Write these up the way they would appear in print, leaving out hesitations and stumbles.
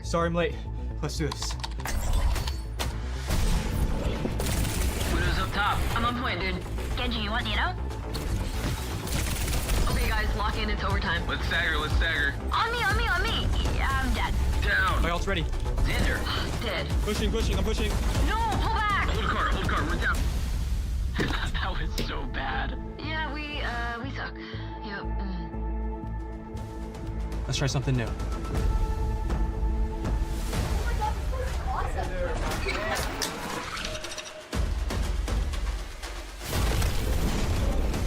start. Sorry I'm late. Let's do this. Widow's up top. I'm on point, dude. Genji, you want Nino? Okay, guys, lock in. It's overtime. Let's stagger, let's stagger. On me. Yeah, I'm dead. Down. My ult's ready. Xander. Dead. Pushing, I'm pushing. No, pull back! Hold card, we're down. That was so bad. Yeah, we suck. Yep. Let's try something new.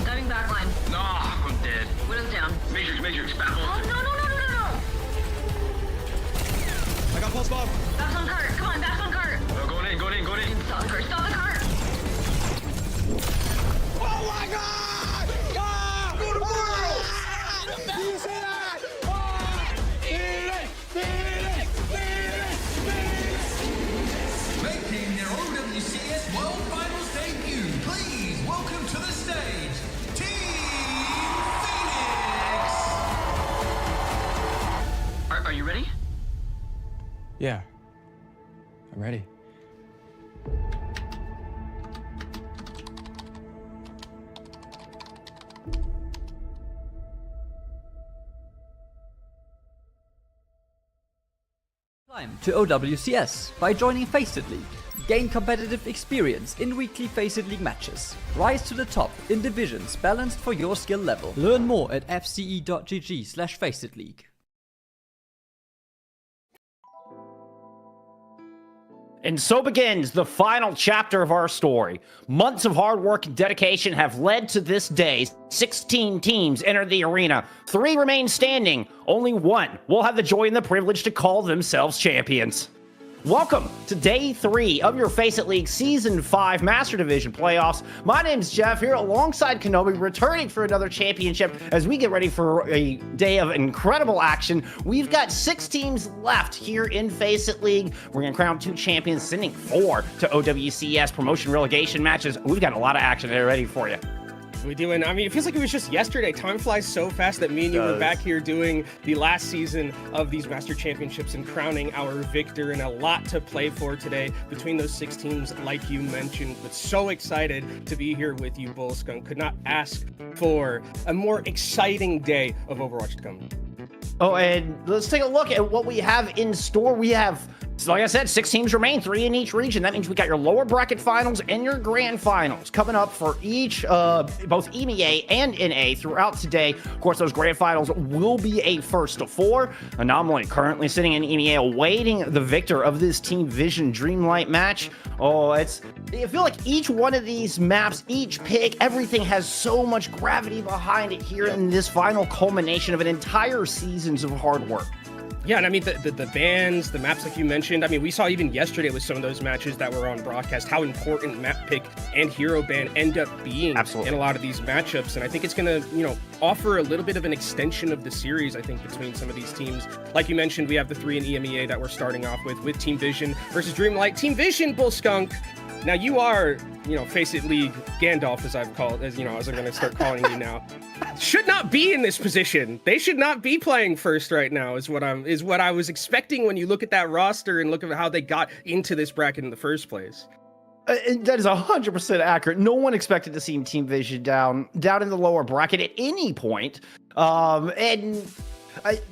Diving backline. Nah, I'm dead. Widow's down. Matrix, battle. Oh, no. I got pulse bomb. Back's on cart. Come on, back's on cart. Oh, going in. Stop the cart. Stop the cart. Oh my god! Ah! Go to Mortals! Do you see that? Ah! Making their OWCS World Finals debut, please welcome to the stage, Team Phoenix! Are you ready? Yeah. I'm ready. Climb to OWCS by joining Faceit League. Gain competitive experience in weekly Faceit League matches. Rise to the top in divisions balanced for your skill level. Learn more at fce.gg/Faceit League. And so begins the final chapter of our story. Months of hard work and dedication have led to this day. 16 teams enter the arena. 3 remain standing. Only 1 will have the joy and the privilege to call themselves champions. Welcome to Day 3 of your Faceit League Season 5 Master Division playoffs. My name's Jeff, here alongside Kenobi, returning for another championship as we get ready for a day of incredible action. We've got 6 teams left here in Faceit League. We're going to crown 2 champions, sending 4 to OWCS promotion relegation matches. We've got a lot of action there ready for you. We do, and I mean, it feels like it was just yesterday. Time flies so fast that me and you were back here doing the last season of these Master Championships and crowning our victor, and a lot to play for today between those 6 teams, like you mentioned. But so excited to be here with you, Bullskunk. Could not ask for a more exciting day of Overwatch to come. Oh, and let's take a look at what we have in store. We have, like I said, 6 teams remain, 3 in each region. That means we got your lower bracket finals and your grand finals coming up for each, both EMEA and NA throughout today. Of course, those grand finals will be a first to 4. Anomaly currently sitting in EMEA awaiting the victor of this Team Vision Dreamlight match. Oh, I feel like each one of these maps, each pick, everything has so much gravity behind it here in this final culmination of an entire seasons of hard work. Yeah, and I mean, the bands, the maps like you mentioned, I mean, we saw even yesterday with some of those matches that were on broadcast how important map pick and hero ban end up being in a lot of these matchups. And I think it's going to, offer a little bit of an extension of the series, I think, between some of these teams. Like you mentioned, we have the 3 in EMEA that we're starting off with Team Vision versus Dreamlight. Team Vision, Bullskunk. Now you are, Faceit League Gandalf, as I'm going to start calling you now. Should not be in this position. They should not be playing first right now, is what I was expecting when you look at that roster and look at how they got into this bracket in the first place. And that is 100% accurate. No one expected to see Team Vision down in the lower bracket at any point.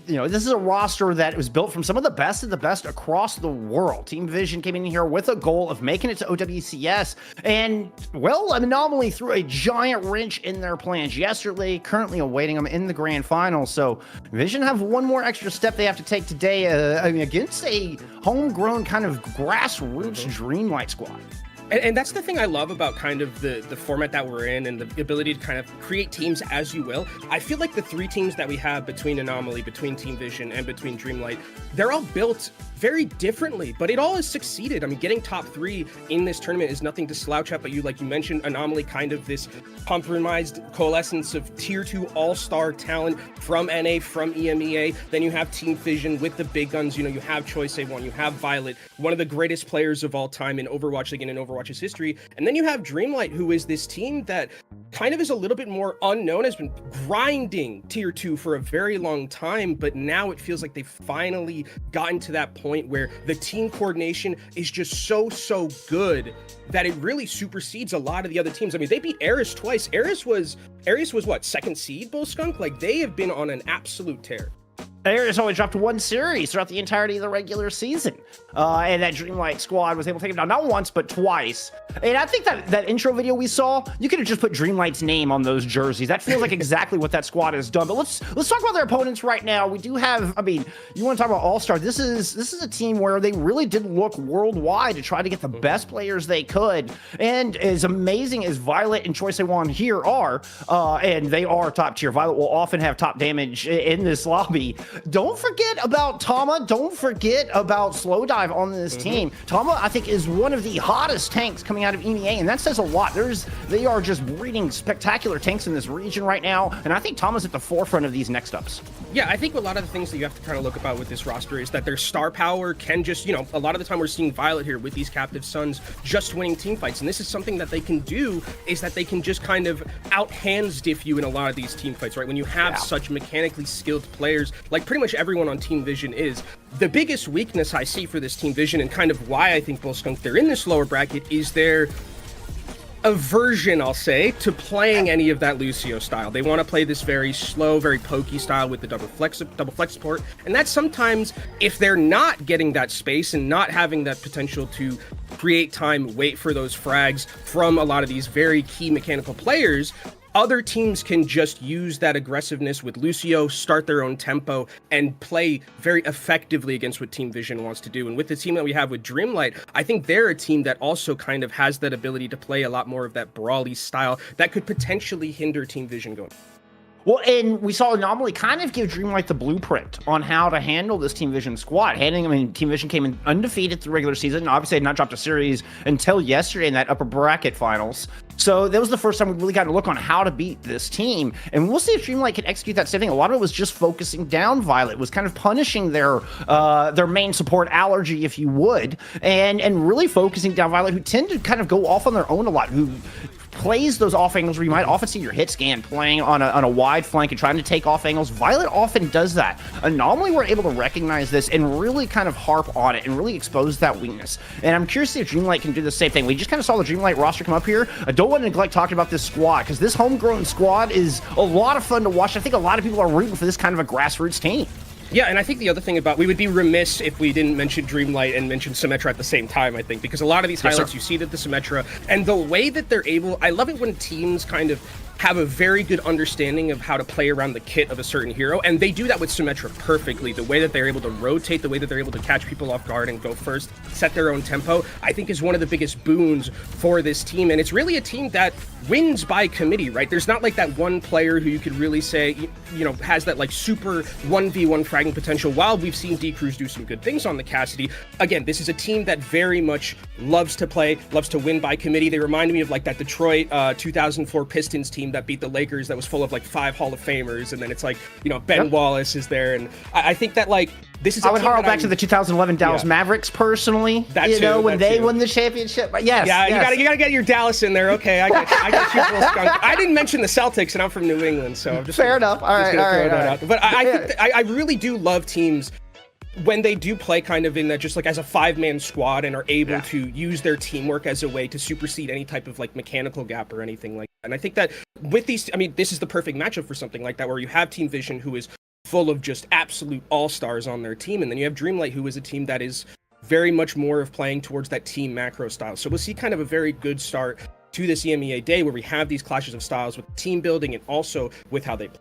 This is a roster that was built from some of the best of the best across the world. Team Vision came in here with a goal of making it to OWCS, and, well, Anomaly threw a giant wrench in their plans yesterday, currently awaiting them in the grand final. So Vision have one more extra step they have to take today against a homegrown kind of grassroots Dreamlight squad. And that's the thing I love about kind of the format that we're in and the ability to kind of create teams as you will. I feel like the 3 teams that we have between Anomaly, between Team Vision, and between Dreamlight, they're all built very differently, but it all has succeeded. I mean, getting top 3 in this tournament is nothing to slouch at, but like you mentioned, Anomaly, kind of this compromised coalescence of tier 2 all-star talent from NA, from EMEA. Then you have Team Vision with the big guns. You have Choice A1, you have Violet, one of the greatest players of all time in Overwatch League and in Overwatch's history. And then you have Dreamlight, who is this team that kind of is a little bit more unknown, has been grinding tier 2 for a very long time, but now it feels like they've finally gotten to that point point where the team coordination is just so good that it really supersedes a lot of the other teams. I mean, they beat Eris twice. Eris was what, 2nd seed, Bull Skunk? Like, they have been on an absolute tear. Ilios only dropped 1 series throughout the entirety of the regular season. And that Dreamlight squad was able to take him down not once, but twice. And I think that intro video we saw, you could have just put Dreamlight's name on those jerseys. That feels like exactly what that squad has done. But let's talk about their opponents right now. We do have, I mean, you want to talk about All-Star. This is a team where they really did look worldwide to try to get the best players they could. And as amazing as Violet and Choi Se-won here are, and they are top tier, Violet will often have top damage in this lobby. Don't forget about Tama. Don't forget about Slowdive on this team. Tama, I think, is one of the hottest tanks coming out of EMEA, and that says a lot. They are just breeding spectacular tanks in this region right now, and I think Tama's at the forefront of these next ups. Yeah, I think a lot of the things that you have to kind of look about with this roster is that their star power can just, you know, a lot of the time we're seeing Violet here with these Captive Sons just winning team fights, and this is something that they can do, is that they can just kind of out-hand stiff you in a lot of these team fights, right? When you have such mechanically skilled players, like pretty much everyone on Team Vision is. The biggest weakness I see for this Team Vision, and kind of why I think Bull Skunk they're in this lower bracket, is their aversion, I'll say, to playing any of that Lucio style. They want to play this very slow, very pokey style with the double flex support, and that's sometimes, if they're not getting that space and not having that potential to create time, wait for those frags from a lot of these very key mechanical players, other teams can just use that aggressiveness with Lucio, start their own tempo, and play very effectively against what Team Vision wants to do. And with the team that we have with Dreamlight, I think they're a team that also kind of has that ability to play a lot more of that brawly style that could potentially hinder Team Vision going. Well, and we saw Anomaly kind of give Dreamlight the blueprint on how to handle this Team Vision squad. Team Vision came in undefeated through regular season. Obviously, had not dropped a series until yesterday in that upper bracket finals. So that was the first time we really got to look on how to beat this team. And we'll see if Dreamlight can execute that same thing. A lot of it was just focusing down Violet, was kind of punishing their main support allergy, if you would, and really focusing down Violet, who tend to kind of go off on their own a lot, who plays those off angles where you might often see your hit scan playing on a wide flank and trying to take off angles. Violet often does that. Anomaly were able to recognize this and really kind of harp on it and really expose that weakness. And I'm curious to see if Dreamlight can do the same thing. We just kind of saw the Dreamlight roster come up here. I don't want to neglect talking about this squad, because this homegrown squad is a lot of fun to watch. I think a lot of people are rooting for this kind of a grassroots team. Yeah, and I think the other thing about, we would be remiss if we didn't mention Dreamlight and mention Symmetra at the same time, I think, because a lot of these highlights, you see that the Symmetra, and the way that they're able, I love it when teams kind of have a very good understanding of how to play around the kit of a certain hero, and they do that with Symmetra perfectly. The way that they're able to rotate, the way that they're able to catch people off guard and go first, set their own tempo, I think is one of the biggest boons for this team, and it's really a team that wins by committee, right? There's not like that one player who you could really say, you know, has that like super 1v1 fragging potential. While we've seen D-Cruz do some good things on the Cassidy, again, this is a team that very much loves to play, loves to win by committee. They remind me of like that Detroit 2004 Pistons team that beat the Lakers, that was full of like 5 Hall of Famers, and then it's like, you know, Ben Wallace is there, and I think that like this is. I would hark back to the 2011 Dallas Mavericks personally. That you too, know, when they won the championship. But yes, yeah, yes. you gotta get your Dallas in there. Okay, I got you, Bull Skunk. I didn't mention the Celtics, and I'm from New England, so I'm just fair enough. All right. But I think I really do love teams when they do play kind of in that, just like as a 5-man squad, and are able to use their teamwork as a way to supersede any type of like mechanical gap or anything like that. And I think that with these, I mean, this is the perfect matchup for something like that, where you have Team Vision, who is full of just absolute all-stars on their team, and then you have Dreamlight, who is a team that is very much more of playing towards that team macro style. So we'll see kind of a very good start to this EMEA day, where we have these clashes of styles with team building and also with how they play.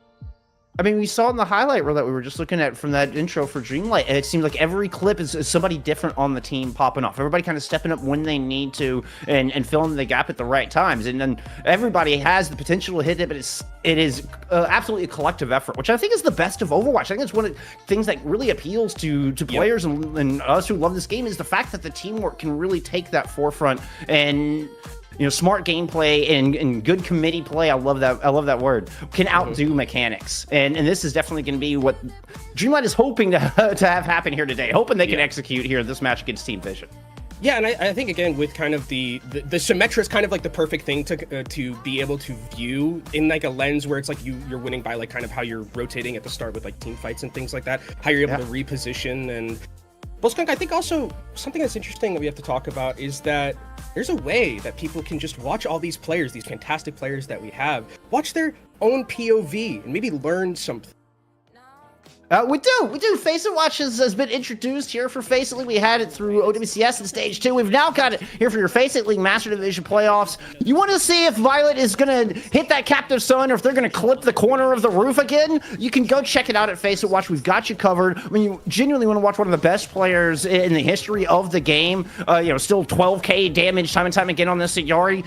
I mean, we saw in the highlight reel that we were just looking at from that intro for Dreamlight, and it seems like every clip is somebody different on the team popping off. Everybody kind of stepping up when they need to and filling the gap at the right times. And then everybody has the potential to hit it, but it is absolutely a collective effort, which I think is the best of Overwatch. I think it's one of the things that really appeals to players and us who love this game, is the fact that the teamwork can really take that forefront, and you know, smart gameplay and good committee play, I love that word, can outdo mechanics. And this is definitely going to be what Dreamlight is hoping to have happen here today, hoping they can execute here in this match against Team Vision. Yeah, and I think, again, with kind of the Symmetra is kind of like the perfect thing to be able to view in like a lens where it's like you're winning by like kind of how you're rotating at the start with like team fights and things like that, how you're able to reposition. And Bullskunk, I think also something that's interesting that we have to talk about is that there's a way that people can just watch all these players, these fantastic players that we have, watch their own POV and maybe learn something. We do. Faceit Watch has been introduced here for Faceit League. We had it through OWCS in Stage 2. We've now got it here for your Faceit League Master Division playoffs. You want to see if Violet is going to hit that captive sun or if they're going to clip the corner of the roof again? You can go check it out at Faceit Watch. We've got you covered. When you genuinely want to watch one of the best players in the history of the game, still 12k damage time and time again on this Yari.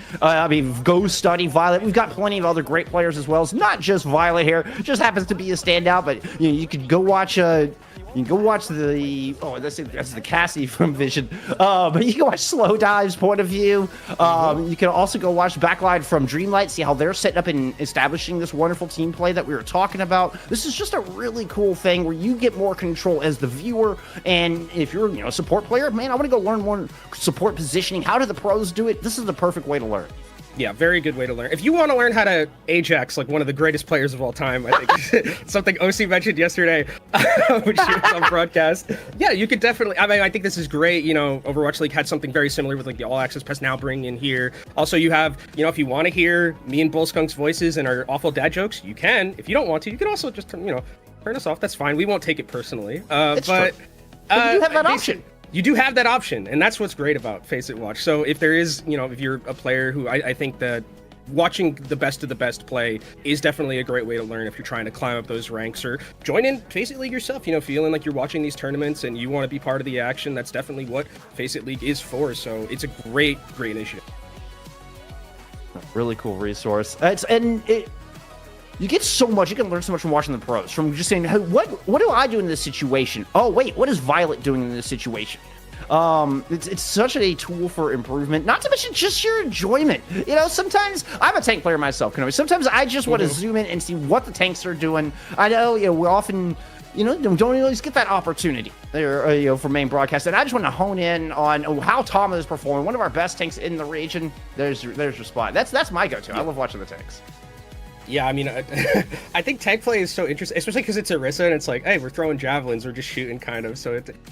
Go study Violet. We've got plenty of other great players as well. It's not just Violet here. It just happens to be a standout, but you could go watch the that's the Cassie from Vision, but you can watch Slow Dive's point of view. You can also go watch Backline from Dreamlight, see how they're setting up and establishing this wonderful team play that we were talking about. This is just a really cool thing where you get more control as the viewer, and if you're a support player, man, I want to go learn more support positioning. How do the pros do it? This is the perfect way to learn. Yeah, very good way to learn. If you want to learn how to Ajax like one of the greatest players of all time, I think something OC mentioned yesterday when she was on broadcast. Yeah, you could definitely. I mean, I think this is great. Overwatch League had something very similar with like the All Access Pass now bringing in here. Also, you have, if you want to hear me and Bullskunk's voices and our awful dad jokes, you can. If you don't want to, you can also just turn us off. That's fine. We won't take it personally. But you do have that option. You do have that option, and that's what's great about Faceit Watch. So if there is, if you're a player who I think that watching the best of the best play is definitely a great way to learn if you're trying to climb up those ranks or join in Faceit League yourself, feeling like you're watching these tournaments and you want to be part of the action. That's definitely what Faceit League is for. So it's a great initiative. Really cool resource. You get so much. You can learn so much from watching the pros. From just saying, hey, what do I do in this situation? Oh, wait, what is Violet doing in this situation? It's such a tool for improvement. Not to mention just your enjoyment. Sometimes I'm a tank player myself. Sometimes I just want to zoom in and see what the tanks are doing. I know, we often, don't always get that opportunity there, for main broadcast. And I just want to hone in on how Tama is performing. One of our best tanks in the region. There's your spot. That's my go-to. I love watching the tanks. Yeah, I mean, I think tank play is so interesting, especially because it's Orisa and it's like, hey, we're throwing javelins, we're just shooting kind of.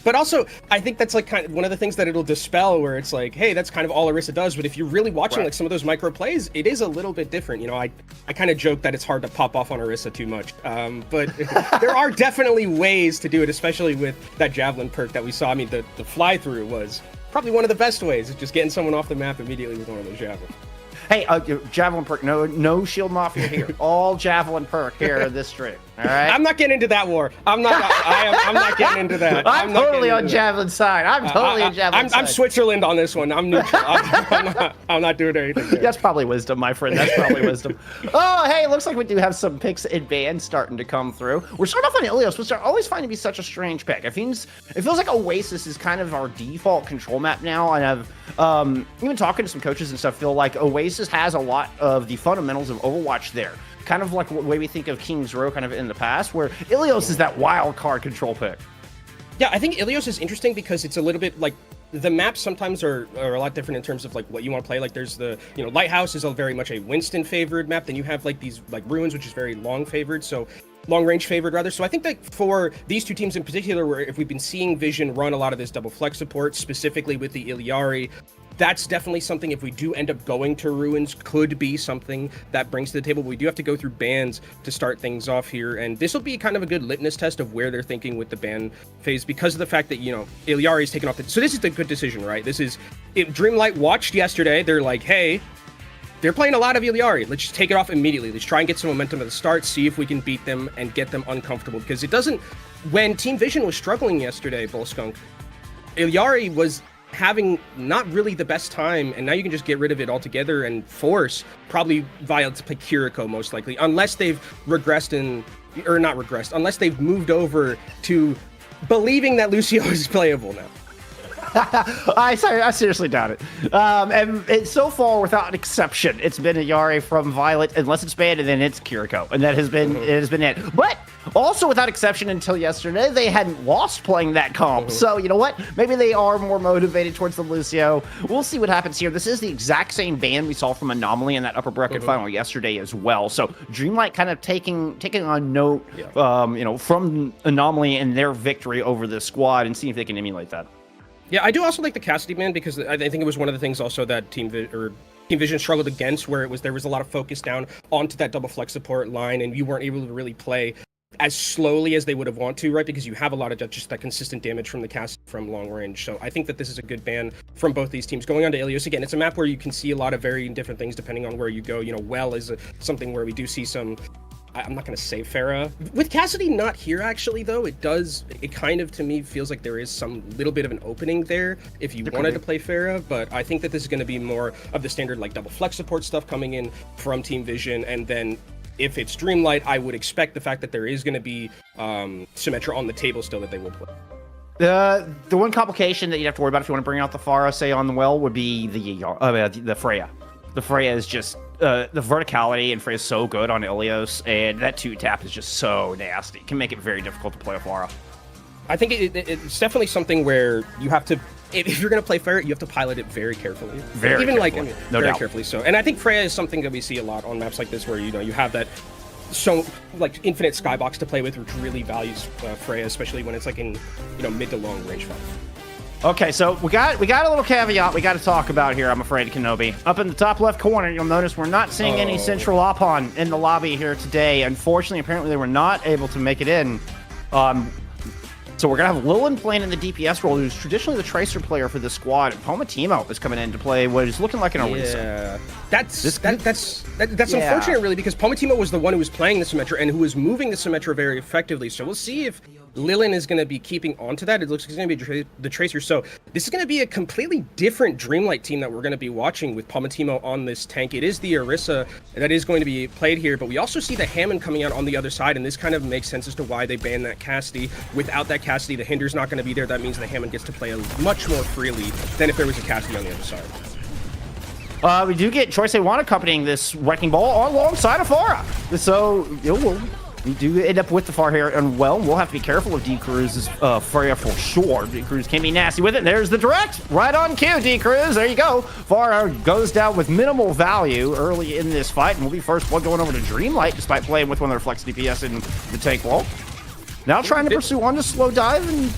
But also, I think that's like kind of one of the things that it'll dispel, where it's like, hey, that's kind of all Orisa does. But if you're really watching like some of those micro plays, it is a little bit different. I kind of joke that it's hard to pop off on Orisa too much, but there are definitely ways to do it, especially with that javelin perk that we saw. I mean, the fly through was probably one of the best ways of just getting someone off the map immediately with one of those javelins. Hey, javelin perk. No shield mafia here. All javelin perk here in this stream. All right. I'm not getting into that war. I'm not getting into that. I'm totally on javelin's side. I'm totally on javelin's side. I'm Switzerland on this one. I'm neutral. I'm not doing anything there. That's probably wisdom, my friend. That's probably wisdom. Oh, hey, it looks like we do have some picks in band starting to come through. We're starting off on Ilios, which I always find to be such a strange pick. It feels like Oasis is kind of our default control map now, and I've even talking to some coaches and stuff, feel like Oasis has a lot of the fundamentals of Overwatch there. Kind of like the way we think of King's Row kind of in the past, where Ilios is that wild card control pick. Yeah, I think Ilios is interesting because it's a little bit like the maps sometimes are a lot different in terms of like what you want to play. Like there's the, Lighthouse is a very much a Winston favored map. Then you have like these like Ruins, which is very long favored. So long range favored rather. So I think that for these two teams in particular, where if we've been seeing Vision run a lot of this double flex support, specifically with the Iliari, that's definitely something, if we do end up going to Ruins, could be something that brings to the table. But we do have to go through bans to start things off here, and this will be kind of a good litmus test of where they're thinking with the ban phase, because of the fact that, Iliari is taken off. So this is the good decision, right? Dreamlight watched yesterday. They're like, hey, they're playing a lot of Iliari. Let's just take it off immediately. Let's try and get some momentum at the start, see if we can beat them and get them uncomfortable, because it doesn't... When Team Vision was struggling yesterday, Bullskunk, Iliari was having not really the best time, and now you can just get rid of it altogether and force probably Violet to play Kiriko most likely, unless they've unless they've moved over to believing that Lucio is playable now. I seriously doubt it. And it's so far, without an exception, it's been a Yari from Violet, unless it's banned, and then it's Kiriko, and that has been it. But Also, without exception, until yesterday, they hadn't lost playing that comp. So, you know what? Maybe they are more motivated towards the Lucio. We'll see what happens here. This is the exact same ban we saw from Anomaly in that upper bracket final yesterday as well. So, Dreamlight kind of taking on note, from Anomaly and their victory over the squad and see if they can emulate that. Yeah, I do also like the Cassidy ban because I think it was one of the things also that Team Vision struggled against, where there was a lot of focus down onto that double flex support line, and you weren't able to really play as slowly as they would have wanted to, right? Because you have a lot of just that consistent damage from the cast from long range. So I think that this is a good ban from both these teams. Going on to Ilios again, it's a map where you can see a lot of varying different things depending on where you go. Well is something where we do see some. I'm not going to say Pharah. With Cassidy not here, actually, though, it kind of, to me, feels like there is some little bit of an opening there if you wanted to play Pharah, but I think that this is going to be more of the standard, like, double flex support stuff coming in from Team Vision, and then if it's Dreamlight, I would expect the fact that there is going to be Symmetra on the table still that they will play. The one complication that you'd have to worry about if you want to bring out the Pharah, say, on the well, would be the Freya. The Freya is just... the verticality in Freya is so good on Ilios, and that 2-tap is just so nasty. It can make it very difficult to play with Pharah. I think it's definitely something where you have to, if you're going to play Freya, you have to pilot it very carefully. Very carefully so. And I think Freya is something that we see a lot on maps like this, where you have that infinite skybox to play with, which really values Freya, especially when it's like in mid to long range fight. Okay, so we got a little caveat we got to talk about here, I'm afraid, Kenobi. Up in the top left corner, you'll notice we're not seeing any Central Opon in the lobby here today. Unfortunately, apparently they were not able to make it in. So we're going to have Lilin playing in the DPS role, who's traditionally the Tracer player for this squad. And Pomatimo is coming in to play what is looking like an Orisa. Yeah, that's unfortunate, really, because Pomatimo was the one who was playing the Symmetra and who was moving the Symmetra very effectively. So we'll see if Lilin is going to be keeping onto that. It looks like he's going to be the Tracer. So this is going to be a completely different Dreamlight team that we're going to be watching with Pomatimo on this tank. It is the Orisa that is going to be played here, but we also see the Hammond coming out on the other side, and this kind of makes sense as to why they banned that Cassidy. Without that Cassidy, the Hinder's not going to be there. That means the Hammond gets to play much more freely than if there was a Cassidy on the other side. We do get Choice A1 accompanying this Wrecking Ball alongside of Pharah. So, we do end up with the Pharah here, and we'll have to be careful of D-Cruz's Freya for sure. D-Cruz can be nasty with it. There's the direct. Right on cue, D-Cruz. There you go. Pharah goes down with minimal value early in this fight, and will be first blood going over to Dreamlight, despite playing with one of their flex DPS in the tank wall. Now trying to pursue on to slow dive, and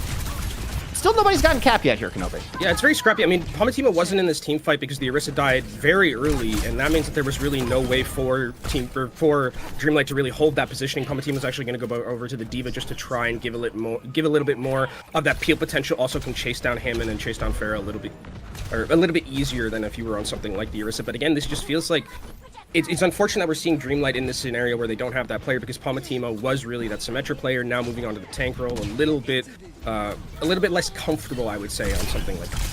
still nobody's gotten cap yet here, Kenobi. Yeah, it's very scrappy. I mean, Pomatimo wasn't in this team fight because the Orisa died very early, and that means that there was really no way for Dreamlight to really hold that positioning. Pomatimo's actually going to go over to the D.Va just to try and give a little bit more of that peel potential. Also can chase down Hammond and chase down Pharah a little bit easier than if you were on something like the Orisa. But again, this just feels like it's unfortunate that we're seeing Dreamlight in this scenario where they don't have that player, because Pomatimo was really that Symmetra player. Now moving on to the tank role, a little bit less comfortable, I would say, on something like that.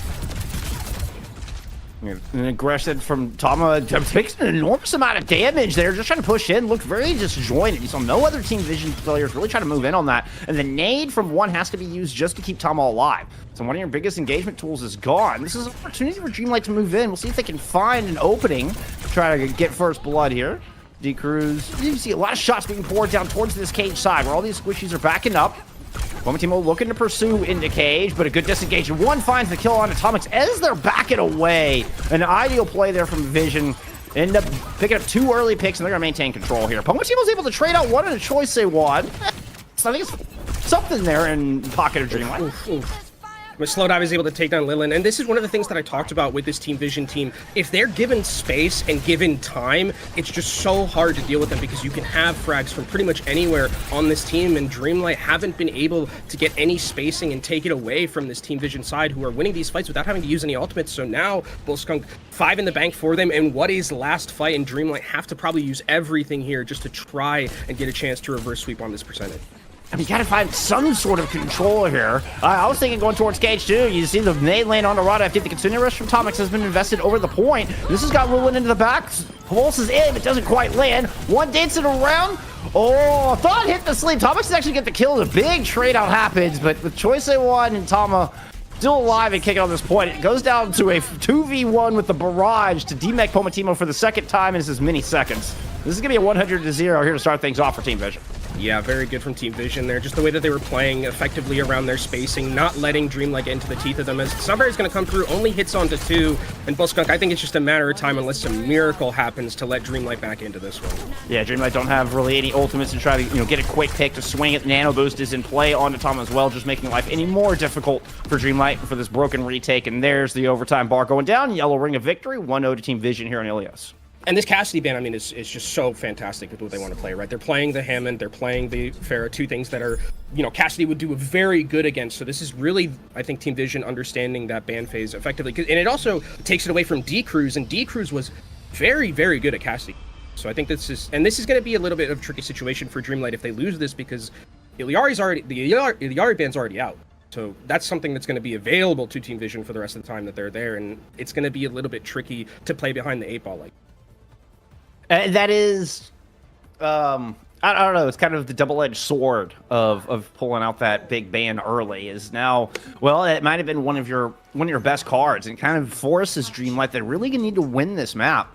An aggression from Tama takes an enormous amount of damage there, just trying to push in, looked very disjointed. You saw no other Team Vision players really try to move in on that, and the nade from one has to be used just to keep Tama alive. So one of your biggest engagement tools is gone. This is an opportunity for Dreamlight to move in. We'll see if they can find an opening to try to get first blood here. D-Cruz, you see a lot of shots being poured down towards this cage side, where all these squishies are backing up. Pomatimo looking to pursue into cage, but a good disengage. One finds the kill on Atomics as they're backing away. An ideal play there from Vision. End up picking up 2 early picks, and they're going to maintain control here. Pomatimo's able to trade out one and a Choice A1. So I think it's something there in pocket of Dreamlight. But Slow Dive is able to take down Lilin, and this is one of the things that I talked about with this Team Vision team. If they're given space and given time, it's just so hard to deal with them, because you can have frags from pretty much anywhere on this team, and Dreamlight haven't been able to get any spacing and take it away from this Team Vision side, who are winning these fights without having to use any ultimates. So now, Bullskunk 5 in the bank for them, and what is last fight, and Dreamlight have to probably use everything here just to try and get a chance to reverse sweep on this percentage. I mean, you gotta find some sort of control here. I was thinking going towards cage too. You see the nade lane on the rod after the continuing rush from Tomix has been invested over the point. This has got Lilin into the back. Pulses in, but doesn't quite land. One dancing around. Oh, thought hit the sleep. Tomix is actually get the kill. A big trade out happens, but with Choice A1 and Tama still alive and kicking on this point, it goes down to a 2v1 with the barrage to demech Pomatimo for the second time in as many seconds. This is gonna be a 100-0 here to start things off for Team Vision. Yeah, very good from Team Vision there. Just the way that they were playing effectively around their spacing, not letting Dreamlight get into the teeth of them. As Sunbury's going to come through, only hits onto 2. And Bullskunk, I think it's just a matter of time unless some miracle happens to let Dreamlight back into this one. Yeah, Dreamlight don't have really any ultimates to try to, get a quick pick to swing it. Nano Boost is in play onto Tom as well, just making life any more difficult for Dreamlight for this broken retake. And there's the overtime bar going down. Yellow ring of victory, 1-0 to Team Vision here on Ilios. And this Cassidy ban, I mean, is just so fantastic with what they want to play, right? They're playing the Hammond, they're playing the Pharah, two things that are, Cassidy would do very good against. So this is really, I think, Team Vision understanding that ban phase effectively. And it also takes it away from D-Cruz, and D-Cruz was very, very good at Cassidy. So I think this is going to be a little bit of a tricky situation for Dreamlight if they lose this, because the Iliari ban's already out. So that's something that's going to be available to Team Vision for the rest of the time that they're there, and it's going to be a little bit tricky to play behind the 8-ball like. That is, I don't know. It's kind of the double-edged sword of pulling out that big ban early. Is now, well, it might have been one of your best cards, and kind of forces Dreamlight that really gonna need to win this map.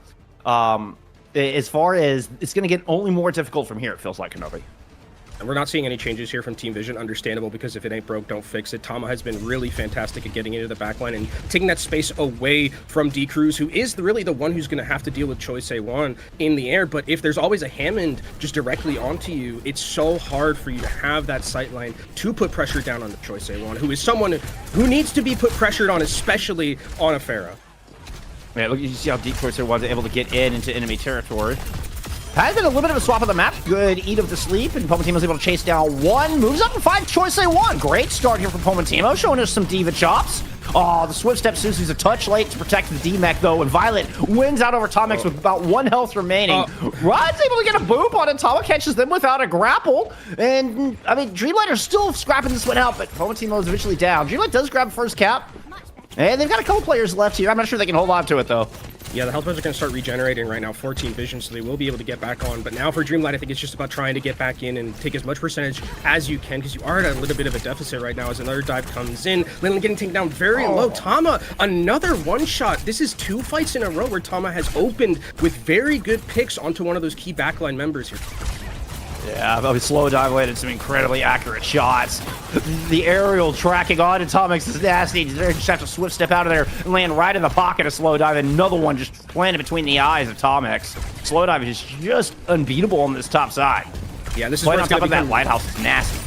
As far as it's gonna get only more difficult from here, it feels like, Kenobi. And we're not seeing any changes here from Team Vision, understandable, because if it ain't broke, don't fix it. Tama has been really fantastic at getting into the backline and taking that space away from D-Cruz, who is really the one who's going to have to deal with Choice A1 in the air. But if there's always a Hammond just directly onto you, it's so hard for you to have that sightline to put pressure down on the Choice A1, who is someone who needs to be put pressured on, especially on a Pharah. Yeah, look, you see how D-Cruz was able to get into enemy territory. Has been a little bit of a swap of the map. Good eat of the sleep, and Pomatimo was able to chase down 1. Moves up to 5. Choice A1. Great start here from Pomatimo, showing us some diva chops. Oh, the swift step Susie's a touch late to protect the D-Mech, though, and Violet wins out over Tomex with about 1 health remaining. Rod's able to get a boop on it. Tama catches them without a grapple. And, I mean, Dreamlight are still scrapping this one out, but Pomatimo is eventually down. Dreamlight does grab first cap. And they've got a couple players left here. I'm not sure they can hold on to it, though. Yeah, the health bars are going to start regenerating right now for Team Vision, so they will be able to get back on. But now for Dreamlight, I think it's just about trying to get back in and take as much percentage as you can, because you are at a little bit of a deficit right now as another dive comes in. Lillian getting taken down very low. Tama, another one-shot. This is 2 fights in a row where Tama has opened with very good picks onto one of those key backline members here. Yeah, but slow dive landed some incredibly accurate shots. The aerial tracking on Atomics is nasty. They just have to swift step out of there and land right in the pocket of slow dive. Another one just planted between the eyes of Atomics. Slow dive is just unbeatable on this top side. Yeah, this is playing where on top of that lighthouse is nasty.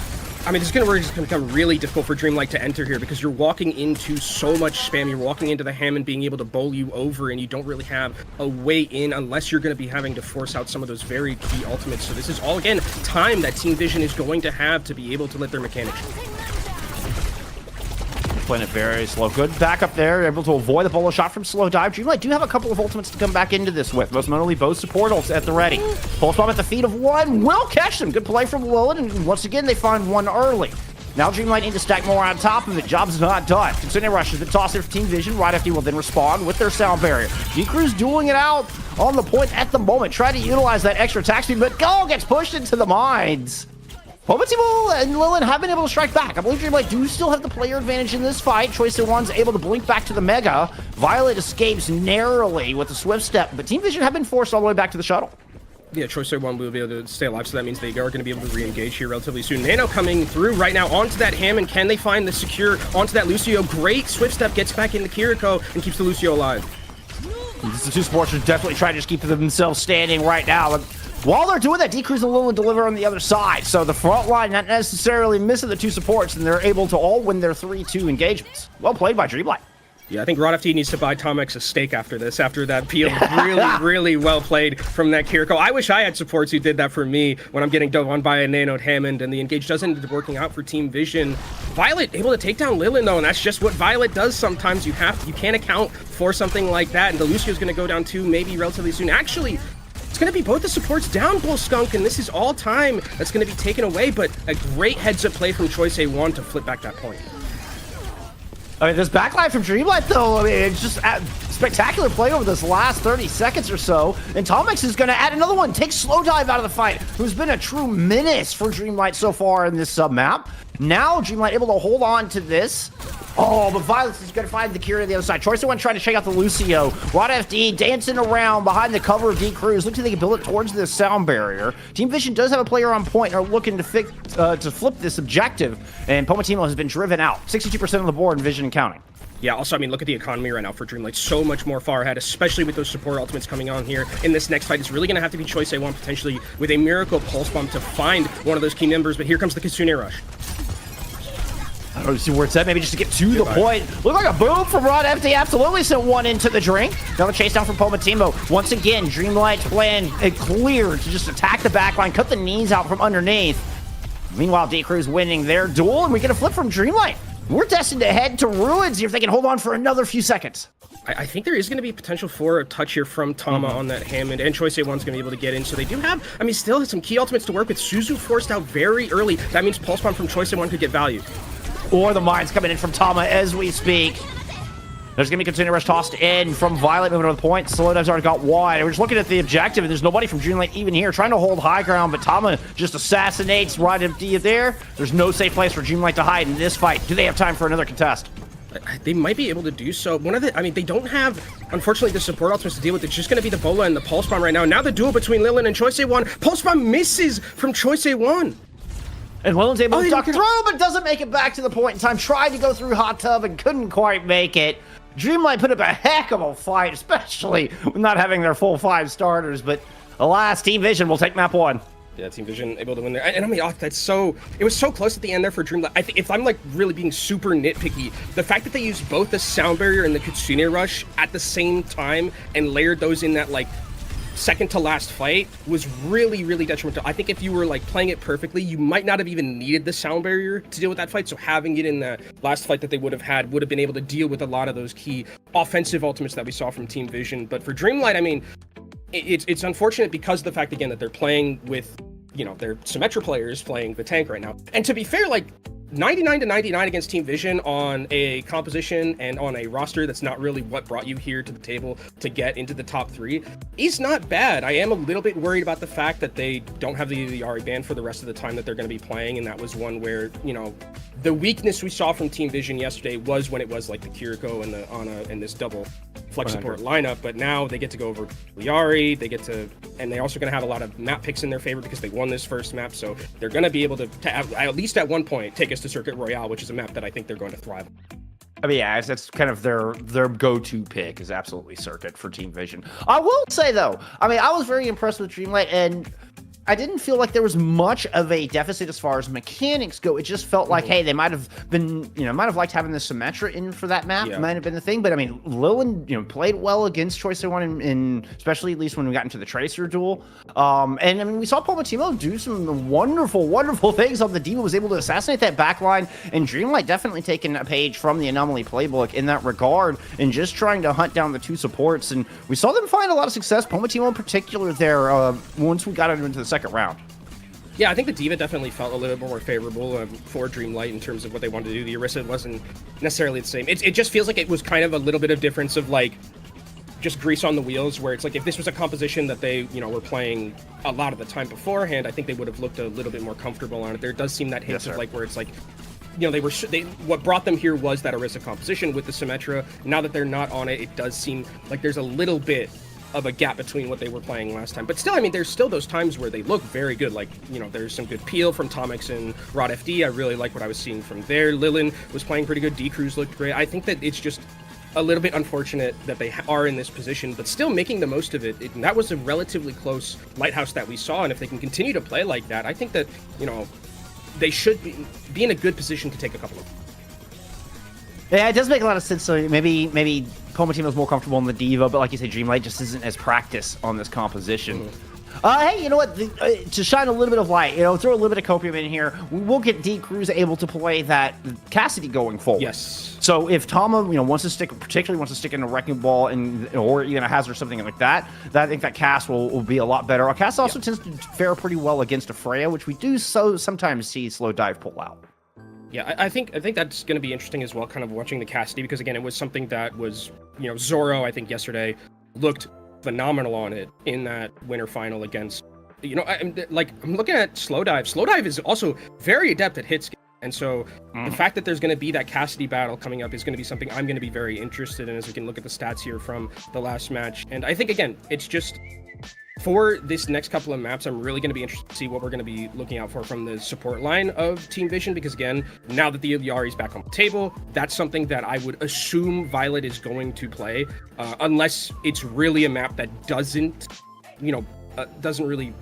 I mean, this is going to become really difficult for Dreamlight to enter here, because you're walking into so much spam. You're walking into the Hammond being able to bowl you over, and you don't really have a way in unless you're going to be having to force out some of those very key ultimates. So this is all, again, time that Team Vision is going to have to be able to let their mechanics. Playing it very slow. Good backup there, able to avoid the bolo shot from slow dive. Dreamlight do have a couple of ultimates to come back into this with. Most notably, both support ults at the ready. Pulse bomb at the feet of 1 will catch them. Good play from Lilith, and once again, they find 1 early. Now Dreamlight need to stack more on top of it. Job's not done. Incendiary Rush has been tossed there for Team Vision. Right after will then respond with their sound barrier. D-Cruz dueling it out on the point at the moment. Try to utilize that extra attack speed, but gets pushed into the mines. Pomatimo and Lillian have been able to strike back. I believe Dreamlight do still have the player advantage in this fight. Choice A1's able to blink back to the Mega. Violet escapes narrowly with the swift step, but Team Vision have been forced all the way back to the shuttle. Yeah, Choice A1 will be able to stay alive, so that means they are going to be able to re-engage here relatively soon. Nano coming through right now onto that Hammond. Can they find the secure onto that Lucio? Great swift step, gets back into Kiriko and keeps the Lucio alive. The 2 supports should definitely try to just keep themselves standing right now. While they're doing that, D-Cruz and Lillian deliver on the other side. So the front line not necessarily missing the 2 supports, and they're able to all win their 3-2 engagements. Well played by Dreamlight. Yeah, I think Rod FT needs to buy Tomex a steak after this, after that peel. Really well played from that Kiriko. I wish I had supports who did that for me when I'm getting dove on by a nanoed Hammond, and the engage doesn't end up working out for Team Vision. Violet able to take down Lillian, though, and that's just what Violet does sometimes. You can't account for something like that, and the Lucio's going to go down too, maybe relatively soon. Actually, it's going to be both the supports down, Bullskunk, and this is all time that's going to be taken away, but a great heads-up play from Choice A1 to flip back that point. I mean, this backline from Dreamlight, though, I mean, it's just a spectacular play over this last 30 seconds or so. And Tomex is going to add another one, take slow dive out of the fight, who's been a true menace for Dreamlight so far in this sub-map. Now Dreamlight able to hold on to this. Oh, but Violence is going to find the Kira on the other side. Choice one trying to check out the Lucio. Rod FD dancing around behind the cover of D Cruz. Looks like they can build it towards the sound barrier. Team Vision does have a player on point and are looking to flip this objective. And Pomatimo has been driven out. 62% of the board in Vision and counting. Yeah, also, I mean, look at the economy right now for Dreamlight. So much more far ahead, especially with those support ultimates coming on here. In this next fight, it's really going to have to be Choice A1 potentially with a Miracle Pulse Bomb to find one of those key members. But here comes the Kitsune Rush. I don't see where it's at, maybe just to get to the point. Look like a boom from Rod FD. Absolutely sent one into the drink. Another chase down from Pomatimo. Once again, Dreamlight's plan clear to just attack the backline, cut the knees out from underneath. Meanwhile, D-Cruz winning their duel, and we get a flip from Dreamlight. We're destined to head to Ruins here if they can hold on for another few seconds. I think there is going to be potential for a touch here from Tama on that Hammond, and Choice A1's going to be able to get in. So they do have, I mean, still some key ultimates to work with. Suzu forced out very early. That means Pulse Bomb from Choice A1 could get value. Or the mines coming in from Tama as we speak. There's going to be Container Rush tossed in from Violet moving on the point. Slowdive's already got wide. We're just looking at the objective, and there's nobody from Dreamlight even here trying to hold high ground, but Tama just assassinates Rod FD there. There's no safe place for Dreamlight to hide in this fight. Do they have time for another contest? They might be able to do so. I mean, they don't have, unfortunately, the support ultimates to deal with. It's just going to be the Bola and the Pulse Bomb right now. Now the duel between Lilin and Choice A1. Pulse Bomb misses from Choice A1. And Lilin's able to duck through, but doesn't make it back to the point in time. Tried to go through Hot Tub and couldn't quite make it. Dreamlight put up a heck of a fight, especially with not having their full 5 starters. But alas, Team Vision will take map 1. Yeah, Team Vision able to win there. And I mean, it was so close at the end there for Dreamlight. I think if I'm like really being super nitpicky, the fact that they used both the Sound Barrier and the Kitsune Rush at the same time and layered those in that like second to last fight was really, really detrimental. I think if you were like playing it perfectly, you might not have even needed the Sound Barrier to deal with that fight. So having it in the last fight that they would have been able to deal with a lot of those key offensive ultimates that we saw from Team Vision. But for Dreamlight, I mean, it's unfortunate because of the fact, again, that they're playing with, you know, their Symmetra players playing the tank right now. And to be fair, like 99 to 99 against Team Vision on a composition and on a roster that's not really what brought you here to the table to get into the top 3 is not bad. I am a little bit worried about the fact that they don't have the Ari band for the rest of the time that they're going to be playing, and that was one where, you know, the weakness we saw from Team Vision yesterday was when it was like the Kiriko and the Ana and this double flex support lineup, but now they get to go over Liari, and they're also going to have a lot of map picks in their favor because they won this first map, so they're going to be able to at least at one point take us to Circuit Royale, which is a map that I think they're going to thrive on. I mean, yeah, that's kind of their go-to pick is absolutely Circuit for Team Vision. I will say, though, I mean, I was very impressed with Dreamlight, and I didn't feel like there was much of a deficit as far as mechanics go. It just felt like, hey, they might have been, might have liked having the Symmetra in for that map. Yeah. Might have been the thing. But I mean, Lilin, played well against Choice A1 in especially at least when we got into the Tracer duel. And I mean, we saw Pomatimo do some wonderful, wonderful things on the D.Va, was able to assassinate that backline. And Dreamlight definitely taking a page from the Anomaly playbook in that regard and just trying to hunt down the 2 supports. And we saw them find a lot of success, Pomatimo in particular there, once we got into the second round. Yeah, I think the D.Va definitely felt a little bit more favorable for Dreamlight in terms of what they wanted to do. The Orisa wasn't necessarily the same. It just feels like it was kind of a little bit of difference of like just grease on the wheels, where it's like if this was a composition that they were playing a lot of the time beforehand, I think they would have looked a little bit more comfortable on it. There does seem that hint of like where it's like, what brought them here was that Orisa composition with the Symmetra. Now that they're not on it, it does seem like there's a little bit of a gap between what they were playing last time. But still, I mean, there's still those times where they look very good. Like, there's some good peel from Tomix and Rod FD. I really like what I was seeing from there. Lilin was playing pretty good. D-Cruz looked great. I think that it's just a little bit unfortunate that they are in this position, but still making the most of it. And that was a relatively close lighthouse that we saw. And if they can continue to play like that, I think that, they should be in a good position to take a couple of. Yeah, it does make a lot of sense. So maybe Pomatimo's more comfortable in the D.Va, but like you say, Dreamlight just isn't as practiced on this composition. Hey, you know what? To shine a little bit of light, throw a little bit of copium in here, we will get D. Cruz able to play that Cassidy going forward. Yes. So if Tama, wants to stick in a Wrecking Ball or even a Hazard or something like that, I think that Cass will be a lot better. Cass also tends to fare pretty well against a Freya, which we do sometimes see Slowdive pull out. Yeah, I think that's going to be interesting as well, kind of watching the Cassidy, because again, it was something that was, Zoro, I think yesterday looked phenomenal on it in that winter final against, I'm looking at Slowdive. Slowdive is also very adept at hit And so the fact that there's going to be that Cassidy battle coming up is going to be something I'm going to be very interested in as we can look at the stats here from the last match. And I think, again, it's just for this next couple of maps, I'm really going to be interested to see what we're going to be looking out for from the support line of Team Vision, because again, now that the Yari is back on the table, that's something that I would assume Violet is going to play, unless it's really a map that doesn't really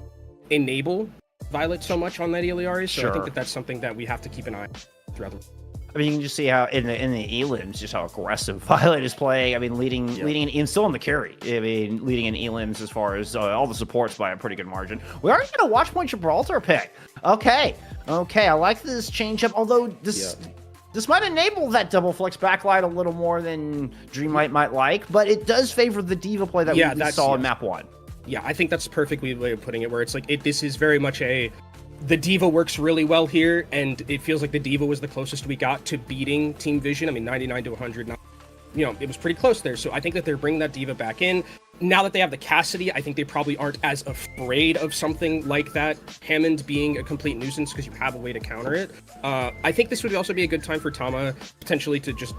enable Violet so much on that Ilios. So I think that that's something that we have to keep an eye on throughout the... I mean, you can just see how in the elims, just how aggressive Violet is playing. I mean, leading and still on the carry. I mean, leading in elims as far as all the supports by a pretty good margin. We are going to watch point Gibraltar pick. Okay, I like this change-up, although this might enable that double flex backlight a little more than Dreamlight might like, but it does favor the diva play that we saw in map 1. Yeah, I think that's the perfect way of putting it, where it's like, this is very much the diva works really well here, and it feels like the diva was the closest we got to beating Team Vision. I mean, 99 to 100, it was pretty close there. So I think that they're bringing that diva back in. Now that they have the Cassidy, I think they probably aren't as afraid of something like that Hammond being a complete nuisance, because you have a way to counter it. I think this would also be a good time for Tama potentially to just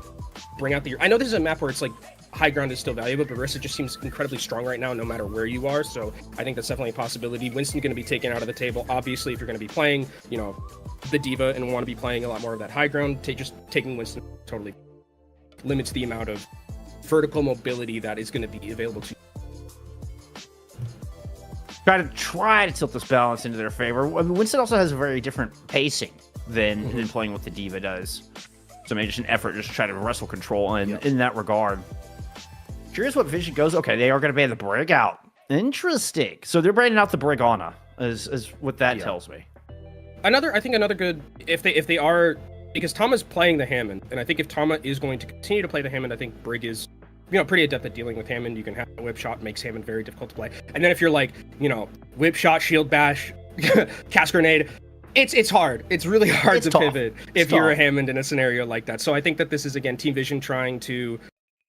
bring out I know this is a map where it's like high ground is still valuable, but Orisa just seems incredibly strong right now, no matter where you are. So I think that's definitely a possibility. Winston's going to be taken out of the table. Obviously, if you're going to be playing, the diva and want to be playing a lot more of that high ground, just taking Winston totally limits the amount of vertical mobility that is going to be available to you. Try to tilt this balance into their favor. I mean, Winston also has a very different pacing than playing what the diva does. So maybe just an effort just to try to wrestle control in that regard. Curious what Vision goes. Okay, they are going to ban the Brig out. Interesting. So they're banning out the Brigana, is what that tells me. I think another good, if they are, because Tama's playing the Hammond, and I think if Tama is going to continue to play the Hammond, I think Brig is, pretty adept at dealing with Hammond. You can have a whip shot, makes Hammond very difficult to play. And then if you're like, whip shot, shield bash, cast grenade, it's hard. It's really hard to pivot if you're a Hammond in a scenario like that. So I think that this is, again, Team Vision trying to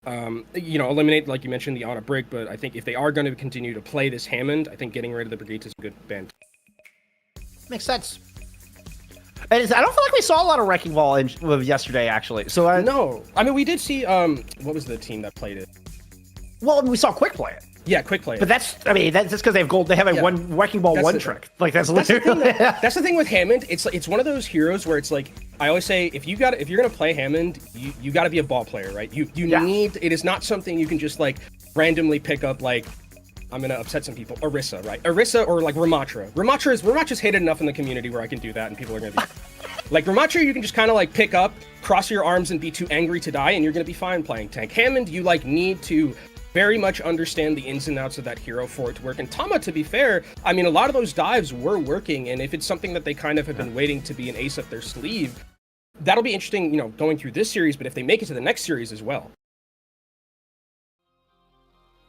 eliminate, like you mentioned, the Ana Brig, but I think if they are going to continue to play this Hammond, I think getting rid of the Brigitte is a good ban. Makes sense. And I don't feel like we saw a lot of Wrecking Ball yesterday, actually. So no. I mean, we did see, what was the team that played it? Well, I mean, we saw Quick play it. Yeah, Quick play it. But that's because they have gold. They have a one Wrecking Ball trick. Like that's literally that's the thing with Hammond. It's one of those heroes where it's like, I always say, if you're gonna play Hammond, you got to be a ball player, right? You need. It is not something you can just like randomly pick up. Like, I'm gonna upset some people. Orisa, right? Orisa or like Ramatra. Ramatra's hated enough in the community where I can do that, and people are gonna be like Ramatra. You can just kind of like pick up, cross your arms, and be too angry to die, and you're gonna be fine playing tank. Hammond, you like need to very much understand the ins and outs of that hero for it to work. And Tama, to be fair, I mean, a lot of those dives were working, and if it's something that they kind of have been waiting to be an ace up their sleeve, that'll be interesting, going through this series, but if they make it to the next series as well.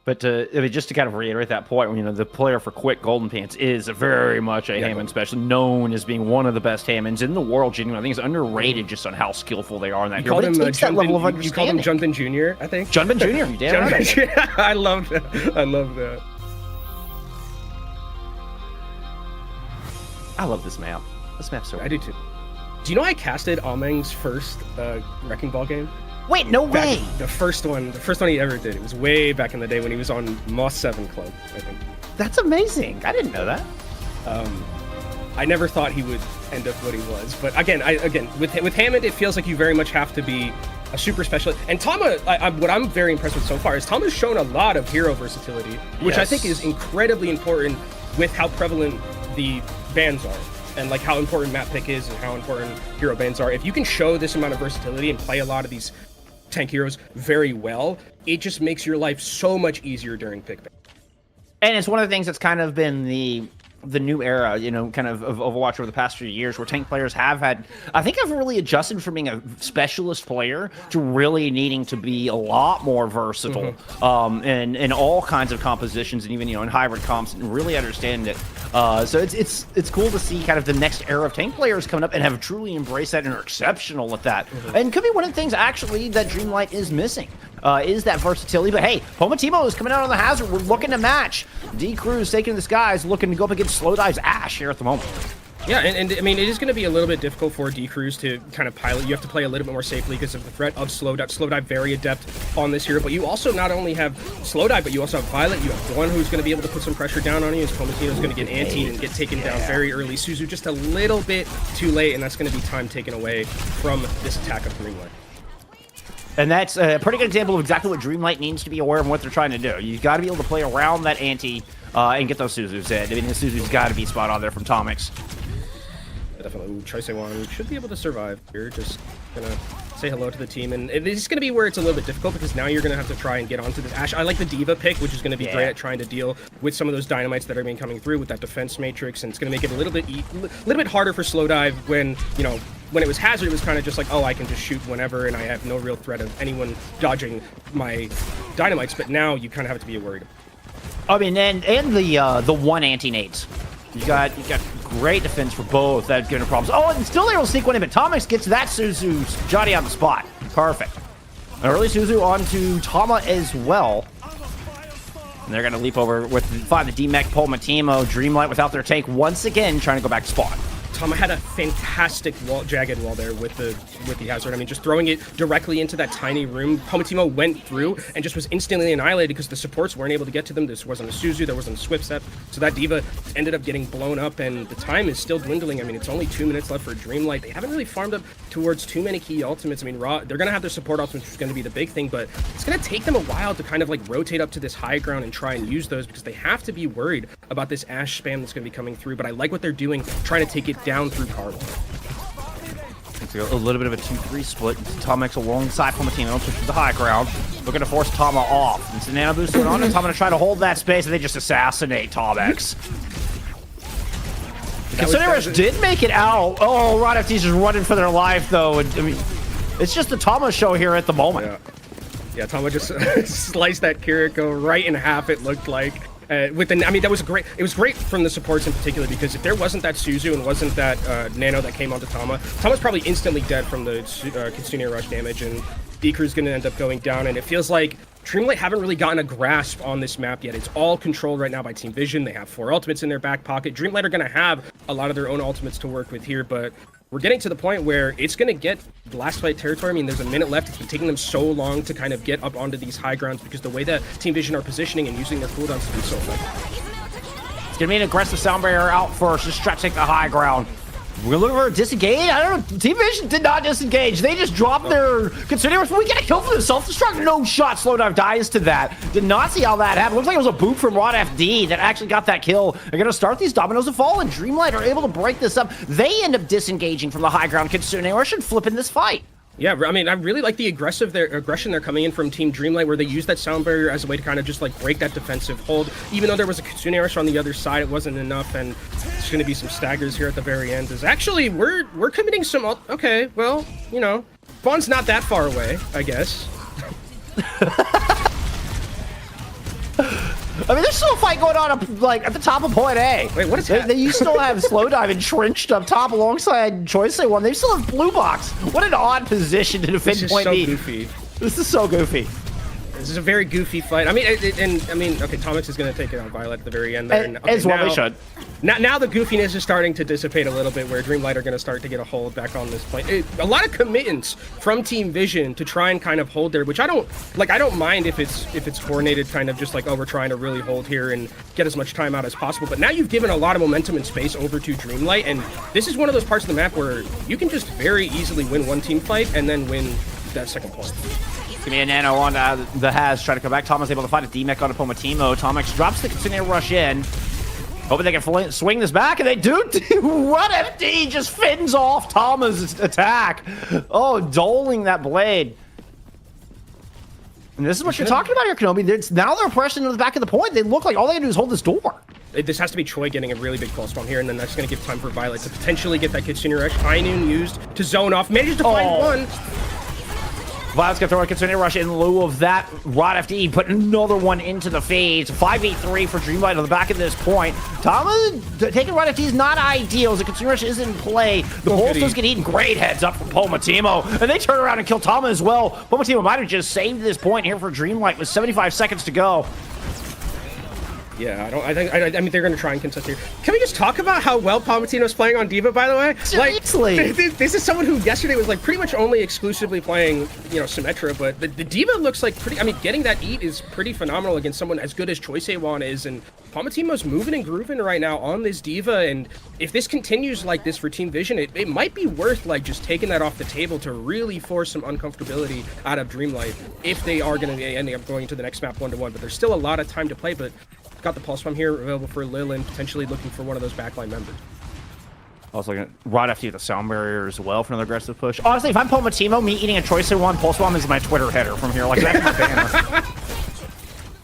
But just to kind of reiterate that point, the player for Quick Golden Pants is very much a Hammond specialist, known as being one of the best Hammonds in the world. Genuinely, I think it's underrated just on how skillful they are in that hero. But it takes that level of understanding. You called him Junbin Jr., I think? Junbin Jr., you damn right. I love that. I love that. I love this map. This map's so I do too. Do you know I casted Almeng's first Wrecking Ball game? Wait, no way! The first one he ever did. It was way back in the day when he was on Moss 7 Club, I think. That's amazing. I didn't know that. I never thought he would end up what he was. But again, with Hammond, it feels like you very much have to be a super specialist. And Tama, what I'm very impressed with so far is Tama's shown a lot of hero versatility, which I think is incredibly important with how prevalent the bans are. And like how important map pick is and how important hero bans are. If you can show this amount of versatility and play a lot of these tank heroes very well, it just makes your life so much easier during pick ban. And it's one of the things that's kind of been the new era, kind of Overwatch over the past few years, where tank players have really adjusted from being a specialist player to really needing to be a lot more versatile, in all kinds of compositions, and even in hybrid comps, and really understand it. So it's cool to see kind of the next era of tank players coming up and have truly embraced that and are exceptional at that. And could be one of the things actually that Dreamlight is missing. Is that versatility. But hey, Pomatimo is coming out on the hazard. We're looking to match. D Cruz taking the skies, looking to go up against Slow Dive's Ash here at the moment. Yeah, and I mean, it is going to be a little bit difficult for D-Crews to kind of pilot. You have to play a little bit more safely because of the threat of Slowdive. Slowdive very adept on this hero, but you also not only have Slowdive, but you also have Violet. You have one who's going to be able to put some pressure down on you. As Pomatino's going to get antied and get taken down very early. Suzu just a little bit too late, and that's going to be time taken away from this attack of Dreamlight. And that's a pretty good example of exactly what Dreamlight needs to be aware of what they're trying to do. You've got to be able to play around that anti and get those Suzus in. I mean, the Suzu's got to be spot on there from Tomix. Definitely. Choice-A-Wan should be able to survive here. Just gonna say hello to the team. And it's gonna be where it's a little bit difficult because now you're gonna have to try and get onto this Ashe. I like the Diva pick, which is gonna be great at trying to deal with some of those dynamites that are being coming through with that defense matrix. And it's gonna make it a little bit harder for Slowdive when, you know, when it was Hazard, it was kind of just like, oh, I can just shoot whenever and I have no real threat of anyone dodging my dynamites. But now you kind of have to be worried. I mean, and the one anti-nades. You got great defense for both that giving problems. Oh, and still they will sneak one in, but Tomix gets that Suzu's Johnny on the spot. Perfect. An early Suzu onto Tama as well. And they're going to leap over with find the D-Mech, Pomatimo, Dreamlight without their tank once again, trying to go back to spawn. Tama had a fantastic jagged wall there with the Hazard. I mean, just throwing it directly into that tiny room. Pomatimo went through and just was instantly annihilated because the supports weren't able to get to them. This wasn't a Suzu, there wasn't a Swift Step. So that Diva ended up getting blown up, and the time is still dwindling. I mean, it's only 2 minutes left for Dreamlight. They haven't really farmed up towards too many key ultimates. I mean, they're going to have their support ultimates, which is going to be the big thing, but it's going to take them a while to kind of like rotate up to this high ground and try and use those because they have to be worried about this Ashe spam that's going to be coming through. But I like what they're doing, trying to take it down through Carl. It's a little bit of a 2-3 split. Tomix alongside Pomatino to the high ground. Looking to force Tama off. It's the nano boost going on, and Tama to try to hold that space, and they just assassinate Tomix. Considerers did make it out. Oh, Rod FT's just running for their life, though. And, I mean, it's just the Tama show here at the moment. Yeah, Tama just sliced that Kiriko right in half, it looked like. I mean, that was great. It was great from the supports in particular because if there wasn't that Suzu and wasn't that Nano that came onto Tama's probably instantly dead from the Kitsune Rush damage, and D-Crew's going to end up going down. And it feels like Dreamlight haven't really gotten a grasp on this map yet. It's all controlled right now by Team Vision. They have 4 ultimates in their back pocket. Dreamlight are going to have a lot of their own ultimates to work with here, but we're getting to the point where it's going to get last fight territory. I mean, there's a minute left. It's been taking them so long to kind of get up onto these high grounds because the way that Team Vision are positioning and using their cooldowns to be so effective. It's going to be an aggressive sound barrier out first, just try to take the high ground. We're looking for a disengage. I don't know. Team Vision did not disengage. They just dropped their considerers. We get a kill for the self-destruct. No shot. Slowdive dies to that. Did not see how that happened. Looks like it was a boot from Rod FD that actually got that kill. They're going to start these dominoes to fall, and Dreamlight are able to break this up. They end up disengaging from the high ground. Kitsune Rush and flipping this fight. Yeah, I mean, I really like the aggression they're coming in from Team Dreamlight, where they use that sound barrier as a way to kind of just like break that defensive hold. Even though there was a Kitsune Rush on the other side, it wasn't enough, and there's going to be some staggers here at the very end. Is actually we're committing some. Okay, well, you know, Vaughn's not that far away, I guess. I mean, there's still a fight going on like at the top of point A. Wait, what is that? You still have Slowdive entrenched up top alongside Choice-A-Wan. They still have Blue Box. What an odd position to defend point B. This is so goofy. This is so goofy. This is a very goofy fight. I mean, okay, Tomix is going to take it on Violet at the very end there. As well they should. Now the goofiness is starting to dissipate a little bit, where Dreamlight are going to start to get a hold back on this point. A lot of commitments from Team Vision to try and kind of hold there, which I don't mind if it's coordinated, kind of just like, oh, we're trying to really hold here and get as much time out as possible. But now you've given a lot of momentum and space over to Dreamlight, and this is one of those parts of the map where you can just very easily win one team fight and then win that second point. Give me a nano on the Haz, trying to come back. Thomas able to find a D-Mech on a Pomatimo. Tomix drops the Kitsune Rush in. Hoping they can swing this back, and they do. What FD just fins off Tama's attack. Oh, doling that blade. And this is what you're talking about here, Kenobi. Now they're pressing to the back of the point. They look like all they can do is hold this door. This has to be Choi getting a really big pulse bomb here, and then that's going to give time for Violet to potentially get that Kitsune Rush. High Noon used to zone off. Manages to find one. Violet's going to throw a Kitsune Rush in lieu of that. Rod FD put another one into the fades. 5v3 for Dreamlight on the back of this point. Tama taking Rod FD is not ideal as the Kitsune Rush is in play. The pulse does get eaten. Great heads up from Pomatimo. And they turn around and kill Tama as well. Pomatimo might have just saved this point here for Dreamlight with 75 seconds to go. Yeah, I mean, they're going to try and contest here. Can we just talk about how well Palmatino's playing on D.Va, by the way? Seriously. Like, this is someone who yesterday was, like, pretty much only exclusively playing, you know, Symmetra, but the D.Va looks like pretty... I mean, getting that eat is pretty phenomenal against someone as good as Choice A1 is, and Palmatino's moving and grooving right now on this D.Va, and if this continues like this for Team Vision, it might be worth, like, just taking that off the table to really force some uncomfortability out of Dreamlight if they are going to be ending up going to the next map 1-1, but there's still a lot of time to play, but got the Pulse Bomb here available for Lilin, potentially looking for one of those backline members. Also, gonna right after you the sound barrier as well for another aggressive push. Honestly, if I'm Palmatino, me eating a Choice A1 Pulse Bomb is my Twitter header from here. Like, that's my banner.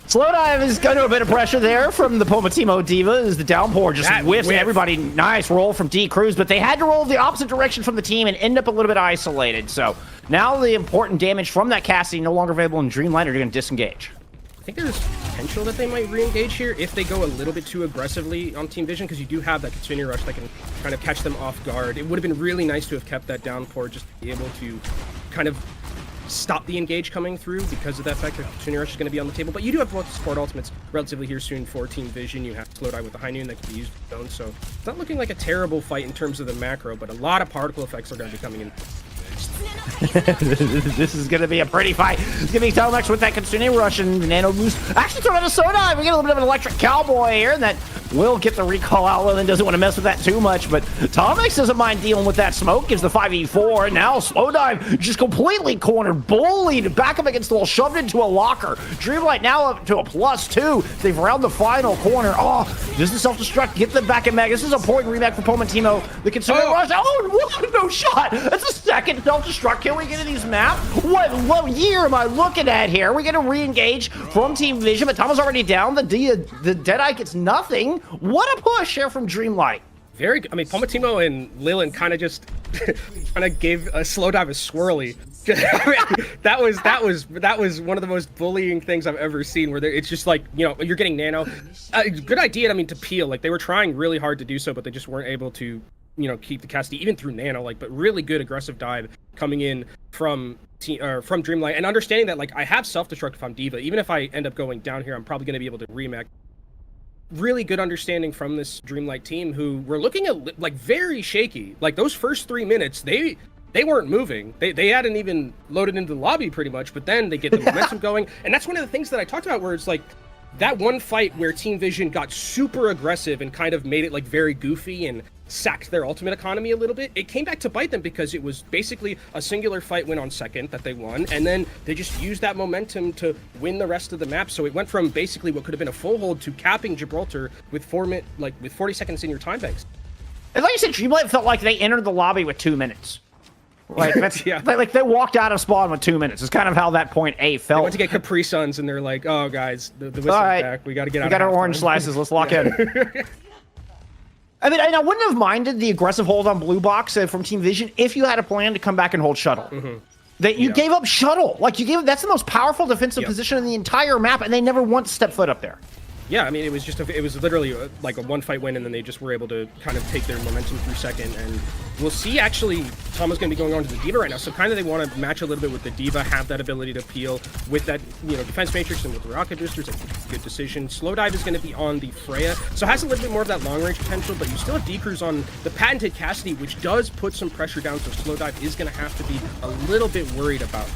Slowdive is under a bit of pressure there from the Palmatino D.Va as the downpour just whiffs everybody. Nice roll from D Cruz, but they had to roll the opposite direction from the team and end up a little bit isolated. So now the important damage from that Cassidy no longer available in Dreamlight are going to disengage. I think there's potential that they might re-engage here if they go a little bit too aggressively on Team Vision, because you do have that Kitsune Rush that can kind of catch them off guard. It would have been really nice to have kept that downpour just to be able to kind of stop the engage coming through because of that fact that Kitsune Rush is going to be on the table. But you do have both support ultimates relatively here soon for Team Vision. You have Slowdive with the High Noon that can be used with zone, so it's not looking like a terrible fight in terms of the macro, but a lot of particle effects are going to be coming in. This is going to be a pretty fight. It's going to be Climax with that Kitsune Rush and Nano Boost. Actually, throw out a Soda. We get a little bit of an electric cowboy here, and that will get the recall out. Lilin doesn't want to mess with that too much, but Climax doesn't mind dealing with that smoke. Gives the 5v4, and now Slowdive just completely cornered, bullied, back up against the wall, shoved into a locker. Dreamlight now up to a +2. They've round the final corner. Oh, does the self-destruct get them back in Meg? This is a point reback for Palmatino. The Kitsune Rush. Oh, what? No shot. That's a second self-destruct. Can we get in these map? What year am I looking at here? We're going to re-engage from Team Vision, but Tom is already down. The Deadeye gets nothing. What a push here from Dreamlight. Very good. I mean, Palmatino and Lilin kind of just kind of gave a Slowdive a swirly. that was one of the most bullying things I've ever seen, where it's just like, you know, you're getting nano. Good idea, I mean, to peel. Like, they were trying really hard to do so, but they just weren't able to, you know, keep the Cassidy even through nano. Like, but really good aggressive dive coming in from Dreamlight, and understanding that, like, I have self-destruct if I'm D.Va. Even if I end up going down here, I'm probably going to be able to remech. Really good understanding from this Dreamlight team, who were looking at, like, very shaky. Like, those first 3 minutes, they weren't moving. They hadn't even loaded into the lobby pretty much, but then they get the momentum going. And that's one of the things that I talked about, where it's like that one fight where Team Vision got super aggressive and kind of made it like very goofy and sacked their ultimate economy a little bit. It came back to bite them because it was basically a singular fight win on second that they won, and then they just used that momentum to win the rest of the map. So it went from basically what could have been a full hold to capping Gibraltar with 40 seconds in your time banks. And like you said, Dreamlight felt like they entered the lobby with 2 minutes. Like, that's, yeah. Like they walked out of spawn with 2 minutes. It's kind of how that point A felt. They went to get Capri Suns, and they're like, "Oh, guys, the whistle's back. We got to get out. We got our orange slices. Let's lock in." I mean, I wouldn't have minded the aggressive hold on blue box from Team Vision if you had a plan to come back and hold shuttle. That you gave up shuttle. Like, that's the most powerful defensive position in the entire map, and they never once stepped foot up there. Yeah, I mean, it was just it was literally like a one fight win, and then they just were able to kind of take their momentum through second. And we'll see, actually, Toma's going to be going on to the D.Va right now, so kind of they want to match a little bit with the D.Va, have that ability to peel with that, you know, defense matrix and with the rocket boosters. I think it's a good decision. Slowdive is going to be on the Freya, so has a little bit more of that long range potential, but you still have D-Cruise on the patented Cassidy, which does put some pressure down, so Slowdive is going to have to be a little bit worried about.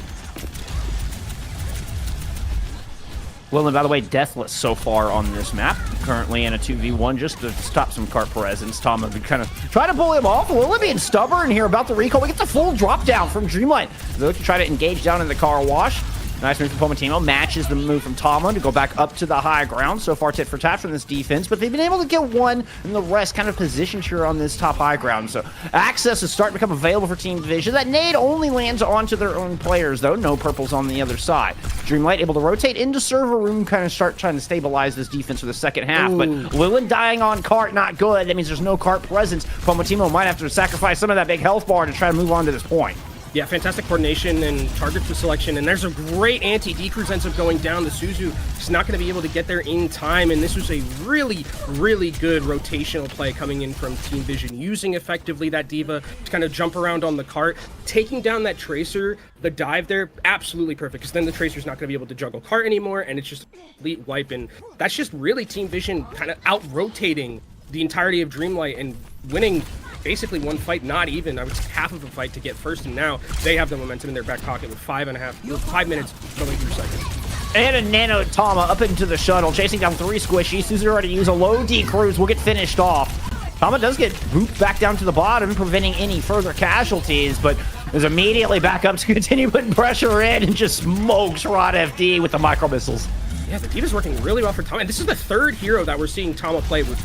Well, and by the way, deathless so far on this map. Currently in a 2v1 just to stop some cart presence. Tom would be kind of trying to pull him off. Lilin being stubborn here about the recall. We get the full drop down from Dreamlight. They look to try to engage down in the car wash. Nice move from Palmatino. Matches the move from Tama to go back up to the high ground. So far, tit for tat from this defense, but they've been able to get one, and the rest kind of positioned here on this top high ground. So access is starting to become available for Team Vision. That nade only lands onto their own players, though. No purples on the other side. Dreamlight able to rotate into server room, kind of start trying to stabilize this defense for the second half. But Lilin dying on cart, not good. That means there's no cart presence. Palmatino might have to sacrifice some of that big health bar to try to move on to this point. Yeah, fantastic coordination and target selection, and there's a great anti-decrease ends up going down. The Suzu is not going to be able to get there in time, and this was a really, really good rotational play coming in from Team Vision, using effectively that D.Va to kind of jump around on the cart, taking down that Tracer, the dive there, absolutely perfect, because then the Tracer's not going to be able to juggle cart anymore, and it's just a complete wipe, and that's just really Team Vision kind of out-rotating the entirety of Dreamlight and winning basically one fight, not even, I would say half of a fight to get first, and now they have the momentum in their back pocket with 5 minutes going through seconds. And a Nano Tama up into the shuttle, chasing down 3 squishies. Suzu already use a low D-Cruise, will get finished off. Tama does get booped back down to the bottom, preventing any further casualties, but is immediately back up to continue putting pressure in and just smokes Rod FD with the micro missiles. Yeah, the D.Va's working really well for Tama, and this is the 3rd hero that we're seeing Tama play with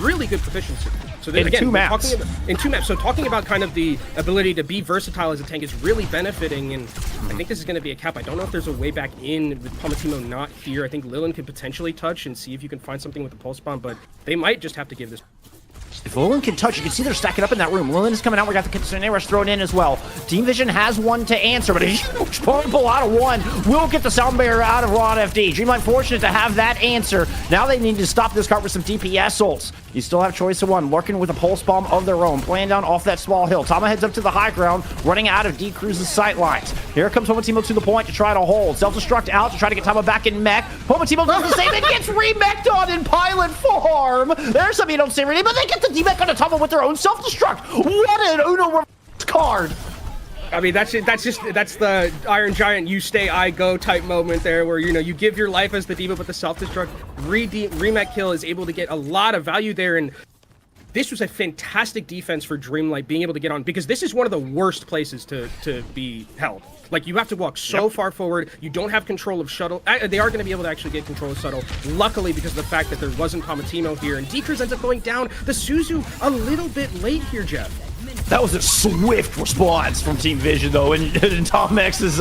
really good proficiency. So then, in again, 2 maps. In 2 maps. So talking about kind of the ability to be versatile as a tank is really benefiting, and I think this is going to be a cap. I don't know if there's a way back in with Palmatimo not here. I think Lilin could potentially touch and see if you can find something with the pulse bomb, but they might just have to give this. If Lilin can touch, you can see they're stacking up in that room. Lilin is coming out. We got the Kitsune Rush thrown in as well. Team Vision has one to answer, but a huge pull out of one will get the sound barrier out of Rod FD. Dreamlight fortunate to have that answer. Now they need to stop this cart with some DPS ults. You still have choice of one, lurking with a pulse bomb of their own, playing down off that small hill. Tama heads up to the high ground, running out of D-Cruise's sight lines. Here comes Pomatimo to the point to try to hold. Self-destruct out to try to get Tama back in mech. Pomatimo does the same and gets remeched on in pilot form. There's something you don't see really, but they get the D-mech onto Tama with their own self-destruct. What an Uno reverse card. I mean, that's the Iron Giant, you stay, I go type moment there, where, you know, you give your life as the D.Va, but the self-destruct remake kill is able to get a lot of value there, and this was a fantastic defense for Dreamlight being able to get on, because this is one of the worst places to be held. Like, you have to walk so far forward, you don't have control of shuttle. They are going to be able to actually get control of shuttle, luckily, because of the fact that there wasn't Palmatimo here, and D-Cruz ends up going down. The Suzu a little bit late here, Jeff. That was a swift response from Team Vision, though, in Tom X's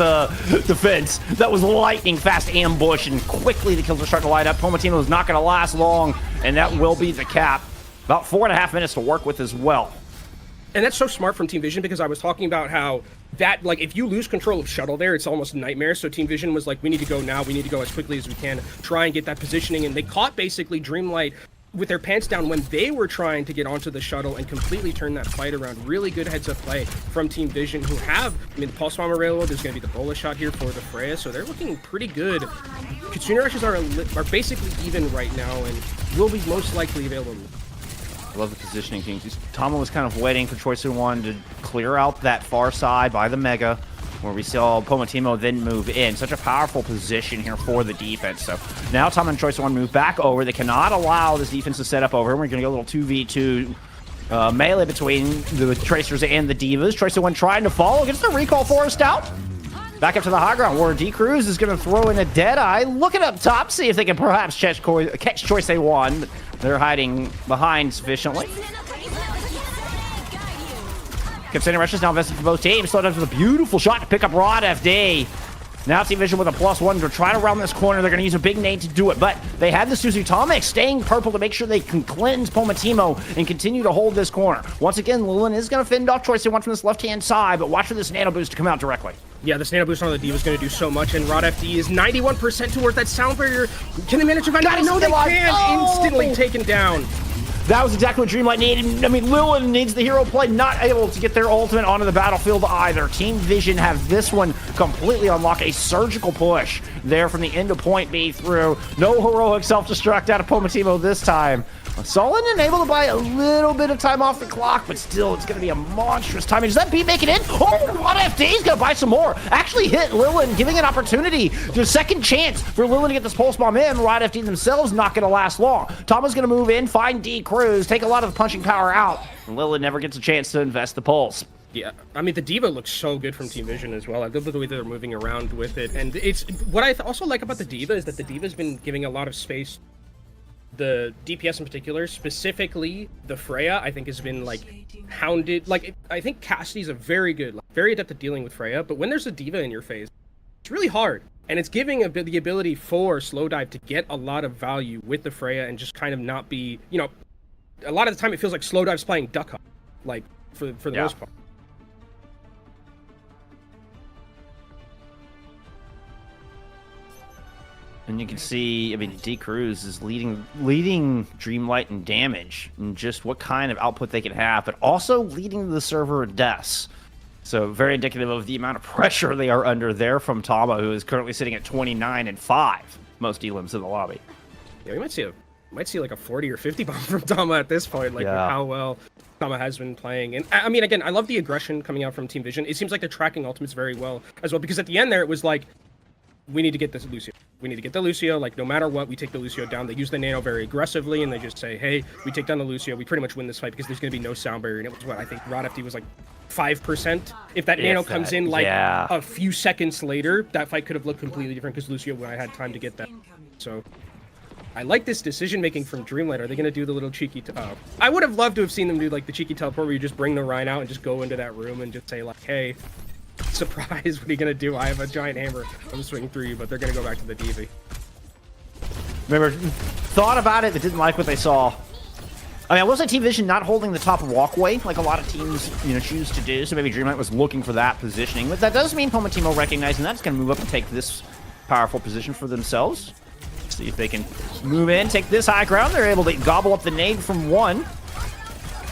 defense. That was lightning fast ambush, and quickly the kills are starting to light up. Pomatino is not going to last long, and that will be the cap. About 4.5 minutes to work with as well. And that's so smart from Team Vision, because I was talking about how that, like, if you lose control of shuttle there, it's almost a nightmare. So Team Vision was like, we need to go now. We need to go as quickly as we can, try and get that positioning. And they caught basically Dreamlight with their pants down when they were trying to get onto the shuttle and completely turn that fight around. Really good heads-up play from Team Vision, who have, I mean, the Pulse Bomber Railroad, there's going to be the Bola shot here for the Freya, so they're looking pretty good. Kitsune Rushes are basically even right now and will be most likely available. I love the positioning, Kings. Tama was kind of waiting for Choice One to clear out that far side by the Mega, where we saw Pomatimo then move in. Such a powerful position here for the defense. So now Tama and Choice One move back over. They cannot allow this defense to set up over. We're going to get a little 2v2 melee between the Tracers and the Divas. Choice One trying to follow. Gets the recall forced out. Back up to the high ground, where D-Cruz is going to throw in a Deadeye. Looking up top, see if they can perhaps catch Choice One. They're hiding behind sufficiently. Kitsune Rushes now invested for both teams. Slowed up to the beautiful shot to pick up Rod FD. Now Team Vision with a +1 to try to round this corner. They're going to use a big nade to do it, but they have the Suzutomic staying purple to make sure they can cleanse Pomatimo and continue to hold this corner. Once again, Lulin is going to fend off Choice One from this left-hand side, but watch for this nano boost to come out directly. Yeah, this nano boost on the D is going to do so much, and Rod FD is 91% towards that sound barrier. Can they manage to find out? No, they can! Oh! Instantly taken down. That was exactly what Dreamlight needed. I mean, Lilin needs the hero play, not able to get their ultimate onto the battlefield either. Team Vision have this one completely unlocked. A surgical push there from the end of point B through. No heroic self-destruct out of Pomatimo this time. Solid and able to buy a little bit of time off the clock, but still, it's going to be a monstrous timing. Does that beat make it in? Oh, Rod FD's going to buy some more. Actually hit Lilin, giving an opportunity. There's a second chance for Lilin to get this pulse bomb in. Rod FD themselves not going to last long. Tama's going to move in, find D-Cruz, take a lot of the punching power out. And Lilin never gets a chance to invest the pulse. Yeah, I mean, the D.Va looks so good from Team Vision as well. I love the way they're moving around with it. And it's what I also like about the D.Va is that the D.Va's been giving a lot of space. The DPS in particular, specifically the Freya, I think has been like hounded. Like, I think Cassidy's a very good, like, very adept at dealing with Freya, but when there's a D.Va in your face, it's really hard. And it's giving the ability for Slowdive to get a lot of value with the Freya and just kind of not be, you know, a lot of the time it feels like Slowdive's playing Duck Hunt, like, for the most part. And you can see, I mean, D Cruz is leading Dreamlight in damage and just what kind of output they can have, but also leading the server in deaths. So very indicative of the amount of pressure they are under there from Tama, who is currently sitting at 29 and 5, most elims in the lobby. Yeah, we might see like a 40 or 50 bomb from Tama at this point, like with how well Tama has been playing. And I mean, again, I love the aggression coming out from Team Vision. It seems like they're tracking ultimates very well as well, because at the end there, it was like, we need to get this Lucio. We need to get the Lucio. Like, no matter what, we take the Lucio down. They use the nano very aggressively, and they just say, hey, we take down the Lucio. We pretty much win this fight because there's going to be no sound barrier. And it was what, I think Rod FD was like 5%. If that nano comes in like a few seconds later, that fight could have looked completely different because Lucio would have had time to get that. So I like this decision-making from Dreamlight. Are they going to do the little cheeky... I would have loved to have seen them do like the cheeky teleport where you just bring the Rhine out and just go into that room and just say like, hey... surprise, what are you gonna do? I have a giant hammer. I'm swinging through you, but they're gonna go back to the DV. Remember, thought about it, but didn't like what they saw. I mean, I will say Team Vision not holding the top walkway like a lot of teams, choose to do. So maybe Dreamlight was looking for that positioning. But that does mean Pomatimo recognizing that's going to move up and take this powerful position for themselves. See if they can move in, take this high ground. They're able to gobble up the nade from one.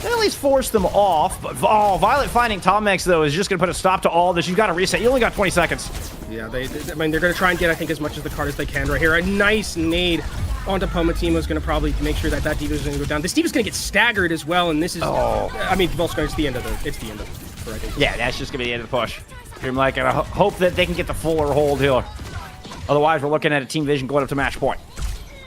At least force them off, but Violet finding Tomex, though, is just going to put a stop to all this. You've got to reset. You only got 20 seconds. Yeah, I mean, they're going to try and get, I think, as much as the card as they can right here. A nice nade onto Pomatimo is going to probably make sure that that D.Va is going to go down. This D.Va is going to get staggered as well, and this is... I mean, Volscar, it's the end of it. I think. Yeah, that's just going to be the end of the push. Dreamlight going to hope that they can get the fuller hold here. Otherwise, we're looking at a Team Vision going up to match point.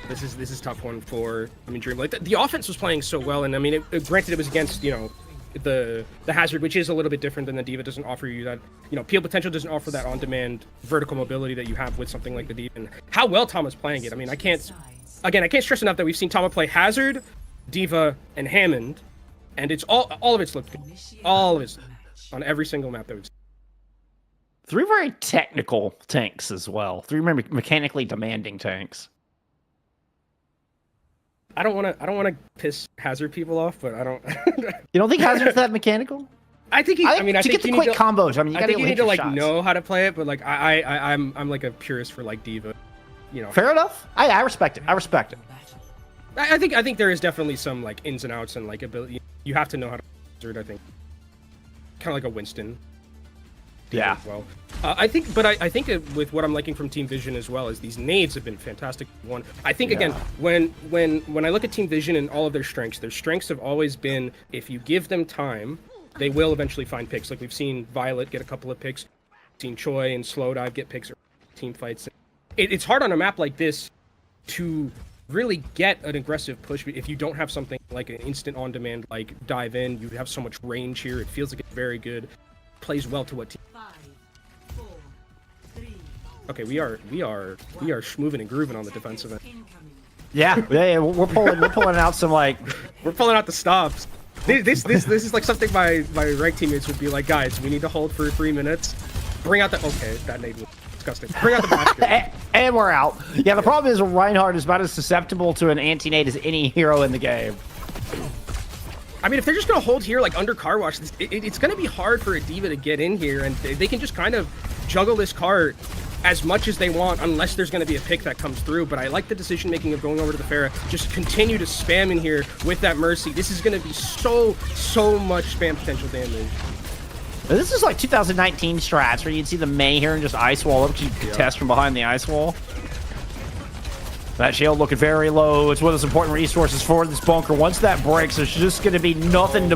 This is tough one for, I mean, Dreamlight. The offense was playing so well, and I mean, granted it was against, the Hazard, which is a little bit different than the D.Va. Doesn't offer you that, Peel Potential doesn't offer that on-demand vertical mobility that you have with something like the D.Va. And how well Tama's playing it. I mean, I can't stress enough that we've seen Tama play Hazard, D.Va, and Hammond, and it's all of it's looked good. All of it's on every single map that we've seen. 3 very technical tanks as well. 3 mechanically demanding tanks. I don't want to piss Hazard people off, but I don't. You don't think Hazard's that mechanical? I think I think to get the quick combos. I mean, you need to like know how to play it, but like I'm like a purist for like D.Va. Fair enough. I respect it. I respect it. I think there is definitely some like ins and outs and like ability. You have to know how to Hazard. I think kind of like a Winston. Yeah. Well, I think with what I'm liking from Team Vision as well is these nades have been fantastic. One, I think again, when I look at Team Vision and all of their strengths have always been if you give them time, they will eventually find picks. Like we've seen Violet get a couple of picks, seen Choi and Slowdive get picks or team fights. It's hard on a map like this to really get an aggressive push if you don't have something like an instant on-demand like dive in. You have so much range here. It feels like it's very good. Plays well to what team. Okay, we are schmoving and grooving on the defensive end. Yeah, we're pulling out some like we're pulling out the stops. This is like something my rank teammates would be like, guys, we need to hold for 3 minutes. Bring out the that nade was disgusting. Bring out the basket. and we're out. Yeah, the problem is Reinhardt is about as susceptible to an anti-nade as any hero in the game. I mean, if they're just going to hold here, like, under car wash, it's going to be hard for a D.Va to get in here, and they can just kind of juggle this cart as much as they want, unless there's going to be a pick that comes through. But I like the decision-making of going over to the Pharah. Just continue to spam in here with that Mercy. This is going to be so much spam potential damage. This is like 2019 strats, where you'd see the Mei here and just ice wall up, keep test from behind the ice wall. That shield looking very low. It's one of those important resources for this bunker. Once that breaks, there's just going to be nothing to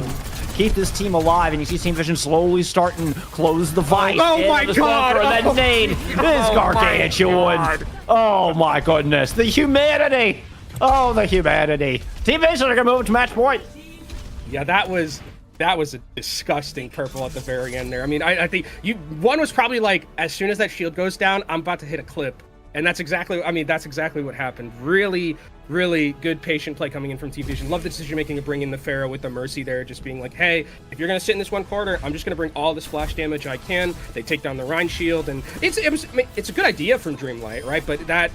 keep this team alive. And you see Team Vision slowly starting to close the vice. Oh my god! And that nade is gargantuan. Oh my goodness. The humanity. Oh, the humanity. Team Vision are going to move to match point. Yeah, that was a disgusting purple at the very end there. I mean, I think one was probably like, as soon as that shield goes down, I'm about to hit a clip. And that's exactly what happened. Really, really good patient play coming in from Team Vision. Love the decision making of bringing the Pharah with the Mercy there, just being like, hey, if you're going to sit in this one corner, I'm just going to bring all this flash damage I can. They take down the Rhine shield, and it's a good idea from Dreamlight, right? But that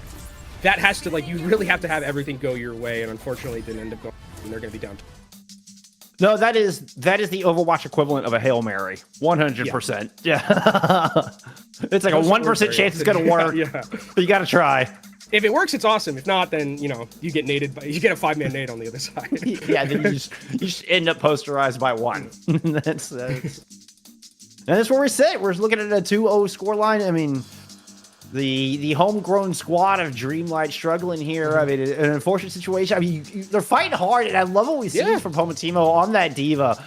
has to, like, you really have to have everything go your way, and unfortunately it didn't end up going, and they're going to be down. No, that is the Overwatch equivalent of a Hail Mary. 100%. Yeah. It's like a 1% chance it's going to work. Yeah. But you got to try. If it works, it's awesome. If not, then you know you get naded. You get a 5-man nade on the other side. Yeah, then you just end up posterized by one. that's where we sit. We're looking at a 2-0 scoreline. I mean, the homegrown squad of Dreamlight struggling here. I mean, an unfortunate situation. I mean, they're fighting hard, and I love what we see from Pomatimo on that diva.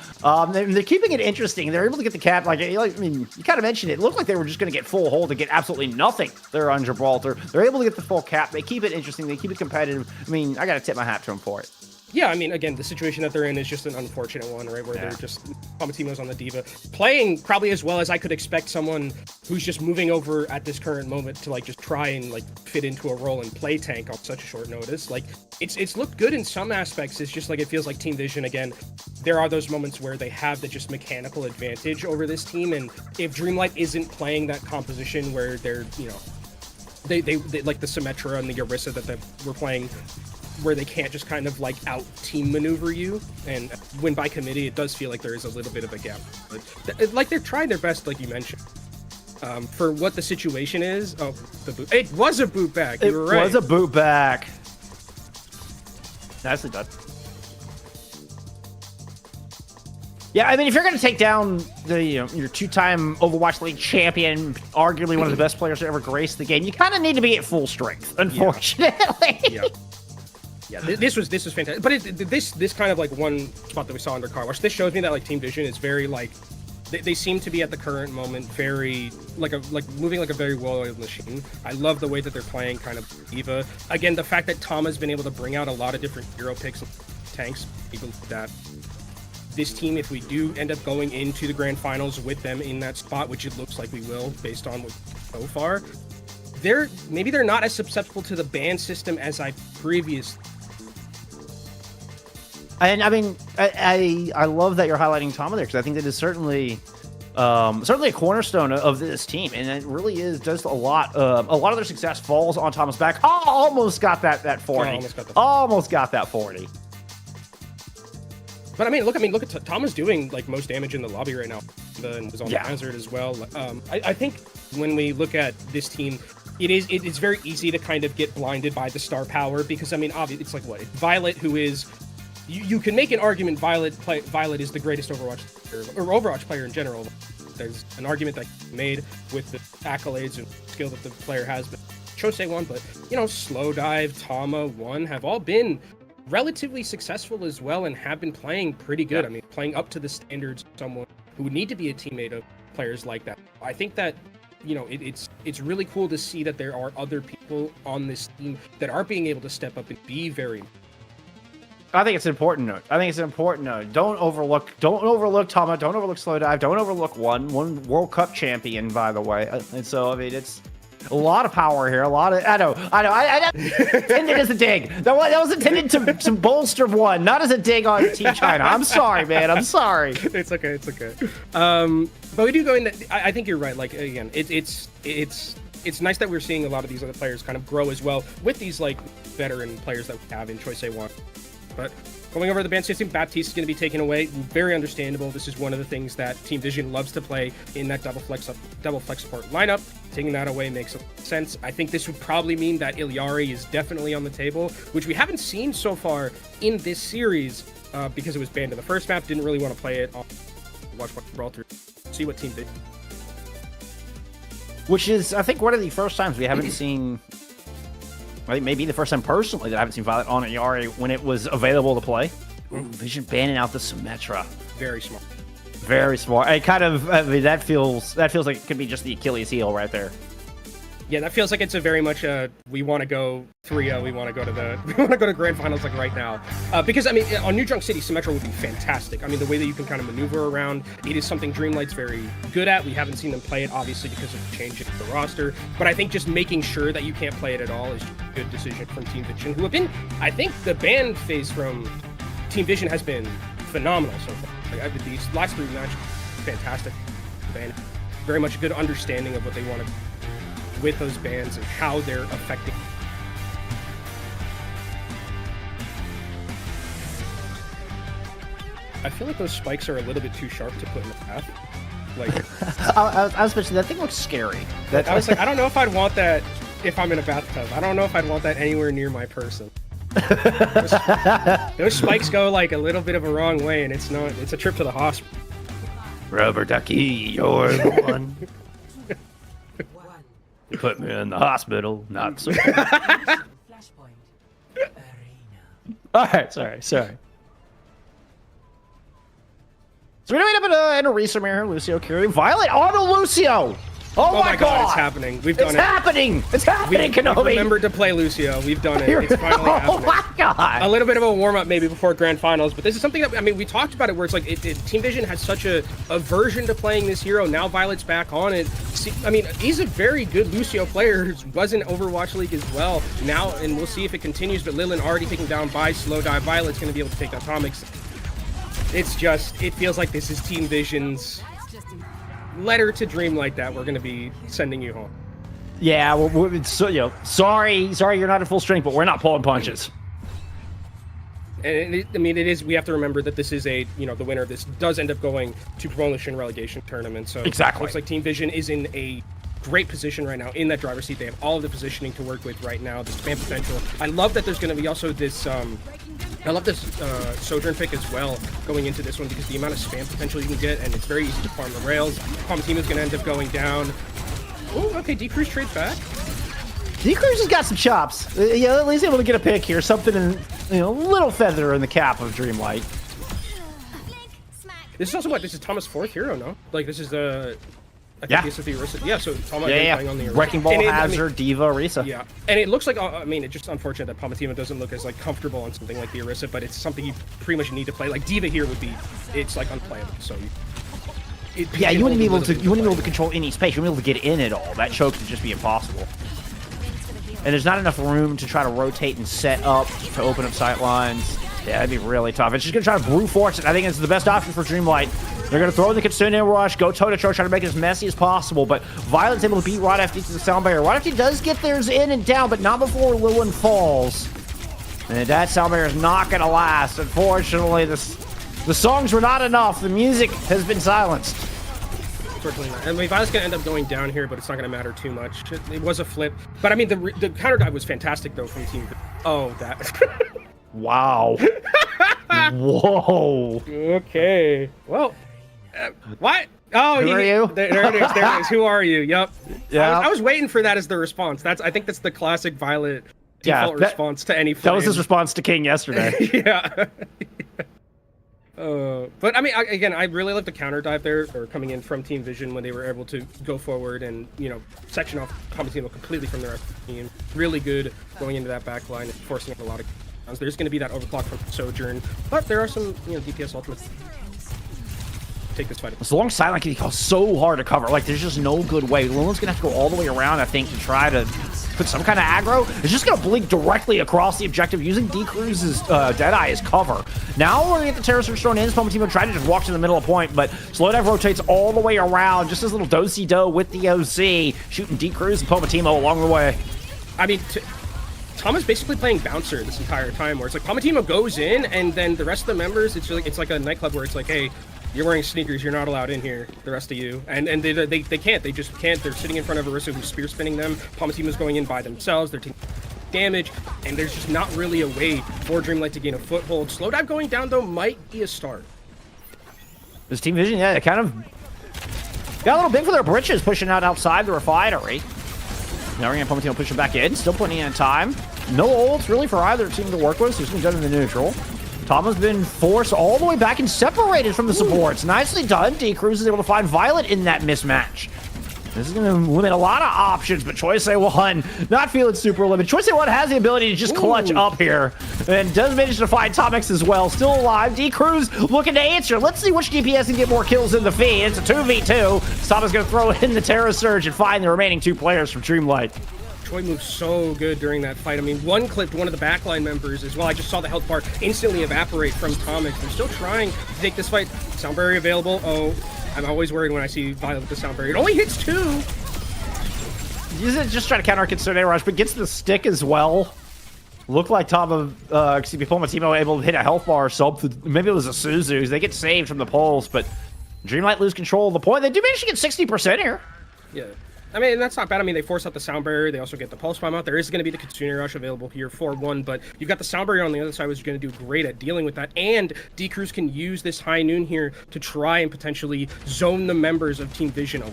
They're keeping it interesting. They're able to get the cap. I mean, you kind of mentioned it. It looked like they were just going to get full hold and get absolutely nothing. They're on Gibraltar. They're able to get the full cap. They keep it interesting. They keep it competitive. I mean, I got to tip my hat to them for it. Yeah, I mean, again, the situation that they're in is just an unfortunate one, right? Where they're just Pomatimo's on the diva, playing probably as well as I could expect someone who's just moving over at this current moment to like just try and like fit into a role and play tank on such a short notice. Like it's looked good in some aspects. It's just like it feels like Team Vision again. There are those moments where they have the just mechanical advantage over this team, and if Dreamlight isn't playing that composition where they're they like the Symmetra and the Orisa that they were playing, where they can't just kind of like out team maneuver you and win by committee, it does feel like there is a little bit of a gap. But like they're trying their best, like you mentioned. For what the situation is, it was a boot back. You were right. It was a boot back. Nicely done. Yeah, I mean, if you're going to take down your 2-time Overwatch League champion, arguably one of the best players to ever grace the game, you kind of need to be at full strength, unfortunately. Yeah, this was fantastic. But this kind of like one spot that we saw under Car Wash, this shows me that like Team Vision is very like they seem to be at the current moment very like moving like a very well-oiled machine. I love the way that they're playing kind of diva. Again, the fact that Tom has been able to bring out a lot of different hero picks and tanks, even that this team, if we do end up going into the grand finals with them in that spot, which it looks like we will based on what so far, maybe they're not as susceptible to the ban system as I previously. And I mean, I love that you're highlighting Tama there, because I think that is certainly a cornerstone of this team, and it really does a lot of their success falls on Tama's back. Oh, almost got that 40. Almost got that 40. But I mean, look at Tama's doing like most damage in the lobby right now, and was on the hazard as well. I think when we look at this team, it's very easy to kind of get blinded by the star power, because I mean, obviously it's like Violet, who is. You can make an argument Violet is the greatest Overwatch player, or Overwatch player in general. There's an argument that can be made with the accolades and skill that the player has, but Chose won, but Slow Dive, Tama 1 have all been relatively successful as well and have been playing pretty good. I mean, playing up to the standards of someone who would need to be a teammate of players like that. I think that it's really cool to see that there are other people on this team that are being able to step up and be very. I think it's an important note. Don't overlook Tama. Don't overlook Slow Dive. Don't overlook one World Cup champion, by the way. And so, I mean, it's a lot of power here. I know. I intended as a dig. That was intended to bolster one, not as a dig on Team China. I'm sorry, man. I'm sorry. It's okay. But we do go into. I think you're right. Like again, it's nice that we're seeing a lot of these other players kind of grow as well with these like veteran players that we have in Choice A1. But going over the ban system, Baptiste is going to be taken away. Very understandable. This is one of the things that Team Vision loves to play in that double flex support lineup. Taking that away makes sense. I think this would probably mean that Iliari is definitely on the table, which we haven't seen so far in this series because it was banned in the first map. Didn't really want to play it on Watch Gibraltar. See what Team Vision. Which is, I think, one of the first times we haven't seen. I think maybe the first time personally that I haven't seen Violet on Yari when it was available to play. Vision banning out the Symmetra. Very smart. Very smart. It kind of, I mean, that feels like it could be just the Achilles heel right there. Yeah, that feels like it's a very much we want to go 3-0. We want to go to grand finals like right now. Because I mean, on New Junk City, Symmetra would be fantastic. I mean, the way that you can kind of maneuver around, it is something Dreamlight's very good at. We haven't seen them play it obviously because of the change in the roster, but I think just making sure that you can't play it at all is a good decision from Team Vision, who have been, I think the ban phase from Team Vision has been phenomenal so far. Like, these last 3 matches, fantastic. Ban, very much a good understanding of what they want to do with those bans and how they're affecting. I feel like those spikes are a little bit too sharp to put in the path. Like, I was mentioning that thing looks scary. I was like, I don't know if I'd want that if I'm in a bathtub. I don't know if I'd want that anywhere near my person. Those spikes go like a little bit of a wrong way, and it's a trip to the hospital. Rubber ducky, you're the one. You put me in the hospital, not so. All right, sorry. So we're gonna end up in a Orisa here, Lucio carrying Violet on a Lucio. Oh my god, it's happening. We've done it's it. happening. It's happening, Kenobi. We've remembered to play Lucio. We've done it. It's finally happening. Oh my god. A little bit of a warm-up maybe before grand finals, but this is something that, I mean, we talked about it where it's like Team Vision has such a aversion to playing this hero. Now Violet's back on it. I mean, he's a very good Lucio player who was in Overwatch League as well. Now, and we'll see if it continues, but Lilin already taken down by Slow Dive. Violet's going to be able to take down Atomics. It's just, it feels like this is Team Vision's letter to Dreamlight that we're going to be sending you home. Yeah, well, so, sorry you're not at full strength, but we're not pulling punches. And it is. We have to remember that this is the winner of this does end up going to promotion relegation tournament. So exactly, looks like Team Vision is in a great position right now in that driver's seat. They have all of the positioning to work with right now. The spam potential. I love that there's going to be also this. I love this Sojourn pick as well going into this one because the amount of spam potential you can get, and it's very easy to farm the rails. Palmatino is going to end up going down. Oh, okay. D-Cruz trades back. D-Cruz has got some chops. Yeah, at least able to get a pick here. Something in, a little feather in the cap of Dreamlight. This is also what? This is Thomas' fourth hero, no? Like, this is the... I think this is the Orisa. Yeah, so Thomas playing on the Orisa. Wrecking Ball, Hazard, Diva, Orisa. Yeah, and it looks like, I mean, it's just unfortunate that Palmatino doesn't look as, like, comfortable on something like the Orisa, but it's something you pretty much need to play. Like, Diva here would be, it's, like, unplayable, so... You wouldn't be able to control any space. You wouldn't be able to get in at all. That choke would just be impossible. And there's not enough room to try to rotate and set up to open up sight lines. Yeah, that'd be really tough. It's just going to try to brute force it. I think it's the best option for Dreamlight. They're going to throw in the Kitsune rush, go toe-to-toe, try to make it as messy as possible, but Violet's able to beat Rod FD to the sound barrier. Rod FD does get theirs in and down, but not before Lilin falls. And that sound barrier is not going to last. Unfortunately, the songs were not enough. The music has been silenced. Unfortunately not. I mean, Violet's going to end up going down here, but it's not going to matter too much. It was a flip. But, I mean, the counter dive was fantastic, though, from Team... Oh, that... Wow. Whoa. Okay. Well, what? Oh, who are you? There it is. There it is. Who are you? Yep. Yeah. I was waiting for that as the response. I think that's the classic Violet default response to any flame. That was his response to King yesterday. Yeah. But I mean, again, I really like the counter dive there, or coming in from Team Vision when they were able to go forward and section off Palmatino completely from the rest of the team. Really good going into that back line and forcing up a lot of. There's going to be that overclock from Sojourn, but there are some DPS ultimates. Take this fight. It's a long silent kill, so hard to cover. Like, there's just no good way. Lilin's gonna have to go all the way around, I think, to try to put some kind of aggro. It's just gonna blink directly across the objective using D-Cruz's Deadeye as cover. Now we're gonna get the Terror Surge thrown in. Palmatino tried to just walk to the middle of point, but Slowdive rotates all the way around. Just this little do-si-do with the OC, shooting D-Cruz and Palmatino along the way. I mean, Tom is basically playing bouncer this entire time, where it's like Palmatino goes in, and then the rest of the members, it's like a nightclub where it's like, hey, you're wearing sneakers, you're not allowed in here, the rest of you. And they can't, they just can't. They're sitting in front of Orisa who's spear spinning them. Palmatino's going in by themselves, they're taking damage, and there's just not really a way for Dreamlight to gain a foothold. Slowdive going down, though, might be a start. This Team Vision, yeah, kind of got a little big for their britches, pushing out outside the refinery. Now we're going to Palmatino pushing back in, still plenty of time. No ults really for either team to work with, so he's going to done in the neutral. Tom has been forced all the way back and separated from the supports. Nicely done. D-Cruz is able to find Violet in that mismatch. This is going to limit a lot of options, but Choice A1 not feeling super limited. Choice A1 has the ability to just clutch up here and does manage to find Tomix as well. Still alive. D-Cruz looking to answer. Let's see which DPS can get more kills in the feed. It's a 2v2. Tom is going to throw in the Terror Surge and find the remaining two players from Dreamlight. Choi moved so good during that fight. I mean, one clipped one of the backline members as well. I just saw the health bar instantly evaporate from Tomix. They're still trying to take this fight. Sound barrier available. Oh, I'm always worried when I see Violet with the sound barrier. It only hits 2. Just try to counter Kitsune rush, but gets the stick as well. Looked like Palmatino able to hit a health bar or something. Maybe it was a Suzu. They get saved from the pulse, but Dreamlight lose control of the point. They do manage to get 60% here. Yeah. I mean, that's not bad. I mean, they force out the sound barrier. They also get the pulse bomb out. There is going to be the Kitsune Rush available here for 1, but you've got the sound barrier on the other side, which is going to do great at dealing with that. And D-Cruz can use this high noon here to try and potentially zone the members of Team Vision.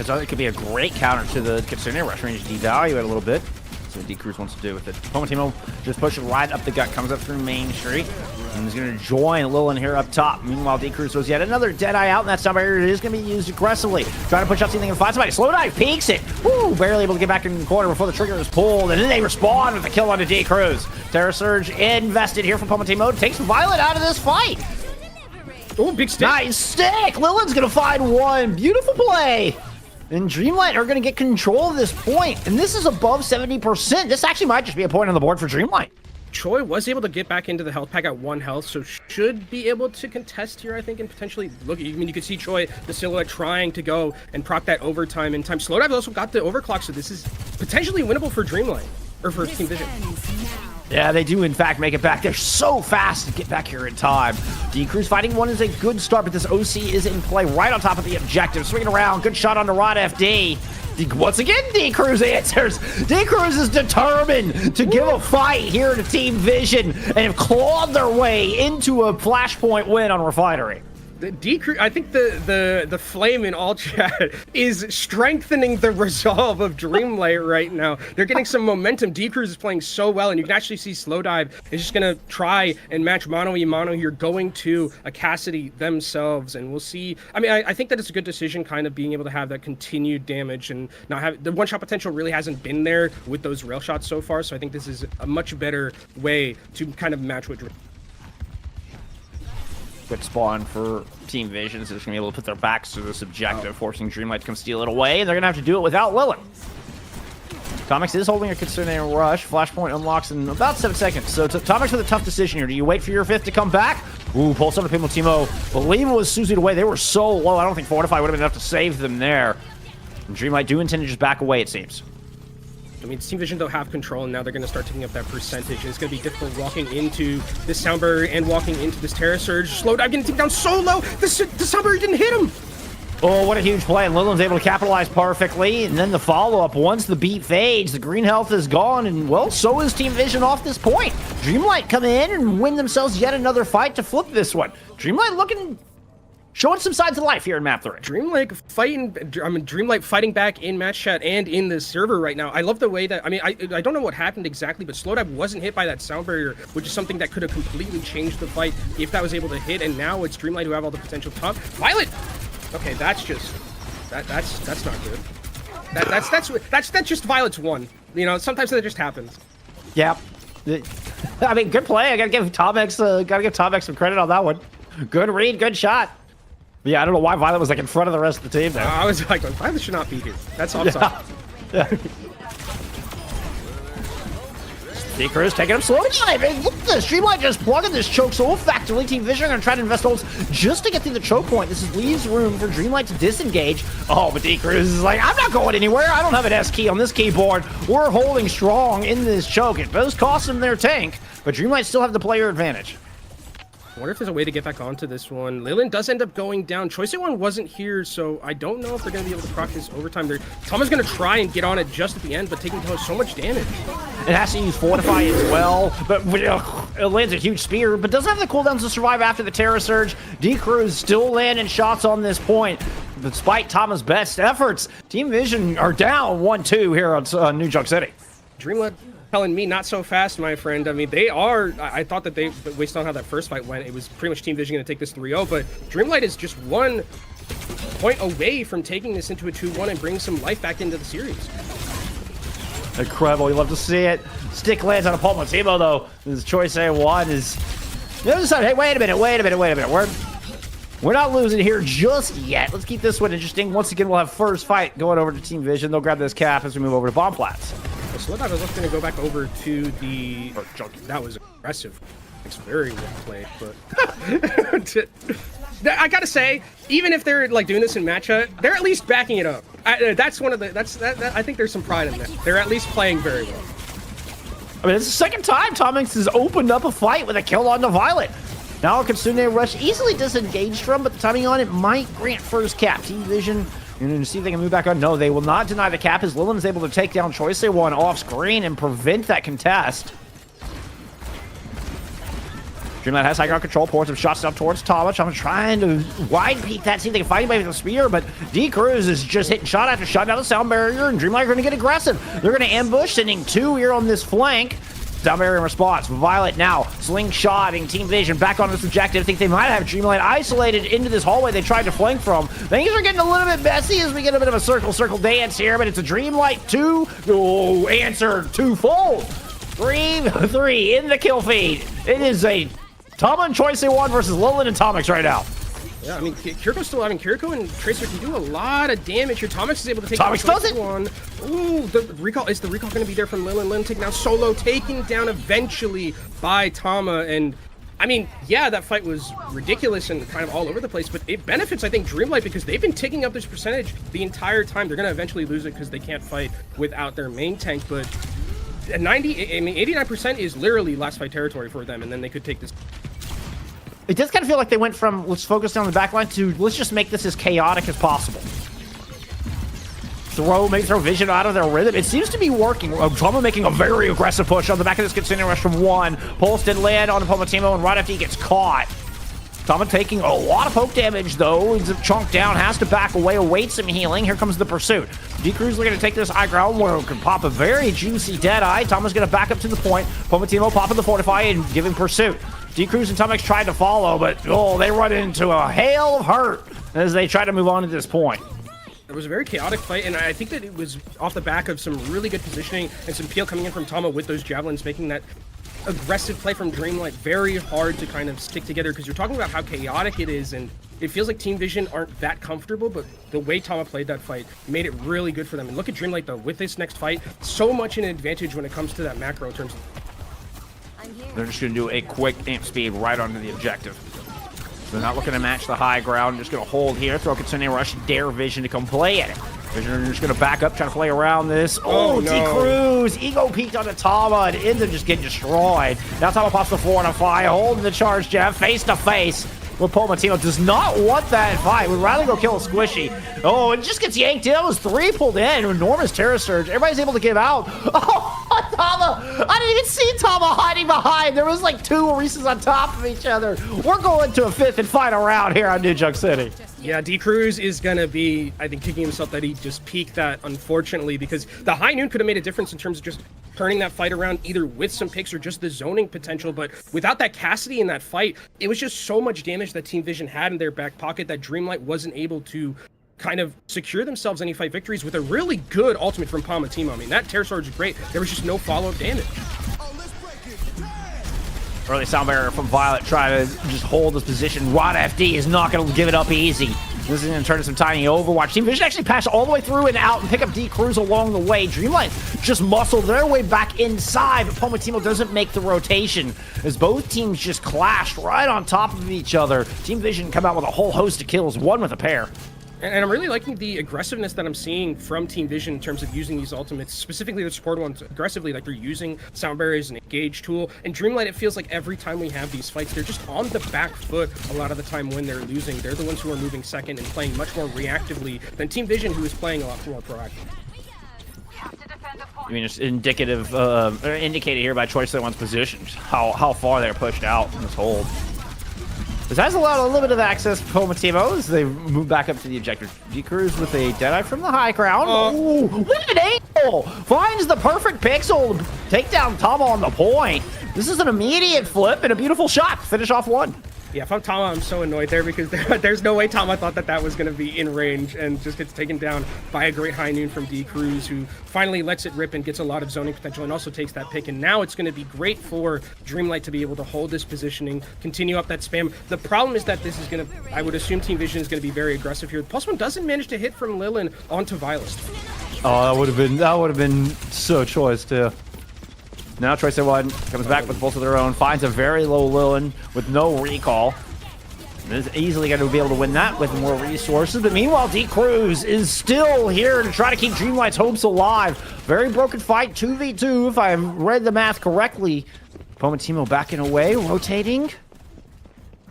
It could be a great counter to the Kitsune Rush range, devalue it a little bit. So D-Cruz wants to do with it. Pomatimo just pushing right up the gut, comes up through Main Street, and he's going to join Lilin here up top. Meanwhile, D-Cruz throws yet another Deadeye out, and that sound barrier is going to be used aggressively. Trying to push up, see if they can find somebody. Slow dive, peeks it. Woo! Barely able to get back in the corner before the trigger is pulled, and then they respond with a kill onto D-Cruz. Terra Surge invested here from Pomatimo. Takes Violet out of this fight. Oh, big stick. Nice stick. Lilin's going to find one. Beautiful play. And Dreamlight are going to get control of this point, and this is above 70%. This actually might just be a point on the board for Dreamlight. Choi was able to get back into the health pack at 1 health, so should be able to contest here, I think, and potentially look. I mean, you can see Choi, the silhouette, trying to go and proc that overtime in time. Slowdive also got the overclock, so this is potentially winnable for Dreamlight, or for Team Vision. Yeah, they do in fact make it back. They're so fast to get back here in time. D-Cruz fighting 1 is a good start, but this OC is in play right on top of the objective. Swinging around, good shot on the Rod FD. Once again, D-Cruz answers. D-Cruz is determined to give a fight here to Team Vision and have clawed their way into a flashpoint win on Refinery. The D-Cruz, I think the flame in all chat is strengthening the resolve of Dreamlight right now. They're getting some momentum. D-Cruz is playing so well, and you can actually see Slowdive is just going to try and match mono here, going to a Cassidy themselves, and we'll see. I mean, I think that it's a good decision kind of being able to have that continued damage and not have the one-shot potential really hasn't been there with those rail shots so far, so I think this is a much better way to kind of match what Good spawn for Team Vision, so they're just going to be able to put their backs to this objective, forcing Dreamlight to come steal it away, and they're going to have to do it without Lilin. Climax is holding a Kitsune Rush. Flashpoint unlocks in about 7 seconds, so Climax with a tough decision here. Do you wait for your 5th to come back? Ooh, pulse over Pomatimo. Believe it was Suzied away. They were so low, I don't think Fortify would have been enough to save them there. And Dreamlight do intend to just back away, it seems. I mean, Team Vision, they'll have control, and now they're going to start taking up that percentage, and it's going to be difficult walking into this sound barrier and walking into this Terra Surge. Slowdive getting taken down so low, the sound barrier didn't hit him! Oh, what a huge play, and Lilin's able to capitalize perfectly, and then the follow-up, once the beat fades, the green health is gone, and, well, so is Team Vision off this point. Dreamlight come in and win themselves yet another fight to flip this one. Dreamlight showing some signs of life here in map 3. Dreamlight fighting back in match chat and in the server right now. I love the way that, I mean, I don't know what happened exactly, but Slowdive wasn't hit by that sound barrier, which is something that could have completely changed the fight if that was able to hit, and now it's Dreamlight who have all the potential top. Violet! Okay, that's just, that's not good. That's just Violet's 1. You know, sometimes that just happens. Yep. I mean, good play. I gotta give Tomex some credit on that one. Good read, good shot. Yeah, I don't know why Violet was like in front of the rest of the team there. I was like, Violet should not be here. That's all I'm sorry. Yeah. D-Cruz taking him slowly. Man, look at this. Dreamlight just plugging this choke so effectively. Team Vision are going to try to invest ults just to get through the choke point. This leaves room for Dreamlight to disengage. Oh, but D-Cruz is like, I'm not going anywhere. I don't have an S key on this keyboard. We're holding strong in this choke. It does cost them their tank, but Dreamlight still have the player advantage. I wonder if there's a way to get back onto this one. Lilin does end up going down. Choice A1 wasn't here, so I don't know if they're going to be able to proc this overtime there. Toma's going to try and get on it just at the end, but taking so much damage. It has to use Fortify as well, but it lands a huge spear, but doesn't have the cooldowns to survive after the Terra Surge. D-Cruz still landing shots on this point. Despite Tama's best efforts, Team Vision are down 1-2 here on New York City. Dreamlight telling me not so fast, my friend. I mean, they are. I thought that based on how that first fight went, it was pretty much Team Vision going to take this 3-0, but Dreamlight is just 1 point away from taking this into a 2-1 and bringing some life back into the series. Incredible. You love to see it. Stick lands on a Pomatimo, though. This choice A1 is... The other side, hey, wait a minute. We're not losing here just yet. Let's keep this one interesting. Once again, we'll have first fight going over to Team Vision. They'll grab this cap as we move over to Bomb Plats. So I was looking to go back over to the... That was aggressive. It's very well played, but... I gotta say, even if they're like doing this in matchup, they're at least backing it up. That's one of the... I think there's some pride in that. They're at least playing very well. I mean, it's the second time Tomix has opened up a fight with a kill on the Violet. Now Kitsune Rush easily disengaged from, but the timing on it might grant first cap. Team Vision And see if they can move back on. No, they will not deny the cap as Lilin is able to take down Choice One off screen and prevent that contest. Dreamlight has high ground control, pours some shots up towards Tama. Tama trying to wide peek that, see if they can find anybody with a spear, but D-Cruz is just hitting shot after shot down the sound barrier, and Dreamlight are going to get aggressive. They're going to ambush, sending 2 here on this flank. Sound barrier in response. Violet now slingshotting Team Vision back on this objective. I think they might have Dreamlight isolated into this hallway they tried to flank from. Things are getting a little bit messy as we get a bit of a circle dance here, but it's a Dreamlight 2. Oh, answered twofold. 3-3 in the kill feed. It is a Tama and Choice One versus Lilin and Tomix right now. Yeah, I mean, Kiriko's still out, and Kiriko and Tracer can do a lot of damage here. Tomix is able to take Tomix does it! One. Ooh, the recall, is the recall going to be there from Lilin? Lilin taking down Solo, taken down eventually by Tama, and I mean, yeah, that fight was ridiculous and kind of all over the place, but it benefits, I think, Dreamlight because they've been ticking up this percentage the entire time. They're going to eventually lose it because they can't fight without their main tank, but at 89% is literally last fight territory for them, and then they could take this. It does kind of feel like they went from let's focus on the backline to let's just make this as chaotic as possible. Maybe throw Vision out of their rhythm. It seems to be working. Tama making a very aggressive push on the back of this Kitsune rush from one. Pulse did land on Pomatimo, and right after he gets caught. Tama taking a lot of poke damage, though. He's chunked down, has to back away, await some healing. Here comes the pursuit. D-Cruz looking to take this high ground where it can pop a very juicy Deadeye. Tama's going to back up to the point. Pomatimo popping the Fortify and giving pursuit. D-Cruz and Tomix tried to follow, but they run into a hail of hurt as they try to move on to this point. It was a very chaotic fight, and I think that it was off the back of some really good positioning and some peel coming in from Tama with those javelins, making that aggressive play from Dreamlight very hard to kind of stick together because you're talking about how chaotic it is, and it feels like Team Vision aren't that comfortable, but the way Tama played that fight made it really good for them. And look at Dreamlight, though, with this next fight, so much an advantage when it comes to that macro in terms of... They're just going to do a quick amp speed right onto the objective. They're not looking to match the high ground. Just going to hold here, throw Kitsune Rush, dare Vision to come play at it. Vision are just going to back up, trying to play around this. Oh, no. D-Cruz, ego peeked onto Tama, and ends up just getting destroyed. Now Tama pops the 4 on a 5, holding the charge jab face to face with Pomatino. Does not want that fight. Would rather go kill a Squishy. Oh, it just gets yanked in. It was 3 pulled in. Enormous Terror Surge. Everybody's able to give out. Oh, Tama. I didn't even see Tama hiding behind. There was like 2 Orisas on top of each other. We're going to a 5th and final round here on New Junk City. Yeah, D-Cruz is going to be, I think, kicking himself that he just peaked that, unfortunately, because the high noon could have made a difference in terms of just turning that fight around either with some picks or just the zoning potential, but without that Cassidy in that fight, it was just so much damage that Team Vision had in their back pocket that Dreamlight wasn't able to kind of secure themselves any fight victories with a really good ultimate from Pomatimo. I mean, that Terror Surge is great. There was just no follow-up damage. Early sound barrier from Violet trying to just hold this position. Rod FD is not going to give it up easy. This is going to turn into some tiny Overwatch. Team Vision actually passed all the way through and out and pick up D-Cruz along the way. Dreamlight just muscled their way back inside, but Pomatimo doesn't make the rotation as both teams just clashed right on top of each other. Team Vision come out with a whole host of kills, one with a pair. And I'm really liking the aggressiveness that I'm seeing from Team Vision in terms of using these ultimates, specifically the support ones aggressively, like they're using sound barriers and engage tool. And Dreamlight, it feels like every time we have these fights, they're just on the back foot a lot of the time when they're losing. They're the ones who are moving second and playing much more reactively than Team Vision, who is playing a lot more proactively. I mean, it's indicative, indicated here by Choice One's positions, how far they're pushed out in this hold. This has allowed a little bit of access for Pomatimo as they move back up to the objective. D-Cruz with a Deadeye from the high ground. Oh, what an angle! Finds the perfect pixel to take down Tama on the point. This is an immediate flip and a beautiful shot. Finish off one. Yeah, if I'm Tama, I'm so annoyed there because there's no way Tama thought that was going to be in range and just gets taken down by a great high noon from D-Cruz, who finally lets it rip and gets a lot of zoning potential and also takes that pick. And now it's going to be great for Dreamlight to be able to hold this positioning, continue up that spam. The problem is that this is going to, I would assume Team Vision is going to be very aggressive here. +1 doesn't manage to hit from Lilin onto Violet. Oh, that would have been so Choice too. Now Tracer One comes back with both of their own, finds a very low Lilin with no recall. And is easily going to be able to win that with more resources. But meanwhile, D-Cruz is still here to try to keep Dreamlight's hopes alive. Very broken fight, 2v2 if I read the math correctly. Pomatimo backing away, rotating.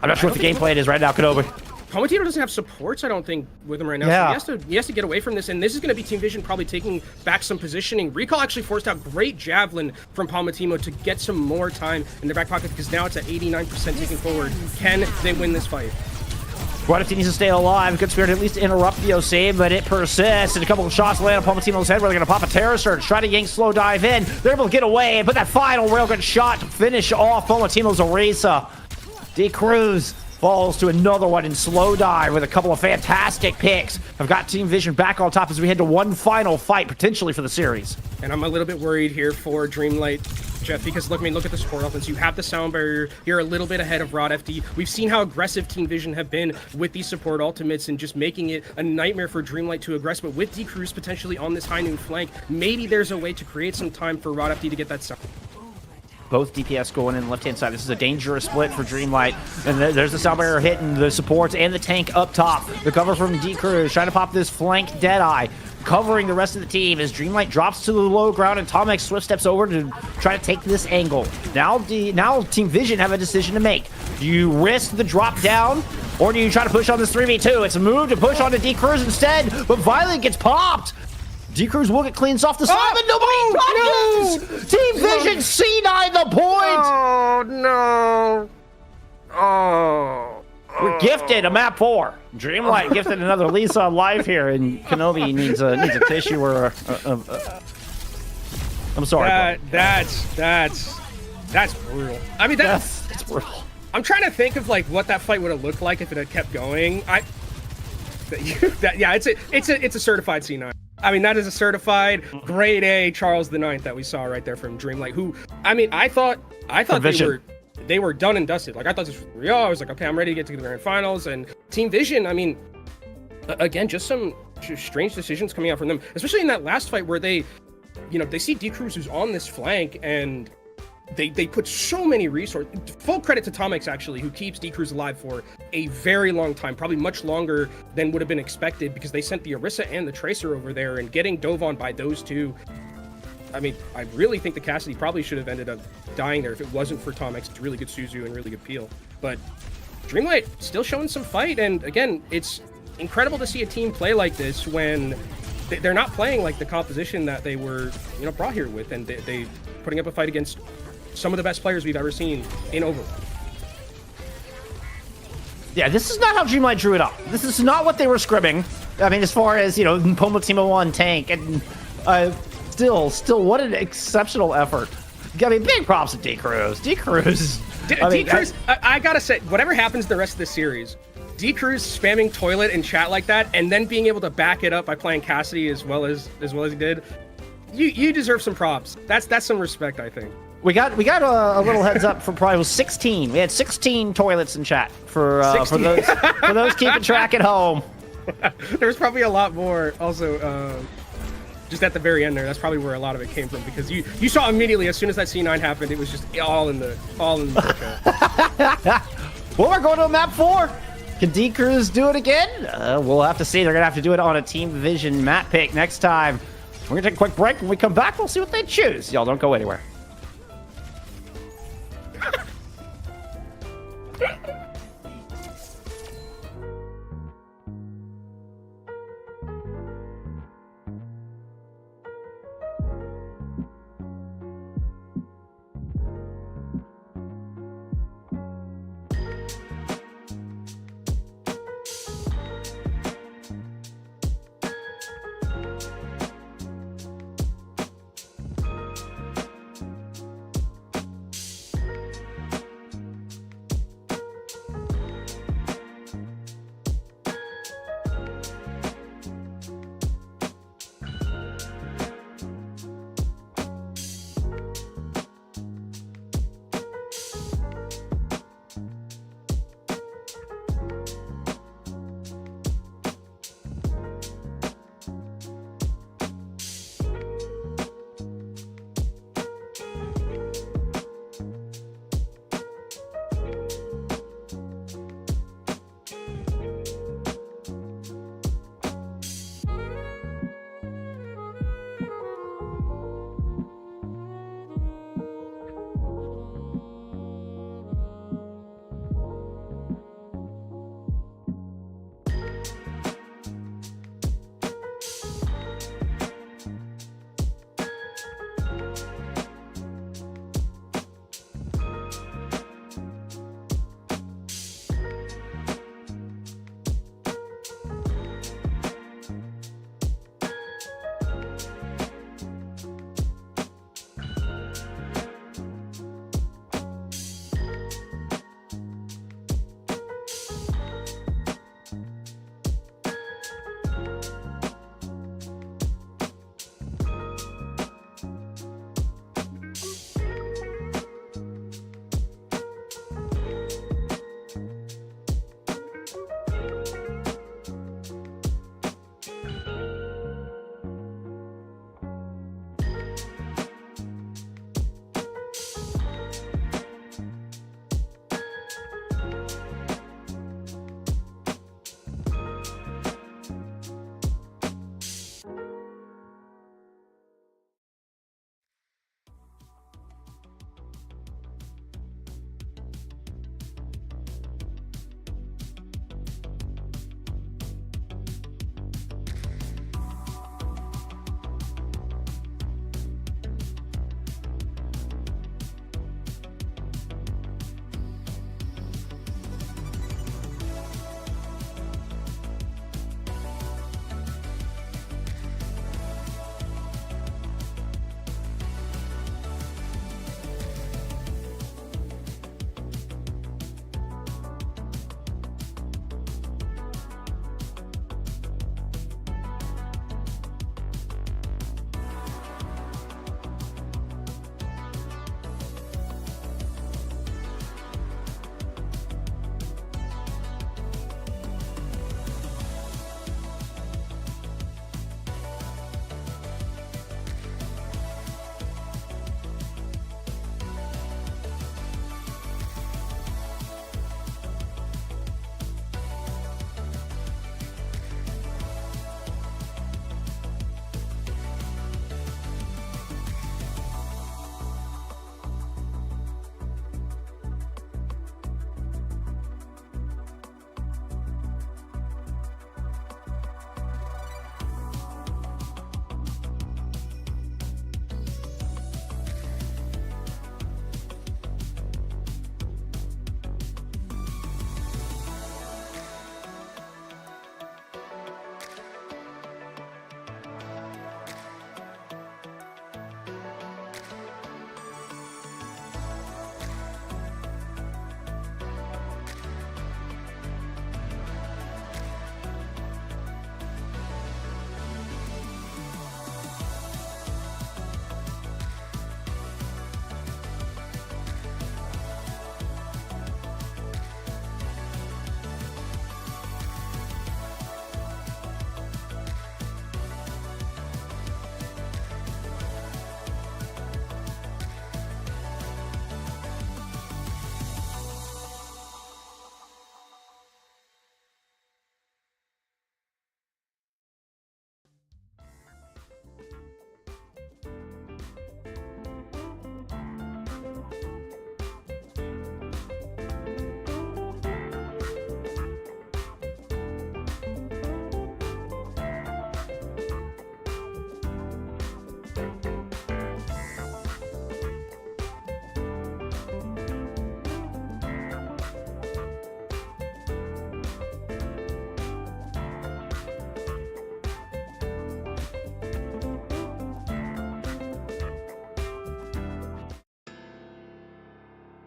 I'm not sure what the gameplay is right now, Kenobi. Palmatino doesn't have supports, I don't think, with him right now. Yeah. So he has to get away from this, and this is going to be Team Vision probably taking back some positioning. Recall actually forced out great javelin from Palmatino to get some more time in their back pocket, because now it's at 89% taking forward. Can they win this fight? What needs to stay alive? Good Spirit at least interrupt the OC, but it persists. And a couple of shots land on Palmatino's head where they're going to pop a terror surge. Try to yank slow dive in. They're able to get away and put that final railgun shot to finish off Palmatino's Orisa. D Cruz falls to another one in slow dive with a couple of fantastic picks. I've got Team Vision back on top as we head to one final fight potentially for the series. And I'm a little bit worried here for Dreamlight, Jeff, because look at the support offense. You have the sound barrier. You're a little bit ahead of Rod FD. We've seen how aggressive Team Vision have been with these support ultimates and just making it a nightmare for Dreamlight to aggress. But with D Cruz potentially on this high noon flank, maybe there's a way to create some time for Rod FD to get that sound. Both DPS going in the left-hand side. This is a dangerous split for Dreamlight. And there's the sound barrier hitting the supports and the tank up top. The cover from D Cruz trying to pop this flank Deadeye, covering the rest of the team as Dreamlight drops to the low ground and Tomex swift steps over to try to take this angle. Now Team Vision have a decision to make. Do you risk the drop down, or do you try to push on this 3v2? It's a move to push onto D Cruz instead, but Violent gets popped. D Cruz will get cleans off the side, but nobody touches! Team Vision C9 the point! Oh, no. Oh. We're gifted a map 4. Dreamlight gifted another Lisa on live here, and Kenobi needs a tissue or I'm sorry. That's brutal. I mean, That's brutal. I'm trying to think of like what that fight would have looked like if it had kept going. Yeah, it's a certified C9. I mean, that is a certified grade A Charles IX that we saw right there from Dreamlight. Who, I mean, I thought they were done and dusted. Like, I thought this was real. I was like, okay, I'm ready to get to the grand finals. And Team Vision, I mean, again, just some strange decisions coming out from them, especially in that last fight where they see D Cruz who's on this flank and they put so many resources. Full credit to Tomex, actually, who keeps D Cruz alive for a very long time, probably much longer than would have been expected, because they sent the Orisa and the Tracer over there, and getting dove on by those two. I mean, I really think the Cassidy probably should have ended up dying there if it wasn't for Tomex. It's really good Suzu and really good peel. But Dreamlight still showing some fight, and again, it's incredible to see a team play like this when they're not playing like the composition that they were, brought here with, and they putting up a fight against some of the best players we've ever seen in Overwatch. Yeah, this is not how Dreamlight drew it up. This is not what they were scrimming. I mean, as far as, Palmatino 1 tank, and still, what an exceptional effort. I mean, big props to D Cruz. D Cruz. D Cruz, I gotta say, whatever happens the rest of this series, D Cruz spamming toilet in chat like that, and then being able to back it up by playing Cassidy as well as he did, you deserve some props. That's some respect, I think. We got a little heads up for probably 16. We had 16 toilets in chat for those keeping track at home. There's probably a lot more. Also, just at the very end there, that's probably where a lot of it came from, because you saw immediately as soon as that C9 happened, it was just all in the chat. Well, we're going to map 4. Can D Cruz do it again? We'll have to see. They're gonna have to do it on a Team Vision map pick next time. We're gonna take a quick break. When we come back, we'll see what they choose. Y'all don't go anywhere.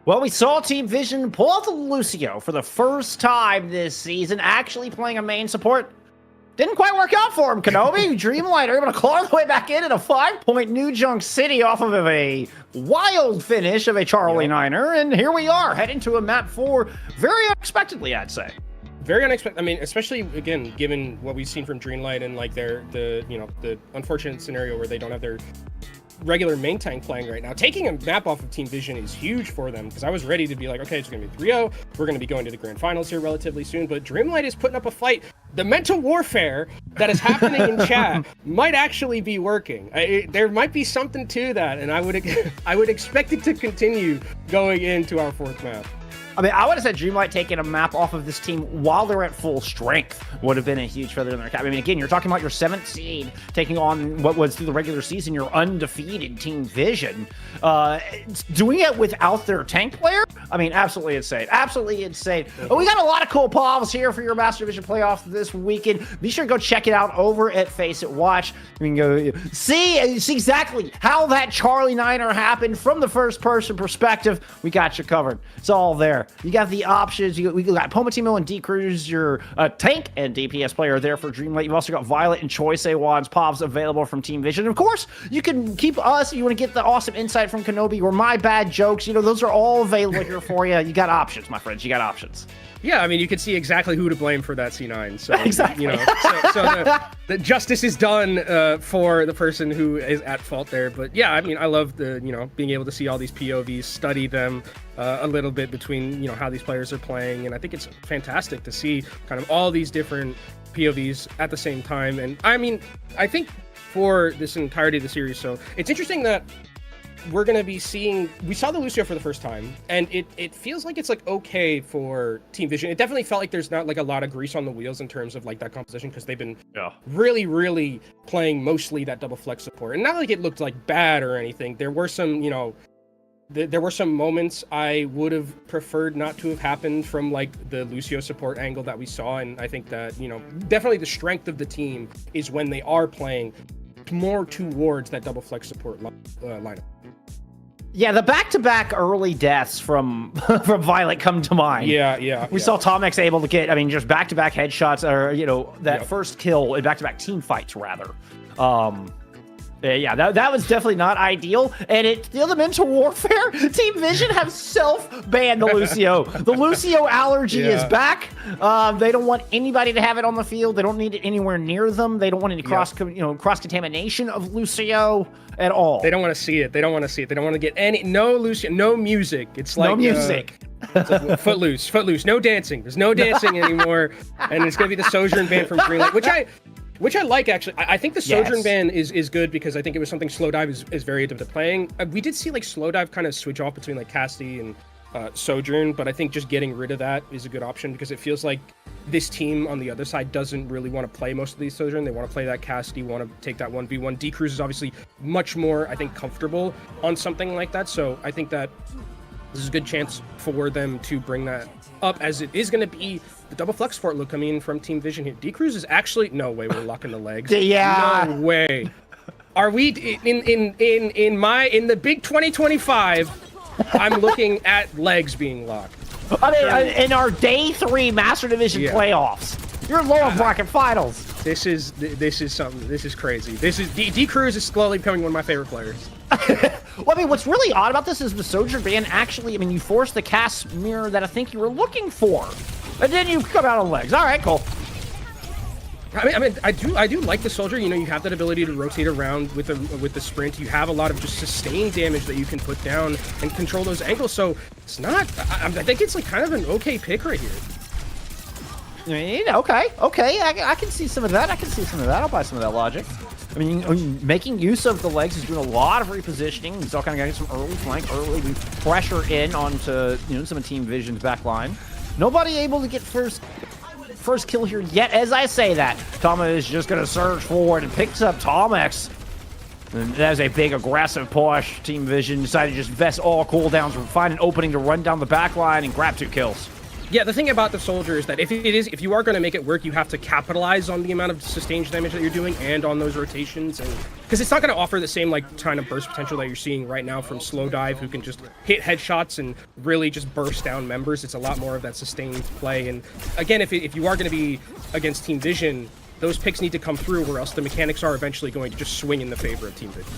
Well, we saw Team Vision pull off the Lucio for the first time this season, actually playing a main support. Didn't quite work out for him, Kenobi. Dreamlight are able to claw their way back in at a 5-point New Junk City off of a wild finish of a Charlie Niner. And here we are, heading to a map 4 very unexpectedly, I'd say. Very unexpected. I mean, especially again, given what we've seen from Dreamlight and like the unfortunate scenario where they don't have their regular main tank playing right now. Taking a map off of Team Vision is huge for them, because I was ready to be like, okay, it's going to be 3-0. We're going to be going to the grand finals here relatively soon, but Dreamlight is putting up a fight. The mental warfare that is happening in chat might actually be working. There might be something to that, and I would expect it to continue going into our 4th map. I mean, I would have said Dreamlight taking a map off of this team while they're at full strength would have been a huge feather in their cap. I mean, again, you're talking about your 7th seed taking on what was through the regular season your undefeated Team Vision. Doing it without their tank player? I mean, absolutely insane. Absolutely insane. But we got a lot of cool pavs here for your Master Division playoffs this weekend. Be sure to go check it out over at Faceit Watch. You can go see exactly how that Charlie Niner happened from the first-person perspective. We got you covered. It's all there. You got the options. We got Pomatimo and D-Cruz, your tank and DPS player there for Dreamlight. You've also got Violet and Choice A1's POVs available from Team Vision. And of course, you can keep us if you want to get the awesome insight from Kenobi or my bad jokes. You know, those are all available here for you. You got options, my friends. You got options. Yeah, I mean, you can see exactly who to blame for that C9. So, exactly. You know, so the justice is done for the person who is at fault there. But yeah, I mean, I love being able to see all these POVs, study them a little bit between, how these players are playing. And I think it's fantastic to see kind of all these different POVs at the same time. And I mean, I think for this entirety of the series, so it's interesting that we're going to be we saw the Lucio for the first time, and it feels like it's like okay for Team Vision. It definitely felt like there's not like a lot of grease on the wheels in terms of like that composition, because they've been really, really playing mostly that double flex support. And not like it looked like bad or anything. There were some, there were some moments I would have preferred not to have happened from like the Lucio support angle that we saw. And I think that, definitely the strength of the team is when they are playing more towards that double flex support lineup. Yeah, the back-to-back early deaths from Violet come to mind. Yeah. We saw Tomx able to get, just back-to-back headshots, or, that first kill in back-to-back team fights, rather. Yeah, that was definitely not ideal. And the mental warfare, Team Vision have self-banned the Lucio. The Lucio allergy is back. They don't want anybody to have it on the field. They don't need it anywhere near them. They don't want any cross-contamination of Lucio at all. They don't want to see it. They don't want to get no Lucio, no music. It's like no music. It's like footloose. No dancing. There's no dancing anymore. And it's gonna be the Sojourn ban from Dreamlight, which I like, actually. I think the Sojourn ban is good, because I think it was something Slowdive is very adept at playing. We did see like Slowdive kind of switch off between like Cassidy and Sojourn, but I think just getting rid of that is a good option, because it feels like this team on the other side doesn't really want to play most of these Sojourn. They want to play that Cassidy, want to take that 1v1. D-Cruz is obviously much more, I think, comfortable on something like that, so I think that this is a good chance for them to bring that up, as it is going to be the double flex support look coming in from Team Vision here. D-Cruz is actually... No way, we're locking the legs. Yeah. No way. Are we in the big 2025? I'm looking at legs being locked. I mean, in our day 3 Master Division playoffs, you're lower bracket finals. This is something. This is crazy. This is D-Cruz is slowly becoming one of my favorite players. Well, I mean, what's really odd about this is the Sojourn ban actually, you forced the cast mirror that I think you were looking for. And then you come out on legs. All right, cool. I mean, I do like the Soldier. You have that ability to rotate around with the sprint. You have a lot of just sustained damage that you can put down and control those angles. So it's not. I think it's like kind of an okay pick right here. Okay. I can see some of that. I'll buy some of that logic. I mean, making use of the legs is doing a lot of repositioning. He's all kind of getting some early flank, early pressure in onto some of Team Vision's back line. Nobody able to get first kill here yet. As I say that, Tama is just going to surge forward and picks up Tomx. And that was a big aggressive push. Team Vision decided to just vest all cooldowns, find an opening to run down the back line and grab 2 kills. Yeah, the thing about the soldier is that if you are going to make it work, you have to capitalize on the amount of sustained damage that you're doing and on those rotations, and because it's not going to offer the same like kind of burst potential that you're seeing right now from Slow Dive, who can just hit headshots and really just burst down members. It's a lot more of that sustained play. And again, if you are going to be against Team Vision, those picks need to come through, or else the mechanics are eventually going to just swing in the favor of Team Vision.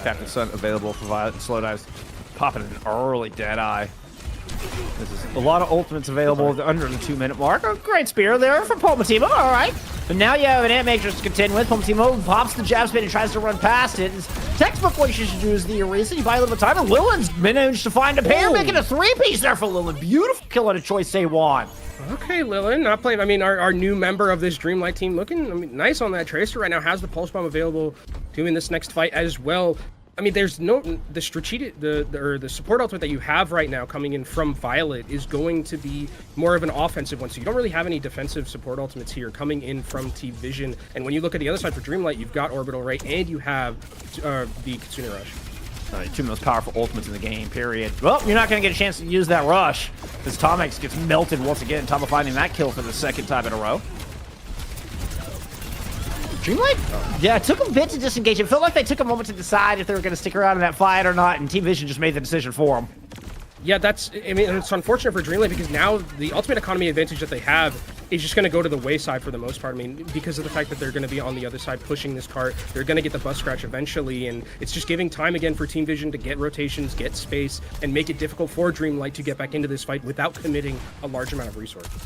Captain Sun available for Violet and Slow Dive's popping an early Deadeye. This is a lot of ultimates available under the 2-minute mark. A great spear there from Pomatimo, all right. But now you have an Ant Matrix to contend with. Pomatimo pops the jab spin and tries to run past it. His textbook what you should do is the Erase. You buy a little time, and Lillin's managed to find a pair, making a 3-piece there for Lillin. Beautiful kill on a choice, say one. Okay, Lillin, not playing. I mean, our new member of this Dreamlight team looking nice on that Tracer right now. Has the Pulse Bomb available doing this next fight as well. I mean, there's the strategic, the support ultimate that you have right now coming in from Violet is going to be more of an offensive one. So you don't really have any defensive support ultimates here coming in from Team Vision. And when you look at the other side for Dreamlight, you've got Orbital Ray and you have the Kitsune Rush. 2 most powerful ultimates in the game, period. Well, you're not going to get a chance to use that rush as Tomex gets melted once again. Tama finding that kill for the 2nd time in a row. Dreamlight? Yeah, it took a bit to disengage. It felt like they took a moment to decide if they were going to stick around in that fight or not, and Team Vision just made the decision for them. Yeah, I mean, it's unfortunate for Dreamlight because now the ultimate economy advantage that they have is just going to go to the wayside for the most part. I mean, because of the fact that they're going to be on the other side pushing this cart, they're going to get the bus scratch eventually, and it's just giving time again for Team Vision to get rotations, get space, and make it difficult for Dreamlight to get back into this fight without committing a large amount of resources.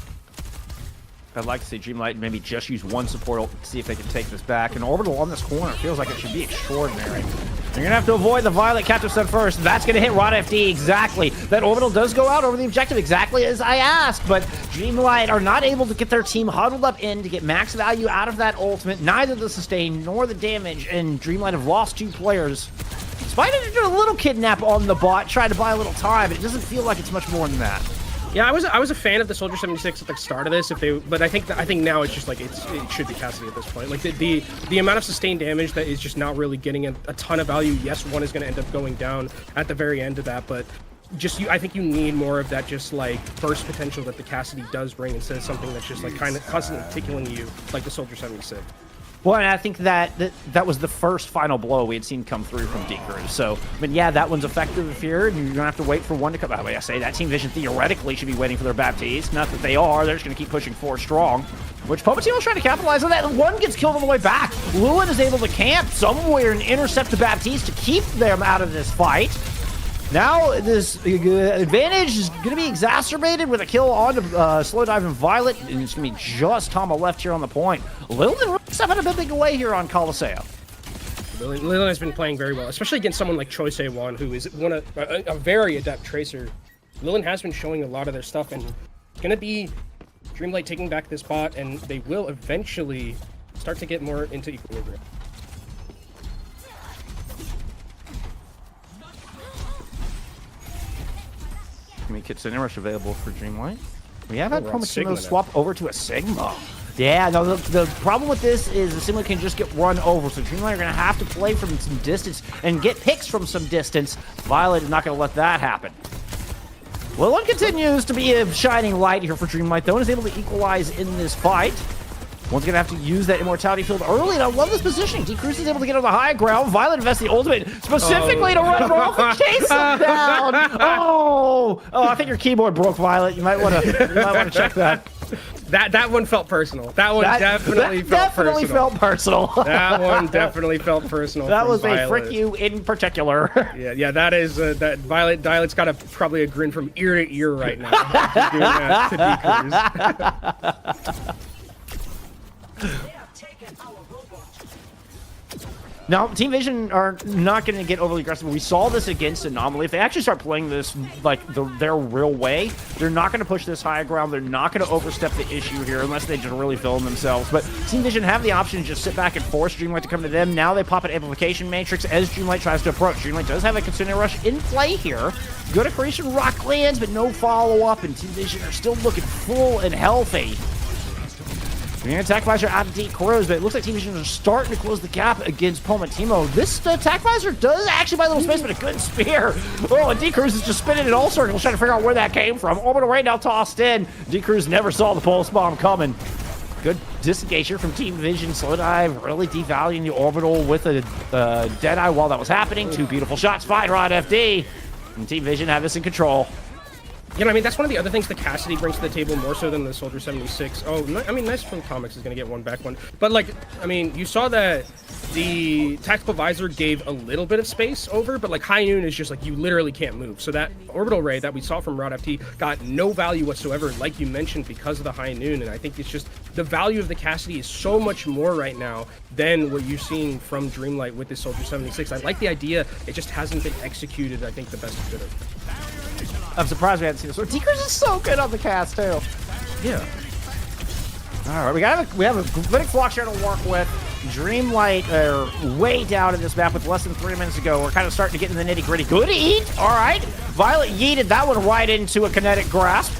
I'd like to see Dreamlight maybe just use 1 support ult to see if they can take this back. And Orbital on this corner feels like it should be extraordinary. You're going to have to avoid the Violet Captive Sun first. That's going to hit Rod FD exactly. That Orbital does go out over the objective exactly as I asked, but Dreamlight are not able to get their team huddled up in to get max value out of that ultimate. Neither the sustain nor the damage, and Dreamlight have lost 2 players. Spider did a little kidnap on the bot, tried to buy a little time, but it doesn't feel like it's much more than that. Yeah, I was a fan of the Soldier 76 at the start of this, but I think now it's just like it should be Cassidy at this point. Like the amount of sustained damage that is just not really getting a ton of value. Yes, one is going to end up going down at the very end of that, but I think you need more of that just like burst potential that the Cassidy does bring instead of something that's just like kind of constantly tickling you like the Soldier 76. Well, and I think that was the first final blow we had seen come through from D-Cruz. So, I mean, yeah, that one's effective here, and you're going to have to wait for one to come out. I say that Team Vision theoretically should be waiting for their Baptiste. Not that they are. They're just going to keep pushing 4 strong, which Pomatimo's trying to capitalize on that, and one gets killed on the way back. Lewin is able to camp somewhere and intercept the Baptiste to keep them out of this fight. Now, this advantage is going to be exacerbated with a kill on Slow Dive and Violet, and it's going to be just Tama left here on the point. Lilin stepping a bit big away here on Coliseo. Lilin has been playing very well, especially against someone like Choi Se-won, who is a very adept tracer. Lilin has been showing a lot of their stuff, and it's going to be Dreamlight taking back this bot, and they will eventually start to get more into equilibrium. Kitsune Rush available for Dreamlight. We have had we're on Sigma Pomatimo swap over to a Sigma. Yeah, no, the problem with this is the Sigma can just get run over, so Dreamlight are going to have to play from some distance and get picks from some distance. Violet is not going to let that happen. Lilin continues to be a shining light here for Dreamlight, though, and is able to equalize in this fight. One's going to have to use that Immortality Field early, and I love this positioning. D-Cruz is able to get on the high ground. Violet invests the ultimate specifically to run off and chase him down. Oh, I think your keyboard broke, Violet. You might want to check that. That one felt personal. That one definitely felt personal. That one definitely felt personal. That was Violet. A frick you in particular. Yeah, that is that Violet's got probably a grin from ear to ear right now. Doing that to D-Cruz. Now, Team Vision are not going to get overly aggressive. We saw this against Anomaly. If they actually start playing this like their real way, they're not going to push this high ground. They're not going to overstep the issue here unless they just really film themselves. But Team Vision have the option to just sit back and force Dreamlight to come to them. Now they pop an Amplification Matrix as Dreamlight tries to approach. Dreamlight does have a Kitsune Rush in play here. Good accretion rock lands, but no follow-up, and Team Vision are still looking full and healthy. Attack Visor out of D Crows, but it looks like Team Vision are starting to close the gap against Pomatimo. This Attack Visor does actually buy a little space, but a good spear. Oh, and D Cruz is just spinning in all circles, trying to figure out where that came from. Orbital Ray now tossed in. D Cruz never saw the pulse bomb coming. Good disengage here from Team Vision. Slow dive, really devaluing the orbital with a Deadeye while that was happening. Two beautiful shots fired on FD. And Team Vision have this in control. You know, I mean, that's one of the other things the Cassidy brings to the table more so than the Soldier 76. Oh, I mean, nice from Comics is going to get one back one. But, like, I mean, you saw that the Tactical Visor gave a little bit of space over, but, like, High Noon is just, like, you literally can't move. So that Orbital Ray that we saw from Rod FT got no value whatsoever, like you mentioned, because of the High Noon. And I think it's just the value of the Cassidy is so much more right now than what you're seeing from Dreamlight with this Soldier 76. I like the idea. It just hasn't been executed, I think, the best it could have. I'm surprised we hadn't seen this. Tikers is so good on the cast too. Yeah. All right, we have a good flock share to work with. Dreamlight are way down in this map with less than 3 minutes to go. We're kind of starting to get in the nitty gritty. Good eat. All right. Violet yeeted that one right into a kinetic grasp.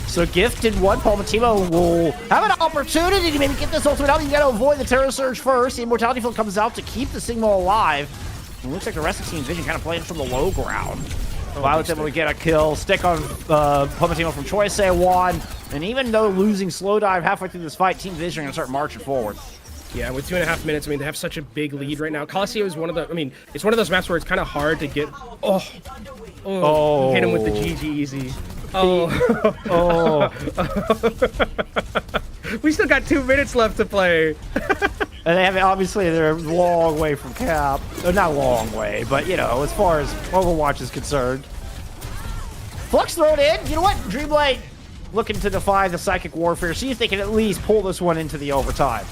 So gifted one. Pomatimo will have an opportunity to maybe get this ultimate out. You got to avoid the Terror Surge first. The Immortality Field comes out to keep the Sigma alive. It looks like the rest of Team Vision kind of playing from the low ground. Violet's able to get a kill, stick on Pomatimo from Choi Se-won, and even though losing slow dive halfway through this fight, Team Vision are going to start marching forward. Yeah, with 2.5 minutes, I mean, they have such a big lead right now. Coliseum is one of the, I mean, it's one of those maps where it's kind of hard to get, hit him with the GG easy. We still got 2 minutes left to play. And they have, obviously, they're a long way from cap. Not a long way, but, you know, as far as Overwatch is concerned. Flux thrown in. You know what? Dreamlight looking to defy the psychic warfare. See if they can at least pull this one into the overtime.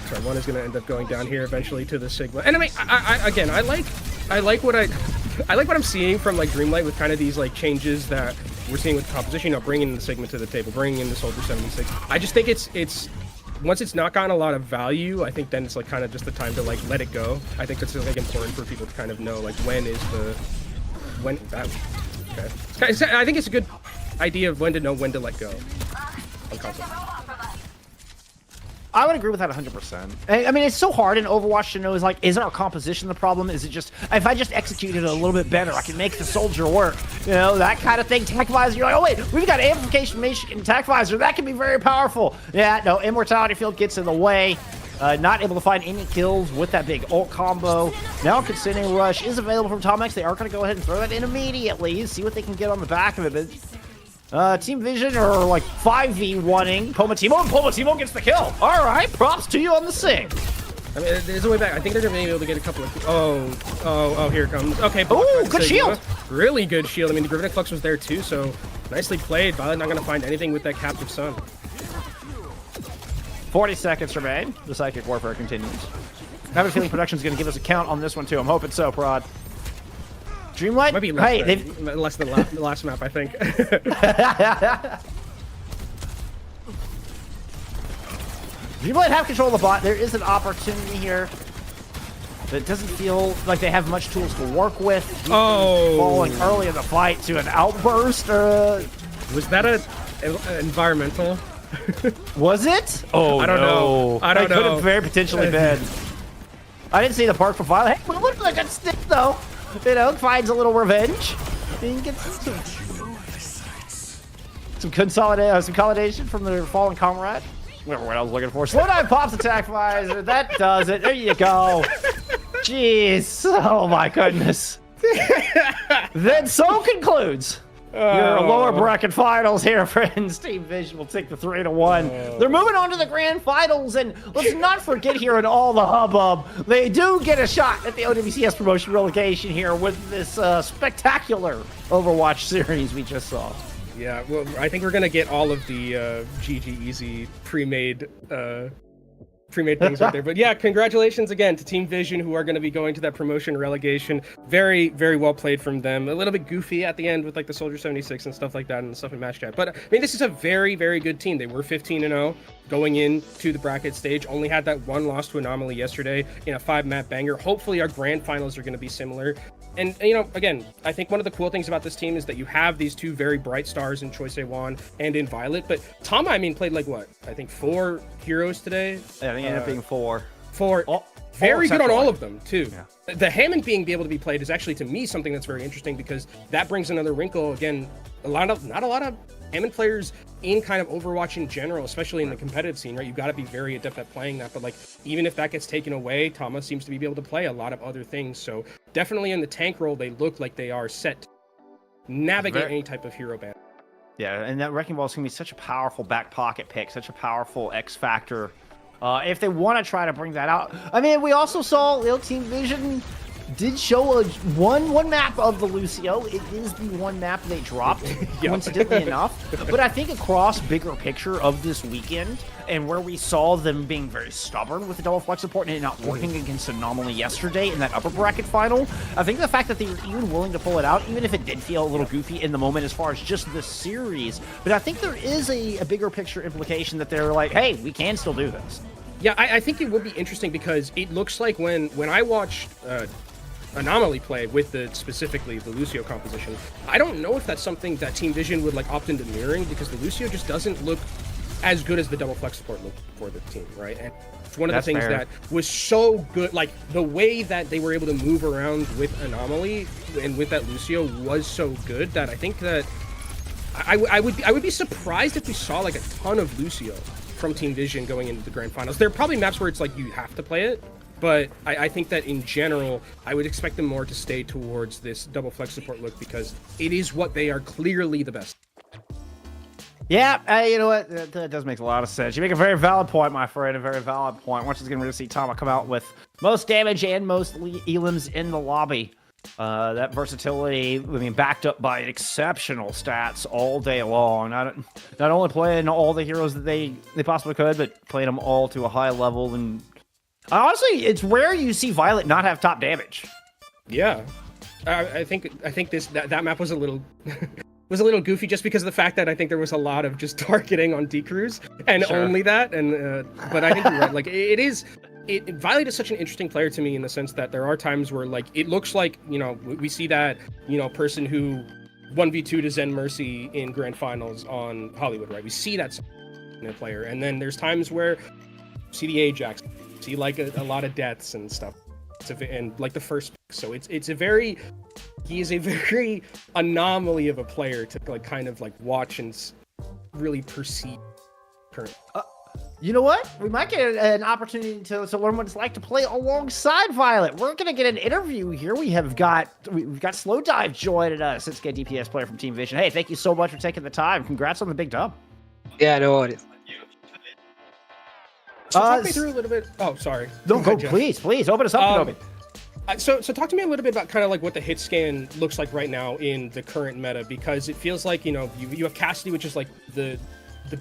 Sorry, one is going to end up going down here eventually to the Sigma. And I mean, I like what I'm seeing from, like, Dreamlight with kind of these, like, changes that we're seeing with the composition. You know, bringing the Sigma to the table, bringing in the Soldier 76. I just think it's once it's not gotten a lot of value, I think then it's like kind of just the time to like let it go. I think it's like important for people to kind of know like when that. Okay, I think it's a good idea of when to know when to let go on console. I would agree with that 100%. I mean, it's so hard in Overwatch to know is like, is our composition the problem? Is it just, if I just execute it a little bit better, I can make the soldier work. You know, that kind of thing. Attack Visor, you're like, oh wait, we've got amplification in Attack Visor. That can be very powerful. Yeah, no, Immortality Field gets in the way. Not able to find any kills with that big ult combo. Now Considering Rush is available from Tomex. They are going to go ahead and throw that in immediately. See what they can get on the back of it. Team Vision are like 5v1ing Pomatimo, and Pomatimo gets the kill. All right, props to you on the sig. I mean, there's a way back. I think they're going to be able to get a couple of... Oh, here it comes. Okay. Oh, good shield. Really good shield. I mean, the Gravitic Flux was there too, so nicely played. Violet not going to find anything with that Captive Sun. 40 seconds remain. The Psychic Warfare continues. I have a feeling production's going to give us a count on this one too. I'm hoping so, Prod. Dreamlight? Might be less than the last map, I think. Dreamlight have control of the bot. There is an opportunity here. But it doesn't feel like they have much tools to work with. Falling early in the fight to an outburst. Was that an environmental? Was it? Oh, I don't know. I don't know. Could have very potentially been. I didn't see the park for Violet. Hey, it looked like a stick, though. You know, finds a little revenge. And gets some consolidation from their fallen comrade. Remember what I was looking for. Slow dive pops Attack Visor. That does it. There you go. Jeez. Oh, my goodness. Then so concludes your lower bracket finals here, friends. Team Vision will take the 3-1. They're moving on to the grand finals, and let's not forget here in all the hubbub, they do get a shot at the OWCS promotion relegation here with this spectacular Overwatch series we just saw. Yeah, well, I think we're gonna get all of the GG Easy pre-made things right there. But yeah, congratulations again to Team Vision, who are going to be going to that promotion relegation. Very, very well played from them. A little bit goofy at the end with like the Soldier 76 and stuff like that and stuff in match chat. But I mean, this is a very, very good team. They were 15-0 going into the bracket stage. Only had that one loss to Anomaly yesterday in a 5-map banger. Hopefully our grand finals are going to be similar. And you know, again, I think one of the cool things about this team is that you have these two very bright stars in Choi Se-won and in Violet. But Tama, I mean, played like what? I think 4 heroes today. Yeah, I think it ended up being 4. 4. All very good on except all one. of them too. Yeah. The Hammond being able to be played is actually to me something that's very interesting because that brings another wrinkle. Again, not a lot of Hammond players in kind of Overwatch in general, especially in the competitive scene, right? You've got to be very adept at playing that. But like, even if that gets taken away, Tama seems to be able to play a lot of other things. So definitely in the tank role, they look like they are set to navigate any type of hero ban. Yeah, and that Wrecking Ball is going to be such a powerful back pocket pick, such a powerful X factor. If they want to try to bring that out. I mean, we also saw Team Vision did show one map of the Lucio. It is the one map they dropped, coincidentally enough. But I think across bigger picture of this weekend, and where we saw them being very stubborn with the double flex support and it not working against Anomaly yesterday in that upper bracket final, I think the fact that they were even willing to pull it out, even if it did feel a little goofy in the moment as far as just the series, but I think there is a bigger picture implication that they're like, hey, we can still do this. Yeah, I think it would be interesting because it looks like when I watched Anomaly play with specifically the Lucio composition, I don't know if that's something that Team Vision would like opt into mirroring because the Lucio just doesn't look as good as the double flex support looked for the team, right? And it's one of the things that was so good, like the way that they were able to move around with Anomaly and with that Lucio was so good that I think that I would be surprised if we saw like a ton of Lucio from Team Vision going into the grand finals. There are probably maps where it's like you have to play it, but I think that in general, I would expect them more to stay towards this double flex support look because it is what they are clearly the best. Yeah, you know what? That does make a lot of sense. You make a very valid point, my friend, a very valid point. Once again, we're going to see Tama come out with most damage and most elims in the lobby. That versatility, I mean, backed up by exceptional stats all day long. Not only playing all the heroes that they possibly could, but playing them all to a high level. And honestly, it's rare you see Violet not have top damage. Yeah, I think that map was a little was a little goofy just because of the fact that I think there was a lot of just targeting on D-Crews and only that. And but I think you're right. Like Violet is such an interesting player to me in the sense that there are times where like it looks like, you know, we see that, you know, person who 1v2 to Zen Mercy in grand finals on Hollywood, right? We see that in a player, and then there's times where you see the Ajax, see like a lot of deaths and stuff, and like the first. So he is a very anomaly of a player to like kind of like watch and really perceive currently. You know what? We might get an opportunity to learn what it's like to play alongside Violet. We're gonna get an interview here. We've got Slow Dive joining us. It's a DPS player from Team Vision. Hey, thank you so much for taking the time. Congrats on the big dub. Yeah, no worries. So talk me through a little bit. Oh, sorry. No, go please open us up, Kenobi. So talk to me a little bit about kind of like what the hit scan looks like right now in the current meta, because it feels like, you know, you have Cassidy, which is like the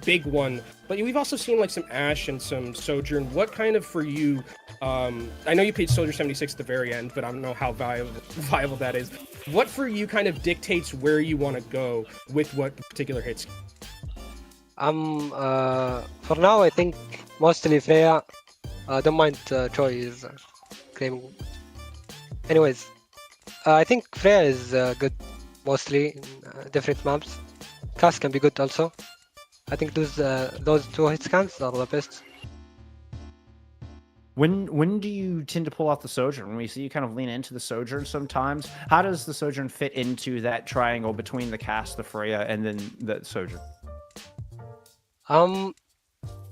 big one, but we've also seen like some Ashe and some Sojourn. What kind of for you, I know you paid Soldier 76 at the very end, but I don't know how viable that is. What for you kind of dictates where you want to go with what particular hits? For now, I think mostly Freya. Don't mind Choi is claiming. Anyways, I think Freya is good mostly in different maps. Cass can be good also. I think those two hit scans are the best. When do you tend to pull out the Sojourn? When we see you kind of lean into the Sojourn sometimes, how does the Sojourn fit into that triangle between the Cass, the Freya, and then the Sojourn?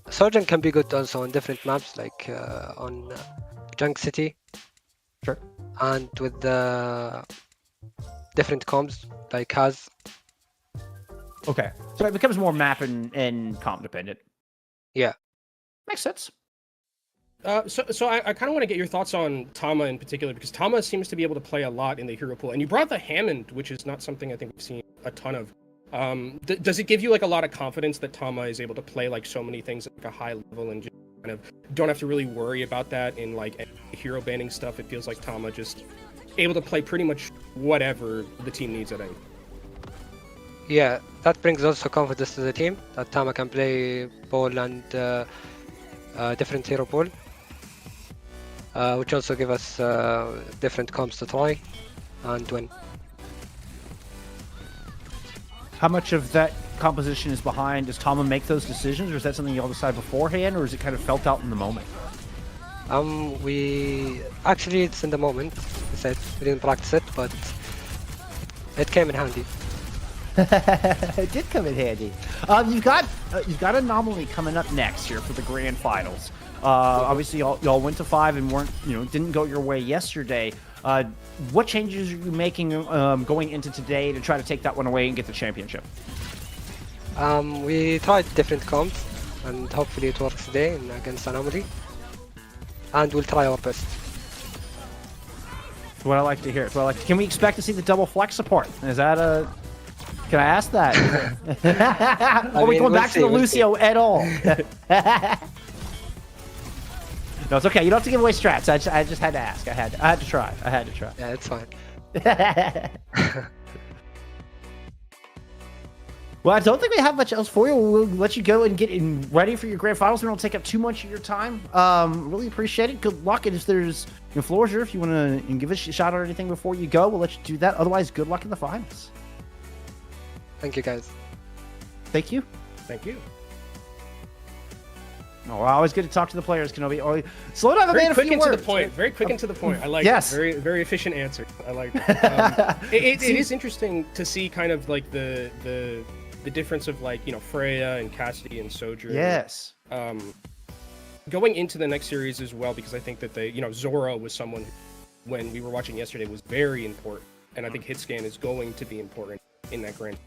Sojourn can be good also on different maps, like on Junk City. Sure. And with the different comps, like Kaz. Okay, so it becomes more map and comp dependent. Yeah, makes sense. So I kind of want to get your thoughts on Tama in particular, because Tama seems to be able to play a lot in the hero pool, and you brought the Hammond, which is not something I think we've seen a ton of. Does it give you like a lot of confidence that Tama is able to play like so many things at like a high level and just kind of don't have to really worry about that in like hero banning stuff? It feels like Tama just able to play pretty much whatever the team needs at any. Yeah, that brings also confidence to the team that Tama can play ball and different hero pool, which also give us different comps to try. and win. How much of that composition is behind? Does Tama make those decisions, or is that something you all decide beforehand, or is it kind of felt out in the moment? We actually, it's in the moment. We didn't practice it, but it came in handy. It did come in handy. You've got Anomaly coming up next here for the grand finals. Obviously, y'all went to 5 and didn't go your way yesterday. What changes are you making going into today to try to take that one away and get the championship? We tried different comps, and hopefully it works today against Anomaly. And we'll try our best. That's what I like to hear. Can we expect to see the double flex support? Is that a... Can I ask that? Are we going back to the Lucio at all? No, it's okay. You don't have to give away strats. I just had to ask. I had to try. Yeah, it's fine. Well, I don't think we have much else for you. We'll let you go and get ready for your grand finals. We don't take up too much of your time. Really appreciate it. Good luck. And if there's floor's yours, if you want to give us a shot or anything before you go, we'll let you do that. Otherwise, good luck in the finals. Thank you, guys. Thank you. Thank you. Oh, always good to talk to the players, Kenobi. Oh, slow down the man. Very quick and to the point. Very quick and to the point. I like yes. it. Very, very efficient answer. I like it. It is interesting to see kind of like the difference of like, Freya and Cassidy and Soldier. Yes. Going into the next series as well, because I think that they, Zoro was someone who, when we were watching yesterday, was very important. And I think Hitscan is going to be important in that grand.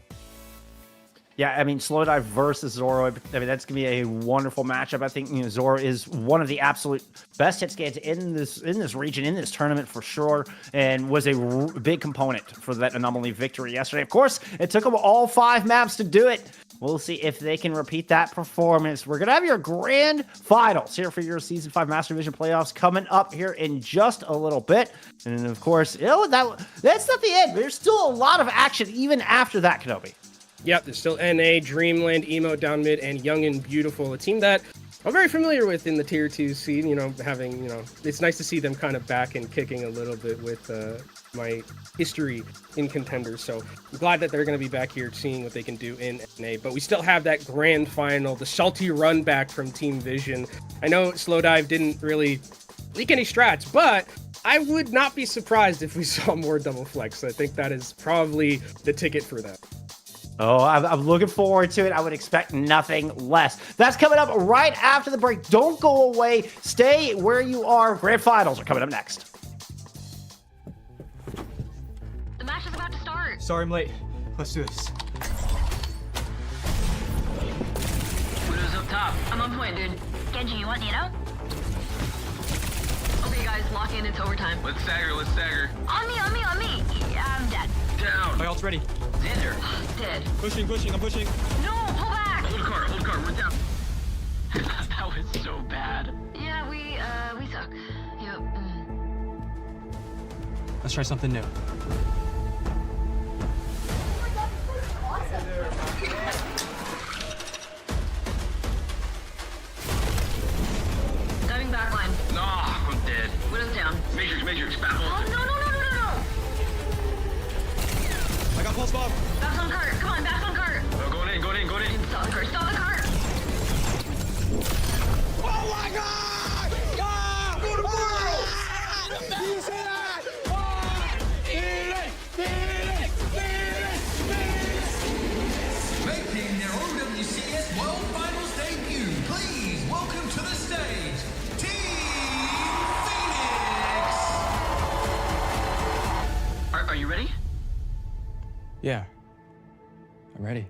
Yeah, I mean, Slowdive versus Zoro, I mean, that's going to be a wonderful matchup. I think, Zoro is one of the absolute best hit scans in this region, in this tournament for sure, and was a big component for that Anomaly victory yesterday. Of course, it took them all 5 maps to do it. We'll see if they can repeat that performance. We're going to have your grand finals here for your Season 5 Master Division playoffs coming up here in just a little bit. And, of course, that's not the end. There's still a lot of action even after that, Kenobi. Yep, there's still NA, Dreamland, Emo down mid, and Young and Beautiful, a team that I'm very familiar with in the Tier 2 scene, having, it's nice to see them kind of back and kicking a little bit with my history in Contenders. So I'm glad that they're going to be back here seeing what they can do in NA. But we still have that grand final, the salty run back from Team Vision. I know Slowdive didn't really leak any strats, but I would not be surprised if we saw more double flex. I think that is probably the ticket for that. Oh, I'm looking forward to it. I would expect nothing less. That's coming up right after the break. Don't go away. Stay where you are. Grand finals are coming up next. The match is about to start. Sorry I'm late. Let's do this. Widow's up top. I'm on point, dude. Genji, you want Nino? Okay, guys, lock in. It's overtime. Let's stagger. On me. Yeah, I'm dead. Down. My ult's ready. Xander. Dead. Pushing, I'm pushing. No, pull back. Hold car, we're down. That was so bad. Yeah, we suck. Yep. Let's try something new. Diving backline. No, I'm dead. Widow's down. Matrix, battle. Oh, no. I got pulse bomb. Back on cart. Come on, back on cart. Oh, going in. Stop the cart. Oh my god! Ah! Go to Morals! Do you see that? Ah! Making their OWCS World Finals debut, please welcome to the stage, Team Phoenix! Are you ready? Yeah. I'm ready.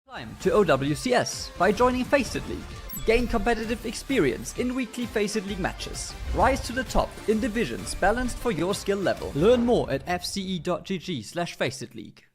Climb to OWCS by joining Faceit League. Gain competitive experience in weekly Faceit League matches. Rise to the top in divisions balanced for your skill level. Learn more at fce.gg/Faceit League.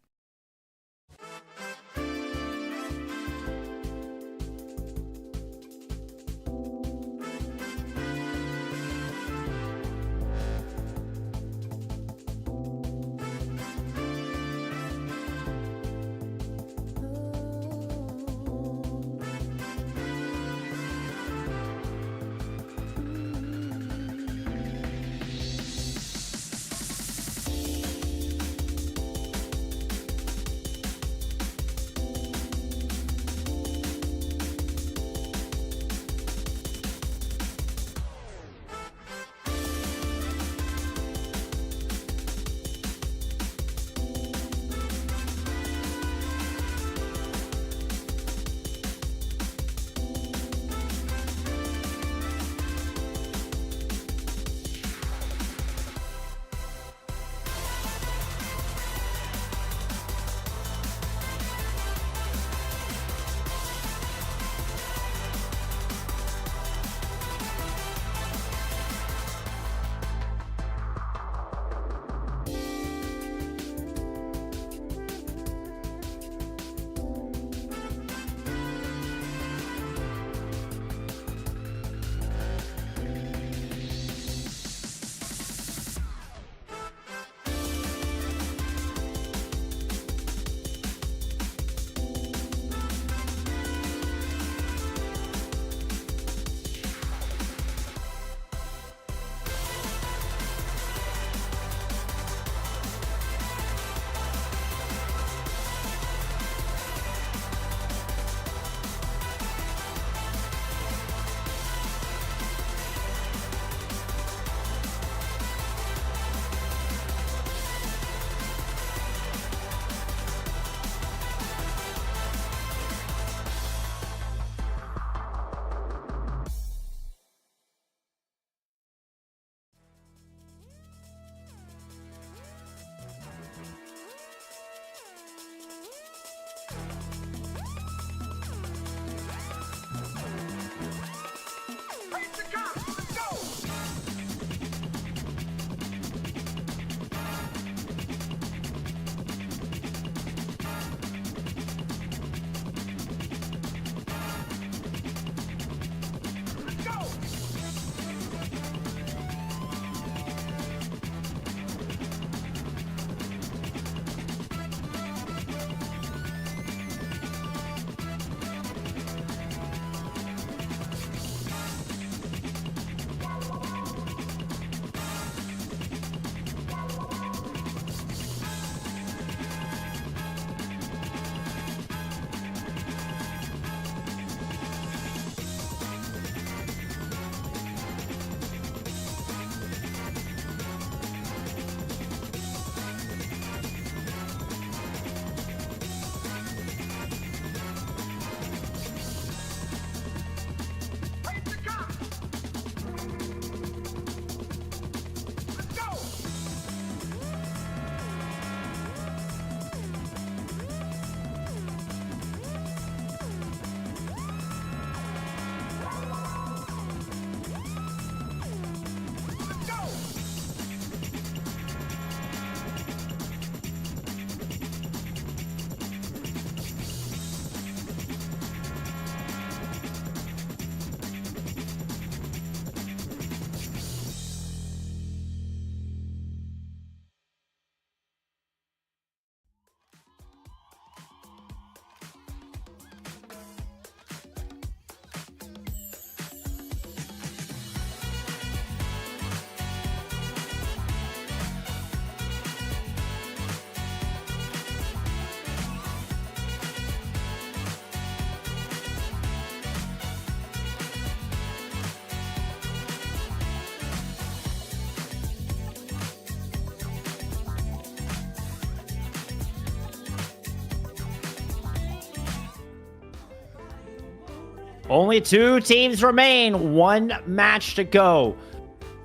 Only 2 teams remain, 1 match to go.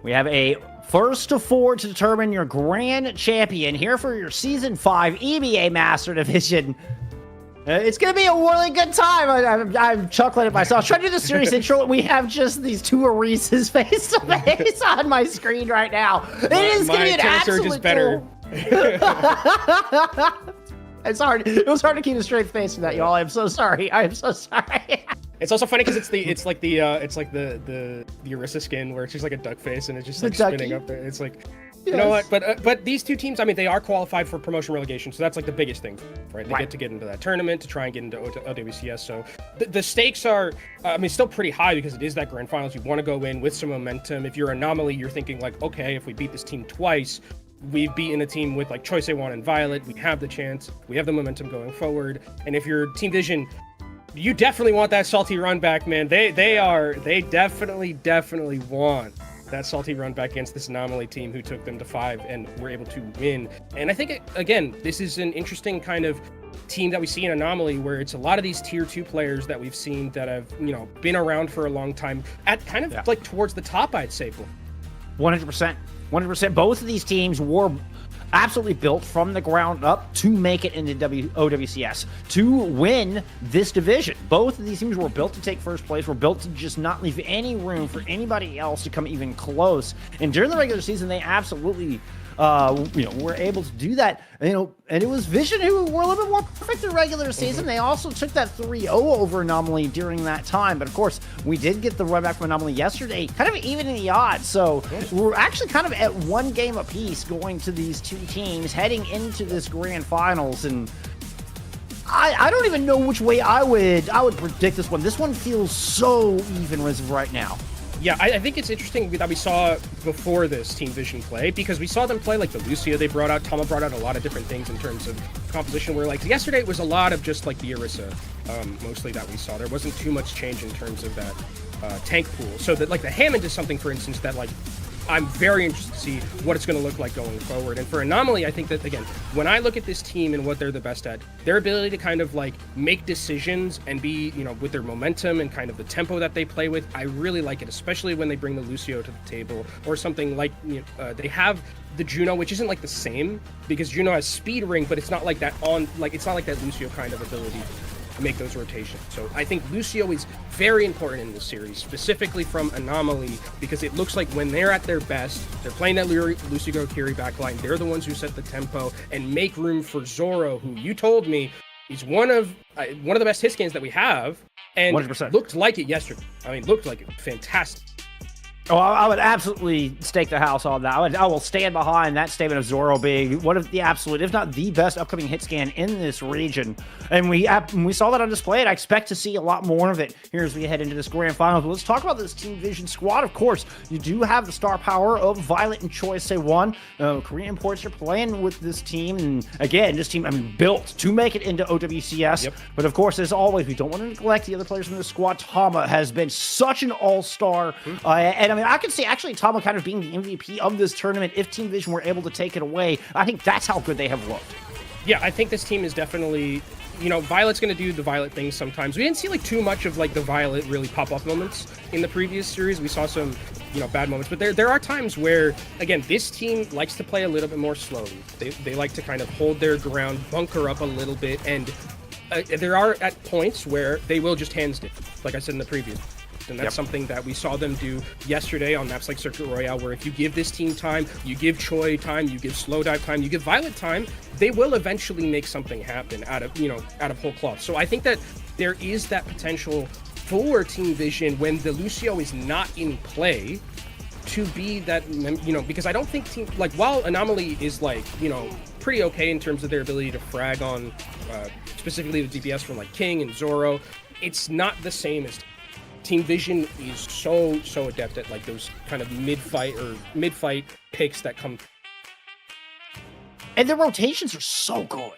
We have a first to 4 to determine your grand champion here for your Season 5 EMEA Master Division. It's going to be a really good time. I'm chuckling at myself. Trying to do the series intro. We have just these 2 Arises face to face on my screen right now. It is going to be an absolute better. It's hard. It was hard to keep a straight face with that, y'all. I'm so sorry. I am so sorry. It's also funny because it's like the Orisa skin where it's just like a duck face and it's just like spinning up. It's like, you know what? But these 2 teams, I mean, they are qualified for promotion relegation, so that's like the biggest thing, right? They get into that tournament to try and get into OWCS. So the stakes are, I mean, still pretty high because it is that grand finals. You want to go in with some momentum. If you're Anomaly, you're thinking like, okay, if we beat this team twice, we've beaten a team with like Choice A1 and Violet. We have the chance. We have the momentum going forward. And if you're Team Vision, you definitely want that salty run back, man. They definitely want that salty run back against this Anomaly team who took them to 5 and were able to win. And I think, again, this is an interesting kind of team that we see in Anomaly where it's a lot of these tier 2 players that we've seen that have, you know, been around for a long time at kind of like towards the top, I'd say. 100%. 100%. Both of these teams were absolutely built from the ground up to make it into OWCS, to win this division. Both of these teams were built to take first place, were built to just not leave any room for anybody else to come even close. And during the regular season, they absolutely were able to do that. And it was Vision who were a little bit more perfect in regular season. They also took that 3-0 over Anomaly during that time. But of course, we did get the run back from Anomaly yesterday, kind of even in the odds. So we're actually kind of at 1 game apiece going to these 2 teams heading into this grand finals. And I don't even know which way I would predict this one. This one feels so even as of right now. Yeah, I think it's interesting that we saw before this Team Vision play, because we saw them play like the Lucio they brought out. Tama brought out a lot of different things in terms of composition, where like yesterday it was a lot of just like the Orisa, mostly that we saw. There wasn't too much change in terms of that tank pool. So that like the Hammond is something, for instance, that like I'm very interested to see what it's going to look like going forward. And for Anomaly, I think that, again, when I look at this team and what they're the best at, their ability to kind of like make decisions and be, you know, with their momentum and kind of the tempo that they play with, I really like it, especially when they bring the Lucio to the table or something like, you know, they have the Juno, which isn't like the same because Juno has speed ring, but it's not like that it's not like that Lucio kind of ability to make those rotations. So I think Lucio is very important in this series, specifically from Anomaly, because it looks like when they're at their best, they're playing that Lucio Kiri backline, they're the ones who set the tempo and make room for Zoro, who you told me is one of the best hit scans that we have, and 100%. Looked like it yesterday. I mean, looked like it. Fantastic. Oh, I would absolutely stake the house on that. I will stand behind that statement of Zoro being one of the absolute, if not the best upcoming hit scan in this region. And we saw that on display, and I expect to see a lot more of it here as we head into this grand finals. But let's talk about this Team Vision squad. Of course, you do have the star power of Violet and Choice A1. Korean imports are playing with this team. And again, this team, I mean, built to make it into OWCS. Yep. But of course, as always, we don't want to neglect the other players in this squad. Tama has been such an all-star. And I mean, I could see actually Tama kind of being the MVP of this tournament if Team Vision were able to take it away. I think that's how good they have looked. Yeah, I think this team is definitely, you know, Violet's going to do the Violet things sometimes. We didn't see like too much of like the Violet really pop off moments in the previous series. We saw some, you know, bad moments, but there are times where, again, this team likes to play a little bit more slowly. They like to kind of hold their ground, bunker up a little bit, and there are at points where they will just hands it, like I said in the previous. And that's something that we saw them do yesterday on maps like Circuit Royale, where if you give this team time, you give Choi time, you give Slow Dive time, you give Violet time, they will eventually make something happen out of whole cloth. So I think that there is that potential for Team Vision when the Lucio is not in play to be that, you know, because I don't think while Anomaly is like, you know, pretty okay in terms of their ability to frag on specifically the DPS from like King and Zoro, it's not the same as Team Vision is so adept at like those kind of mid-fight picks that come. And their rotations are so good.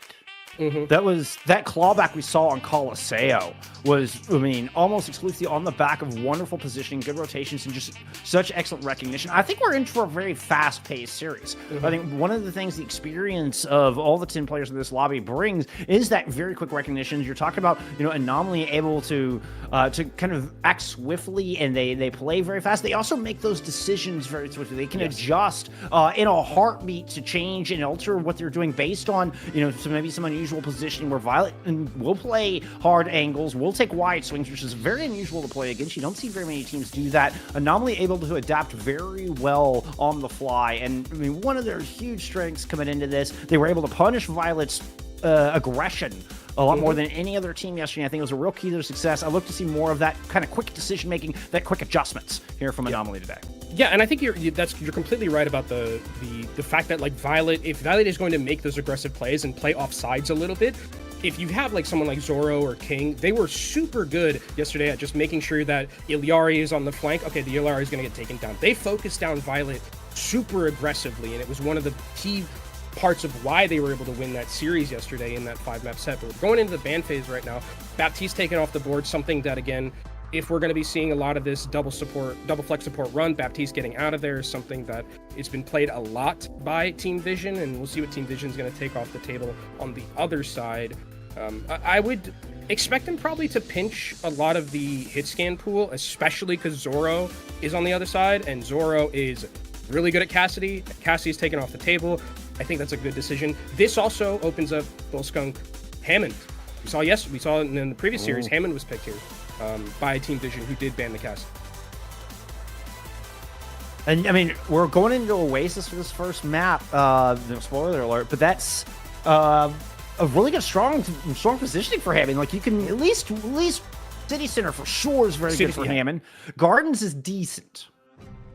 That clawback we saw on Colosseo was, I mean, almost exclusively on the back of wonderful positioning, good rotations, and just such excellent recognition. I think we're in for a very fast-paced series. I think one of the things the experience of all the 10 players in this lobby brings is that very quick recognition. You're talking about, Anomaly able to kind of act swiftly, and they play very fast. They also make those decisions very swiftly. They can adjust in a heartbeat to change and alter what they're doing based on, maybe some unusual positioning where Violet will play hard angles, will take wide swings, which is very unusual to play against. You don't see very many teams do that. Anomaly able to adapt very well on the fly, and I mean, one of their huge strengths coming into this, they were able to punish Violet's aggression a lot more than any other team yesterday. I think it was a real key to their success. I look to see more of that kind of quick decision making, that quick adjustments here from Anomaly today. Yeah, and I think you're completely right about the fact that, like, if Violet is going to make those aggressive plays and play off sides a little bit, if you have like someone like Zoro or King, they were super good yesterday at just making sure that Iliari is on the flank. Okay, the Iliari is going to get taken down. They focused down Violet super aggressively, and it was one of the key parts of why they were able to win that series yesterday in that 5-map set. But we're going into the ban phase right now. Baptiste taken off the board, something that, again, if we're going to be seeing a lot of this double flex support run, Baptiste getting out of there is something that it's been played a lot by Team Vision, and we'll see what Team Vision is going to take off the table on the other side. I would expect them probably to pinch a lot of the hit scan pool, especially because Zoro is on the other side, and Zoro is really good at Cassidy. Cassidy's taken off the table. I think that's a good decision. This also opens up Bullskunk Hammond. We saw in the previous series, Hammond was picked here by Team Vision, who did ban the Cassidy. And I mean, we're going into Oasis for this first map. Spoiler alert, but that's a really good, strong positioning for Hammond. Like, you can at least City Center for sure is very good for Hammond. Gardens is decent.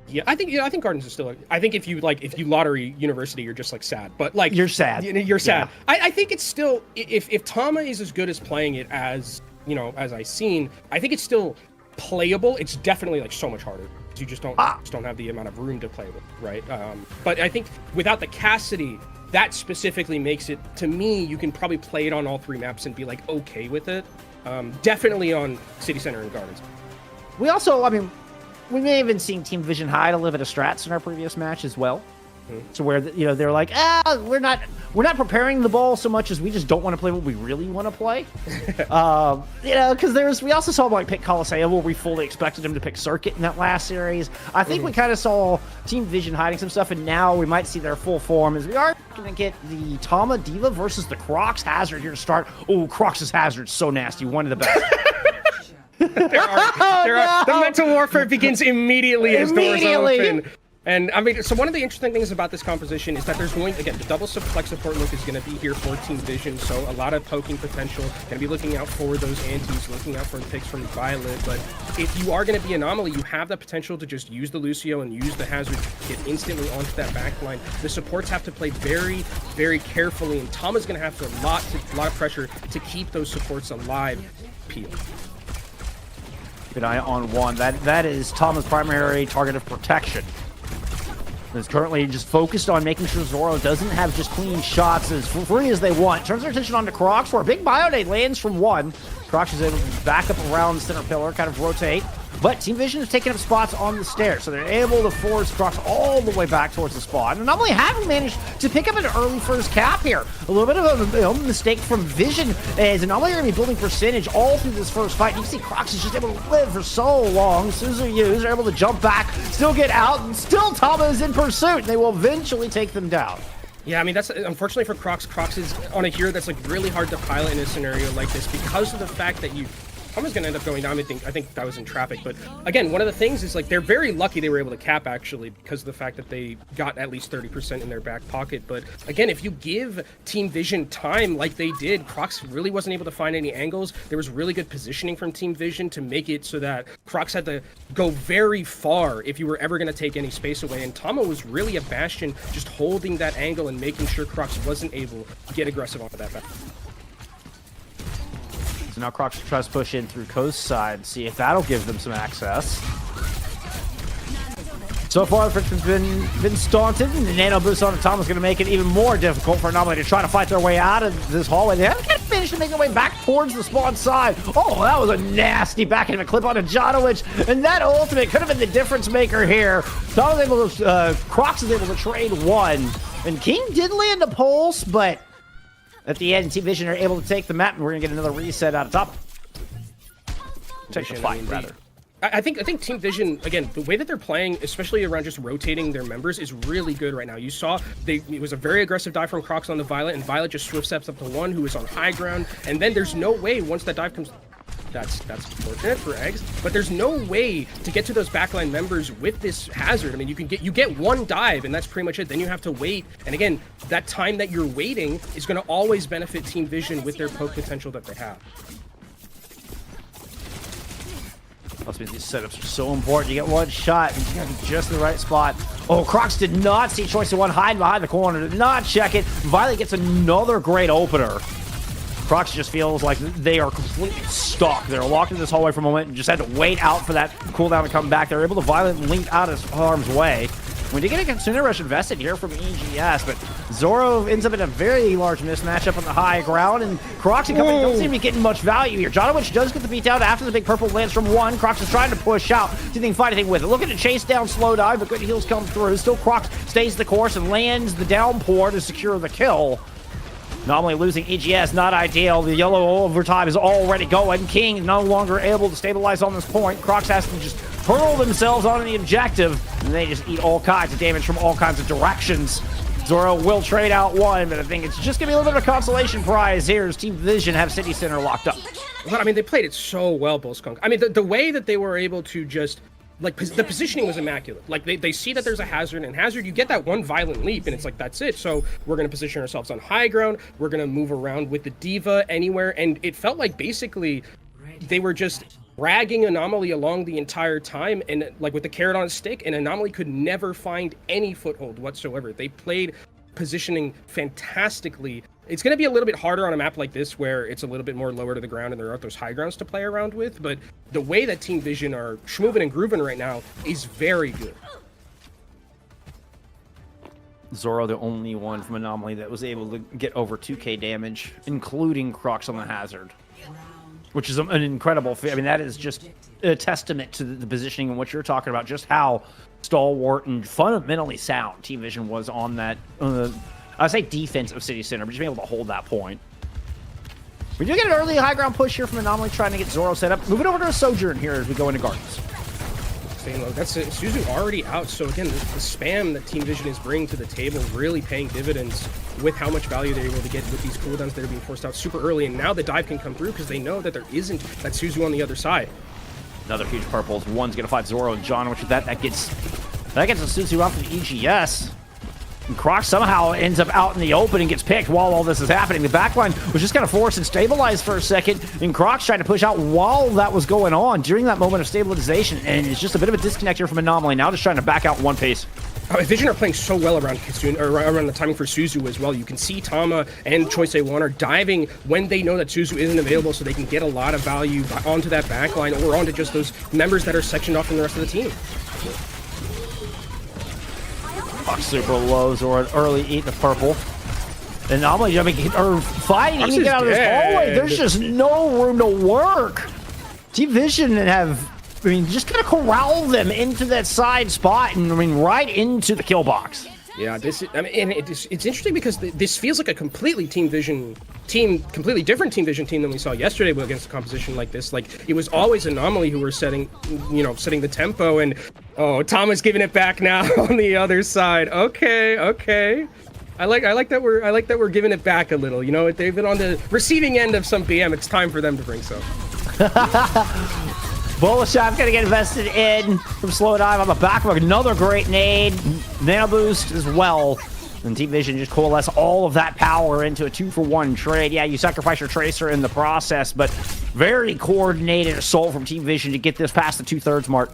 Yeah, I think Gardens is still. I think if you lottery University, you're just like sad. But like you're sad. You're sad. Yeah. I think it's still, if Tama is as good as playing it as I've seen, I think it's still playable. It's definitely like so much harder. You just don't have the amount of room to play with, right? But I think without the Cassidy, that specifically makes it, to me, you can probably play it on all 3 maps and be like okay with it. Definitely on City Center and Gardens. We also, we may have even seen Team Vision hide a little bit of strats in our previous match as well. So where they're like, we're not preparing the ball so much as we just don't want to play what we really want to play. Because we also saw like pick Colosseo, where we fully expected him to pick Circuit in that last series. I think we kind of saw Team Vision hiding some stuff, and now we might see their full form as we are going to get the Tama Diva versus the Crocs Hazard here to start. Oh, Crocs' Hazard, so nasty, one of the best. The mental warfare begins immediately as doors open. And so one of the interesting things about this composition is that there's the double flex support look is going to be here for Team Vision, so a lot of poking potential. Going to be looking out for those antis, looking out for the picks from Violet. But if you are going to be Anomaly, you have the potential to just use the Lucio and use the Hazard to get instantly onto that backline. The supports have to play very, very carefully, and Tama's going to have a lot of pressure to keep those supports alive. Peel. Keep an eye on one. That is Tama's primary target of protection. Is currently just focused on making sure Zoro doesn't have just clean shots as free as they want. Turns their attention onto Crocs, where a big Biodate lands from one. Crocs is able to back up around the center pillar, kind of rotate. But Team Vision is taking up spots on the stairs, so they're able to force Crocs all the way back towards the spot. And Anomaly haven't managed to pick up an early first cap here. A little bit of a mistake from Vision, as Anomaly are going to be building percentage all through this first fight. You can see Crocs is just able to live for so long. As soon as they're able to jump back, still get out, and still Tama is in pursuit. They will eventually take them down. Yeah, that's unfortunately for Crocs. Crocs is on a hero that's like really hard to pilot in a scenario like this because of the fact that Tama's going to end up going down. I think that was in traffic. But again, one of the things is like they're very lucky they were able to cap actually because of the fact that they got at least 30% in their back pocket. But again, if you give Team Vision time like they did, Crocs really wasn't able to find any angles. There was really good positioning from Team Vision to make it so that Crocs had to go very far if you were ever going to take any space away. And Tama was really a bastion, just holding that angle and making sure Crocs wasn't able to get aggressive onto that back. So now Crocs tries to push in through coast side and see if that'll give them some access. So far, the Frenchman's been staunted, and the nano boost on Tom is going to make it even more difficult for Anomaly to try to fight their way out of this hallway. They haven't managed to make their way back towards the spawn side. Oh, that was a nasty backhand clip on a Janowicz, and that ultimate could have been the difference maker here. Tom was able to, Crocs is able to trade one, and King did land a pulse, but at the end, Team Vision are able to take the map, and we're going to get another reset out of top. Take the fight, rather. I think Team Vision, again, the way that they're playing, especially around just rotating their members, is really good right now. You saw it was a very aggressive dive from Crocs on the Violet, and Violet just swift steps up to one who is on high ground, and then there's no way once that dive comes. That's fortunate for Eggs, but there's no way to get to those backline members with this hazard. I mean, you get one dive, and that's pretty much it. Then you have to wait, and again, that time that you're waiting is going to always benefit Team Vision with their poke potential that they have. These setups are so important. You get one shot, and you gotta be just in the right spot. Oh, Crocs did not see choice of one hiding behind the corner, did not check it. Violet gets another great opener. Crocs just feels like they are completely stuck. They're locked in this hallway for a moment and just had to wait out for that cooldown to come back. They're able to violently link out of harm's way. We did get a Consumer Rush invested here from EGS, but Zoro ends up in a very large mismatch up on the high ground, and Crocs and company don't seem to be getting much value here. Janowicz does get the beat down after the big purple lands from one. Crocs is trying to push out. See if they can find anything with it. Looking to chase down slow dive, but good heals come through. Still Crocs stays the course and lands the downpour to secure the kill. Normally losing EGS, not ideal. The yellow overtime is already going. King no longer able to stabilize on this point. Crocs has to just hurl themselves onto the objective, and they just eat all kinds of damage from all kinds of directions. Zoro will trade out one, but I think it's just going to be a little bit of a consolation prize here as Team Vision have City Center locked up. But I mean, they played it so well, Bull Skunk. I mean, the way that they were able to just... Like, the positioning was immaculate. Like, they see that there's a hazard, and hazard, you get that one violent leap, and it's like, that's it. So we're going to position ourselves on high ground. We're going to move around with the Diva anywhere. And it felt like, basically, they were just dragging Anomaly along the entire time, and, like, with the carrot on a stick, and Anomaly could never find any foothold whatsoever. They played positioning fantastically. It's going to be a little bit harder on a map like this where it's a little bit more lower to the ground and there aren't those high grounds to play around with, but the way that Team Vision are schmoving and grooving right now is very good. Zoro, the only one from Anomaly that was able to get over 2k damage, including Crocs on the hazard, which is an incredible... I mean, that is just a testament to the positioning and what you're talking about, just how stalwart and fundamentally sound Team Vision was on that... I'd say defense of City Center, but just being able to hold that point. We do get an early high ground push here from Anomaly, trying to get Zoro set up. Moving over to a Sojourn here as we go into Gardens. Staying low. That's it. Suzu already out, so again, the spam that Team Vision is bringing to the table really paying dividends with how much value they're able to get with these cooldowns that are being forced out super early, and now the dive can come through because they know that there isn't that Suzu on the other side. Another huge purples. One's going to fight Zoro and John, which with that gets a Suzu out for the EGS. And Croc somehow ends up out in the open and gets picked while all this is happening. The backline was just kind of forced and stabilized for a second, and Croc's trying to push out while that was going on during that moment of stabilization, and it's just a bit of a disconnect here from Anomaly. Now just trying to back out one pace. Vision are playing so well around Kitsune, or around the timing for Suzu as well. You can see Tama and Choice A1 are diving when they know that Suzu isn't available, so they can get a lot of value onto that backline or onto just those members that are sectioned off from the rest of the team. Super lows or an early eat the purple. Anomaly jumping or fighting to get out of this hallway. There's just no room to work. Team Vision just kind of corral them into that side spot and right into the kill box. Yeah, and it's interesting because this feels like a completely completely different Team Vision team than we saw yesterday against a composition like this. Like, it was always Anomaly who were setting the tempo, and Tama's giving it back now on the other side. Okay. I like that we're giving it back a little. You know, they've been on the receiving end of some BM. It's time for them to bring some. Bullet shot's gonna get invested in from Slow Dive on the back of another great nade. Nano boost as well. And Team Vision just coalesce all of that power into a 2-for-1 trade. Yeah, you sacrifice your Tracer in the process, but very coordinated assault from Team Vision to get this past the 2/3 mark.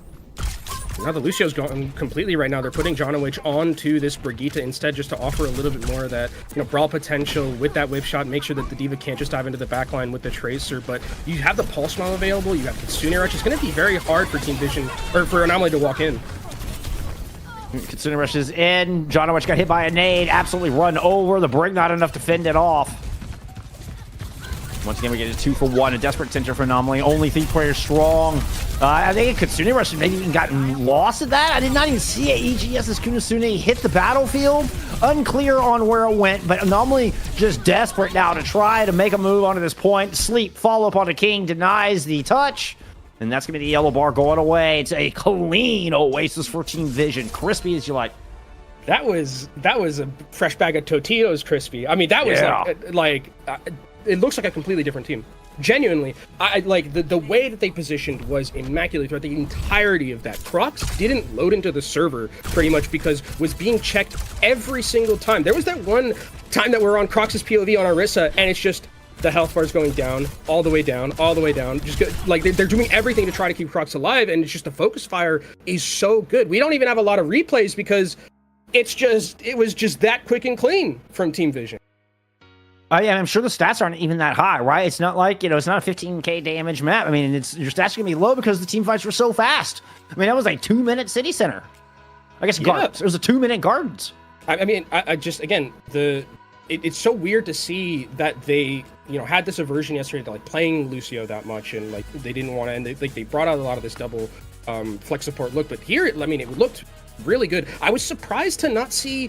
Now the Lucio's gone completely right now. They're putting Janowicz onto this Brigitte instead, just to offer a little bit more of that, brawl potential with that whip shot. Make sure that the Diva can't just dive into the backline with the Tracer. But you have the Pulse Bomb available. You have Kitsune Rush. It's going to be very hard for Team Vision, or for Anomaly to walk in. Kitsune rushes in. John Owich got hit by a nade. Absolutely run over. The Brig not enough to fend it off. Once again, we get a 2 for 1. A desperate center for Anomaly. Only 3 players strong. I think Kitsune Rush maybe even gotten lost at that. I did not even see it. EGS's Kunisune hit the battlefield. Unclear on where it went, but Anomaly just desperate now to try to make a move onto this point. Sleep, follow up onto King, denies the touch. And that's going to be the yellow bar going away. It's a clean Oasis for Team Vision. Crispy as you like. That was a fresh bag of Totitos, Crispy. I mean, that was it looks like a completely different team. Genuinely, I like the way that they positioned was immaculate throughout the entirety of that. Crocs didn't load into the server pretty much because was being checked every single time. There was that one time that we're on Crocs' POV on Orisa, and it's just the health bar is going down, all the way down, all the way down. Just like they're doing everything to try to keep Crocs alive, and it's just the focus fire is so good. We don't even have a lot of replays because it was just that quick and clean from Team Vision. Yeah, I'm sure the stats aren't even that high, right? It's not like, it's not a 15k damage map. I mean, your stats are going to be low because the team fights were so fast. I mean, that was like 2-minute city center. I guess gardens. It was a 2-minute gardens. I mean, I just, again, it's so weird to see that they, had this aversion yesterday to like playing Lucio that much, and like they didn't want to, and they brought out a lot of this double flex support look. But here, I mean, it looked really good. I was surprised to not see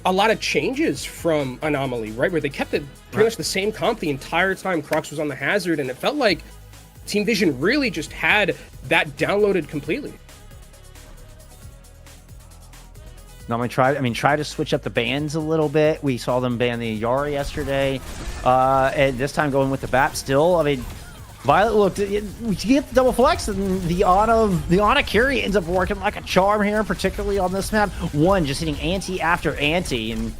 a lot of changes from Anomaly, right? Where they kept it pretty much the same comp the entire time Crocs was on the hazard, and it felt like Team Vision really just had that downloaded completely. Anomaly try to switch up the bans a little bit. We saw them ban the Yara yesterday, and this time going with the BAP still. I mean, Violet looked, we get the double flex, and the Ana carry ends up working like a charm here, particularly on this map. One just hitting ante after ante, and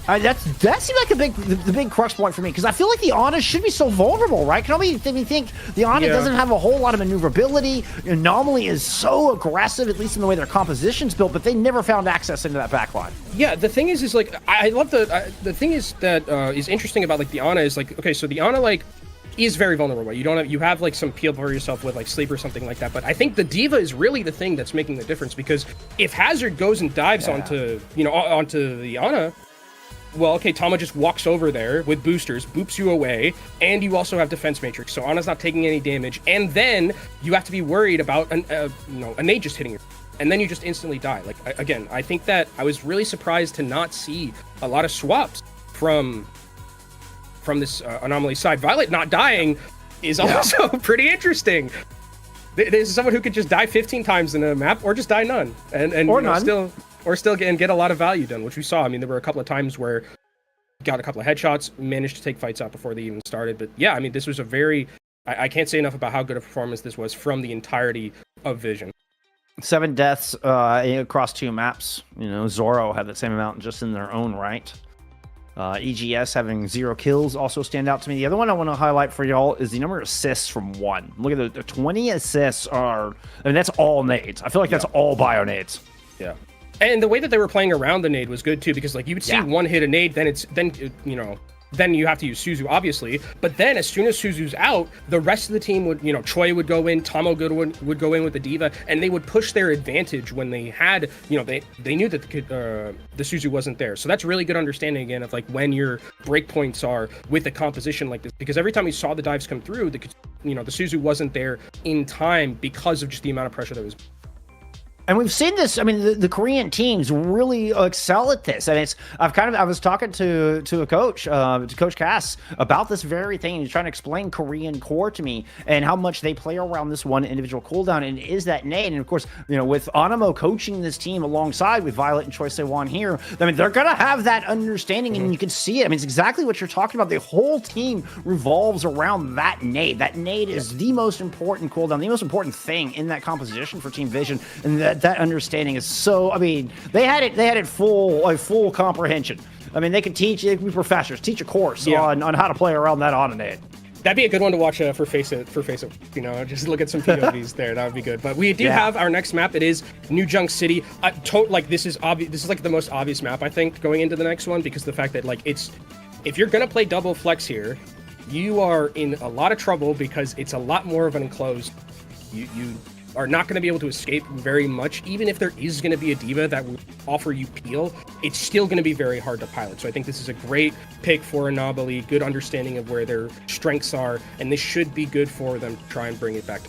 that seemed like the big crux point for me, because I feel like the Ana should be so vulnerable, right? Can we think the Ana doesn't have a whole lot of maneuverability? Anomaly is so aggressive, at least in the way their composition's built, but they never found access into that backline. Yeah, the thing is like, I love the thing is that is interesting about like the Ana is like, okay, so the Ana like is very vulnerable. You have like some peel for yourself with like sleep or something like that, but I think the Diva is really the thing that's making the difference, because if Hazard goes and dives onto the Ana, well, okay, Tama just walks over there with boosters, boops you away, and you also have defense matrix, so Ana's not taking any damage, and then you have to be worried about a nade just hitting you, and then you just instantly die. Like, again, I think that I was really surprised to not see a lot of swaps from this Anomaly side. Violet not dying is also pretty interesting. There's someone who could just die 15 times in a map, or just die none, and still get a lot of value done, which we saw. I mean, there were a couple of times where got a couple of headshots, managed to take fights out before they even started. But yeah, I mean, this was I can't say enough about how good a performance this was from the entirety of Vision. 7 deaths across 2 maps. Zoro had that same amount just in their own right. EGS having 0 kills also stand out to me. The other one I want to highlight for y'all is the number of assists from 1. Look at the 20 assists that's all nades. I feel like that's all bio nades. Yeah. And the way that they were playing around the nade was good too, because like you would see one hit a nade, then you have to use Suzu, obviously. But then as soon as Suzu's out, the rest of the team would, Choi would go in, Tomo would go in with the Diva, and they would push their advantage when they had, they knew that the Suzu wasn't there. So that's really good understanding again of like when your breakpoints are with a composition like this, because every time we saw the dives come through, the Suzu wasn't there in time because of just the amount of pressure that was. And we've seen this. I mean, the Korean teams really excel at this. And I was talking to a coach, to Coach Cass, about this very thing. He's trying to explain Korean core to me and how much they play around this one individual cooldown, and is that nade. And of course, with Anamo coaching this team alongside with Violet and Choi Se-won here, I mean, they're gonna have that understanding, and you can see it. I mean, it's exactly what you're talking about. The whole team revolves around that nade. That nade is the most important cooldown, the most important thing in that composition for Team Vision, and that understanding is so. I mean, they had it full comprehension. I mean, they could be professors, teach a course on how to play around that on a nade. That'd be a good one to watch for Faceit. Just look at some POVs there. That would be good. But we do have our next map. It is New Junk City. This is obvious. This is like the most obvious map, I think, going into the next one, because the fact that like if you're gonna play double flex here, you are in a lot of trouble, because it's a lot more of an enclosed. are not going to be able to escape very much. Even if there is going to be a diva that will offer you peel, it's still going to be very hard to pilot. So I think this is a great pick for Anomaly, good understanding of where their strengths are, and this should be good for them to try and bring it back.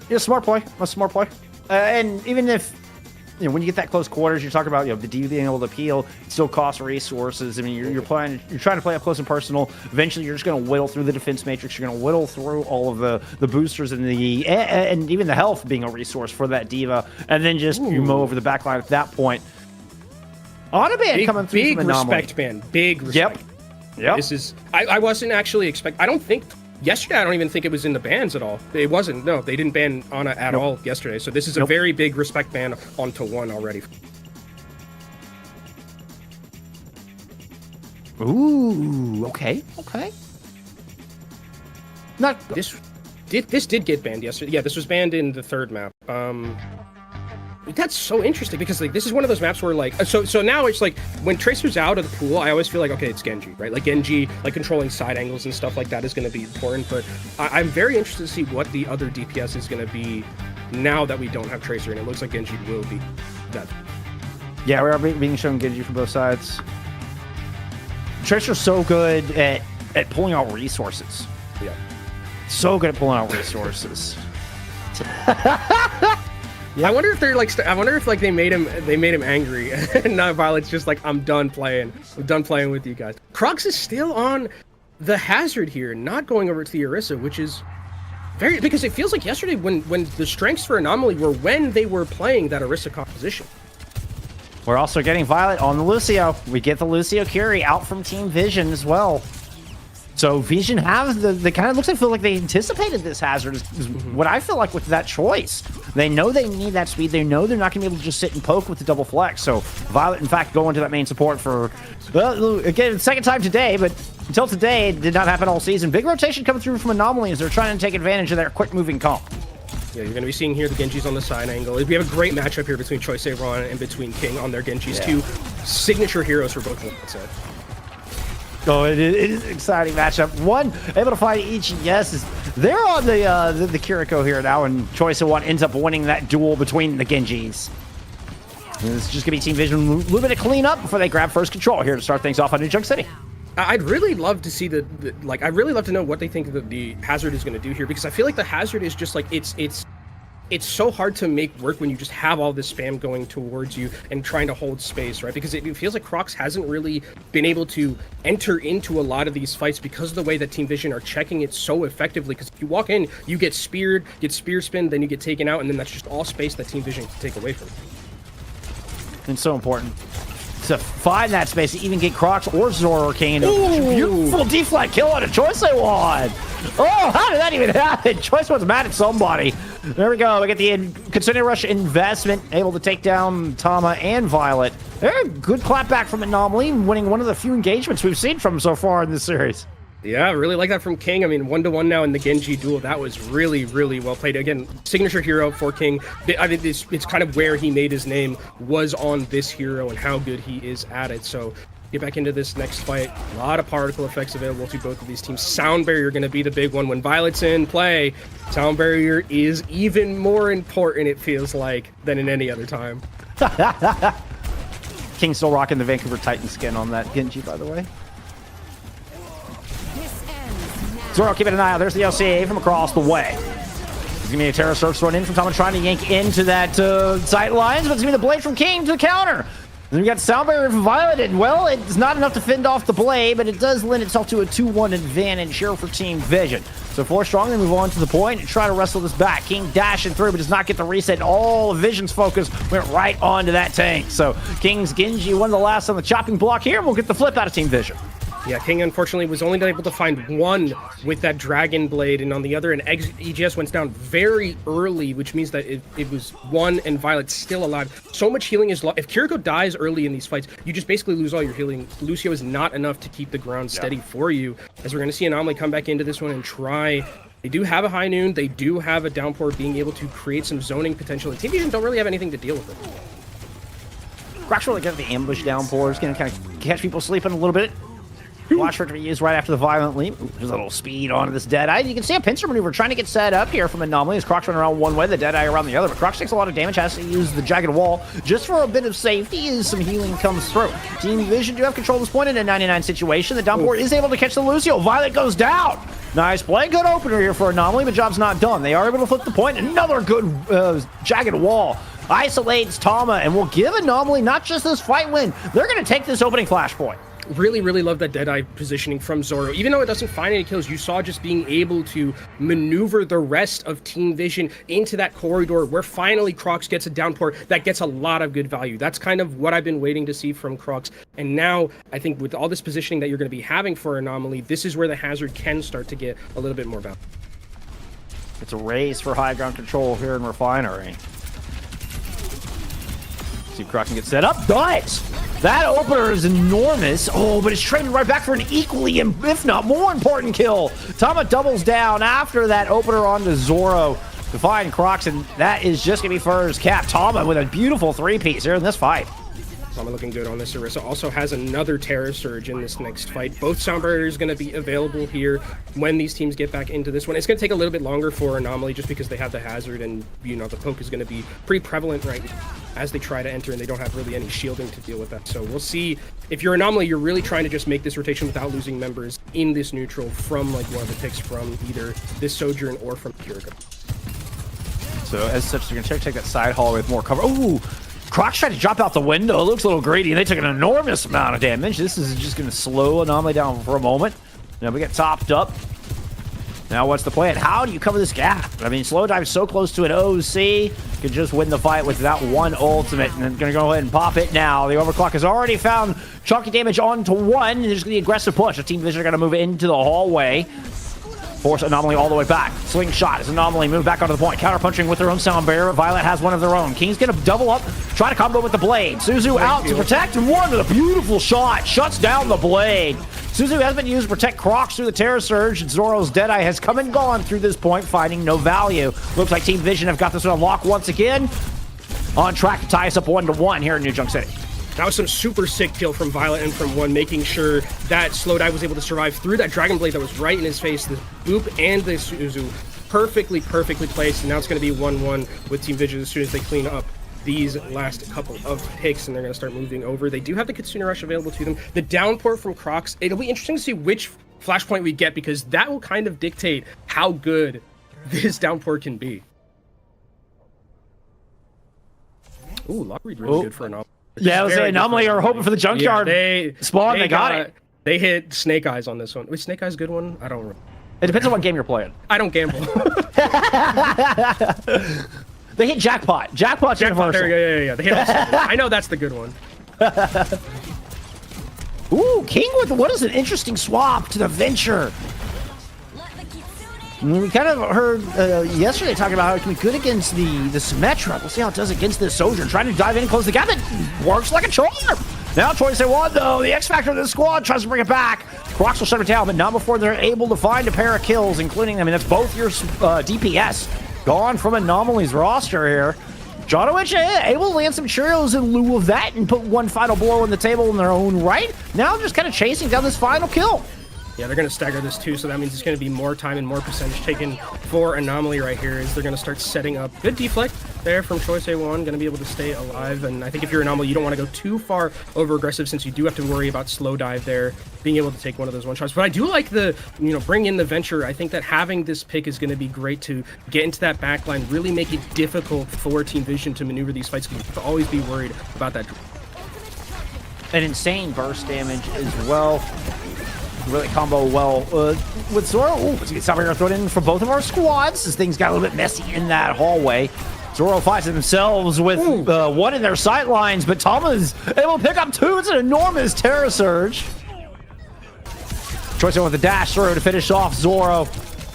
Yeah, smart play. A smart play. And even if, you know, when you get that close quarters, you're talking about, you know, the diva being able to peel, it still costs resources. I mean, you're trying to play up close and personal. Eventually, you're just going to whittle through the defense matrix. You're going to whittle through all of the boosters and and even the health being a resource for that diva, and then just you mow over the back line at that point. Autoband coming through big from Anomaly. respect, man. Big respect. Yep. This is I wasn't actually I don't think yesterday, I don't even think it was in the bans at all. It wasn't. No, they didn't ban Ana at all yesterday. So this is a very big respect ban onto 1 already. Ooh, okay. Not This did get banned yesterday. Yeah, this was banned in the 3rd map. That's so interesting because like this is one of those maps where like so now it's like when Tracer's out of the pool, I always feel like, okay, it's Genji, right? Like Genji, like controlling side angles and stuff like that is going to be important. But I'm very interested to see what the other DPS is going to be now that we don't have Tracer, and it looks like Genji will be that. Yeah, we are being shown Genji from both sides. Tracer's so good at pulling out resources. Yeah. So good at pulling out resources. I wonder if they're like I wonder if like they made him angry and now Violet's just like, I'm done playing with you guys. Crux is still on the Hazard here, not going over to the Orisa, which is very, because it feels like yesterday when the strengths for Anomaly were when they were playing that Orisa composition. We're also getting Violet on the Lucio. We get the Lucio Curie out from Team Vision as well. So Vision have they kind of feel like they anticipated this Hazard is what I feel like with that choice. They know they need that speed. They know they're not going to be able to just sit and poke with the double flex. So Violet, in fact, going to that main support for, well, again, second time today, but until today, it did not happen all season. Big rotation coming through from Anomaly as they're trying to take advantage of their quick-moving comp. Yeah, you're going to be seeing here the Genjis on the side angle. We have a great matchup here between Choi Se-ron and between King on their Genjis, two signature heroes for both of them. Oh, it is an exciting matchup. One able to find each. Yes, they're on the Kiriko here now, and Choi Se-ron ends up winning that duel between the Genjis. And it's just gonna be Team Vision a little bit of cleanup before they grab first control here to start things off on New Junk City. I'd really love to see I'd really love to know what they think the Hazard is going to do here, because I feel like the Hazard is just like it's so hard to make work when you just have all this spam going towards you and trying to hold space, right? Because it feels like Crocs hasn't really been able to enter into a lot of these fights because of the way that Team Vision are checking it so effectively. Because if you walk in, you get speared, get spear spin, then you get taken out, and then that's just all space that Team Vision can take away from you. It's so important to find that space to even get Crocs or Zoro King. Beautiful deflect kill on a Choice Se-ron. Oh, how did that even happen? Choice was mad at somebody. There we go. We get the Consider Rush investment, able to take down Tama and Violet. Good clapback from Anomaly, winning one of the few engagements we've seen from him so far in this series. Yeah, I really like that from King. I mean, 1-1 now in the Genji duel. That was really, really well played. Again, signature hero for King. I mean, it's kind of where he made his name, was on this hero and how good he is at it. So get back into this next fight. A lot of particle effects available to both of these teams. Sound barrier going to be the big one. When Violet's in play, sound barrier is even more important, it feels like, than in any other time. King still rocking the Vancouver Titan skin on that Genji, by the way. Zoro keeping an eye out. There's the LCA from across the way. It's going to be a Terra Surf thrown in from Tama, trying to yank into that sight lines, but it's going to be the blade from King to the counter. Then we got Sound Barrier from Violet, and well, it's not enough to fend off the blade, but it does lend itself to a 2-1 advantage here for Team Vision. So 4 strong, they move on to the point and try to wrestle this back. King dashing through, but does not get the reset. All of Vision's focus went right onto that tank. So King's Genji, one of the last on the chopping block here, and we'll get the flip out of Team Vision. Yeah, King unfortunately was only able to find one with that Dragon Blade, and on the other end, EGS went down very early, which means that it was one and Violet still alive. So much healing is lost. If Kiriko dies early in these fights, you just basically lose all your healing. Lucio is not enough to keep the ground steady for you, as we're going to see Anomaly come back into this one and try. They do have a High Noon, they do have a Downpour being able to create some zoning potential, and Team Vision don't really have anything to deal with it. Croc's really got the ambush Downpour. It's going to kind of catch people sleeping a little bit. Watch for it to be used right after the violent leap. Ooh, there's a little speed onto this Deadeye. You can see a pincer maneuver trying to get set up here from Anomaly as Crocs run around one way, the Deadeye around the other. But Crocs takes a lot of damage, has to use the Jagged Wall just for a bit of safety as some healing comes through. Team Vision do have control at this point in a 99 situation. The downpour is able to catch the Lucio. Violet goes down. Nice play. Good opener here for Anomaly, but job's not done. They are able to flip the point. Another good Jagged Wall. Isolates Tama and will give Anomaly not just this fight win. They're going to take this opening flashpoint. Really, really love that Deadeye positioning from Zoro. Even though it doesn't find any kills, you saw just being able to maneuver the rest of Team Vision into that corridor where finally Crocs gets a downpour that gets a lot of good value. That's kind of what I've been waiting to see from Crocs. And now, I think with all this positioning that you're going to be having for Anomaly, this is where the hazard can start to get a little bit more value. It's a race for high ground control here in Refinery. See if Croc can get set up. Does! That opener is enormous. Oh, but it's traded right back for an equally, if not more important kill. Tama doubles down after that opener onto Zoro to find Crocs, and that is just going to be for his cap. Tama with a beautiful three-piece here in this fight. Tama looking good on this. Orisa also has another Terror Surge in this next fight. Both Sound Barriers going to be available here when these teams get back into this one. It's going to take a little bit longer for Anomaly just because they have the hazard and, you know, the poke is going to be pretty prevalent right now as they try to enter and they don't have really any shielding to deal with that. So we'll see. If you're Anomaly, you're really trying to just make this rotation without losing members in this neutral from like one of the picks from either this Sojourn or from Kiriko. So as such, they're going to take that side hallway with more cover. Ooh! Crocs tried to drop out the window. It looks a little greedy, and they took an enormous amount of damage. This is just going to slow Anomaly down for a moment. Now we get topped up. Now what's the plan? How do you cover this gap? I mean, Slow Dive is so close to an OC. Could just win the fight with that one ultimate. And then going to go ahead and pop it now. The overclock has already found chunky damage onto one. There's the aggressive push. The Team Vision are going to move into the hallway. Force Anomaly all the way back. Slingshot as Anomaly move back onto the point. Counter-punching with their own Sound Barrier. Violet has one of their own. King's going to double up, try to combo with the Blade. Suzu out to protect, and one with a beautiful shot. Shuts down the Blade. Suzu has been used to protect Crocs through the Terror Surge. Zoro's Deadeye has come and gone through this point, finding no value. Looks like Team Vision have got this one on lock once again. On track to tie us up 1-1 here in New Junk City. That was some super sick kill from Violet and from One, making sure that Slow Dive was able to survive through that Dragon Blade that was right in his face. The Boop and the Suzu perfectly placed. And now it's going to be 1-1 with Team Vision as soon as they clean up these last couple of picks, and they're going to start moving over. They do have the Kitsune Rush available to them. The downpour from Crocs, it'll be interesting to see which flashpoint we get, because that will kind of dictate how good this downpour can be. Ooh, lock read really good for an Yeah, I was saying Anomaly are hoping for the junkyard spawn. They got it. They hit Snake Eyes on this one. Wait, Snake Eyes a good one? I don't remember. It depends on what game you're playing. I don't gamble. They hit Jackpot. Jackpot's universal. Yeah. They hit I know that's the good one. Ooh, King with what is an interesting swap to the Venture. We kind of heard yesterday talking about how it can be good against the Symmetra. We'll see how it does against this Sojourn. Trying to dive in and close the gap. That works like a charm. Now Troy say one, though. The X Factor of the squad tries to bring it back. Crocs will shut it down, but not before they're able to find a pair of kills, including, I mean, that's both your DPS gone from Anomaly's roster here. Jonowich able to land some Cheerios in lieu of that and put one final blow on the table in their own right. Now just kind of chasing down this final kill. Yeah, they're going to stagger this too, so that means it's going to be more time and more percentage taken for Anomaly right here, as they're going to start setting up. Good deflect there from Choice A1, going to be able to stay alive, and I think if you're Anomaly, you don't want to go too far over aggressive, since you do have to worry about Slow Dive there, being able to take one of those one-shots. But I do like the, bring in the Venture. I think that having this pick is going to be great to get into that backline, really make it difficult for Team Vision to maneuver these fights, because you have to always be worried about that. An insane burst damage as well. Really combo well with Zoro. Ooh, let's get something thrown in for both of our squads as things got a little bit messy in that hallway. Zoro finds themselves with one in their sight lines, but Tama's able to pick up two. It's an enormous Terror Surge. Choice with the dash through to finish off Zoro.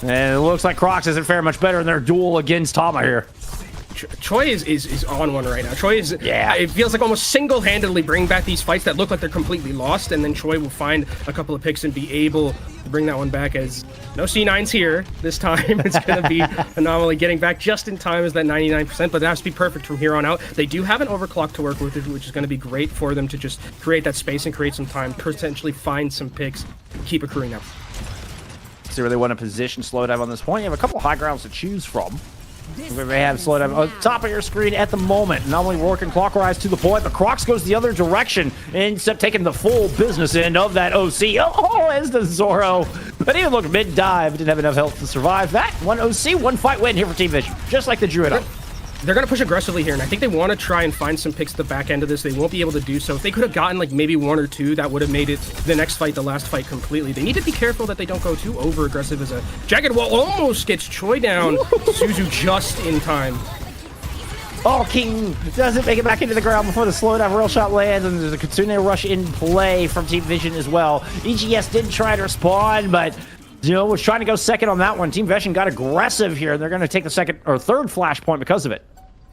And it looks like Crocs isn't faring much better in their duel against Tama here. Choi is on one right now. Choi is, it feels like almost single-handedly bring back these fights that look like they're completely lost, and then Choi will find a couple of picks and be able to bring that one back, as no C9s here this time. It's going to be Anomaly getting back just in time as that 99%, but that has to be perfect from here on out. They do have an overclock to work with, which is going to be great for them to just create that space and create some time, potentially find some picks keep accruing that. So really want to position Slowdive on this point. You have a couple high grounds to choose from. We may have Slowdive on top of your screen at the moment. Not only working clockwise to the point, but Crocs goes the other direction and ends up taking the full business end of that OC. Oh, as does Zoro. But even look mid-dive, didn't have enough health to survive that. One OC, one fight win here for Team Vision, just like the Druid. They're going to push aggressively here, and I think they want to try and find some picks at the back end of this. They won't be able to do so. If they could have gotten like maybe 1 or 2, that would have made it the next fight, the last fight completely. They need to be careful that they don't go too over-aggressive as a Jagged Wall almost gets Choi down. Suzu just in time. Oh, King doesn't make it back into the ground before the Slowdive real shot lands, and there's a Kitsune rush in play from Team Vision as well. EGS did try to respond, but was trying to go second on that one. Team Vision got aggressive here, and they're going to take the second or third flashpoint because of it.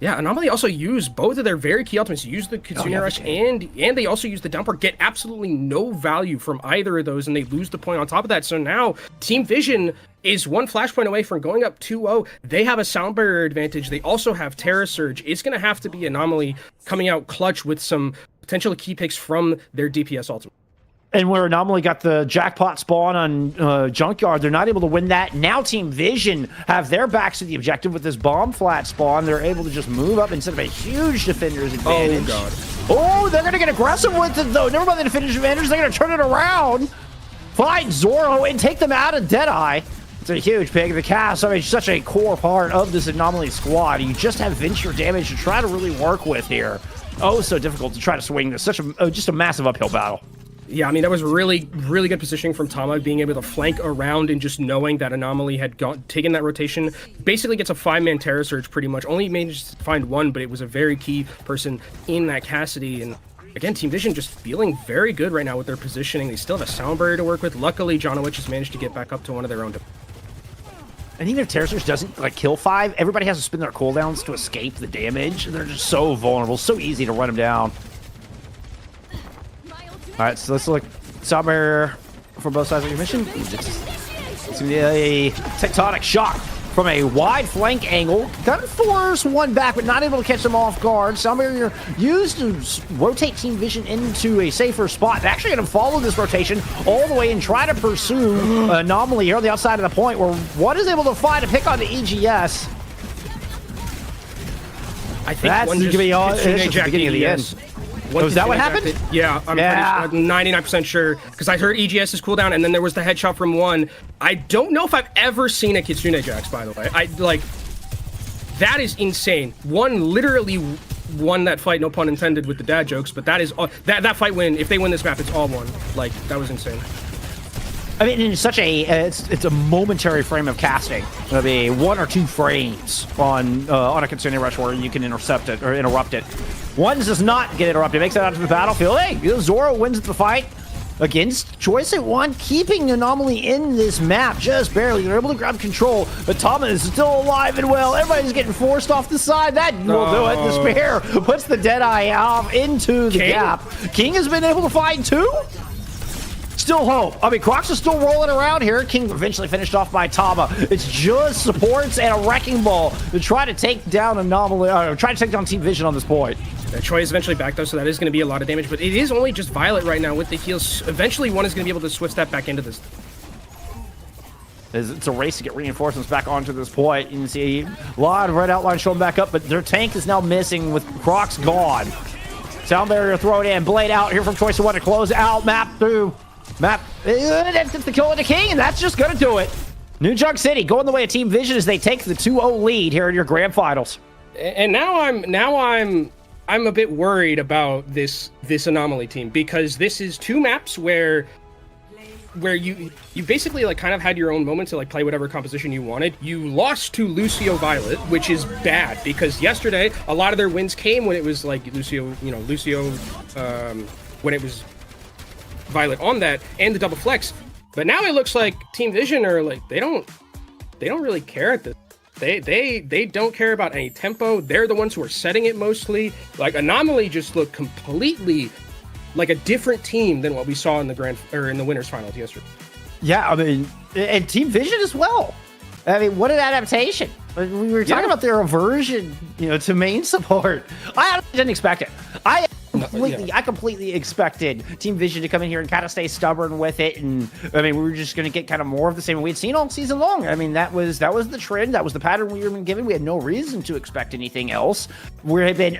Yeah, Anomaly also used both of their very key ultimates. Use the Kitsune Rush, and they also use the Dumper. Get absolutely no value from either of those, and they lose the point on top of that. So now Team Vision is 1 flashpoint away from going up 2-0. They have a sound barrier advantage. They also have Terra Surge. It's going to have to be Anomaly coming out clutch with some potential key picks from their DPS ultimate. And where Anomaly got the jackpot spawn on Junkyard, they're not able to win that. Now Team Vision have their backs to the objective with this bomb flat spawn. They're able to just move up instead of a huge defender's advantage. Oh, God. Oh, they're going to get aggressive with it, though. Never mind the defender's advantage. They're going to turn it around, find Zoro, and take them out of Deadeye. It's a huge pick. The cast, I mean, such a core part of this Anomaly squad. You just have venture damage to try to really work with here. Oh, so difficult to try to swing this. Such a just a massive uphill battle. Yeah, I mean, that was really, really good positioning from Tama, being able to flank around and just knowing that Anomaly had taken that rotation. Basically gets a 5-man Terra Surge pretty much. Only managed to find 1, but it was a very key person in that Cassidy. And again, Team Vision just feeling very good right now with their positioning. They still have a sound barrier to work with. Luckily, Jonowitch has managed to get back up to one of their own. And even if Terra Surge doesn't kill 5, everybody has to spin their cooldowns to escape the damage. They're just so vulnerable, so easy to run them down. All right, so let's look somewhere from both sides of your mission. It's gonna be a tectonic shock from a wide flank angle. Kind of force one back, but not able to catch them off guard. Somewhere used to rotate Team Vision into a safer spot. They're actually going to follow this rotation all the way and try to pursue Anomaly here on the outside of the point, where one is able to find a pick on the EGS. I think that's one going to be all. Kitsune It's the Jack beginning of the EGS. end. Oh, is that what happened? Yeah, I'm 99% sure, because I heard EGS's cooldown, and then there was the headshot from 1. I don't know if I've ever seen a Kitsune Jax, by the way. That is insane. 1 literally won that fight, no pun intended with the dad jokes, but that is that fight win. If they win this map, it's all 1. Like, that was insane. I mean, it's such a it's a momentary frame of casting. It'll be 1 or 2 frames on a Kitsune Rush where you can intercept it or interrupt it. One does not get interrupted. Makes it out to the battlefield. Hey, Zoro wins the fight against Choice at 1, keeping Anomaly in this map just barely. They're able to grab control, but Tama is still alive and well. Everybody's getting forced off the side. That will do it. Despair puts the Deadeye off into the gap. King has been able to find 2. Still hope. I mean, Crocs is still rolling around here. King eventually finished off by Tama. It's just supports and a wrecking ball to try to take down Anomaly, try to take down Team Vision on this point. Choi is eventually back, though, so that is going to be a lot of damage, but it is only just Violet right now with the heals. Eventually, one is going to be able to swift step back into this. It's a race to get reinforcements back onto this point. You can see a lot of red outlines showing back up, but their tank is now missing with Crocs gone. Sound barrier thrown in. Blade out here from Choice of 1 to close out. Map through. Map. That's the kill of the King, and that's just going to do it. New Junk City going the way of Team Vision as they take the 2-0 lead here in your grand finals. And now I'm a bit worried about this Anomaly team, because this is 2 maps where you basically like kind of had your own moment to like play whatever composition you wanted. You lost to Lucio Violet, which is bad, because yesterday a lot of their wins came when it was like Lucio when it was Violet on that and the double flex. But now it looks like Team Vision are like they don't really care at this. They don't care about any tempo. They're the ones who are setting it mostly. Like Anomaly just looked completely like a different team than what we saw in the winners finals yesterday. Yeah, I mean, and Team Vision as well. I mean, what an adaptation. We were talking about their aversion, to main support. I didn't expect it. I completely expected Team Vision to come in here and kind of stay stubborn with it, and I mean, we were just going to get kind of more of the same we had seen all season long. I mean, that was the trend, that was the pattern we were given. We had no reason to expect anything else. We had been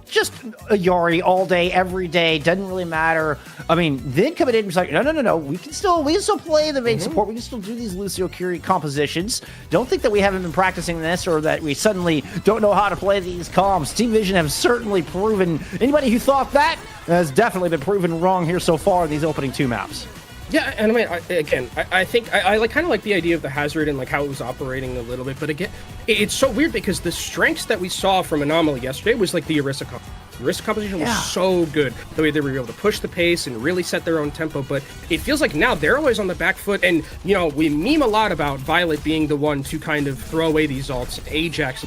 just a Yari all day, every day, doesn't really matter. I mean, then coming in and was like, no, we can still play the main support. We can still do these Lucio Curie compositions. Don't think that we haven't been practicing this or that we suddenly don't know how to play these comps. Team Vision have certainly proven, anybody who thought that has definitely been proven wrong here so far in these opening 2 maps. Yeah, and I mean, I think I like kind of like the idea of the hazard and like how it was operating a little bit, but again, it's so weird because the strengths that we saw from Anomaly yesterday was like the Orisa comp. The Orisa composition was so good, the way they were able to push the pace and really set their own tempo, but it feels like now they're always on the back foot, and you know, we meme a lot about Violet being the one to kind of throw away these ults, Ajax.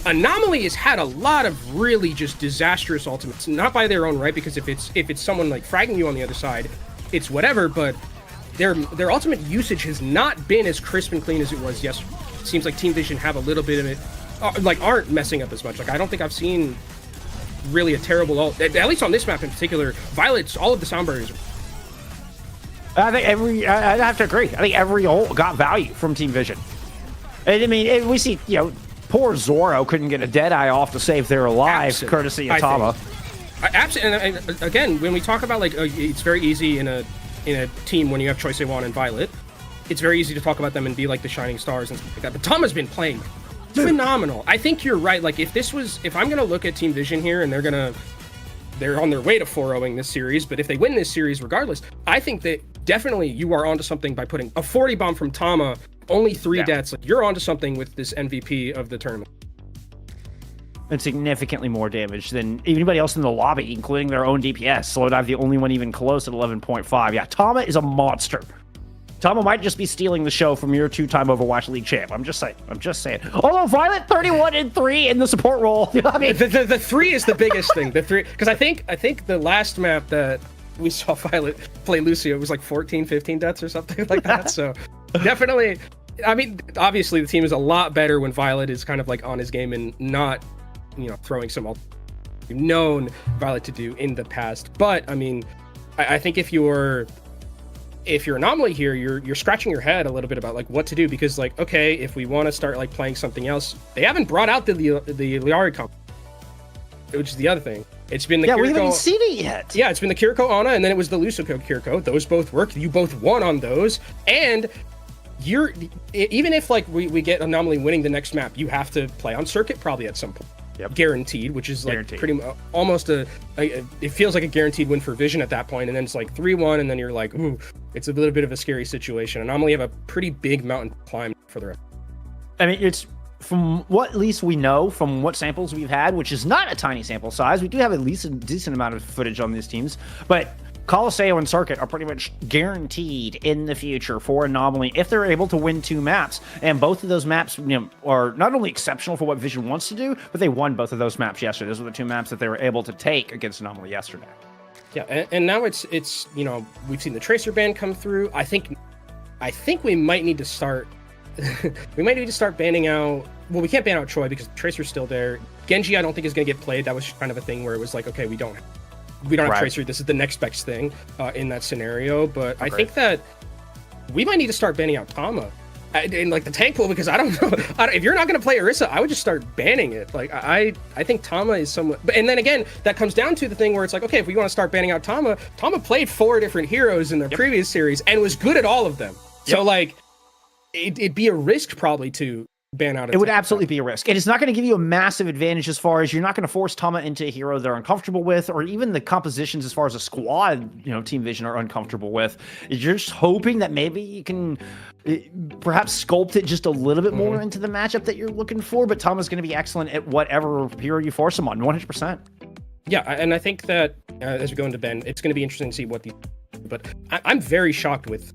Anomaly has had a lot of really just disastrous ultimates, not by their own right, because if it's someone like fragging you on the other side, it's whatever, but their ultimate usage has not been as crisp and clean as it was yesterday. It seems like Team Vision have a little bit of it, like aren't messing up as much. Like I don't think I've seen really a terrible ult, at least on this map in particular. Violet's all of the sound barriers. I think I have to agree. I think every ult got value from Team Vision. And I mean, we see, you know, poor Zoro couldn't get a Deadeye off to save their lives, courtesy of Tama. Absolutely, and again, when we talk about like it's very easy in a team when you have Choice A1 and Violet, it's very easy to talk about them and be like the shining stars and stuff like that. But Tama's been playing phenomenal. I think you're right. Like if I'm gonna look at Team Vision here and they're on their way to 4-0ing this series, but if they win this series regardless, I think that definitely you are onto something by putting a 40 bomb from Tama, only 3 deaths. Like you're onto something with this MVP of the tournament. And significantly more damage than anybody else in the lobby, including their own DPS. Slowdive, the only one even close at 11.5. Yeah, Tama is a monster. Tama might just be stealing the show from your 2-time Overwatch League champ. I'm just saying. Although Violet 31-3 in the support role. I mean, the 3 is the biggest thing. The 3, because I think the last map that we saw Violet play Lucio was like 14, 15 deaths or something like that. So definitely, I mean, obviously the team is a lot better when Violet is kind of like on his game and not, you know, throwing some ult you've known Violet to do in the past. But I mean, I think if you're Anomaly here, you're scratching your head a little bit about like what to do, because like, okay, if we want to start like playing something else, they haven't brought out the Liari comp, which is the other thing. It's been the Kiriko, we haven't even seen it yet. Yeah, it's been the Kiriko Ana, and then it was the Lucio Kiriko. Those both worked. You both won on those, and even if like we get Anomaly winning the next map, you have to play on circuit probably at some point. Yep. Guaranteed, which is like pretty almost it feels like a guaranteed win for Vision at that point, and then it's like 3-1, and then you're like, ooh, it's a little bit of a scary situation. Anomaly have a pretty big mountain to climb for the rest. I mean, it's from what at least we know from what samples we've had, which is not a tiny sample size. We do have at least a decent amount of footage on these teams, but Colosseo and Circuit are pretty much guaranteed in the future for Anomaly if they're able to win 2 maps. And both of those maps, you know, are not only exceptional for what Vision wants to do, but they won both of those maps yesterday. Those were the 2 maps that they were able to take against Anomaly yesterday. Yeah, and now it's you know, we've seen the Tracer ban come through. I think we might need to start banning out. Well, we can't ban out Choi because Tracer's still there. Genji, I don't think is going to get played. That was kind of a thing where it was like, okay, we don't have Tracer. This is the next best thing in that scenario. But I think that we might need to start banning out Tama in like the tank pool, because I don't know. If you're not going to play Orisa, I would just start banning it. Like I think Tama is somewhat. And then again, that comes down to the thing where it's like, okay, if we want to start banning out Tama played 4 different heroes in the previous series and was good at all of them. So like, it'd be a risk probably to ban out. It would absolutely be a risk. And it's not going to give you a massive advantage as far as you're not going to force Tama into a hero they're uncomfortable with, or even the compositions as far as a squad, you know, Team Vision are uncomfortable with. You're just hoping that maybe you can perhaps sculpt it just a little bit more into the matchup that you're looking for, but Tama's going to be excellent at whatever hero you force him on, 100%. Yeah, and I think that as we go into Ben, it's going to be interesting to see what but I'm very shocked with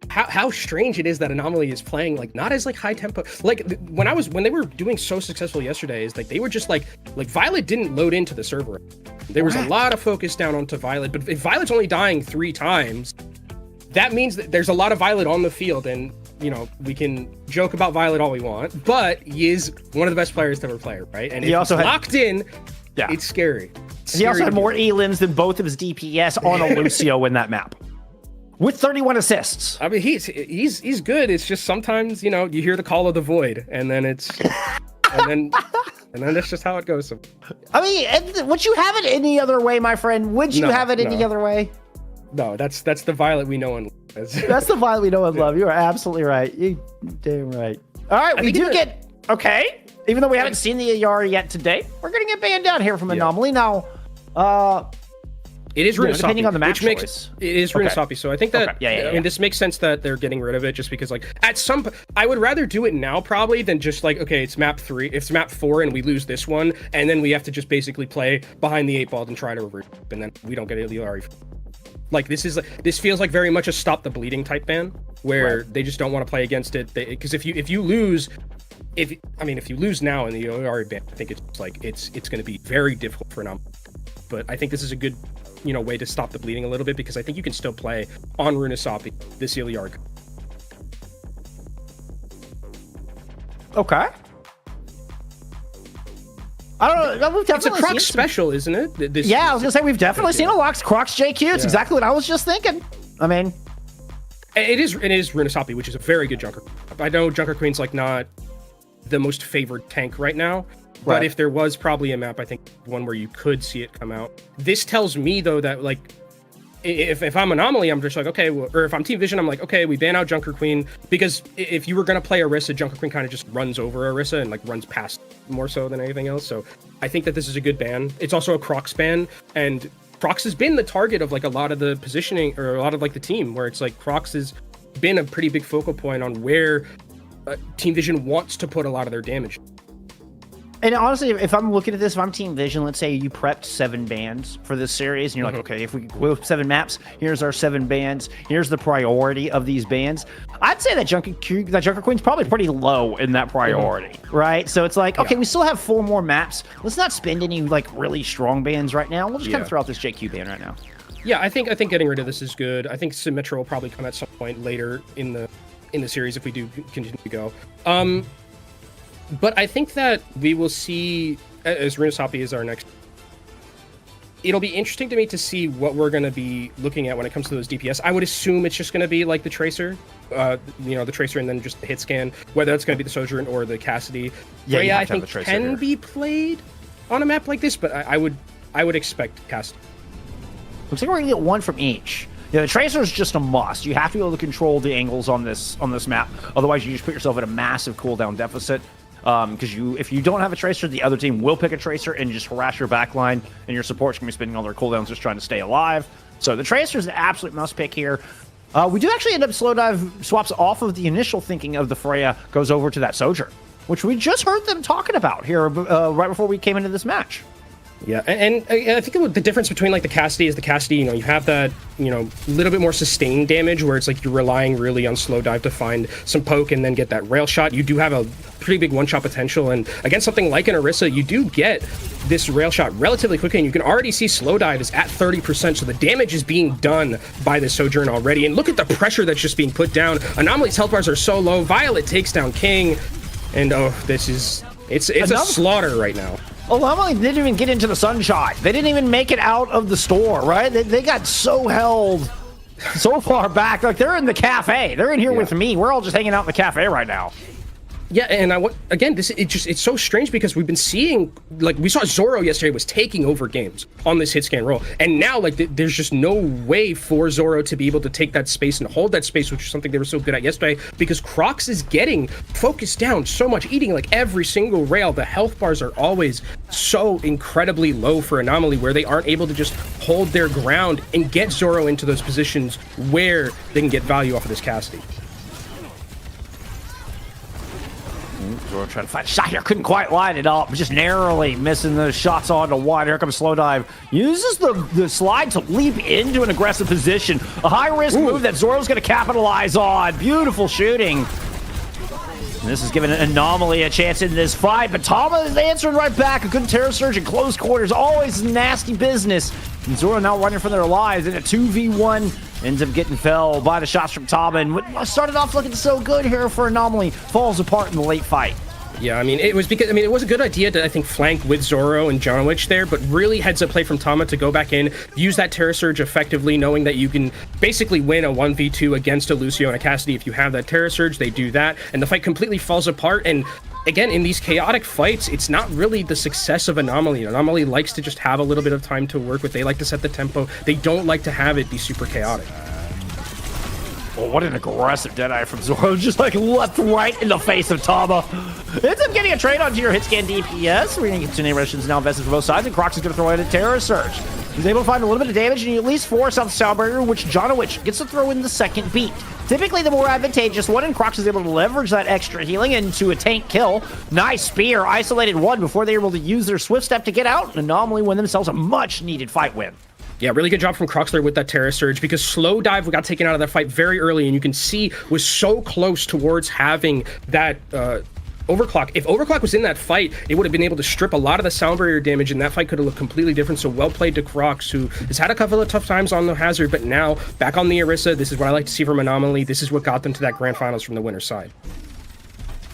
how strange it is that Anomaly is playing like not as like high tempo. Like when they were doing so successful yesterday, is like they were just like Violet didn't load into the server. There was a lot of focus down onto Violet, but if Violet's only dying 3 times, that means that there's a lot of Violet on the field. And you know, we can joke about Violet all we want, but he is one of the best players to ever play, right? And if he's locked in, it's scary. He also had more elims than both of his DPS on a Lucio in that map. With 31 assists. I mean, he's good. It's just sometimes, you hear the call of the void, and then it's and then that's just how it goes. I mean, would you have it any other way, my friend? Would you have it any other way? No, that's the Violet we know and love. That's the Violet we know and love. You are absolutely right. You damn right. All right, we do get okay. Even though we haven't seen the Yari yet today, we're gonna get banned down here from Anomaly now. It is Runasapi, depending on the match which choice. It is Runasapi, so I think that I mean, this makes sense that they're getting rid of it just because, like, at some I would rather do it now probably than just like, okay, it's map 3, it's map 4, and we lose this one, and then we have to just basically play behind the 8 ball and try to reverse, and then we don't get Ilios. Like, this feels like very much a stop the bleeding type ban, where they just don't want to play against it. Because if you lose. If you lose now in the Ilios ban, I think it's just like it's going to be very difficult for Anomaly. But I think this is a good way to stop the bleeding a little bit, because I think you can still play on Runasapi this Ilios. Okay. I don't know. We've It's a definitely Croc seen special, isn't it? I was gonna say we've definitely seen a lot. Croc's JQ. It's exactly what I was just thinking. I mean, it is Runasapi, which is a very good Junker. I know Junker Queen's like not the most favored tank right now, but if there was probably a map, I think one where you could see it come out. This tells me though that, like, if I'm Anomaly, I'm just like, okay, well, or if I'm Team Vision, I'm like, okay, we ban out Junker Queen, because if you were going to play Orisa, Junker Queen kind of just runs over Orisa and like runs past more so than anything else. So I think that this is a good ban. It's also a Crocs ban, and Crocs has been the target of like a lot of the positioning, or a lot of like the team, where it's like Crocs has been a pretty big focal point on where Team Vision wants to put a lot of their damage. and honestly, if I'm looking at this, if I'm Team Vision, let's say you prepped 7 bans for this series, and you're like, okay, if we go 7 maps, here's our 7 bans, here's the priority of these bans. I'd say that Junker Queen's probably pretty low in that priority, right? So it's like, okay, we still have 4 more maps. Let's not spend any like really strong bans right now. We'll just kind of throw out this JQ ban right now. Yeah, I think getting rid of this is good. I think Symmetra will probably come at some point later in the series if we do continue to go. But I think that we will see, as Runasapi is our next, it'll be interesting to me to see what we're going to be looking at when it comes to those DPS. I would assume it's just going to be like the Tracer, the Tracer and then just the hit scan, whether it's going to be the Sojourn or the Cassidy. Yeah, I think can be played on a map like this, but I would expect Cassidy. Looks like we're gonna get 1 from each. Yeah, the Tracer is just a must. You have to be able to control the angles on this map. Otherwise, you just put yourself at a massive cooldown deficit. Because if you don't have a Tracer, the other team will pick a Tracer and just harass your backline, and your support's gonna be spending all their cooldowns just trying to stay alive. So the Tracer is an absolute must pick here. We do actually end up slow dive swaps off of the initial thinking of the Freya, goes over to that Sojourn, which we just heard them talking about here right before we came into this match. Yeah, and I think the difference between like the Cassidy is the Cassidy, you have that, little bit more sustained damage where it's like you're relying really on slow dive to find some poke and then get that rail shot. You do have a pretty big one-shot potential, and against something like an Orisa, you do get this rail shot relatively quickly, and you can already see slow dive is at 30%, so the damage is being done by the Sojourn already. And look at the pressure that's just being put down. Anomaly's health bars are so low. Violet takes down King, and it's a slaughter right now. Anomaly didn't even get into the sunshine. They didn't even make it out of the store, right? They got so held so far back. Like, they're in the cafe. They're in here with me. We're all just hanging out in the cafe right now. Yeah, and it's so strange because we've been seeing, like, we saw Zoro yesterday was taking over games on this hit scan roll, and now like there's just no way for Zoro to be able to take that space and hold that space, which is something they were so good at yesterday, because Crocs is getting focused down so much, eating like every single rail. The health bars are always so incredibly low for Anomaly, where they aren't able to just hold their ground and get Zoro into those positions where they can get value off of this Cassidy. Zoro trying to find a shot here, couldn't quite line it up, just narrowly missing those shots onto one. Here comes slow dive, uses the slide to leap into an aggressive position, a high risk move that Zoro's going to capitalize on. Beautiful shooting. And this is giving Anomaly a chance in this fight, but Tama is answering right back. A good terror surge in close quarters, always nasty business. And Zoro now running for their lives in a 2v1. Ends up getting felled by the shots from Tama, and what started off looking so good here for Anomaly falls apart in the late fight. Yeah, I mean, it was because, I mean, it was a good idea to, I think, flank with Zoro and Jonowich there, but really heads up play from Tama to go back in, use that Terror Surge effectively, knowing that you can basically win a 1v2 against a Lucio and a Cassidy if you have that Terror Surge. They do that, and the fight completely falls apart. And again, in these chaotic fights, it's not really the success of Anomaly. Anomaly likes to just have a little bit of time to work with. They like to set the tempo. They don't like to have it be super chaotic. Well, what an aggressive Deadeye from Zoro, just like left right in the face of Tama. Ends up getting a trade onto your hit scan DPS. We're going to get two Russians now invested for both sides, and Crocs is going to throw in a Terror Surge. He's able to find a little bit of damage, and he at least force out the Sound Barrier, which Jonowich gets to throw in the second beat. Typically the more advantageous one, and Crocs is able to leverage that extra healing into a tank kill. Nice spear, isolated one before they were able to use their Swift Step to get out, and Anomaly win themselves a much-needed fight win. Yeah, really good job from Crocs there with that Terror Surge, because Slow Dive got taken out of that fight very early, and you can see was so close towards having that Overclock. If Overclock was in that fight, it would have been able to strip a lot of the Sound Barrier damage, and that fight could have looked completely different. So well played to Crocs, who has had a couple of tough times on the Hazard, but now back on the Orisa. This is what I like to see from Anomaly. This is what got them to that Grand Finals from the winner's side.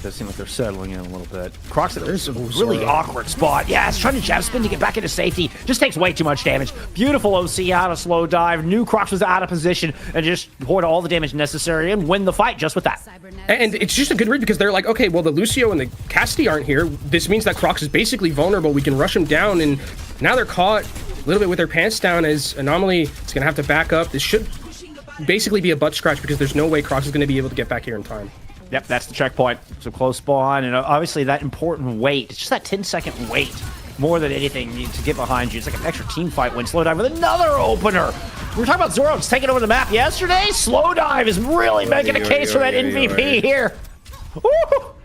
Does seem like they're settling in a little bit. Crocs is a really awkward spot. Yeah, it's trying to jab spin to get back into safety. Just takes way too much damage. Beautiful OC out of Slow Dive. Knew Crocs was out of position and just poured all the damage necessary and win the fight just with that. And it's just a good read because they're like, okay, well, the Lucio and the Cassidy aren't here. This means that Crocs is basically vulnerable. We can rush him down, and now they're caught a little bit with their pants down as Anomaly is going to have to back up. This should basically be a butt scratch because there's no way Crocs is going to be able to get back here in time. Yep, that's the checkpoint. So close spawn, and obviously that important wait. It's just that 10-second wait more than anything to get behind you. It's like an extra team fight when Slow Dive with another opener. We were talking about Zoro taking over the map yesterday. Slow Dive is really making a case for that MVP here. Woo!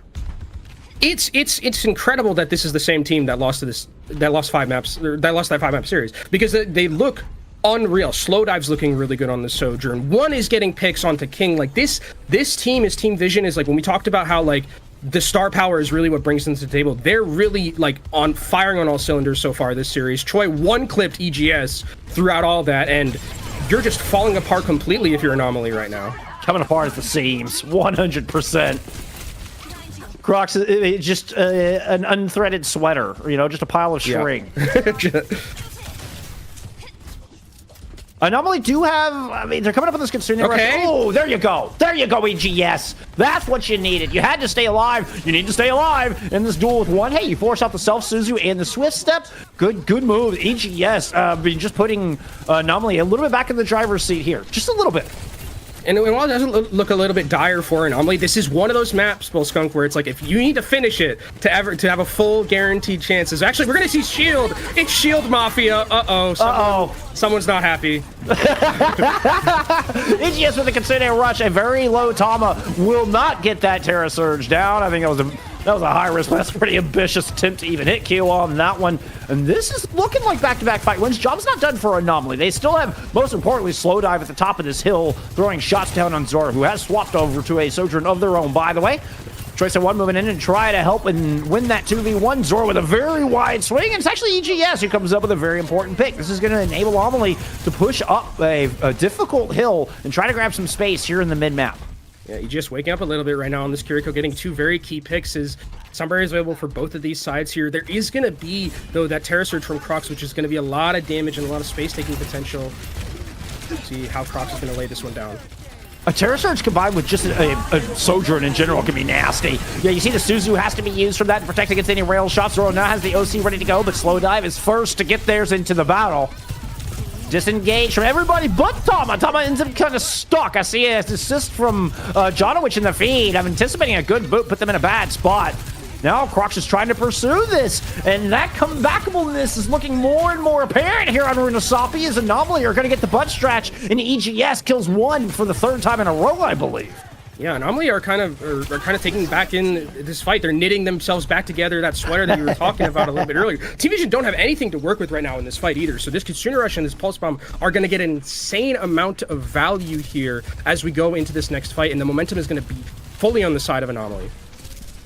It's incredible that this is the same team that lost to this, that lost that 5-map series, because they look unreal. Slow Dive's looking really good on the Sojourn. One is getting picks onto King. Like this team, his team vision is like, when we talked about how like the star power is really what brings them to the table, they're really like on firing on all cylinders so far this series. Choi one-clipped EGS throughout all that, and you're just falling apart completely if you're Anomaly right now. Coming apart at the seams, 100%. Crocs is just an unthreaded sweater, you know, just a pile of string. Yeah. Anomaly do have, I mean, they're coming up with this concerning rush. Okay. Oh, there you go. There you go, EGS. That's what you needed. You had to stay alive. You need to stay alive in this duel with one. Hey, you force out the Self-Suzu and the Swift Step. Good move. EGS just putting Anomaly a little bit back in the driver's seat here. Just a little bit. And while it doesn't look a little bit dire for Anomaly, this is one of those maps, Bull Skunk, where it's like, if you need to finish it to have a full guaranteed chances. Actually, we're gonna see Shield. It's Shield Mafia. Someone's not happy. EGS with a concerning rush. A very low Tama will not get that Terra Surge down. I think that was a high risk. That's a pretty ambitious attempt to even hit Q on that one. And this is looking like back-to-back fight wins. Job's not done for Anomaly. They still have, most importantly, Slow Dive at the top of this hill, throwing shots down on Zoro, who has swapped over to a Sojourn of their own, by the way. Choice of one moving in and try to help and win that 2v1. Zoro with a very wide swing, and it's actually EGS who comes up with a very important pick. This is going to enable Anomaly to push up a difficult hill and try to grab some space here in the mid-map. Yeah, EGS waking up a little bit right now on this Kiriko, getting two very key picks. Is Sound Barrier is available for both of these sides here. There is going to be, though, that Terror Surge from Crocs, which is going to be a lot of damage and a lot of space-taking potential. Let's see how Crocs is going to lay this one down. A Terror Surge combined with just a Sojourn in general can be nasty. Yeah, you see the Suzu has to be used from that to protect against any rail shots. Zoro now has the OC ready to go, but Slow Dive is first to get theirs into the battle. Disengaged from everybody but Tama. Tama ends up kind of stuck. I see an assist from Jonowich in the feed. I'm anticipating a good boot, put them in a bad spot. Now Crocs is trying to pursue this, and that comebackableness is looking more and more apparent here on Runasapi as Anomaly are going to get the butt stretch, and EGS kills one for the third time in a row, I believe. Yeah, Anomaly are kind of taking back in this fight. They're knitting themselves back together. That sweater that you were talking about a little bit earlier. Team Vision don't have anything to work with right now in this fight either. So this Kitsune Rush and this Pulse Bomb are going to get an insane amount of value here as we go into this next fight, and the momentum is going to be fully on the side of Anomaly.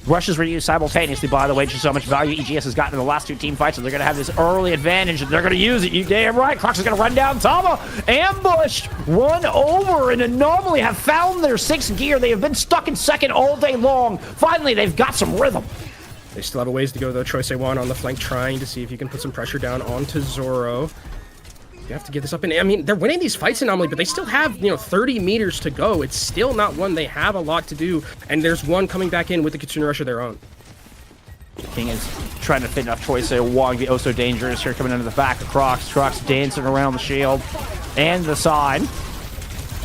Rushes were used simultaneously, by the way, just so much value EGS has gotten in the last two team fights, so they're going to have this early advantage, and they're going to use it. You damn right. Crocs is going to run down Tama. Ambushed. Run over, and Anomaly have found their sixth gear. They have been stuck in second all day long. Finally, they've got some rhythm. They still have a ways to go, though. Choice A1 on the flank, trying to see if he can put some pressure down onto Zoro. You have to get this up. And I mean, they're winning these fights Anomaly, but they still have, 30 meters to go. It's still not one. They have a lot to do. And there's one coming back in with the Kitsune Rush of their own. King is trying to fit enough Choice A1, be oh so dangerous here, coming into the back of Crocs. Crocs dancing around the shield and the side.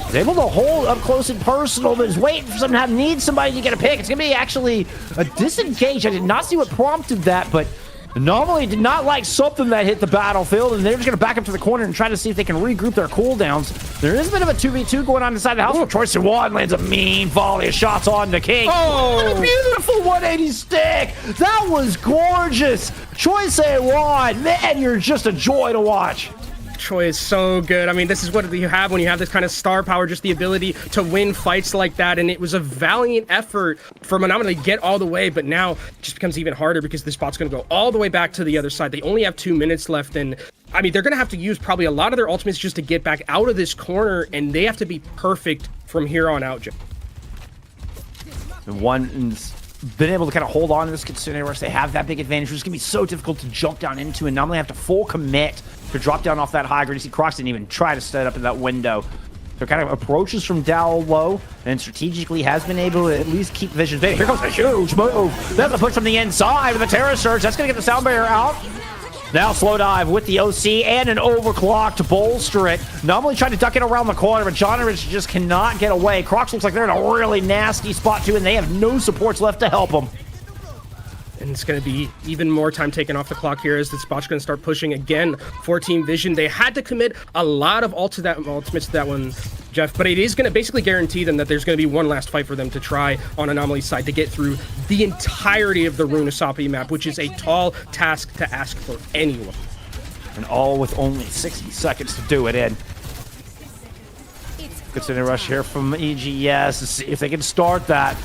He's able to hold up close and personal, but is waiting for someone to need somebody to get a pick. It's going to be actually a disengage. I did not see what prompted that, but Anomaly did not like something that hit the battlefield, and they're just going to back up to the corner and try to see if they can regroup their cooldowns. There is a bit of a 2v2 going on inside the house. Choice A1 lands a mean volley of shots on the King. Oh! What a beautiful 180 stick. That was gorgeous. Choice A1, man, you're just a joy to watch. Choi is so good. I mean, this is what you have when you have this kind of star power, just the ability to win fights like that. And it was a valiant effort for Anomaly to get all the way, but now it just becomes even harder because this bot's going to go all the way back to the other side. They only have 2 minutes left, and I mean, they're going to have to use probably a lot of their ultimates just to get back out of this corner, and they have to be perfect from here on out, Jim. One's been able to kind of hold on to this Kitsune Rush. They have that big advantage, which is going to be so difficult to jump down into, and Anomaly have to full commit to drop down off that high ground. You see Crocs didn't even try to set up in that window. So kind of approaches from down low and strategically has been able to at least keep vision. Here comes a huge move. That's a push from the inside with the Terror Surge. That's going to get the sound barrier out. Now slow dive with the OC and an overclock to bolster it. Anomaly trying to duck it around the corner, but John Rich just cannot get away. Crocs looks like they're in a really nasty spot too, and they have no supports left to help them. And it's going to be even more time taken off the clock here as the spot's going to start pushing again for Team Vision. They had to commit a lot of ultimates to that one, Jeff, but it is going to basically guarantee them that there's going to be one last fight for them to try on Anomaly's side to get through the entirety of the Runesapi map, which is a tall task to ask for anyone. And all with only 60 seconds to do it in. Kitsune Rush here from EGS to see if they can start that.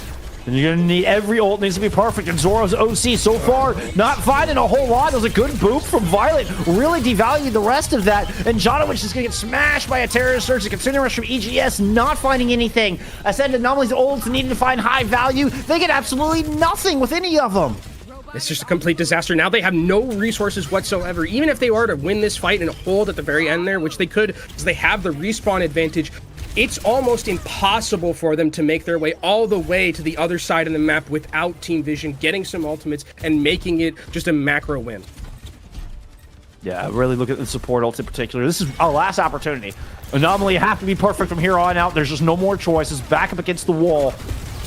And you're going to need every ult needs to be perfect. And Zoro's OC so far not finding a whole lot. It was a good boop from Violet. Really devalued the rest of that. And Janowicz is going to get smashed by a Terror Surge. The Kitsune Rush from EGS not finding anything. I said Anomaly's ults needing to find high value. They get absolutely nothing with any of them. It's just a complete disaster. Now they have no resources whatsoever. Even if they were to win this fight and hold at the very end there, which they could, because they have the respawn advantage, it's almost impossible for them to make their way all the way to the other side of the map without Team Vision getting some ultimates and making it just a macro win. Yeah, really look at the support ults in particular. This is our last opportunity. Anomaly have to be perfect from here on out. There's just no more choices. Back up against the wall.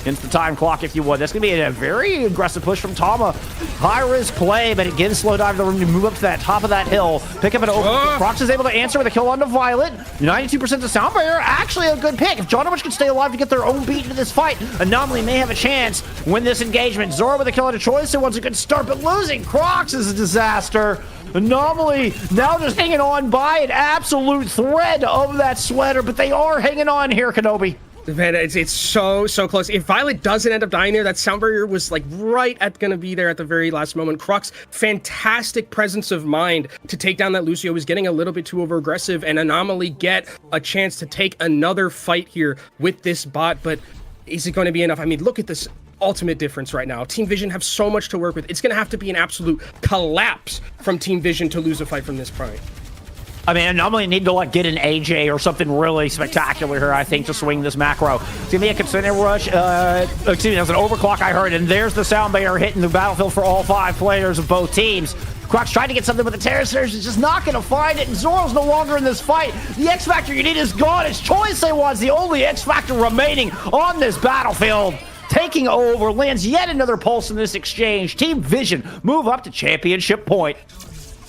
Against the time clock, if you would. That's going to be a very aggressive push from Tama. High-risk play, but it gives Slow Dive the room to move up to that top of that hill. Pick up an over. Crocs is able to answer with a kill onto Violet. 92% to sound barrier. Actually a good pick. If Janowicz can stay alive to get their own beat into this fight, Anomaly may have a chance to win this engagement. Zoro with a kill onto Choice, who wants a good start, but losing Crocs is a disaster. Anomaly now just hanging on by an absolute thread of that sweater, but they are hanging on here, Kenobi. Man, it's so close. If Violet doesn't end up dying there, that sound barrier was like right at gonna be there at the very last moment. Crocs, fantastic presence of mind to take down that Lucio. Was getting a little bit too over aggressive, and Anomaly get a chance to take another fight here with this bot, but is it going to be enough? I mean, look at this ultimate difference right now. Team Vision have so much to work with. It's gonna have to be an absolute collapse from Team Vision to lose a fight from this point. I mean, Anomaly need to like get an AJ or something really spectacular here, I think, to swing this macro. It's gonna be a Kitsune Rush. Excuse me, there's an overclock I heard, and there's the sound barrier hitting the battlefield for all 5 players of both teams. Crocs tried to get something with the Terror Surge, is just not gonna find it, and Zoro's no longer in this fight. The X Factor you need is gone. It's Choice A1's the only X Factor remaining on this battlefield. Taking over, lands yet another pulse in this exchange. Team Vision move up to championship point.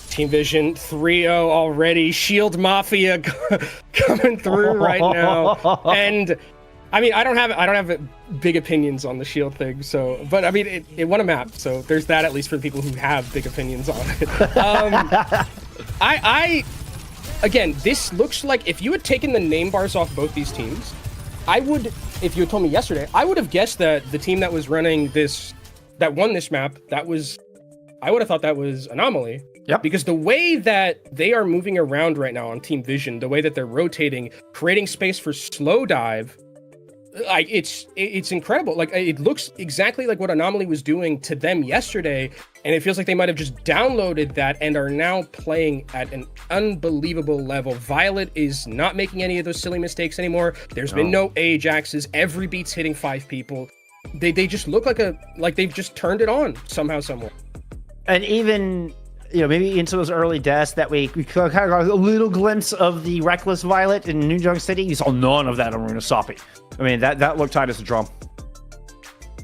Team Vision 3-0 already. Shield Mafia coming through right now. And I mean, I don't have big opinions on the Shield thing, so, but I mean, it won a map, so there's that at least for the people who have big opinions on it. Again, this looks like if you had taken the name bars off both these teams, I would, if you had told me yesterday, I would have guessed that the team that was running this, that won this map, I would have thought that was Anomaly. Yep. Because the way that they are moving around right now on Team Vision, the way that they're rotating, creating space for Slow Dive, like it's incredible. Like it looks exactly like what Anomaly was doing to them yesterday, and it feels like they might have just downloaded that and are now playing at an unbelievable level. Violet is not making any of those silly mistakes anymore. There's been no Ajaxes. Every beat's hitting 5 people. They just look like they've just turned it on somehow, somewhere. And even, you know, maybe into those early deaths that we kind of got a little glimpse of the reckless Violet in New Junk City. You saw none of that on Runasapi. I mean, that looked tight as a drum.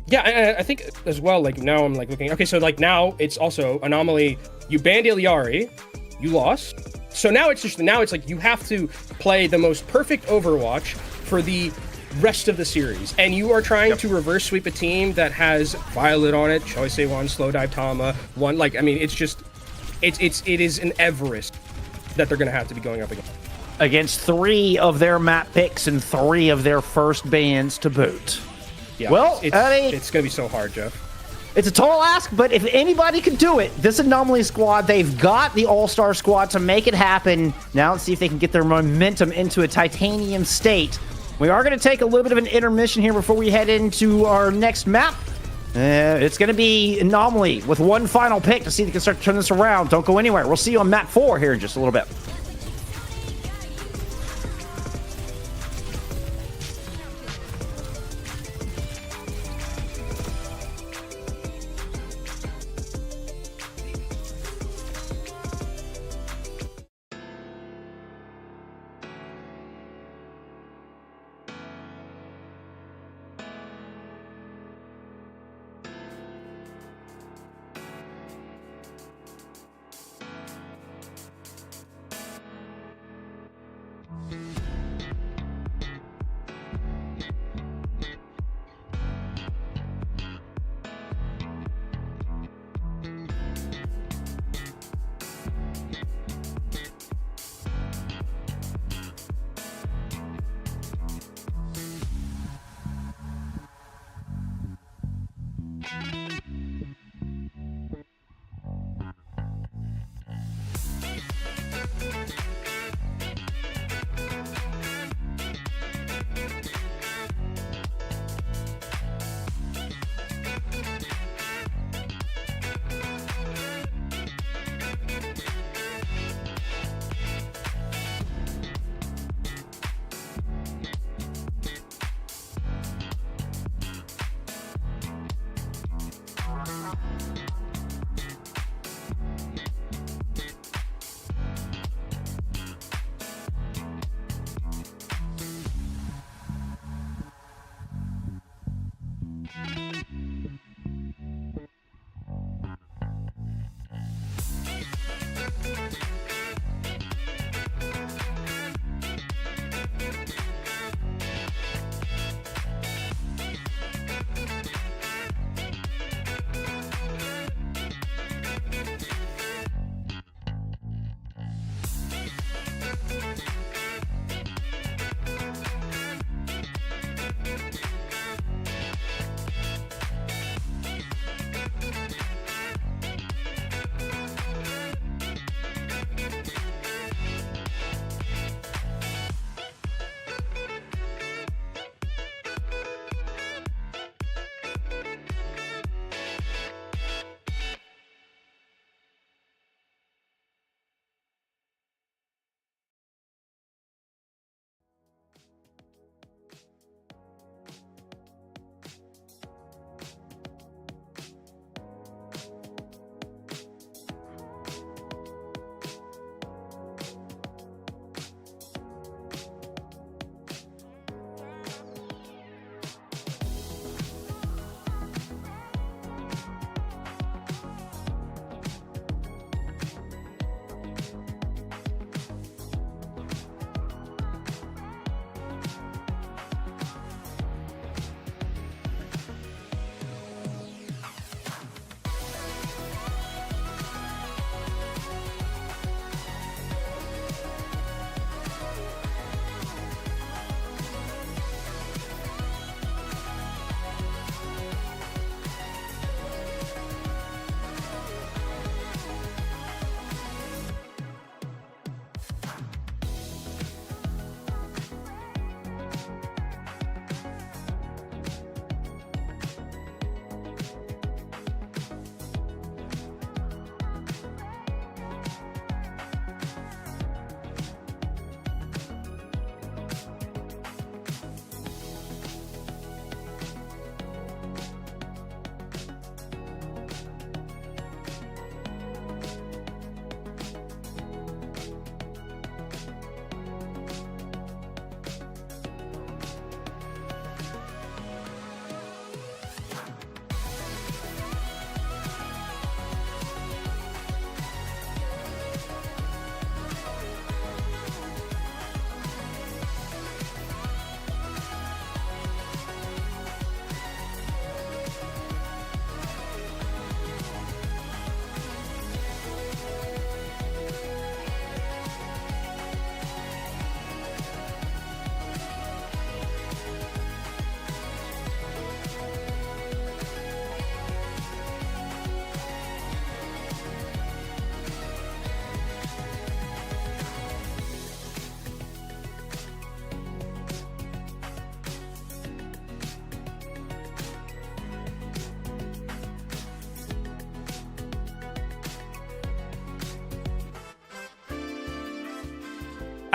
Yeah, I think as well, like, now I'm, like, looking... Okay, so, like, now it's also Anomaly. You banned Iliari. You lost. So now it's like you have to play the most perfect Overwatch for the rest of the series. And you are trying to reverse sweep a team that has Violet on it, Choice A1, Slow Dive Tama, one... Like, I mean, it's just... It is an Everest that they're going to have to be going up against. Against 3 of their map picks and 3 of their first bans to boot. Yeah, well, it's going to be so hard, Jeff. It's a tall ask, but if anybody can do it, this Anomaly squad, they've got the all-star squad to make it happen. Now let's see if they can get their momentum into a titanium state. We are going to take a little bit of an intermission here before we head into our next map. It's going to be Anomaly with one final pick to see if they can start to turn this around. Don't go anywhere. We'll see you on map 4 here in just a little bit.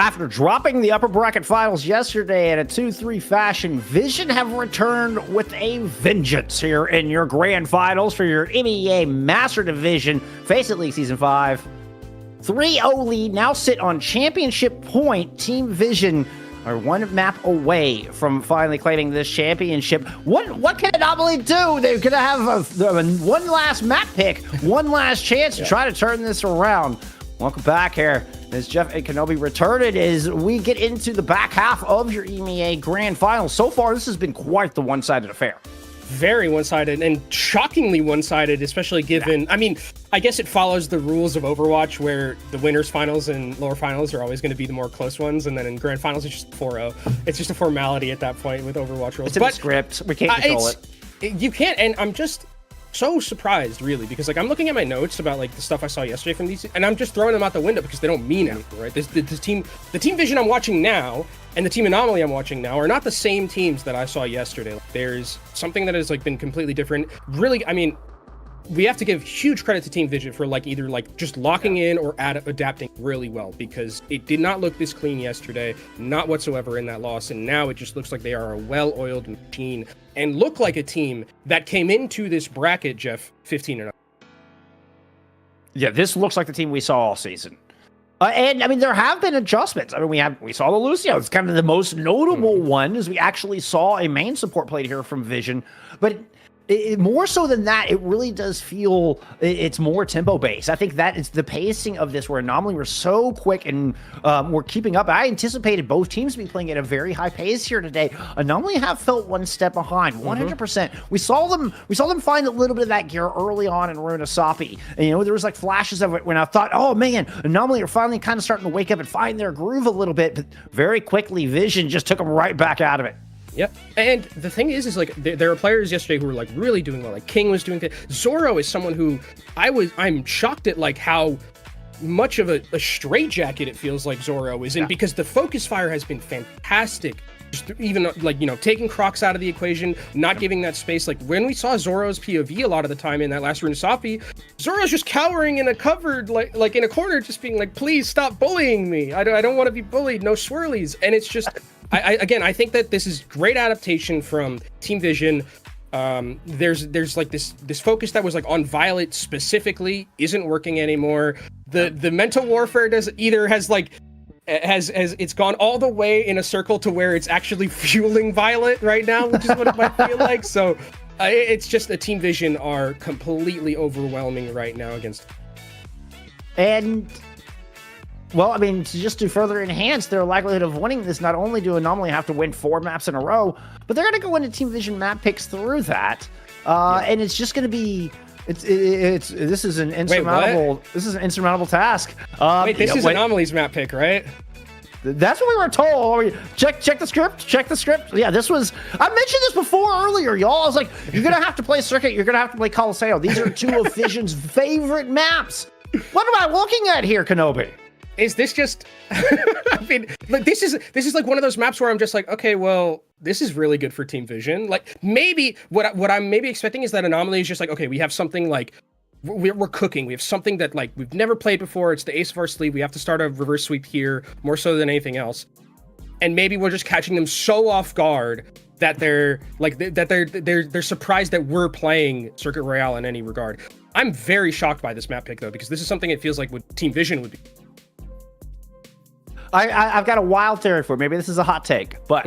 After dropping the upper bracket finals yesterday in a 2-3 fashion, Vision have returned with a vengeance here in your grand finals for your MEA Master Division Faceit League Season 5. 3-0 lead, now sit on championship point. Team Vision are one map away from finally claiming this championship. What can Anomaly do? They're going to have one last map pick, one last chance to try to turn this around. Welcome back here. As Jeff and Kenobi return it as we get into the back half of your EMEA Grand Finals. So far, this has been quite the one-sided affair. Very one-sided and shockingly one-sided, especially given, I mean, I guess it follows the rules of Overwatch where the winners finals and lower finals are always going to be the more close ones, and then in grand finals it's just 4-0. It's just a formality at that point with Overwatch rules. It's in the script. We can't control it. You can't, and I'm just so surprised, really, because like I'm looking at my notes about like the stuff I saw yesterday from these, and I'm just throwing them out the window because they don't mean anything, right? The team Vision I'm watching now and the Team Anomaly I'm watching now are not the same teams that I saw yesterday. Like, there's something that has like been completely different. Really, I mean, we have to give huge credit to Team Vision for like either like just locking in or adapting really well, because it did not look this clean yesterday, not whatsoever in that loss, and now it just looks like they are a well-oiled machine and look like a team that came into this bracket, Jeff, 15-0. Yeah, this looks like the team we saw all season. And I mean, there have been adjustments. I mean, we saw the Lucio. It's kind of the most notable one, as we actually saw a main support played here from Vision, but more so than that, it really does feel it's more tempo based. I think that is the pacing of this, where Anomaly were so quick and we're keeping up. I anticipated both teams to be playing at a very high pace here today. Anomaly have felt one step behind, 100%. We saw them find a little bit of that gear early on in Runa Sapi. And, you know, there was like flashes of it when I thought, oh man, Anomaly are finally kind of starting to wake up and find their groove a little bit. But very quickly, Vision just took them right back out of it. Yep. And the thing is like there are players yesterday who were like really doing well. Like King was doing good. Zoro is someone who I'm shocked at like how much of a straitjacket it feels like Zoro is in, because the focus fire has been fantastic. Just even like, you know, taking Crocs out of the equation, not giving that space. Like when we saw Zoro's POV a lot of the time in that last Runa Sapi, Zoro's just cowering in a cupboard, like in a corner, just being like, please stop bullying me. I don't want to be bullied. No swirlies. And it's just, I think that this is great adaptation from Team Vision. There's like this focus that was like on Violet specifically isn't working anymore. The mental warfare has it's gone all the way in a circle to where it's actually fueling Violet right now, which is what it might feel like. So it's just the Team Vision are completely overwhelming right now against. And well, I mean, to further enhance their likelihood of winning this, not only do Anomaly have to win 4 maps in a row, but they're going to go into Team Vision map picks through that. And it's just going to be, this is an insurmountable task. Wait, this is Anomaly's map pick, right? That's what we were told. Check the script. Yeah, this was, I mentioned this before earlier, y'all. I was like, you're going to have to play Circuit. You're going to have to play Colosseo. These are 2 of Vision's favorite maps. What am I looking at here, Kenobi? Is this just, I mean, like this is like one of those maps where I'm just like, okay, well, this is really good for Team Vision. Like maybe what I'm maybe expecting is that Anomaly is just like, okay, we have something like, we're cooking. We have something that like we've never played before. It's the ace of our sleeve. We have to start a reverse sweep here more so than anything else. And maybe we're just catching them so off guard that they're surprised that we're playing Circuit Royale in any regard. I'm very shocked by this map pick though, because this is something it feels like what Team Vision would be. I've got a wild theory for it. Maybe this is a hot take, but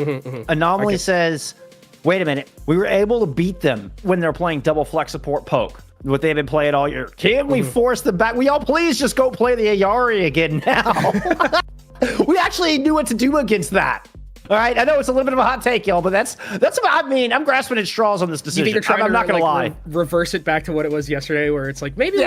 Anomaly says, wait a minute, we were able to beat them when they're playing double flex support poke, what they've been playing all year. Can't we force them back? We all please just go play the Ayari again now. We actually knew what to do against that. All right, I know it's a little bit of a hot take, y'all, but that's what I mean. I'm grasping at straws on this decision. I'm not gonna lie. Reverse it back to what it was yesterday, where it's like maybe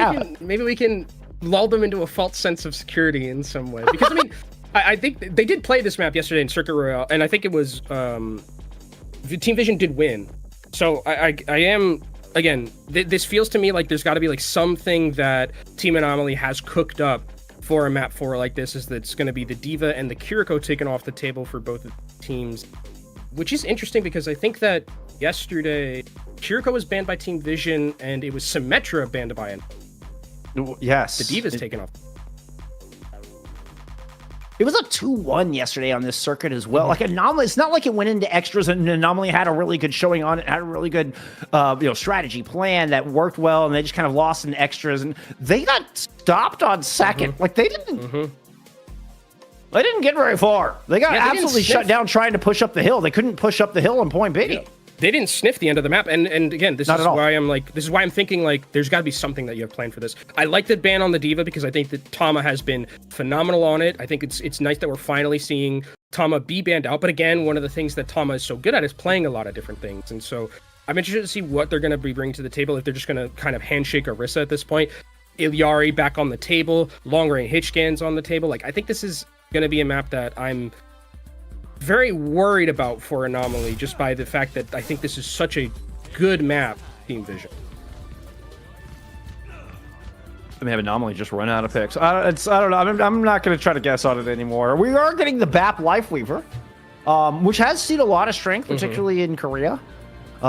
we can lull them into a false sense of security in some way. Because I mean, I think they did play this map yesterday in Circuit Royale, and I think it was Team Vision did win. So I am, again, this feels to me like there's got to be like something that Team Anomaly has cooked up for a map 4 like this, is that's going to be the D.Va and the Kiriko taken off the table for both teams, which is interesting because I think that yesterday Kiriko was banned by Team Vision and it was Symmetra banned by it. Yes. The D.Va's taken off. It was a 2-1 yesterday on this circuit as well. Like Anomaly, it's not like it went into extras and Anomaly had a really good showing on it, had a really good strategy plan that worked well, and they just kind of lost in extras, and they got stopped on second. Like they didn't get very far. They got absolutely shut down trying to push up the hill. They couldn't push up the hill on point B. Yeah. They didn't sniff the end of the map, and again, this is why I'm thinking like there's got to be something that you have planned for this. I like the ban on the D.Va because I think that Tama has been phenomenal on it. I think it's nice that we're finally seeing Tama be banned out. But again, one of the things that Tama is so good at is playing a lot of different things, and so I'm interested to see what they're going to be bringing to the table. If they're just going to kind of handshake Orisa at this point, Iliari back on the table, long range hit scans on the table. Like I think this is going to be a map that I'm very worried about for Anomaly, just by the fact that I think this is such a good map, Team Vision. I may have Anomaly just run out of picks. I don't know. I'm not going to try to guess on it anymore. We are getting the BAP Lifeweaver, which has seen a lot of strength, particularly in Korea. The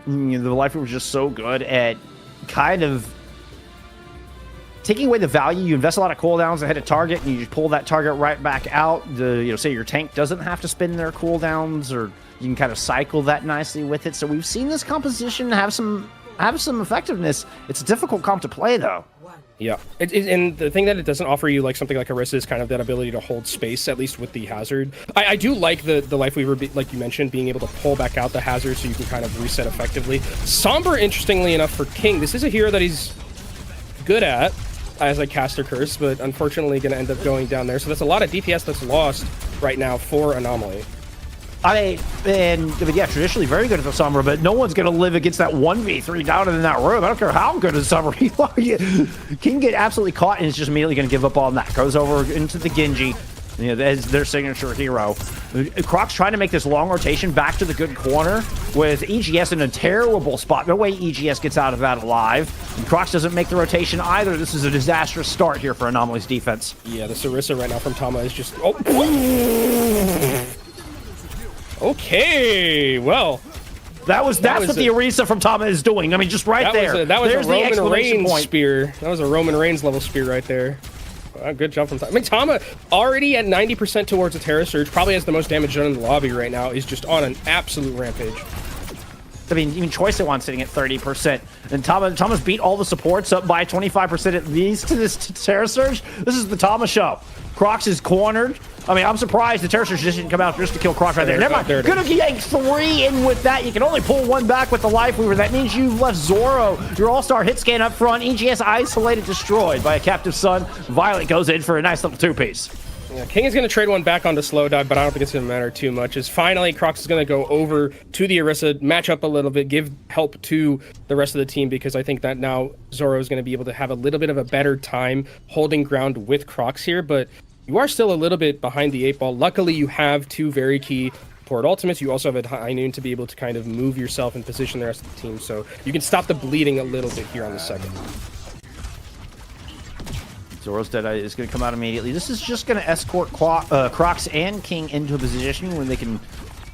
Lifeweaver is just so good at kind of taking away the value. You invest a lot of cooldowns ahead of target, and you just pull that target right back out. Say your tank doesn't have to spend their cooldowns, or you can kind of cycle that nicely with it. So we've seen this composition have some effectiveness. It's a difficult comp to play, though. Yeah, and the thing that it doesn't offer you, like something like Orisa, is kind of that ability to hold space, at least with the hazard. I do like the Lifeweaver, like you mentioned, being able to pull back out the hazard so you can kind of reset effectively. Sombra, interestingly enough, for King, this is a hero that he's good at as a caster curse, but unfortunately going to end up going down there. So that's a lot of DPS that's lost right now for Anomaly. Traditionally very good at the Sombra, but no one's going to live against that 1v3 down in that room. I don't care how good a Sombra you are. King get absolutely caught and is just immediately going to give up on that. Goes over into the Genji. As their signature hero. Croc's trying to make this long rotation back to the good corner with EGS in a terrible spot. No way EGS gets out of that alive. And Crocs doesn't make the rotation either. This is a disastrous start here for Anomaly's defense. Yeah, the Orisa right now from Tama is just... Oh. Okay, well... That's what the Orisa from Tama is doing. I mean, just right there. That was a Roman Reigns spear. That was a Roman Reigns level spear right there. Good jump from Tama. I mean, Tama already at 90% towards a Terra Surge, probably has the most damage done in the lobby right now, is just on an absolute rampage. I mean, even Choice One sitting at 30%. And Tama's beat all the supports up by 25% at least to this Terra Surge. This is the Tama show. Crocs is cornered. I mean, I'm surprised the Terra Surge just didn't come out just to kill Crocs right there. Never mind. Gonna yank 3 in with that. You can only pull 1 back with the Lifeweaver. That means you've left Zoro, your all-star hit scan up front. EGS isolated, destroyed by a Captive Sun. Violet goes in for a nice little 2-piece. Yeah, King is going to trade 1 back onto Slow Dive, but I don't think it's going to matter too much. As finally, Crocs is going to go over to the Orisa, match up a little bit, give help to the rest of the team, because I think that now Zoro is going to be able to have a little bit of a better time holding ground with Crocs here, but you are still a little bit behind the 8 ball. Luckily, you have 2 very key port ultimates. You also have a High Noon to be able to kind of move yourself and position the rest of the team, so you can stop the bleeding a little bit here on the second. Zoro's Deadeye is going to come out immediately. This is just going to escort Crocs and King into a position where they can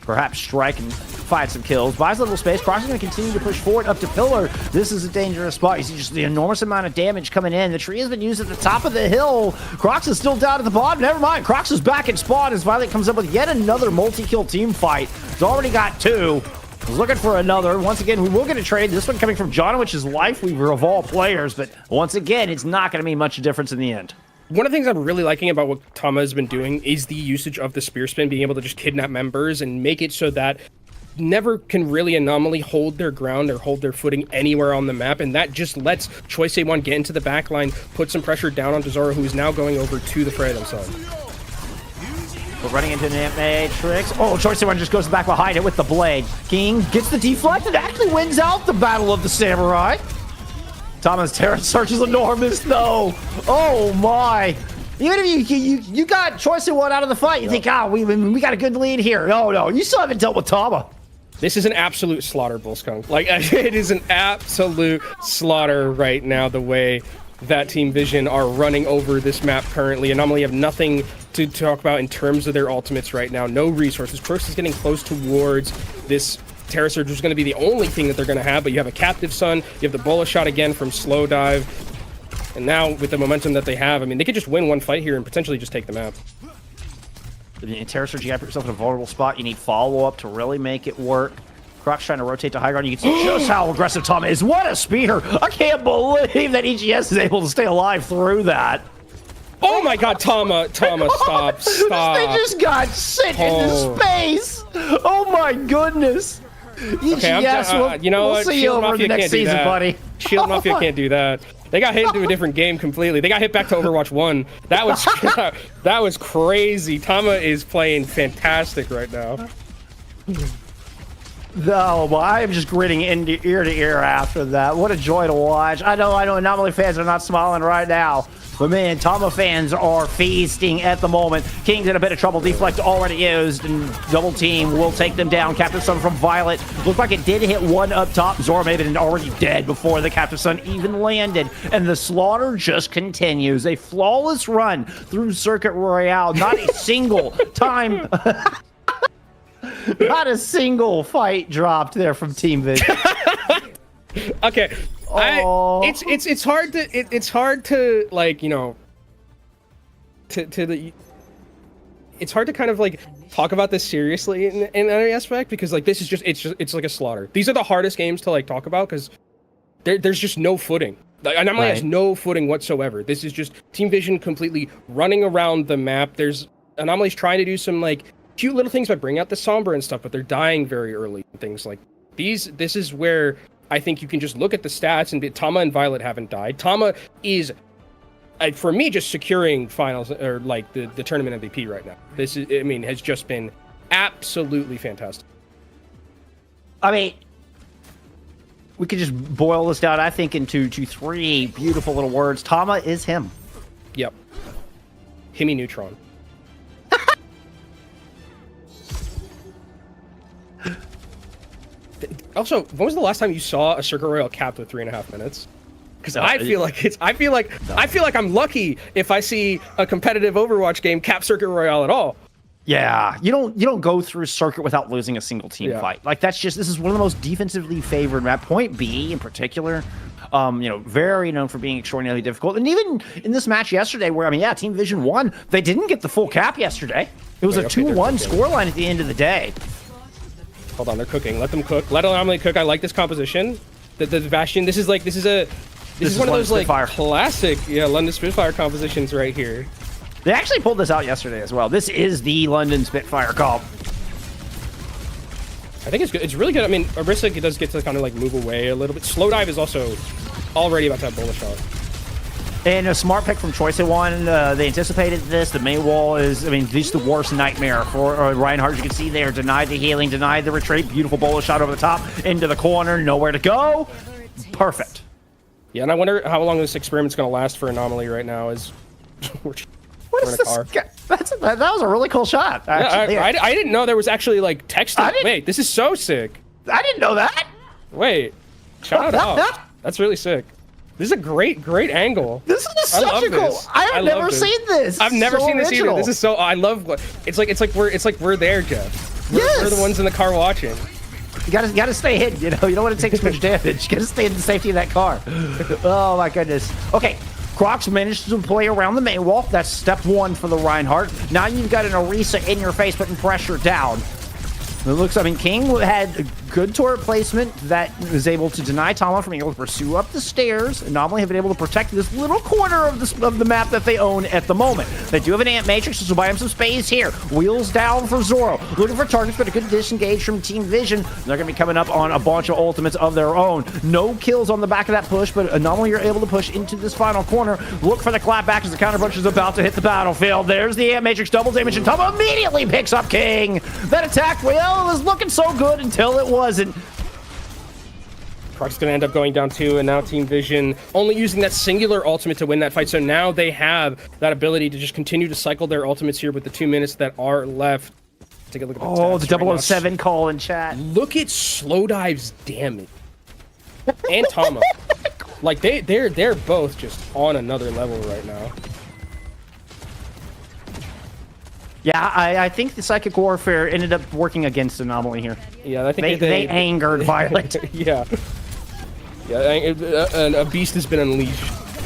perhaps strike and find some kills. Buys a little space. Crocs is going to continue to push forward up to Pillar. This is a dangerous spot. You see just the enormous amount of damage coming in. The tree has been used at the top of the hill. Crocs is still down at the bottom. Never mind. Crocs is back in spawn as Violet comes up with yet another multi-kill team fight. It's already got 2. He's looking for another. Once again, we will get a trade. This one coming from Jonowich's Lifeweaver of all players, but once again, it's not going to be much difference in the end. One of the things I'm really liking about what Tama has been doing is the usage of the spear spin, being able to just kidnap members and make it so that never can really Anomaly hold their ground or hold their footing anywhere on the map, and that just lets Choice A1 get into the back line, put some pressure down on Zoro, who is now going over to the Freya themselves. We're running into an Matrix. Oh, Choice One just goes back behind it with the blade. King gets the deflect and actually wins out the Battle of the Samurai. Tama's Terra Search is enormous, though. Oh, my. Even if you got Choice One out of the fight, you think, we got a good lead here. No, you still haven't dealt with Tama. This is an absolute slaughter, Bullskunk. Like, it is an absolute slaughter right now, the way that Team Vision are running over this map currently. Anomaly have nothing to talk about in terms of their ultimates right now. No resources. Crocs is getting close towards this Terra Surge, which is going to be the only thing that they're going to have, but you have a Captive Sun, you have the bullet shot again from Slow Dive, and now with the momentum that they have, I mean, they could just win 1 fight here and potentially just take the map. Terra Surge, you gotta put yourself in a vulnerable spot. You need follow-up to really make it work. Croc's trying to rotate to high ground. You can see just how aggressive Tama is. What a speeder! I can't believe that EGS is able to stay alive through that. Oh my god, Tama, stop. They just got sent into space! Oh my goodness! EGS, you know we'll what? see you Shield over the Mafia next can't do season, that. buddy. Shield Mafia can't do that. They got hit into a different game completely. They got hit back to Overwatch 1. That was that was crazy. Tama is playing fantastic right now. No, but I am just grinning ear to ear after that. What a joy to watch. I know Anomaly fans are not smiling right now. But man, Tama fans are feasting at the moment. King's in a bit of trouble. Deflect already used, and double team will take them down. Captive Sun from Violet. Looked like it did hit one up top. Zora may have been already dead before the Captive Sun even landed. And the slaughter just continues. A flawless run through Circuit Royale. Not a single time... Not a single fight dropped there from Team Vision. Okay. It's hard to like, you know, it's hard to kind of like talk about this seriously in any aspect, because like this is just it's like a slaughter. These are the hardest games to like talk about because there's just no footing. Like, Anomaly has no footing whatsoever. This is just Team Vision completely running around the map. There's Anomaly's trying to do some like cute little things by bringing out the Sombra and stuff, but they're dying very early and things like these. This is where I think you can just look at the stats and Tama and Violet haven't died. Tama is, for me, just securing finals or like the tournament MVP right now. This is, I mean, has just been absolutely fantastic. I mean, we could just boil this down, I think, into three beautiful little words. Tama is him. Yep. Himmy Neutron. Also, when was the last time you saw a Circuit Royale capped with 3.5 minutes? Because I feel like I'm lucky if I see a competitive Overwatch game cap Circuit Royale at all. Yeah, you don't go through Circuit without losing a single team fight. Like this is one of the most defensively favored map. Point B in particular, very known for being extraordinarily difficult. And even in this match yesterday, where Team Vision won, they didn't get the full cap yesterday. It was a 2-1 scoreline at the end of the day. Hold on, they're cooking. Let them cook. Let Anomaly cook. I like this composition. The Bastion. This is one of those like classic, London Spitfire compositions right here. They actually pulled this out yesterday as well. This is the London Spitfire comp. I think it's good. It's really good. I mean, Orisa does get to kind of like move away a little bit. Slow Dive is also already about to have bullet shot. And a smart pick from Choice one. They anticipated this. The main wall is, this is the worst nightmare for Reinhardt. You can see there, denied the healing, denied the retreat. Beautiful bullet shot over the top, into the corner, nowhere to go. Perfect. Yeah, and I wonder how long this experiment's going to last for Anomaly right now. We're in a car. That was a really cool shot. Actually. Yeah, I didn't know there was actually like texting. Wait, this is so sick. I didn't know that. Wait, shout out. That's really sick. This is a great angle. This is such a cool. I have never seen this. I've never seen this original. either. This is so. I love. It's like we're there, Jeff. We're the ones in the car watching. You gotta stay hidden. You don't want to take too much damage. You gotta stay in the safety of that car. Oh my goodness. Okay. Crocs managed to play around the main wall. That's step one for the Reinhardt. Now you've got an Orisa in your face, putting pressure down. It looks, King had a good turret placement that was able to deny Tama from being able to pursue up the stairs. Anomaly have been able to protect this little corner of the map that they own at the moment. They do have an Ant Matrix, so buy him some space here. Wheels down for Zoro. Looking for targets, but a good disengage from Team Vision. They're going to be coming up on a bunch of ultimates of their own. No kills on the back of that push, but Anomaly you're able to push into this final corner. Look for the clap back as the counter punch is about to hit the battlefield. There's the Ant Matrix double damage, and Tama immediately picks up King. That attack, it was looking so good until it wasn't. Croc's going to end up going down too, and now Team Vision only using that singular ultimate to win that fight. So now they have that ability to just continue to cycle their ultimates here with the 2 minutes that are left. Take a look at the the 007 call in chat. Look at Slow Dive's damage. And Tama. Like they're both just on another level right now. Yeah, I think the Psychic Warfare ended up working against Anomaly here. Yeah, I think they angered Violet. Yeah. Yeah, a beast has been unleashed.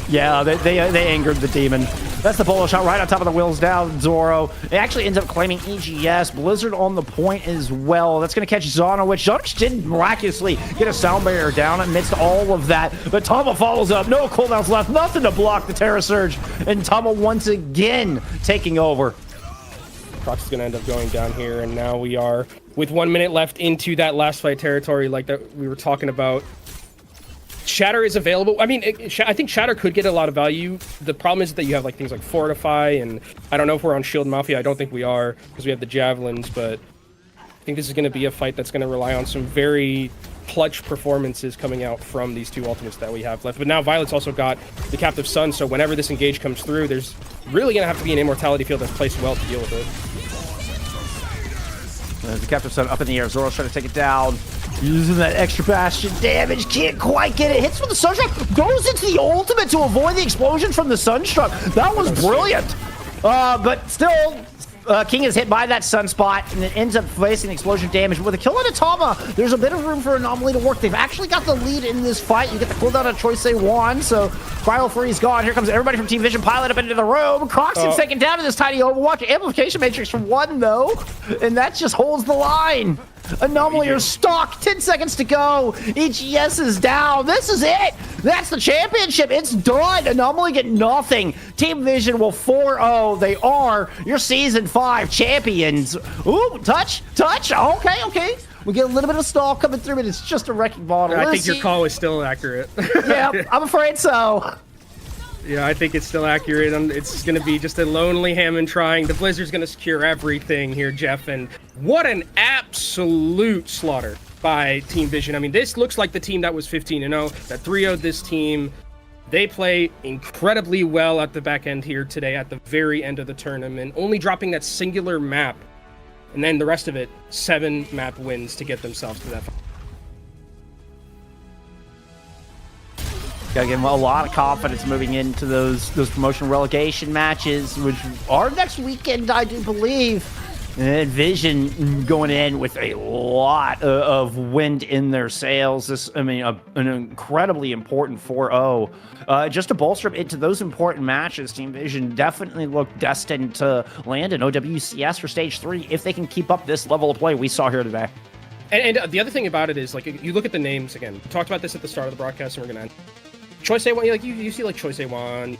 Yeah, they angered the demon. That's the bolo shot right on top of the wheels down, Zoro. It actually ends up claiming EGS. Blizzard on the point as well. That's going to catch Zonowich. Zonowich did miraculously get a sound barrier down amidst all of that. But Tama follows up. No cooldowns left. Nothing to block the Terra Surge. And Tama once again taking over. Crocs is going to end up going down here. And now we are with 1 minute left into that last fight territory like that we were talking about. Shatter is available. I mean, I think Shatter could get a lot of value. The problem is that you have like things like Fortify, and I don't know if we're on Shield Mafia. I don't think we are because we have the Javelins, but I think this is going to be a fight that's going to rely on some very clutch performances coming out from these two ultimates that we have left. But now Violet's also got the Captive Sun, so whenever this engage comes through, there's really going to have to be an Immortality field that's placed well to deal with it. The Captive Sun up in the air. Zoro's trying to take it down. Using that extra bastion damage. Can't quite get it. Hits with the Sunstruck. Goes into the ultimate to avoid the explosion from the Sunstruck. That was brilliant. But still, King is hit by that Sunspot and it ends up facing explosion damage. With a kill on Atama, there's a bit of room for Anomaly to work. They've actually got the lead in this fight. You get the cooldown on Choisei Wan, so Cryo Free's gone. Here comes everybody from Team Vision Pilot up into the room. Croxton's taken down in this tiny Overwatch. Amplification Matrix from 1, though, and that just holds the line. Anomaly are stuck. 10 seconds to go. EGS is down. This is it. That's the championship. It's done. Anomaly get nothing. Team Vision will 4-0. They are your Season 5 champions. Ooh, touch. Okay. We get a little bit of stall coming through, but it's just a wrecking ball. I think your call is still accurate. Yeah, I'm afraid so. Yeah, I think it's still accurate. It's going to be just a lonely Hammond trying. The Blizzard's going to secure everything here, Jeff. And what an absolute slaughter by Team Vision. I mean, this looks like the team that was 15-0, that 3-0'd this team. They play incredibly well at the back end here today, at the very end of the tournament, only dropping that singular map. And then the rest of it, 7 map wins to get themselves to that. Gotta give them a lot of confidence moving into those promotion relegation matches, which are next weekend, I do believe. And Vision going in with a lot of wind in their sails. This, I mean, an incredibly important 4-0. Just to bolster into those important matches, Team Vision definitely look destined to land an OWCS for Stage 3 if they can keep up this level of play we saw here today. And the other thing about it is, like, you look at the names again. We talked about this at the start of the broadcast, and we're going to end. Choisei Wan, like you see like Choisei Wan,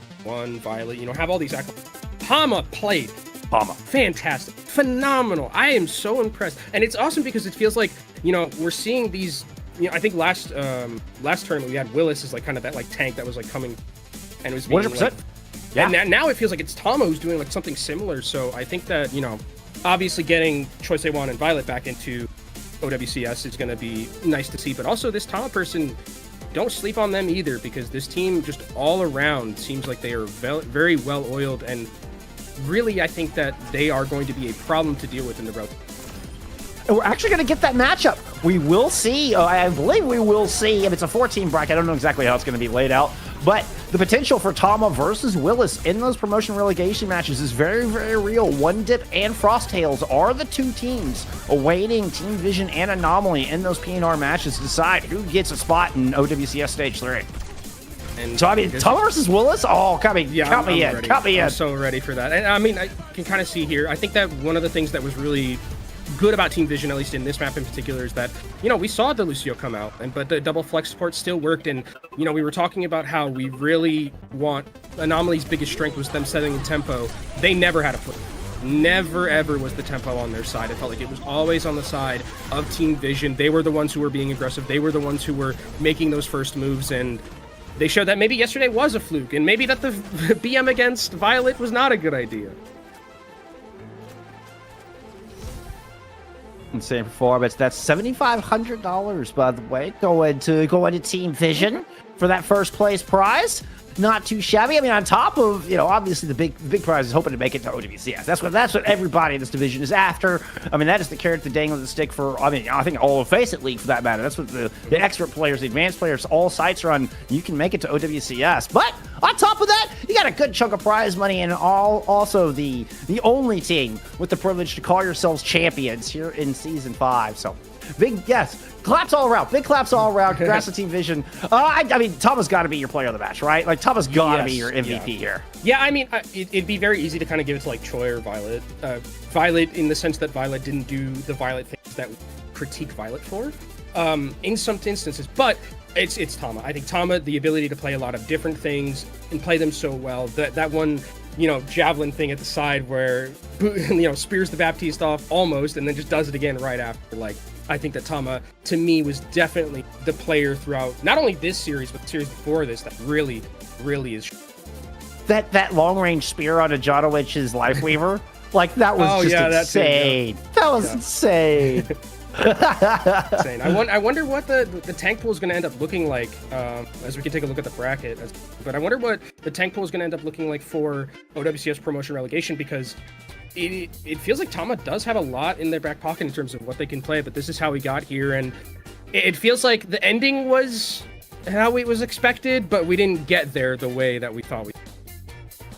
Violet, have all these accolades. Tama played. Tama. Fantastic. Phenomenal. I am so impressed. And it's awesome because it feels like, we're seeing these, I think last tournament we had Willis as like kind of that like tank that was like coming and it was being 100%. Like, yeah. And now it feels like it's Tama who's doing like something similar. So I think that, obviously getting Choisei Wan and Violet back into OWCS is going to be nice to see. But also this Tama person, don't sleep on them either, because this team just all around seems like they are very well oiled, and really I think that they are going to be a problem to deal with in the road. And we're actually going to get that matchup. We will see. I believe we will see. If it's a 4-team bracket, I don't know exactly how it's going to be laid out, but the potential for Tama versus Willis in those promotion relegation matches is very, very real. One Dip and Frosttails are the two teams awaiting Team Vision and Anomaly in those PNR matches to decide who gets a spot in OWCS Stage 3. And so, I mean, Tama versus Willis? Oh, count me in. I'm so ready for that. And I mean, I can kind of see here, I think that one of the things that was really good about Team Vision, at least in this map in particular, is that, we saw the Lucio come out, but the double flex support still worked. And, we were talking about how we really want Anomaly's biggest strength was them setting the tempo. They never had a foot. Never, ever was the tempo on their side. It felt like it was always on the side of Team Vision. They were the ones who were being aggressive. They were the ones who were making those first moves. And they showed that maybe yesterday was a fluke, and maybe that the BM against Violet was not a good idea. Insane performance. That's $7,500, by the way, going to Team Vision for that first place prize. Not too shabby. I mean, on top of, obviously the big prize is hoping to make it to OWCS. That's what everybody in this division is after. I mean, that is the carrot that dangles the stick for, I think all of Faceit League for that matter. That's what the expert players, the advanced players, all sites are on. You can make it to OWCS. But on top of that, you got a good chunk of prize money, and also the only team with the privilege to call yourselves champions here in Season 5. So yes. Claps all around. Big claps all around. Congrats to Team Vision. I mean, Tama's got to be your player of the match, right? Like, Tama's got to be your MVP here. Yeah, I mean, it'd be very easy to kind of give it to, like, Choi or Violet. Violet, in the sense that Violet didn't do the Violet things that we critique Violet for, in some instances. But it's Tama. I think Tama, the ability to play a lot of different things and play them so well. That one, javelin thing at the side where, spears the Baptiste off almost and then just does it again right after. Like, I think that Tama, to me, was definitely the player throughout not only this series, but the series before this that really, really is. That long-range spear on a Jonowich's Lifeweaver, like, that was insane. That was insane. Insane. I wonder what the tank pool is going to end up looking like, as we can take a look at the bracket. But I wonder what the tank pool is going to end up looking like for OWCS promotion relegation, because it feels like Tama does have a lot in their back pocket in terms of what they can play, but this is how we got here, and it feels like the ending was how it was expected, but we didn't get there the way that we thought we did.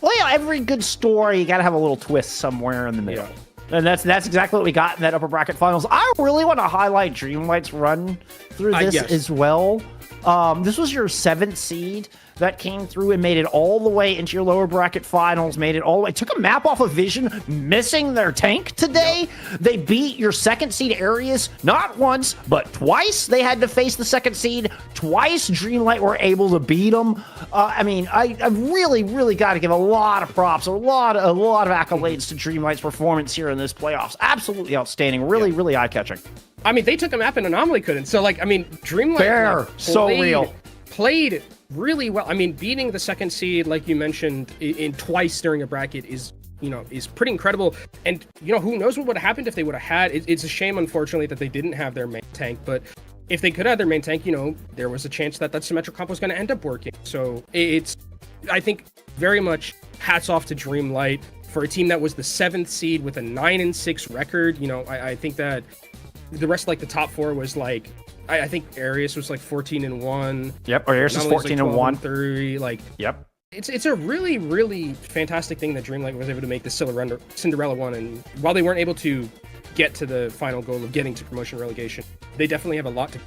Well, every good story, you got to have a little twist somewhere in the middle. Yeah. And that's exactly what we got in that upper bracket finals. I really want to highlight Dreamlight's run through this as well. This was your 7th seed that came through and made it all the way into your lower bracket finals, made it all the way. Took a map off of Vision, missing their tank today. Yep. They beat your 2nd seed Arius, not once, but twice. They had to face the 2nd seed. Twice Dreamlight were able to beat them. I mean, I really, really got to give a lot of props, a lot of accolades to Dreamlight's performance here in this playoffs. Absolutely outstanding. Really, really eye-catching. I mean, they took a map and Anomaly couldn't. So, like, I mean, Dreamlight played really well. I mean, beating the 2nd seed, like you mentioned, in twice during a bracket is pretty incredible. And, who knows what would have happened if they would have had. It's a shame, unfortunately, that they didn't have their main tank. But if they could have their main tank, there was a chance that symmetric comp was going to end up working. So it's, I think, very much hats off to Dreamlight for a team that was the 7th seed with a 9-6 record. I think that the rest, like the top 4, was like, I think Arius was like 14-1. Yep, Arius is 14-1. 30. Like, yep. It's a really, really fantastic thing that Dreamlight was able to make the Cinderella one. And while they weren't able to get to the final goal of getting to promotion relegation, they definitely have a lot to.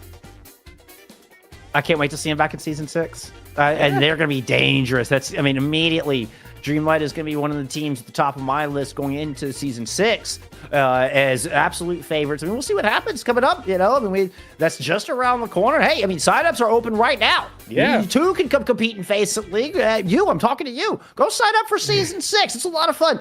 I can't wait to see them back in Season 6. And they're going to be dangerous. Immediately, Dreamlight is going to be one of the teams at the top of my list going into Season 6 as absolute favorites. I mean, we'll see what happens coming up, that's just around the corner. Hey, signups are open right now. Yeah. You too can come compete in Faceit League. I'm talking to you. Go sign up for Season 6. It's a lot of fun.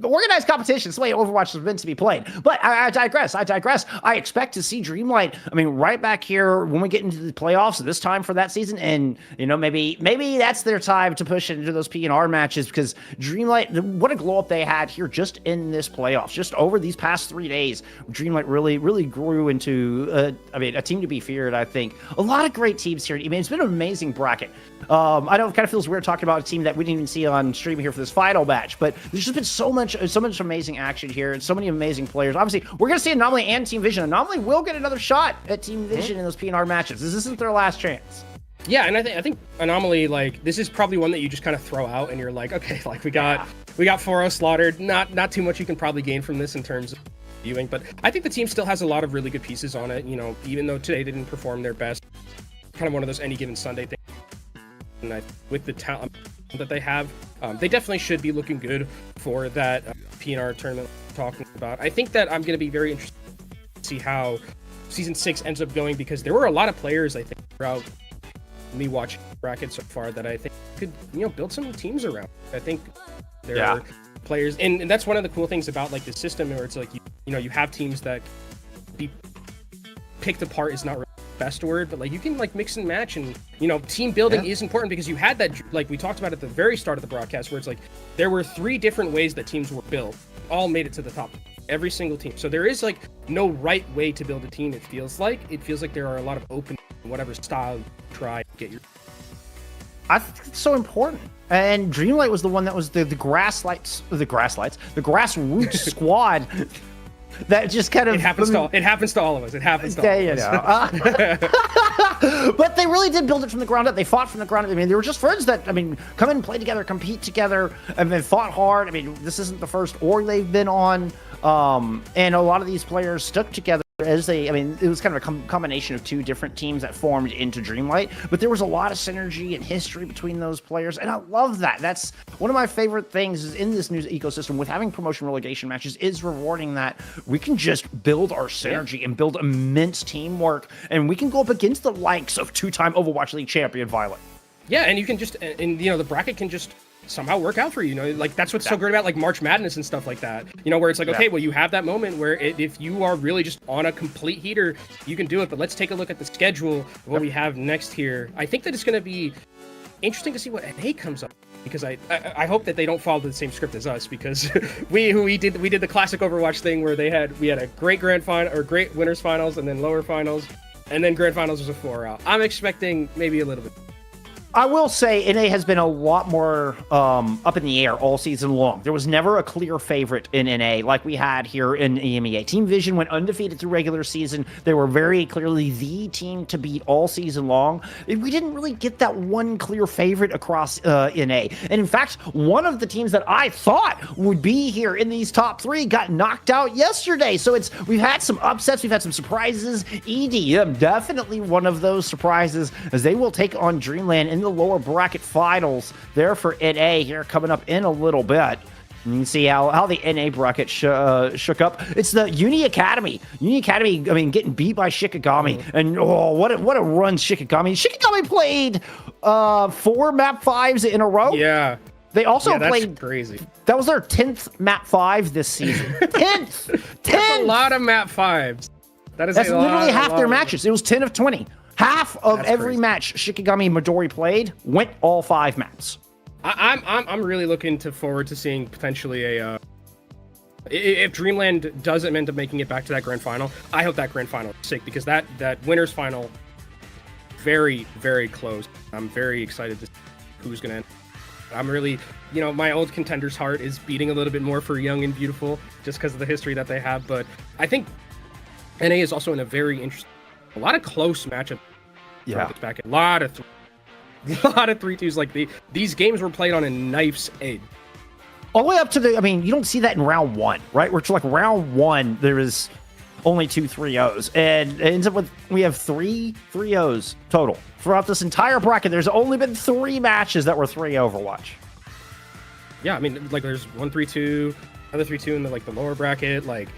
Organized competition. It's the way Overwatch is meant to be played. But I digress. I expect to see Dreamlight, right back here when we get into the playoffs this time for that season. And, maybe that's their time to push into those P&R matches, because Dreamlight, what a glow up they had here just in this playoffs, just over these past 3 days. Dreamlight really, really grew into, a team to be feared, I think. A lot of great teams here. It's been an amazing bracket. I know it kind of feels weird talking about a team that we didn't even see on stream here for this final match, but there's just been so much amazing action here and so many amazing players. Obviously, we're going to see Anomaly and Team Vision. Anomaly will get another shot at Team Vision in those P&R matches. This isn't their last chance. Yeah, and I think Anomaly, like, this is probably one that you just kind of throw out and you're like, okay, like we got 4-0 slaughtered. Not too much you can probably gain from this in terms of viewing, but I think the team still has a lot of really good pieces on it, even though today they didn't perform their best. Kind of one of those any given Sunday things. And with the talent that they have, they definitely should be looking good for that P&R tournament we're talking about. I think that I'm going to be very interested to see how Season 6 ends up going, because there were a lot of players, I think, throughout me watching bracket so far that I think could build some teams around. I think there are players, and that's one of the cool things about like the system, where it's like you have teams that be picked apart is not really the best word, but like you can like mix and match, and team building is important, because you had that, like we talked about at the very start of the broadcast, where it's like there were 3 different ways that teams were built, all made it to the top, every single team. So there is like no right way to build a team. It feels like there are a lot of open, whatever style you try to get your. I think it's so important. And Dreamlight was the one that was the grassroots squad that just kind of. It happens to all of us. It happens to all of us. But they really did build it from the ground up. They fought from the ground up. They were just friends that, come in and play together, compete together, and then fought hard. This isn't the first org they've been on. And a lot of these players stuck together I mean, it was kind of a combination of two different teams that formed into Dreamlight, but there was a lot of synergy and history between those players, and I love that. That's one of my favorite things is in this new ecosystem with having promotion relegation matches is rewarding that we can just build our synergy and build immense teamwork, and we can go up against the likes of two-time Overwatch League champion Violet. Yeah, and you can just, and you know, the bracket can just somehow work out for you. You know, like that's what's so great about like March Madness and stuff like that. You know, where it's like, okay, well, you have that moment where if you are really just on a complete heater, you can do it. But let's take a look at the schedule of what we have next here. I think that it's going to be interesting to see what NA comes up, because I hope that they don't follow the same script as us, because we did the classic Overwatch thing where we had a great grand final or great winners finals and then lower finals, and then grand finals was a 4-out. I'm expecting maybe a little bit. I will say NA has been a lot more up in the air all season long. There was never a clear favorite in NA like we had here in EMEA. Team Vision went undefeated through regular season. They were very clearly the team to beat all season long. We didn't really get that one clear favorite across NA. And in fact, one of the teams that I thought would be here in these top three got knocked out yesterday. So we've had some upsets. We've had some surprises. EDM, definitely one of those surprises, as they will take on Dreamland in the lower bracket finals there for NA here coming up in a little bit. And you can see how the NA bracket shook up. It's the Uni Academy. Uni Academy, I mean, getting beat by Shikigami. And what a run Shikigami. Shikigami played 4 map 5s in a row. Yeah. They also that's played crazy. That was their 10th map 5 this season. 10th. That's a lot of map 5s. That's literally half their matches. It was 10 of 20. Half of every match Shikigami Midori played went all 5 maps. I'm really looking forward to seeing potentially a if Dreamland doesn't end up making it back to that grand final. I hope that grand final is sick, because that winners final very, very close. I'm very excited to see who's gonna end. I'm really, you know, my old contender's heart is beating a little bit more for Young and Beautiful just because of the history that they have, but I think NA is also in a very interesting, a lot of close matchups. Yeah, back a lot of 3-2s. Like these games were played on a knife's edge. All the way up to you don't see that in round 1, right? Where it's like round 1, there is only 2 3-0s, and it ends up with we have 3 3-0s total throughout this entire bracket. There's only been 3 matches that were 3 Overwatch. Yeah, I mean, like there's 1 3-2, another 3-2 in the lower bracket, like.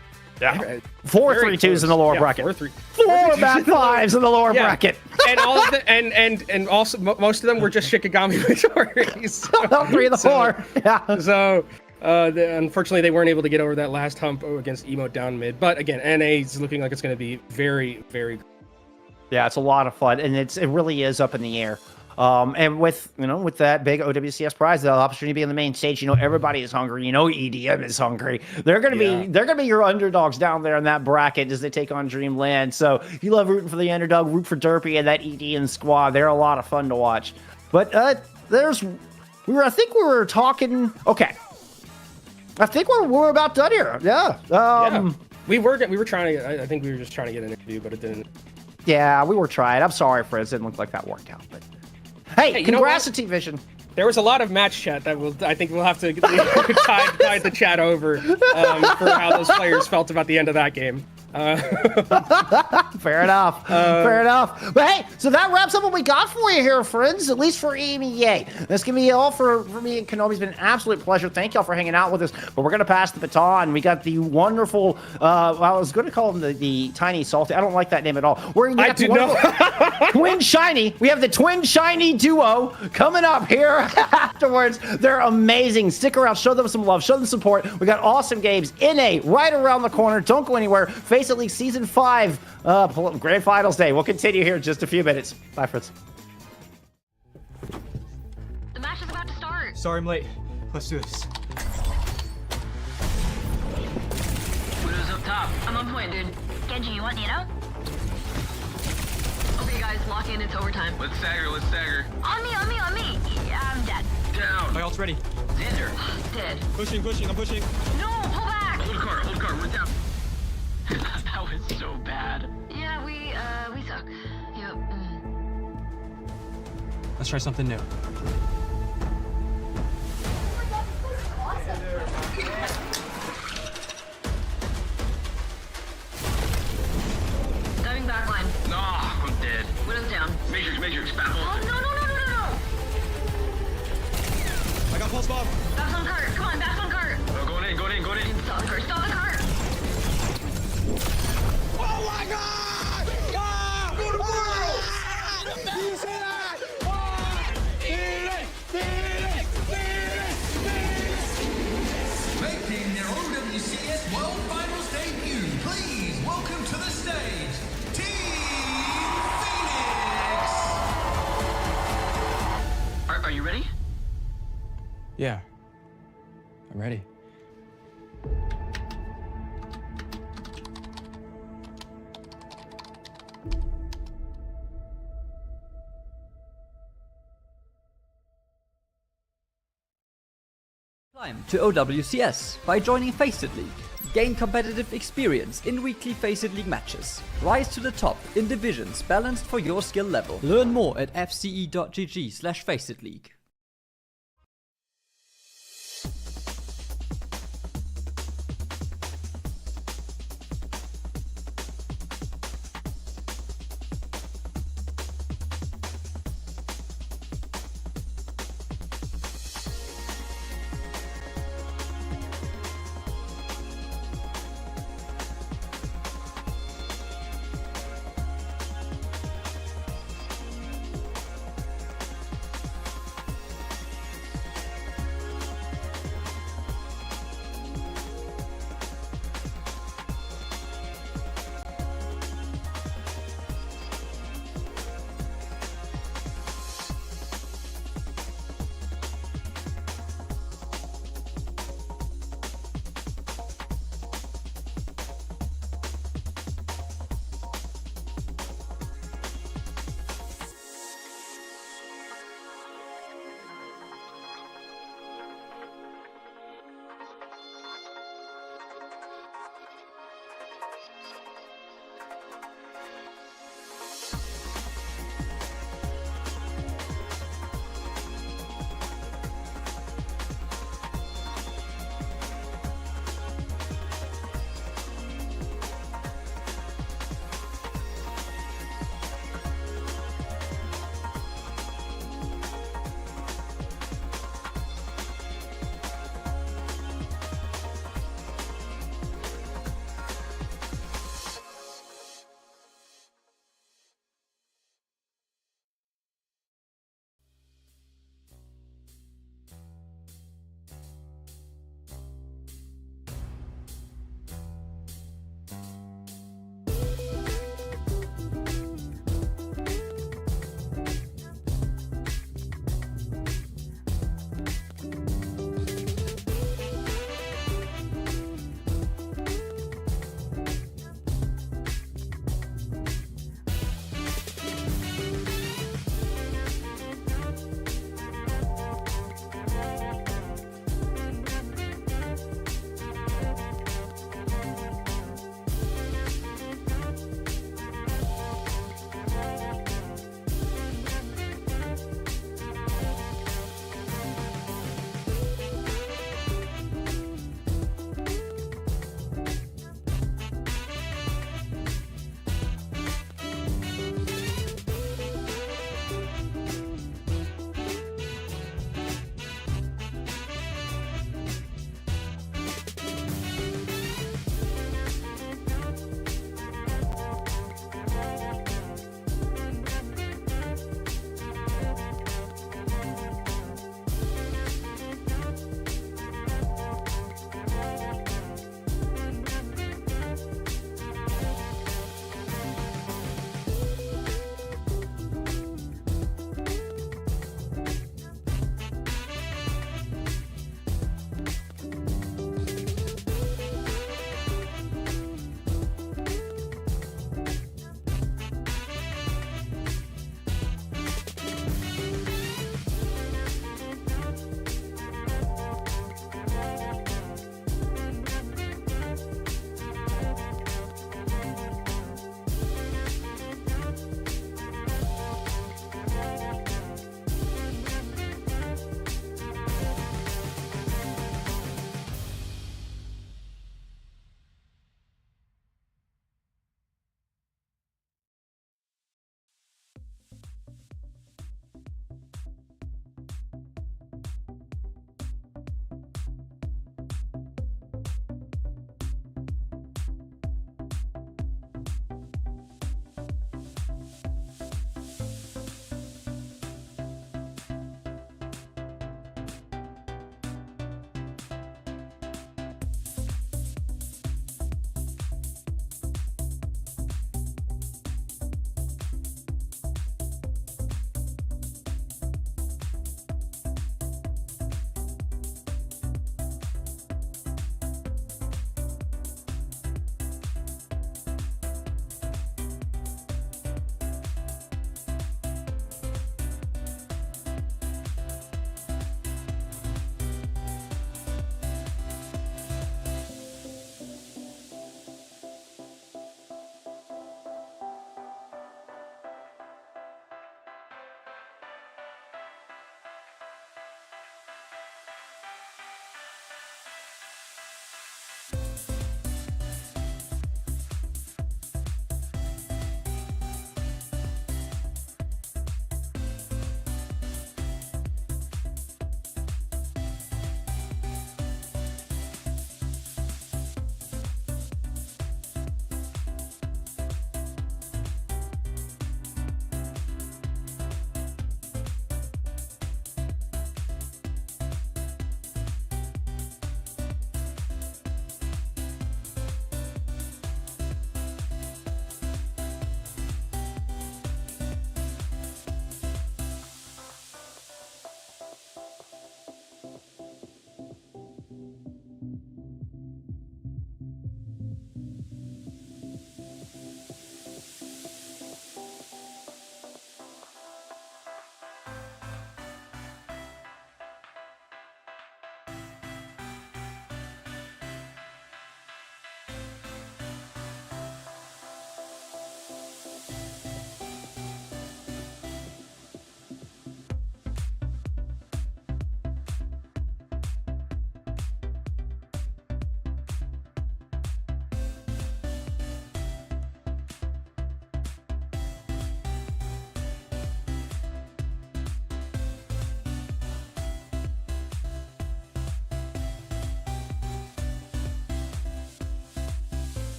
Yeah, 4 3-2s in the lower bracket. 4 map 5s in the lower bracket. And all of the and also most of them were just Shikigami Midori's. All 3 of the 4. Yeah. So unfortunately they weren't able to get over that last hump against Emo down mid. But again, NA is looking like it's going to be very, very. Yeah, it's a lot of fun, and it really is up in the air. And with that big OWCS prize, the opportunity to be on the main stage, everybody is hungry. EDM is hungry. They're gonna be your underdogs down there in that bracket as they take on Dreamland. So if you love rooting for the underdog, root for Derpy and that EDM squad. They're a lot of fun to watch. But I think we were talking. Okay, I think we're about done here. Yeah. We were trying to. I think we were just trying to get an interview, but it didn't. Yeah, we were trying. I'm sorry, friends. It didn't look like that worked out, but. Hey, congrats to Team Vision. There was a lot of match chat that I think we'll have to tide the chat over for how those players felt about the end of that game. Fair enough. Fair enough. But hey, so that wraps up what we got for you here, friends, at least for EMEA. That's going to be all for me and Kenobi. It's been an absolute pleasure. Thank y'all for hanging out with us. But we're going to pass the baton. We got the wonderful, I was going to call them the Tiny Salty. I don't like that name at all. I do know. Twin Shiny. We have the Twin Shiny duo coming up here afterwards. They're amazing. Stick around. Show them some love. Show them support. We got awesome games. NA right around the corner. Don't go anywhere. Faceit League Season 5 Grand Finals Day. We'll continue here in just a few minutes. Bye, friends. The match is about to start. Sorry I'm late. Let's do this. Widow's up top. I'm on point, dude. Genji, you want Nino? Okay, guys, lock in. It's overtime. Let's stagger. On me. Yeah, I'm dead. Down. My ult's ready. Xander. Dead. Pushing, I'm pushing. No, pull back. Hold card. We're down. That was so bad. Yeah, we suck. Yep. Let's try something new. Matrix, baffle. Oh, no, no, no, no, no, no! I got pulse bomb. Back on cart. Come on, back on cart. Oh, going in. Stop the cart. Stop the cart. Oh my god! Ah! Go to Did you see that? Ah! Making their OWCS World Finals debut, please welcome to the stage, Team Phoenix! Are you ready? Yeah. I'm ready. Climb to OWCS by joining Faceit League. Gain competitive experience in weekly Faceit League matches. Rise to the top in divisions balanced for your skill level. Learn more at fce.gg/Faceit League.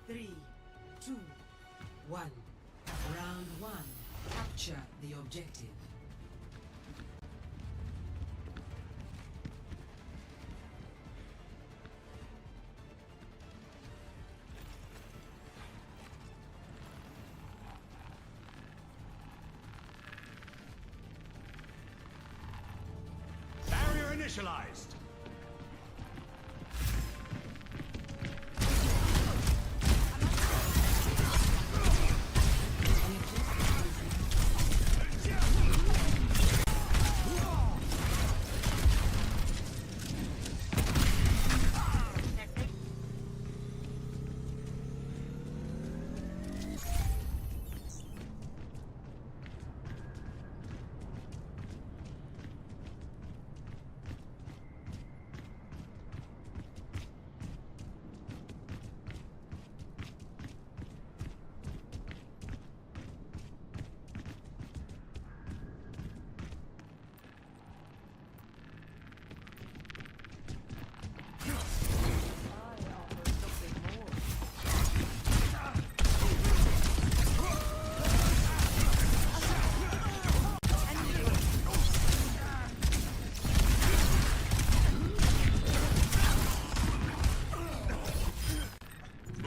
3, 2, 1. Round 1. Capture the objective. Barrier initialized.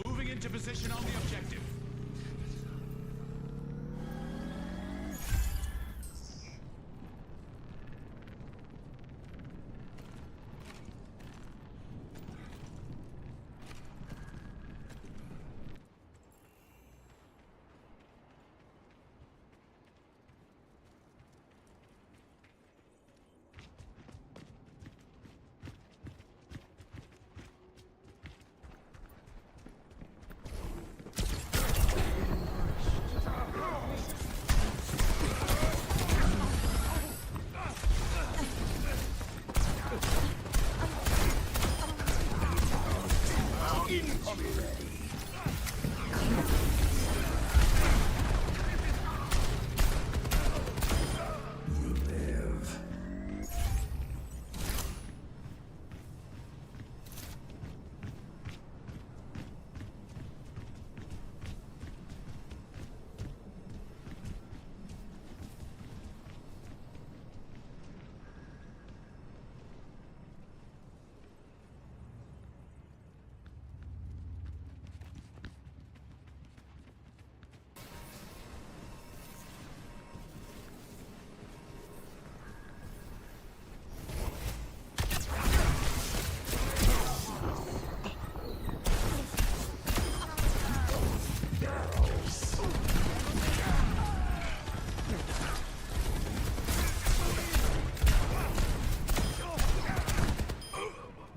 Moving into position on the objective.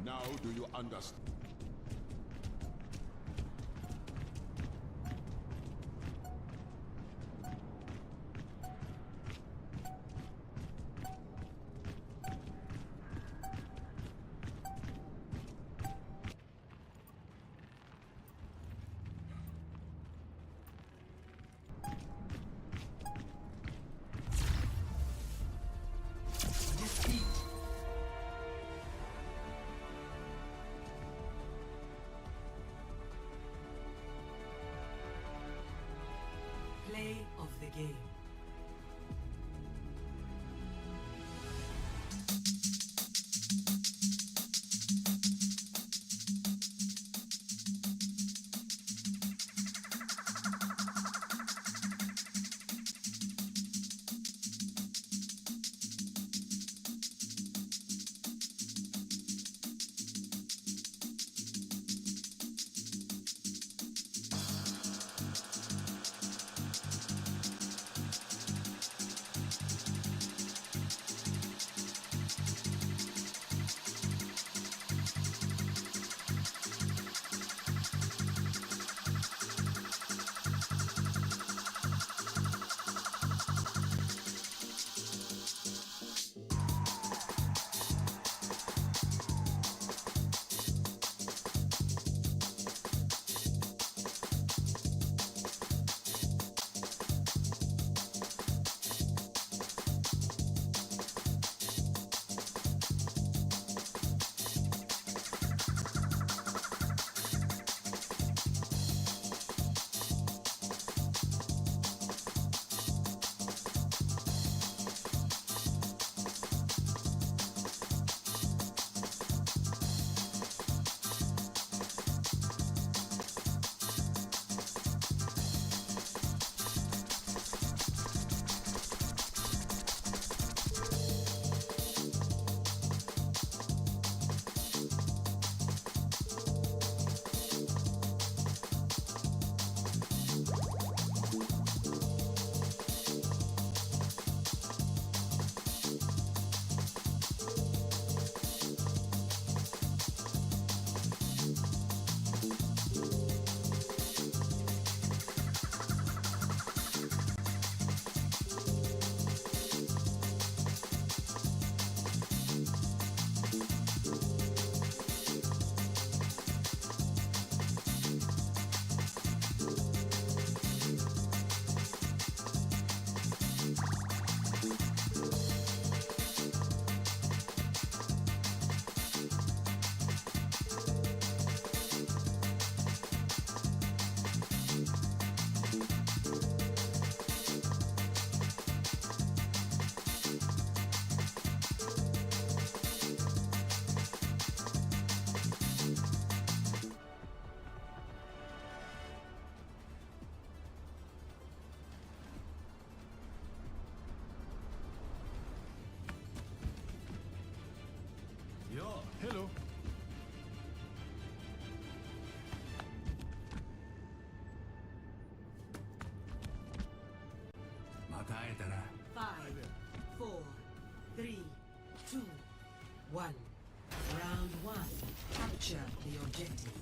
Now do you understand? 3, 2, 1. Round 1. Capture the objective.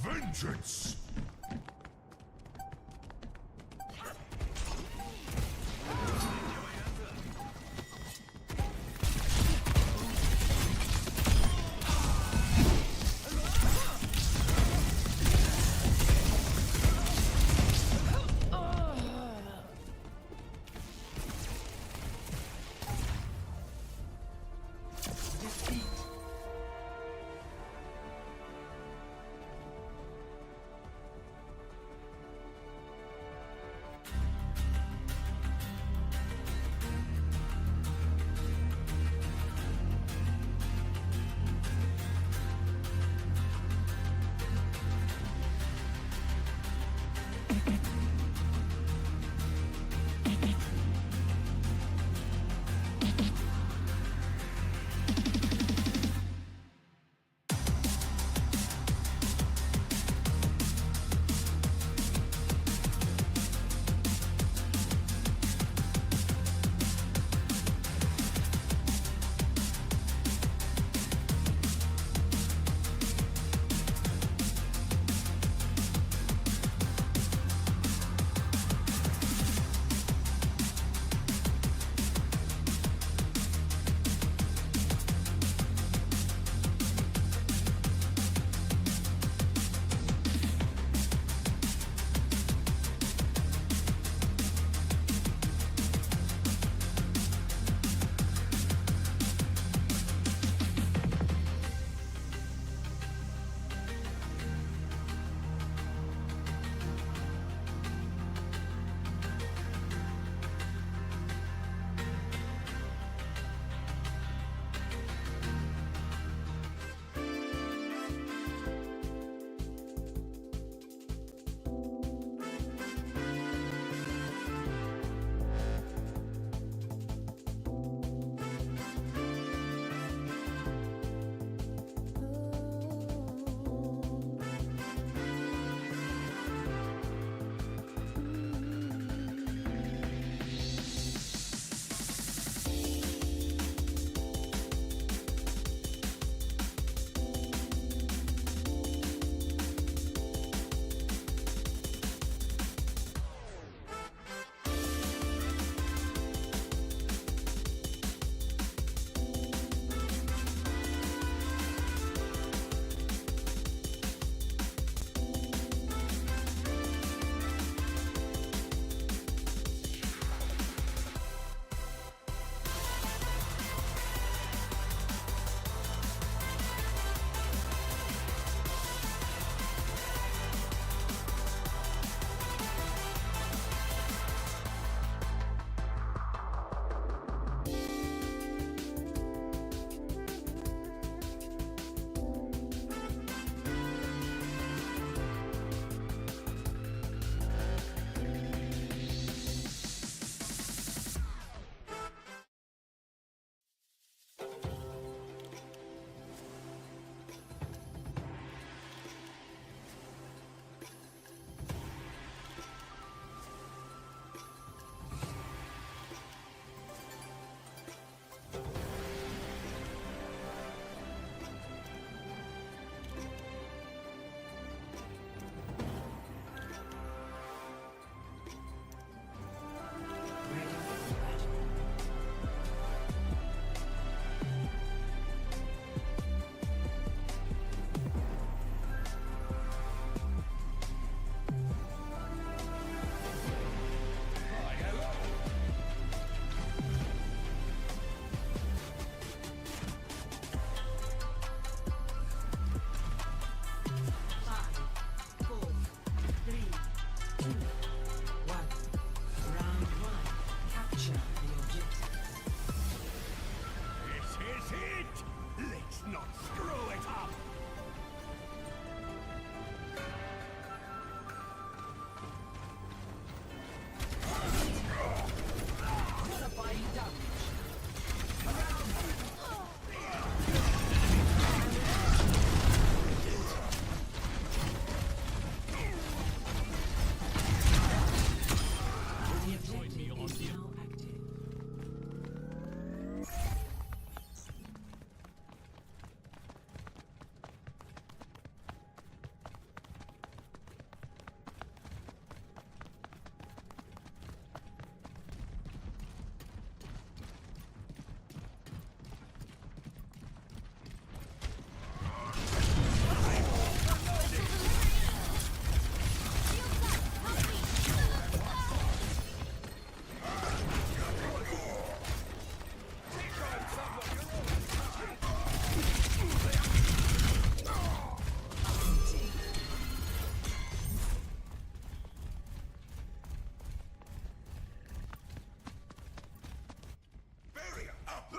vengeance!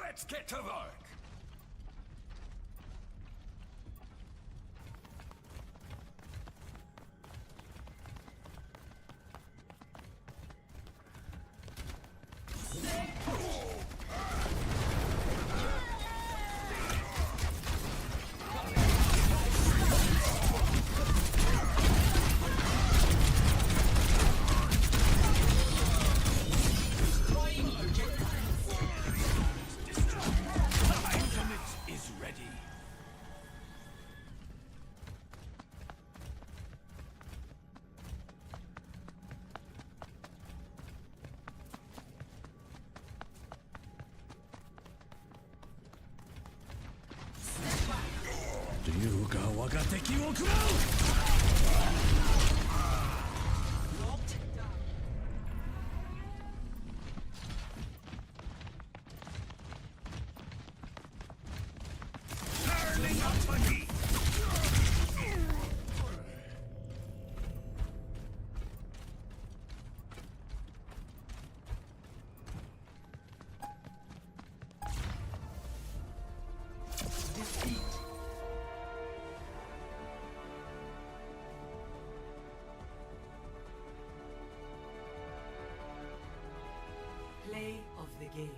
Let's get to work. Is ready. Turning up the heat. Play of the game.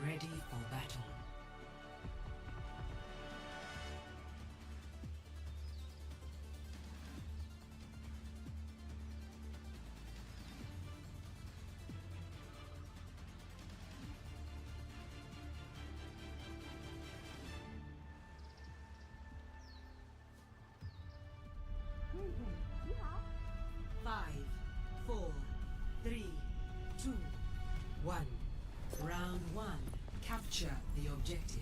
Ready for battle. Five, four, three, two, one. Round one. Capture the objective.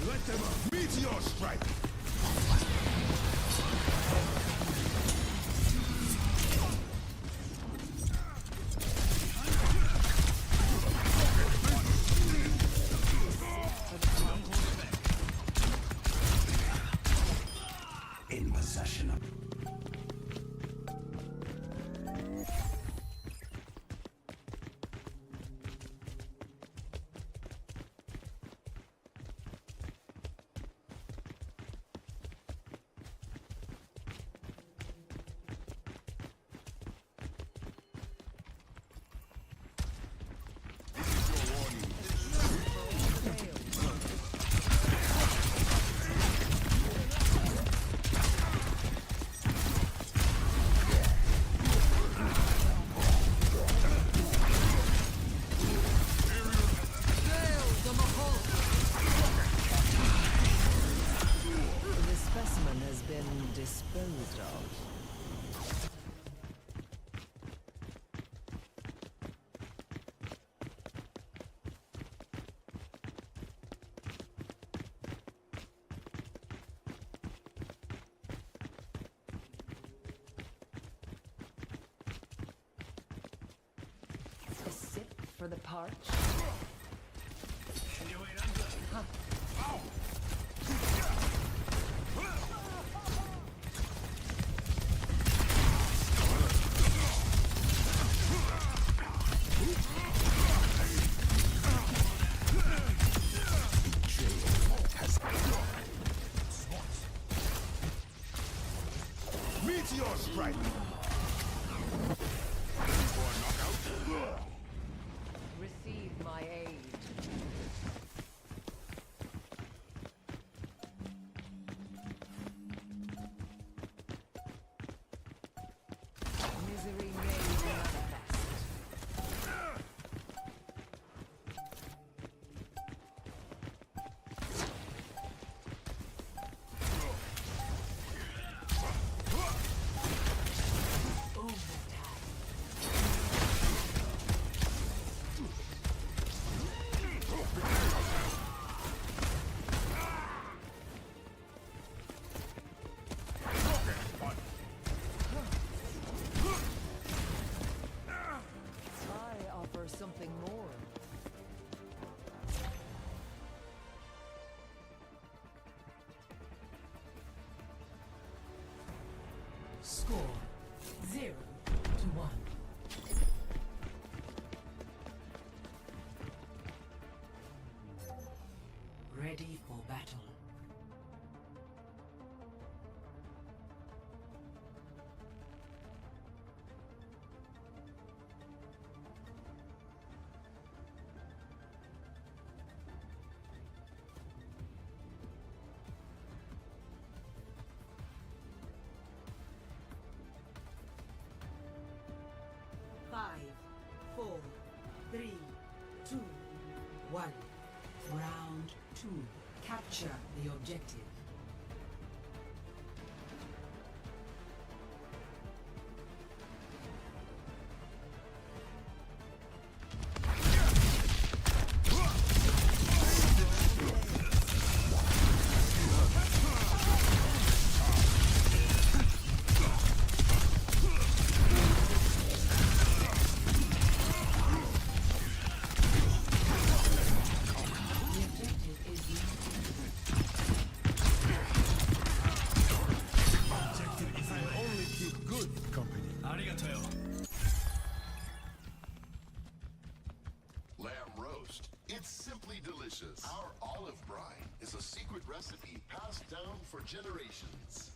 Let them up. Meteor strike. In possession of. The specimen has been disposed of. A sip for the parched. Meteor strike. Receive my aid. Misery may manifest. I offer something more. Score 0-1. Ready for battle. Five, 4, 3, 2, 1. Round 2. Capture the objective. The objective is Lamb roast. It's simply delicious. Our olive brine is a secret recipe passed down for generations.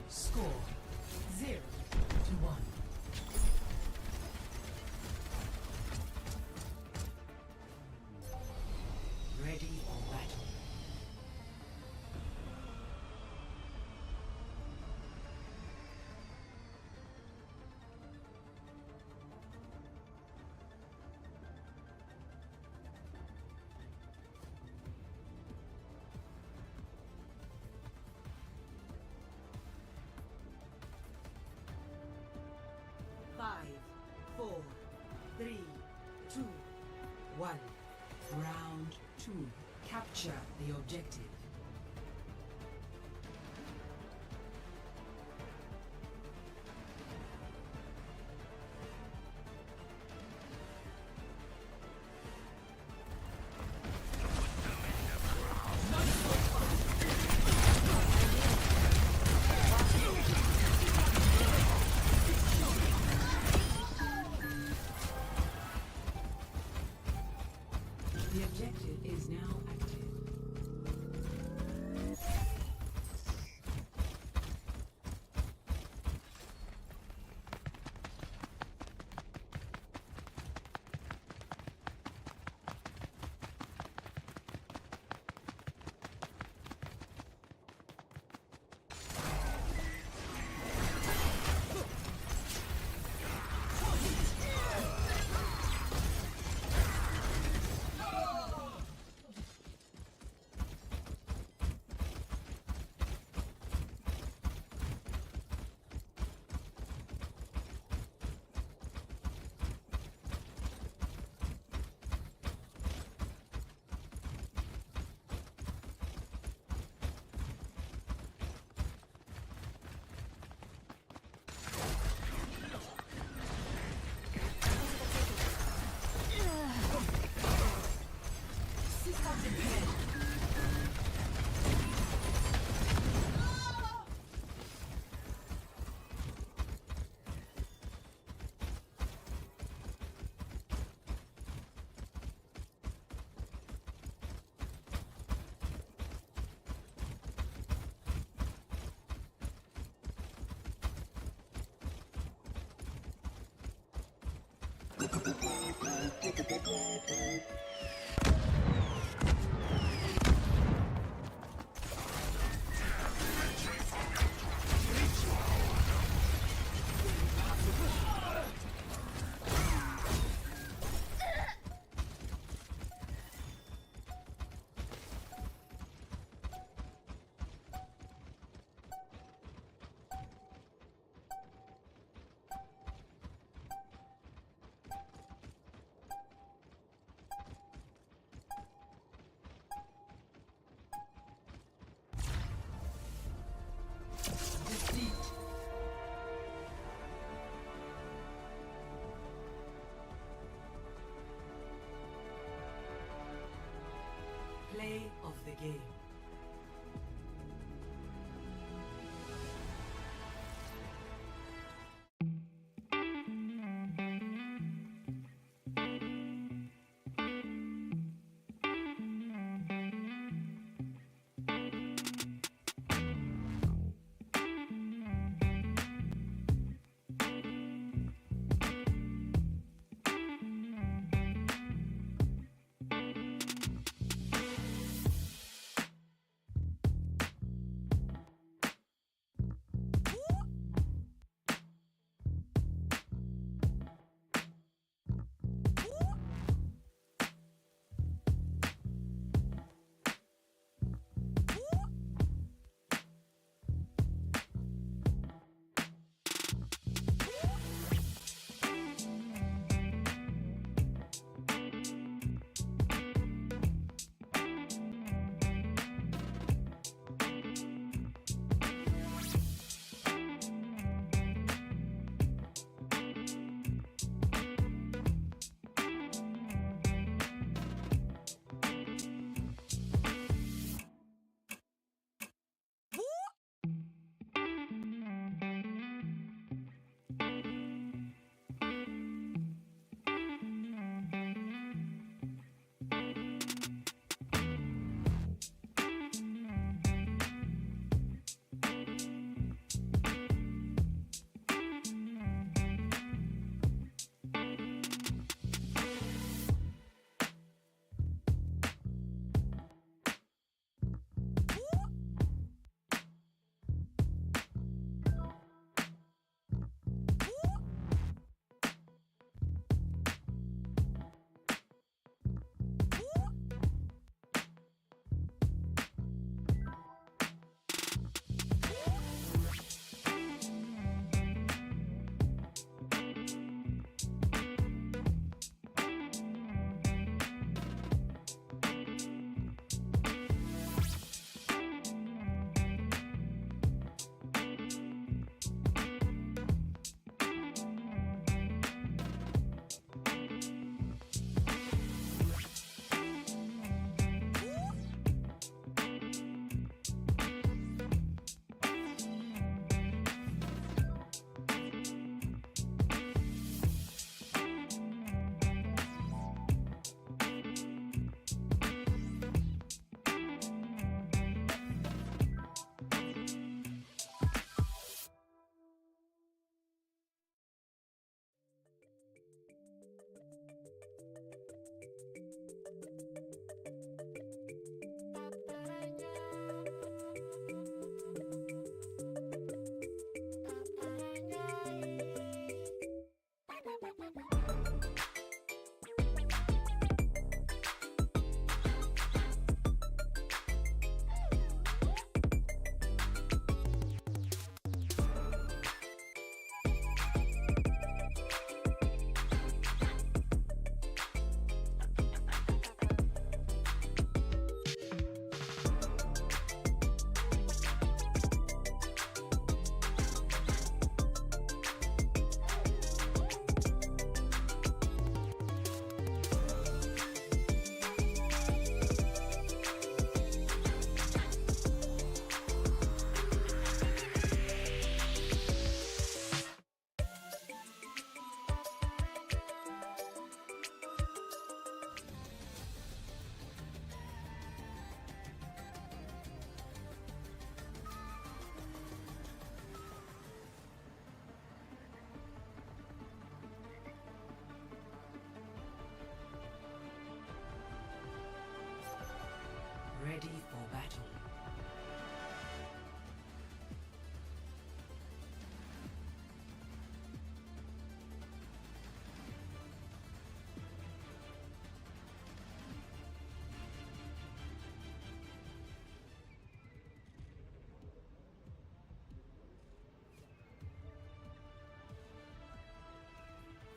Score 0-1. Ready for battle. Five, four, three, two, one. Round 2. Capture the objective. The objective is now active.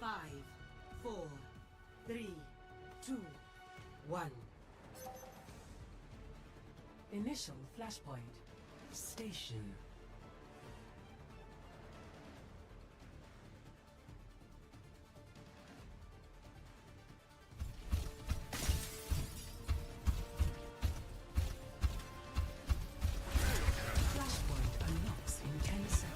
5, 4, 3, 2, 1. Initial flashpoint. Station. Flashpoint unlocks in 10 seconds.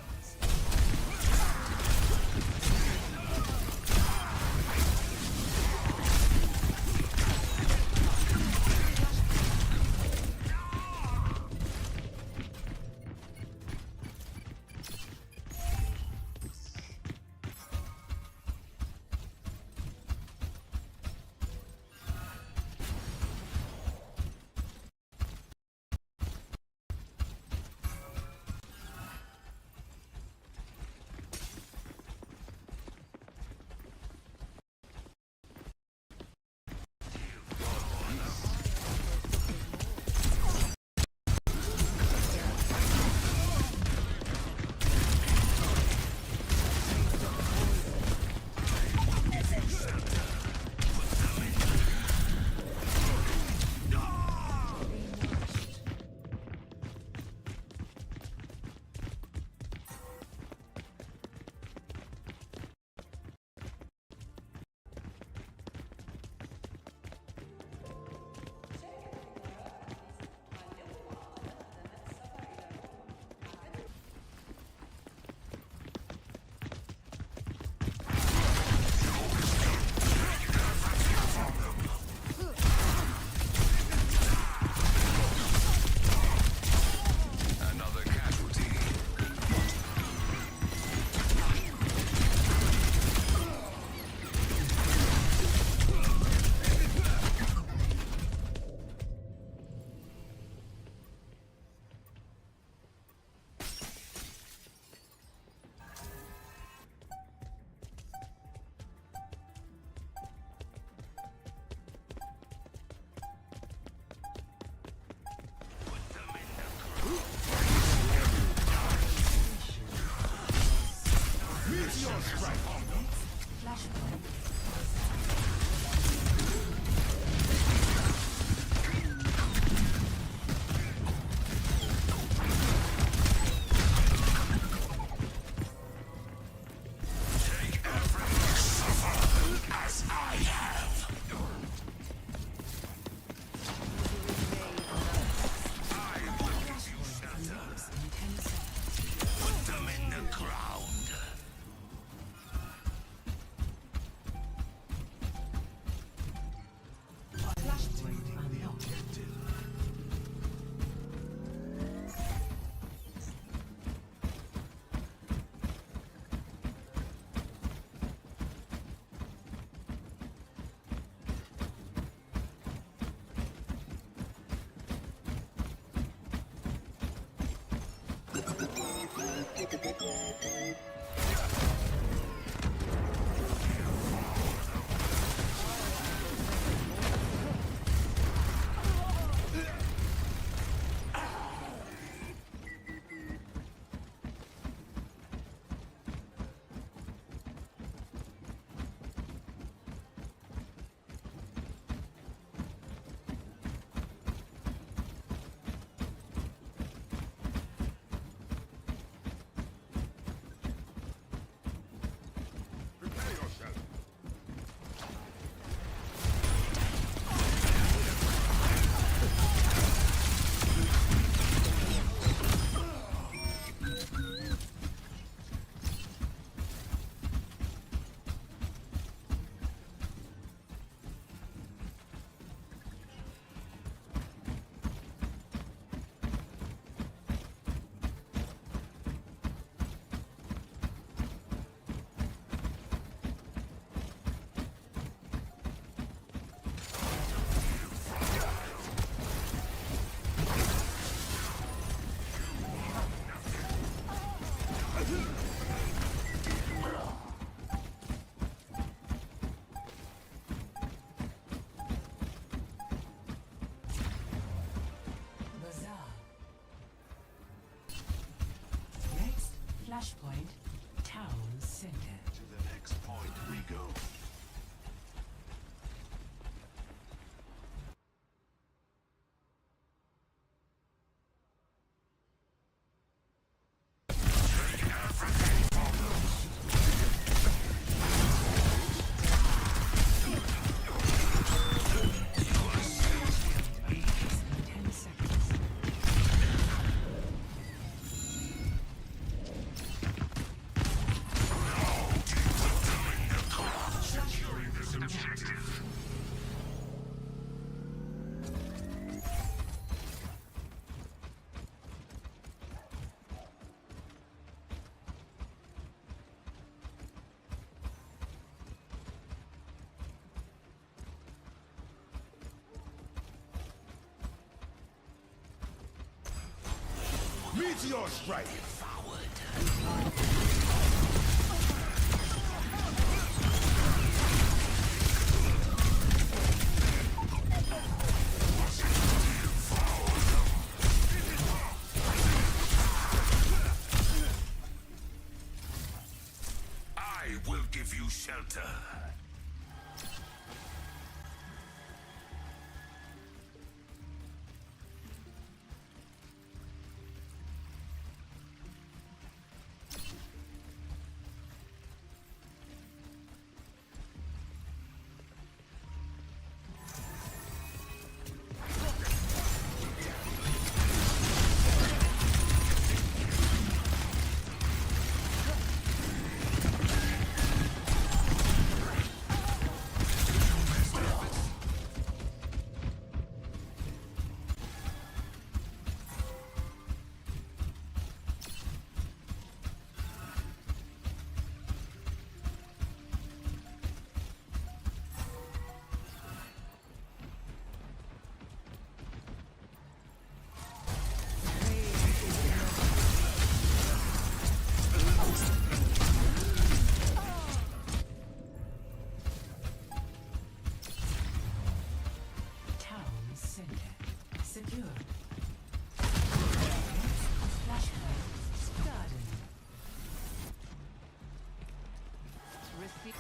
Flashpoint, town center. To the next point we go. Meteor strike! I will give you shelter. Town center. Secure. Flashpoint. Garden. Receive.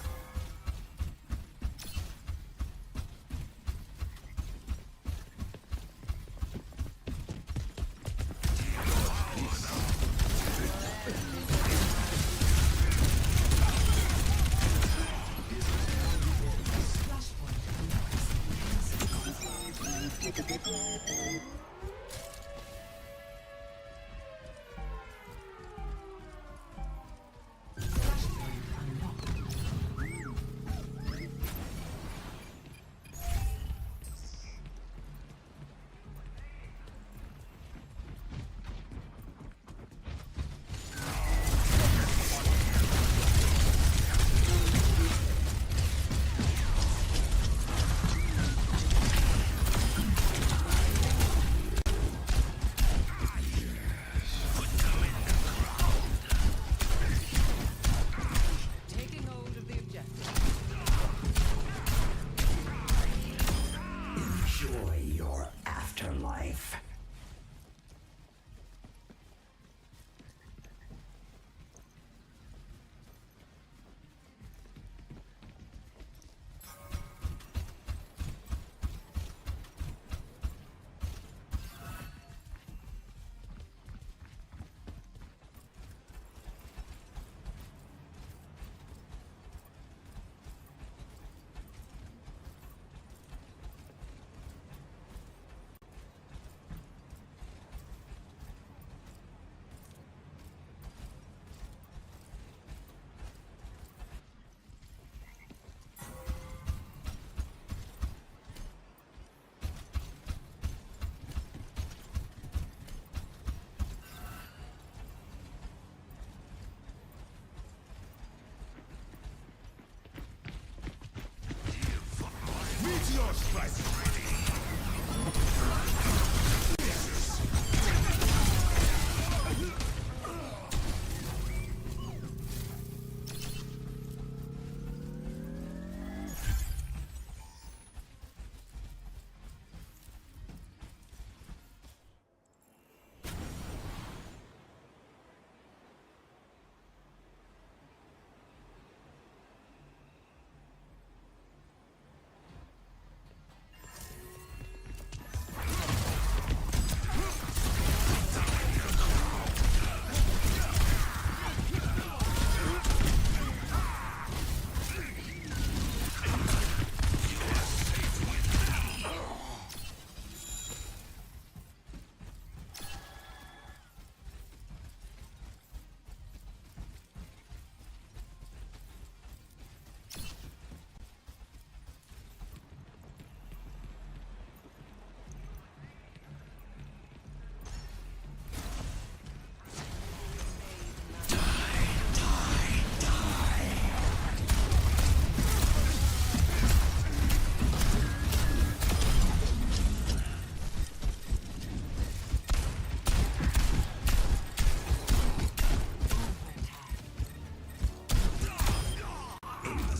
Taking hold of the objective. Enjoy your afterlife. Meteor strike!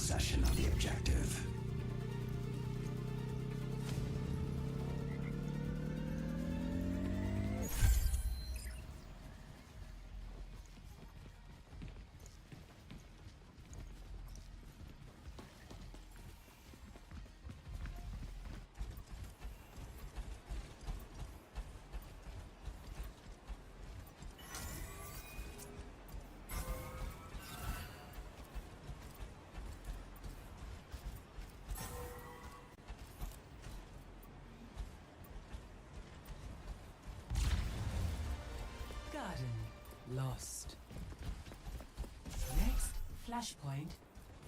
possession of the objective. Garden lost. Next flashpoint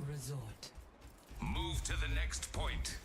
resort. Move to the next point.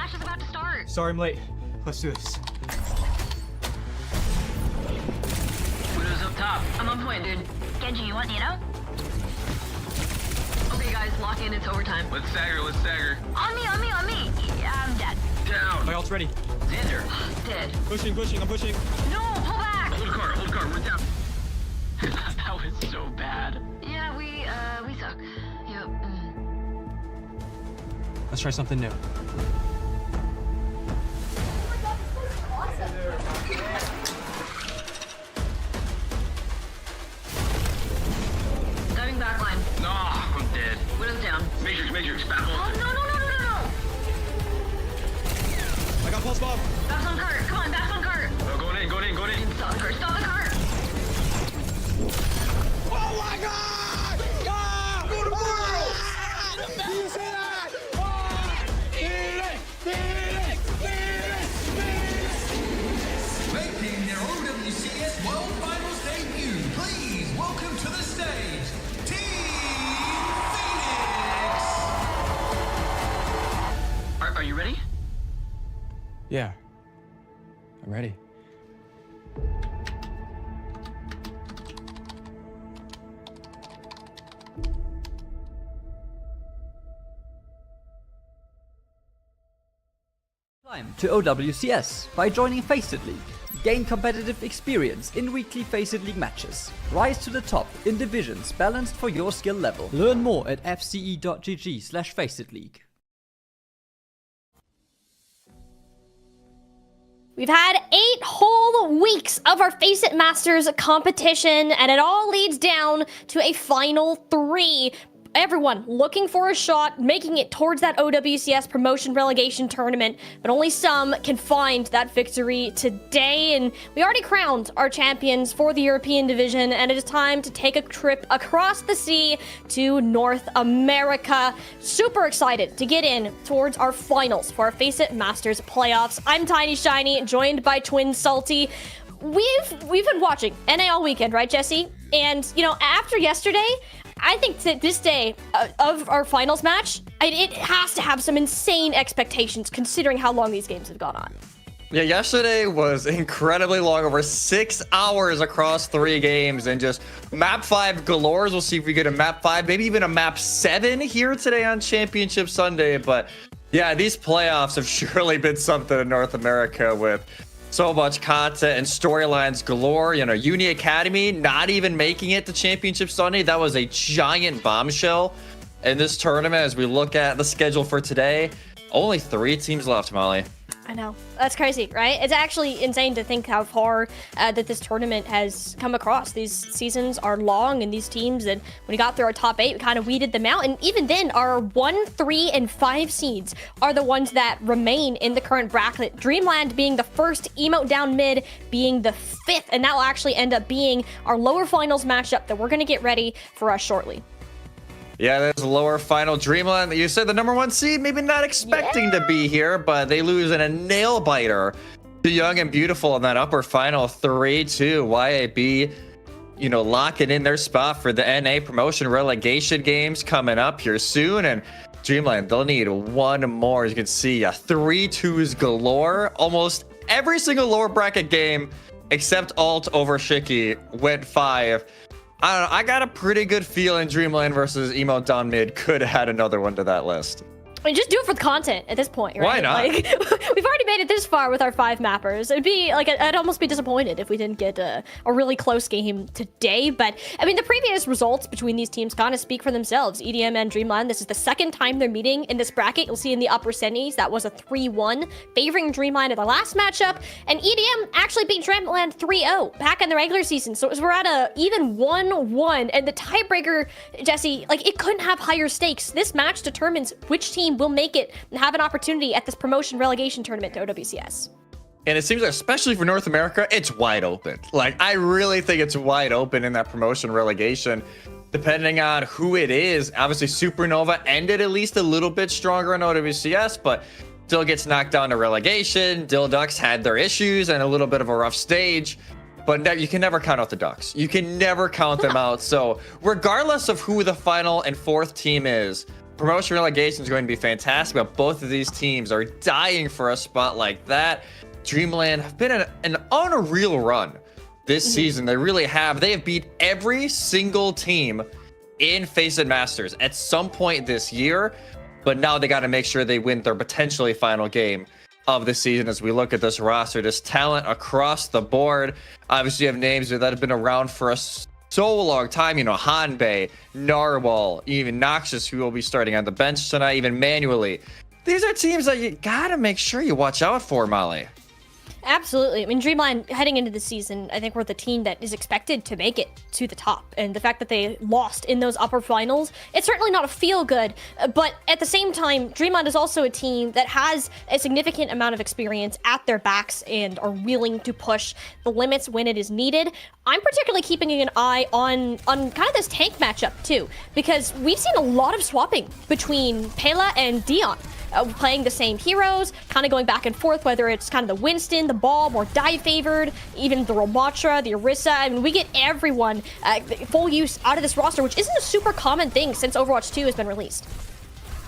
match is about to start. Sorry I'm late. Let's do this. Widow's up top. I'm on point, dude. Genji, you want Nino? Okay, guys, lock in. It's overtime. Let's stagger, let's stagger. On me, on me, on me. Yeah, I'm dead. Down. My ult's ready. Xander. Dead. Pushing, I'm pushing. No, pull back. Hold card, we're down. That was so bad. Yeah, we suck. Yep. Let's try something new. Diving back line. No, I'm dead. Widow's down. Matrix, battle. Oh, no. I got pulse bomb. Back on cart. Come on, back on cart. Going in. Stop the cart. Stop the cart. Oh my god! Ah! Go to world! Do you see that? Making their OWCS World Finals debut, please welcome to the stage, Team Phoenix! Are you ready? Yeah, I'm ready. Climb to OWCS by joining Faceit League. Gain competitive experience in weekly Faceit League matches. Rise to the top in divisions balanced for your skill level. Learn more at fce.gg/Faceit League. We've had 8 whole weeks of our Faceit Masters competition, and it all leads down to a final 3. Everyone looking for a shot, making it towards that OWCS promotion relegation tournament, but only some can find that victory today. And we already crowned our champions for the European division, and it is time to take a trip across the sea to North America. Super excited to get in towards our finals for our Faceit Masters playoffs. I'm Tiny Shiny, joined by Twin Salty. We've been watching NA all weekend, right, Jesse? And, you know, after yesterday, I think that this day of our finals match, it has to have some insane expectations considering how long these games have gone on. Yeah, yesterday was incredibly long, over 6 hours across 3 games, and just map 5 galores. We'll see if we get a map 5, maybe even a map 7 here today on Championship Sunday. But yeah, these playoffs have surely been something in North America with so much content and storylines galore. You know, Uni Academy not even making it to Championship Sunday. That was a giant bombshell in this tournament. As we look at the schedule for today, only 3 teams left, Molly. I know. That's crazy, right? It's actually insane to think how far that this tournament has come across. These seasons are long, and these teams, and when we got through our top 8, we kind of weeded them out. And even then, our 1, 3, and 5 seeds are the ones that remain in the current bracket. Dreamland being the first, Emote down mid being the 5th, and that will actually end up being our lower finals matchup that we're going to get ready for us shortly. Yeah, there's a lower final. Dreamland, you said the number 1 seed, maybe not expecting to be here, but they lose in a nail biter to Young and Beautiful in that upper final 3-2. YAB, you know, locking in their spot for the NA promotion relegation games coming up here soon. And Dreamland, they'll need 1 more. As you can see, 3-2s galore. Almost every single lower bracket game except Alt over Shiki went 5. I don't know. I got a pretty good feeling Dreamland versus Emote down mid could have had another one to that list. I mean, just do it for the content at this point, right? Why not? Like, we've already made it this far with our 5 mappers. It'd be like, I'd almost be disappointed if we didn't get a really close game today. But I mean, the previous results between these teams kind of speak for themselves. EDM and Dreamland, this is the 2nd time they're meeting in this bracket. You'll see in the upper semis, that was a 3-1, favoring Dreamland in the last matchup. And EDM actually beat Dreamland 3-0 back in the regular season. So we're at a even 1-1. And the tiebreaker, Jesse, like, it couldn't have higher stakes. This match determines which team will make it and have an opportunity at this promotion relegation tournament to OWCS. And it seems like, especially for North America, it's wide open. Like, I really think it's wide open in that promotion relegation, depending on who it is. Obviously, Supernova ended at least a little bit stronger in OWCS, but still gets knocked down to relegation. Ducks had their issues and a little bit of a rough stage, but you can never count out the Ducks. You can never count them out. So regardless of who the final and 4th team is, promotion relegation is going to be fantastic, but both of these teams are dying for a spot like that. Dreamland have been an unreal run this season. They really have. They have beat every single team in Faceit Masters at some point this year, but now they got to make sure they win their potentially final game of the season. As we look at this roster, this talent across the board, obviously you have names that have been around for so long time, you know, Hanbei, Narwhal, even Noxus, who will be starting on the bench tonight, even manually. These are teams that you gotta make sure you watch out for, Molly. Absolutely. I mean, Dreamline heading into the season, I think we're the team that is expected to make it to the top. And the fact that they lost in those upper finals, it's certainly not a feel good. But at the same time, Dreamline is also a team that has a significant amount of experience at their backs and are willing to push the limits when it is needed. I'm particularly keeping an eye on kind of this tank matchup too, because we've seen a lot of swapping between Pela and Dion. Playing the same heroes, kind of going back and forth, whether it's kind of the Winston, the Ball, more dive favored, even the Romatra, the Orisa. I mean, we get everyone full use out of this roster, which isn't a super common thing since Overwatch 2 has been released.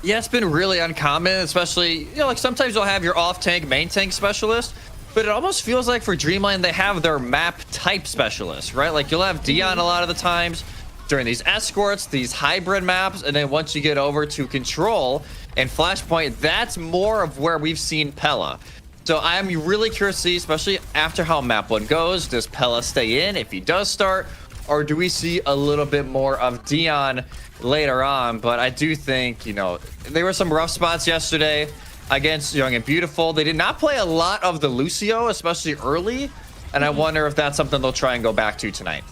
Yeah, it's been really uncommon, especially, you know, like sometimes you'll have your off-tank, main tank specialist, but it almost feels like for Dreamline, they have their map type specialist, right? Like you'll have Dion a lot of the times during these escorts, these hybrid maps, and then once you get over to Control and Flashpoint, that's more of where we've seen Pela. So I'm really curious to see, especially after how map 1 goes, does Pela stay in if he does start, or do we see a little bit more of Dion later on? But I do think, you know, there were some rough spots yesterday against Young and Beautiful. They did not play a lot of the Lucio, especially early, and I wonder if that's something they'll try and go back to tonight.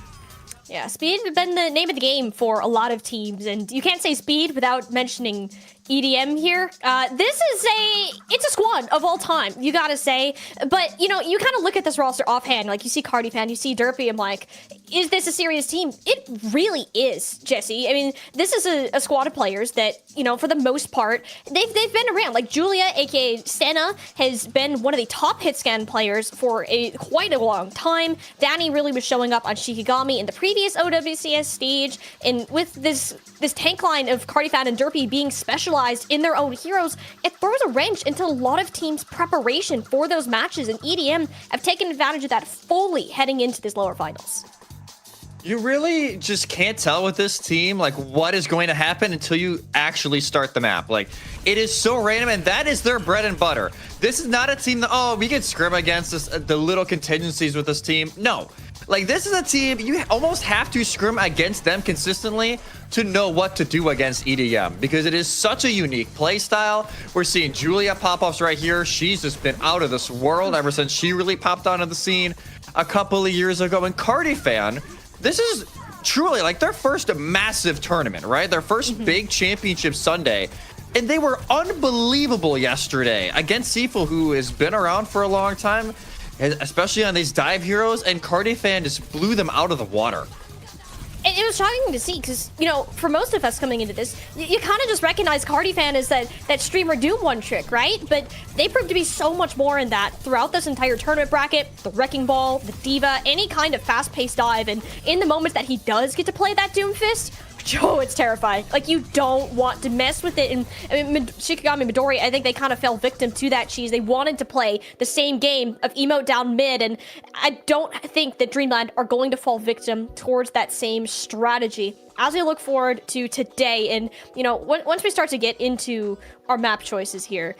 Yeah, speed has been the name of the game for a lot of teams, and you can't say speed without mentioning EDM here. It's a squad of all time, you gotta say. But, you know, you kind of look at this roster offhand, like you see Cardifan, you see Derpy, I'm like, is this a serious team? It really is, Jesse. I mean, this is a squad of players that, you know, for the most part, they've been around. Like Julia, aka Senna, has been one of the top hit scan players for quite a long time. Danny really was showing up on Shikigami in the previous OWCS stage, and with this tank line of Cardifan and Derpy being specialized in their own heroes, it throws a wrench into a lot of teams' preparation for those matches, and EDM have taken advantage of that fully heading into this lower finals. You really just can't tell with this team, like, what is going to happen until you actually start the map. Like, it is so random, and that is their bread and butter. This is not a team that, oh, we can scrim against this, the little contingencies with this team. No. Like, this is a team, you almost have to scrim against them consistently to know what to do against EDM, because it is such a unique play style. We're seeing Julia pop-ups right here. She's just been out of this world ever since she really popped onto the scene a couple of years ago. And Cardifan, this is truly like their first massive tournament, right? Their first big championship Sunday. And they were unbelievable yesterday against Sifu, who has been around for a long time, especially on these dive heroes, and Cardifan just blew them out of the water. It was shocking to see, because, you know, for most of us coming into this, you kind of just recognize Cardifan as that streamer Doom one trick, right? But they proved to be so much more in that throughout this entire tournament bracket. The Wrecking Ball, the Diva, any kind of fast-paced dive, and in the moments that he does get to play that Doom Fist, oh, it's terrifying. Like, you don't want to mess with it. And I mean, Shikigami and Midori, I think they kind of fell victim to that cheese. They wanted to play the same game of emote down mid, and I don't think that Dreamland are going to fall victim towards that same strategy. As we look forward to today, and, you know, once we start to get into our map choices here,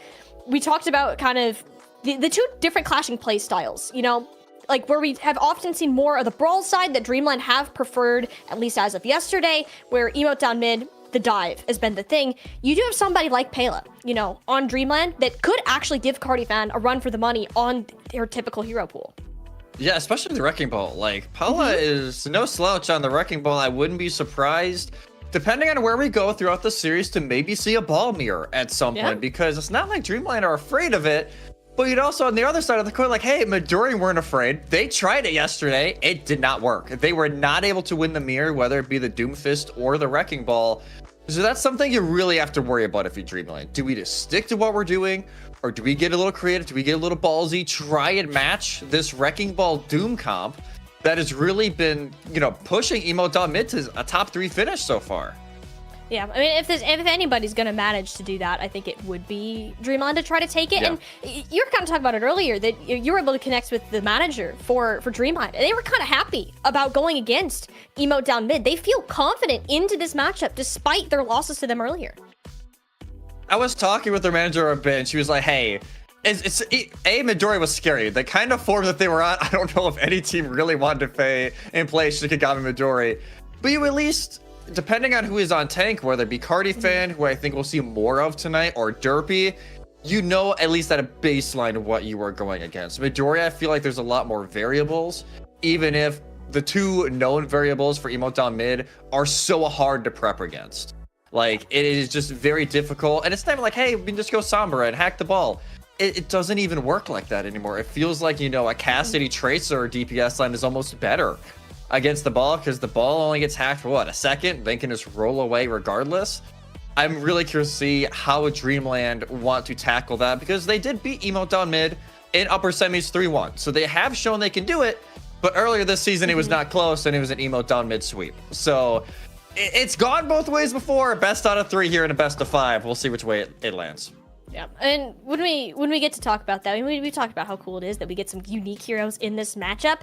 we talked about kind of the two different clashing play styles, you know? Like, where we have often seen more of the brawl side that Dreamland have preferred, at least as of yesterday, where emote down mid, the dive has been the thing. You do have somebody like Pela, you know, on Dreamland that could actually give Cardifan a run for the money on their typical hero pool. Yeah, especially the Wrecking Ball. Like, Pela is no slouch on the Wrecking Ball. I wouldn't be surprised, depending on where we go throughout the series, to maybe see a ball mirror at some point, because it's not like Dreamland are afraid of it. But you'd also, on the other side of the coin, like, hey, Midori weren't afraid. They tried it yesterday. It did not work. They were not able to win the mirror, whether it be the Doomfist or the Wrecking Ball. So that's something you really have to worry about if you're Dreamland. Do we just stick to what we're doing? Or do we get a little creative? Do we get a little ballsy? Try and match this Wrecking Ball Doom comp that has really been, you know, pushing emote down mid to a top 3 finish so far. Yeah, I mean, if anybody's gonna manage to do that, I think it would be Dreamland to try to take it. Yeah. And you were kind of talking about it earlier that you were able to connect with the manager for Dreamland. They were kind of happy about going against Emote down mid. They feel confident into this matchup despite their losses to them earlier. I was talking with their manager a bit, and she was like, "Hey, Midori was scary. The kind of form that they were on, I don't know if any team really wanted to play Shikigami Midori, but you at least." Depending on who is on tank, whether it be Cardi Fan, who I think we'll see more of tonight, or Derpy, you know at least at a baseline of what you are going against. Midori, I feel like there's a lot more variables, even if the two known variables for Emote down mid are so hard to prep against. Like, it is just very difficult, and it's not even like, hey, we can just go Sombra and hack the ball. It doesn't even work like that anymore. It feels like, you know, a Cassidy Tracer or DPS line is almost better against the ball, because the ball only gets hacked for what, a second, then can just roll away regardless. I'm really curious to see how Dreamland want to tackle that, because they did beat Emote down mid in upper semis 3-1, so they have shown they can do it, but earlier this season it was not close, and it was an Emote down mid sweep. So it's gone both ways before. Best out of 3 here and a best of 5. We'll see which way it lands. Yeah, and when we get to talk about that, we talked about how cool it is that we get some unique heroes in this matchup.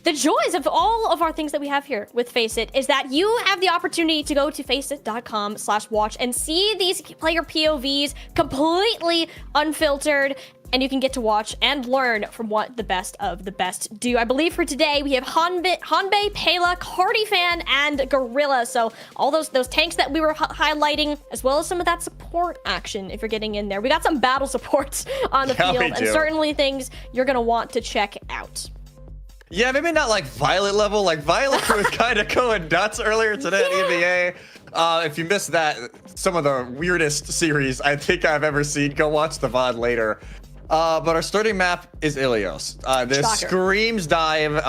The joys of all of our things that we have here with Faceit is that you have the opportunity to go to faceit.com/watch and see these player POVs completely unfiltered, and you can get to watch and learn from what the best of the best do. I believe for today we have Hanbei, Pela, Cardi Fan, and Gorilla. So all those tanks that we were highlighting, as well as some of that support action if you're getting in there. We got some battle supports on the field, and certainly things you're gonna want to check out. Yeah, maybe not like Violet level. Like Violet was kind of going nuts earlier today at EMEA. If you missed that, some of the weirdest series I think I've ever seen, go watch the VOD later. But our starting map is Ilios. This Screams dive.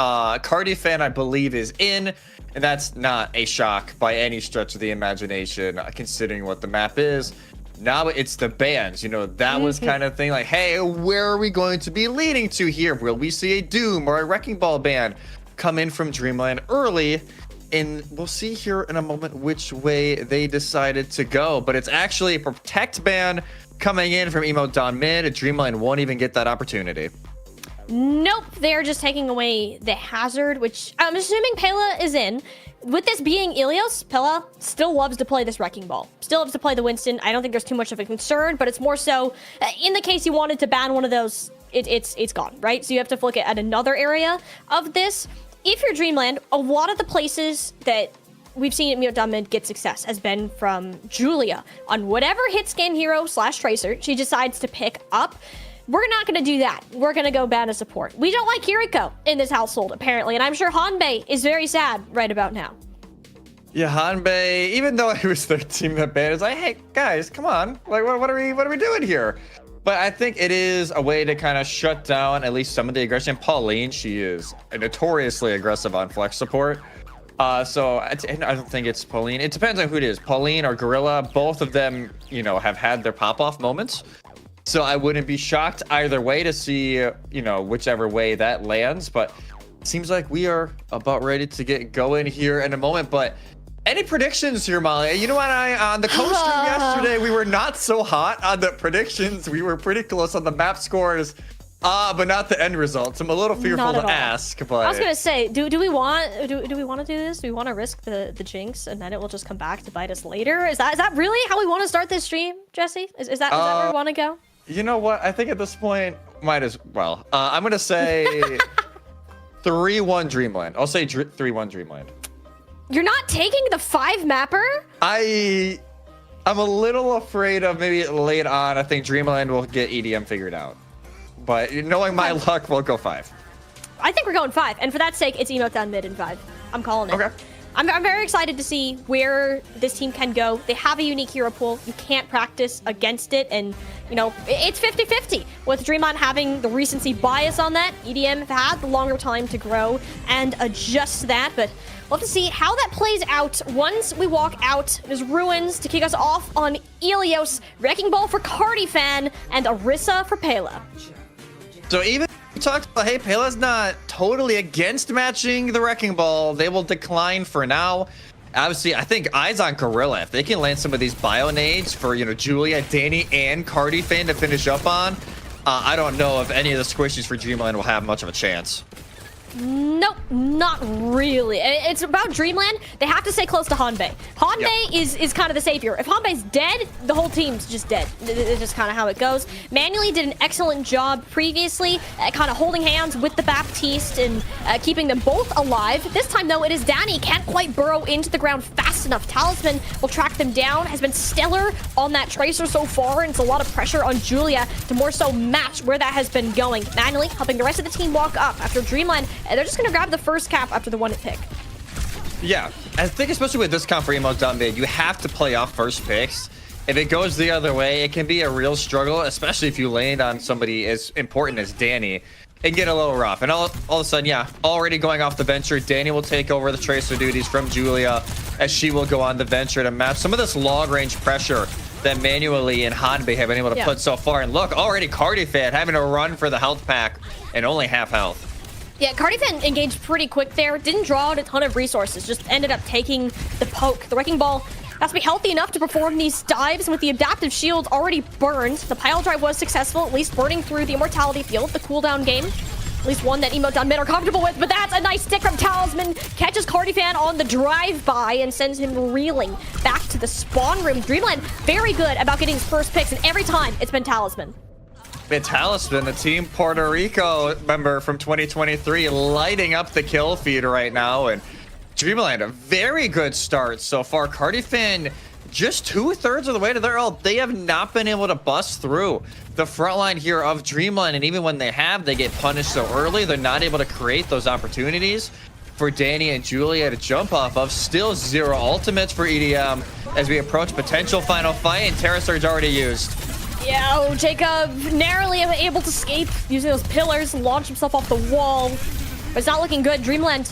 Cardi Fan, I believe, is in. And that's not a shock by any stretch of the imagination, considering what the map is. Now it's the bans, you know, that was kind of thing like, hey, where are we going to be leading to here? Will we see a Doom or a Wrecking Ball ban come in from Dreamland early? And we'll see here in a moment which way they decided to go. But it's actually a Protect ban coming in from Emote down mid. Dreamland won't even get that opportunity. Nope, they're just taking away the hazard, which I'm assuming Pela is in. With this being Ilios, Pela still loves to play this Wrecking Ball. Still loves to play the Winston. I don't think there's too much of a concern, but it's more so, in the case you wanted to ban one of those, it's gone, right? So you have to look at another area of this. If you're Dreamland, a lot of the places that we've seen Emote down mid get success has been from Julia. On whatever hit scan hero / tracer she decides to pick up, we're not going to do that. We're going to go ban a support. We don't like Kiriko in this household, apparently, and I'm sure Hanbei is very sad right about now. Yeah, Hanbei, even though it was their team that banned, it's like, hey, guys, come on. Like, what are we doing here? But I think it is a way to kind of shut down at least some of the aggression. Pauline, she is notoriously aggressive on flex support. So I don't think it's Pauline. It depends on who it is. Pauline or Gorilla, both of them, you know, have had their pop-off moments. So I wouldn't be shocked either way to see, you know, whichever way that lands. But it seems like we are about ready to get going here in a moment. But any predictions here, Molly? You know what? On the co-stream yesterday, we were not so hot on the predictions. We were pretty close on the map scores, but not the end results. I'm a little fearful to ask. But I was gonna say, do we want to do this? Do we want to risk the jinx and then it will just come back to bite us later? Is that really how we want to start this stream, Jesse? Is that where we want to go? You know what? I think at this point, might as well. I'm going to say 3-1 Dreamland. I'll say 3-1 Dreamland. You're not taking the 5 mapper? I'm a little afraid of maybe late on. I think Dreamland will get EDM figured out. But knowing my luck, we'll go 5. I think we're going 5. And for that sake, it's Emote down mid in 5. I'm calling it. Okay. I'm very excited to see where this team can go. They have a unique hero pool. You can't practice against it. And, you know, it's 50-50. With Dreamland having the recency bias on that, EDM have had the longer time to grow and adjust to that. But we'll have to see how that plays out once we walk out. There's Ruins to kick us off on Ilios, Wrecking Ball for Cardi Fan, and Arissa for Pela. So even we talked about, hey, Pela's not totally against matching the Wrecking Ball. They will decline for now. Obviously, I think eyes on Gorilla. If they can land some of these bio nades for, you know, Julia, Danny, and Cardi-Fan to finish up on, I don't know if any of the squishies for Dreamland will have much of a chance. Nope, not really. It's about Dreamland. They have to stay close to Hanbei. Hanbei is kind of the savior. If Hanbei's dead, the whole team's just dead. It's just kind of how it goes. Manually did an excellent job previously, kind of holding hands with the Baptiste and keeping them both alive. This time, though, it is Danny. Can't quite burrow into the ground fast enough. Talisman will track them down. Has been stellar on that Tracer so far, and it's a lot of pressure on Julia to more so match where that has been going. Manually helping the rest of the team walk up after Dreamland. They're just going to grab the first cap after the one-hit pick. Yeah, I think especially with this comp for Emo down mid, you have to play off first picks. If it goes the other way, it can be a real struggle, especially if you land on somebody as important as Danny. It get a little rough. And all of a sudden, yeah, already going off the Venture, Danny will take over the Tracer duties from Julia as she will go on the Venture to match some of this long-range pressure that Manually and Hanbei have been able to put so far. And look, already Cardi-Fan having to run for the health pack and only half health. Yeah, Cardi-Fan engaged pretty quick there. Didn't draw out a ton of resources. Just ended up taking the poke. The Wrecking Ball has to be healthy enough to perform these dives. And with the adaptive shield already burned, the pile drive was successful, at least burning through the immortality field, the cooldown game. At least one that Emo down mid are comfortable with, but that's a nice stick from Talisman. Catches Cardi-Fan on the drive-by and sends him reeling back to the spawn room. Dreamland very good about getting his first picks, and every time it's been Talisman. Talisman, the Team Puerto Rico member from 2023, lighting up the kill feed right now. And Dreamland, a very good start so far. Cardi-Fan just 2/3 of the way to their ult. They have not been able to bust through the front line here of Dreamland. And even when they have, they get punished so early. They're not able to create those opportunities for Danny and Julia to jump off of. Still 0 ultimates for EDM as we approach potential final fight. And Terra Surge already used. Yeah, oh, Jacob narrowly able to escape using those pillars, launch himself off the wall. But it's not looking good. Dreamland,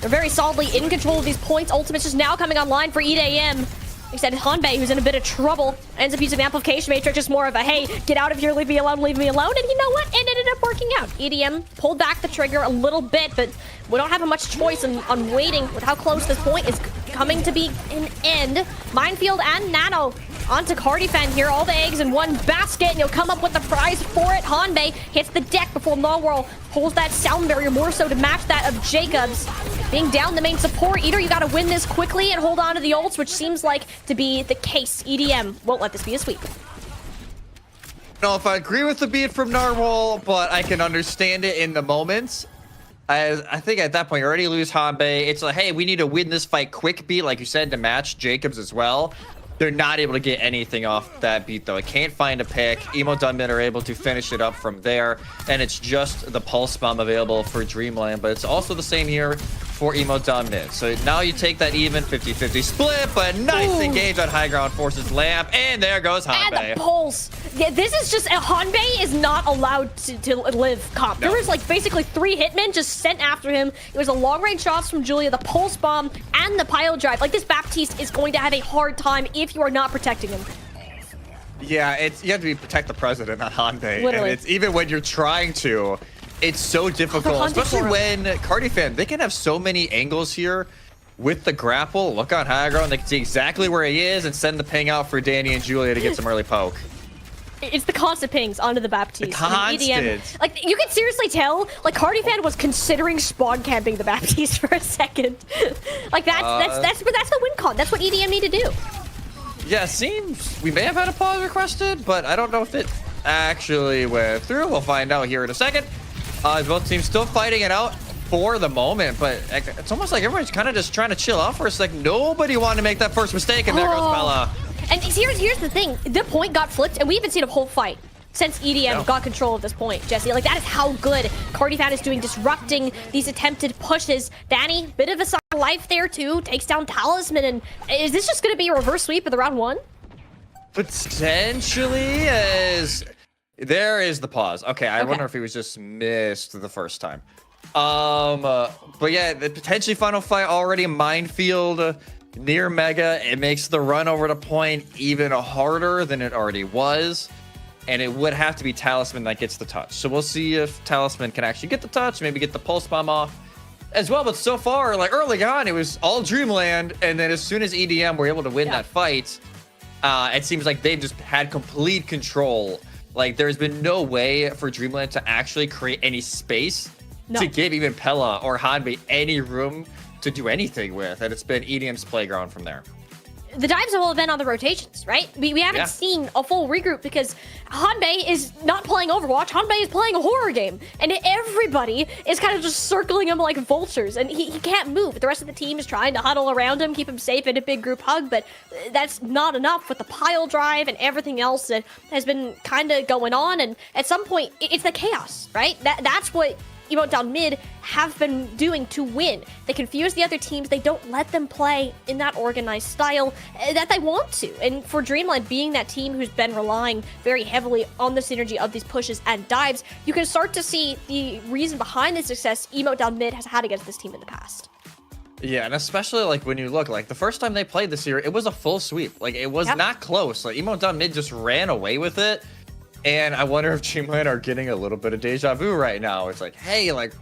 they're very solidly in control of these points. Ultimate's just now coming online for EDM. Except Hanbei, who's in a bit of trouble, ends up using Amplification Matrix, just more of a, hey, get out of here, leave me alone, leave me alone. And you know what? It ended up working out. EDM pulled back the trigger a little bit, but we don't have much choice on waiting with how close this point is coming to be an end. Minefield and Nano onto Cardi-Fan here. All the eggs in one basket, and he'll come up with the prize for it. Hanbei hits the deck before Lawwhirl pulls that sound barrier more so to match that of Jacobs. Being down the main support, either you gotta win this quickly and hold on to the ults, which seems like to be the case. EDM won't let this be a sweep. No, if I agree with the beat from Narwhal, but I can understand it in the moments. I think at that point, you already lose Hanbei. It's like, hey, we need to win this fight quick beat, like you said, to match Jacobs as well. They're not able to get anything off that beat, though. It can't find a pick. Emo Dunman are able to finish it up from there, and it's just the Pulse Bomb available for Dreamland, but it's also the same here for Emo Dunman. So now you take that even 50-50 split, but nice engage on high ground forces Lamp, and there goes Hanbei. And the Pulse. Yeah, this is just, Hanbei is not allowed to live comp. There was like basically 3 hitmen just sent after him. It was a long range shots from Julia, the Pulse Bomb, and the Pile Drive. Like, this Baptiste is going to have a hard time if you are not protecting him. Yeah, you have to protect the president on Hanbei. Literally. And it's even when you're trying to, it's so difficult, especially when Cardi-Fan, they can have so many angles here with the grapple. Look on high ground, they can see exactly where he is and send the ping out for Danny and Julia to get some early poke. It's the constant pings onto the Baptiste. The constant. EDM, like, you can seriously tell, like, Cardi-Fan was considering spawn camping the Baptiste for a second. Like, that's the win con. That's what EDM need to do. Yeah, seems we may have had a pause requested, but I don't know if it actually went through. We'll find out here in a second. Both teams still fighting it out for the moment, but it's almost like everyone's kind of just trying to chill out for a second. Nobody wanted to make that first mistake, and there goes Bella. And here's the thing. The point got flipped, and we haven't seen a whole fight since EDM got control of this point, Jesse. Like, that is how good Cardi-Fan is doing, disrupting these attempted pushes. Danny, bit of a sign of life there, too. Takes down Talisman, and is this just going to be a reverse sweep of the round 1? Potentially, as there is the pause. Okay, I wonder if he was just missed the first time. But yeah, the potentially final fight already Minefield near Mega. It makes the run over to point even harder than it already was. And it would have to be Talisman that gets the touch. So we'll see if Talisman can actually get the touch, maybe get the Pulse Bomb off. as well. But so far, like early on, it was all Dreamland, and then as soon as EDM were able to win that fight, it seems like they've just had complete control. Like there's been no way for Dreamland to actually create any space to give even Pella or Hanbei any room to do anything with, and it's been EDM's playground from there. The dives have all been on the rotations, right? We haven't seen a full regroup because Hanbei is not playing Overwatch. Hanbei is playing a horror game. And everybody is kind of just circling him like vultures. And he can't move. The rest of the team is trying to huddle around him, keep him safe in a big group hug. But that's not enough with the pile drive and everything else that has been kind of going on. And at some point, it's the chaos, right? That's what Emo down mid have been doing to win. They confuse the other teams. They don't let them play in that organized style that they want to. And for Dreamlight being that team who's been relying very heavily on the synergy of these pushes and dives, you can start to see the reason behind the success Emo down mid has had against this team in the past. Yeah, and especially like when you look, like the first time they played this year, it was a full sweep. Like it was not close. Like Emo down mid just ran away with it. And I wonder if Dreamland are getting a little bit of deja vu right now. It's like, hey, like,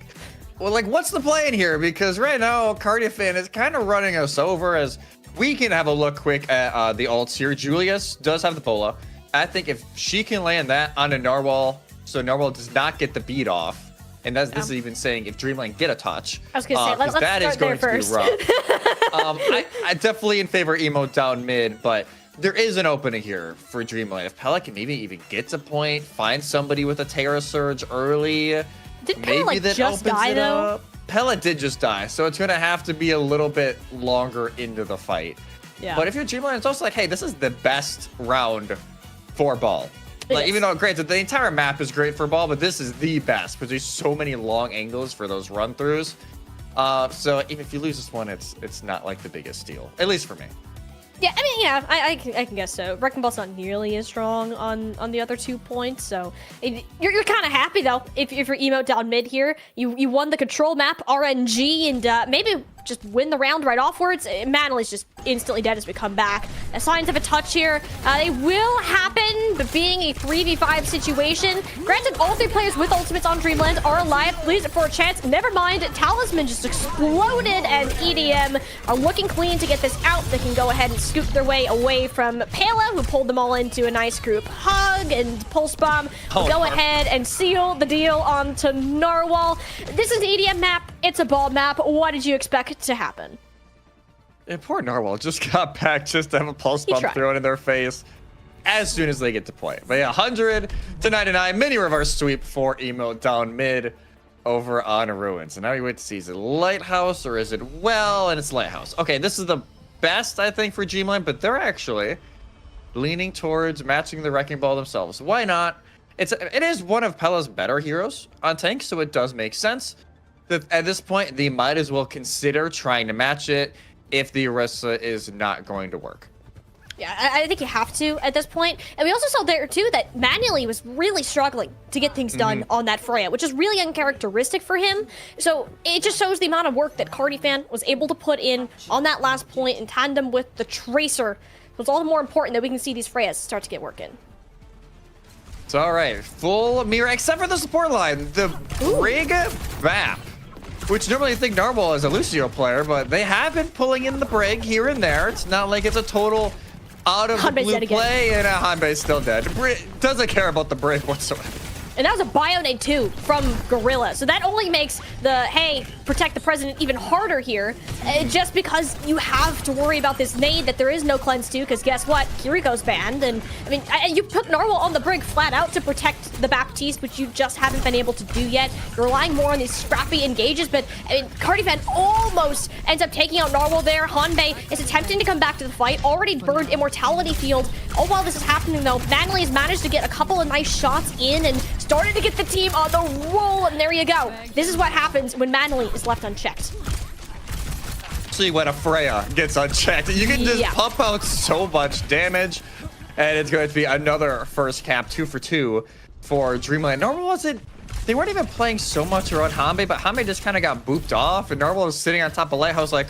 well, like, what's the plan here? Because right now, Cardiofan is kind of running us over. As we can have a look quick at the ults here. Julius does have the Pola. I think if she can land that on a Narwhal, so Narwhal does not get the beat off. And this is even saying if Dreamland get a touch. I was going to say, let's that is going to be rough. I definitely in favor Emo down mid, but there is an opening here for Dreamlight. If Pella can maybe even get to point, find somebody with a Terra Surge early. Did Pella like just die though? Pella did just die, so it's going to have to be a little bit longer into the fight. Yeah. But if you're Dreamlight, it's also like, hey, this is the best round for ball. Like, even though, granted, the entire map is great for ball, but this is the best because there's so many long angles for those run-throughs. So even if you lose this one, it's not like the biggest deal, at least for me. Yeah, I mean, yeah, I can guess so. Wrecking Ball's not nearly as strong on the other 2 points, so you're kind of happy though if you're Emo down mid here. You won the control map RNG and maybe just win the round right offwards. Manly's just instantly dead as we come back. Signs of a touch here. They will happen, but being a 3v5 situation. Granted, all 3 players with ultimates on Dreamland are alive. Leaves it for a chance. Never mind, Talisman just exploded, and EDM are looking clean to get this out. They can go ahead and scoop their way away from Pela, who pulled them all into a nice group hug, and Pulse Bomb will go ahead and seal the deal onto Narwhal. This is an EDM map. It's a ball map. What did you expect to happen? Yeah, poor Narwhal just got back just to have a Pulse Bomb thrown in their face as soon as they get to play. But yeah, 100 to 99, mini reverse sweep for Emo down mid over on Ruins. And now you wait to see, is it Lighthouse or is it Well? And it's Lighthouse. Okay, this is the best, I think, for Dreamland, but they're actually leaning towards matching the Wrecking Ball themselves. Why not? It is one of Pella's better heroes on tank, so it does make sense. At this point, they might as well consider trying to match it if the Orisa is not going to work. Yeah, I think you have to at this point. And we also saw there, too, that manually was really struggling to get things done on that Freya, which is really uncharacteristic for him. So it just shows the amount of work that Cardiofan was able to put in on that last point in tandem with the Tracer. So it's all the more important that we can see these Freyas start to get working. It's all right. Full mirror, except for the support line. The Brig Bap, which normally you think Narwhal is a Lucio player, but they have been pulling in the Brig here and there. It's not like it's a total out of the blue play, and Hanbei's still dead. Doesn't care about the Brig whatsoever. And that was a Bionade too from Gorilla. So that only makes the, hey, protect the president even harder here. Just because you have to worry about this nade that there is no cleanse to, because guess what? Kiriko's banned. And I mean, you put Narwhal on the Brig flat out to protect the Baptiste, which you just haven't been able to do yet. You're relying more on these scrappy engages, but I mean, Cardiofan almost ends up taking out Narwhal there. Hanbei is attempting to come back to the fight, already burned Immortality Field. Oh, while this is happening though, Manly has managed to get a couple of nice shots in and started to get the team on the roll, and there you go. This is what happens when Manly is left unchecked. See when a Freya gets unchecked, you can just pump out so much damage, and it's going to be another first cap 2 for 2 for Dreamlight. Narwhal wasn't, they weren't even playing so much around Hanbei, but Hanbei just kind of got booped off, and Narwhal was sitting on top of Lighthouse like,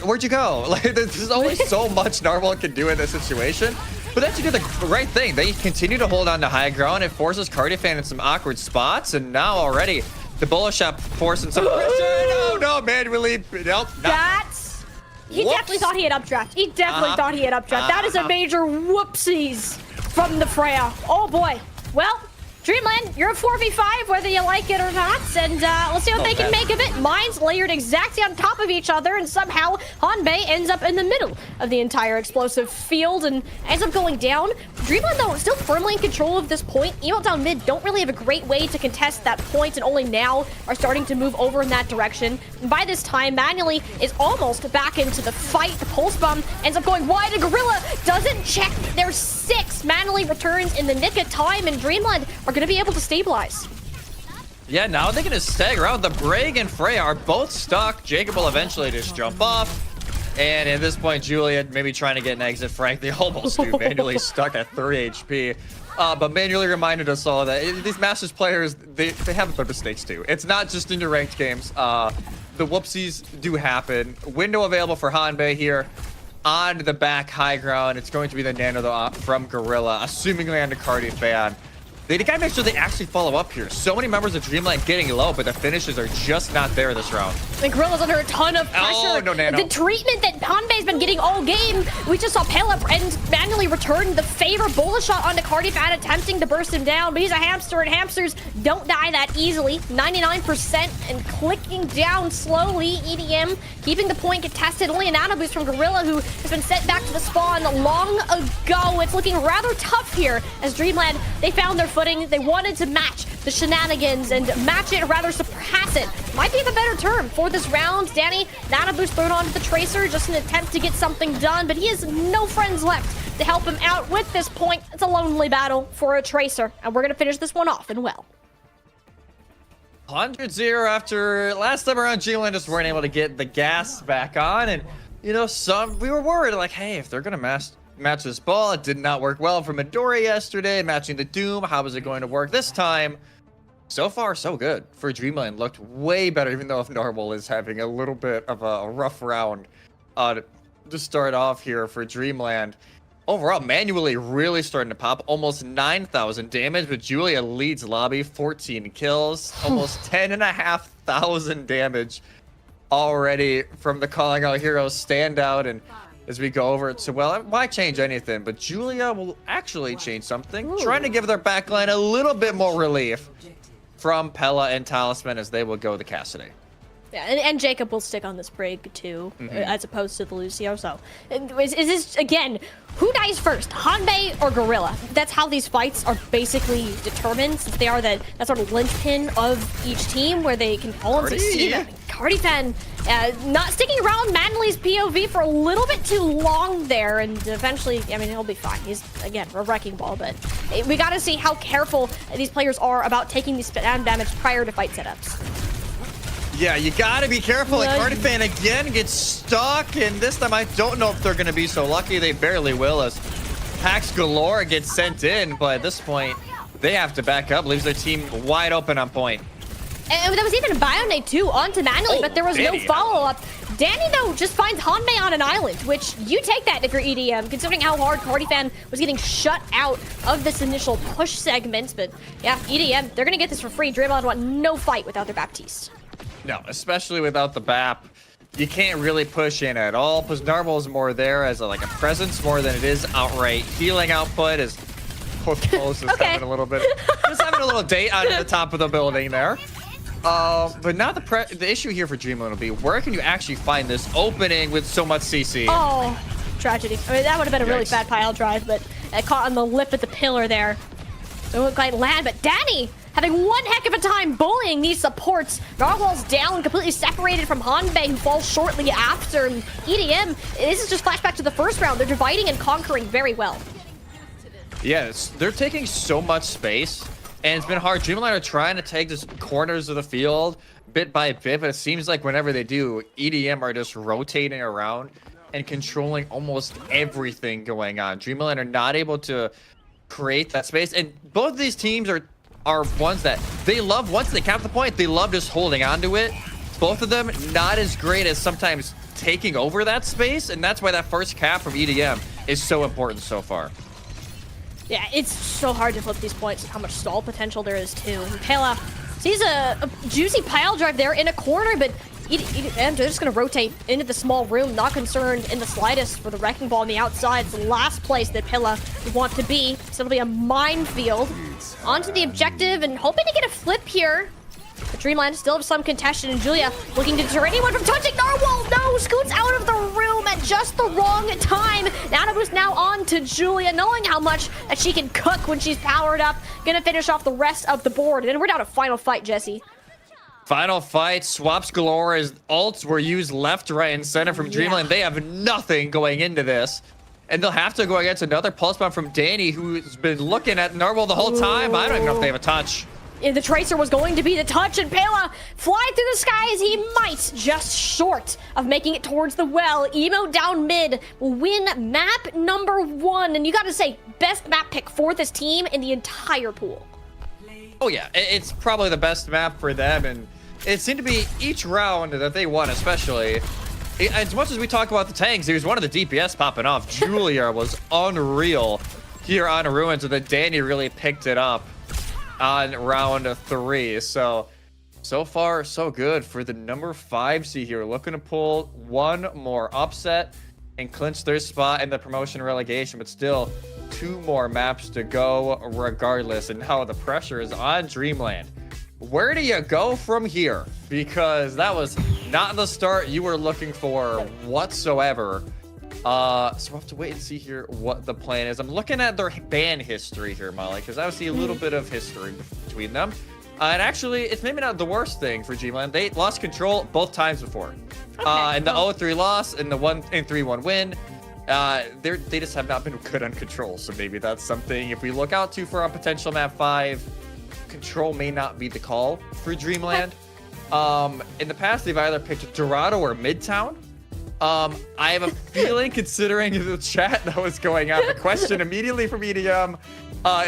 where'd you go? Like, there's only so much Narwhal can do in this situation. But that's the right thing. They continue to hold on to high ground. It forces Cardiofan in some awkward spots. And now already The bullet shot forcing some pressure. No, manually. Nope. That's... He Whoops. definitely thought he had updraft. He definitely thought he had updraft. That is a major whoopsies from the Freya. Oh boy. Well, Dreamland, you're a 4v5 whether you like it or not, and let's see what they can make of it. Mines layered exactly on top of each other, and somehow Hanbei ends up in the middle of the entire explosive field and ends up going down. Dreamland, though, still firmly in control of this point. Emo down mid don't really have a great way to contest that point, and only now are starting to move over in that direction. And by this time, Manually is almost back into the fight. The pulse bomb ends up going wide, and Gorilla doesn't check. There's 6. Manually returns in the nick of time, and Dreamland are going to be able to stabilize. Yeah, now they're going to stagger out. The Brig and Freya are both stuck. Jacob will eventually just jump off. And at this point, Juliet maybe trying to get an exit. Frank, they almost do. Manually stuck at 3 HP. But manually reminded us all that these Masters players, they have their mistakes too. It's not just in your ranked games. The whoopsies do happen. Window available for Hanbei here. On the back high ground, it's going to be the Nano from Gorilla, assumingly on the Cardi fan. They gotta make sure they actually follow up here. So many members of Dreamlight getting low, but the finishes are just not there this round. And Gorilla's under a ton of pressure. Oh, no, Nano. The treatment that Hanbei's been getting all game. We just saw Pela and manually return the favor bullet shot onto Cardi fan, attempting to burst him down, but he's a hamster, and hamsters don't die that easily. 99% and clicking down slowly. EDM keeping the point contested. Only a nano boost from Gorilla, who has been sent back to the spawn long ago. It's looking rather tough here as Dreamland, they found their footing. They wanted to match the shenanigans and match it, or rather surpass it. Might be the better term for this round. Danny, nano boost thrown onto the Tracer, just an attempt to get something done, but he has no friends left to help him out with this point. It's a lonely battle for a Tracer, and we're going to finish this one off and well. 100-0 after last time around, Dreamland just weren't able to get the gas back on, and you know, we were worried, like, hey, if they're gonna match this ball, it did not work well for Midori yesterday, matching the Doom, how is it going to work this time? So far, so good for Dreamland. Looked way better, even though if Normal is having a little bit of a rough round to start off here for Dreamland. Overall, manually really starting to pop. Almost 9,000 damage, but Julia leads lobby, 14 kills, almost 10,500 damage already from the Calling Out Heroes standout. And as we go over it, so well, why change anything? But Julia will actually change something, trying to give their backline a little bit more relief from Pela and Talisman as they will go the Cassidy. Yeah, and Jacob will stick on this Brig too, as opposed to the Lucio. So, is this, again, who dies first, Hanbei or Gorilla? That's how these fights are basically determined, since they are that sort of linchpin of each team, where they can all succeed. Cardi fan not sticking around Manly's POV for a little bit too long there, and eventually, I mean, he'll be fine. He's, again, a wrecking ball, but we got to see how careful these players are about taking these spam damage prior to fight setups. Yeah, you gotta be careful. Like, Cardi fan again gets stuck, and this time I don't know if they're gonna be so lucky. They barely will, as Hacks Galore gets sent in, but at this point, they have to back up, leaves their team wide open on point. And there was even a Bionate too onto Manually, but there was no follow-up. Danny, though, just finds Hanbei on an island, which you take that if you're EDM, considering how hard Cardi fan was getting shut out of this initial push segment. But yeah, EDM, they're gonna get this for free. Dreamland want no fight without their Baptiste. No, especially without the BAP. You can't really push in at all, because Narble is more there as like a presence more than it is outright healing output, as Post is having a little bit, just having a little date on the top of the building there. But now the issue here for Dreamland will be, where can you actually find this opening with so much CC? Oh, tragedy. I mean, that would have been a really bad pile drive, but it caught on the lip of the pillar there. It wouldn't quite land, but Danny having one heck of a time bullying these supports. Narwhal's down, completely separated from Hanbei, who falls shortly after. And EDM, this is just flashback to the first round. They're dividing and conquering very well. Yes, they're taking so much space, and it's been hard. Dreamlight are trying to take just corners of the field bit by bit, but it seems like whenever they do, EDM are just rotating around and controlling almost everything going on. Dreamlight are not able to create that space, and both of these teams are ones that they love. Once they cap the point, they love just holding on to it. Both of them not as great as sometimes taking over that space, and that's why that first cap from EDM is so important so far. Yeah, it's so hard to flip these points and how much stall potential there is too. And Pela Sees a juicy pile drive there in a corner, but and they're just going to rotate into the small room, not concerned in the slightest for the Wrecking Ball on the outside. It's the last place that Pilla would want to be. So it'll be a minefield. Onto the objective and hoping to get a flip here. But Dreamland still have some contention, and Julia looking to deter anyone from touching Narwhal. No, scoots out of the room at just the wrong time. Nanabu's now on to Julia, knowing how much that she can cook when she's powered up. Gonna finish off the rest of the board. And then we're down to final fight, Jesse. Final fight, swaps galore as ults were used left, right, and center from Dreamland. They have nothing going into this. And they'll have to go against another pulse bomb from Danny, who's been looking at Narwhal the whole time. I don't even know if they have a touch. Yeah, the Tracer was going to be the touch, and Pela fly through the sky as he might, just short of making it towards the well. Emo down mid will win map number 1. And you gotta say, best map pick for this team in the entire pool. Oh yeah, it's probably the best map for them, and it seemed to be each round that they won, especially. As much as we talk about the tanks, he was one of the DPS popping off. Julia was unreal here on Ruins, and then Danny really picked it up on round 3. So far, so good for the number 5 seed here. Looking to pull one more upset and clinch their spot in the promotion relegation, but still 2 more maps to go regardless. And now the pressure is on Dreamland. Where do you go from here? Because that was not the start you were looking for whatsoever. So we'll have to wait and see here what the plan is. I'm looking at their ban history here, Molly, because I see a little bit of history between them. And actually, it's maybe not the worst thing for Dreamland. They lost control both times before. In the 0-3 loss and the 3-1 win. They just have not been good on control. So maybe that's something if we look out to for a potential map 5. Control may not be the call for Dreamland. In the past, they've either picked Dorado or Midtown. I have a feeling, considering the chat that was going on, the question immediately from EDM,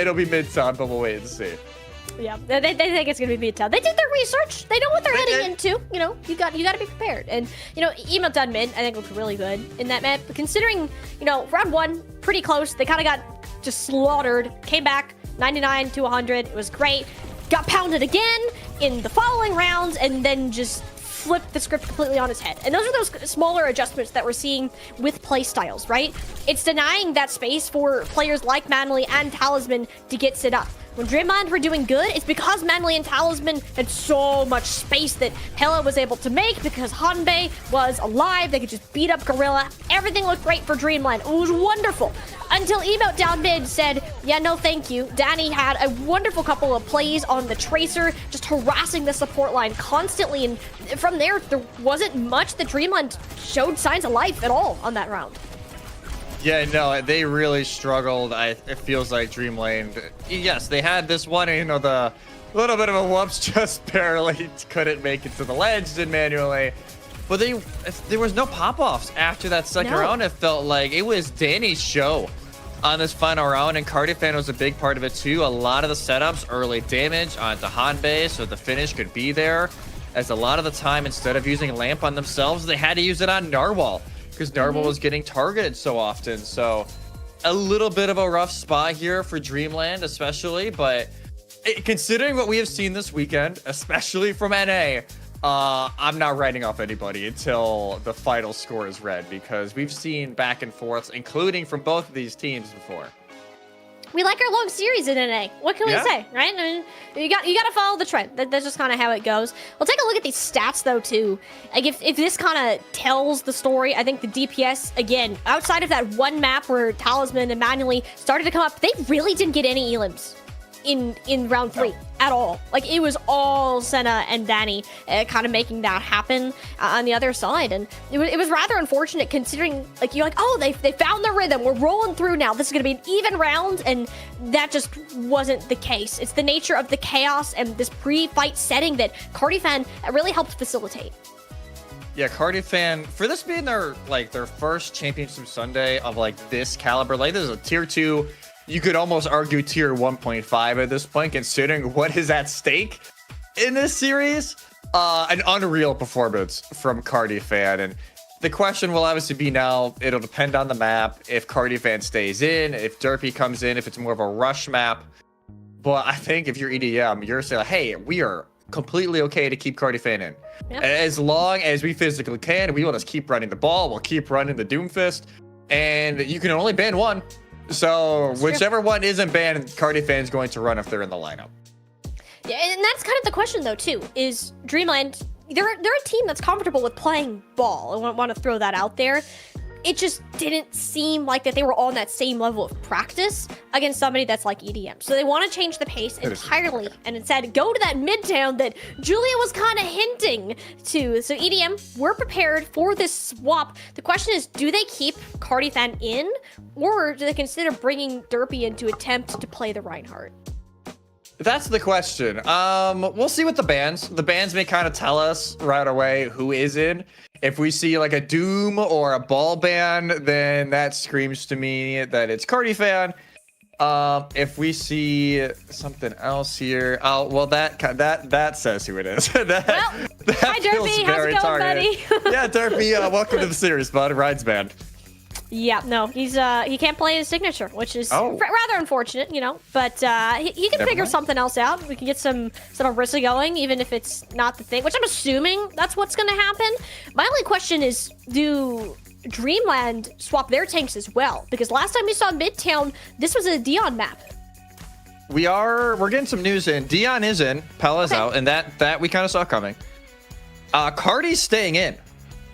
it'll be Midtown, but we'll wait and see. Yeah, they think it's gonna be Midtown. They did their research. They know what they're heading into. You know, you got to be prepared. And you know, Emo done mid, I think looked really good in that map. But considering, you know, round 1 pretty close. They kind of got just slaughtered. Came back 99 to 100. It was great. Got pounded again in the following rounds, and then just flipped the script completely on its head. And those are those smaller adjustments that we're seeing with playstyles, right? It's denying that space for players like Manly and Talisman to get set up. When Dreamland were doing good, it's because Manly and Talisman had so much space that Pela was able to make because Hanbei was alive. They could just beat up Gorilla. Everything looked great for Dreamland. It was wonderful. Until Emote down mid said, yeah, no thank you. Danny had a wonderful couple of plays on the Tracer, just harassing the support line constantly. And from there wasn't much that Dreamland showed signs of life at all on that round. Yeah, no, they really struggled. It feels like Dreamland. Yes, they had this one, you know, the little bit of a whoops, just barely couldn't make it to the ledge, did manually. But there was no pop-offs after that second round. It felt like it was Danny's show on this final round, and Cardiffan was a big part of it too. A lot of the setups, early damage onto Hanbei, so the finish could be there. As a lot of the time, instead of using Lamp on themselves, they had to use it on Narwhal, because Narwhal was getting targeted so often. So a little bit of a rough spot here for Dreamland, especially. But considering what we have seen this weekend, especially from NA, I'm not writing off anybody until the final score is read, because we've seen back and forths, including from both of these teams before. We like our long series in NA. What can we say, right? I mean, you got to follow the trend. That's just kind of how it goes. We'll take a look at these stats though too. Like if this kind of tells the story, I think the DPS again, outside of that one map where Talisman and manually started to come up, they really didn't get any elims in round 3 at all. Like it was all Senna and Danny kind of making that happen on the other side, and it was rather unfortunate considering like you're like, oh, they found their rhythm, we're rolling through now, this is gonna be an even round, and that just wasn't the case. It's the nature of the chaos and this pre-fight setting that Cardiffan really helped facilitate. Yeah, Cardiffan, for this being their first Championship Sunday of like this caliber, like this is a tier 2. You could almost argue tier 1.5 at this point, considering what is at stake in this series. An unreal performance from Cardiffan. And the question will obviously be now, it'll depend on the map. If Cardiffan stays in, if Derpy comes in, if it's more of a rush map. But I think if you're EDM, you're saying, hey, we are completely okay to keep Cardi Fan in. Yep. As long as we physically can, we will just keep running the ball. We'll keep running the Doomfist. And you can only ban one. So whichever one isn't banned, Cardi Fan's going to run if they're in the lineup. Yeah, and that's kind of the question, though, too, is Dreamland, they're a team that's comfortable with playing ball. I want to throw that out there. It just didn't seem like that they were on that same level of practice against somebody that's like EDM. So they want to change the pace entirely and instead go to that midtown that Julia was kind of hinting to. So EDM, we're prepared for this swap. The question is, do they keep Cardi Fan in, or do they consider bringing Derpy in to attempt to play the Reinhardt? That's the question. We'll see with the bans. The bans may kind of tell us right away who is in. If we see like a Doom or a Ball ban, then that screams to me that it's Cardi Fan. If we see something else here, oh well, that says who it is. that hi Derpy, how's it going, buddy? Yeah, Derpy, welcome to the series, bud. Rides banned. Yeah, no, he can't play his signature, which is rather unfortunate, you know. But he can figure something else out. We can get some Orisa going, even if it's not the thing. Which I'm assuming that's what's going to happen. My only question is, do Dreamland swap their tanks as well? Because last time we saw Midtown, this was a Dion map. We're getting some news in. Dion is in, Pella's out, and that we kind of saw coming. Cardi's staying in.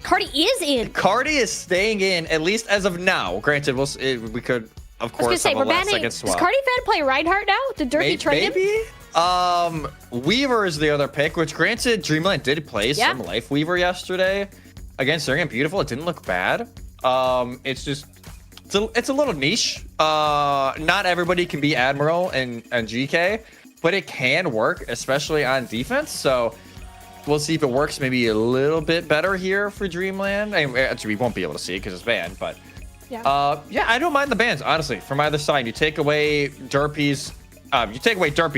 Cardi is in. Cardi is staying in, at least as of now. Granted, we could, of course, have a last second swap. Does Cardi Fan play Reinhardt now? Did Derpy trade him? Weaver is the other pick, which granted, Dreamlight did play some Life Weaver yesterday against Serena Beautiful. It didn't look bad. It's a little niche. Not everybody can be Admiral and GK, but it can work, especially on defense. So we'll see if it works maybe a little bit better here for Dreamland. I mean, actually, we won't be able to see it because it's banned, but yeah, I don't mind the bans, honestly, from either side. You take away Derpy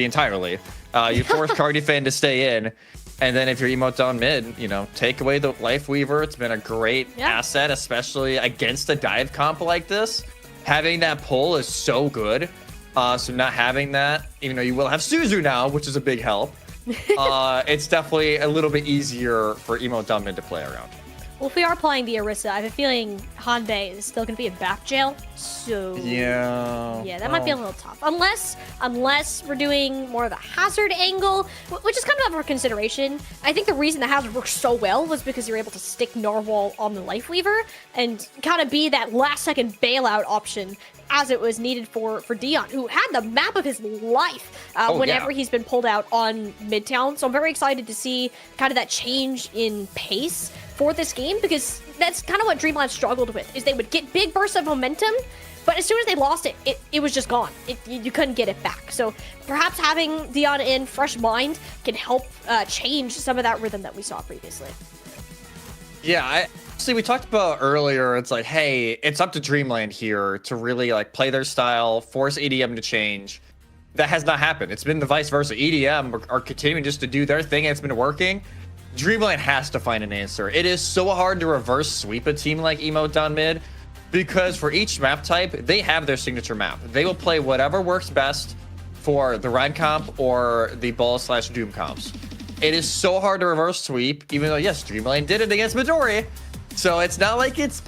entirely. You force Cardi Fan to stay in, and then if you're emote down mid, you know, take away the Life Weaver. It's been a great asset, especially against a dive comp like this. Having that pull is so good. So not having that, even though you will have Suzu now, which is a big help. It's definitely a little bit easier for emote down mid to play around. Well, if we are playing the Orisa, I have a feeling Hanbei is still going to be in back jail. So yeah, that might be a little tough. Unless we're doing more of a hazard angle, which is kind of up for consideration. I think the reason the hazard worked so well was because you're able to stick Narwhal on the Life Weaver and kind of be that last second bailout option as it was needed for Dion, who had the map of his life whenever he's been pulled out on Midtown. So I'm very excited to see kind of that change in pace for this game, because that's kind of what Dreamlight struggled with, is they would get big bursts of momentum, but as soon as they lost it, it was just gone. You couldn't get it back. So perhaps having Dion in fresh mind can help change some of that rhythm that we saw previously. Yeah, see, we talked about earlier, it's like, hey, it's up to Dreamland here to really like play their style, force EDM to change. That has not happened. It's been the vice versa. EDM are continuing just to do their thing, and it's been working. Dreamland has to find an answer. It is so hard to reverse sweep a team like emote down mid, because for each map type, they have their signature map. They will play whatever works best for the Rhine comp or the Ball/Doom comps. It is so hard to reverse sweep, even though, yes, Dreamland did it against Midori. So it's not like it's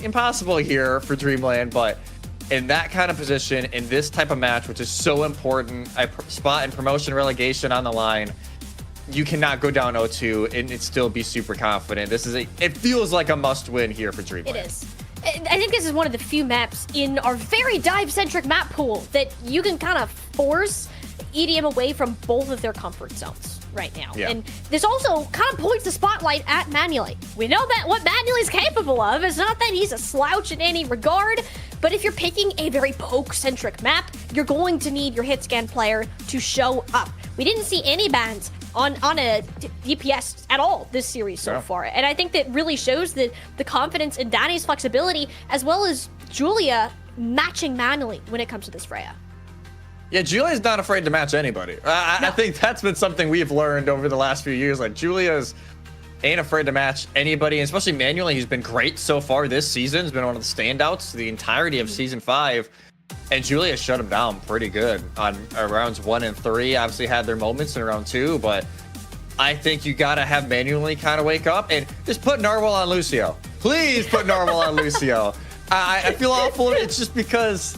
impossible here for Dreamland, but in that kind of position, in this type of match, which is so important, spot and promotion relegation on the line, you cannot go down 0-2 and still be super confident. It feels like a must-win here for Dreamland. It is. I think this is one of the few maps in our very dive-centric map pool that you can kind of force EDM away from both of their comfort zones right now. Yeah. And this also kind of points the spotlight at Manuelite. We know that what Manuelite's capable of is not that he's a slouch in any regard, but if you're picking a very poke-centric map, you're going to need your hit scan player to show up. We didn't see any bans on a DPS at all this series so far. And I think that really shows that the confidence in Danny's flexibility, as well as Julia matching manually when it comes to this Freya. Yeah, Julia's not afraid to match anybody. I think that's been something we've learned over the last few years. Like, Julia's ain't afraid to match anybody, and especially manually. He's been great so far this season. He's been one of the standouts the entirety of Season 5. And Julia shut him down pretty good on rounds 1 and 3. Obviously had their moments in round 2, but I think you gotta have manually kind of wake up and just put Narwhal on Lucio. Please put Narwhal on Lucio. I feel awful. It's just because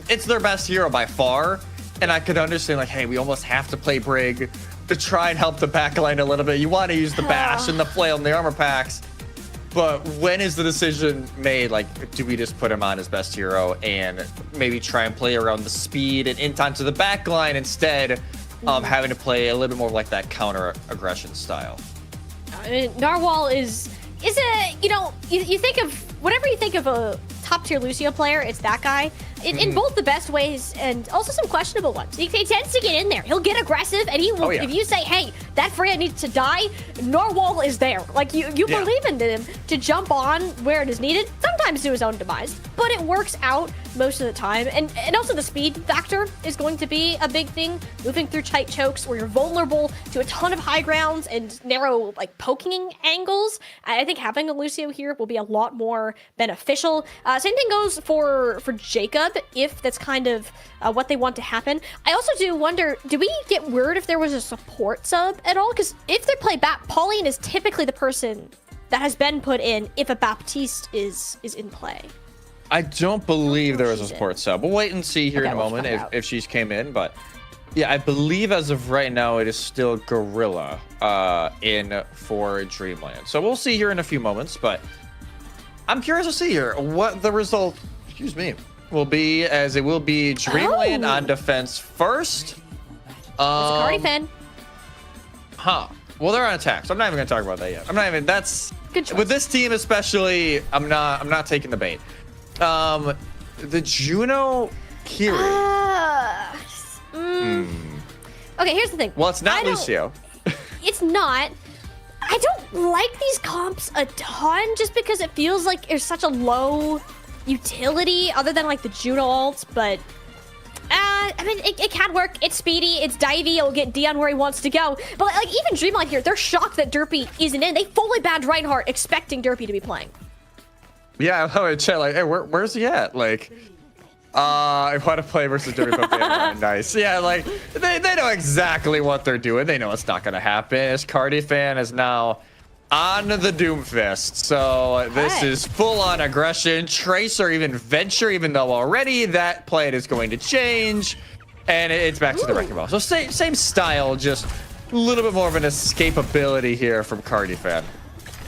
it's their best hero by far. And I could understand, like, hey, we almost have to play Brig to try and help the backline a little bit. You want to use the bash and the flail and the armor packs. But when is the decision made? Like, do we just put him on his best hero and maybe try and play around the speed and in time to the backline instead of having to play a little bit more like that counter aggression style? I mean, Narwhal is a, you know, you think of, whenever you think of a top tier Lucio player, it's that guy. In both the best ways and also some questionable ones. He tends to get in there. He'll get aggressive, and he will. If you say, "Hey, that Freya needs to die," Narwhal is there. Like you believe in him to jump on where it is needed. Sometimes to his own demise, but it works out most of the time. And also the speed factor is going to be a big thing. Moving through tight chokes where you're vulnerable to a ton of high grounds and narrow like poking angles. I think having a Lucio here will be a lot more beneficial. Same thing goes for Jacob, if that's kind of what they want to happen. I also do wonder, do we get word if there was a support sub at all? Because if they play Pauline is typically the person that has been put in if a Baptiste is in play. I don't believe there was a support sub. We'll wait and see here in a moment if she's came in, but yeah, I believe as of right now it is still Gorilla in for Dreamland. So we'll see here in a few moments, but I'm curious to see here what the result, will be, as it will be Dreamland on defense first. It's a Cardi fan. Well, they're on attack, so I'm not even gonna talk about that yet. I'm not even. That's good choice. With this team especially. I'm not taking the bait. The Juno Kiri. Okay, here's the thing. Well, it's not Lucio. It's not. I don't like these comps a ton just because it feels like there's such a low utility other than like the Juno ult, but I mean, it can work. It's speedy, it's divey, it'll get Dion where he wants to go. But like even Dreamlight here, they're shocked that Derpy isn't in. They fully banned Reinhardt expecting Derpy to be playing. Yeah, I would chat like, hey, where's he at? Like, I want to play versus Derpy. Nice. Yeah, like they know exactly what they're doing. They know it's not gonna happen. This Cardi fan is now on the Doomfist. So this is full-on aggression. Tracer, even Venture, even though already that plan is going to change. And it's back to the Wrecking Ball. So same style, just a little bit more of an escapability here from Cardi fan.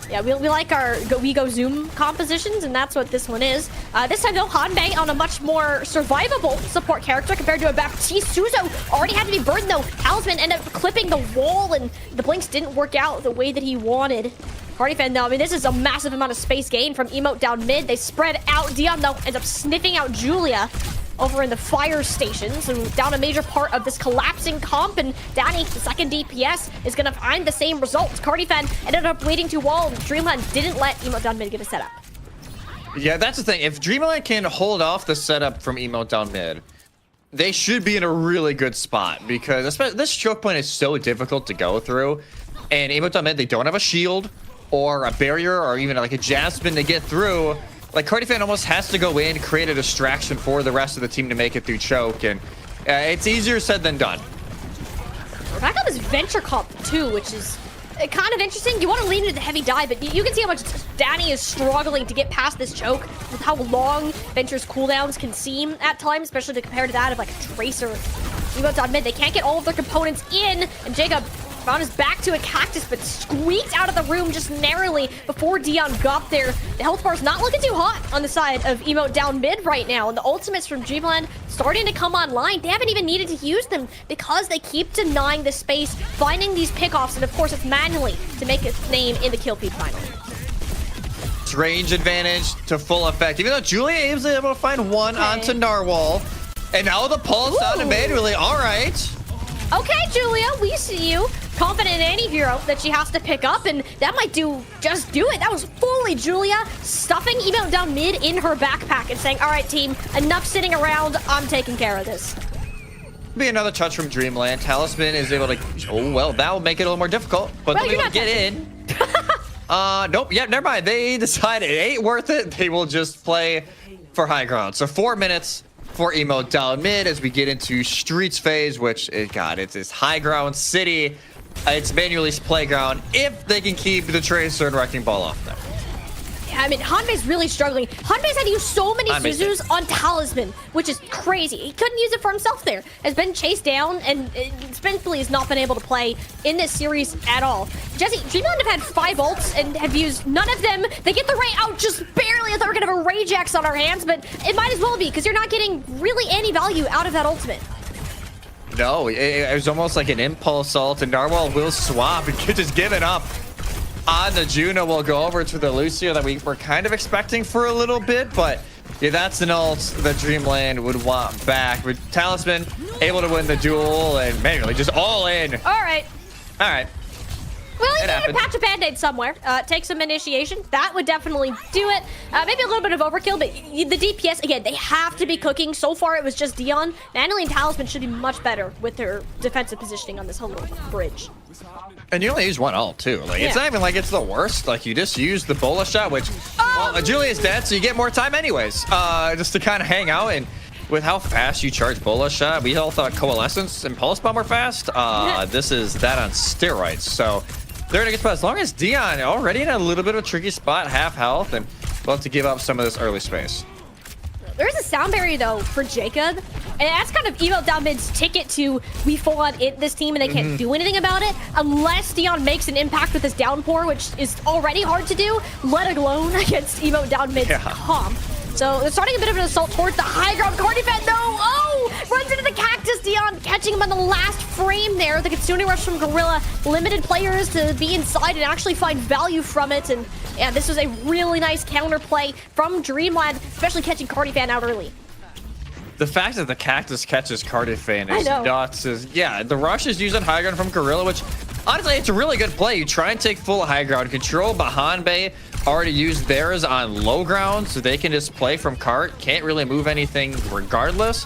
Yeah, we like our we go Zoom compositions, and that's what this one is. This time, though, Hanbei on a much more survivable support character compared to a Baptiste. Suzo already had to be burned, though. Talisman ended up clipping the wall, and the blinks didn't work out the way that he wanted. Party fan, though, I mean, this is a massive amount of space gain from Emote down mid. They spread out. Dion, though, ends up sniffing out Julia over in the fire stations and down a major part of this collapsing comp, and Danny, the second DPS, is gonna find the same results. Cardifan ended up waiting to wall, and Dreamland didn't let Emote down mid get a setup. Yeah, that's the thing. If Dreamland can hold off the setup from Emote down mid, they should be in a really good spot, because especially this choke point is so difficult to go through, and Emote down mid, they don't have a shield or a barrier or even like a Jasmine to get through. Like, Cardifan almost has to go in, create a distraction for the rest of the team to make it through choke, and it's easier said than done. We're back on this Venture comp, too, which is kind of interesting. You want to lean into the heavy dive, but you can see how much Danny is struggling to get past this choke with how long Venture's cooldowns can seem at times, especially compared to that of, like, a Tracer. Emote's on mid. They can't get all of their components in, and Jacob found his back to a cactus, but squeaked out of the room just narrowly before Dion got there. The health bar's not looking too hot on the side of Emote down mid right now, and the ultimates from Dreamland starting to come online. They haven't even needed to use them because they keep denying the space, finding these pickoffs, and of course it's manually to make its name in the kill feed final. Range advantage to full effect, even though Julia is able to find one onto Narwhal, and now the pulse on manually. All right. Okay, Julia, we see you. Confident in any hero that she has to pick up, and that might just do it. That was fully Julia stuffing Emote down mid in her backpack and saying, all right, team, enough sitting around. I'm taking care of this. Be another touch from Dreamland. Talisman is able to, oh, well, that will make it a little more difficult, but they'll be able to get in. Nope, yeah, never mind. They decided it ain't worth it. They will just play for high ground. So 4 minutes for Emote down mid as we get into Streets phase, which, God, it's this high ground city. it's Manuel's playground if they can keep the Tracer and Wrecking Ball off them. I mean, Hanbei's really struggling. Hanbei's had to use so many Hanbei's Suzus on Talisman, which is crazy. He couldn't use it for himself there. Has been chased down, and Spinfully has not been able to play in this series at all. Jesse, Dreamland have had 5 ults and have used none of them. They get the Ray out just barely. I thought we were going to have a Rage Axe on our hands, but it might as well be, because you're not getting really any value out of that ultimate. No, it was almost like an impulse ult, and Narwhal will swap and just give it up. On the Juno, we'll go over to the Lucio that we were kind of expecting for a little bit, but yeah, that's an ult that Dreamland would want back. With Talisman able to win the duel and manually just all in. All right. All right. Well, you need to patch a band-aid somewhere. Take some initiation. That would definitely do it. Maybe a little bit of overkill, but the DPS, again, they have to be cooking. So far, it was just Dion. Manually and Talisman should be much better with their defensive positioning on this whole little bridge. And you only use one ult, too. Like, it's not even like it's the worst. Like, you just use the Bola shot, which, well, Julia's dead, so you get more time anyways. Just to kind of hang out. And with how fast you charge Bola shot, we all thought Coalescence and Pulse Bomb were fast. This is that on steroids. So they're in a good spot. As long as Dion already in a little bit of a tricky spot, half health, and we'll have to give up some of this early space. There's a sound barrier, though, for Jacob. And that's kind of Evo down mid's ticket to we full on in this team and they can't do anything about it unless Dion makes an impact with his downpour, which is already hard to do, let alone against Evo down mid's comp. So they're starting a bit of an assault towards the high ground. Cardifan, no! Oh! Runs into the cactus. Dion catching him on the last frame there. The Kitsune Rush from Gorilla limited players to be inside and actually find value from it. And yeah, this was a really nice counterplay from Dreamland, especially catching Cardifan out early. The fact that the cactus catches Cardifan is nuts. Yeah, the rush is using high ground from Gorilla, which honestly, it's a really good play. You try and take full high ground control, but Hanbei already used theirs on low ground, so they can just play from cart. Can't really move anything regardless.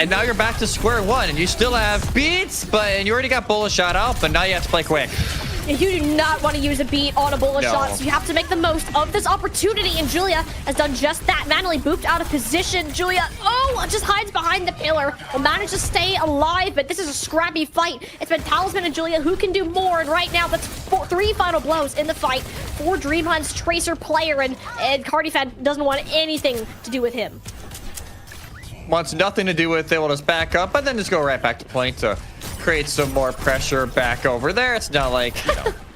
And now you're back to square one, and you still have beats, and you already got Bola shot out, but now you have to play quick. You do not want to use a beat on a Bola shot, so you have to make the most of this opportunity, and Julia has done just that. Manually booped out of position. Julia, just hides behind the pillar. Will manage to stay alive, but this is a scrappy fight. It's been Talisman and Julia who can do more, and right now that's 3 final blows in the fight for Dreamland's Tracer player, and Cardifan doesn't want anything to do with him. Wants nothing to do with it. We'll just back up, but then just go right back to point to create some more pressure back over there. It's not like,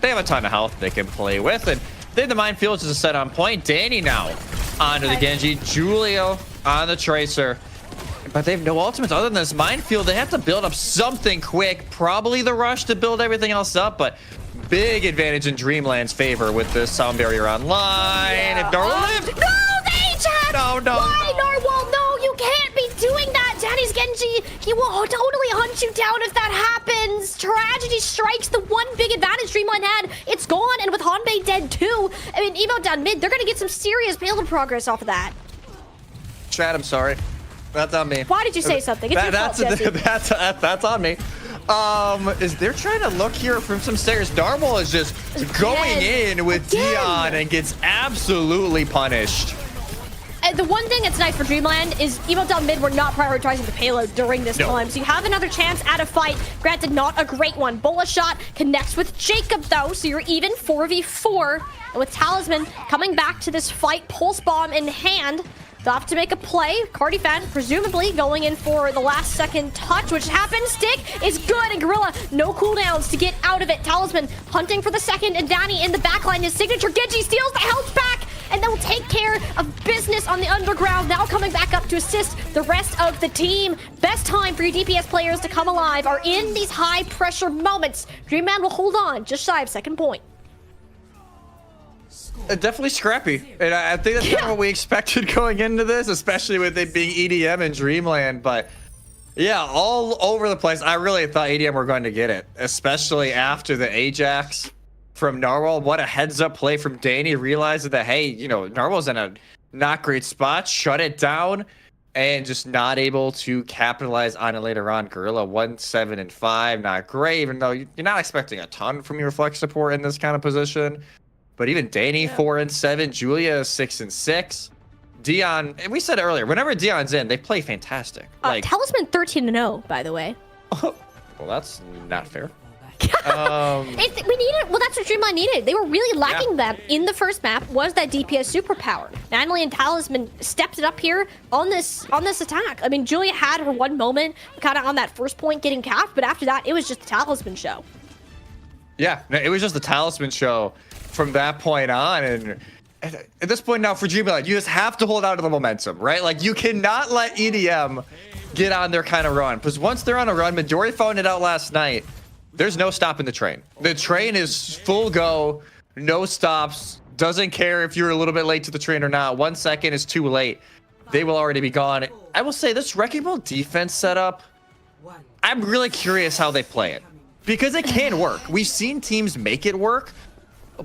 they have a ton of health they can play with, and they have the minefields is set on point. Danny now onto the Genji. Julio on the Tracer, but they have no ultimates other than this minefield. They have to build up something quick, probably the rush to build everything else up, but big advantage in Dreamland's favor with this sound barrier online. If Narwhal lived, no, they chat. No. Why, Narwhal? No, you can't be doing that. Danny's Genji, he will totally hunt you down if that happens. Tragedy strikes. The one big advantage Dreamland had, it's gone, and with Hanbei dead too. I mean, Evo down mid, they're gonna get some serious build progress off of that. Chad, I'm sorry. That's on me. Why did you say something? It's your fault, Jesse. That's on me. Is they're trying to look here from some stairs. Narwhal is just going in with Dion and gets absolutely punished. The one thing that's nice for Dreamland is Evo down mid were not prioritizing the payload during this time. So you have another chance at a fight. Granted, not a great one. Bola shot connects with Jacob though, so you're even 4v4. And with Talisman coming back to this fight, Pulse Bomb in hand, they'll have to make a play. Cardifan presumably going in for the last second touch, which happens. Stick is good, and Gorilla, no cooldowns to get out of it. Talisman hunting for the second, and Danny in the backline. His signature Genji steals the health back, and they'll take care of business on the underground. Now coming back up to assist the rest of the team. Best time for your DPS players to come alive are in these high pressure moments. Dreamland will hold on just shy of second point. Definitely scrappy, and I think that's kind of what we expected going into this, especially with it being EDM and Dreamland. But yeah, all over the place. I really thought EDM were going to get it, especially after the Ajax from Narwhal. What a heads-up play from Danny, realizing that, hey, Narwhal's in a not great spot, shut it down, and just not able to capitalize on it later on. Gorilla 1-7-5, not great, even though you're not expecting a ton from your flex support in this kind of position. But even Danny 4-7, Julia 6-6, Dion. And we said earlier, whenever Dion's in, they play fantastic. Talisman 13-0, by the way. Well, that's not fair. We needed. Well, that's what Dreamlight needed. They were really lacking that in the first map. Was that DPS superpower? Manly and Talisman stepped it up here on this attack. I mean, Julia had her one moment, kind of on that first point getting capped, but after that, it was just the Talisman show. Yeah, it was just the Talisman show from that point on, and at this point now for Dreamlight, you just have to hold on to the momentum, right? Like, you cannot let EDM get on their kind of run, because once they're on a run, Midori found it out last night, there's no stopping the train. The train is full go, no stops, doesn't care if you're a little bit late to the train or not. 1 second is too late, they will already be gone. I will say this Wrecking Ball defense setup, I'm really curious how they play it, because it can work. We've seen teams make it work,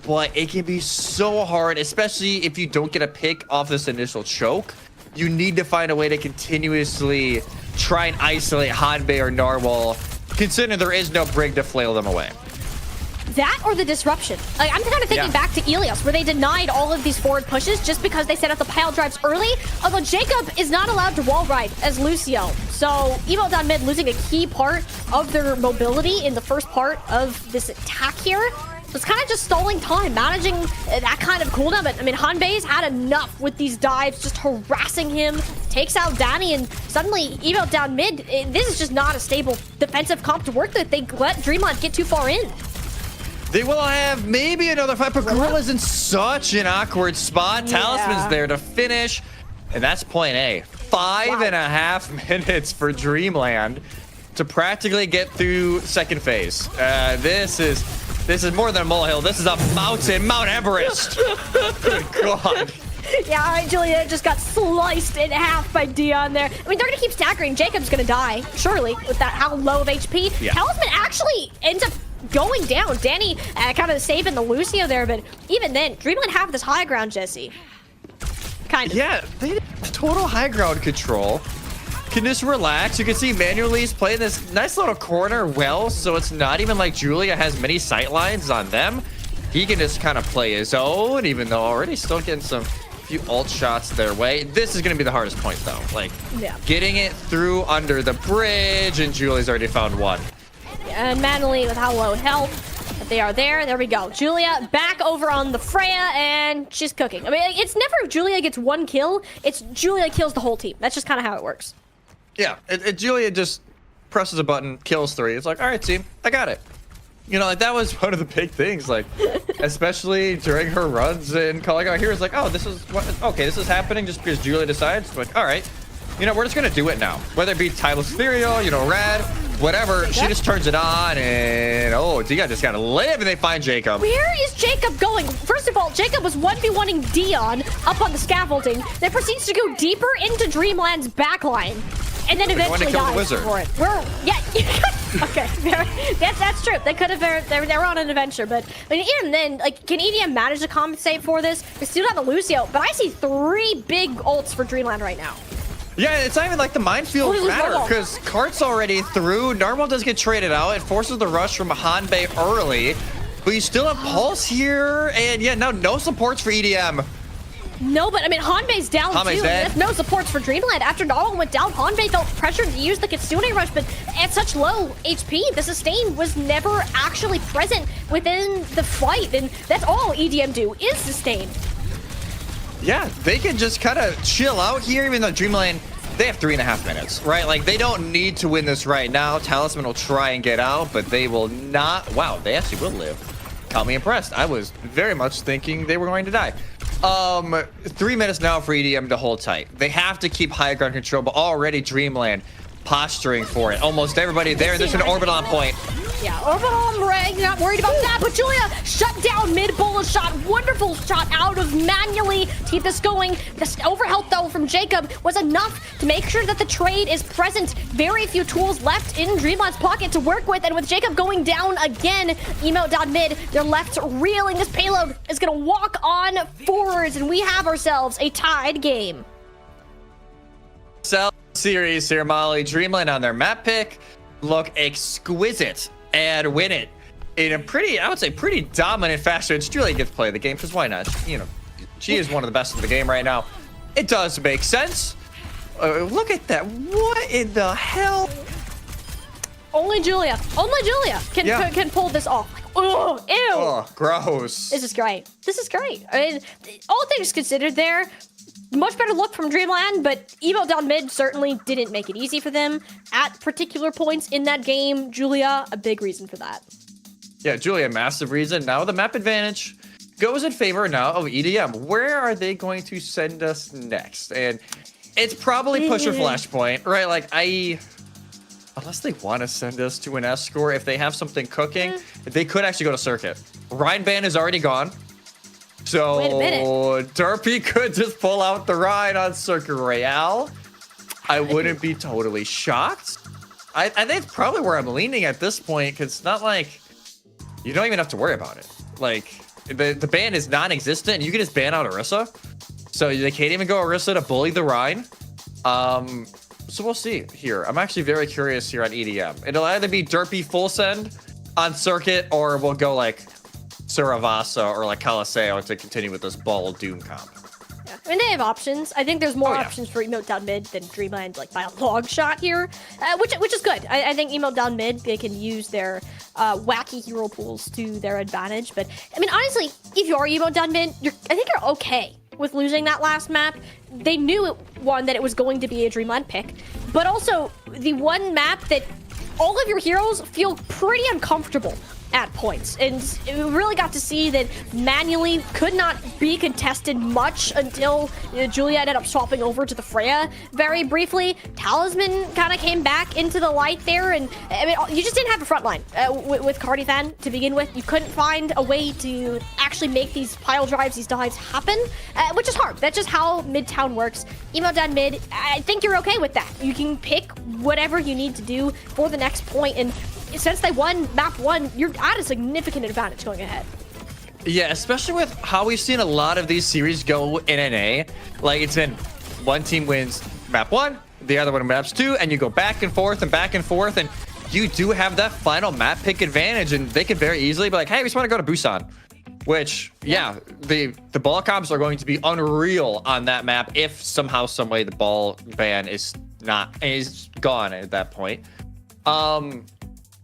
but it can be so hard, especially if you don't get a pick off this initial choke. You need to find a way to continuously try and isolate Hanbei or Narwhal, considering there is no Brig to flail them away. That or the disruption. Like, I'm kind of thinking back to Ilios, where they denied all of these forward pushes just because they set up the pile drives early. Although Jacob is not allowed to wall ride as Lucio. So Evo down mid losing a key part of their mobility in the first part of this attack here. So it's kind of just stalling time, managing that kind of cooldown. But I mean, Hanbei's had enough with these dives, just harassing him, takes out Danny, and suddenly Evo down mid. This is just not a stable defensive comp to work with. They let Dreamlight get too far in. They will have maybe another fight, but Gorilla's in such an awkward spot. Talisman's there to finish, and that's point A. 5.5 minutes for Dreamland to practically get through second phase. This is more than a molehill. This is a mountain, Mount Everest. Good God. Yeah, all right, Julia just got sliced in half by Dion there. I mean, they're going to keep staggering. Jacob's going to die, surely, with that how low of HP. Yeah. Talisman actually ends up going down. Danny kind of saving the Lucio there, but even then, Dreamland have this high ground, Jesse. Kind of. Yeah, they have total high ground control. Can just relax. You can see Manuel's playing this nice little corner well, so it's not even like Julia has many sight lines on them. He can just kind of play his own, even though already still getting some few ult shots their way. This is going to be the hardest point, though. Like, getting it through under the bridge, and Julia's already found one. And Manuel with how low health, but they are there. There we go. Julia back over on the Freya, and she's cooking. I mean, it's never Julia gets one kill. It's Julia kills the whole team. That's just kind of how it works. Yeah, Julia just presses a button, kills 3. It's like, all right, team, I got it. You know, like, that was one of the big things, like, especially during her runs and calling out here. It's like, oh, this is what, okay, this is happening just because Julia decides. But all right, you know, we're just gonna do it now. Whether it be Timeless Ethereal, you know, Rad, whatever, she just turns it on, and oh, Dion just gotta live, and they find Jacob. Where is Jacob going? First of all, Jacob was 1v1ing Dion up on the scaffolding, then proceeds to go deeper into Dreamland's backline, and then eventually dies for it. Okay, that's true. They could have, they were on an adventure, but I mean, even then, like, can EDM manage to compensate for this? We still have the Lucio, but I see 3 big ults for Dreamland right now. Yeah, it's not even like the minefield matter, because Cart's already through. Narwhal does get traded out. It forces the rush from Hanbei early, but you still have Pulse here, and yeah, now no supports for EDM. No, but I mean, Hanbei's down too. There's no supports for Dreamland. After Narwhal went down, Hanbei felt pressured to use the Kitsune Rush, but at such low HP, the sustain was never actually present within the fight, and that's all EDM do, is sustain. Yeah, they can just kind of chill out here, even though Dreamland, they have 3.5 minutes, right? Like, they don't need to win this right now. Talisman will try and get out, but they will not. Wow, they actually will live. Caught me impressed. I was very much thinking they were going to die. 3 minutes now for EDM to hold tight. They have to keep high ground control, but already Dreamland posturing for it. Almost everybody there. There's an orbital on point. Yeah, orbital on Reg, not worried about that, but Julia shut down mid-bullet shot. Wonderful shot out of Manually to keep this going. This overhealth, though, from Jacob was enough to make sure that the trade is present. Very few tools left in Dreamland's pocket to work with, and with Jacob going down again, emote down mid, they're left reeling. This payload is going to walk on forwards, and we have ourselves a tied game. Cell series here, Molly. Dreamland on their map pick look exquisite and win it in a pretty, I would say, pretty dominant fashion. Julia gets to play the game, because why not? You know, she is one of the best in the game right now. It does make sense. Look at that. What in the hell? Only Julia can pull this off. Like, oh, ew. Oh, gross. This is great. This is great. I mean, all things considered there, much better look from Dreamland, but Emo down mid certainly didn't make it easy for them at particular points in that game. Julia, a big reason for that. Yeah, Julia, massive reason. Now the map advantage goes in favor now of EDM. Where are they going to send us next? And it's probably push or flashpoint, right? Like, unless they want to send us to an escort, if they have something cooking, they could actually go to circuit. Rhine Band is already gone. So Wait a minute. Derpy could just pull out the Rhine on Circuit Royale. I wouldn't be totally shocked. I think it's probably where I'm leaning at this point, because it's not like you don't even have to worry about it. Like, the ban is non-existent, and you can just ban out Orisa. So they can't even go Orisa to bully the Rhine. So we'll see here. I'm actually very curious here on EDM. It'll either be Derpy full send on circuit, or we'll go like Saravasa or like Caliseo to continue with this Ball Doom comp. Yeah. I mean, they have options. I think there's more options for Emote down mid than Dreamland, like by a long shot here, which is good. I think Emote down mid, they can use their wacky hero pools to their advantage. But I mean, honestly, if you are Emote down mid, I think you're okay with losing that last map. They knew that it was going to be a Dreamland pick, but also the one map that all of your heroes feel pretty uncomfortable at points, and we really got to see that manually could not be contested much until Julia ended up swapping over to the Freya very briefly. Talisman kind of came back into the light there, and I mean, you just didn't have a front line with Cardifan to begin with. You couldn't find a way to actually make these pile drives, these dives happen, which is hard. That's just how Midtown works. Emo down mid, I think you're okay with that. You can pick whatever you need to do for the next point, and since they won map 1, you're at a significant advantage going ahead. Yeah, especially with how we've seen a lot of these series go in NA. Like, it's been one team wins map 1, the other one maps 2, and you go back and forth, and you do have that final map pick advantage, and they could very easily be like, hey, we just want to go to Busan. Which, yeah, the ball comps are going to be unreal on that map if somehow, some way the ball ban is gone at that point.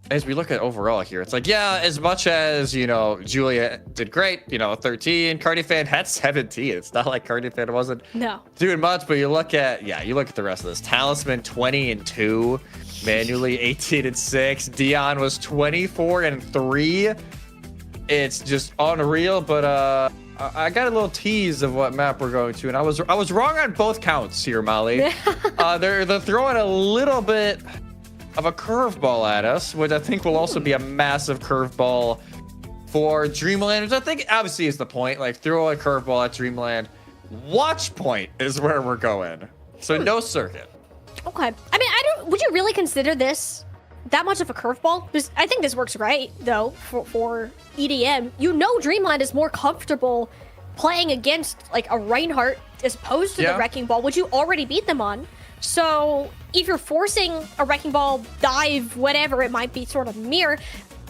As we look at overall here, it's like, yeah, as much as, you know, Julia did great, you know, 13, Cardifan had 17. It's not like Cardifan wasn't doing much, but you look at the rest of this. Talisman 20-2, manually 18-6. Dion was 24-3. It's just unreal, but I got a little tease of what map we're going to, and I was wrong on both counts here, Molly. They're throwing a little bit of a curveball at us, which I think will also be a massive curveball for Dreamland, which I think obviously is the point. Like, throw a curveball at Dreamland. Watch point is where we're going. So no circuit. Okay. I mean, would you really consider this that much of a curveball? Because I think this works great, though, for EDM. You know Dreamland is more comfortable playing against, like, a Reinhardt as opposed to the Wrecking Ball, which you already beat them on. So if you're forcing a Wrecking Ball, dive, whatever it might be, sort of mirror,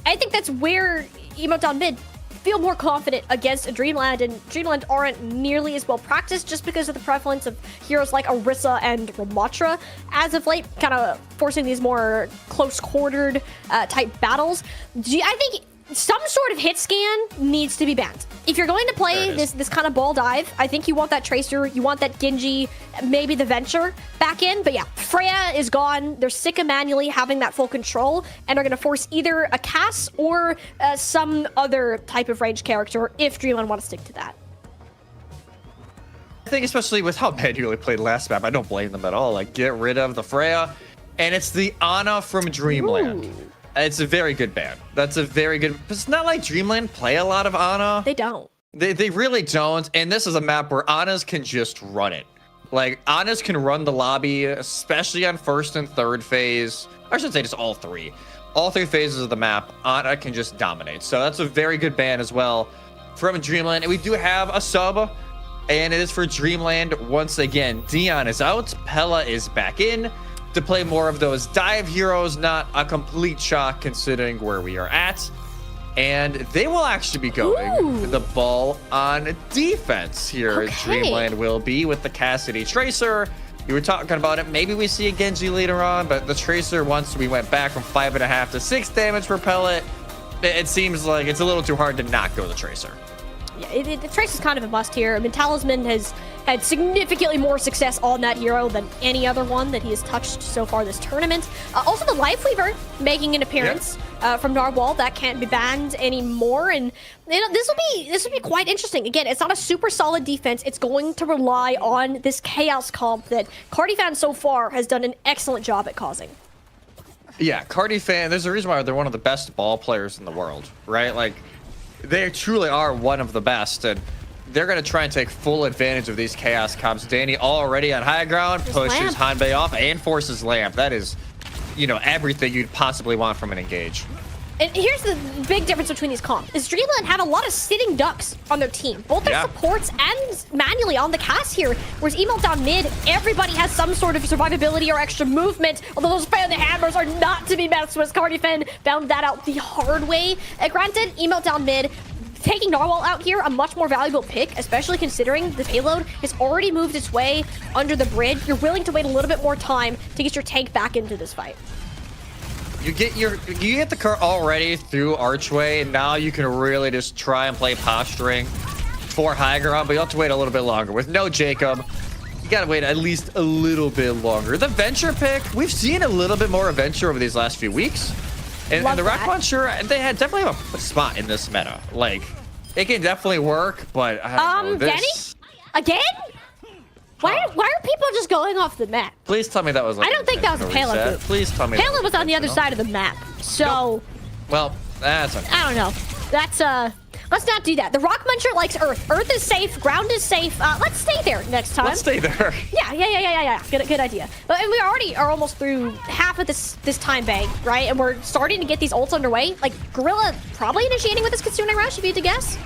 I think that's where Emote down mid feel more confident against a Dreamland, and Dreamland aren't nearly as well practiced just because of the prevalence of heroes like Orisa and Ramatra as of late, kind of forcing these more close-quartered type battles. I think some sort of hit scan needs to be banned. If you're going to play this kind of ball dive, I think you want that Tracer, you want that Genji, maybe the Venture back in. But yeah, Freya is gone. They're sick of manually having that full control, and are going to force either a Cass or some other type of range character if Dreamland want to stick to that. I think especially with how manually played last map, I don't blame them at all. Like, get rid of the Freya, and it's the Ana from Dreamland. Ooh. It's a very good ban. That's a very good... But it's not like Dreamland play a lot of Ana. They don't. They really don't. And this is a map where Anas can just run it. Like, Anas can run the lobby, especially on first and third phase. I should say just all three. All three phases of the map, Ana can just dominate. So that's a very good ban as well from Dreamland. And we do have a sub, and it is for Dreamland once again. Dion is out. Pella is back in to play more of those dive heroes. Not a complete shock considering where we are at. And they will actually be going the ball on defense here. Okay. Dreamland will be with the Cassidy Tracer. You were talking about it. Maybe we see a Genji later on, but the Tracer, once we went back from 5.5 to 6 damage per pellet, it seems like it's a little too hard to not go the Tracer. Yeah, the Trace is kind of a must here. I mean, Talisman has had significantly more success on that hero than any other one that he has touched so far this tournament. Also, the Lifeweaver making an appearance from Narwhal. That can't be banned anymore, and this will be quite interesting. Again, it's not a super solid defense. It's going to rely on this Chaos comp that Cardifan so far has done an excellent job at causing. Yeah, Cardifan, there's a reason why they're one of the best ball players in the world, right? Like, they truly are one of the best, and they're going to try and take full advantage of these Chaos comps. Danny already on high ground, pushes Hanbei off and forces Lamp. That is, you know, everything you'd possibly want from an engage. And here's the big difference between these comps, is Dreamlight have a lot of sitting ducks on their team, both their supports and manually on the cast here, whereas Emo down mid, everybody has some sort of survivability or extra movement, although those fan the hammers are not to be messed with. Cardifan found that out the hard way. Granted, Emo down mid, taking Narwhal out here, a much more valuable pick, especially considering the payload has already moved its way under the bridge. You're willing to wait a little bit more time to get your tank back into this fight. You get the car already through Archway, and now you can really just try and play posturing for high ground, but you have to wait a little bit longer. With no Jacob, you gotta wait at least a little bit longer. The Venture pick, we've seen a little bit more of Venture over these last few weeks. And the Rock Launcher, they definitely have a spot in this meta. Like, it can definitely work, but I don't know, this... Danny? Again? Why are people just going off the map? Please tell me that was like... I don't think that was a payload boot. Please tell me payload was on the other side of the map, so... Well, that's okay. I don't know. That's, let's not do that. The Rock Muncher likes Earth. Earth is safe. Ground is safe. Let's stay there next time. Let's stay there. Yeah. Good idea. And we already are almost through half of this time bank, right? And we're starting to get these ults underway. Like, Gorilla probably initiating with this Kitsune Rush, if you had to guess.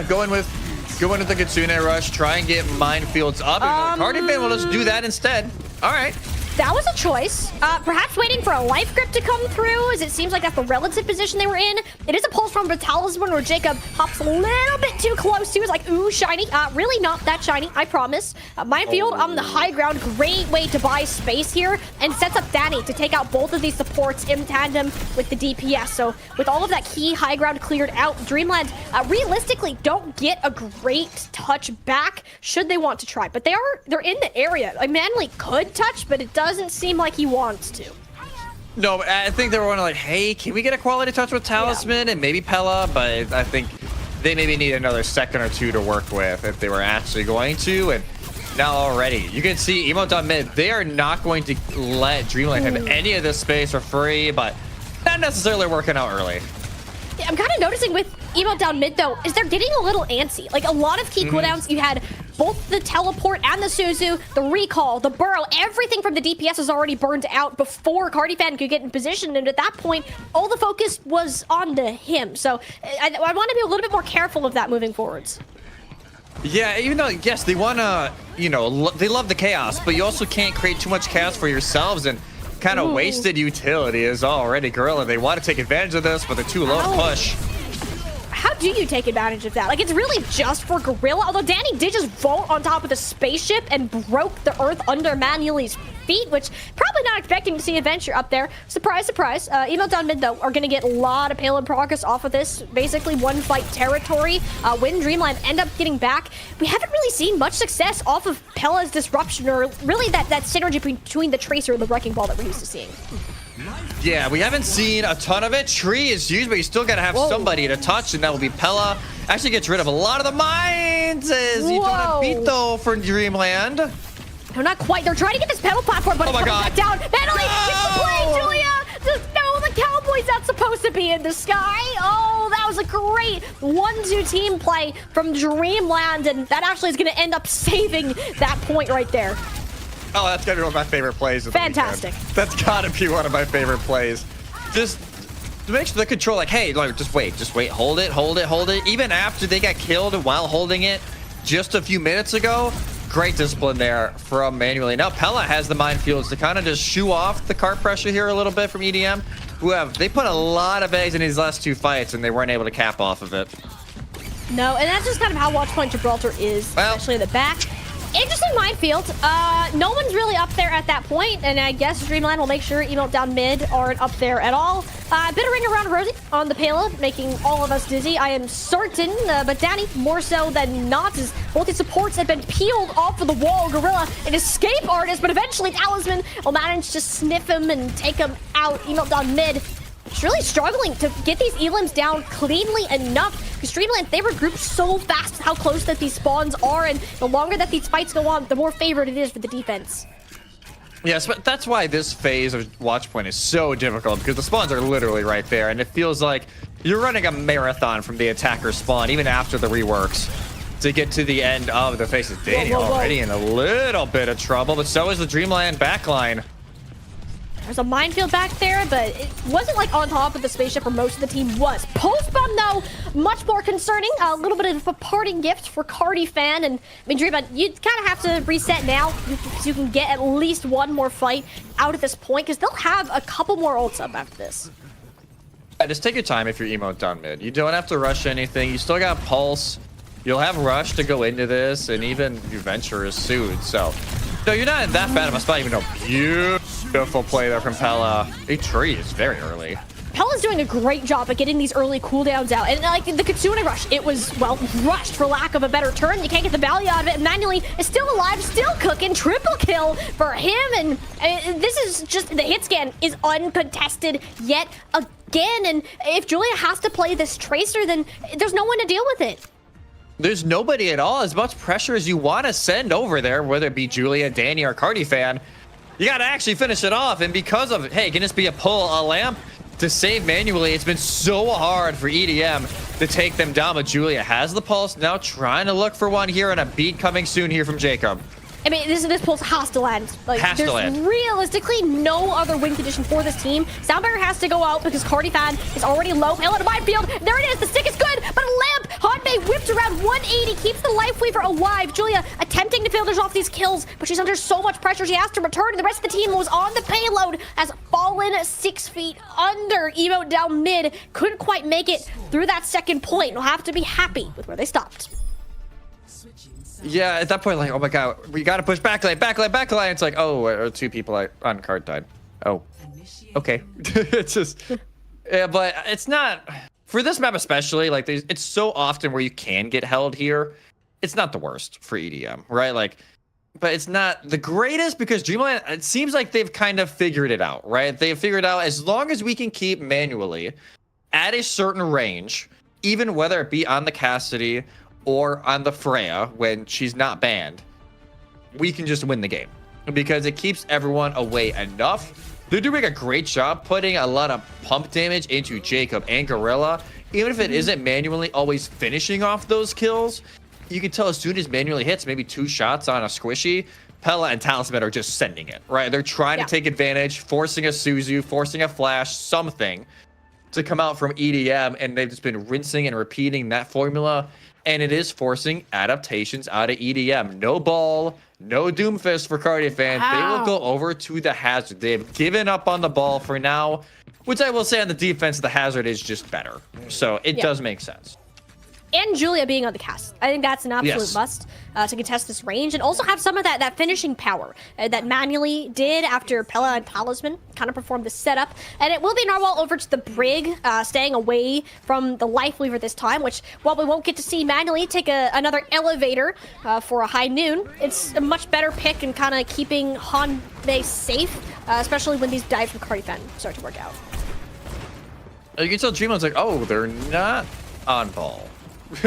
Going with the Kitsune Rush, try and get minefields up. Cardifan will just do that instead. All right. That was a choice. Perhaps waiting for a life grip to come through, as it seems like that's the relative position they were in. It is a pulse from the Talisman where Jacob hops a little bit too close to. It's like, ooh, shiny. Really not that shiny, I promise. Minefield on the high ground, great way to buy space here, and sets up Danny to take out both of these supports in tandem with the DPS. So with all of that key high ground cleared out, Dreamland realistically don't get a great touch back should they want to try. But they're in the area. Like, Manly could touch, but it doesn't seem like he wants to. No, I think they were wondering, like, hey, can we get a quality touch with Talisman and maybe Pella? But I think they maybe need another second or two to work with if they were actually going to. And now already, you can see Emo mid, they are not going to let Dreamlight have any of this space for free, but not necessarily working out early. Yeah, I'm kind of noticing with Emo down mid, though, is they're getting a little antsy. Like, a lot of key cooldowns, you had both the teleport and the Suzu, the recall, the burrow, everything from the DPS was already burned out before Cardifan could get in position, and at that point, all the focus was on to him. So I want to be a little bit more careful of that moving forwards. Yeah, even though, yes, they want to, you know, they love the chaos, but you also can't create too much chaos for yourselves, and kind of wasted utility is already Gorilla. They want to take advantage of this, but they're too low to push. How do you take advantage of that? Like, it's really just for Gorilla, although Danny did just vault on top of the spaceship and broke the earth under Manueli's feet, which probably not expecting to see Adventure up there. Surprise, surprise. Emo down mid, though, are going to get a lot of payload progress off of this. Basically, one fight territory. When Dreamlight end up getting back, we haven't really seen much success off of Pella's disruption, or really that synergy between the Tracer and the Wrecking Ball that we're used to seeing. Yeah, we haven't seen a ton of it. Tree is used, but you still got to have somebody to touch, and that will be Pella. Actually gets rid of a lot of the mines as you don't have Vito for Dreamland. No, not quite. They're trying to get this pedal platform, but it's back down. Natalie, get the play, Julia! Just no, the Cowboys not supposed to be in the sky. Oh, that was a great 1-2 team play from Dreamland, and that actually is going to end up saving that point right there. Oh, that's gotta be one of my favorite plays. Fantastic. That's gotta be one of my favorite plays. Just to make sure the control, like, hey, like, just wait, hold it. Even after they got killed while holding it just a few minutes ago, great discipline there from Manueli. Now Pella has the minefields to kind of just shoo off the cart pressure here a little bit from EDM, they put a lot of eggs in these last two fights and they weren't able to cap off of it. No, and that's just kind of how Watchpoint Gibraltar is, especially in the back. Interesting minefield. No one's really up there at that point, and I guess Dreamlight will make sure emote down mid aren't up there at all. Bit of ring around Rosie on the payload, making all of us dizzy. I am certain, but Danny more so than not, as both his supports have been peeled off of the wall. Gorilla, an escape artist, but eventually Talisman will manage to sniff him and take him out. Emote down mid. It's really struggling to get these elims down cleanly enough, because Dreamland, they regroup so fast with how close that these spawns are, and the longer that these fights go on, the more favored it is for the defense. Yes, but that's why this phase of Watchpoint is so difficult, because the spawns are literally right there, and it feels like you're running a marathon from the attacker spawn, even after the reworks, to get to the end of the phases. Danny already in a little bit of trouble, but so is the Dreamland backline. There's a minefield back there, but it wasn't like on top of the spaceship where most of the team was. Post bomb, though, much more concerning. A little bit of a parting gift for Cardi fan. And I mean, Dreamland, you kind of have to reset now because you can get at least one more fight out at this point, because they'll have a couple more ults up after this. Yeah, just take your time if you're emote down mid. You don't have to rush anything. You still got Pulse. You'll have Rush to go into this, and even your Venture is soon. So, no, you're not in that bad of a spot, even though beautiful play there from Pella. A tree is very early. Pella's doing a great job at getting these early cooldowns out. And like the Kitsune rush, it was, well, rushed for lack of a better term. You can't get the value out of it. Manually is still alive, still cooking. Triple kill for him. And this is just, the hit scan is uncontested yet again. And if Julia has to play this Tracer, then there's no one to deal with it. There's nobody at all. As much pressure as you want to send over there, whether it be Julia, Danny, or Cardi fan, you got to actually finish it off. And because of, hey, can this be a pull, a lamp to save manually? It's been so hard for EDM to take them down, but Julia has the pulse, now trying to look for one here, and a beat coming soon here from Jacob. I mean, this pulse has to land. Like, has to land. Realistically no other win condition for this team. Soundbarrier has to go out because Cardi fan is already low. Pale in a minefield. There it is. The stick is good, but a lamp. Hanmei whipped around 180, keeps the life weaver alive. Julia attempting to finish off these kills, but she's under so much pressure. She has to return, and the rest of the team was on the payload, has fallen 6 feet under. Emote down mid. Couldn't quite make it through that second point. We'll have to be happy with where they stopped. Yeah, at that point, like, oh my god, we gotta push backline, backline, backline. It's like, oh, two people on card died. Oh, okay. It's just, yeah, but it's not, for this map especially, like, it's so often where you can get held here. It's not the worst for EDM, right? Like, but it's not the greatest because Dreamlight, it seems like they've kind of figured it out, right? They've figured out as long as we can keep manually at a certain range, even whether it be on the Cassidy or on the Freya when she's not banned, we can just win the game because it keeps everyone away enough. They're doing a great job putting a lot of pump damage into Jacob and Gorilla. Even if it isn't manually always finishing off those kills, you can tell as soon as manually hits maybe 2 shots on a squishy, Pella and Talisman are just sending it, right? They're trying to take advantage, forcing a Suzu, forcing a flash, something to come out from EDM, and they've just been rinsing and repeating that formula. And it is forcing adaptations out of EDM. No ball, no Doomfist for Cardi fans. They will go over to the Hazard. They've given up on the ball for now, which I will say on the defense, the Hazard is just better. So it does make sense. And Julia being on the cast. I think that's an absolute must to contest this range, and also have some of that finishing power that Manually did after Pella and Talisman kind of performed the setup. And it will be Narwhal over to the Brig, staying away from the Life Weaver this time, which, while we won't get to see Manually take another elevator for a high noon, it's a much better pick and kind of keeping Hanmei safe, especially when these dives from Cardi fan start to work out. You can tell Dreamland's like, oh, they're not on ball.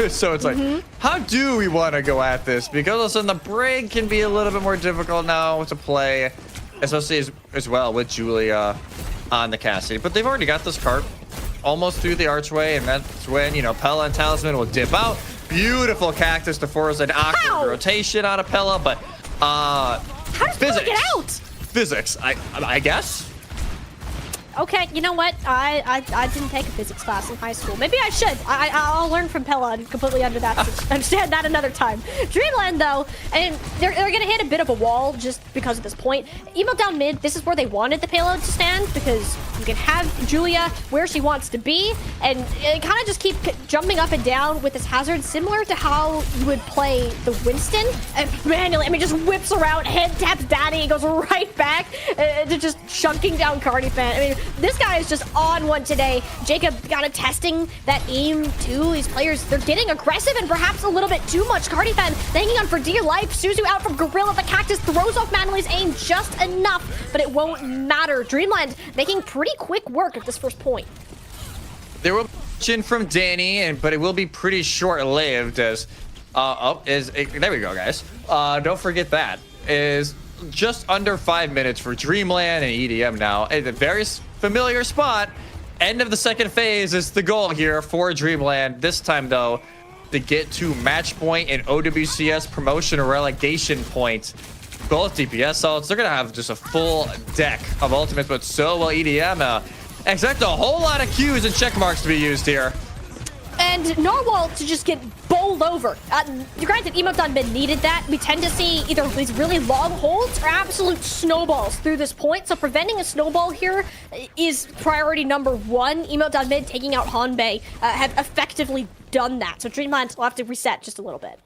So it's like, how do we want to go at this? Because all of a sudden the Brig can be a little bit more difficult now to play, especially as well with Julia on the Cassidy. But they've already got this cart almost through the archway, and that's when, you know, Pella and Talisman will dip out. Beautiful cactus to force an awkward rotation out of Pella, but how does Pella get out? Physics, I guess. Okay, you know what? I didn't take a physics class in high school. Maybe I should. I'll learn from Pella and completely understand that another time. Dreamland, though, and they're going to hit a bit of a wall just because of this point. Emo down mid, this is where they wanted the payload to stand, because you can have Julia where she wants to be, and kind of just keep jumping up and down with this hazard, similar to how you would play the Winston. And manually, I mean, just whips around, head taps Daddy, and goes right back to just chunking down Cardi fan. I mean, this guy is just on one today. Jacob kind of testing that aim too. These players, they're getting aggressive and perhaps a little bit too much. Cardi fan hanging on for dear life. Suzu out from Gorilla. The Cactus throws off Manly's aim just enough, but it won't matter. Dreamland making pretty quick work at this first point. There will be in from Danny, but it will be pretty short-lived as there we go, guys. Don't forget that is just under 5 minutes for Dreamland and EDM now. A very familiar spot. End of the second phase is the goal here for Dreamland. This time, though, to get to match point and OWCS promotion or relegation point. Both DPS ults, they're going to have just a full deck of ultimates, but so will EDM. Expect a whole lot of Qs and check marks to be used here. And Narwhal to just get bowled over. Granted, Emote on mid needed that. We tend to see either these really long holds or absolute snowballs through this point. So preventing a snowball here is priority number one. Emote on mid taking out Hanbei have effectively done that. So Dreamland will have to reset just a little bit.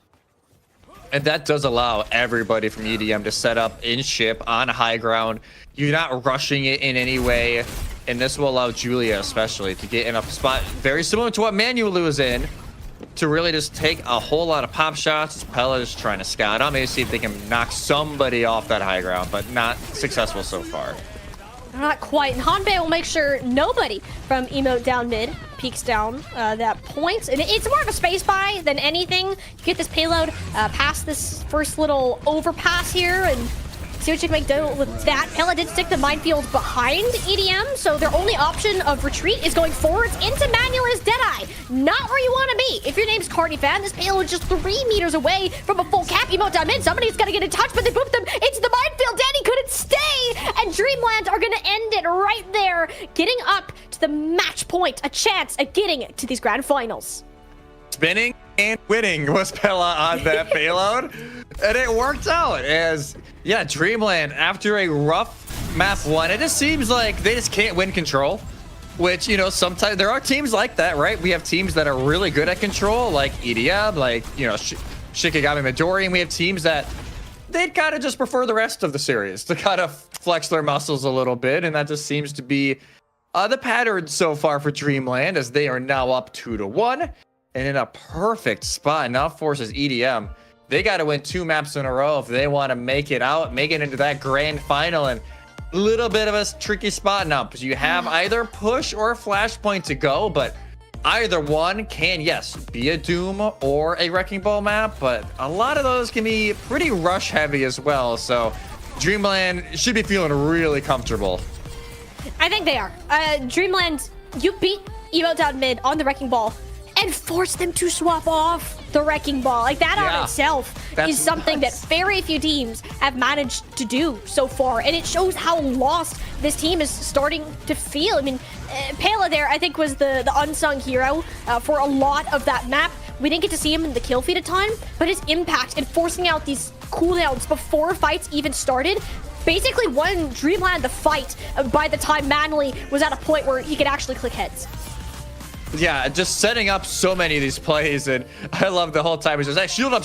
And that does allow everybody from EDM to set up in ship on high ground. You're not rushing it in any way. And this will allow Julia especially to get in a spot very similar to what Manuelu is in, to really just take a whole lot of pop shots as Pella is trying to scout on, maybe see if they can knock somebody off that high ground, but not successful so far. Not quite. And Hanbei will make sure nobody from Emote down mid peeks down that point. And it's more of a space buy than anything. You get this payload past this first little overpass here and see what you can make do with that. Pella did stick the minefield behind EDM, so their only option of retreat is going forwards into Manuela's Deadeye. Not where you want to be. If your name's Cardi Fan, this payload is just 3 meters away from a full cap. Emote down mid. Somebody's got to get in touch, but they booped them into the minefield. Danny couldn't stay, and Dreamland are going to end it right there, getting up to the match point. A chance at getting to these grand finals. Spinning and winning was Pella on that payload, and it worked out as, yeah, Dreamland, after a rough map one, it just seems like they just can't win control, which, you know, sometimes there are teams like that, right? We have teams that are really good at control, like EDM, like, you know, Shikigami Midori, and we have teams that they'd kind of just prefer the rest of the series to kind of flex their muscles a little bit, and that just seems to be the pattern so far for Dreamland, as they are now up 2-1. And in a perfect spot, now forces EDM. They got to win 2 maps in a row if they want to make it out, make it into that grand final. And a little bit of a tricky spot now, because you have either push or flashpoint to go, but either one can, yes, be a Doom or a Wrecking Ball map, but a lot of those can be pretty rush heavy as well. So Dreamland should be feeling really comfortable. I think they are. Dreamland, you beat Emote down mid on the Wrecking Ball and force them to swap off the Wrecking Ball. Like, that on itself is something that very few teams have managed to do so far. And it shows how lost this team is starting to feel. I mean, Pela there, I think, was the unsung hero for a lot of that map. We didn't get to see him in the kill feed a ton, but his impact in forcing out these cooldowns before fights even started basically won Dreamland the fight by the time Manly was at a point where he could actually click heads. Yeah, just setting up so many of these plays, and I love the whole time. He says, "Hey, shield up,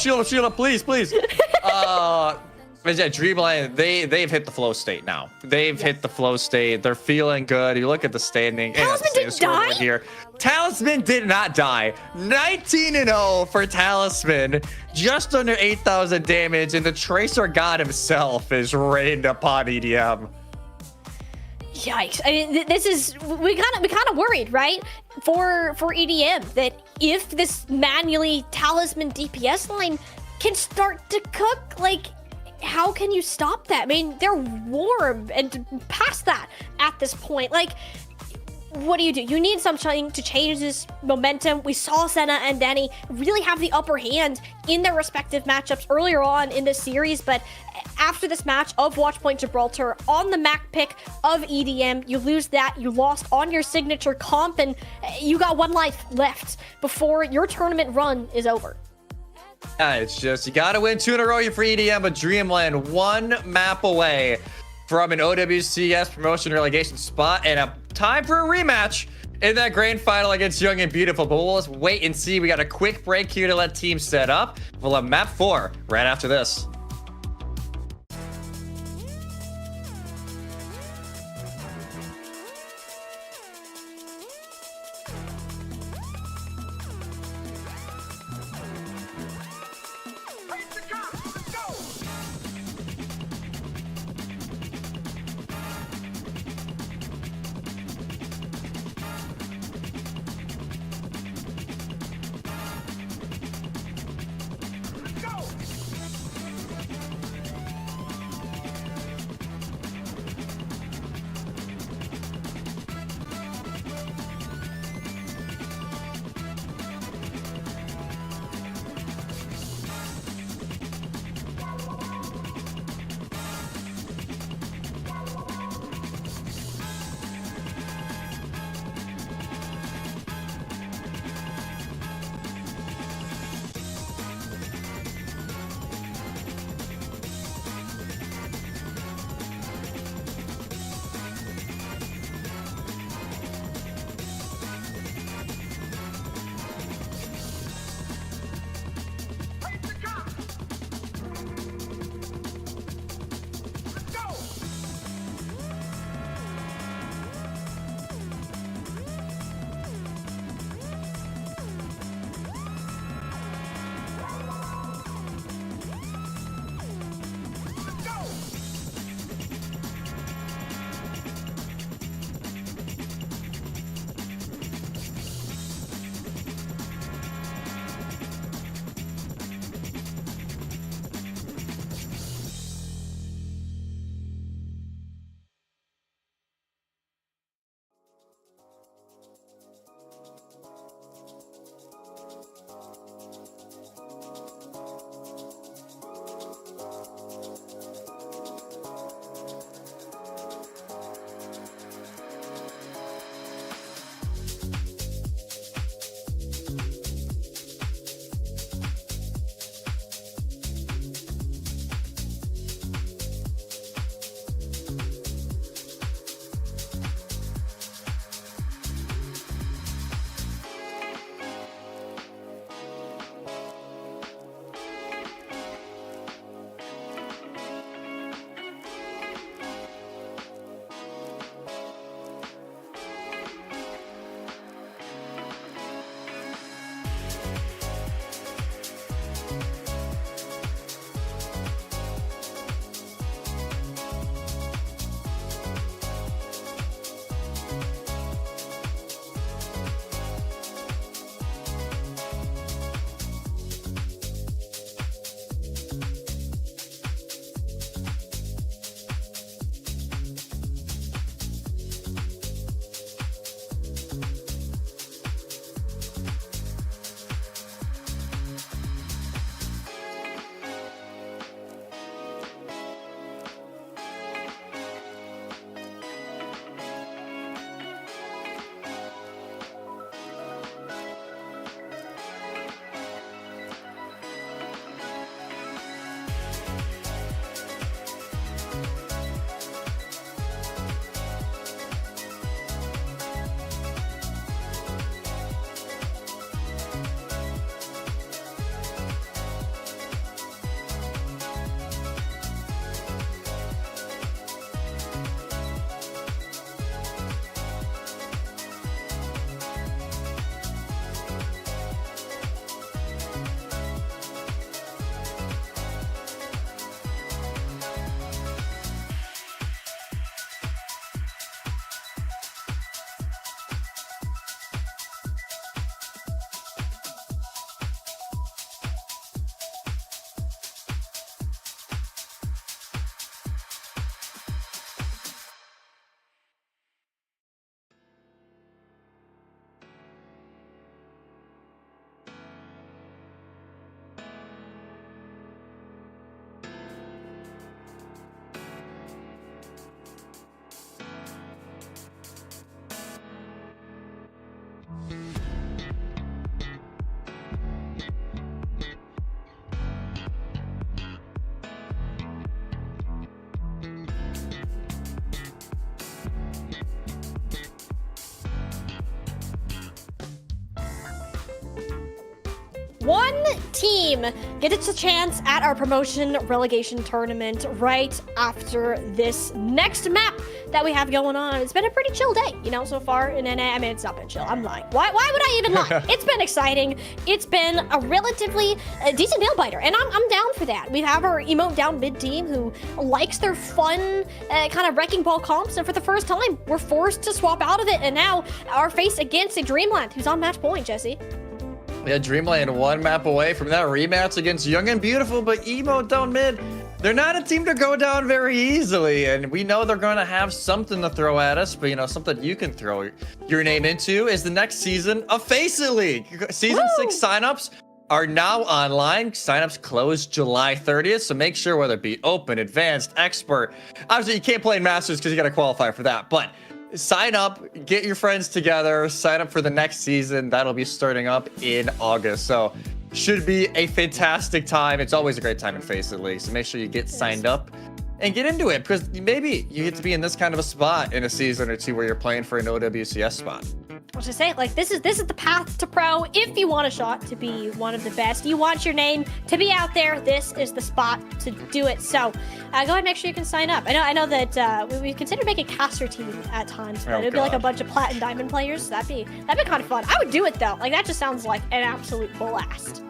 please, please." But yeah, Dreamland, they've hit the flow state now. They've hit the flow state. They're feeling good. You look at the standing. Talisman didn't die? Here. Talisman did not die. 19-0 for Talisman. Just under 8,000 damage, and the Tracer God himself is rained upon EDM. Yikes! I mean, this is we kind of worried, right? For EDM, that if this manually Talisman DPS line can start to cook, like, how can you stop that? I mean, they're warm and past that at this point. Like, what do? You need something to change this momentum. We saw Senna and Danny really have the upper hand in their respective matchups earlier on in the series, but after this match of Watchpoint Gibraltar on the Mac pick of EDM, you lose that. You lost on your signature comp, and you got 1 life left before your tournament run is over. Yeah, it's just, you gotta win 2 in a row for EDM, but Dreamland 1 map away from an OWCS promotion relegation spot and a time for a rematch in that grand final against Young and Beautiful. But we'll just wait and see. We got a quick break here to let teams set up. We'll have map 4 right after this. one team gets a chance at our promotion relegation tournament right after this next map that we have going on. It's been a pretty chill day, you know, so far in NA. I mean, it's not been chill. I'm lying. Why would I even lie? It's been exciting. It's been a relatively decent nail biter, and I'm down for that. We have our emote down mid team who likes their fun kind of wrecking ball comps, and for the first time, we're forced to swap out of it, and now our face against a Dreamlight who's on match point, Jesse. Yeah, Dreamlight one map away from that rematch against Young and Beautiful, but Emo down mid, they're not a team to go down very easily, and we know they're going to have something to throw at us, but you know, something you can throw your name into is the next season of Faceit League. Season 6 signups are now online. Signups close July 30th, so make sure whether it be open, advanced, expert. Obviously, you can't play in Masters because you got to qualify for that, but sign up, get your friends together, sign up for the next season. That'll be starting up in August. So should be a fantastic time. It's always a great time in Faceit League. So make sure you get signed up and get into it, because maybe you get to be in this kind of a spot in a season or two where you're playing for an OWCS spot. I was just saying, like, this is the path to pro. If you want a shot to be one of the best, you want your name to be out there, this is the spot to do it. So go ahead and make sure you can sign up. I know that we considered making a caster team at times, but it'd be like a bunch of plat and diamond players. So that'd be kind of fun. I would do it though. Like, that just sounds like an absolute blast.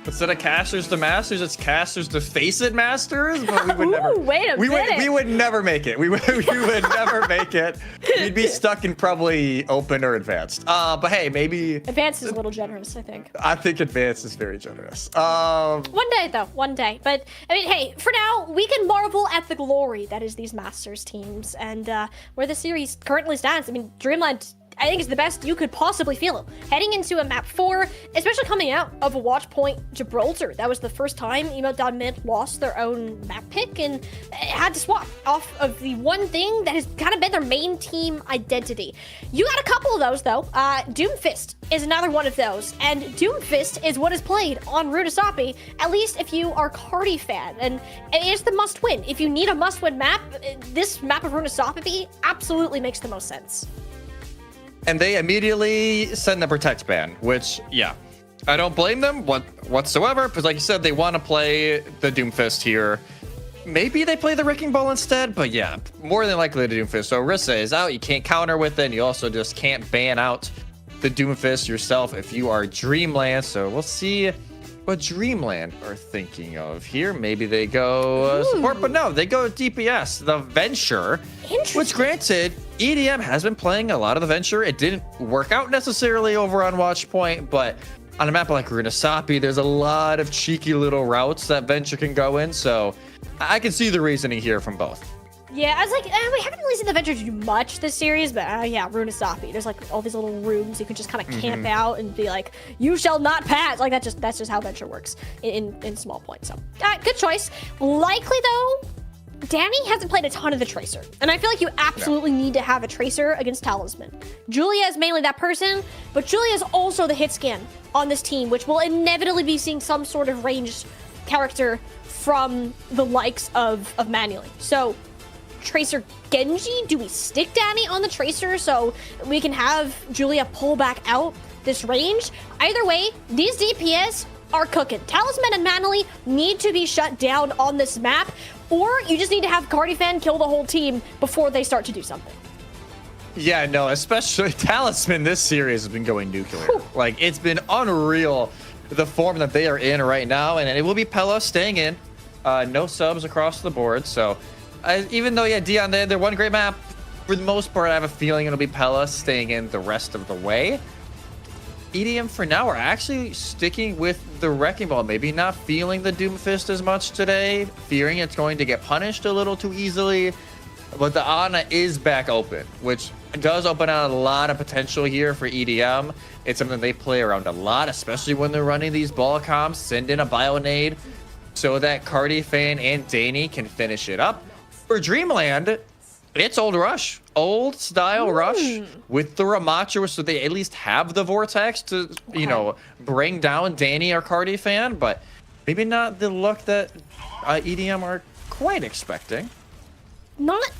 Instead of casters to masters, it's casters to Faceit Masters. But we would never. Wait a minute. We would never make it. We would never make it. We'd be stuck in probably open or advanced. But hey, maybe advanced is a little generous, I think. I think advanced is very generous. One day though, one day. But I mean, hey, for now we can marvel at the glory that is these Masters teams and where the series currently stands. I mean, Dreamlight, I think it's the best you could possibly feel it. Heading into a map 4, especially coming out of a watch point Gibraltar. That was the first time Emote.mid lost their own map pick and had to swap off of the one thing that has kind of been their main team identity. You got a couple of those though. Doomfist is another one of those, and Doomfist is what is played on Runasapi, at least if you are Cardi fan, and it's the must win. If you need a must win map, this map of Runasapi absolutely makes the most sense. And they immediately send the protect ban, which, yeah, I don't blame them whatsoever, because like you said, they want to play the Doomfist here. Maybe they play the Wrecking Ball instead, but yeah, more than likely the Doomfist. So Orisa is out, you can't counter with it, and you also just can't ban out the Doomfist yourself if you are Dreamland. So we'll see what Dreamland are thinking of here. Maybe they go support, but no, they go DPS, the Venture, which granted, EDM has been playing a lot of the Venture. It didn't work out necessarily over on Watch Point, but on a map like Runasapi, there's a lot of cheeky little routes that Venture can go in, so I can see the reasoning here from both. Yeah, I was like, we haven't really seen the Venture do much this series, but yeah, Runasapi. There's like all these little rooms you can just kind of camp out and be like, you shall not pass. Like that's just how Venture works in small points. So good choice. Likely though, Danny hasn't played a ton of the Tracer, and I feel like you absolutely need to have a Tracer against Talisman. Julia is mainly that person, but Julia is also the hit scan on this team, which will inevitably be seeing some sort of ranged character from the likes of manually. So Tracer Genji, do we stick Danny on the Tracer so we can have Julia pull back out this range? Either way, these DPS are cooking. Talisman and Manly need to be shut down on this map, or you just need to have Cardifan kill the whole team before they start to do something. Yeah, no, especially Talisman this series has been going nuclear. Like, it's been unreal, the form that they are in right now, and it will be Pella staying in. No subs across the board, so even though, yeah, Dion, they're one great map, for the most part, I have a feeling it'll be Pella staying in the rest of the way. EDM for now are actually sticking with the Wrecking Ball, maybe not feeling the Doomfist as much today, fearing it's going to get punished a little too easily, but the Ana is back open, which does open out a lot of potential here for EDM. It's something they play around a lot, especially when they're running these ball comps, send in a Bionade so that Cardifan and Danny can finish it up. For Dreamland, it's old style Rush with the Ramacho, so they at least have the Vortex to, you know, bring down Danny or Cardifan, but maybe not the look that EDM are quite expecting. Not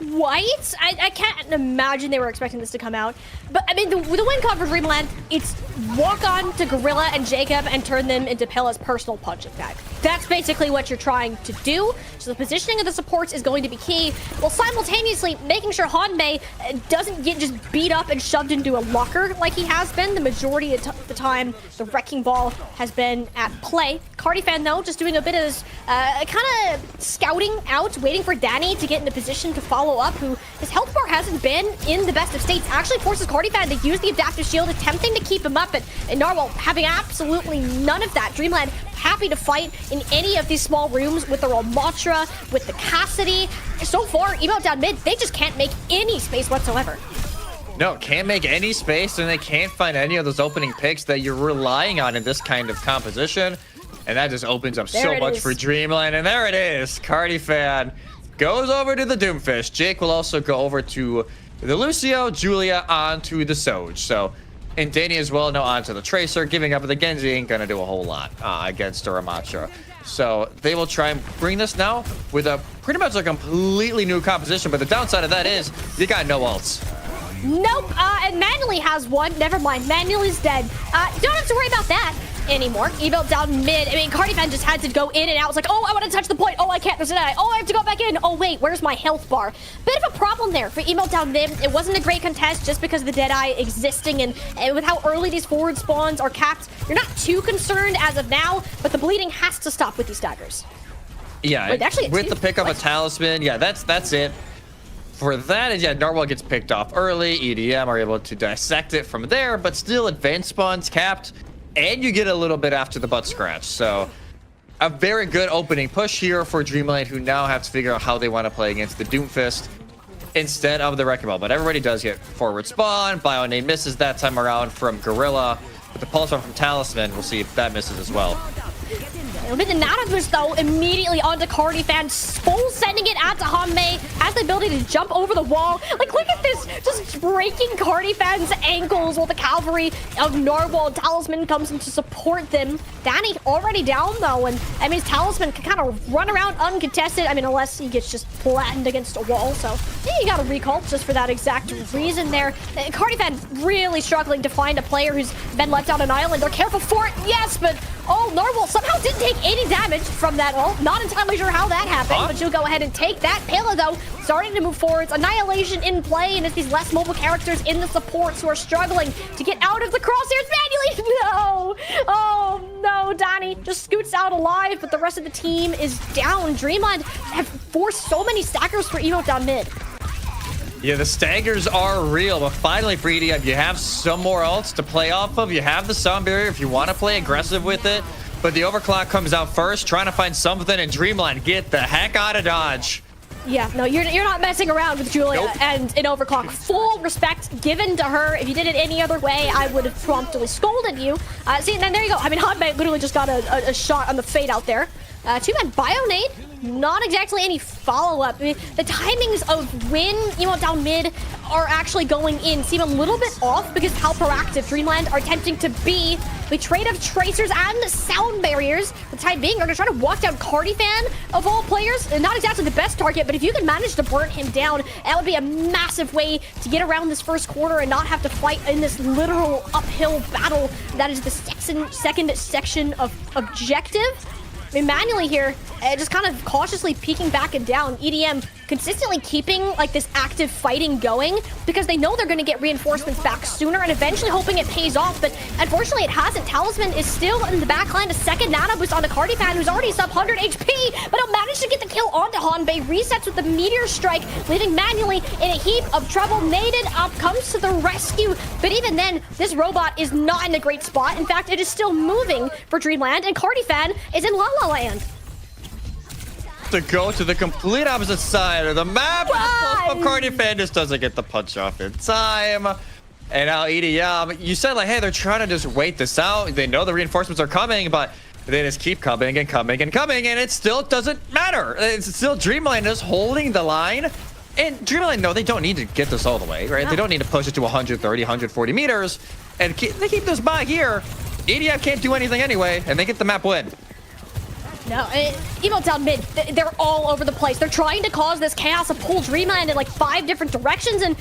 quite. I can't imagine they were expecting this to come out. But, I mean, the win con for Dreamland, it's walk on to Gorilla and Jacob and turn them into Pilla's personal punching bag. That's basically what you're trying to do. So the positioning of the supports is going to be key, while simultaneously making sure Hanmei doesn't get just beat up and shoved into a locker like he has been. The majority of the time, the Wrecking Ball has been at play. Cardifan, though, just doing a bit of kind of scouting out, waiting for Danny to get into position to follow up, who his health bar hasn't been in the best of states. Actually forces Cardifan to use the adaptive shield, attempting to keep him up, and Narwhal having absolutely none of that. Dreamland happy to fight in any of these small rooms with the Ramatra, with the Cassidy. So far, Emo down mid, they just can't make any space whatsoever. No, can't make any space, and they can't find any of those opening picks that you're relying on in this kind of composition. And that just opens up so much for Dreamland. And there it is. Cardifan goes over to the Doomfish. Jake will also go over to the Lucio, Julia onto the Soj. So, and Danny as well, now onto the Tracer. Giving up the Genji ain't gonna do a whole lot against Ramatra. So they will try and bring this now with a pretty much a completely new composition. But the downside of that is you got no ults. Nope, and Manually has one. Never mind, Manually's dead. Don't have to worry about that anymore. Ebelt down mid. I mean, Cardifan just had to go in and out. It's like, oh, I want to touch the point. Oh, I can't. There's an eye. Oh, I have to go back in. Oh, wait, where's my health bar? Bit of a problem there for Ebelt down mid. It wasn't a great contest just because of the Deadeye existing, and with how early these forward spawns are capped, you're not too concerned as of now, but the bleeding has to stop with these daggers. Yeah, wait, actually, with the pick of a Talisman, yeah, that's it. For that, yeah, Narwhal gets picked off early. EDM are able to dissect it from there, but still advanced spawns capped, and you get a little bit after the butt scratch. So a very good opening push here for Dreamlight, who now have to figure out how they want to play against the Doomfist instead of the Wrecking Ball. But everybody does get forward spawn. Bionade misses that time around from Gorilla. But the pulse run from Talisman, we'll see if that misses as well. With the Natabus, though, immediately onto Cardifan, full sending it out to Hanmei, has the ability to jump over the wall. Like, look at this, just breaking Cardifan's ankles while the cavalry of Narwhal and Talisman comes in to support them. Danny already down, though, and I mean, Talisman can kind of run around uncontested. I mean, unless he gets just flattened against a wall, so yeah, you got a recall just for that exact reason there. Cardifan really struggling to find a player who's been left on an island. They're careful for it, yes, but oh, Narwhal somehow didn't take any damage from that ult. Not entirely sure how that happened, but she'll go ahead and take that. Pela, though, starting to move forwards. Annihilation in play, and it's these less mobile characters in the supports who are struggling to get out of the crosshairs manually. No! Oh, no, Danny just scoots out alive, but the rest of the team is down. Dreamland have forced so many stackers for Emo down mid. Yeah, the staggers are real, but finally for EDM, you have some more ults to play off of. You have the sound barrier if you want to play aggressive with it, but the overclock comes out first, trying to find something, and Dreamline, get the heck out of Dodge. Yeah, no, you're not messing around with Julia and an overclock. Full respect given to her. If you did it any other way, I would have promptly scolded you. See, and then there you go. I mean, Hanmei literally just got a shot on the fade out there. Two-man Bionade, not exactly any follow-up. I mean, the timings of when Emo down mid are actually going in seem a little bit off because of how proactive Dreamland are attempting to be. We trade of tracers and sound barriers. For the time being, they're going to try to walk down Cardifan of all players. Not exactly the best target, but if you can manage to burn him down, that would be a massive way to get around this first quarter and not have to fight in this literal uphill battle that is the second section of objective. I mean, manually here, just kind of cautiously peeking back and down. EDM consistently keeping like this active fighting going because they know they're going to get reinforcements back sooner and eventually hoping it pays off, but unfortunately it hasn't. Talisman is still in the backline. A second nano boost on the Cardifan, who's already sub 100 HP, but he'll manage to get the kill onto Hanmei. Resets with the Meteor Strike, leaving Manually in a heap of trouble. Naded up, comes to the rescue, but even then, this robot is not in a great spot. In fact, it is still moving for Dreamland, and Cardifan is in La La Land. To go to the complete opposite side of the map. Cardifan just doesn't get the punch off in time. And now EDM, you said like, hey, they're trying to just wait this out. They know the reinforcements are coming, but they just keep coming and coming and coming, and it still doesn't matter. It's still Dreamland is holding the line. And Dreamland, no, they don't need to get this all the way, right? No. They don't need to push it to 130, 140 meters. And they keep this by here. EDM can't do anything anyway, and they get the map win. No, Emo down mid, they're all over the place. They're trying to cause this chaos and pull Dreamland in like 5 different directions, and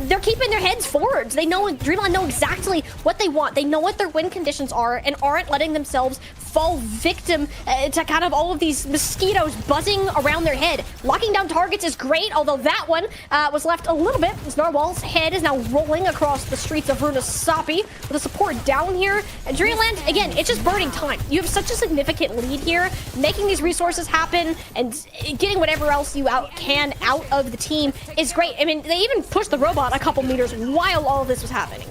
they're keeping their heads forwards. They know, Dreamland know exactly what they want. They know what their win conditions are and aren't letting themselves fall victim to kind of all of these mosquitoes buzzing around their head. Locking down targets is great, although that one was left a little bit. Narwhal's head is now rolling across the streets of Runasapi with the support down here. And Dreamland, again, it's just burning time. You have such a significant lead here. Making these resources happen and getting whatever else you can out of the team is great. I mean, they even pushed the robot a couple meters while all of this was happening.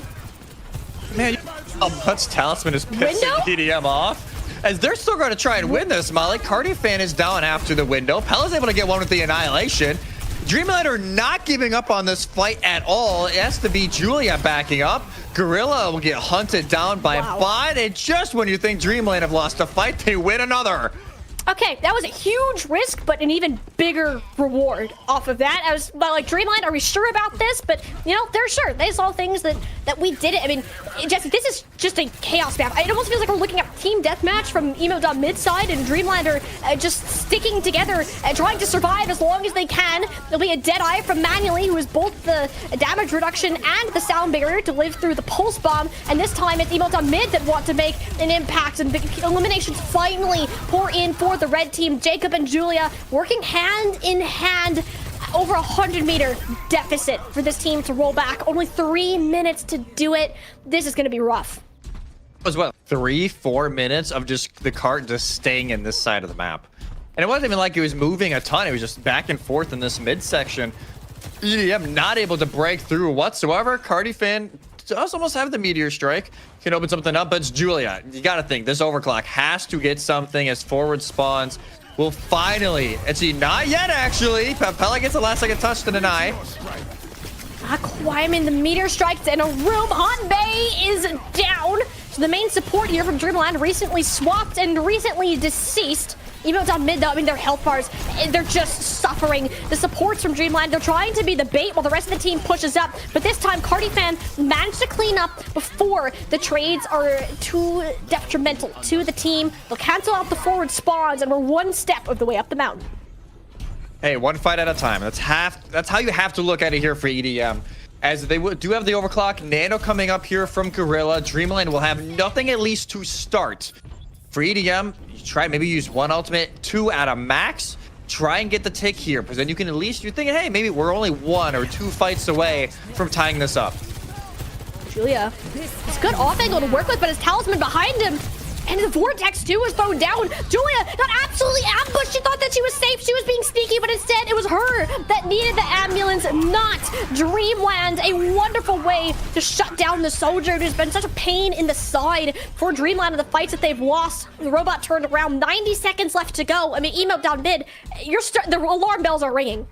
Man, how much Talisman is pissing EDM off. As they're still going to try and win this, Molly. Cardi fan is down after the window. Pella's able to get one with the Annihilation. Dreamlight are not giving up on this fight at all. It has to be Julia backing up. Gorilla will get hunted down by a bot. And just when you think Dreamlight have lost a fight, they win another. Okay, that was a huge risk, but an even bigger reward off of that. I was like, Dreamlight, are we sure about this? But, you know, they're sure. They saw things that we did it. I mean, Jesse, this is just a chaos map. It almost feels like we're looking at Team Deathmatch from Emo mid side, and Dreamlight are just sticking together and trying to survive as long as they can. There'll be a Deadeye from Manually, who is both the damage reduction and the sound barrier to live through the Pulse Bomb. And this time it's Emo mid that want to make an impact, and eliminations finally pour in for the red team. Jacob and Julia working hand in hand. Over 100-meter deficit for this team to roll back. Only 3 minutes to do it. This is going to be rough. It was what, 3-4 minutes of just the cart just staying in this side of the map. And it wasn't even like it was moving a ton. It was just back and forth in this midsection. EDM not able to break through whatsoever. Cardi fan does almost have the Meteor Strike. Can open something up, but it's Julia. You got to think this overclock has to get something as forward spawns. Will finally, not yet actually. Pella gets the last second touch to deny. Aquaman, the Meteor Strikes in a room. Hanbei is down. So the main support here from Dreamland recently swapped and recently deceased. Even down mid though, I mean, their health bars, they're just suffering. The supports from Dreamland, they're trying to be the bait while the rest of the team pushes up. But this time, Cardi fan managed to clean up before the trades are too detrimental to the team. They'll cancel out the forward spawns, and we're one step of the way up the mountain. Hey, one fight at a time. That's how you have to look at it here for EDM. As they do have the overclock, Nano coming up here from Gorilla. Dreamland will have nothing at least to start. For EDM, you try maybe use 1 ultimate, 2 at a max. Try and get the tick here, because then you can at least, you're thinking, hey, maybe we're only 1 or 2 fights away from tying this up. Julia, it's good off angle to work with, but his Talisman behind him. And the Vortex, too, was thrown down. Julia got absolutely ambushed. She thought that she was safe. She was being sneaky, but instead it was her that needed the ambulance, not Dreamland. A wonderful way to shut down the soldier. It has been such a pain in the side for Dreamland in the fights that they've lost. The robot turned around. 90 seconds left to go. I mean, Emo down mid. The alarm bells are ringing.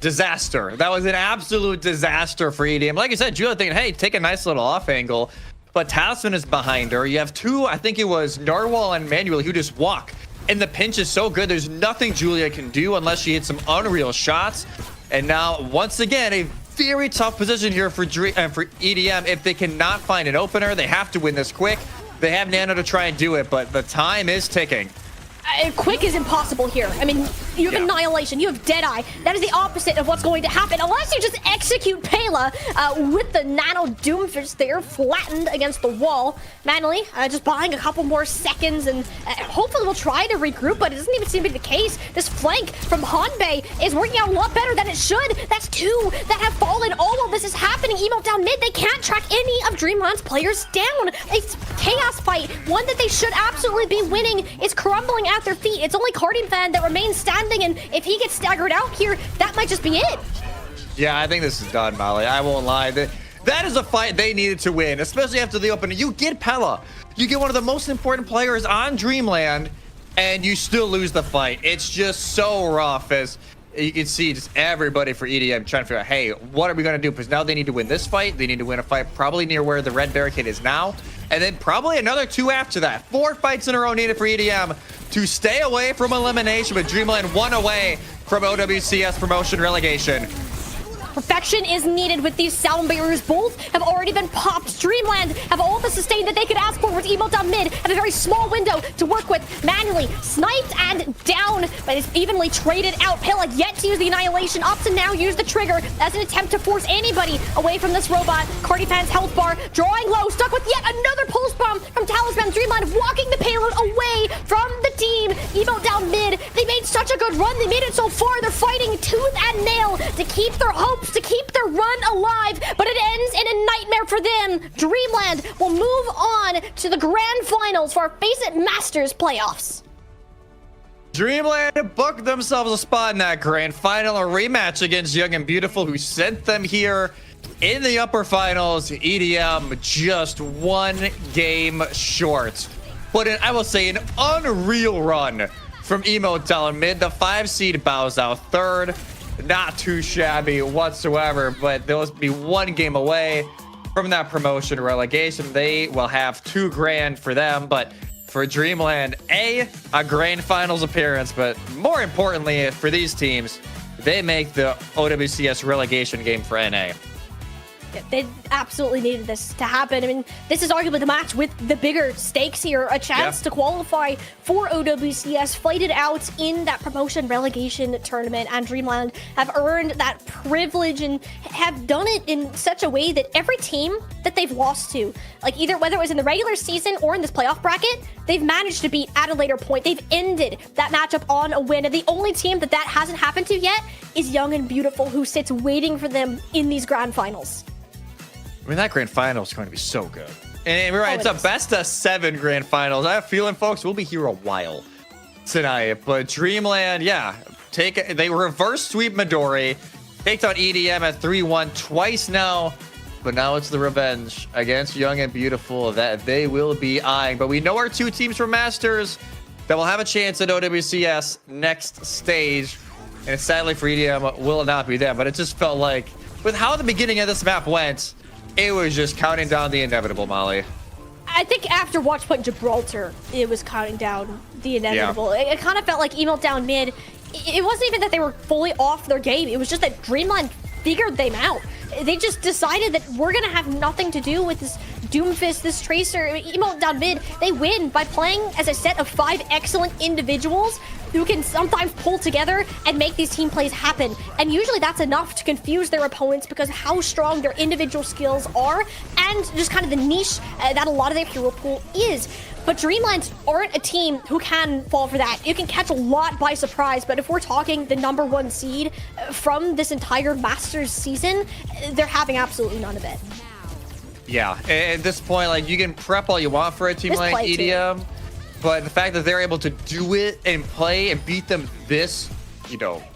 Disaster. That was an absolute disaster for EDM. Like I said, Julia thinking, hey, take a nice little off angle. But Talisman is behind her. You have 2, I think it was Narwhal and Manuel, who just walk. And the pinch is so good. There's nothing Julia can do unless she hits some unreal shots. And now, once again, a very tough position here for EDM. If they cannot find an opener, they have to win this quick. They have Nano to try and do it, but the time is ticking. Quick is impossible here. I mean, you have Annihilation, you have Deadeye. That is the opposite of what's going to happen, unless you just execute Pela with the Nano Doomfist there, flattened against the wall. Manually, just buying a couple more seconds, and hopefully we'll try to regroup, but it doesn't even seem to be the case. This flank from Hanbei is working out a lot better than it should. That's 2 that have fallen. All of this is happening. Emo down mid, they can't track any of Dreamland's players down. It's chaos fight, one that they should absolutely be winning. It's crumbling at their feet. It's only Cardian fan that remains standing, and if he gets staggered out here, that might just be it. Yeah, I think this is done, Molly. I won't lie. That is a fight they needed to win, especially after the opener. You get Pella. You get one of the most important players on Dreamland, and you still lose the fight. It's just so rough, as you can see just everybody for EDM trying to figure out, hey, what are we going to do? Because now they need to win this fight. They need to win a fight probably near where the red barricade is now. And then probably another 2 after that. 4 fights in a row needed for EDM to stay away from elimination, with Dreamland 1 away from OWCS promotion relegation. Perfection is needed with these sound barriers. Both have already been popped. Dreamland have all the sustain that they could ask for with Emo down mid. Have a very small window to work with. Manually sniped and down, but it's evenly traded out. Pilla yet to use the Annihilation. Opts to now use the trigger as an attempt to force anybody away from this robot. Cardifan's health bar drawing low, stuck with yet another pulse bomb from Talisman. Dreamland walking the payload away from the team. Emo down mid. They made such a good run. They made it so far. They're fighting tooth and nail to keep their hopes, to keep their run alive, but it ends in a nightmare for them. Dreamland will move on to the grand finals for our Faceit Masters playoffs. Dreamland booked themselves a spot in that grand final, a rematch against Young and Beautiful, who sent them here in the upper finals. EDM just one game short. But I will say an unreal run from Emo down mid. The 5 seed bows out third. Not too shabby whatsoever, but they'll be one game away from that promotion relegation. They will have 2 grand for them, but for Dreamland, a grand finals appearance, but more importantly for these teams, they make the OWCS relegation game for NA. They absolutely needed this to happen. I mean, this is arguably the match with the bigger stakes here. A chance to qualify for OWCS, fight it out in that promotion relegation tournament. And Dreamland have earned that privilege and have done it in such a way that every team that they've lost to, like either whether it was in the regular season or in this playoff bracket, they've managed to beat at a later point. They've ended that matchup on a win. And the only team that hasn't happened to yet is Young and Beautiful, who sits waiting for them in these grand finals. I mean, that grand final is going to be so good. And we're right, it's a best of 7 grand finals. I have a feeling, folks, we'll be here a while tonight. But Dreamland, they reverse sweep Midori, take down EDM at 3-1 twice now. But now it's the revenge against Young and Beautiful that they will be eyeing. But we know our 2 teams from Masters that will have a chance at OWCS next stage. And sadly for EDM, will not be them. But it just felt like, with how the beginning of this map went, it was just counting down the inevitable, Molly. I think after Watch Point Gibraltar, it was counting down the inevitable. It kind of felt like Emo down mid. It wasn't even that they were fully off their game. It was just that Dreamland figured them out. They just decided that we're going to have nothing to do with this Doomfist, this Tracer. Emo down mid, they win by playing as a set of 5 excellent individuals who can sometimes pull together and make these team plays happen. And usually that's enough to confuse their opponents because of how strong their individual skills are and just kind of the niche that a lot of their hero pool is. But Dreamland aren't a team who can fall for that. You can catch a lot by surprise, but if we're talking the #1 seed from this entire Masters season, they're having absolutely none of it. Yeah, at this point, like, you can prep all you want for a team like EDM, but the fact that they're able to do it and play and beat them this,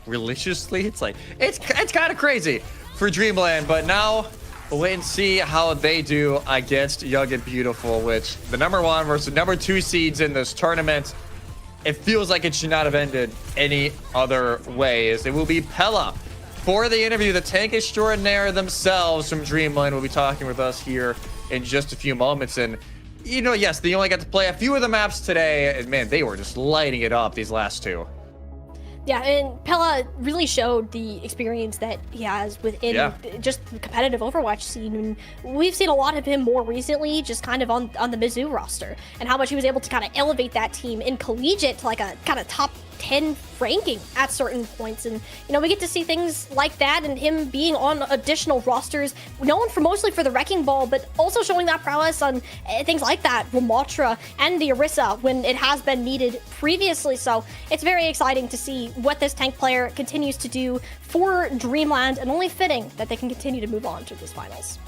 religiously, it's like, it's kind of crazy for Dreamland. But now we'll wait and see how they do against Young and Beautiful, which the #1 versus the #2 seeds in this tournament. It feels like it should not have ended any other ways. It will be Pella for the interview. The tank extraordinaire themselves from Dreamland will be talking with us here in just a few moments. And yes, they only got to play a few of the maps today, and man, they were just lighting it up these last 2. Yeah, and Pella really showed the experience that he has within just the competitive Overwatch scene. And we've seen a lot of him more recently, just kind of on the Mizzou roster, and how much he was able to kind of elevate that team in collegiate to like a kind of top 10 ranking at certain points. And we get to see things like that, and him being on additional rosters known mostly for the wrecking ball, but also showing that prowess on things like that, Ramatra and the Orisa, when it has been needed previously. So it's very exciting to see what this tank player continues to do for Dreamland, and only fitting that they can continue to move on to this finals.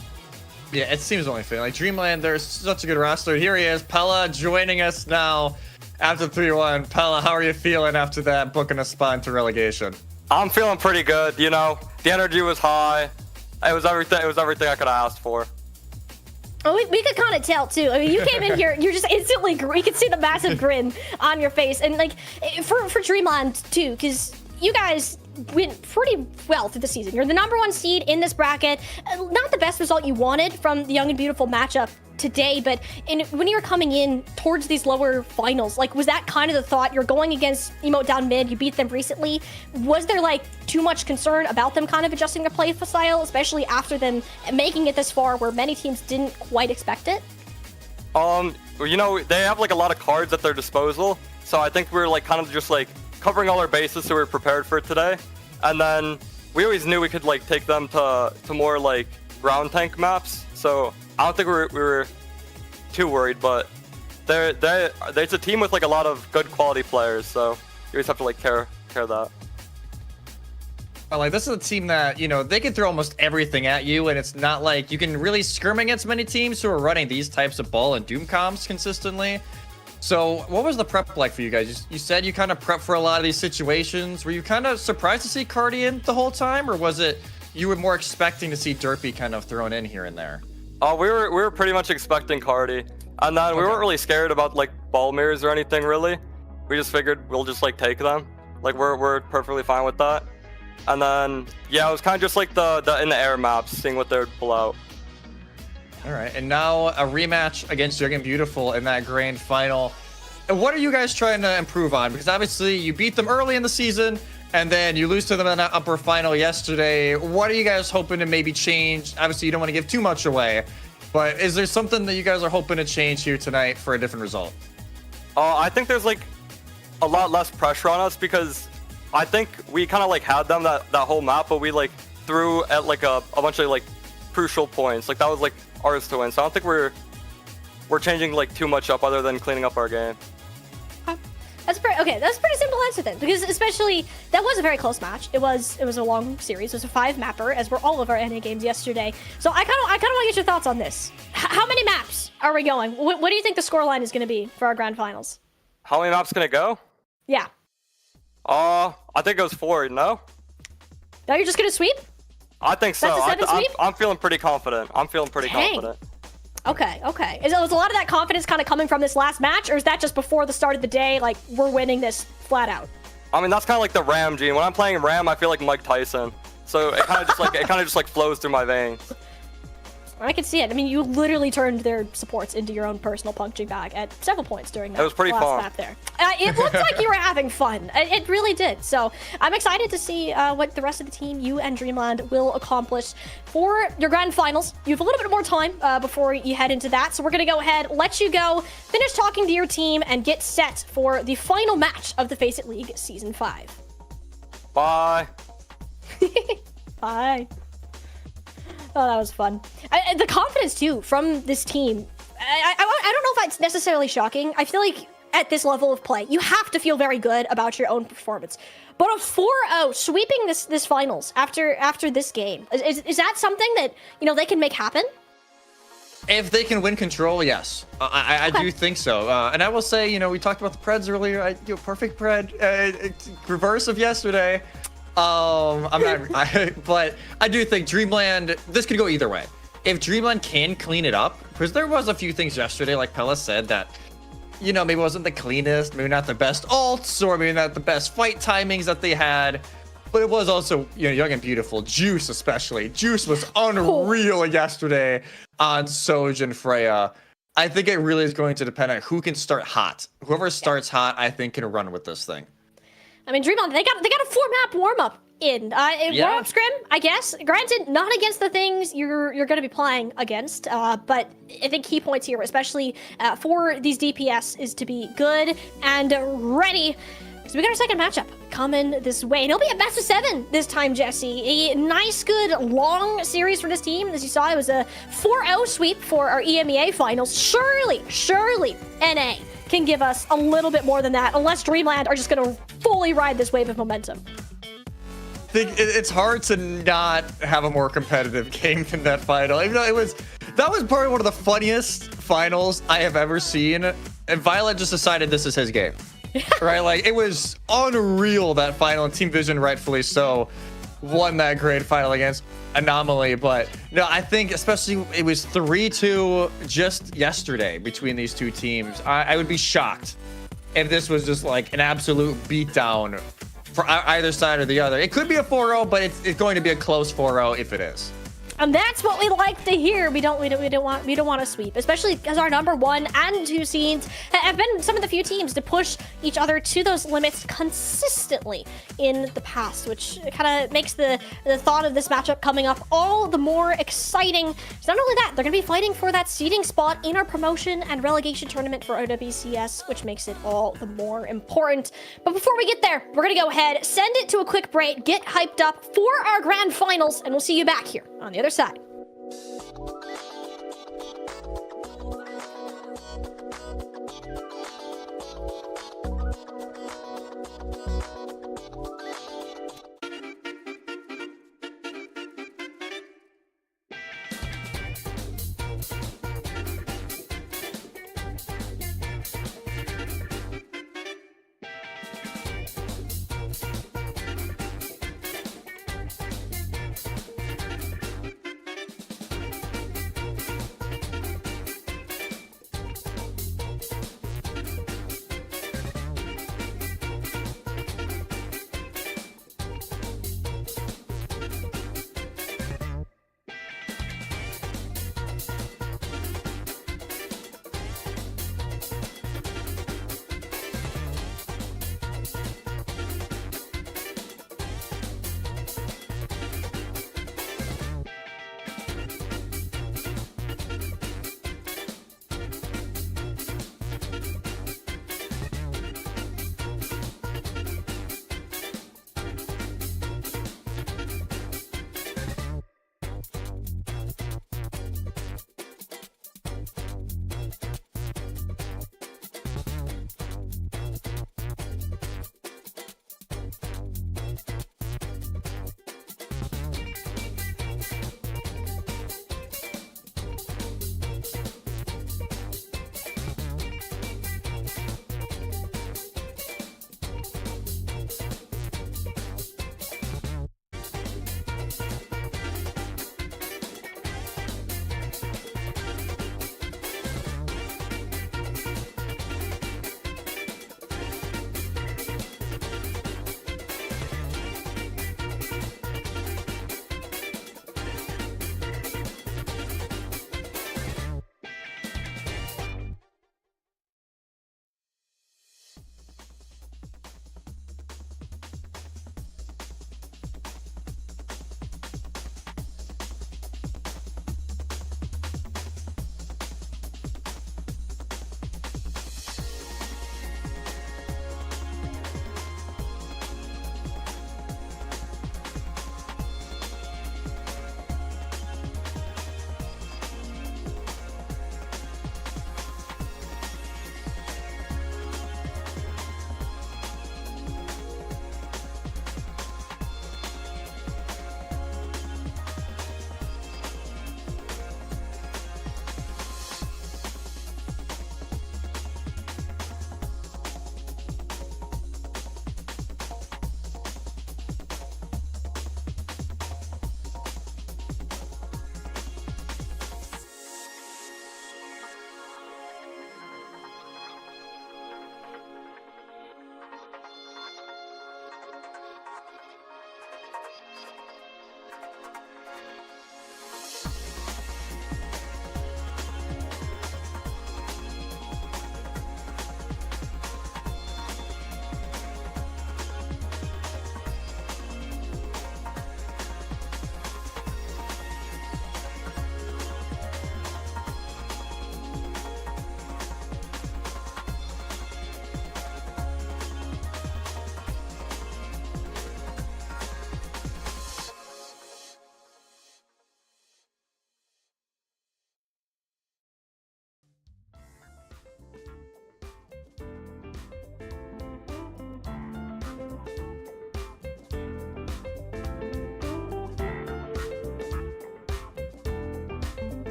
Yeah, it seems only fitting. Like, Dreamland, there's such a good roster. Here he is, Pella, joining us now after 3-1. Pella, how are you feeling after that, booking a spot into relegation? I'm feeling pretty good. The energy was high. It was everything I could have asked for. Oh, we could kind of tell too. I mean, you came in here, you're just instantly, we could see the massive grin on your face. And like, for Dreamland too, because you guys went pretty well through the season. You're the #1 seed in this bracket. Not the best result you wanted from the Young and Beautiful matchup today, but when you're coming in towards these lower finals, like, was that kind of the thought? You're going against Emote down mid, you beat them recently. Was there, like, too much concern about them kind of adjusting their play style, especially after them making it this far where many teams didn't quite expect it? You know, they have, like, a lot of cards at their disposal, so I think we're, like, kind of just, like, covering all our bases so we're prepared for it today. And then we always knew we could, like, take them to more, like, ground tank maps, so I don't think we were too worried, but there's a team with, like, a lot of good quality players, so you always have to, like, care that. Like, this is a team that, you know, they can throw almost everything at you, and it's not like you can really skirm against many teams who are running these types of ball and doom comps consistently. So what was the prep like for you guys? You said you kind of prepped for a lot of these situations. Were you kind of surprised to see Cardi in the whole time, or was it you were more expecting to see Derpy kind of thrown in here and there? We were pretty much expecting Cardi, and then we weren't really scared about, like, ball mirrors or anything really. We just figured we'll just, like, take them. Like, we're perfectly fine with that. And then yeah, it was kind of just like the in the air maps, seeing what they would pull out. All right, and now a rematch against Young and Beautiful in that grand final. And what are you guys trying to improve on? Because obviously you beat them early in the season, and then you lose to them in that upper final yesterday. What are you guys hoping to maybe change? Obviously, you don't want to give too much away, but is there something that you guys are hoping to change here tonight for a different result? I think there's, like, a lot less pressure on us, because I think we kind of, like, had them that whole map, but we, like, threw at, like, a bunch of, like, crucial points. Like, that was, like, ours to win. So I don't think we're changing, like, too much up other than cleaning up our game. That's pretty simple answer then, because especially that was a very close match. It was a long series. It was a 5-mapper, as were all of our NA games yesterday. So I kind of want to get your thoughts on this. How many maps are we going? What do you think the scoreline is going to be for our grand finals? How many maps gonna go? Yeah. I think it goes 4. No. Now you're just gonna sweep? I think so. That's a 7 sweep? I'm feeling pretty confident. Confident. Okay. Is a lot of that confidence kind of coming from this last match, or is that just before the start of the day, like, we're winning this flat out? I mean, that's kind of like the Ram gene. When I'm playing Ram, I feel like Mike Tyson. So it kind of just like flows through my veins. I can see it. I mean, you literally turned their supports into your own personal punching bag at several points during that It was pretty last fun. map there. It looked like you were having fun. It really did. So I'm excited to see what the rest of the team, you and Dreamland, will accomplish for your grand finals. You have a little bit more time before you head into that. So we're going to go ahead, let you go, finish talking to your team, and get set for the final match of the Faceit League Season 5. Bye. Bye. Oh, that was fun. The confidence, too, from this team. I don't know if that's necessarily shocking. I feel like at this level of play, you have to feel very good about your own performance. But a 4-0 sweeping this finals after this game, is that something that, you know, they can make happen? If they can win control, yes. I do think so. And I will say, you know, we talked about the Preds earlier. Perfect Pred. Reverse of yesterday. I'm not, but I do think Dreamland, this could go either way. If Dreamland can clean it up, because there was a few things yesterday, like Pella said, that, you know, maybe wasn't the cleanest, maybe not the best ults, or maybe not the best fight timings that they had, but it was also, you know, Young and Beautiful. Juice especially. Juice was unreal yesterday on Soj and Freya. I think it really is going to depend on who can start hot. Whoever starts hot, I think, can run with this thing. I mean, Dreamland, they got a 4-map warm-up in. Warm-up scrim, I guess. Granted, not against the things you're going to be playing against, but I think key points here, especially for these DPS, is to be good and ready. So we got our second matchup coming this way. And it'll be a best of 7 this time, Jesse. A nice, good, long series for this team. As you saw, it was a 4-0 sweep for our EMEA finals. Surely, NA can give us a little bit more than that, unless Dreamland are just going to fully ride this wave of momentum. I think it's hard to not have a more competitive game than that final. Even though that was probably one of the funniest finals I have ever seen. And Violet just decided this is his game. Right? Like, it was unreal, that final, and Team Vision, rightfully so, won that great final against Anomaly. But no, I think especially it was 3-2 just yesterday between these two teams. I would be shocked if this was just like an absolute beatdown for either side or the other. It could be a 4-0, but it's going to be a close 4-0 if it is. And that's what we like to hear. We don't want to sweep, especially because our number 1 and 2 seeds have been some of the few teams to push each other to those limits consistently in the past, which kind of makes the thought of this matchup coming up all the more exciting. So not only that, they're going to be fighting for that seeding spot in our promotion and relegation tournament for OWCS, which makes it all the more important. But before we get there, we're going to go ahead, send it to a quick break, get hyped up for our grand finals, and we'll see you back here on the other side.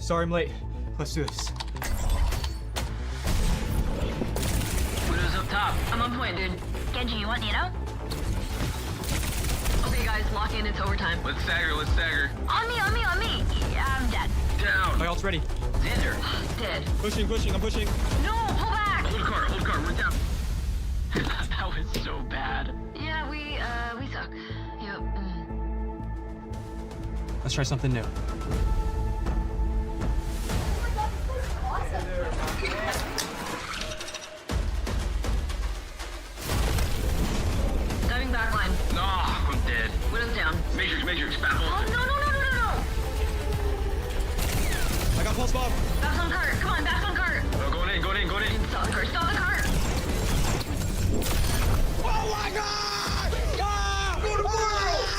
Sorry I'm late. Let's do this. Widow's up top. I'm on point, dude. Genji, you want Nino? Okay, guys, lock in. It's overtime. Let's stagger, let's stagger. On me, on me, on me. Yeah, I'm dead. Down. My ult's ready. Xander. Dead. Pushing, I'm pushing. No, pull back. Hold card, we're down. That was so bad. Yeah, we suck. Yep. Let's try something new. Diving back line. No, I'm dead. Widow's down. Matrix, baffle. Oh, no. I got pulse bomb. Back on cart. Come on, back on cart. Oh, going in. Stop the cart. Stop the cart. Oh my god! Ah! Go to world!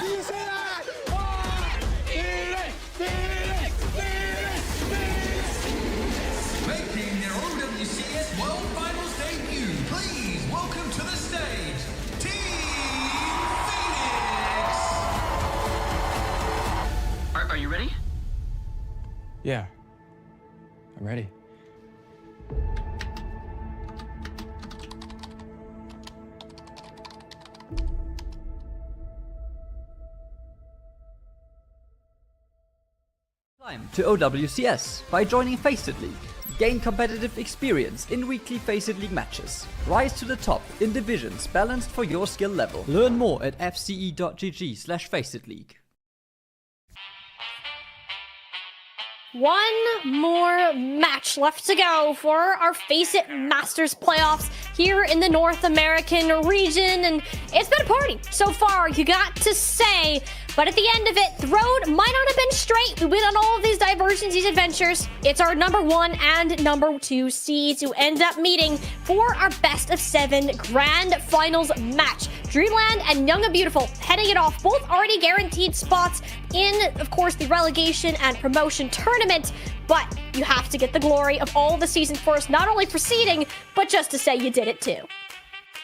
Do you see that? Making their OWCS World Finals debut, please welcome to the stage, Team Phoenix! Are you ready? Yeah. I'm ready. Climb to OWCS by joining Faceit League. Gain competitive experience in weekly Faceit League matches. Rise to the top in divisions balanced for your skill level. Learn more at fce.gg/faceitleague. One more match left to go for our Faceit Masters playoffs here in the North American region, and it's been a party so far, you got to say. But at the end of it, the road might not have been straight. We went on all of these diversions, these adventures. It's our number 1 and number 2 seeds who end up meeting for our best of 7 grand finals match. Dreamland and Young and Beautiful heading it off, both already guaranteed spots in, of course, the relegation and promotion tournament. But you have to get the glory of all the season first, not only for seeding, but just to say you did it too.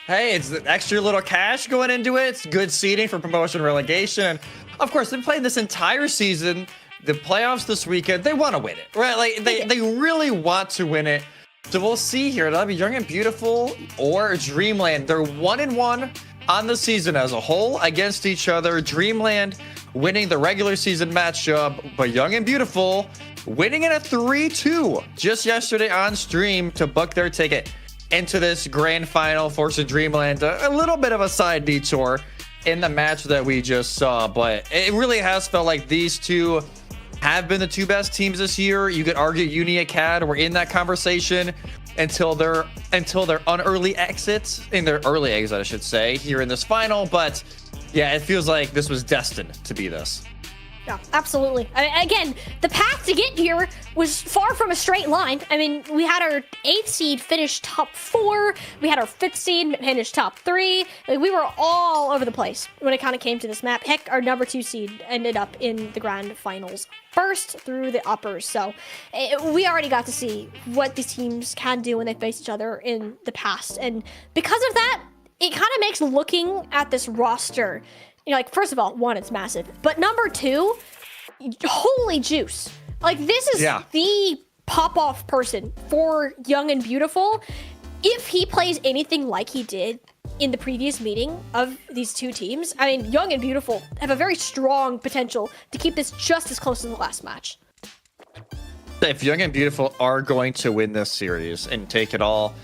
Hey, it's the extra little cash going into it. It's good seeding for promotion relegation. And of course, they've played this entire season, the playoffs this weekend. They want to win it, right? Like they really want to win it. So we'll see here. That'll be Young and Beautiful or Dreamland. They're 1-1 on the season as a whole against each other. Dreamland winning the regular season matchup, but Young and Beautiful winning it at 3-2 just yesterday on stream to book their ticket into this grand final, forcing Dreamland a little bit of a side detour in the match that we just saw. But it really has felt like these two have been the two best teams this year. You could argue Uni Acad were in that conversation until their early exit, I should say, here in this final. But yeah, it feels like this was destined to be this. Yeah, absolutely. Again, the path to get here was far from a straight line. I mean, we had our 8th seed finish top 4. We had our 5th seed finish top 3. Like, we were all over the place when it kind of came to this map. Heck, our number 2 seed ended up in the grand finals first through the uppers. So we already got to see what these teams can do when they face each other in the past. And because of that, it kind of makes looking at this roster, you know, like, first of all, 1, it's massive. But number 2, holy juice. Like, this is the pop-off person for Young and Beautiful. If he plays anything like he did in the previous meeting of these two teams, I mean, Young and Beautiful have a very strong potential to keep this just as close as the last match. If Young and Beautiful are going to win this series and take it all,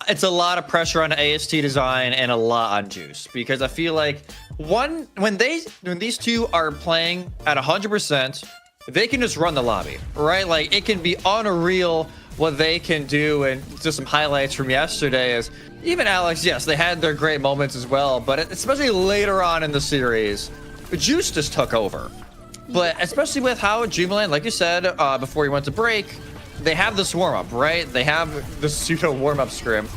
it's a lot of pressure on AST Design and a lot on Juice, because I feel like when these two are playing at 100%, they can just run the lobby, right? Like, it can be unreal what they can do. And just some highlights from yesterday is even Alex, yes, they had their great moments as well, but especially later on in the series, Juice just took over. But especially with how Dreamland, like you said, before you went to break, they have this warm-up, right? They have the pseudo warm-up scrim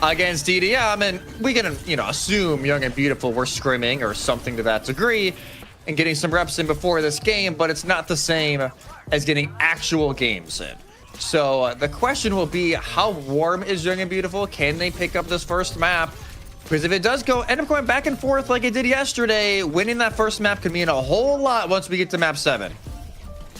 against DDM, and we can, assume Young and Beautiful were scrimming or something to that degree and getting some reps in before this game, but it's not the same as getting actual games in. So the question will be, how warm is Young and Beautiful? Can they pick up this first map? Because if it does end up going back and forth like it did yesterday, winning that first map could mean a whole lot once we get to map 7.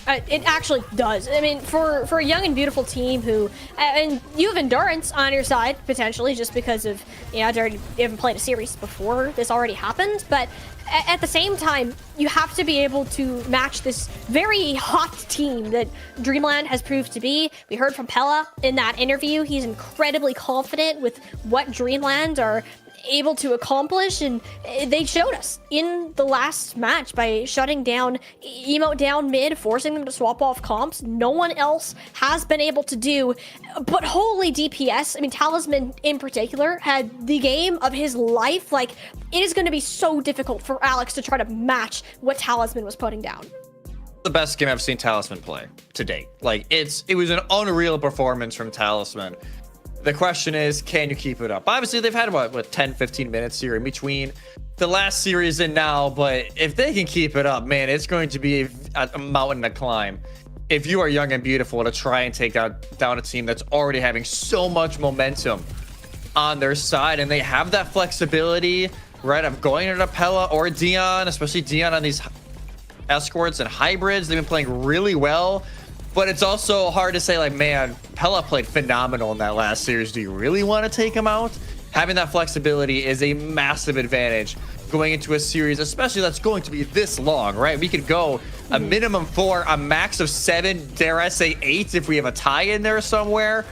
It actually does. I mean, for a young and beautiful team who, and you have endurance on your side potentially, just because of you haven't played a series before this already happened. But at the same time, you have to be able to match this very hot team that Dreamland has proved to be. We heard from Pella in that interview; he's incredibly confident with what Dreamland are able to accomplish, and they showed us in the last match by shutting down Emote down mid, forcing them to swap off comps. No one else has been able to do, but holy DPS. I mean, Talisman in particular had the game of his life. Like, it is going to be so difficult for Alex to try to match what Talisman was putting down. The best game I've seen Talisman play to date. Like, it was an unreal performance from Talisman. The question is, can you keep it up? Obviously, they've had, what 10, 15 minutes here in between the last series and now, but if they can keep it up, man, it's going to be a mountain to climb. If you are young and beautiful, to try and take down a team that's already having so much momentum on their side, and they have that flexibility, right, of going into Pella or Dion, especially Dion on these escorts and hybrids. They've been playing really well. But it's also hard to say, like, man, Pella played phenomenal in that last series. Do you really want to take him out? Having that flexibility is a massive advantage going into a series, especially that's going to be this long, right? We could go a minimum 4, a max of 7, dare I say 8 if we have a tie in there somewhere.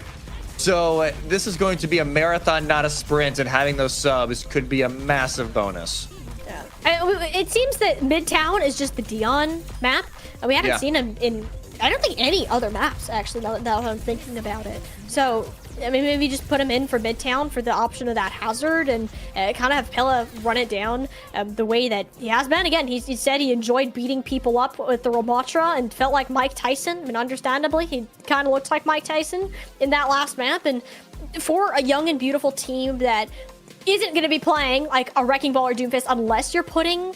So this is going to be a marathon, not a sprint, and having those subs could be a massive bonus. Yeah. It seems that Midtown is just the Dion map, and we haven't seen him in... I don't think any other maps, actually, now that I'm thinking about it. So, I mean, maybe just put him in for Midtown for the option of that hazard and kind of have Pella run it down the way that he has been. Again, he said he enjoyed beating people up with the Ramatra and felt like Mike Tyson. I mean, understandably, he kind of looks like Mike Tyson in that last map. And for a young and beautiful team that isn't going to be playing like a Wrecking Ball or Doomfist unless you're putting,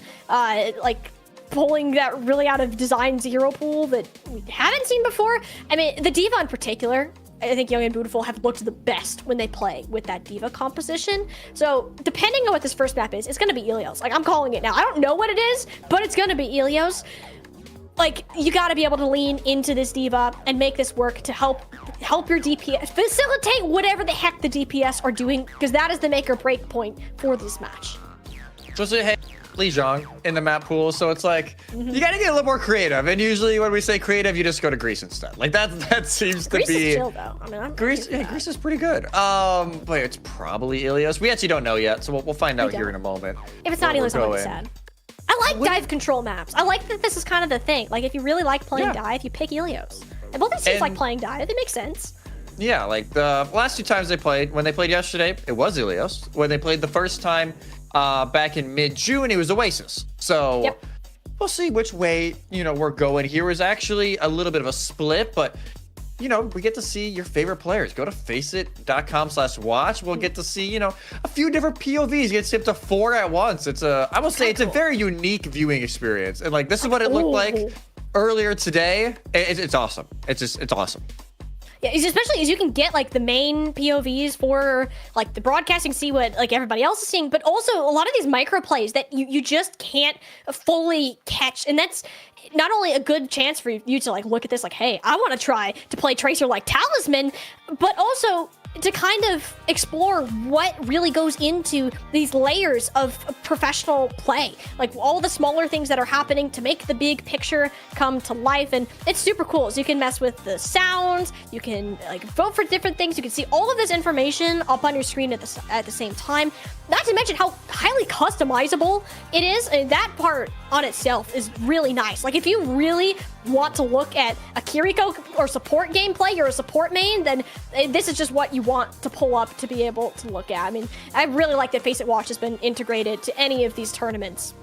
pulling that really out of design zero pool that we haven't seen before. I mean, the Diva in particular, I think Young and Beautiful have looked the best when they play with that Diva composition. So depending on what this first map is, it's going to be Ilios. Like, I'm calling it now. I don't know what it is, but it's going to be Ilios. Like, you got to be able to lean into this Diva and make this work to help your DPS, facilitate whatever the heck the DPS are doing, because that is the make or break point for this match. So say, hey, Li Zhang in the map pool, so it's like you got to get a little more creative. And usually when we say creative, you just go to Greece instead. Like that seems to Greece be. Is chill though. I mean, Greece is pretty good. But it's probably Ilios. We actually don't know yet, so we'll find out here in a moment. If it's not Ilios, I'm gonna be sad. I like dive control maps. I like that this is kind of the thing. Like, if you really like playing dive, you pick Ilios. And both these teams like playing dive. They make sense. Yeah, like the last 2 times they played, when they played yesterday, it was Ilios. When they played the first time back in mid-June, it was Oasis. So we'll see which way, we're going. Here is actually a little bit of a split, but, we get to see your favorite players. Go to faceit.com/watch. We'll get to see, a few different POVs. You get to see up to 4 at once. I will say it's a very unique viewing experience. And, like, this is what it looked like earlier today. It's awesome. It's awesome. Yeah, especially as you can get like the main POVs for like the broadcasting, see what like everybody else is seeing, but also a lot of these micro plays that you just can't fully catch. And that's not only a good chance for you to like look at this like, hey, I want to try to play Tracer like Talisman, but also to kind of explore what really goes into these layers of professional play, like all the smaller things that are happening to make the big picture come to life. And it's super cool. So you can mess with the sounds, you can like vote for different things, you can see all of this information up on your screen at the same time. Not to mention how highly customizable it is. And that part on itself is really nice. Like, if you really want to look at a Kiriko or support gameplay, you're a support main, then this is just what you want to pull up to be able to look at. I mean, I really like that Faceit Watch has been integrated to any of these tournaments.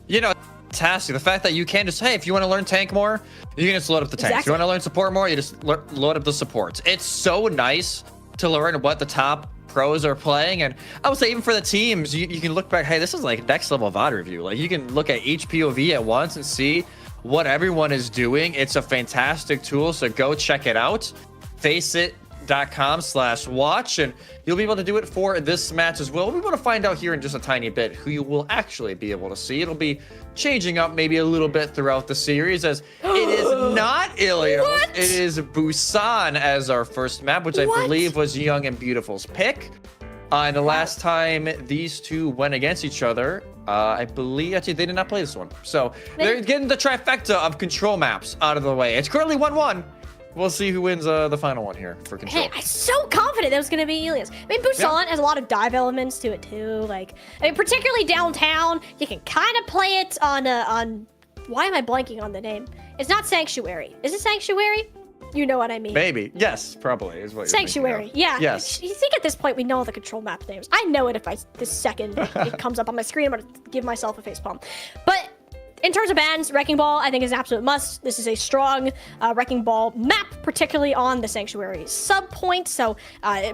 Fantastic. The fact that you can just, hey, if you want to learn tank more, you can just load up the tanks. If you want to learn support more, you just load up the supports. It's so nice to learn what the top pros are playing. And I would say even for the teams, you can look back, hey, this is like next level VOD review. Like, you can look at each POV at once and see what everyone is doing. It's a fantastic tool, so go check it out. Faceit.com/watch, and you'll be able to do it for this match as well. We want to find out here in just a tiny bit who you will actually be able to see. It'll be changing up maybe a little bit throughout the series, as it is not Ilios. What? It is Busan as our first map, which I believe was Young and Beautiful's pick. And the last time these two went against each other, I believe actually they did not play this one. So they're getting the trifecta of control maps out of the way. It's currently 1-1. We'll see who wins the final one here for control. Hey, I'm so confident that was going to be Ilios. I mean, Busan has a lot of dive elements to it too. Like, I mean, particularly downtown, you can kind of play it on. Why am I blanking on the name? It's not Sanctuary. Is it Sanctuary? You know what I mean. Maybe. Yes, probably is what you're Sanctuary. thinking of. Yeah. Yes. You think at this point we know the control map names. I know it if the second it comes up on my screen. I'm going to give myself a facepalm. But in terms of bans, Wrecking Ball, I think is an absolute must. This is a strong Wrecking Ball map, particularly on the Sanctuary sub point. So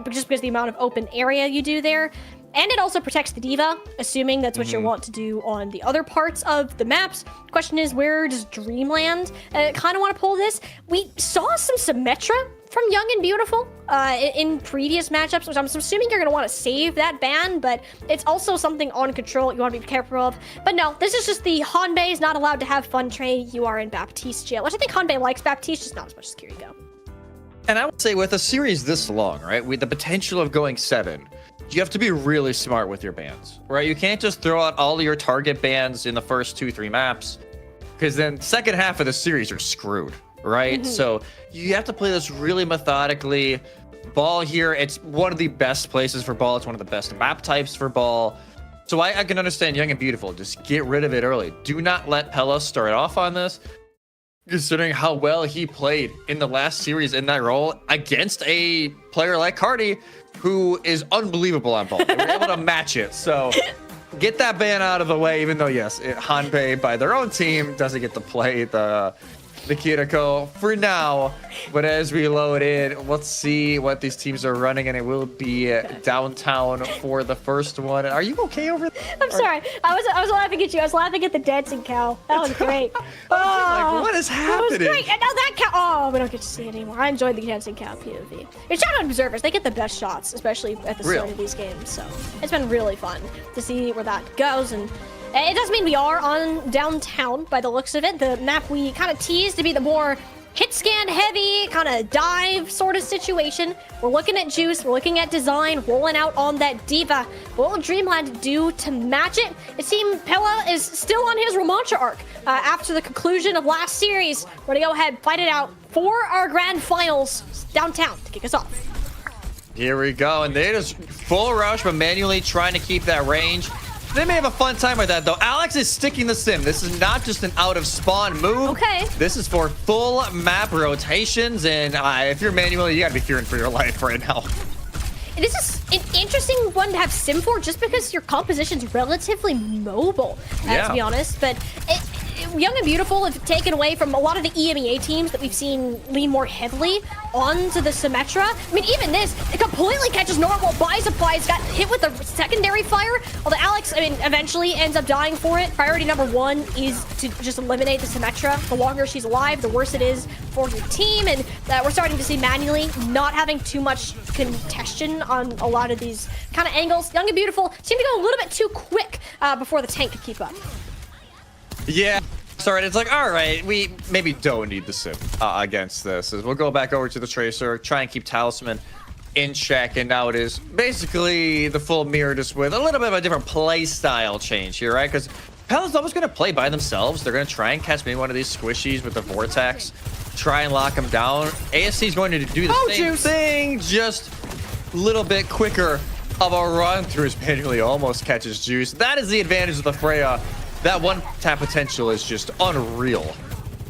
just because the amount of open area you do there. And it also protects the diva, assuming that's what you want to do on the other parts of the maps. Question is, where does Dreamland kind of want to pull this? We saw some Symmetra from Young and Beautiful in previous matchups, which I'm assuming you're going to want to save that ban, but it's also something on control you want to be careful of. But no, this is just the Hanbei is not allowed to have fun train. You are in Baptiste jail, which I think Hanbei likes Baptiste, just not as much as Kiriko. And I would say with a series this long, right, with the potential of going 7, you have to be really smart with your bans, right? You can't just throw out all of your target bans in the first 2-3 maps, because then second half of the series you're screwed, right? So you have to play this really methodically. Ball here, it's one of the best places for ball. It's one of the best map types for ball. So I can understand Young and Beautiful. Just get rid of it early. Do not let Pella start off on this, considering how well he played in the last series in that role against a player like Cardi, who is unbelievable on ball. They were able to match it. So get that ban out of the way, even though, yes, Hanbei by their own team doesn't get to play the Kiriko for now. But as we load in, let's see what these teams are running, and it will be downtown for the first one. Are you okay over there? I'm sorry. I was laughing at you. I was laughing at the dancing cow. That was great. Like, what is happening? That was great. And now that cow. Oh, we don't get to see it anymore. I enjoyed the dancing cow POV. And shout out observers. They get the best shots, especially at the start of these games. So it's been really fun to see where that goes. And it does mean we are on downtown by the looks of it. The map we kind of teased to be the more hit scan heavy, kind of dive sort of situation. We're looking at Juice, we're looking at design, rolling out on that diva. What will Dreamland do to match it? It seems Pella is still on his Romantra arc after the conclusion of last series. We're gonna go ahead, fight it out for our grand finals downtown to kick us off. Here we go, and they just full rush, but manually trying to keep that range. They may have a fun time with that, though. Alex is sticking the sim. This is not just an out-of-spawn move. Okay. This is for full map rotations, and if you're manually, you gotta be fearing for your life right now. This is an interesting one to have sim for, just because your composition's relatively mobile, to be honest. But Young and Beautiful have taken away from a lot of the EMEA teams that we've seen lean more heavily onto the Symmetra. I mean, even this, it completely catches normal. Buy supplies, got hit with a secondary fire. Although Alex, I mean, eventually ends up dying for it. Priority number 1 is to just eliminate the Symmetra. The longer she's alive, the worse it is for your team. And we're starting to see manually not having too much contention on a lot of these kind of angles. Young and Beautiful seem to go a little bit too quick before the tank could keep up. Yeah. Sorry, it's like, all right, we maybe don't need the sim against this. We'll go back over to the Tracer, try and keep Talisman in check, and now it is basically the full mirror, just with a little bit of a different play style change here, right? Because Pella's always going to play by themselves. They're going to try and catch maybe one of these squishies with the Vortex, try and lock them down. ASC is going to do the same thing, just a little bit quicker of a run through. His manually almost catches Juice. That is the advantage of the Freya. That one tap potential is just unreal.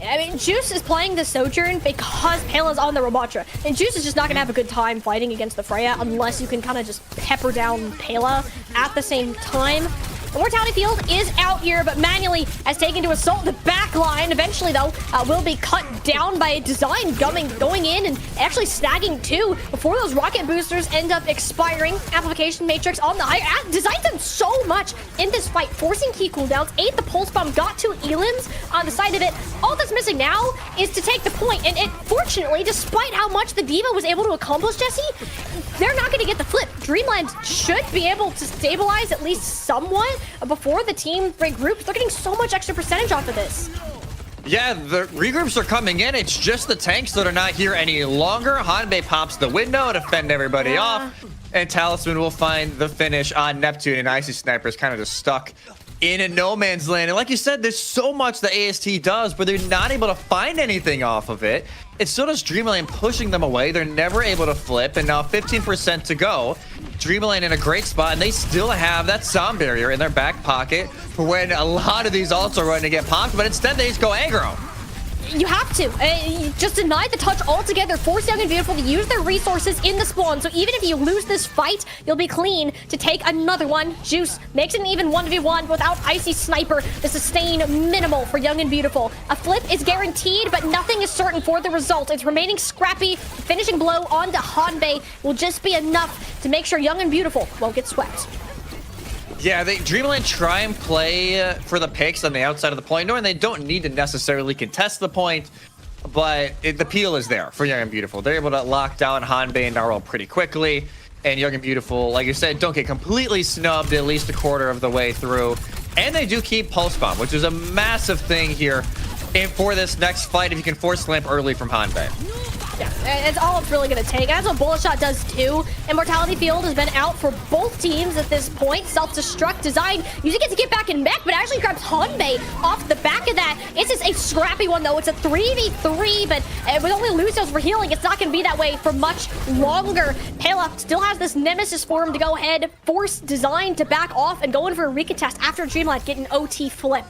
I mean, Juice is playing the Sojourn because Pella's on the Romantra. And Juice is just not going to have a good time fighting against the Freya unless you can kind of just pepper down Pella at the same time. The Mortality Field is out here, but manually has taken to assault the back line. Eventually, though, will be cut down by Design going in and actually snagging 2 before those rocket boosters end up expiring. Amplification Matrix on the high. Design done so much in this fight, forcing key cooldowns. 8, the Pulse Bomb got 2 Elims on the side of it. All that's missing now is to take the point. And fortunately, despite how much the Diva was able to accomplish, Jesse, they're not going to get the flip. Dreamland should be able to stabilize at least somewhat before the team regroups. They're getting so much extra percentage off of this. Yeah, the regroups are coming in. It's just the tanks that are not here any longer. Hanbei pops the window to fend everybody off. And Talisman will find the finish on Neptune. And Icy Sniper is kind of just stuck in a no man's land. And like you said, there's so much that AST does, but they're not able to find anything off of it. It still does Dreamlight pushing them away. They're never able to flip. And now 15% to go. Dreamlight in a great spot, and they still have that sound barrier in their back pocket for when a lot of these ults are running to get popped, but instead they just go aggro. You have to. Just deny the touch altogether. Force Young and Beautiful to use their resources in the spawn. So even if you lose this fight, you'll be clean to take another one. Juice makes it an even 1v1 without Icy Sniper. The sustain minimal for Young and Beautiful. A flip is guaranteed, but nothing is certain for the result. It's remaining scrappy. Finishing blow onto Hanbei will just be enough to make sure Young and Beautiful won't get swept. Yeah, Dreamlight try and play for the picks on the outside of the point, knowing they don't need to necessarily contest the point, but the peel is there for Young and Beautiful. They're able to lock down Hanbei and Narwhal pretty quickly, and Young and Beautiful, like you said, don't get completely snubbed at least a quarter of the way through. And they do keep Pulse Bomb, which is a massive thing here for this next fight if you can force slamp early from Hanbei. Yeah, it's all it's really going to take. That's what Bullet Shot does too. Immortality Field has been out for both teams at this point. Self-destruct design, using it to get back in mech, but actually grabs Hanbei off the back of that. It's just a scrappy one though. It's a 3v3, but with only Lucios for healing, it's not going to be that way for much longer. Pela still has this Nemesis for him to go ahead, force design to back off and go in for a recontest after Dreamlight get an OT flip.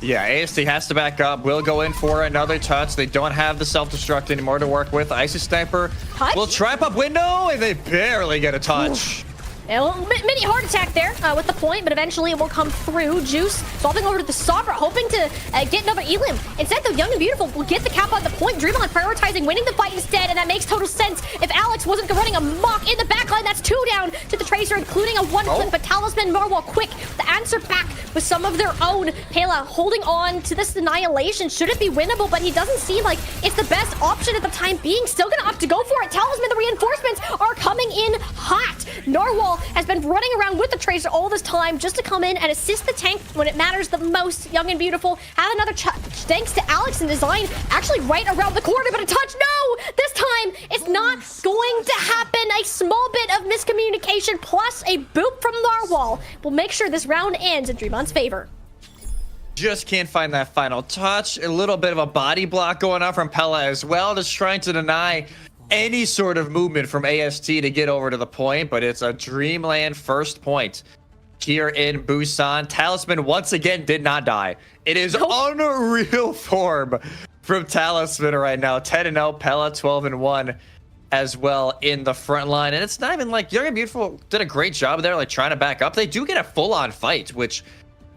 Yeah, AST has to back up. Will go in for another touch. They don't have the self-destruct anymore to work with. Icy Sniper will trap up window, and they barely get a touch. A little mini heart attack there with the point, but eventually it will come through. Juice swapping over to the Sombra, hoping to get another Elim. Instead, though, Young and Beautiful will get the cap on the point. Dreamlight prioritizing winning the fight instead, and that makes total sense. If Alex wasn't running amok in the backline, that's 2 down to the Tracer, including a 1 clip, but Talisman, Narwhal quick to answer back with some of their own. Pela holding on to this Annihilation. Should it be winnable? But he doesn't seem like it's the best option at the time being. Still gonna opt to go for it. Talisman, the reinforcements are coming in hot. Narwhal has been running around with the Tracer all this time just to come in and assist the tank when it matters the most. Young and Beautiful have another thanks to Alex and Design actually right around the corner, but a touch, no! This time, it's not going to happen. A small bit of miscommunication plus a boop from Narwhal will make sure this round ends in Dreamlight's favor. Just can't find that final touch. A little bit of a body block going on from Pela as well, just trying to deny any sort of movement from AST to get over to the point, but it's a Dreamland first point here in Busan. Talisman once again did not die. It is unreal form from Talisman right now. 10-0, Pela 12-1 as well in the front line. And it's not even like Young and Beautiful did a great job there, like trying to back up. They do get a full-on fight, which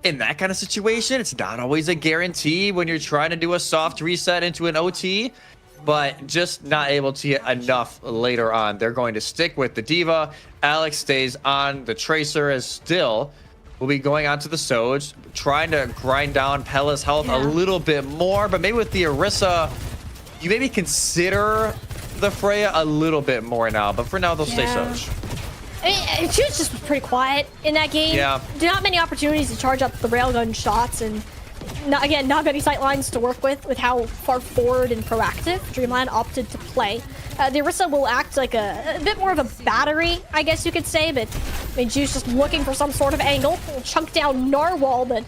in that kind of situation, it's not always a guarantee when you're trying to do a soft reset into an OT. But just not able to get enough later on. They're going to stick with the Diva. Alex stays on the Tracer as still will be going on to the Soj, trying to grind down Pela's health a little bit more. But maybe with the Orisa, you maybe consider the Freya a little bit more now. But for now, they'll stay Soj. She was just pretty quiet in that game. Yeah. Not many opportunities to charge up the railgun shots, and not many sight lines to work with how far forward and proactive Dreamland opted to play. The Orisa will act like a bit more of a battery, I guess you could say, but I mean, Juice just looking for some sort of angle. We'll chunk down Narwhal, but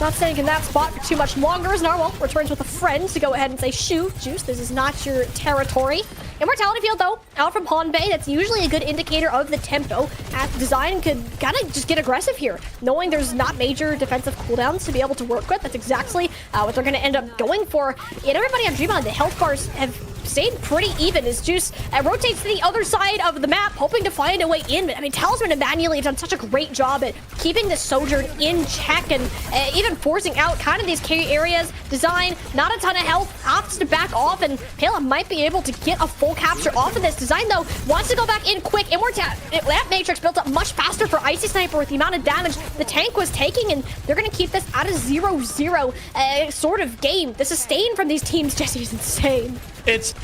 not staying in that spot for too much longer as Narwhal returns with a friend to go ahead and say, shoot, Juice, this is not your territory. Immortality Field, though, out from Hanbei. That's usually a good indicator of the tempo. Design could kind of just get aggressive here, knowing there's not major defensive cooldowns to be able to work with. That's exactly what they're going to end up going for. And everybody on Dreamland, the health bars have stayed pretty even as Juice rotates to the other side of the map, hoping to find a way in. But I mean, Talisman and Manually have done such a great job at keeping the Sojourn in check and even forcing out kind of these key areas. Design, not a ton of health, opts to back off, and Pela might be able to get a full capture off of this. Design, though, wants to go back in quick. That Matrix built up much faster for Icy Sniper with the amount of damage the tank was taking, and they're going to keep this at a 0-0 sort of game. The sustain from these teams, Jesse, is insane. It's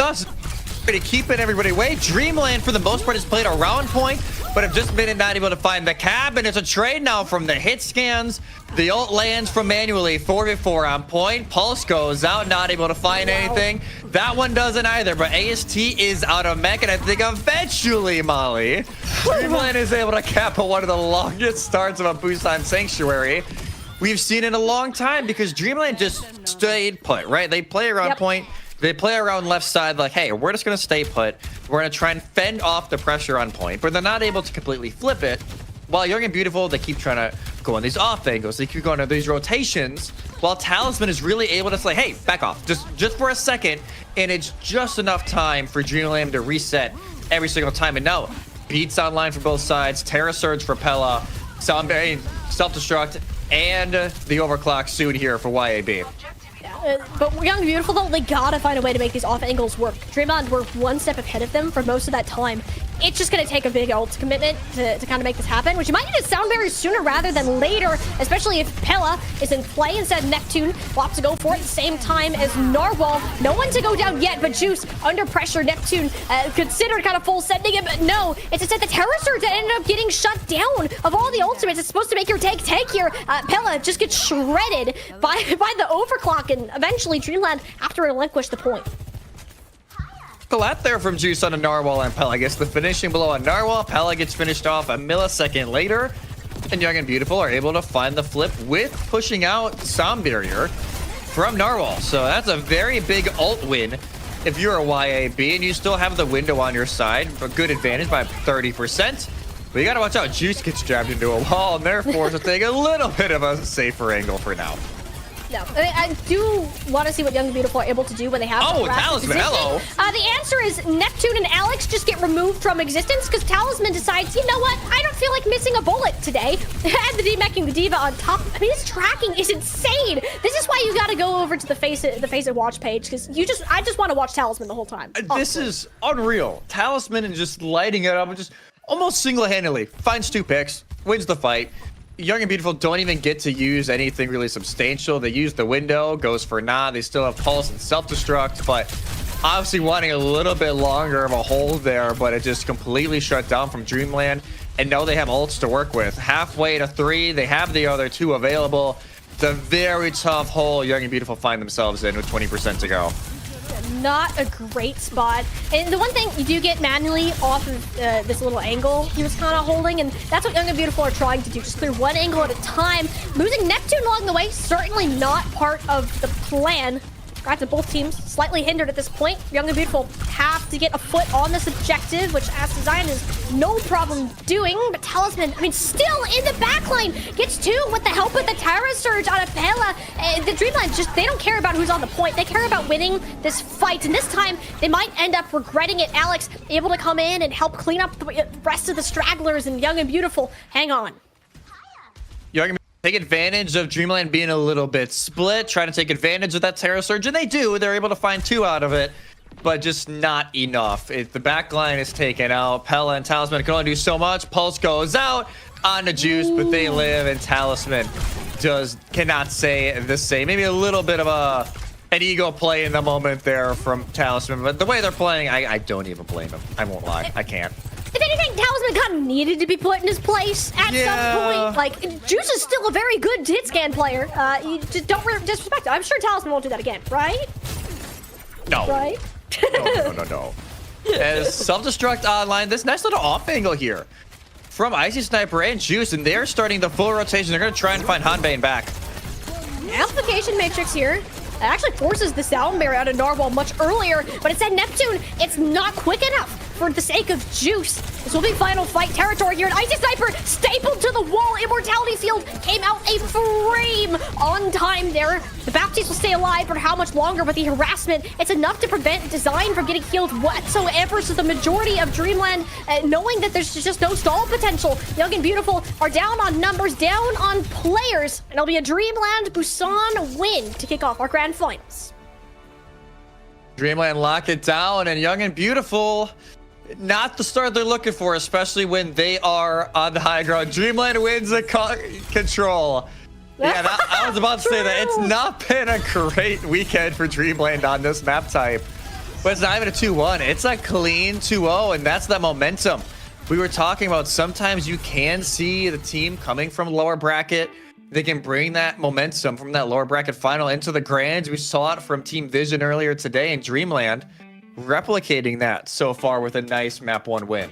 keeping everybody away. Dreamland, for the most part, has played around point, but have just been not able to find the cabin. It's a trade now from the hit scans. The ult lands from manually 4v4 on point. Pulse goes out, not able to find anything. That one doesn't either, but AST is out of mech, and I think eventually, Molly, Dreamland is able to cap one of the longest starts of a Busan Sanctuary we've seen in a long time, because Dreamland just stayed put, right? They play around point. They play around left side like, hey, we're just going to stay put. We're going to try and fend off the pressure on point, but they're not able to completely flip it. While Young and Beautiful, they keep trying to go on these off angles. They keep going on these rotations, while Talisman is really able to say, hey, back off, just for a second. And it's just enough time for Dreamland to reset every single time. And now, beats online for both sides, Terra Surge for Pella, Self-Destruct, and the Overclock soon here for YAB. But Young and Beautiful, though, they gotta find a way to make these off angles work. Dreamland were one step ahead of them for most of that time. It's just gonna take a big ult commitment to kind of make this happen, which you might need to Soundberry sooner rather than later, especially if Pella is in play instead of Neptune. Wants to go for it at the same time as Narwhal. No one to go down yet, but Juice under pressure. Neptune considered kind of full sending it, but no. It's instead the Terror Surge that ended up getting shut down. Of all the ultimates, it's supposed to make your tank here. Pella just gets shredded by the Overclock, and eventually Dreamland have to relinquish the point. Collat there from Juice on a Narwhal and Pella gets the finishing blow on Narwhal. Pella gets finished off a millisecond later, and Young and Beautiful are able to find the flip with pushing out Sound Barrier from Narwhal. So that's a very big ult win if you're a YAB, and you still have the window on your side. A good advantage by 30%. But you gotta watch out. Juice gets jabbed into a wall, and they're forced to take a little bit of a safer angle for now. No, I do want to see what Young and Beautiful are able to do when they have Talisman, hello. The answer is Neptune and Alex just get removed from existence because Talisman decides, you know what, I don't feel like missing a bullet today. And the demeching the Diva on top. I mean, his tracking is insane. This is why you got to go over to the Faceit watch page, because I just want to watch Talisman the whole time. This is unreal. Talisman and just lighting it up, just almost single-handedly finds 2 picks, wins the fight. Young and Beautiful don't even get to use anything really substantial. They use the window, goes for nah. They still have Pulse and Self-Destruct, but obviously wanting a little bit longer of a hold there, but it just completely shut down from Dreamland. And now they have ults to work with. Halfway to 3, they have the other 2 available. It's a very tough hole Young and Beautiful find themselves in with 20% to go. Not a great spot. And the one thing you do get manually off of this little angle he was kind of holding, and that's what Young and Beautiful are trying to do, just clear one angle at a time. Losing Neptune along the way, certainly not part of the plan. Granted, both teams slightly hindered at this point. Young and Beautiful have to get a foot on this objective, which as designed is no problem doing. But Talisman, I mean, still in the backline, gets 2 with the help of the Terra Surge on a Pella. The Dreamland they don't care about who's on the point. They care about winning this fight. And this time, they might end up regretting it. Alex able to come in and help clean up the rest of the stragglers, and Young and Beautiful hang on. Young and take advantage of Dreamland being a little bit split, trying to take advantage of that Terra Surge, and they do. They're able to find 2 out of it, but just not enough. The back line is taken out. Pella and Talisman can only do so much. Pulse goes out on the Juice, but they live, and Talisman cannot say the same. Maybe a little bit of an ego play in the moment there from Talisman, but the way they're playing, I don't even blame him. I won't lie. I can't. If anything, Talisman kind of needed to be put in his place at some point. Like, Juice is still a very good hit scan player. You just don't disrespect him. I'm sure Talisman won't do that again, right? No. Right? No. As Self-Destruct online, this nice little off angle here from Icy Sniper and Juice, and they're starting the full rotation. They're going to try and find Hanbane back. Amplification Matrix here. It actually forces the Sound Barrier out of Narwhal much earlier, but it's at Neptune. It's not quick enough for the sake of Juice. This will be final fight territory here. And Icy Sniper stapled to the wall. Immortality Field came out a frame on time there. The Baptiste will stay alive for how much longer with the harassment? It's enough to prevent Design from getting healed whatsoever. So the majority of Dreamland, knowing that there's just no stall potential, Young and Beautiful are down on numbers, down on players. And it'll be a Dreamland Busan win to kick off our grand finals. Dreamland lock it down, and Young and Beautiful, not the start they're looking for, especially when they are on the high ground. Dreamland wins the control. Yeah, I was about to say that. It's not been a great weekend for Dreamland on this map type. But it's not even a 2-1. It's a clean 2-0, and that's that momentum. We were talking about sometimes you can see the team coming from lower bracket. They can bring that momentum from that lower bracket final into the grands. We saw it from Team Vision earlier today in Dreamland, replicating that so far with a nice map 1 win.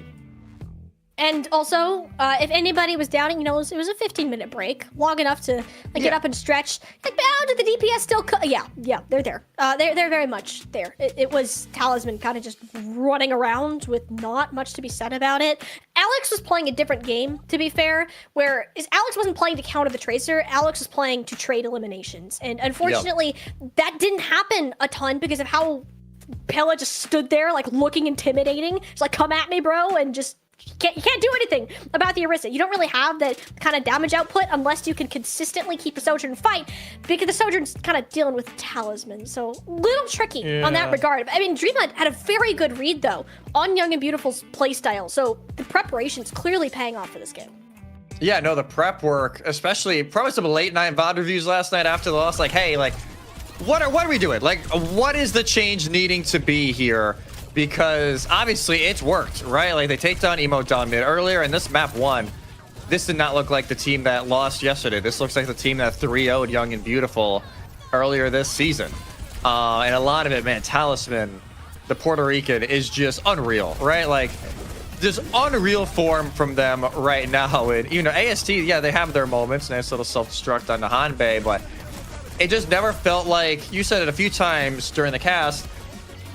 And also, if anybody was doubting, it was a 15-minute break, long enough to get up and stretch. Like, did the DPS still? Yeah, they're there. They're very much there. It was Talisman kind of just running around with not much to be said about it. Alex was playing a different game, to be fair, where Alex wasn't playing to counter the Tracer. Alex was playing to trade eliminations, and unfortunately, that didn't happen a ton because of how Pella just stood there, like looking intimidating. It's like, come at me, bro, and just. You can't do anything about the Orisa. You don't really have that kind of damage output unless you can consistently keep a Sojourn fight, because the Sojourn's kind of dealing with Talisman, so little tricky on that regard. I mean, Dreamlight had a very good read, though, on Young and Beautiful's playstyle, so the preparation's clearly paying off for this game. Yeah, no, the prep work, especially probably some late night VOD reviews last night after the loss, like, hey, like, what are we doing? Like, what is the change needing to be here? Because obviously it's worked, right? Like, they take down Emo down mid earlier, and this map 1, this did not look like the team that lost yesterday. This looks like the team that 3-0'd Young and Beautiful earlier this season. And a lot of it, man, Talisman, the Puerto Rican, is just unreal, right? Like, just unreal form from them right now. And, AST, yeah, they have their moments. Nice little self-destruct on the Hanbei, but it just never felt like, you said it a few times during the cast,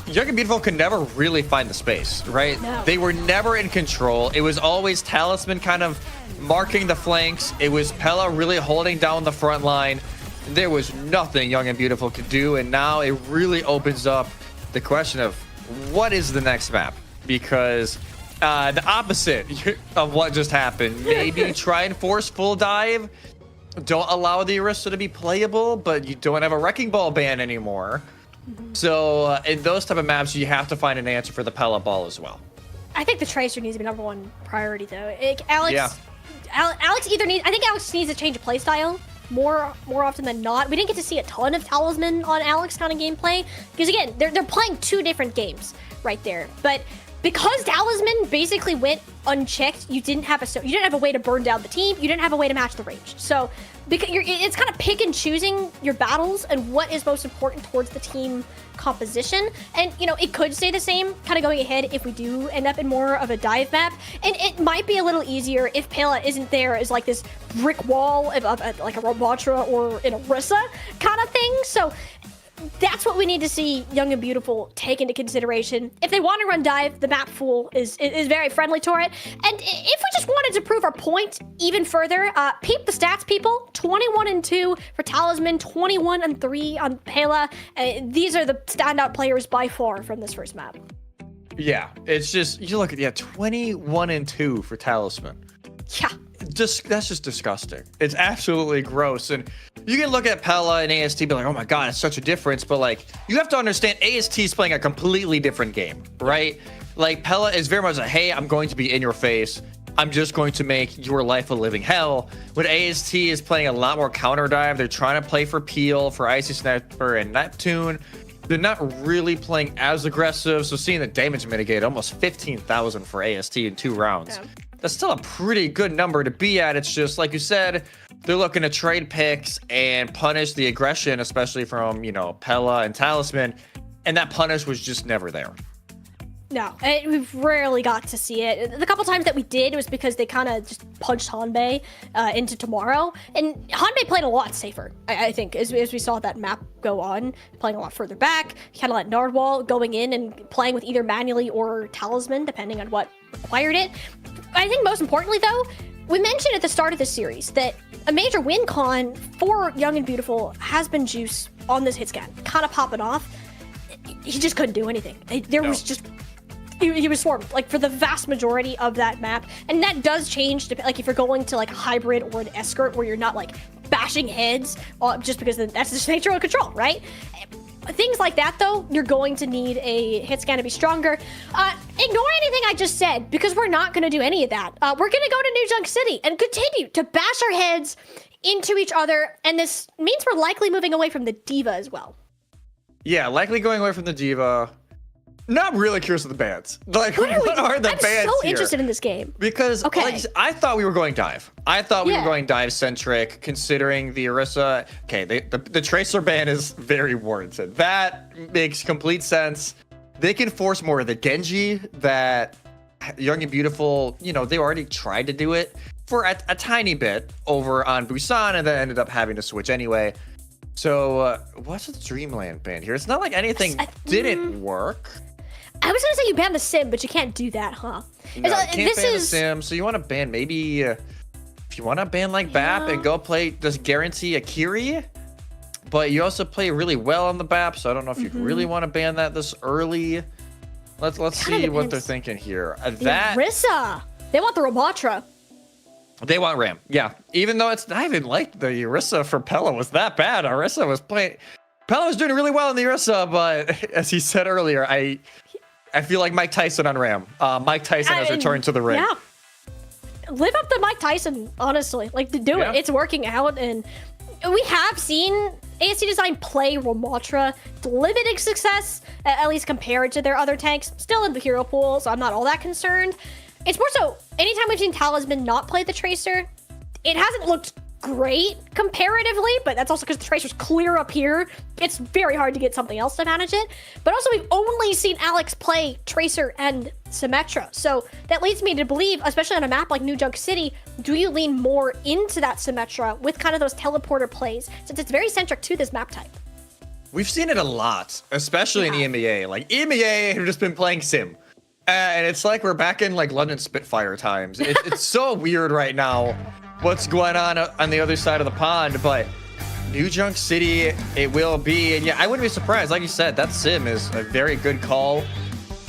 Young and Beautiful could never really find the space, right? No. They were never in control. It was always Talisman kind of marking the flanks. It was Pella really holding down the front line. There was nothing Young and Beautiful could do, and now it really opens up the question of what is the next map? Because the opposite of what just happened. Maybe try and force full dive. Don't allow the Orisa to be playable, but you don't have a Wrecking Ball ban anymore. So in those type of maps, you have to find an answer for the Pella ball as well. I think the Tracer needs to be #1 priority, though. Alex either needs. I think Alex needs to change a playstyle more often than not. We didn't get to see a ton of Talisman on Alex kind of gameplay because again, they're playing 2 different games right there. But because Talisman basically went unchecked, you didn't have a way to burn down the team. You didn't have a way to match the range. So because it's kind of pick and choosing your battles and what is most important towards the team composition. And it could stay the same kind of going ahead if we do end up in more of a dive map. And it might be a little easier if Pela isn't there as like this brick wall of like a Robatra or an Orisa kind of thing. So that's what we need to see Young and Beautiful take into consideration. If they want to run dive, the map pool is very friendly to it. And if we just wanted to prove our point even further, peep the stats, people. 21-2 for Talisman, 21-3 on Pela. These are the standout players by far from this first map. Yeah, it's just, you look at, 21-2 for Talisman. Yeah. That's just disgusting. It's absolutely gross. And you can look at Pella and AST and be like, oh my god, it's such a difference. But like, you have to understand AST is playing a completely different game, right? Like, Pella is very much like, hey, I'm going to be in your face. I'm just going to make your life a living hell. When AST is playing a lot more counter dive, they're trying to play for Peel, for Icy Sniper, and Neptune. They're not really playing as aggressive. So seeing the damage mitigate, almost 15,000 for AST in 2 rounds. Yeah. That's still a pretty good number to be at. It's just, like you said, they're looking to trade picks and punish the aggression, especially from, Pella and Talisman. And that punish was just never there. No, we've rarely got to see it. The couple times that we did, it was because they kind of just punched Hanbei into tomorrow. And Hanbei played a lot safer, I think, as we saw that map go on, playing a lot further back. Kind of let Nardwall going in and playing with either manually or Talisman, depending on what required it. I think most importantly, though, we mentioned at the start of the series that a major win con for Young and Beautiful has been Juice on this hit scan, kind of popping off. He just couldn't do anything. He was swarmed, like, for the vast majority of that map. And that does change, like, if you're going to, like, a hybrid or an escort where you're not, like, bashing heads just because that's just nature of control, right? Things like that, though, you're going to need a hit scan to be stronger. Ignore anything I just said, because we're not going to do any of that. We're going to go to New Junk City and continue to bash our heads into each other, and this means we're likely moving away from the D.Va as well. Yeah, likely going away from the D.Va. Now I'm really curious of the bans. Like, what are the I'm bans so here? interested in this game. Because like, I thought we were going dive. I thought we were going dive centric, considering the Orisa. Okay, the Tracer ban is very warranted. That makes complete sense. They can force more of the Genji that Young and Beautiful, you know, they already tried to do it for a tiny bit over on Busan and then ended up having to switch anyway. So what's the Dreamland ban here? It's not like anything didn't work. I was gonna say you ban the sim, but you can't do that, huh? No, you can't ban the sim, so you want to ban maybe if you want to ban like BAP and go play, just guarantee a Kiri, but you also play really well on the BAP, so I don't know if you really want to ban that this early. Let's see what they're thinking here. That Orisa, they want the Ramatra. They want Ram, yeah. Even though it's not even like the Orisa for Pella was that bad. Orisa was playing. Pella was doing really well in the Orisa, but as he said earlier, I feel like Mike Tyson on Ram. Mike Tyson has returned to the ring. Yeah. Live up to Mike Tyson, honestly. Like, to do it. It's working out. And we have seen ASC Design play Ramatra to limited success, at least compared to their other tanks. Still in the hero pool, so I'm not all that concerned. It's more so, anytime we've seen Talisman not play the Tracer, it hasn't looked great comparatively, but that's also because the Tracer's clear up here. It's very hard to get something else to manage it. But also, we've only seen Alex play Tracer and Symmetra. So that leads me to believe, especially on a map like New Junk City, do you lean more into that Symmetra with kind of those teleporter plays, since it's very centric to this map type? We've seen it a lot, especially in EMEA. Like, EMEA have just been playing Sim. And it's like we're back in like London Spitfire times. It's so weird right now what's going on the other side of the pond, but New Junk City, it will be. And yeah, I wouldn't be surprised. Like you said, that Sim is a very good call.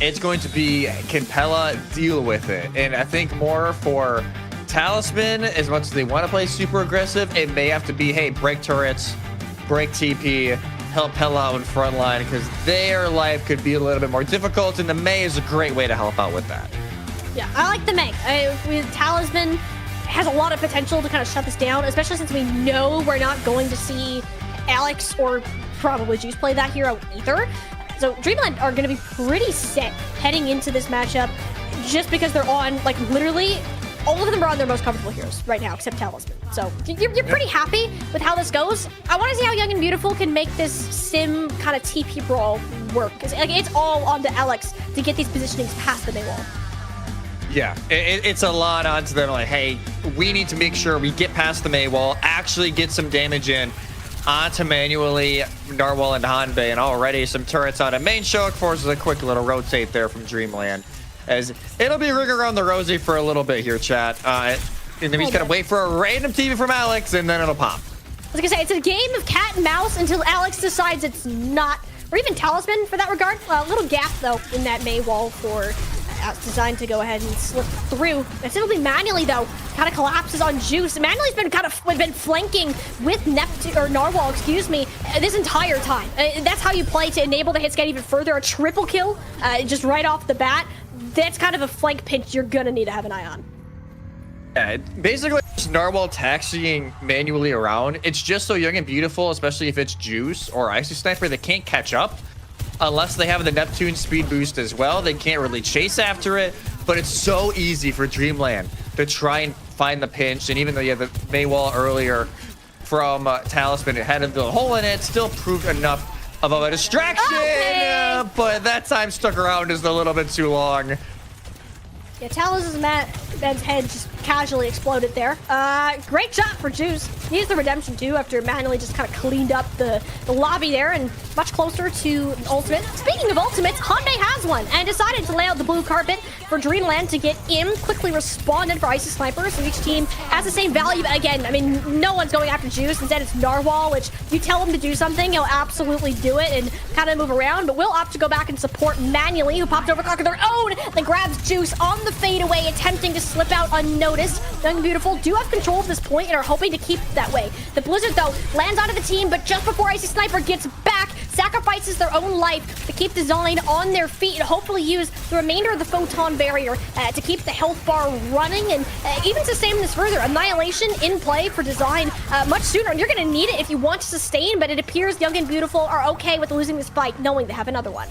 It's going to be, can Pella deal with it? And I think more for Talisman, as much as they want to play super aggressive, it may have to be, hey, break turrets, break TP, help Pella out in front line, because their life could be a little bit more difficult, and the Mei is a great way to help out with that. Yeah, I like the Mei. With Talisman, has a lot of potential to kind of shut this down, especially since we know we're not going to see Alex or probably Juice play that hero either. So Dreamlight are going to be pretty set heading into this matchup, just because they're on, like, literally all of them are on their most comfortable heroes right now, except Talisman. So you're pretty happy with how this goes. I want to see how Young and Beautiful can make this Sim kind of TP brawl work, because like, it's all on to Alex to get these positionings past the Mei wall. Yeah, it's a lot onto them. Like, hey, we need to make sure we get past the Mei wall, actually get some damage in onto manually Narwhal and Hanbei, and already some turrets on a main choke forces a quick little rotate there from Dreamland. As it'll be ring around the rosy for a little bit here, chat. And then we just gotta wait for a random TV from Alex, and then it'll pop. I was gonna say, it's a game of cat and mouse until Alex decides it's not, or even Talisman for that regard. A little gap, though, in that Mei wall for Designed to go ahead and slip through. It's it'll be Manually, though, kind of collapses on Juice. Manually's been kind of flanking with Neptune, or Narwhal, excuse me, this entire time. That's how you play to enable the hits get even further. A triple kill, just right off the bat. That's kind of a flank pinch you're gonna need to have an eye on. Yeah, basically, just Narwhal taxiing manually around. It's just so Young and Beautiful, especially if it's Juice or Icy Sniper, they can't catch up unless they have the Neptune speed boost as well. They can't really chase after it, but it's so easy for Dreamland to try and find the pinch. And even though you had the Mei wall earlier from Talisman, it had the hole in it, still proved enough of a distraction, but that time stuck around just a little bit too long. Yeah, Talisman's head just casually exploded there. Great shot for Juice. Needs the redemption too after Manually just kind of cleaned up the lobby there and much closer to ultimate. Speaking of ultimates, Hanbei has one and decided to lay out the blue carpet for Dreamland to get in. Quickly responded for Icy Sniper, so each team has the same value. Again, I mean, no one's going after Juice. Instead, it's Narwhal, which you tell him to do something, he'll absolutely do it and kind of move around, but will opt to go back and support Manually, who popped over clock of their own, then grabs Juice on the fadeaway, attempting to slip out unnoticed. Young and Beautiful do have control of this point and are hoping to keep it that way. The Blizzard, though, lands onto the team, but just before Icy Sniper gets back, sacrifices their own life to keep Design on their feet and hopefully use the remainder of the Photon Barrier to keep the health bar running and even sustain this further. Annihilation in play for Design much sooner, and you're going to need it if you want to sustain, but it appears Young and Beautiful are okay with losing this fight, knowing they have another one.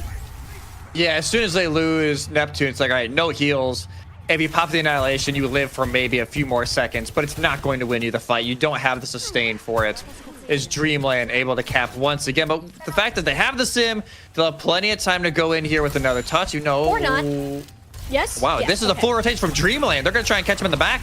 Yeah, as soon as they lose Neptune, it's like, all right, no heals. If you pop the Annihilation, you live for maybe a few more seconds, but it's not going to win you the fight. You don't have the sustain for it. Is Dreamland able to cap once again? But the fact that they have the sim, they'll have plenty of time to go in here with another touch. You know. Or not. Yes? Wow, yes, this is a full rotation from Dreamland. They're going to try and catch him in the back.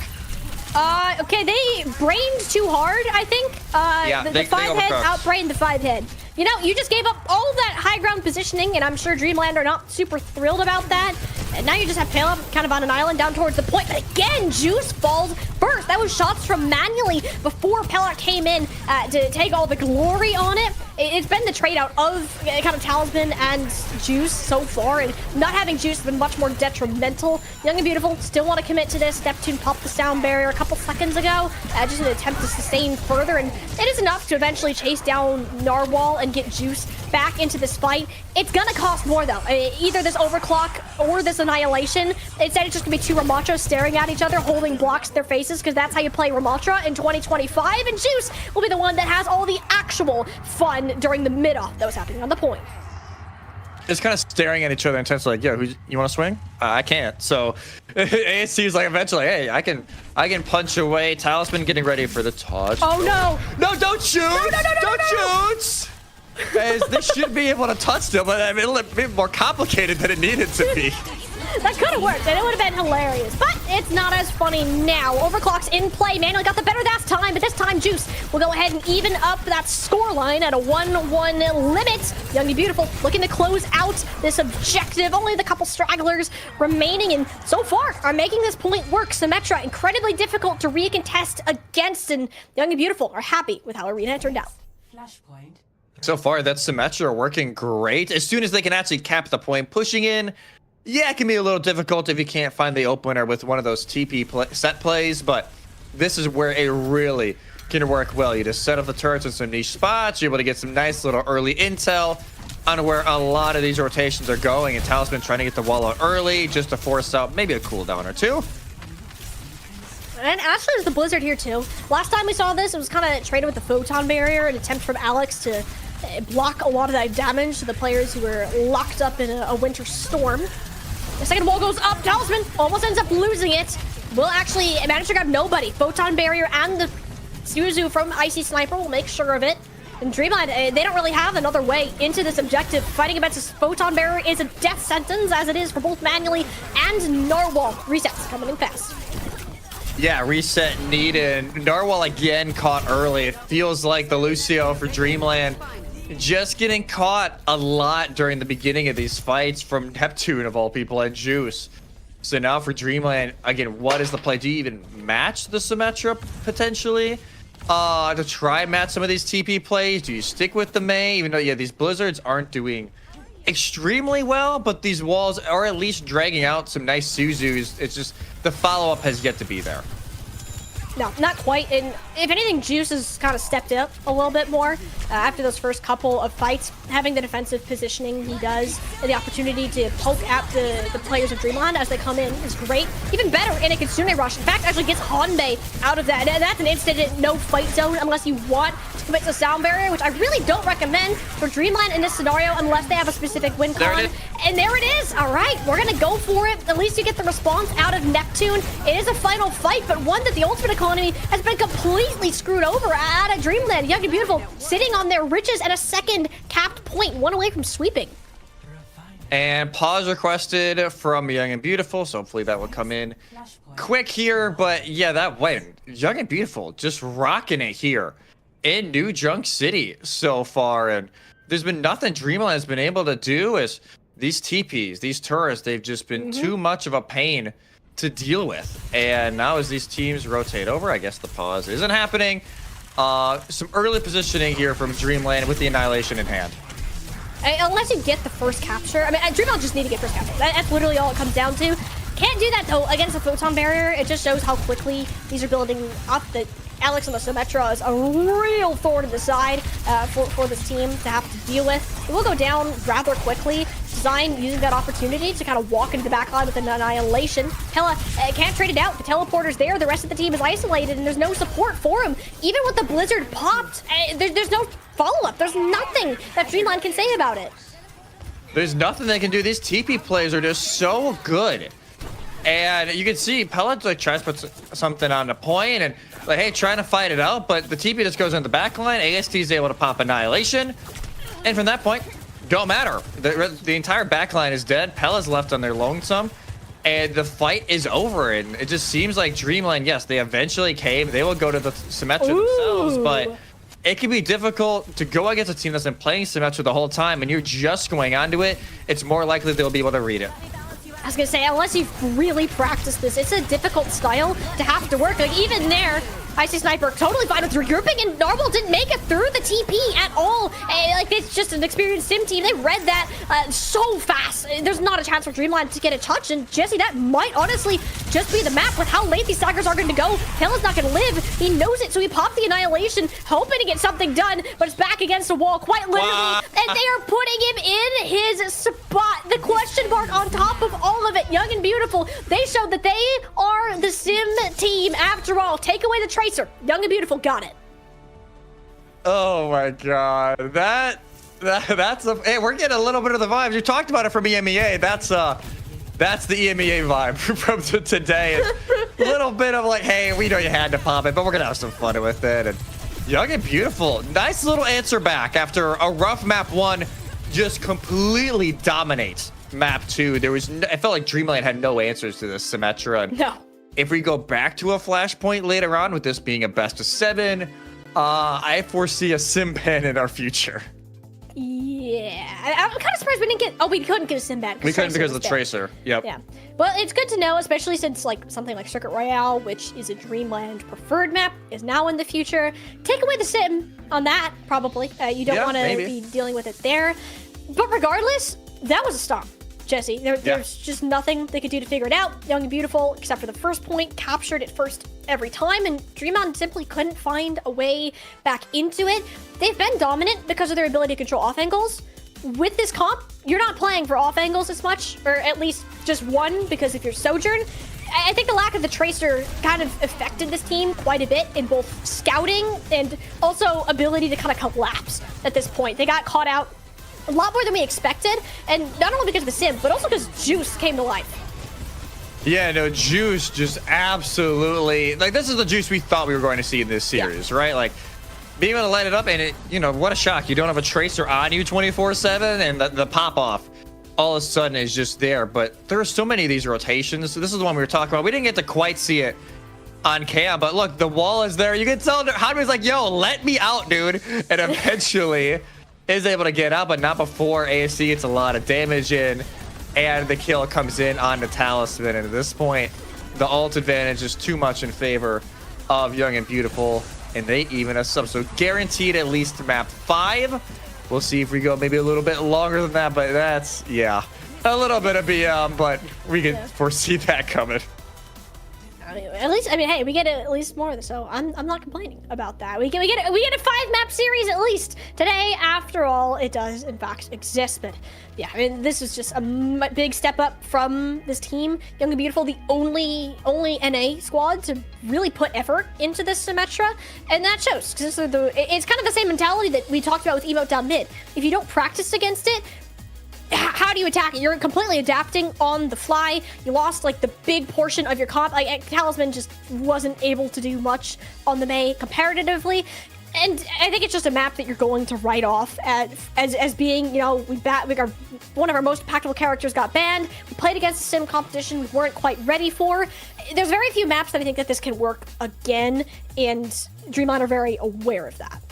Okay, they brained too hard, I think. Yeah, the 5-head outbrained the 5-head. You know, you just gave up all of that high ground positioning, and I'm sure Dreamland are not super thrilled about that. And now you just have Pale kind of on an island down towards the point. But again, Juice falls first. That was shots from manually before Pelot came in to take all the glory on it. It's been the trade out of kind of Talisman and Juice so far, and not having Juice has been much more detrimental. Young and Beautiful still want to commit to this. Neptune popped the sound barrier a couple seconds ago, just in an attempt to sustain further, and it is enough to eventually chase down Narwhal and get Juice back into this fight. It's gonna cost more though. Either this overclock or this annihilation. Instead, it's just gonna be two Ramatra staring at each other, holding blocks to their faces, because that's how you play Ramatra in 2025. And Juice will be the one that has all the actual fun during the mid-off that was happening on the point. It's kind of staring at each other intensely, like, yo, you want to swing? I can't. So it seems like eventually, hey, I can punch away. Talisman getting ready for the touch. Oh no! No, don't shoot! Don't shoot! As they should be able to touch them, but I mean, it'll be more complicated than it needed to be. That could have worked, and it would have been hilarious, but it's not as funny now. Overclock's in play. Manually got the better last time, but this time Juice will go ahead and even up that scoreline at a 1-1 limit. Young and Beautiful looking to close out this objective. Only the couple stragglers remaining, and so far are making this point work. Symmetra incredibly difficult to recontest against, and Young and Beautiful are happy with how Arena turned out. Flashpoint. So far, that Symmetra working great. As soon as they can actually cap the point, pushing in, yeah, it can be a little difficult if you can't find the opener with one of those TP set plays, but this is where it really can work well. You just set up the turrets in some niche spots, you're able to get some nice little early intel on where a lot of these rotations are going, and Talisman trying to get the wall out early just to force out maybe a cooldown or two. And actually, there's the Blizzard here too. Last time we saw this, it was kind of traded with the Photon Barrier, an attempt from Alex to block a lot of that damage to the players who were locked up in a winter storm. The second wall goes up. Talisman almost ends up losing it. Will actually manage to grab nobody. Photon Barrier and the Suzu from Icy Sniper will make sure of it. And Dreamlight, they don't really have another way into this objective. Fighting against this Photon Barrier is a death sentence, as it is for both Manually and Narwhal. Resets coming in fast. Yeah, reset needed. Narwhal again caught early. It feels like the Lucio for Dreamland just getting caught a lot during the beginning of these fights from Neptune, of all people, and Juice. So now for Dreamland, again, what is the play? Do you even match the Symmetra potentially? To try and match some of these TP plays? Do you stick with the Mei? Even though, yeah, these Blizzards aren't doing extremely well, but these walls are at least dragging out some nice Suzus. It's just the follow-up has yet to be there. No, not quite. And if anything, Juice has kind of stepped up a little bit more after those first couple of fights. Having the defensive positioning he does, and the opportunity to poke at the players of Dreamland as they come in is great. Even better in a Kitsune rush. In fact, actually gets Hanbei out of that. And that's an instant no fight zone unless you want to commit to Sound Barrier, which I really don't recommend for Dreamland in this scenario unless they have a specific win con. And there it is. All right, we're going to go for it. At least you get the response out of Neptune. It is a final fight, but one that the Ultimate Economy has been completely screwed over out of Dreamland. Young and Beautiful sitting on their riches and a second capped point, one away from sweeping. And pause requested from Young and Beautiful, so hopefully that will come in quick here. But yeah, that win. Young and Beautiful just rocking it here in New Junk City so far. And there's been nothing Dreamland has been able to do. As these TPs, these turrets, they've just been too much of a pain to deal with. And now as these teams rotate over, I guess the pause isn't happening. Some early positioning here from Dreamland with the Annihilation in hand. Unless you get the first capture. I mean, Dreamland just need to get first capture. That's literally all it comes down to. Can't do that, though, against the Photon Barrier. It just shows how quickly these are building up. That Alex and the Symmetra is a real thorn in the side for this team to have to deal with. It will go down rather quickly. Design using that opportunity to kind of walk into the backline with an Annihilation. Pella can't trade it out. The teleporter's there. The rest of the team is isolated, and there's no support for him. Even with the Blizzard popped, there's no follow-up. There's nothing that Dreamland can say about it. there's nothing they can do. These TP plays are just so good. And you can see Pellet like tries to put something on the point and like, hey, trying to fight it out, but the TP just goes in the back line. AST is able to pop Annihilation. And from that point, don't matter. The entire back line is dead. Pellet's left on their lonesome. And the fight is over. And it just seems like Dreamlight, yes, they eventually came. They will go to the Symmetra themselves, but it can be difficult to go against a team that's been playing Symmetra the whole time and you're just going onto it. It's more likely they'll be able to read it. I was gonna say, unless you've really practiced this, it's a difficult style to have to work. Like, even there, Icy Sniper totally fine with regrouping, and Normal didn't make it through the TP at all. Like, it's just an experienced sim team. They read that so fast. There's not a chance for Dreamlight to get a touch, and Jesse, that might honestly just be the map with how late these Saggers are going to go. Pella's not going to live. He knows it, so he popped the Annihilation, hoping to get something done, but it's back against the wall, quite literally, and they are putting him in his spot. The question mark on top of all of it. Young and Beautiful, they showed that they are the sim team after all. Take away the Tracer. Young and Beautiful got it. Oh my god. That's a, hey, we're getting a little bit of the vibes. You talked about it from EMEA. That's the EMEA vibe from today. It's a little bit of like, hey, we know you had to pop it, but we're gonna have some fun with it. And Young and Beautiful, nice little answer back after a rough map 1 just completely dominates map 2. There was I felt like Dreamlight had no answers to this Symmetra. No. If we go back to a flashpoint later on with this being a best of 7, I foresee a sim ban in our future. Yeah, I'm kind of surprised we didn't get. Oh, we couldn't get a sim ban. We couldn't because of the Tracer. Yep. Yeah. Well, it's good to know, especially since like something like Circuit Royale, which is a Dreamland preferred map, is now in the future. Take away the sim on that, probably. You don't want to be dealing with it there. But regardless, that was a stomp, Jesse. There's just nothing they could do to figure it out. Young and Beautiful, except for the first point, captured it first every time, and Dreamon simply couldn't find a way back into it. They've been dominant because of their ability to control off angles. With this comp, you're not playing for off angles as much, or at least just one, because if you're Sojourn, I think the lack of the Tracer kind of affected this team quite a bit in both scouting and also ability to kind of collapse at this point. They got caught out a lot more than we expected, and not only because of the sim, but also because Juice came to life. Yeah, no, Juice just absolutely, like, this is the Juice we thought we were going to see in this series, right? Like, being able to light it up, and it, you know, what a shock. You don't have a Tracer on you 24/7, and the pop-off all of a sudden is just there. But there are so many of these rotations. So this is the one we were talking about. We didn't get to quite see it on cam, but look, the wall is there. You can tell Hanmi's like, yo, let me out, dude. And eventually is able to get out, but not before ASC gets a lot of damage in, and the kill comes in on the Talisman. And at this point, the ult advantage is too much in favor of Young and Beautiful, and they even us up. So guaranteed at least map 5. We'll see if we go maybe a little bit longer than that, but that's, yeah, a little bit of BM, but we can foresee that coming. At least, I mean, hey, we get at least more, so I'm not complaining about that. We get a 5-map series at least today. After all, it does in fact exist. But yeah, I mean, this is just a big step up from this team. Young and Beautiful, the only NA squad to really put effort into this Symmetra, and that shows. Because it's kind of the same mentality that we talked about with Emote down mid. If you don't practice against it, how do you attack it? You're completely adapting on the fly. You lost like the big portion of your comp. Like Talisman just wasn't able to do much on the Mei comparatively. And I think it's just a map that you're going to write off as being, you know, one of our most impactful characters got banned. We played against a sim competition we weren't quite ready for. There's very few maps that I think that this can work again, and Dreamlight are very aware of that.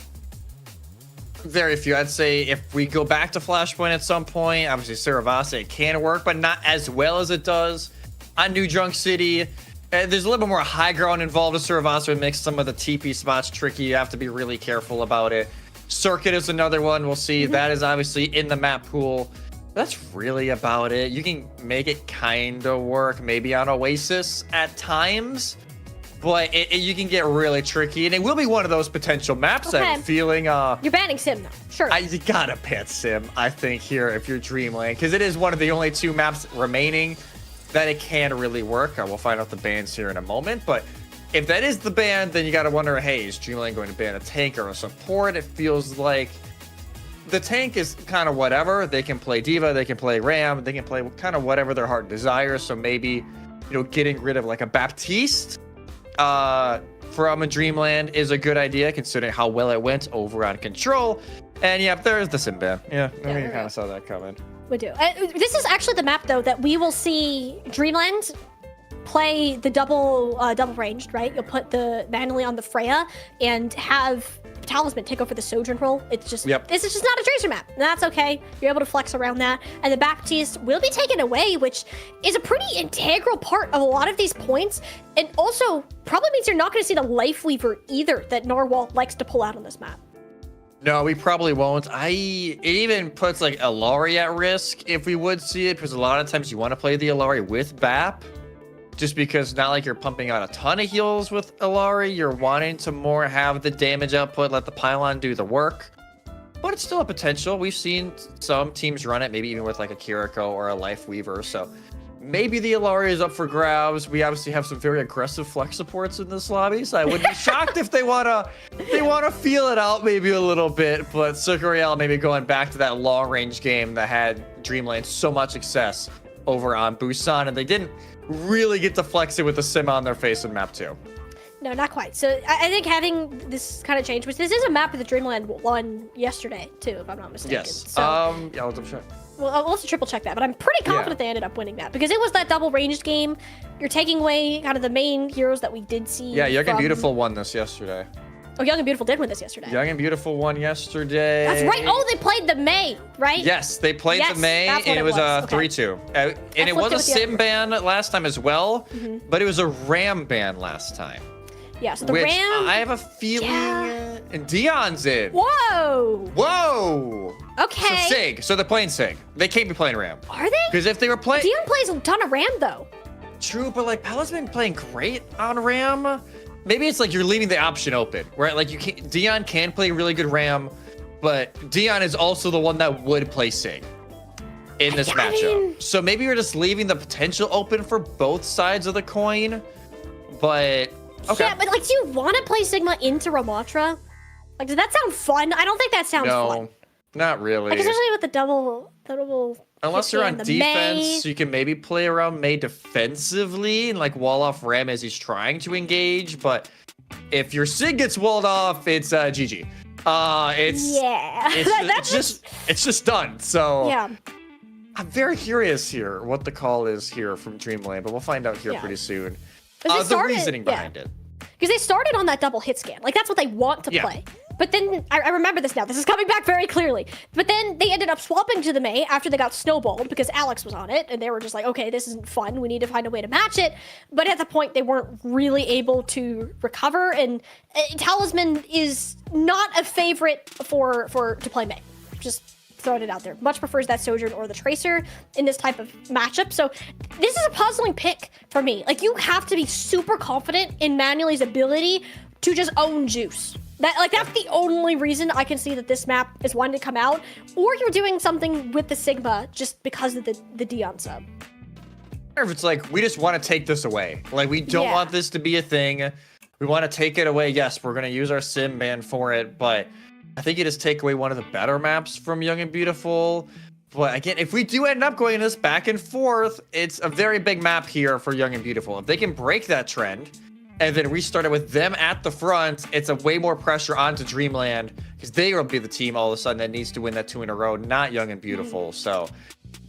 Very few. I'd say if we go back to Flashpoint at some point, obviously Saravase, it can work, but not as well as it does on New Junk City. There's a little bit more high ground involved with Saravase. It makes some of the TP spots tricky. You have to be really careful about it. Circuit is another one. We'll see. That is obviously in the map pool. That's really about it. You can make it kind of work maybe on Oasis at times, but you can get really tricky, and it will be one of those potential maps that I'm feeling. You're banning Sim though, sure. You gotta ban Sim, I think, here if you're Dreamland, because it is one of the only 2 maps remaining that it can really work. We'll find out the bans here in a moment, but if that is the ban, then you gotta wonder, hey, is Dreamland going to ban a tank or a support? It feels like the tank is kind of whatever. They can play Diva, they can play Ram, they can play kind of whatever their heart desires. So maybe, getting rid of like a Baptiste from a Dreamland is a good idea, considering how well it went over on Control. And yeah, there's the Simban. Yeah, we kind of saw that coming. We do. This is actually the map, though, that we will see Dreamland play the double ranged, right? You'll put the manually on the Freya and have Talisman take over the Sojourn role. It's just this is just not a Tracer map. And that's okay. You're able to flex around that. And the Baptiste will be taken away, which is a pretty integral part of a lot of these points. And also probably means you're not going to see the Life Weaver either that Narwhal likes to pull out on this map. No, we probably won't. It even puts like Illari at risk if we would see it, because a lot of times you want to play the Illari with Bap, just because not like you're pumping out a ton of heals with Illari. You're wanting to more have the damage output, let the pylon do the work. But it's still a potential. We've seen some teams run it, maybe even with like a Kiriko or a Life Weaver. So maybe the Illari is up for grabs. We obviously have some very aggressive flex supports in this lobby, so I wouldn't be shocked if they wanna feel it out maybe a little bit. But Sucuriel maybe going back to that long range game that had Dreamland so much success over on Busan, and they didn't really get to flex it with the sim on their face in map 2. No, not quite. So I think having this kind of change, which this is a map that the Dreamland won yesterday too, if I'm not mistaken. Yes. So, yeah, I'll double check. Well, I'll also triple check that, but I'm pretty confident they ended up winning that because it was that double ranged game. You're taking away kind of the main heroes that we did see. Yeah, Young and Beautiful won this yesterday. Oh, Young and Beautiful did win this yesterday. Young and Beautiful won yesterday. That's right. Oh, they played the May, right? Yes, they played the May, and it was a 3-2. And it was a sim ban last time as well, but it was a Ram ban last time. Yeah, so the which Ram. I have a feeling. And Dion's in. Whoa. Whoa. Okay. So Sig. So they're playing Sig. They can't be playing Ram. Are they? Because if they were playing. Dion plays a ton of Ram though. True, but like Pala's been playing great on Ram. Maybe it's like you're leaving the option open, right? Like Dion can play really good Ram, but Dion is also the one that would play Sig in this matchup. So maybe you're just leaving the potential open for both sides of the coin. But okay. Yeah, but like, do you want to play Sigma into Ramatra? Like, does that sound fun? I don't think that sounds fun. No, not really. Like, especially with the double. Unless you're on defense, you can maybe play around May defensively and like wall off Ram as he's trying to engage. But if your Sig gets walled off, it's GG. It's just done. So yeah. I'm very curious here what the call is here from Dreamland, but we'll find out here pretty soon. The reasoning behind it. Because they started on that double hit scan. Like, that's what they want to play. But then, I remember this now. This is coming back very clearly. But then they ended up swapping to the May after they got snowballed because Alex was on it. And they were just like, okay, this isn't fun. We need to find a way to match it. But at the point, they weren't really able to recover. And Talisman is not a favorite to play May. Just throwing it out there. Much prefers that Sojourn or the Tracer in this type of matchup. So this is a puzzling pick for me. Like, you have to be super confident in Manuel's ability to just own Juice. That's the only reason I can see that this map is one to come out. Or you're doing something with the Sigma just because of the Dion sub. Or if it's like, we just want to take this away. Like, we don't want this to be a thing. We want to take it away. Yes, we're going to use our sim ban for it, but I think you just take away one of the better maps from Young and Beautiful. But again, if we do end up going this back and forth, it's a very big map here for Young and Beautiful. If they can break that trend and then restart it with them at the front, it's a way more pressure onto Dreamland because they will be the team all of a sudden that needs to win that 2 in a row, not Young and Beautiful. So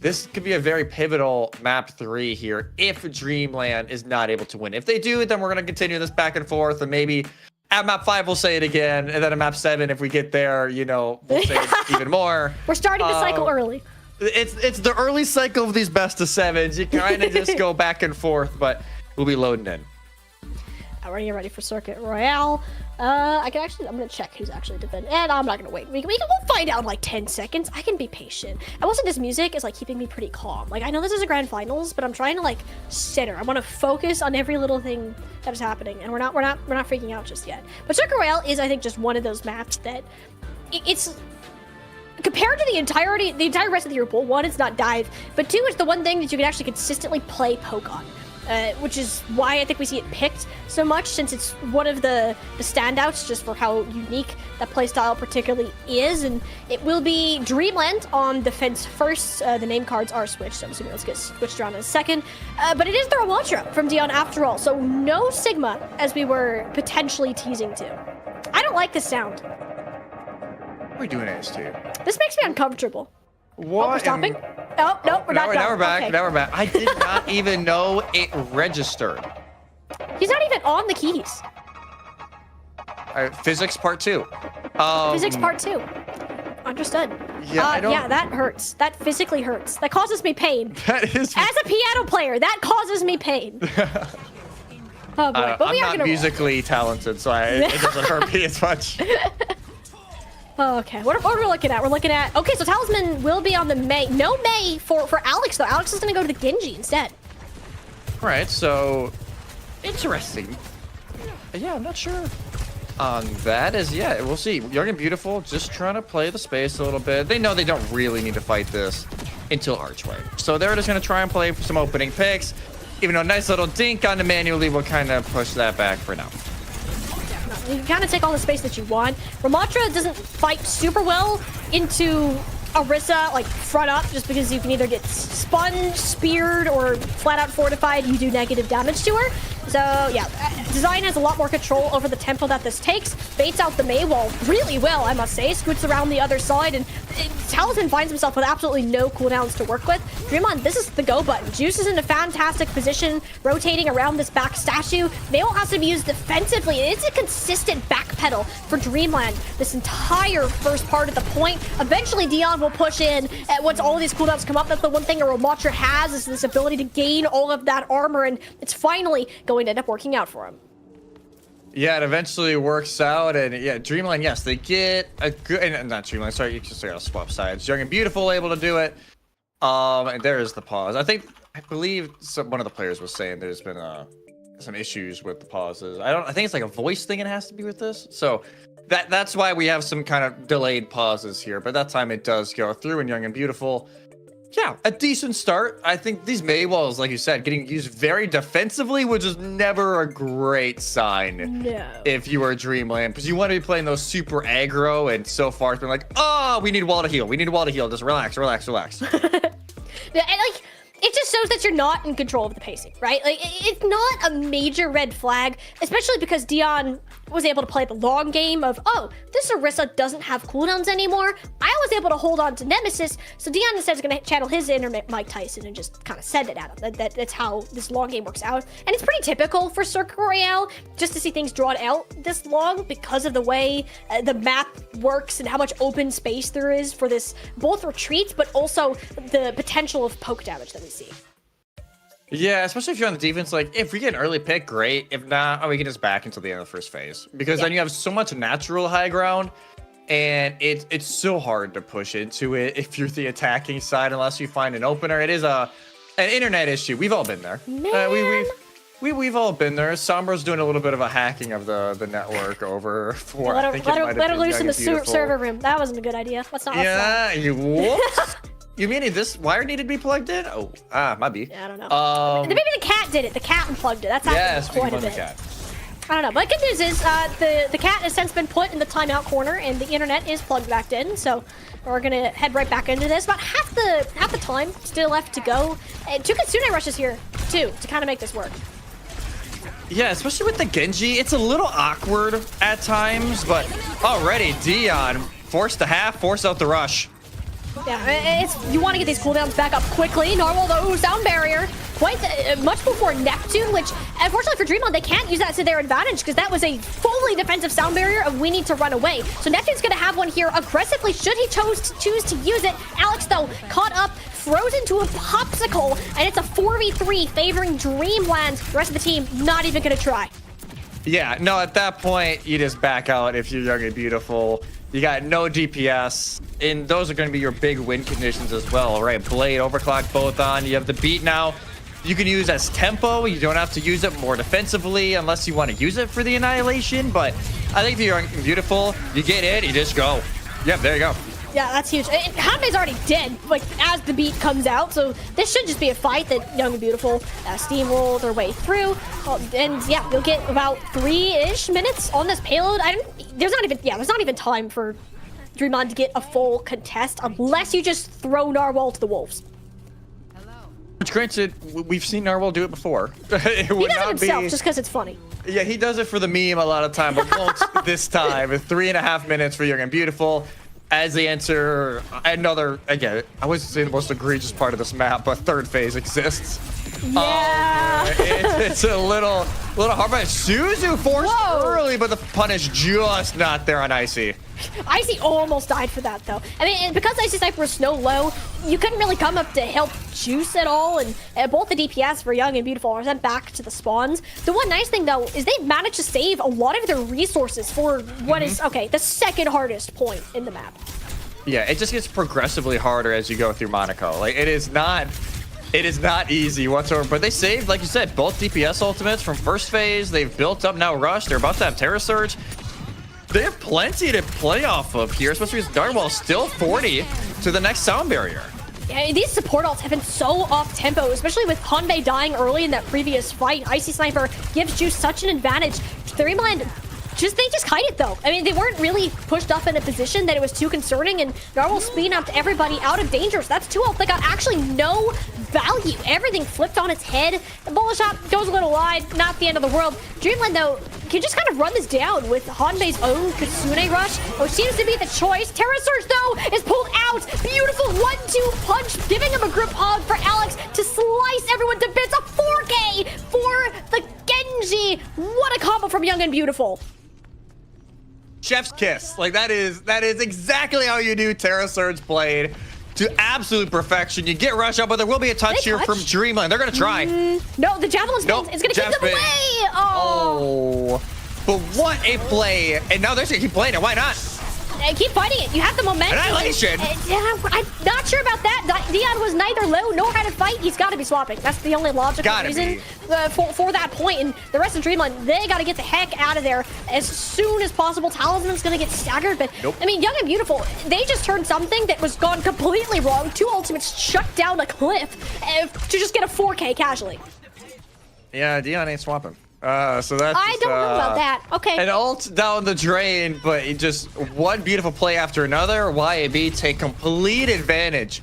this could be a very pivotal map 3 here if Dreamland is not able to win. If they do, then we're going to continue this back and forth, and maybe at map 5 we'll say it again, and then at map 7, if we get there, we'll say it even more. We're starting the cycle early. It's the early cycle of these best of 7s. You kind of just go back and forth, but we'll be loading in. We're getting ready for Circuit Royale. I'm gonna check who's actually defending, and I'm not gonna wait. We'll find out in like 10 seconds. I can be patient. And also, this music is like keeping me pretty calm. Like, I know this is a grand finals, but I'm trying to like center. I want to focus on every little thing that is happening, and we're not freaking out just yet. But Circuit Royale is, I think, just one of those maps that it's compared to the entire rest of the year. Well, 1, it's not dive, but 2, it's the one thing that you can actually consistently play poke on. which is why I think we see it picked so much, since it's one of the standouts just for how unique that playstyle particularly is. And it will be Dreamland on defense first. The name cards are switched, so I'm assuming let's get switched around in a second. But it is the Ramontra from Dion after all, so no Sigma as we were potentially teasing to. I don't like this sound. What are we doing this to? This makes me uncomfortable. What? Oh, we're stopping? Oh, no, we're not done. Now we're back. Okay. Now we're back. I did not even know it registered. He's not even on the keys. Physics part 2. Physics part 2. Understood. Yeah, yeah, that hurts. That physically hurts. That causes me pain. That is. As a piano player, that causes me pain. Oh boy, but we are I'm not gonna musically talented, so it doesn't hurt me as much. Okay, what are we looking at? We're looking at... Okay, so Talisman will be on the Mei. No Mei for Alex, though. Alex is going to go to the Genji instead. All right, so... Interesting. Yeah, I'm not sure on that. Yeah, we'll see. Young and Beautiful just trying to play the space a little bit. They know they don't really need to fight this until Archway. So they're just going to try and play some opening picks. Even though a nice little dink on the manually will kind of push that back for now. You can kind of take all the space that you want. Ramontra doesn't fight super well into Orisa, like front up, just because you can either get spun, speared, or flat out fortified. You do negative damage to her. So yeah, Design has a lot more control over the tempo that this takes. Baits out the Mei wall really well, I must say. Scoots around the other side, and Talisman finds himself with absolutely no cooldowns to work with. Dreamland, this is the go button. Juice is in a fantastic position, rotating around this back statue. Mei wall has to be used defensively. It's a consistent backpedal for Dreamland this entire first part of the point. Eventually, Dion will push in once all of these cooldowns come up. That's the one thing a Ramontra has, is this ability to gain all of that armor, and it's finally going to end up working out for him. Yeah, it eventually works out, and yeah, Dreamland, yes, they get a good, and not Dreamland, sorry, you just gotta swap sides. Young and Beautiful able to do it. And there is the pause. I believe one of the players was saying there's been some issues with the pauses. I think it's like a voice thing it has to be with this. So that's why we have some kind of delayed pauses here, but that time it does go through, and Young and Beautiful, yeah, a decent start. I think these Mei walls, like you said, getting used very defensively, which is never a great sign. No. If you are Dreamland, because you want to be playing those super aggro, and so far it's been like, oh, we need wall to heal. We need wall to heal. Just relax, relax, relax. And like, it just shows that you're not in control of the pacing, right? Like, it's not a major red flag, especially because Dion was able to play the long game of, oh, this Orisa doesn't have cooldowns anymore. I was able to hold on to Nemesis, so Dion instead is going to channel his inner Mike Tyson and just kind of send it at him. That's how this long game works out. And it's pretty typical for Circuit Royale just to see things drawn out this long because of the way the map works and how much open space there is for this, both retreats, but also the potential of poke damage that we see. Yeah, especially if you're on the defense, like, if we get an early pick, great. If not, we can just back until the end of the first phase. Because then you have so much natural high ground, and it's so hard to push into it if you're the attacking side unless you find an opener. It is an internet issue. We've all been there. We've all been there. Sombra's doing a little bit of a hacking of the network over for, Let her loose in the server room. That wasn't a good idea. Let's not. Yeah, whoops. You mean this wire needed to be plugged in? Oh, might be. Yeah, I don't know. Maybe the cat did it. The cat unplugged it. That's happened quite a bit. Cat. I don't know. But good news is the cat has since been put in the timeout corner, and the internet is plugged back in. So we're gonna head right back into this. About half the time still left to go. And 2 Kitsune rushes here too to kind of make this work. Yeah, especially with the Genji, it's a little awkward at times, but already Dion forced out the rush. Yeah, you want to get these cooldowns back up quickly. Normal, though, sound barrier. Much before Neptune, which, unfortunately for Dreamland, they can't use that to their advantage because that was a fully defensive sound barrier of we need to run away. So Neptune's going to have one here aggressively should he choose to use it. Alex, though, caught up, frozen to a popsicle, and it's a 4v3 favoring Dreamland. The rest of the team not even going to try. Yeah, no, at that point, you just back out if you're Young and Beautiful. You got no DPS, and those are going to be your big win conditions as well, right? Blade, Overclock, both on. You have the beat now. You can use as tempo. You don't have to use it more defensively unless you want to use it for the annihilation. But I think if you're Young and Beautiful, you get it, you just go. Yep, there you go. Yeah, that's huge. Hanbei's already dead, like, as the beat comes out, so this should just be a fight that Young and Beautiful steamroll their way through. And yeah, you'll get about 3-ish minutes on this payload. There's not even time for Dreamlight to get a full contest unless you just throw Narwhal to the wolves. Which, granted, we've seen Narwhal do it before. It He would does it not himself be... just because it's funny. Yeah, he does it for the meme a lot of time, but won't this time. 3.5 minutes for Young and Beautiful as they enter another, again, I wouldn't say the most egregious part of this map, but third phase exists. Yeah. It's a little hard, but Suzu forced early, but the punish just not there on Icy. Icy almost died for that, though. I mean, because Icy Sniper was snow low, you couldn't really come up to help Juice at all, and both the DPS for Young and Beautiful are sent back to the spawns. The one nice thing, though, is they've managed to save a lot of their resources for what is, okay, the second hardest point in the map. Yeah, it just gets progressively harder as you go through Monaco. Like, it is not easy whatsoever, but they saved, like you said, both DPS ultimates from first phase. They've built up now Rush. They're about to have Terra Surge. They have plenty to play off of here, especially because Darnwell's still 40 to the next sound barrier. Yeah, these support ults have been so off-tempo, especially with Hanbei dying early in that previous fight. Icy Sniper gives Juice such an advantage. Dreamland, they just kite it, though. I mean, they weren't really pushed up in a position that it was too concerning, and Narwhal speeding up everybody out of danger. So that's 2 ults that got actually no value. Everything flipped on its head. The bullet shot goes a little wide, not the end of the world. Dreamland, though, can just kind of run this down with Hanbei's own Kitsune Rush, which seems to be the choice. Terra Surge, though, is pulled out. Beautiful 1-2 punch, giving him a group hug for Alex to slice everyone to bits. A 4K for the Genji. What a combo from Young and Beautiful. Chef's kiss. Like, that is exactly how you do Terra Surge Blade to absolute perfection. You get Rush up, but there will be a touch here from Dreamland. They're going to try. No, the Javelin spin is going to keep them away. Oh. But what a play. And now they're going to keep playing it. Why not? Keep fighting it. You have the momentum. Annihilation. I'm not sure about that. Dion was neither low nor had to fight. He's got to be swapping. That's the only logical reason for that point. And the rest of Dreamland, they got to get the heck out of there as soon as possible. Talisman's going to get staggered. But, I mean, Young and Beautiful, they just heard something that was gone completely wrong. 2 ultimates shut down a cliff to just get a 4K casually. Yeah, Dion ain't swapping. So that's I don't know about that. Okay. An ult down the drain, but it just one beautiful play after another. YAB take complete advantage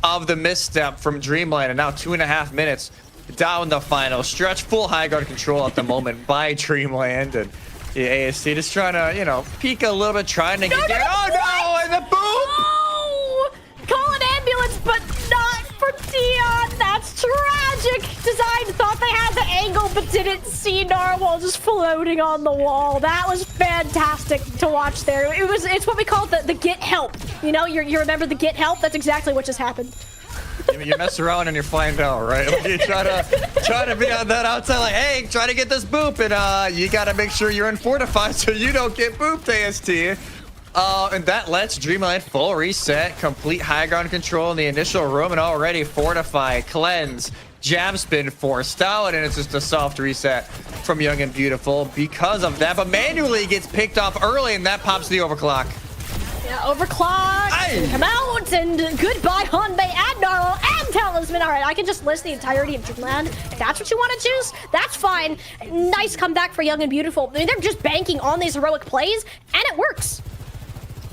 of the misstep from Dreamlight, and now 2.5 minutes down the final stretch. Full high guard control at the moment by Dreamland, and the AST just trying to, you know, peek a little bit, trying to get there. Oh no! And the boom! Oh! Call an ambulance, but not for Dion. That's tragic. Design thought they had the angle, but didn't see Narwhal just floating on the wall. That was fantastic to watch there. It's what we call the get help. You know, you remember the get help? That's exactly what just happened. You mess around and you're flying down, right? Like you try to be on that outside, like, hey, try to get this boop, and you gotta make sure you're in fortify so you don't get booped, AST. And that lets Dreamlight full reset, complete high ground control in the initial room, and already fortify, cleanse, jab spin forced out, and it's just a soft reset from Young and Beautiful because of that. But manually gets picked off early, and that pops the overclock. Yeah, overclock, come out, and goodbye Hanbei and Narwhal and Talisman. All right, I can just list the entirety of Dreamland. If that's what you want to choose, that's fine. Nice comeback for Young and Beautiful. I mean, they're just banking on these heroic plays, and it works.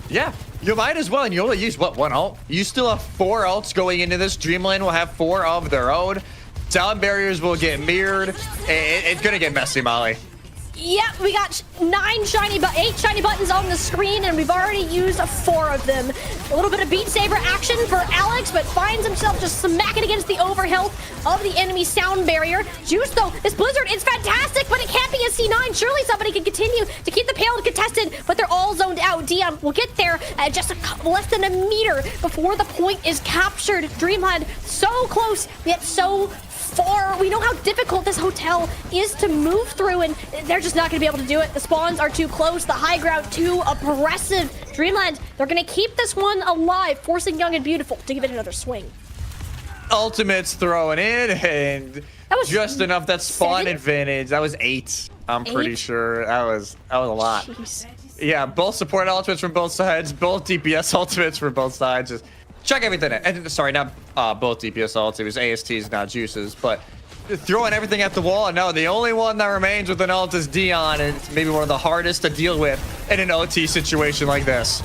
Yeah, you might as well, and you only use, what, 1 ult? You still have 4 ults going into this. Dreamland will have 4 of their own. Sound barriers will get mirrored. It's going to get messy, Molly. Yeah, we got 8 shiny buttons on the screen, and we've already used 4 of them. A little bit of Beat Saber action for Alex, but finds himself just smacking against the overhealth of the enemy sound barrier. Juice, though, this Blizzard is fantastic, but it can't be a C9. Surely somebody can continue to keep the payload contested, but they're all zoned out. Dion will get there just less than a meter before the point is captured. Dreamland so close, yet so far. We know how difficult this hotel is to move through, and they're just not going to be able to do it. The spawns are too close, the high ground too aggressive. Dreamland, they're going to keep this one alive, forcing Young and Beautiful to give it another swing. Ultimates throwing in, and that was just enough that spawn 7? advantage. That was 8. I'm pretty sure that was a lot. Jeez. Yeah, both support ultimates from both sides, both DPS ultimates from both sides. Just check everything. And sorry, not both DPS ults. It was ASTs, not juices. But throwing everything at the wall. And no, the only one that remains with an ult is Dion, and it's maybe one of the hardest to deal with in an OT situation like this.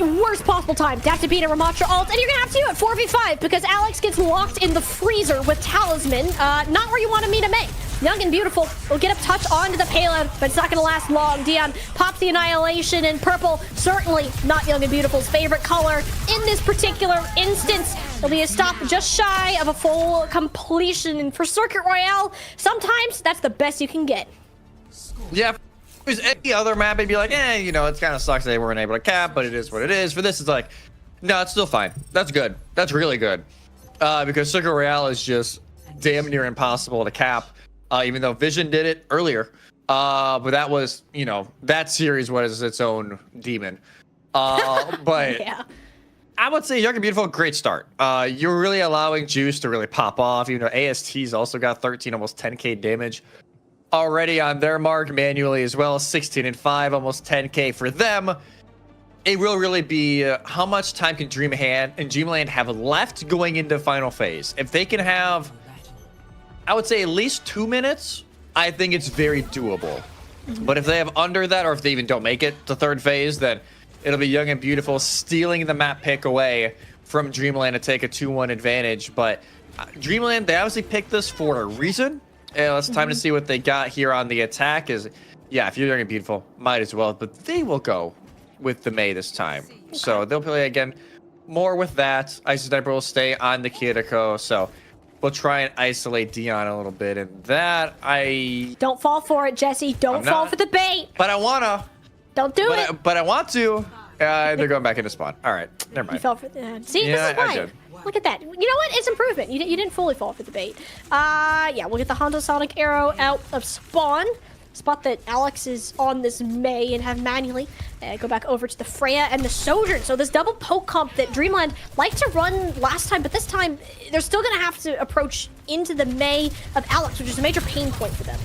Worst possible time to have to beat a Ramatra ult, and you're gonna have to do it 4v5 because Alex gets locked in the freezer with Talisman. Not where you want to meet a Mei. Young and Beautiful will get a touch onto the payload, but it's not gonna last long. Dion pops the Annihilation in purple. Certainly not Young and Beautiful's favorite color in this particular instance. It'll be a stop just shy of a full completion, and for Circuit Royale, sometimes that's the best you can get. Yeah. If there's any other map, it'd be like, you know, it kind of sucks they weren't able to cap, but it is what it is. For this, it's like, no, it's still fine. That's good. That's really good. Because Circuit Royale is just damn near impossible to cap, even though Vision did it earlier. But that was, you know, that series was its own demon. But yeah. I would say Young and Beautiful, great start. You're really allowing Juice to really pop off, even though AST's also got 13, almost 10k damage already on their mark manually as well. 16 and 5, almost 10k for them. It will really be how much time can Dreamland have left going into final phase. If they can have, I would say, at least 2 minutes, I think it's very doable. But if they have under that, or if they even don't make it to third phase, then it'll be Young and Beautiful stealing the map pick away from Dreamland to take a 2-1 advantage. But Dreamland, they obviously picked this for a reason. It's time to see what they got here on the attack. Yeah, if you're Young and Beautiful, might as well. But they will go with the Mei this time. So they'll play, again, more with that. Ice Sniper will stay on the Kiriko. So we'll try and isolate Dion a little bit. And that, Don't fall for it, Jesse. Don't fall for the bait. But I wanna. Don't do it. But I want to. They're going back into spawn. All right, never mind. You fell for see, Yeah, this is why. I did. Look at that. You know what? It's improvement. You didn't fully fall for the bait. Yeah, we'll get the Honda Sonic Arrow out of spawn. Spot that Alex is on this Mei and have manually go back over to the Freya and the Sojourn. So this double poke comp that Dreamland liked to run last time, but this time they're still going to have to approach into the Mei of Alex, which is a major pain point for them.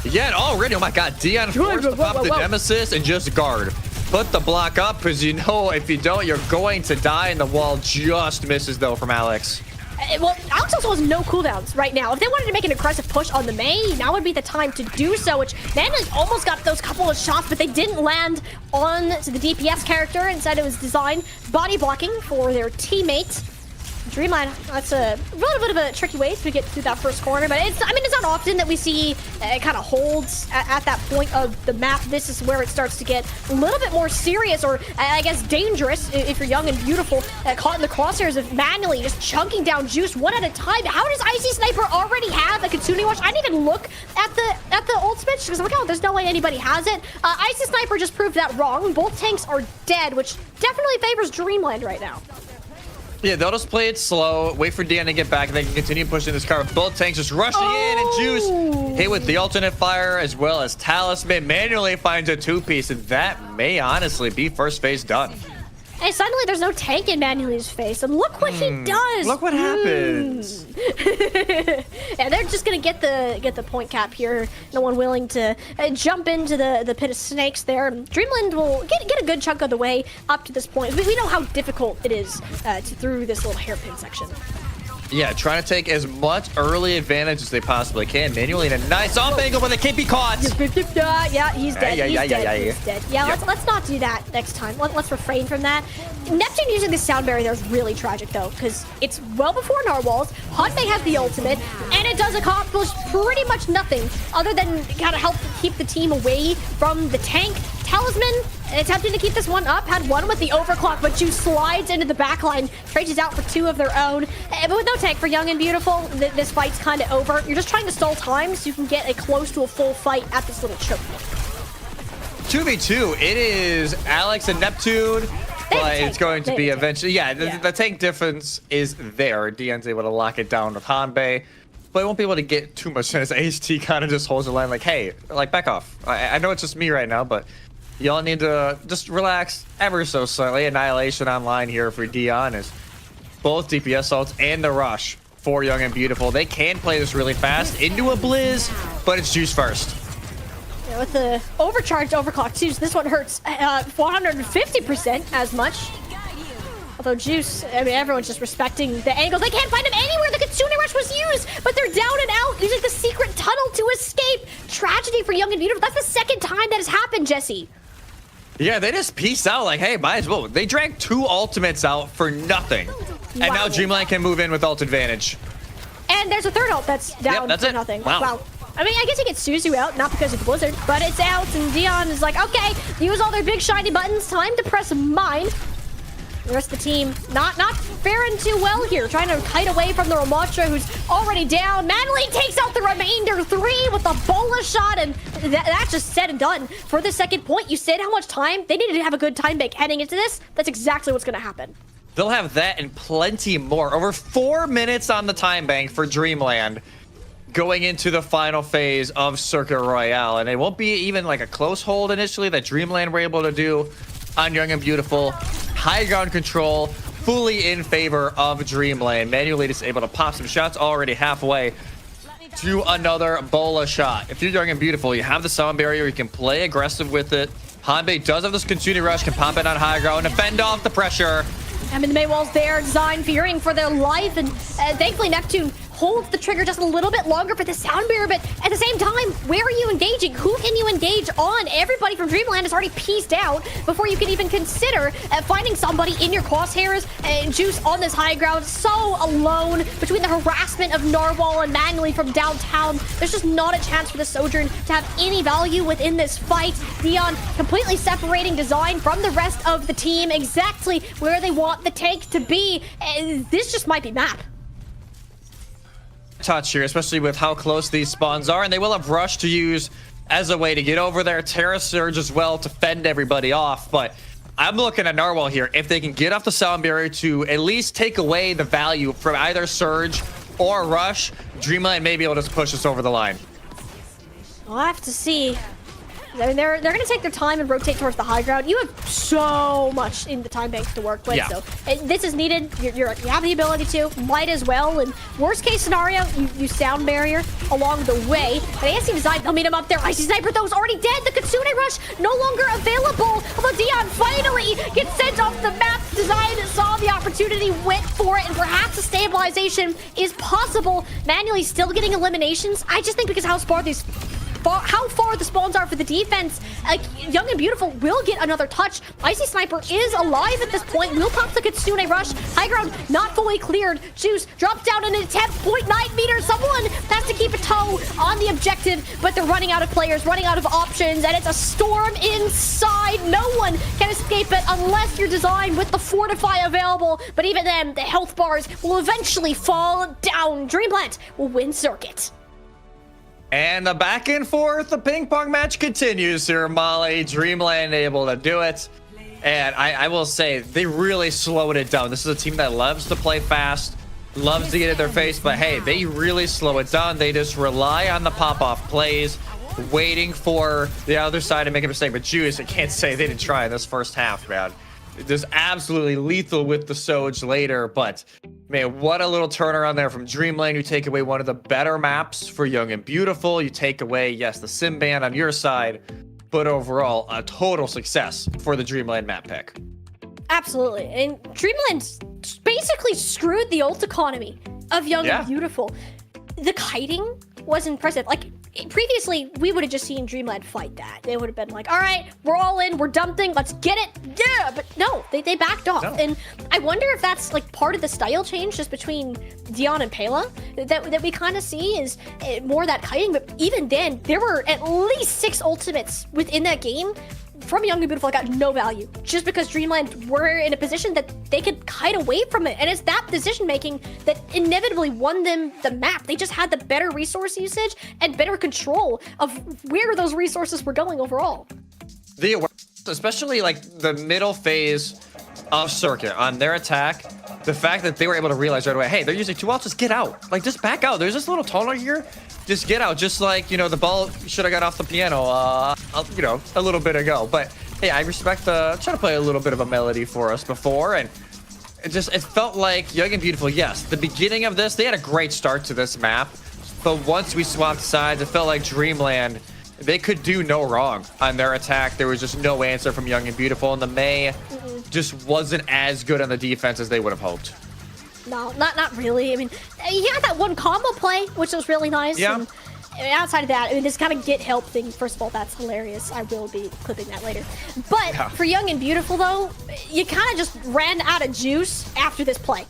Yeah, and already, oh my god, Dion forced to pop the Nemesis and just guard. Put the block up, because you know if you don't, you're going to die, and the wall just misses, though, from Alex. Well, Alex also has no cooldowns right now. If they wanted to make an aggressive push on the Mei, now would be the time to do so, which Manly almost got those couple of shots, but they didn't land on to the DPS character. Instead, it was designed body blocking for their teammates. Dreamlight, that's a little bit of a tricky way to get through that first corner, but it's not often that we see it kind of holds at that point of the map. This is where it starts to get a little bit more serious, or I guess dangerous if you're Young and Beautiful, caught in the crosshairs of manually just chunking down Juice one at a time. How does Icy Sniper already have a Kitsune Watch? I didn't even look at the ult switch because I'm like, oh, there's no way anybody has it. Icy Sniper just proved that wrong. Both tanks are dead, which definitely favors Dreamland right now. Yeah, they'll just play it slow, wait for Dion to get back, and they can continue pushing this car. Both tanks just rushing in, and Juice hit with the alternate fire, as well as Talisman manually finds a two-piece, and that may honestly be first phase done. And suddenly there's no tank in Manuel's face, and look what he does! Look what happens! Yeah, they're just gonna get the point cap here. No one willing to jump into the pit of snakes there. Dreamland will get a good chunk of the way up to this point. We know how difficult it is through this little hairpin section. Yeah, trying to take as much early advantage as they possibly can. Manually in a nice off angle, but they can't be caught. Yeah, he's dead. He's dead. Yeah, Yep. let's not do that next time. Let's refrain from that. Neptune using the sound barrier there is really tragic though, because it's well before Narwhals. Hanmei has the ultimate, and it does accomplish pretty much nothing other than kind of help keep the team away from the tank. Talisman attempting to keep this one up, had one with the overclock, but Juice slides into the backline, traces out for two of their own. But with no tank for Young and Beautiful, this fight's kind of over. You're just trying to stall time so you can get close to a full fight at this little choke point. 2v2, it is Alex and Neptune, but it's going to be eventually, the tank difference is there. Dion's able to lock it down with Hanmei, but I won't be able to get too much as AST kind of just holds the line like, hey, like, back off. I know it's just me right now, but y'all need to just relax ever so slightly. Annihilation online here for Dion is both DPS ults and the rush for Young and Beautiful. They can play this really fast into a Blizz, but it's Juice first. With the overcharged overclock too, so this one hurts 150% as much. Although Juice, I mean, everyone's just respecting the angle. They can't find him anywhere. The Kitsune Rush was used, but they're down and out using the secret tunnel to escape. Tragedy for Young and Beautiful. That's the second time that has happened, Jesse. Yeah, they just peace out like, hey, might as well. They dragged 2 ultimates out for nothing. And now Dreamlight can move in with ult advantage. And there's a third ult that's down for nothing. Wow. I mean, I guess he gets Suzu out, not because of the blizzard, but it's out, and Dion is like, okay, use all their big shiny buttons. Time to press mine. The rest of the team not faring too well here, trying to kite away from the Ramattra, who's already down. Manly takes out the remainder 3 with a bola shot, and that's just said and done. For the second point, you said how much time? They needed to have a good time bank heading into this. That's exactly what's going to happen. They'll have that and plenty more. Over 4 minutes on the time bank for Dreamland going into the final phase of Circuit Royale. And it won't be even like a close hold initially that Dreamland were able to do on Young and Beautiful. High ground control, fully in favor of Dreamland. Manually just able to pop some shots already halfway to another bola shot. If you're Young and Beautiful, you have the sound barrier, you can play aggressive with it. Hanbei does have this Kitsune Rush, can pop it on high ground and fend off the pressure. I mean, the Maywall's there, designed, fearing for their life, and thankfully Neptune holds the trigger just a little bit longer for the sound barrier, but at the same time, where are you engaging? Who can you engage on? Everybody from Dreamland is already pieced out before you can even consider finding somebody in your crosshairs. Juice on this high ground, so alone between the harassment of Narwhal and Manually from downtown. There's just not a chance for the Sojourn to have any value within this fight. Dion completely separating Design from the rest of the team, exactly where they want the tank to be. This just might be map. Touch here, especially with how close these spawns are, and they will have Rush to use as a way to get over there. Terra Surge as well to fend everybody off, but I'm looking at Narwhal here. If they can get off the sound barrier to at least take away the value from either Surge or Rush, Dreamlight may be able to push us over the line. We'll have to see. I mean, they're going to take their time and rotate towards the high ground. You have so much in the time bank to work with, yeah. So this is needed. You have the ability to, might as well. And worst case scenario, you sound barrier along the way. But ASC Design, they'll meet him up there. Icy Sniper, though, is already dead. The Kitsune Rush no longer available. Although Dion finally gets sent off the map. Design saw the opportunity, went for it, and perhaps a stabilization is possible. Manually still getting eliminations. I just think because how far the spawns are for the defense, Young and Beautiful will get another touch. Icy Sniper is alive at this point. Will pop the Kitsune Rush. High ground not fully cleared. Juice drops down an attempt. 0.9 meters. Someone has to keep a toe on the objective, but they're running out of players, running out of options, and it's a storm inside. No one can escape it unless you're Designed with the Fortify available. But even then, the health bars will eventually fall down. Dreamland will win Circuit. And the back and forth, the ping pong match continues here, Molly. Dreamland able to do it. And I will say, they really slowed it down. This is a team that loves to play fast, loves to get in their face, but hey, they really slow it down. They just rely on the pop-off plays, waiting for the other side to make a mistake. But Juice, I can't say they didn't try in this first half, man. Just absolutely lethal with the Soj later, but man, what a little turnaround there from Dreamland. You take away one of the better maps for Young and Beautiful. You take away, yes, the sim ban on your side, but overall, a total success for the Dreamland map pick. Absolutely. And Dreamland basically screwed the ult economy of Young and Beautiful. The kiting was impressive. Like, previously, we would have just seen Dreamland fight that. They would have been like, all right, we're all in, we're dumping, let's get it. Yeah, but no, they backed off. No. And I wonder if that's like part of the style change just between Dion and Pela that we kind of see is more that kiting. But even then, there were at least 6 ultimates within that game from Young and Beautiful that got no value just because Dreamland were in a position that they could kite away from it. And it's that decision making that inevitably won them the map. They just had the better resource usage and better control of where those resources were going overall. Especially like the middle phase of Circuit on their attack, the fact that they were able to realize right away, hey, they're using 2 ults, just get out. Like, just back out. There's this little tunnel here. Just get out. Just like, you know, the ball should have got off the piano, you know, a little bit ago. But hey, I respect trying to play a little bit of a melody for us before, and it felt like Young and Beautiful. Yes, the beginning of this, they had a great start to this map, but once we swapped sides, it felt like Dreamland they could do no wrong on their attack. There was just no answer from Young and Beautiful, and the Mei just wasn't as good on the defense as they would have hoped. No, not really. I mean, he had that one combo play, which was really nice. Yeah. And, I mean, outside of that, I mean, this kind of get help thing, first of all, that's hilarious. I will be clipping that later. But for Young and Beautiful, though, you kind of just ran out of juice after this play.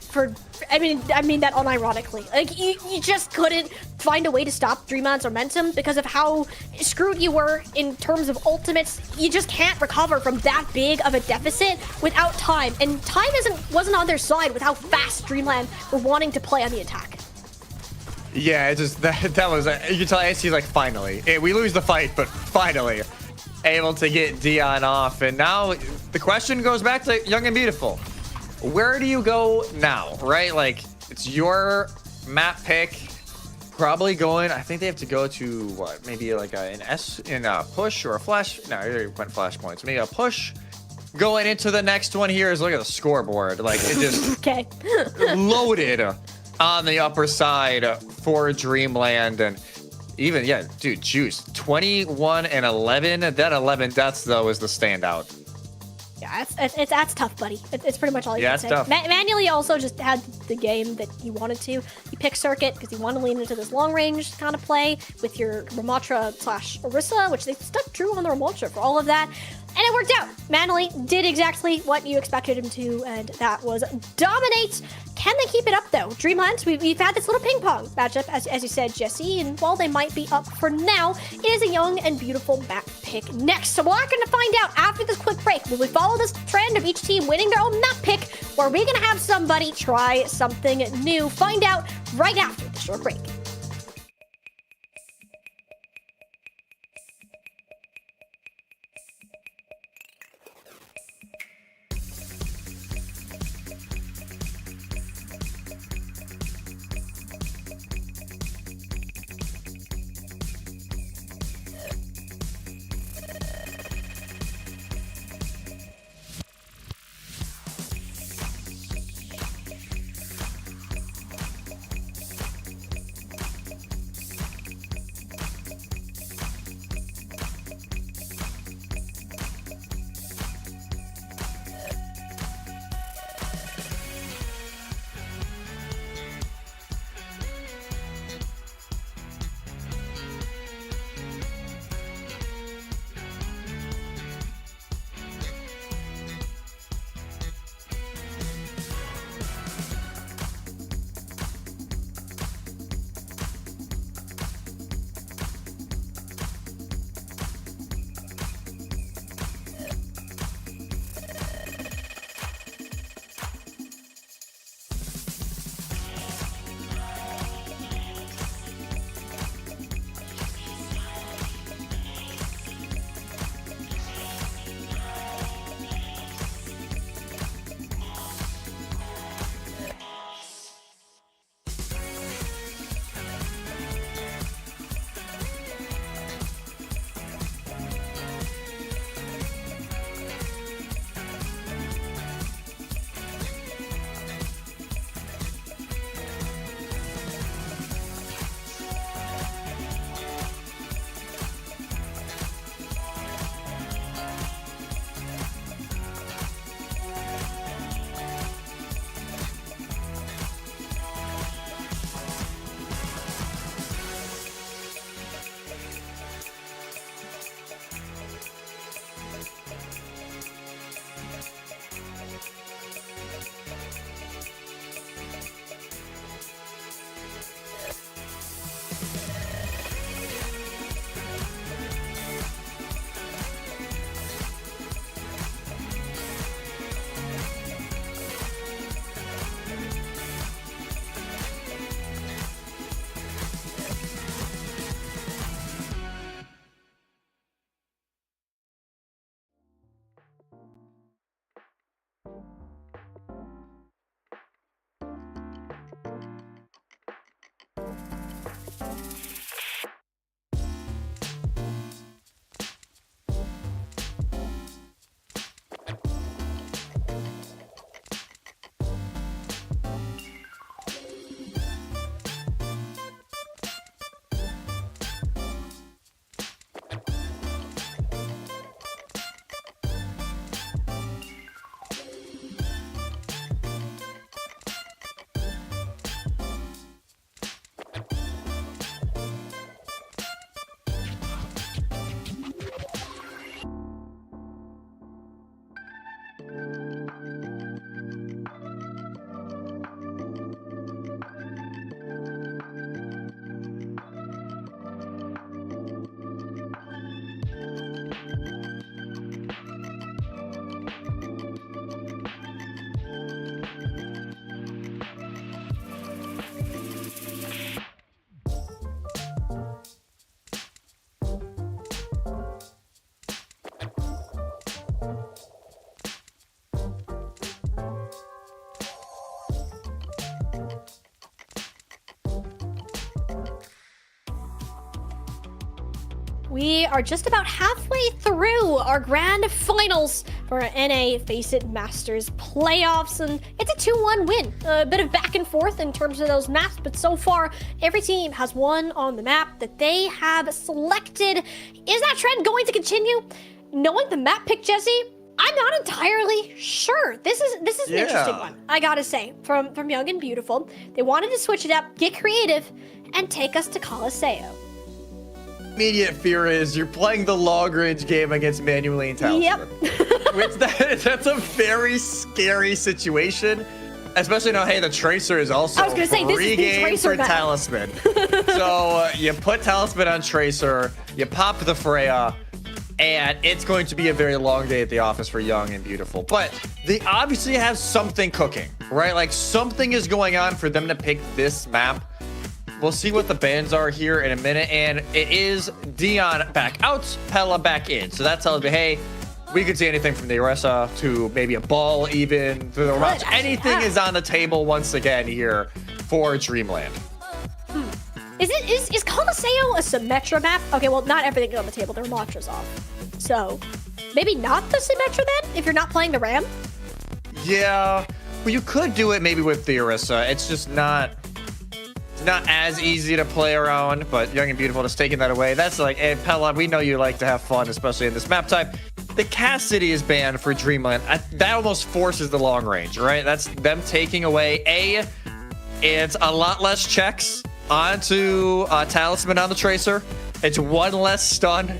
I mean that unironically. Like, you just couldn't find a way to stop Dreamlight's momentum because of how screwed you were in terms of ultimates. You just can't recover from that big of a deficit without time. And time wasn't on their side with how fast Dreamlight were wanting to play on the attack. Yeah, it just that was you can tell AC's like finally we lose the fight, but finally able to get Dion off, and now the question goes back to Young and Beautiful. Where do you go now, right? Like it's your map pick. Probably going. I think they have to go to what? Maybe like an push or a flash. No, they went flash points. Maybe a push. Going into the next one here is look at the scoreboard. Like it just okay. loaded on the upper side for Dreamland, and even dude, Juice 21 and 11. That 11 deaths though is the standout. Yeah, that's tough, buddy. It's pretty much all you can say. Tough. Manually also just had the game that he wanted to. He picked Circuit because he wanted to lean into this long range kind of play with your Ramattra/Orisa, which they stuck true on the Ramattra for all of that. And it worked out. Manually did exactly what you expected him to, and that was dominate. Can they keep it up, though? Dreamlands, we've had this little ping-pong matchup, as you said, Jesse, and while they might be up for now, it is a Young and Beautiful map pick next. So we're going to find out after this quick break. Will we follow this trend of each team winning their own map pick, or are we going to have somebody try something new? Find out right after the short break. We are just about halfway through our grand finals for our NA Faceit Masters playoffs, and it's a 2-1 win. A bit of back and forth in terms of those maps, but so far, every team has one on the map that they have selected. Is that trend going to continue? Knowing the map pick, Jesse, I'm not entirely sure. This is an interesting one, I gotta say. From Young and Beautiful, they wanted to switch it up, get creative, and take us to Coliseum. Immediate fear is you're playing the long range game against Manually and Talisman. Yep. Which that's a very scary situation. Especially now, hey, the Tracer is also I was gonna say, this is the game Tracer for map. Talisman. So you put Talisman on Tracer, you pop the Freya, and it's going to be a very long day at the office for Young and Beautiful. But they obviously have something cooking, right? Like something is going on for them to pick this map. We'll see what the bans are here in a minute, and it is Dion back out, Pella back in. So that tells me, hey, we could see anything from the Orisa to maybe a ball even, to the Overwatch. Anything is on the table once again here for Dreamland. Is Coliseum a Symmetra map? Okay, well, not everything is on the table. Their Matra's off. So, maybe not the Symmetra then, if you're not playing the Ram? Yeah, well, you could do it maybe with the Orisa. It's just not as easy to play around, but Young and Beautiful just taking that away. That's like, hey, Pella, we know you like to have fun, especially in this map type. The Cassidy is banned for Dreamland. That almost forces the long range, right? That's them taking away it's a lot less checks onto Talisman on the Tracer. It's one less stun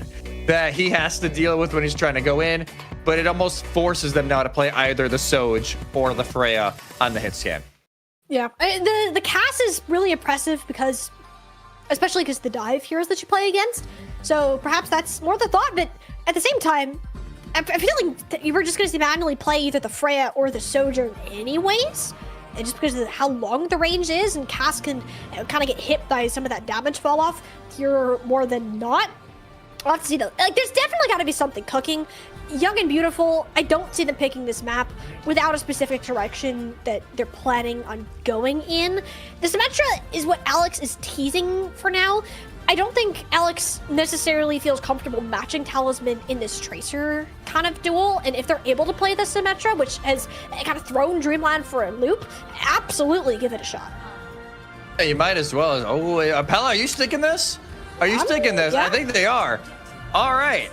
that he has to deal with when he's trying to go in, but it almost forces them now to play either the Soj or the Freya on the hit scan. Yeah, the Cass is really impressive because, especially because the dive heroes that you play against. So perhaps that's more the thought, but at the same time, I'm feeling that you were just going to manually play either the Freya or the Sojourn anyways. And just because of how long the range is, and Cass can kind of get hit by some of that damage fall off here more than not. I'll have to see that. Like, there's definitely got to be something cooking. Young and Beautiful, I don't see them picking this map without a specific direction that they're planning on going in. The Symmetra is what Alex is teasing for now. I don't think Alex necessarily feels comfortable matching Talisman in this Tracer kind of duel, and if they're able to play the Symmetra, which has kind of thrown Dreamland for a loop, absolutely give it a shot. Yeah, you might as well. Oh, Pella, are you sticking this? Are you sticking this? Yeah. I think they are. All right.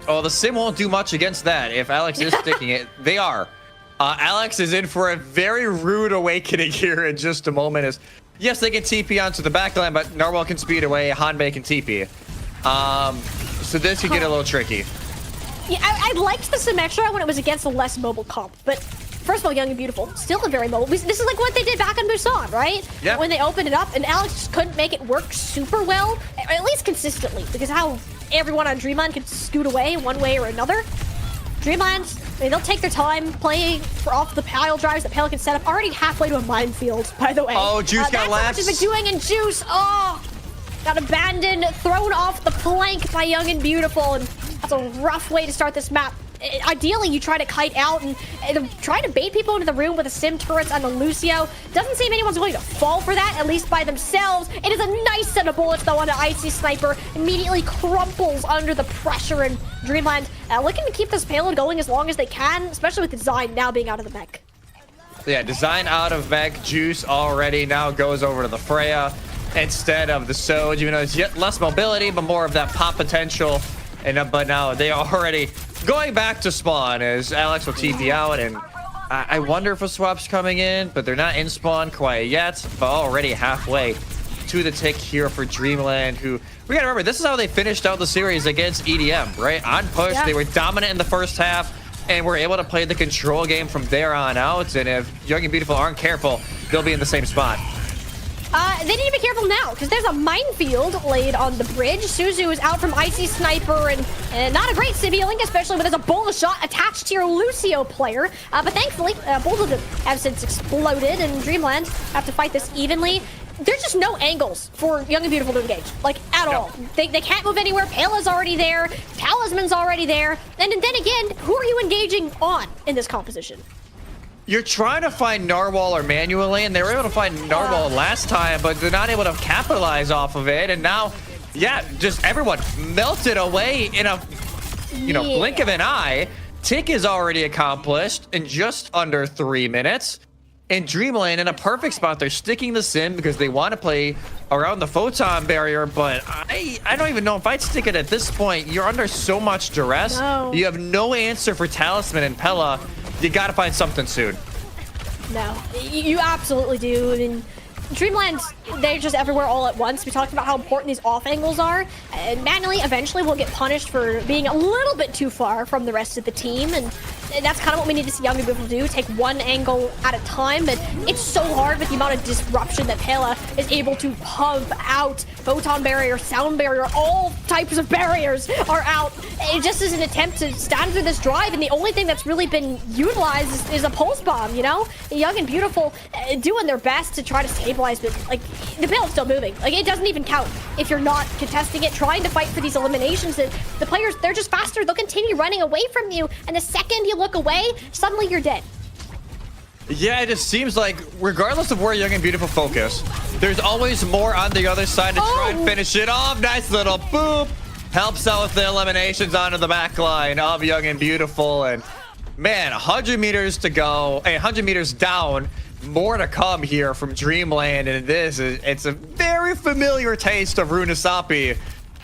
Oh, the sim won't do much against that if Alex is sticking it. They are. Alex is in for a very rude awakening here in just a moment. Yes, they can TP onto the backline, but Narwhal can speed away, Hanbei can TP. So this could get a little tricky. Yeah, I liked the Symmetra when it was against a less mobile comp, but first of all, Young and Beautiful, still a very mobile. This is like what they did back on Busan, right? Yeah. When they opened it up, and Alex just couldn't make it work super well, or at least consistently, because how everyone on Dreamland could scoot away one way or another. Dreamland, I mean, they'll take their time playing off the pile drives that Pelican set up. Already halfway to a minefield, by the way. Oh, Juice got lapsed. That's what he's been doing, and Juice, got abandoned, thrown off the flank by Young and Beautiful, and that's a rough way to start this map. Ideally, you try to kite out and try to bait people into the room with the sim turrets on the Lucio. Doesn't seem anyone's going to fall for that, at least by themselves. It is a nice set of bullets, though, on the Icy Sniper. Immediately crumples under the pressure, and Dreamland looking to keep this payload going as long as they can, especially with Design now being out of the mech. Yeah, Design out of mech. Juice already now goes over to the Freya instead of the Soj, even though it's yet less mobility, but more of that pop potential. But now they are already going back to spawn as Alex will TP out, and I wonder if a swap's coming in, but they're not in spawn quite yet, but already halfway to the tick here for Dreamland, who, we gotta remember, this is how they finished out the series against EDM, right? On push, they were dominant in the first half, and were able to play the control game from there on out, and if Young and Beautiful aren't careful, they'll be in the same spot. They need to be careful now, because there's a minefield laid on the bridge. Suzu is out from Icy Sniper, and not a great civvy link, especially when there's a bullet shot attached to your Lucio player. But thankfully, both of them have since exploded, and Dreamland have to fight this evenly. There's just no angles for Young and Beautiful to engage, like, at all. They can't move anywhere. Pela's already there. Talisman's already there. And then again, who are you engaging on in this composition? You're trying to find Narwhal or Manually, and they were able to find Narwhal last time, but they're not able to capitalize off of it. And now yeah, just everyone melted away in a, blink of an eye. Tick is already accomplished in just under 3 minutes. And Dreamland in a perfect spot. They're sticking this in because they want to play around the photon barrier, but I don't even know if I'd stick it at this point. You're under so much duress. No. You have no answer for Talisman and Pella. You got to find something soon. No, you absolutely do. I mean, Dreamland, they're just everywhere all at once. We talked about how important these off angles are, and Manually eventually will get punished for being a little bit too far from the rest of the team, and that's kind of what we need to see Young and Beautiful do, take one angle at a time, but it's so hard with the amount of disruption that Pela is able to pump out. Photon barrier, sound barrier, all types of barriers are out. It just is an attempt to stand through this drive, and the only thing that's really been utilized is a pulse bomb, Young and Beautiful doing their best to try to stabilize, but like the Pale's still moving. Like it doesn't even count if you're not contesting it, trying to fight for these eliminations. And the players, they're just faster. They'll continue running away from you, and the second you look away, suddenly you're dead. Yeah, it just seems like regardless of where Young and Beautiful focus, there's always more on the other side to try and finish it off. Nice little boop. Helps out with the eliminations onto the back line of Young and Beautiful. And man, 100 meters to go, 100 meters down. More to come here from Dreamland, and it's a very familiar taste of Runasapi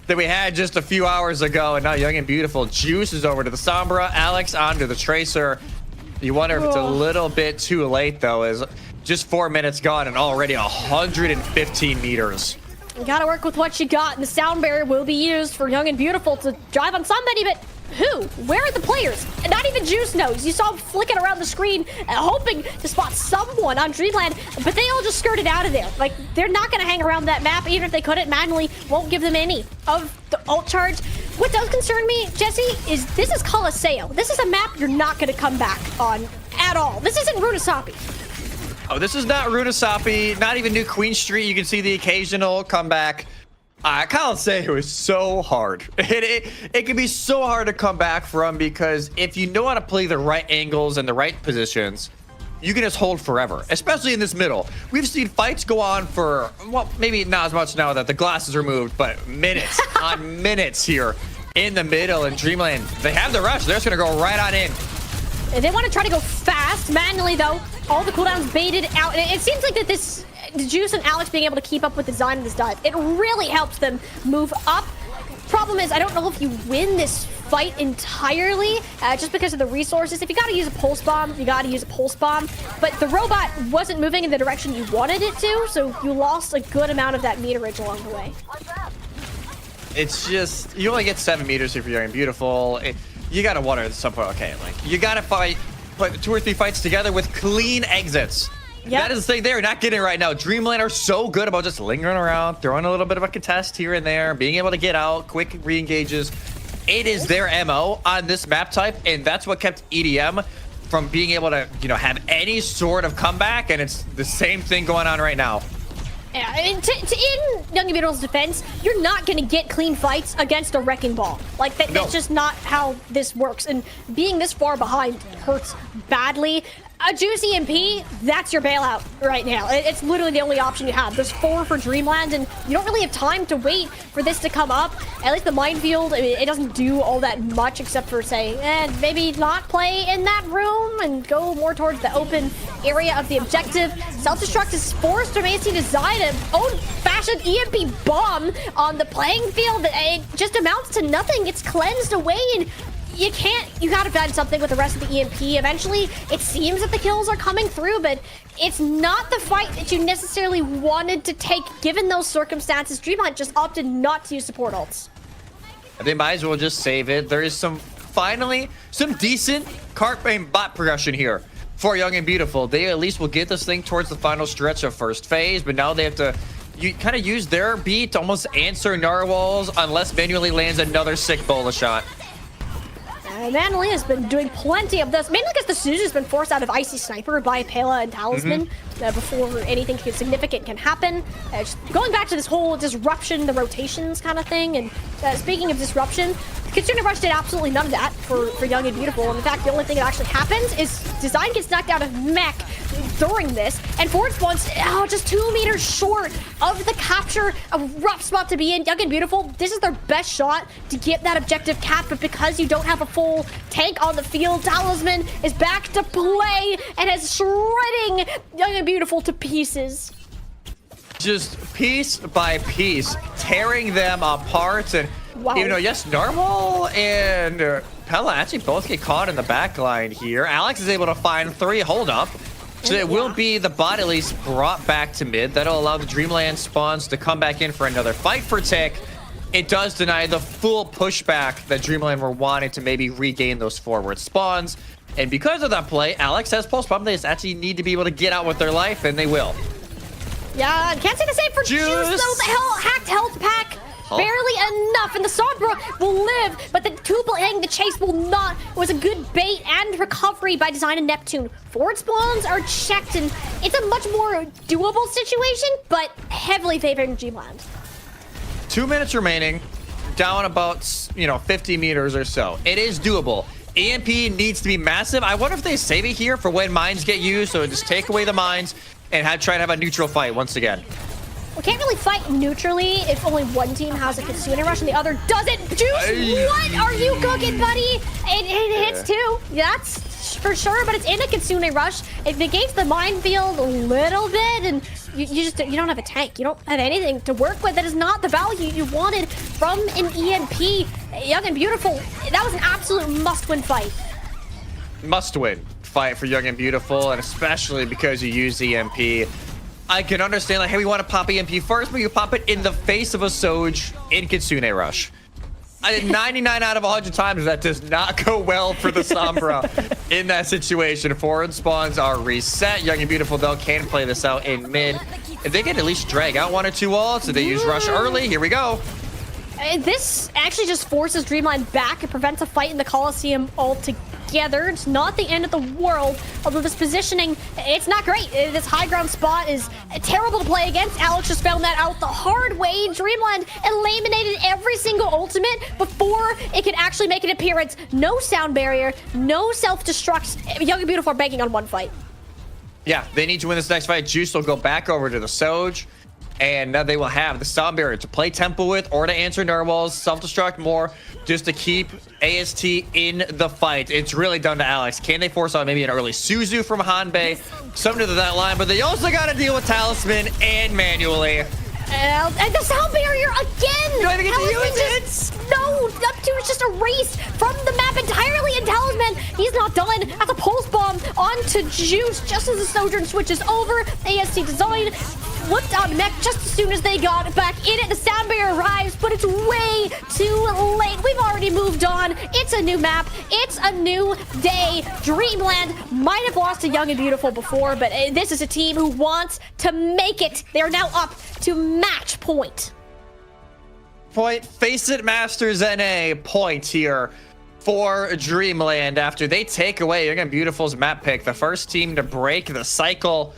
that we had just a few hours ago, and now Young and Beautiful juices over to the Sombra, Alex onto the Tracer. You wonder if it's a little bit too late, though, as just 4 minutes gone and already 115 meters. You gotta work with what you got, and the sound barrier will be used for Young and Beautiful to drive on somebody, but who? Where are the players? Not even Juice knows. You saw him flicking around the screen, hoping to spot someone on Dreamland, but they all just skirted out of there. Like, they're not gonna hang around that map, even if they couldn't. Manually won't give them any of the ult charge. What does concern me, Jesse, is this is Colosseo. This is a map you're not gonna come back on at all. This isn't Runasapi. Oh, this is not Runasapi, not even New Queen Street. You can see the occasional comeback. Colosseo is so hard. It can be so hard to come back from, because if you know how to play the right angles and the right positions, you can just hold forever, especially in this middle. We've seen fights go on for, well, maybe not as much now that the glass is removed, but minutes on minutes here in the middle. And Dreamland, they have the rush. They're just going to go right on in. They want to try to go fast. Manually, though, all the cooldowns baited out. And it seems like that this Juice and Alex being able to keep up with the design of this dive, it really helps them move up. Problem is, I don't know if you win this fight entirely, just because of the resources. If you gotta use a pulse bomb, you gotta use a pulse bomb. But the robot wasn't moving in the direction you wanted it to, so you lost a good amount of that meterage along the way. It's just, you only get 7 meters if you're Young and Beautiful. You gotta wonder at some point, okay, like, you gotta put 2 or 3 fights together with clean exits. Yep. That is the thing they're not getting right now. Dreamland are so good about just lingering around, throwing a little bit of a contest here and there, being able to get out, quick re-engages. It is their MO on this map type, and that's what kept EDM from being able to, have any sort of comeback, and it's the same thing going on right now. Yeah, I mean, in Young and Beautiful's defense, you're not going to get clean fights against a Wrecking Ball. Like, that's just not how this works, and being this far behind hurts badly. A Juicy MP, that's your bailout right now. It's literally the only option you have. There's 4 for Dreamland, and you don't really have time to wait for this to come up. At least the minefield, I mean, it doesn't do all that much except for saying, maybe not play in that room and go more towards the open area of the objective. Self-destruct is forced to basically design an old-fashioned EMP bomb on the playing field. It just amounts to nothing. It's cleansed away, and you gotta find something with the rest of the EMP. Eventually, it seems that the kills are coming through, but it's not the fight that you necessarily wanted to take given those circumstances. Dreamlight just opted not to use support ults. They might as well just save it. There is finally some decent cart and bot progression here for Young and Beautiful. They at least will get this thing towards the final stretch of first phase, but now they have to kind of use their beat to almost answer Narwhals unless Manually lands another sick bola shot. Manually has been doing plenty of this, mainly because the Suzu has been forced out of Icy Sniper by Pela and Talisman before anything significant can happen. Just going back to this whole disruption, the rotations kind of thing, and speaking of disruption, Kitsune Rush did absolutely none of that for Young and Beautiful. And in fact, the only thing that actually happens is Design gets knocked out of mech during this, and Forward Spawn's just 2 meters short of the capture. A rough spot to be in. Young and Beautiful, this is their best shot to get that objective cap, but because you don't have a full tank on the field, Talisman is back to play and is shredding Young and Beautiful to pieces. Just piece by piece, tearing them apart. And even though, yes, Narwhal and Pella actually both get caught in the back line here, Alex is able to find 3 hold up. So it will be the bot at least brought back to mid. That'll allow the Dreamland spawns to come back in for another fight for Tick. It does deny the full pushback that Dreamland were wanting to maybe regain those forward spawns. And because of that play, Alex has pulse bomb. They just actually need to be able to get out with their life, and they will. Yeah, can't say the same for Juice, though. The hacked health pack, barely enough, and the Sombra will live, but the hitting the chase will not. It was a good bait and recovery by Design and Neptune. Forward spawns are checked, and it's a much more doable situation, but heavily favoring Dreamland. 2 minutes remaining, down about 50 meters or so. It is doable. EMP needs to be massive. I wonder if they save it here for when mines get used, so just take away the mines and try to have a neutral fight once again. We can't really fight neutrally if only one team has a Kitsune Rush and the other doesn't. Juice, what are you cooking, buddy? It hits too. That's for sure, but it's in a Kitsune Rush. It negates the minefield a little bit, and you don't have a tank. You don't have anything to work with. That is not the value you wanted from an EMP. Young and Beautiful, that was an absolute must-win fight. Must-win fight for Young and Beautiful, and especially because you use EMP. I can understand, like, hey, we want to pop EMP first, but you pop it in the face of a Soj in Kitsune Rush. 99 out of 100 times, that does not go well for the Sombra in that situation. Forward spawns are reset. Young and Beautiful, though, can play this out in mid. If they can at least drag out 1 or 2 ults, so they use Rush early. Here we go. This actually just forces Dreamline back. It prevents a fight in the Coliseum altogether. It's not the end of the world, although this positioning, it's not great. This high ground spot is terrible to play against. Alex just found that out the hard way. Dreamland eliminated every single ultimate before it could actually make an appearance. No sound barrier, no self-destruct. Young and Beautiful are banking on one fight. Yeah, they need to win this next fight. Juice will go back over to the Soj. And now they will have the sound barrier to play tempo with or to answer Narwhals, self-destruct more, just to keep AST in the fight. It's really down to Alex. Can they force out maybe an early Suzu from Hanbei? Something to that line, but they also got to deal with Talisman and manually. And the sound barrier again! Do I get to use it? No, Neptune is just erased from the map entirely, and Talisman, he's not done. That's a pulse bomb onto Juice just as the Sojourn switches over. AST Design flipped out mech just as soon as they got back in it. The sound barrier arrives, but it's way too late. We've already moved on. It's a new map. It's a new day. Dreamland might have lost to Young and Beautiful before, but this is a team who wants to make it. They're now up to match point. Faceit Masters NA point here for Dreamland after they take away Young and Beautiful's map pick, the first team to break the cycle.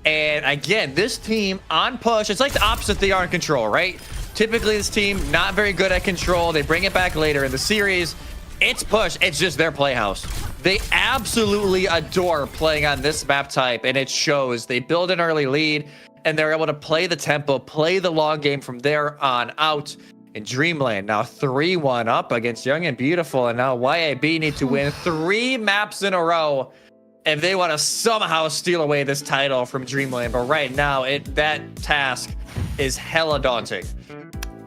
And again, this team on push, it's like the opposite they are in control, right? Typically this team not very good at control. They bring it back later in the series. It's push, it's just their playhouse. They absolutely adore playing on this map type, and it shows. They build an early lead and they're able to play the tempo, play the long game from there on out. In Dreamland now 3-1 up against Young and Beautiful, and now YAB need to win 3 maps in a row if they want to somehow steal away this title from Dreamland. But right now, that task is hella daunting.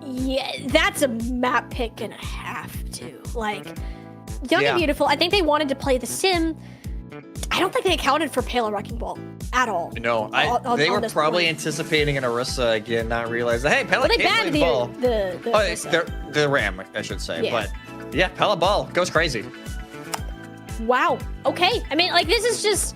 Yeah, that's a map pick and a half, too. Like, Young and Beautiful, I think they wanted to play the sim. I don't think they accounted for Pale and Wrecking Ball at all. No, they were probably anticipating an Orisa again, not realizing, hey, Pela can't play the ball. The Ram, I should say. Yeah. But yeah, Pela ball goes crazy. Wow. Okay. I mean, like, this is just,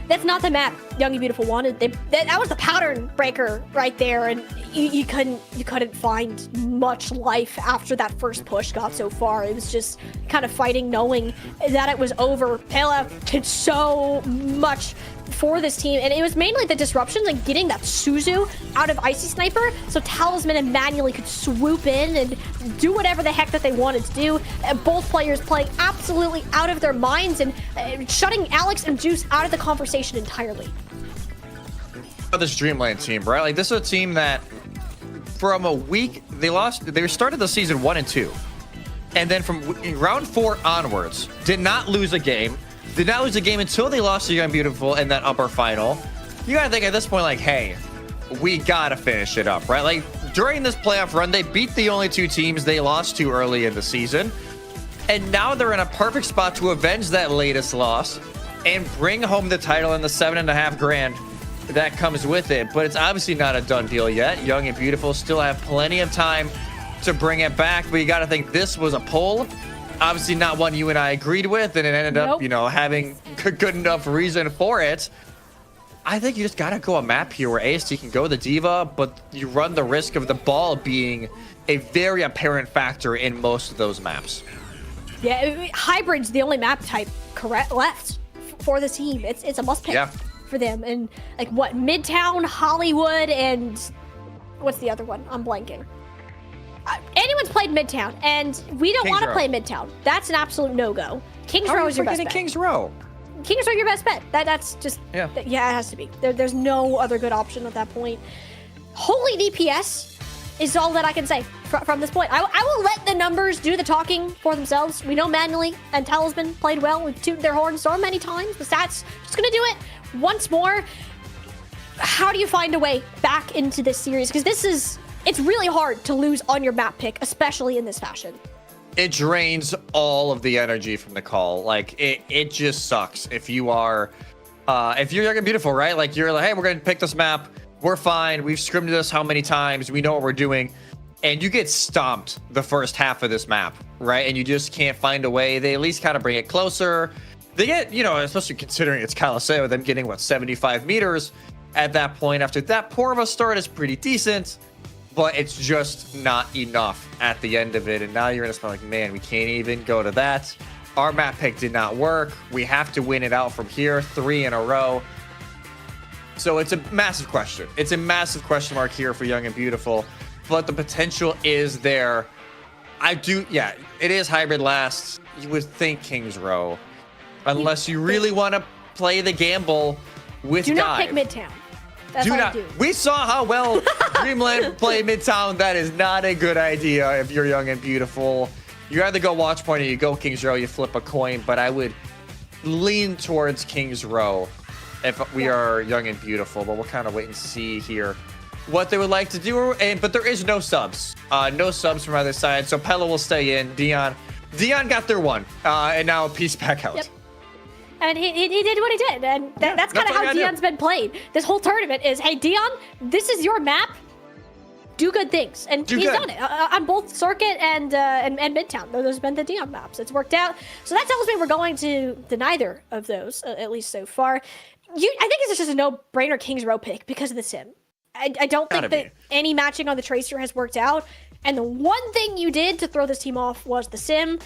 that's not the map Young and Beautiful wanted. That was the pattern breaker right there, and you couldn't find much life after that first push got so far. It was just kind of fighting, knowing that it was over. Pela did so much for this team, and it was mainly the disruptions and getting that Suzu out of Icy Sniper so Talisman and manually could swoop in and do whatever the heck that they wanted to do. Both players playing absolutely out of their minds and shutting Alex and Juice out of the conversation entirely. about this Dreamland team, right? Like, this is a team that from a week, they started the season 1-2. And then from round 4 onwards, did not lose a game. Did not lose a game until they lost to Young Beautiful in that upper final. You gotta think at this point, like, hey, we gotta finish it up, right? Like, during this playoff run, they beat the only 2 teams they lost to early in the season. And now they're in a perfect spot to avenge that latest loss and bring home the title and the $7.5 grand that comes with it. But it's obviously not a done deal yet. Young and Beautiful still have plenty of time to bring it back, but you gotta think this was a poll. Obviously not one you and I agreed with, and it ended up, you know, having good enough reason for it. I think you just gotta go a map here where AST can go the D.Va, but you run the risk of the ball being a very apparent factor in most of those maps. Yeah, hybrid's the only map type left for the team. It's a must pick for them. And like what, Midtown, Hollywood, and what's the other one? I'm blanking. Anyone's played Midtown, and we don't want to play Midtown. That's an absolute no-go. Kings Row is your best bet. Kings Row? Kings Row your best bet. That's just yeah, it has to be. There's no other good option at that point. Holy DPS is all that I can say from this point. I will let the numbers do the talking for themselves. We know Manually and Talisman played well. We've tooted their horns so many times. The stats just gonna do it once more. How do you find a way back into this series? Because it's really hard to lose on your map pick, especially in this fashion. It drains all of the energy from the call. Like, it just sucks if you are, if you're Young and Beautiful, right? Like, you're like, hey, we're going to pick this map. We're fine. We've scrimmed this how many times? We know what we're doing. And you get stomped the first half of this map, right? And you just can't find a way. They at least kind of bring it closer. They get, you know, especially considering it's Caliseo, them getting, what, 75 meters at that point. After that poor of a start is pretty decent. But it's just not enough at the end of it. And now you're in a spot like, man, we can't even go to that. Our map pick did not work. We have to win it out from here, 3 in a row. So it's a massive question. It's a massive question mark here for Young and Beautiful. But the potential is there. It is hybrid last. You would think Kings Row. Unless you really want to play the gamble with Do Dive. not pick Midtown. That's all you do. We saw how well Dreamland play Midtown. That is not a good idea if you're Young and Beautiful. You either go Watch Point or you go Kings Row, you flip a coin, but I would lean towards Kings Row if we are Young and Beautiful, but we'll kind of wait and see here what they would like to do. But there is no subs. No subs from either side, so Pella will stay in. Dion got their one, and now peace back out. Yep. And he did what he did, and that's kind of how Dion's been played. This whole tournament is, hey, Dion, this is your map. Do good things, and he's done it on both Circuit and Midtown. Those have been the Dion maps. It's worked out. So that tells me we're going to neither of those, at least so far. I think it's just a no-brainer Kings Row pick because of the sim. I don't think that any matching on the Tracer has worked out. And the one thing you did to throw this team off was the sim.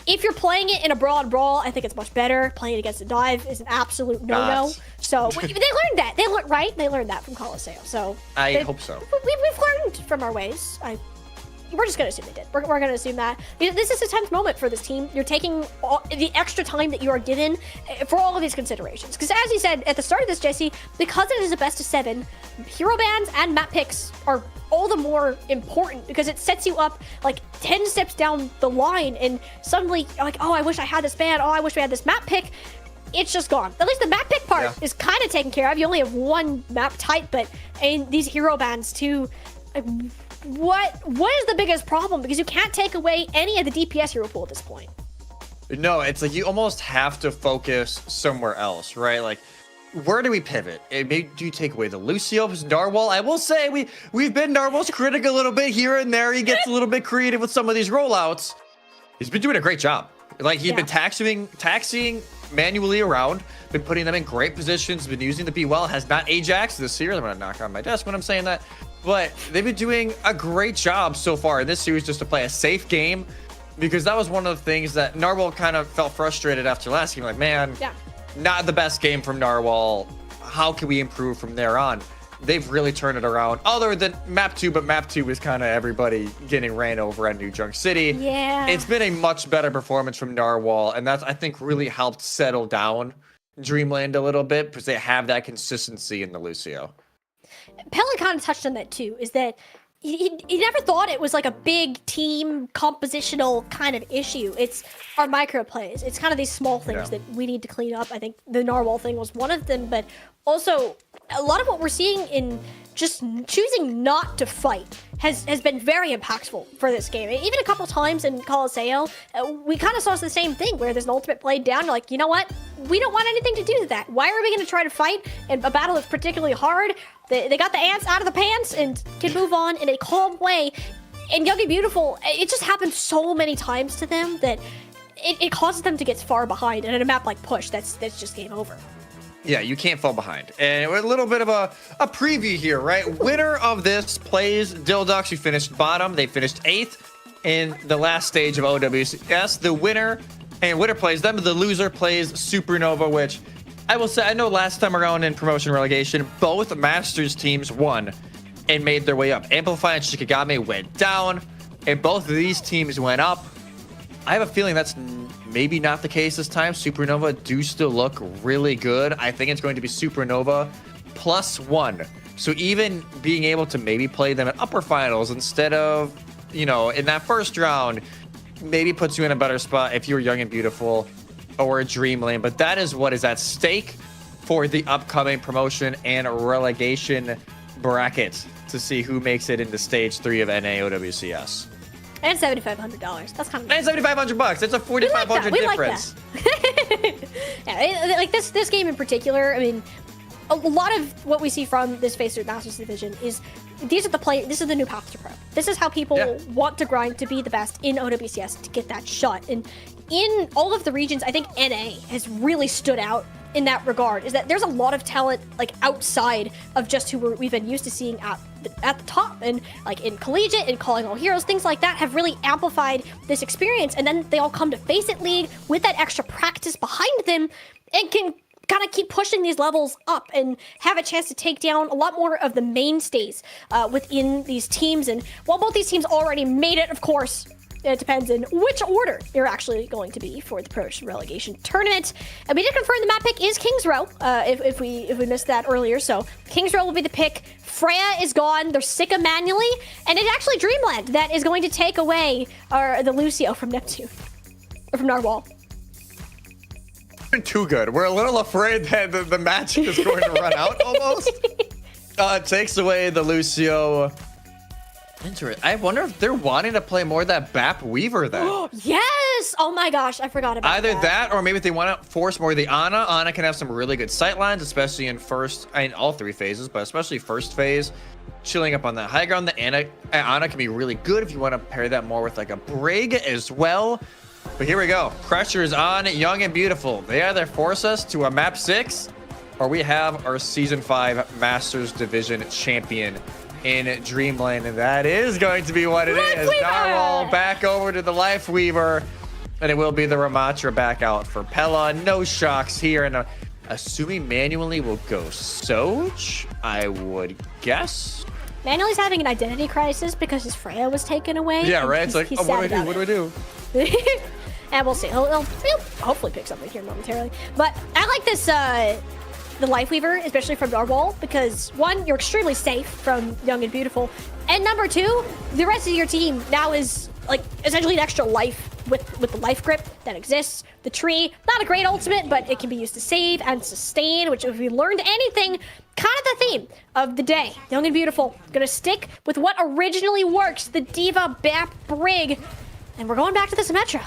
If you're playing it in a brawl, I think it's much better. Playing it against a dive is an absolute no-no. So they learned that. They learned that from Caliseo. So I hope so. We've learned from our ways. We're just gonna assume they did. We're gonna assume that. This is a tense moment for this team. You're taking the extra time that you are given for all of these considerations. Because as you said at the start of this, Jesse, because it is a best of 7, hero bans and map picks are all the more important because it sets you up like 10 steps down the line, and suddenly you're like, oh, I wish I had this ban. Oh, I wish we had this map pick. It's just gone. At least the map pick part is kind of taken care of. You only have one map type, but in these hero bans too. What is the biggest problem? Because you can't take away any of the DPS hero pool at this point. No, it's like you almost have to focus somewhere else, right? Like, where do we pivot? Maybe do you take away the Lucios, Narwhal? I will say we've been Narwhal's critic a little bit here and there. He gets a little bit creative with some of these rollouts. He's been doing a great job. Like, he's been taxiing manually around, been putting them in great positions, been using the B well, has not Ajax this year. I'm gonna knock on my desk when I'm saying that. But they've been doing a great job so far in this series just to play a safe game, because that was one of the things that Narwhal kind of felt frustrated after last game. Like, man, not the best game from Narwhal. How can we improve from there on? They've really turned it around, other than map 2, but map 2 was kind of everybody getting ran over at New Junk City. Yeah. It's been a much better performance from Narwhal, and that's, I think, really helped settle down Dreamland a little bit because they have that consistency in the Lucio. Pella kind of touched on that too, is that he never thought it was like a big team compositional kind of issue. It's our micro plays. It's kind of these small things that we need to clean up. I think the narwhal thing was one of them, but also a lot of what we're seeing in just choosing not to fight has been very impactful for this game. Even a couple times in Colosseo, we kind of saw the same thing where there's an ultimate played down. You're like, you know what? We don't want anything to do with that. Why are we going to try to fight in a battle that's particularly hard? They got the ants out of the pants and can move on in a calm way. And Young and Beautiful, it just happens so many times to them that it causes them to get far behind. And in a map like Push, that's just game over. Yeah, you can't fall behind. And a little bit of a preview here, right? Winner of this plays Dildux, who finished bottom. They finished 8th in the last stage of OWCS. The winner plays them. The loser plays Supernova, which I will say, I know last time around in promotion relegation, both Masters teams won and made their way up. Amplify and Shikigami went down, and both of these teams went up. I have a feeling that's maybe not the case this time. Supernova do still look really good. I think it's going to be Supernova +1. So even being able to maybe play them at upper finals instead of, you know, in that first round, maybe puts you in a better spot if you're Young and Beautiful or Dreamlight. But that is what is at stake for the upcoming promotion and relegation bracket to see who makes it into stage 3 of NA OWCS. And $7,500. That's kind of nice. And $7,500. It's a $4,500 difference. Yeah, like this game in particular. I mean, a lot of what we see from this Faceit Masters division is this is the new path to pro. This is how people want to grind to be the best in OWCS to get that shot. And in all of the regions, I think NA has really stood out in that regard, is that there's a lot of talent like outside of just who we've been used to seeing at the top, and like in collegiate and calling all heroes, things like that have really amplified this experience. And then they all come to Faceit League with that extra practice behind them and can kind of keep pushing these levels up and have a chance to take down a lot more of the mainstays within these teams. And while both these teams already made it, of course, it depends on which order you're actually going to be for the promotion relegation tournament. And we did confirm the map pick is King's Row, if we missed that earlier. So King's Row will be the pick. Freya is gone. They're sick of manually. And it's actually Dreamland that is going to take away the Lucio from Neptune. Or from Narwhal. Too good. We're a little afraid that the match is going to run out almost. Takes away the Lucio. Interesting. I wonder if they're wanting to play more of that Bap Weaver then. Yes! Oh my gosh, I forgot about Either that, or maybe if they want to force more of the Ana. Ana can have some really good sight lines, especially in all 3 phases, but especially first phase. Chilling up on that high ground. The Ana can be really good if you want to pair that more with like a Brig as well. But here we go. Pressure is on Young and Beautiful. They either force us to a map 6, or we have our Season 5 Masters Division champion in Dreamlight, and that is going to be what it is. Narwhal back over to the Life Weaver, and it will be the Ramatra back out for Pella. No shocks here, and assuming manually will go Soj, I would guess. Manually's having an identity crisis because his Freya was taken away. Yeah, right? It's like, oh, what do I do? And we'll see. He'll hopefully pick something here momentarily. But I like this, the Life Weaver, especially from Narwhal, because 1, you're extremely safe from Young and Beautiful, and number 2, the rest of your team now is like essentially an extra life with the life grip that exists. The tree, not a great ultimate, but it can be used to save and sustain, which if we learned anything, kind of the theme of the day. Young and Beautiful, gonna stick with what originally works, the Diva Bap Brig, and we're going back to the Symmetra.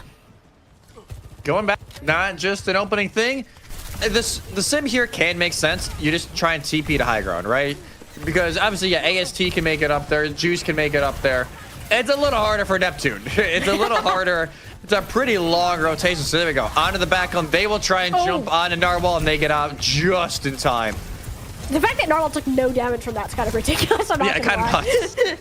Going back, not just an opening thing. The sim here can make sense. You just try and TP to high ground, right? Because obviously, yeah, AST can make it up there. Juice can make it up there. It's a little harder for Neptune. It's a little harder. It's a pretty long rotation. So there we go. Onto the back line. They will try and jump onto Narwhal, and they get out just in time. The fact that Narwhal took no damage from that's kind of ridiculous. I'm not gonna lie.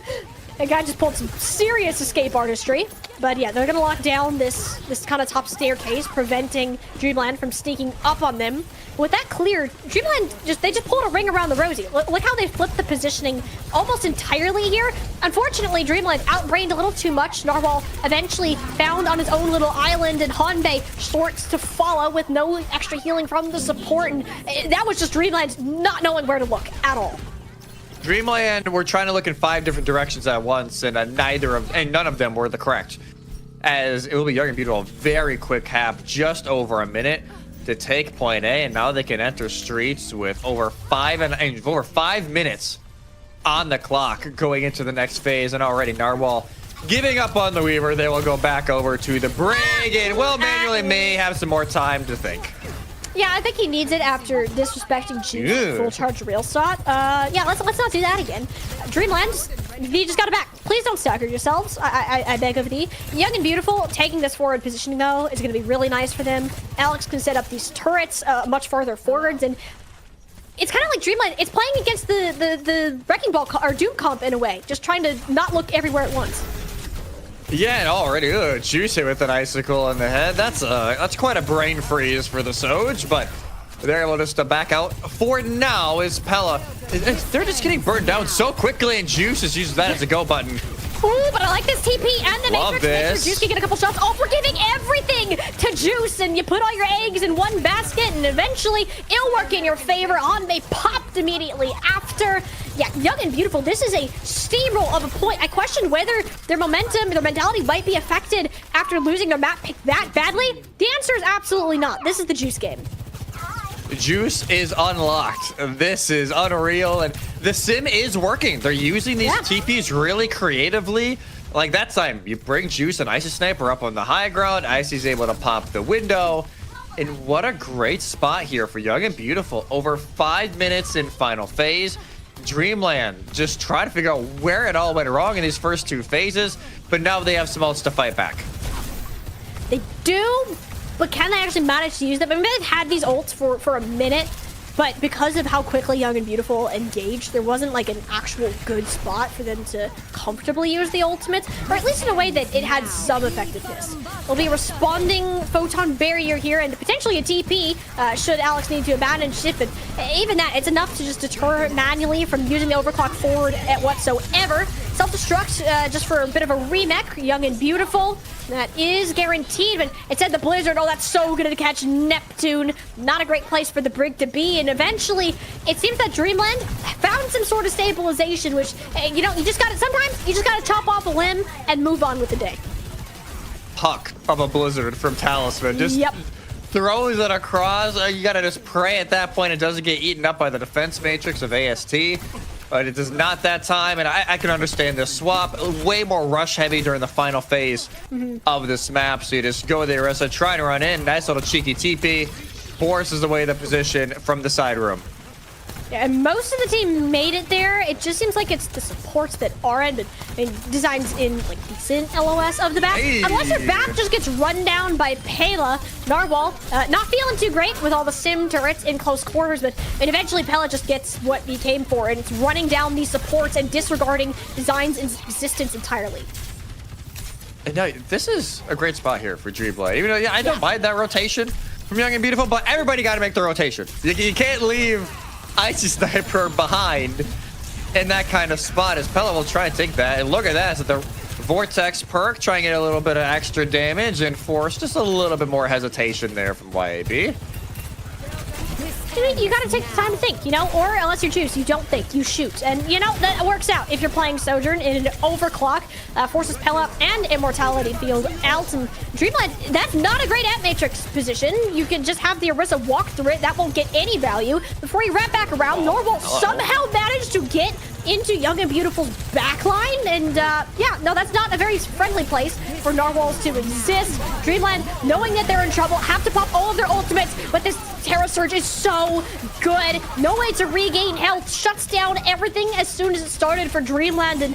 The guy just pulled some serious escape artistry. But yeah, they're gonna lock down this kind of top staircase, preventing Dreamland from sneaking up on them. With that cleared, Dreamland they just pulled a ring around the Rosie. Look how they flipped the positioning almost entirely here. Unfortunately, Dreamland outbrained a little too much. Narwhal eventually found on his own little island, and Hanbei sorts to follow with no extra healing from the support. And that was just Dreamland not knowing where to look at all. Dreamland were trying to look in 5 different directions at once, and none of them were the correct. As it will be Young and Beautiful, very quick half, just over a minute to take point A, and now they can enter streets with over 5 minutes on the clock going into the next phase, and already Narwhal giving up on the Weaver. They will go back over to the Brig, and well, manually may have some more time to think. Yeah, I think he needs it after disrespecting Juice full charge real shot. Yeah, let's not do that again. Dreamland, V just got it back. Please don't stagger yourselves. I beg of thee. Young and Beautiful taking this forward positioning though is going to be really nice for them. Alex can set up these turrets much farther forwards, and it's kind of like Dreamland. It's playing against the Wrecking Ball or Doom comp in a way, just trying to not look everywhere at once. Yeah, and already Juice hit with an icicle in the head. That's quite a brain freeze for the Soj, but they're able just to back out for now. Is Pella? They're just getting burned down so quickly, and Juice has used that as a go button. Ooh, but I like this TP and the Love Matrix. Make this. sure Juice can get a couple shots. Oh, we're giving everything to Juice, and you put all your eggs in one basket, and eventually it'll work in your favor. On they popped immediately after. Yeah, Young and Beautiful, this is a steamroll of a point. I question whether their momentum, their mentality might be affected after losing their map pick that badly. The answer is absolutely not. This is the Juice game. Juice is unlocked. This is unreal, and the sim is working. They're using these TPs really creatively. Like that time, you bring Juice and Icy Sniper up on the high ground. Icy's able to pop the window. And what a great spot here for Young and Beautiful. Over 5 minutes in final phase. Dreamland just try to figure out where it all went wrong in these first 2 phases, but now they have some ults to fight back. They do, but can they actually manage to use them? I mean, they've had these ults for a minute, but because of how quickly Young and Beautiful engaged, there wasn't like an actual good spot for them to comfortably use the ultimates, or at least in a way that it had some effectiveness. There'll be a responding photon barrier here and potentially a TP should Alex need to abandon ship, and even that, it's enough to just deter manually from using the overclock forward at whatsoever. Self-destruct just for a bit of a remake. Young and Beautiful, that is guaranteed, but it said the Blizzard, oh, that's so good to catch Neptune. Not a great place for the Brig to be, and eventually it seems that Dreamland found some sort of stabilization, which, you know, sometimes you just gotta chop off a limb and move on with the day. Puck of a Blizzard from Talisman. Just throws it across. You gotta just pray at that point it doesn't get eaten up by the defense matrix of AST. But it is not that time, and I can understand this swap. Way more rush heavy during the final phase of this map. So you just go with the Orisa, try to run in. Nice little cheeky TP. Forces away the position from the side room. Yeah, and most of the team made it there. It just seems like it's the supports that aren't. I mean, designs in like decent LOS of the back. Unless your back just gets run down by Pela. Narwhal, not feeling too great with all the sim turrets in close quarters, but eventually Pela just gets what he came for, and it's running down these supports and disregarding designs in existence entirely. And now, this is a great spot here for Dreamlight. Even though, I don't mind that rotation from Young and Beautiful, but everybody got to make the rotation. You can't leave Icy Sniper behind in that kind of spot, as Pella will try and take that. And look at that, as the Vortex perk, try and get a little bit of extra damage and force just a little bit more hesitation there from YAB. You gotta take the time to think, you know, or unless you're Juice, you don't think, you shoot. And, you know, that works out if you're playing Sojourn in an overclock, forces Pella and Immortality Field out. And Dreamlight, that's not a great matrix position. You can just have the Orisa walk through it. That won't get any value. Before you wrap back around, Norval somehow managed to get into Young and Beautiful's backline, and yeah, no, that's not a very friendly place for Narwhals to exist. Dreamland, knowing that they're in trouble, have to pop all of their ultimates, but this Terra Surge is so good. No way to regain health, shuts down everything as soon as it started for Dreamland, and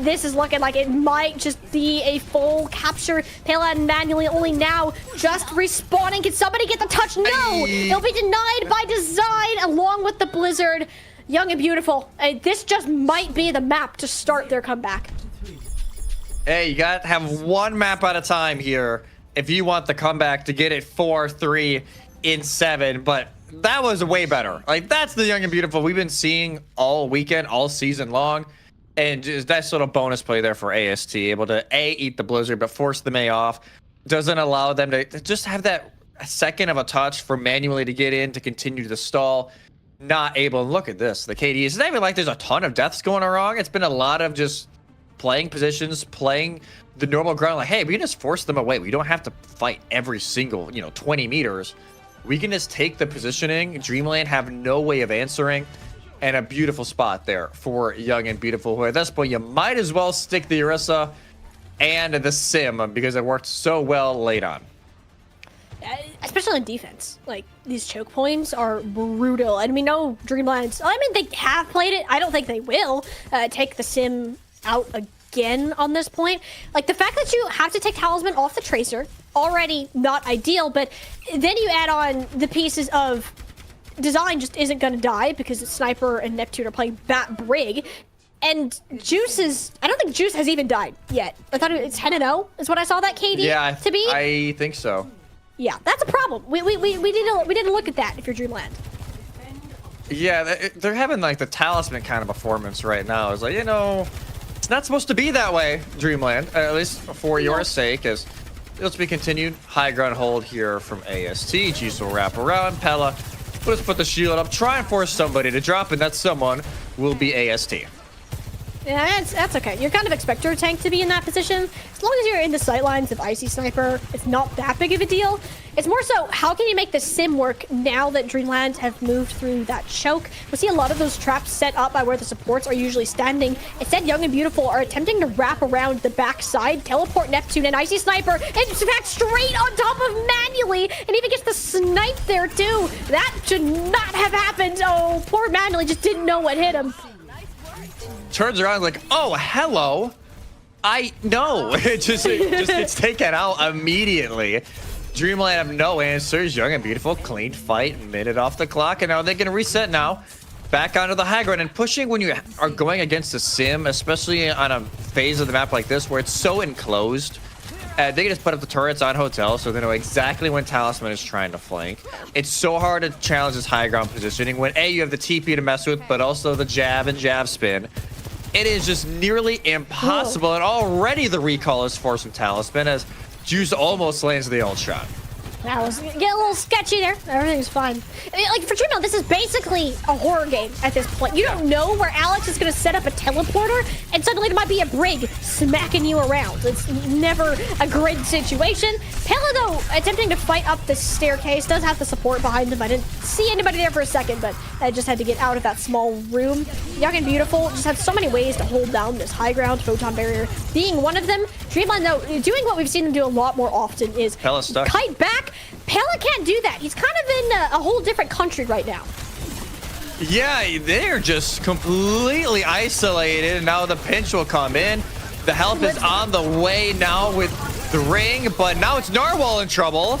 this is looking like it might just be a full capture. Pela and manually only now just respawning. Can somebody get the touch? No! They'll be denied by design along with the Blizzard. Young and Beautiful. This just might be the map to start their comeback. Hey, you got to have one map at a time here if you want the comeback to get it 4-3 in 7. But that was way better. Like, that's the Young and Beautiful we've been seeing all weekend, all season long. And just that sort of bonus play there for AST. Able to, A, eat the Blizzard, but force the Mei off. Doesn't allow them to just have that second of a touch for manually to get in, to continue to stall. not able to look at this. The KD is not even like there's a ton of deaths going wrong. It's been a lot of just playing positions, playing the normal ground. Like, hey, we can just force them away. We don't have to fight every single, 20 meters. We can just take the positioning. Dreamland have no way of answering. And a beautiful spot there for Young and Beautiful, who at this point you might as well stick the Orisa and the Sim because it worked so well late on. Especially on defense. Like, these choke points are brutal. And we know Dreamland, I mean, they have played it. I don't think they will take the Sim out again on this point. Like, the fact that you have to take Talisman off the Tracer, already not ideal, but then you add on the pieces of Design just isn't going to die because Sniper and Neptune are playing Bat Brig. And Juice is... I don't think Juice has even died yet. I thought it's 10-0 is what I saw that KD to be. I think so. Yeah, that's a problem. We didn't look at that if you're Dreamland. Yeah, they're having like the Talisman kind of performance right now. It's like, it's not supposed to be that way, Dreamland. At least for your sake, as it'll be continued. High ground hold here from AST. Juice will wrap around. Pella, let's put the shield up. Try and force somebody to drop, and that someone will be AST. Yeah, that's okay. You're kind of expect your tank to be in that position. As long as you're in the sightlines of Icy Sniper, it's not that big of a deal. It's more so, how can you make the Sim work now that Dreamland have moved through that choke? We see a lot of those traps set up by where the supports are usually standing. Instead, Young and Beautiful are attempting to wrap around the backside, teleport Neptune and Icy Sniper, and in fact, straight on top of Manually, and even gets the snipe there too. That should not have happened. Oh, poor Manually just didn't know what hit him. Turns around like, oh, hello. I know. It just gets taken out immediately. Dreamland have no answers. Young and Beautiful, clean fight, minute off the clock, and now they can reset now. Back onto the high ground, and pushing when you are going against a Sim, especially on a phase of the map like this where it's so enclosed. They can just put up the turrets on Hotel so they know exactly when Talisman is trying to flank. It's so hard to challenge this high ground positioning when A, you have the TP to mess with, but also the jab and jab spin. It is just nearly impossible, and already the recall is forcing Talisman as Juice almost lands the ult shot. That was get a little sketchy there. Everything's fine. I mean, like, for Dreamland, this is basically a horror game at this point. You don't know where Alex is going to set up a teleporter, and suddenly there might be a Brig smacking you around. It's never a great situation. Pella, though, attempting to fight up the staircase, does have the support behind him. I didn't see anybody there for a second, but I just had to get out of that small room. Young and Beautiful just have so many ways to hold down this high ground, Photon Barrier being one of them. Dreamland, though, doing what we've seen them do a lot more often is kite back. Pella can't do that. He's kind of in a whole different country right now. Yeah, they're just completely isolated. Now the pinch will come in. The help is on the way now with the ring, but now it's Narwhal in trouble.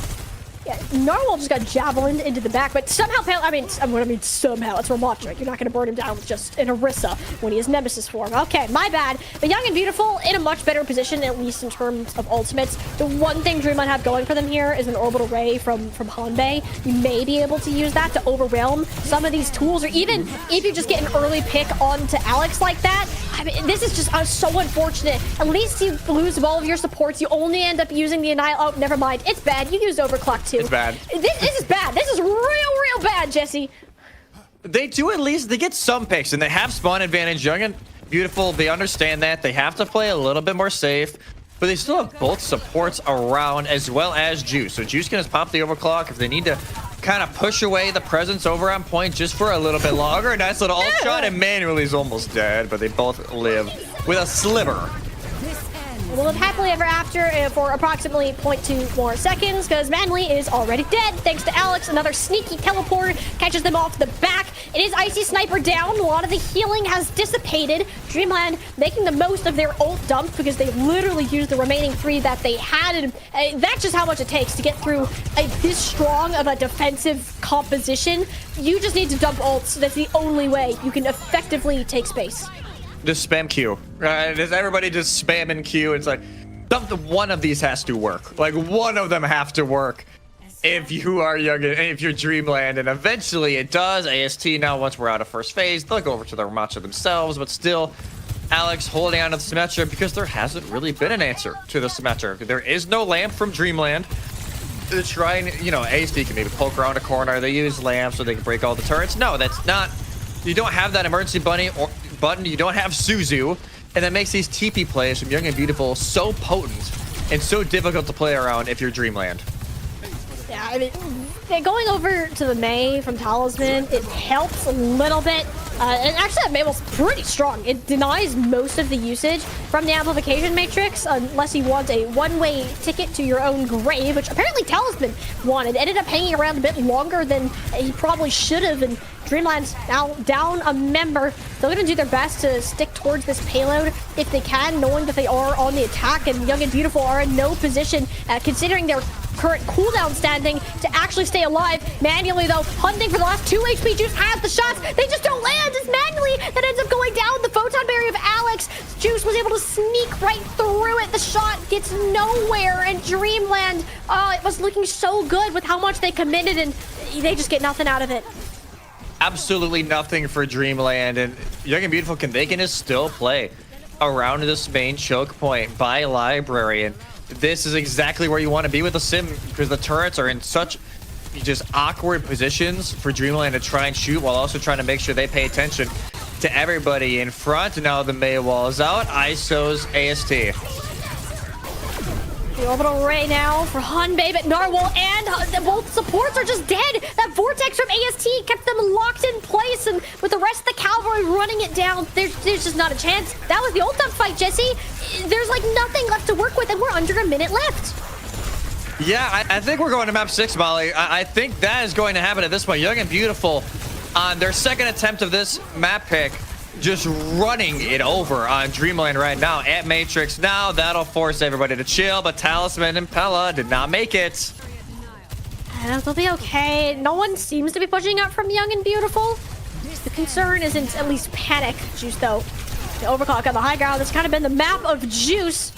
Yeah, Narwhal just got javelined into the back, but somehow Pella, I mean somehow, it's Ramatrik. You're not going to burn him down with just an Orisa when he has Nemesis form. Okay, my bad. But Young and Beautiful in a much better position, at least in terms of ultimates. The one thing Dream might have going for them here is an Orbital Ray from Hanbei. You may be able to use that to overwhelm some of these tools, or even if you just get an early pick onto Alex like that. I mean, this is just so unfortunate. At least you lose all of your supports. You only end up using the Annihilate. Oh, never mind. It's bad. You used Overclock too. It's bad. This is bad. This is real bad, Jesse. They do at least, they get some picks, and they have spawn advantage. Young and Beautiful, they understand that. They have to play a little bit more safe, but they still have both supports around as well as Juice. So Juice can just pop the Overclock if they need to kind of push away the presence over on point just for a little bit longer. Nice little ult shot, and Manually is almost dead, but they both live with a sliver. We'll live happily ever after for approximately 0.2 more seconds, because Manly is already dead thanks to Alex. Another sneaky teleport catches them off the back. It is Icy Sniper down. A lot of the healing has dissipated. Dreamland making the most of their ult dump because they literally used the remaining 3 that they had. And that's just how much it takes to get through this strong of a defensive composition. You just need to dump ults. That's the only way you can effectively take space. Just spam Q. Right? Everybody just spamming Q. It's like, one of these has to work. Like, one of them have to work if you are Young, if you're Dreamland, and eventually it does. AST now, once we're out of first phase, they'll go over to their matcha themselves, but still, Alex holding on to the Symmetra because there hasn't really been an answer to the Symmetra. There is no lamp from Dreamland. to try and, you know, ASD can maybe poke around a corner. They use lamps so they can break all the turrets. No, that's not. You don't have that emergency button. You don't have Suzu. And that makes these TP plays from Young and Beautiful so potent and so difficult to play around if you're Dreamland. Yeah, I mean, going over to the Mei from Talisman, it helps a little bit. And actually, that Mei was pretty strong. It denies most of the usage from the amplification matrix, unless you want a one-way ticket to your own grave, which apparently Talisman wanted. Ended up hanging around a bit longer than he probably should have, and Dreamland's now down a member. They're going to do their best to stick towards this payload if they can, knowing that they are on the attack, and Young and Beautiful are in no position, considering their current cooldown standing, to actually stay alive. Manually, though, hunting for the last 2 HP. Juice has the shots. They just don't land. It's Manually that ends up going down. The photon barrier of Alex. Juice was able to sneak right through it. The shot gets nowhere. And Dreamland, it was looking so good with how much they committed, and they just get nothing out of it. Absolutely nothing for Dreamland. And Young and Beautiful, they can just still play around this main choke point by Library. And this is exactly where you want to be with the sim, because the turrets are in such just awkward positions for Dreamland to try and shoot, while also trying to make sure they pay attention to everybody in front. Now the Mei wall is out. ISO's AST. The orbital ray now for Hunbei, but Narwhal and both supports are just dead. That vortex from AST kept them locked in place, and with the rest of the cavalry running it down, there's just not a chance. That was the ult up fight, Jesse. There's like nothing left to work with, and we're under a minute left. Yeah, I think we're going to map 6, Molly. I think that is going to happen at this point. Young and Beautiful on their second attempt of this map pick, just running it over on Dreamland right now at Matrix. Now that'll force everybody to chill, but Talisman and Pella did not make it. They'll be okay. No one seems to be pushing up from Young and Beautiful. The concern isn't at least panic Juice, though. The overclock on the high ground has kind of been the map of Juice.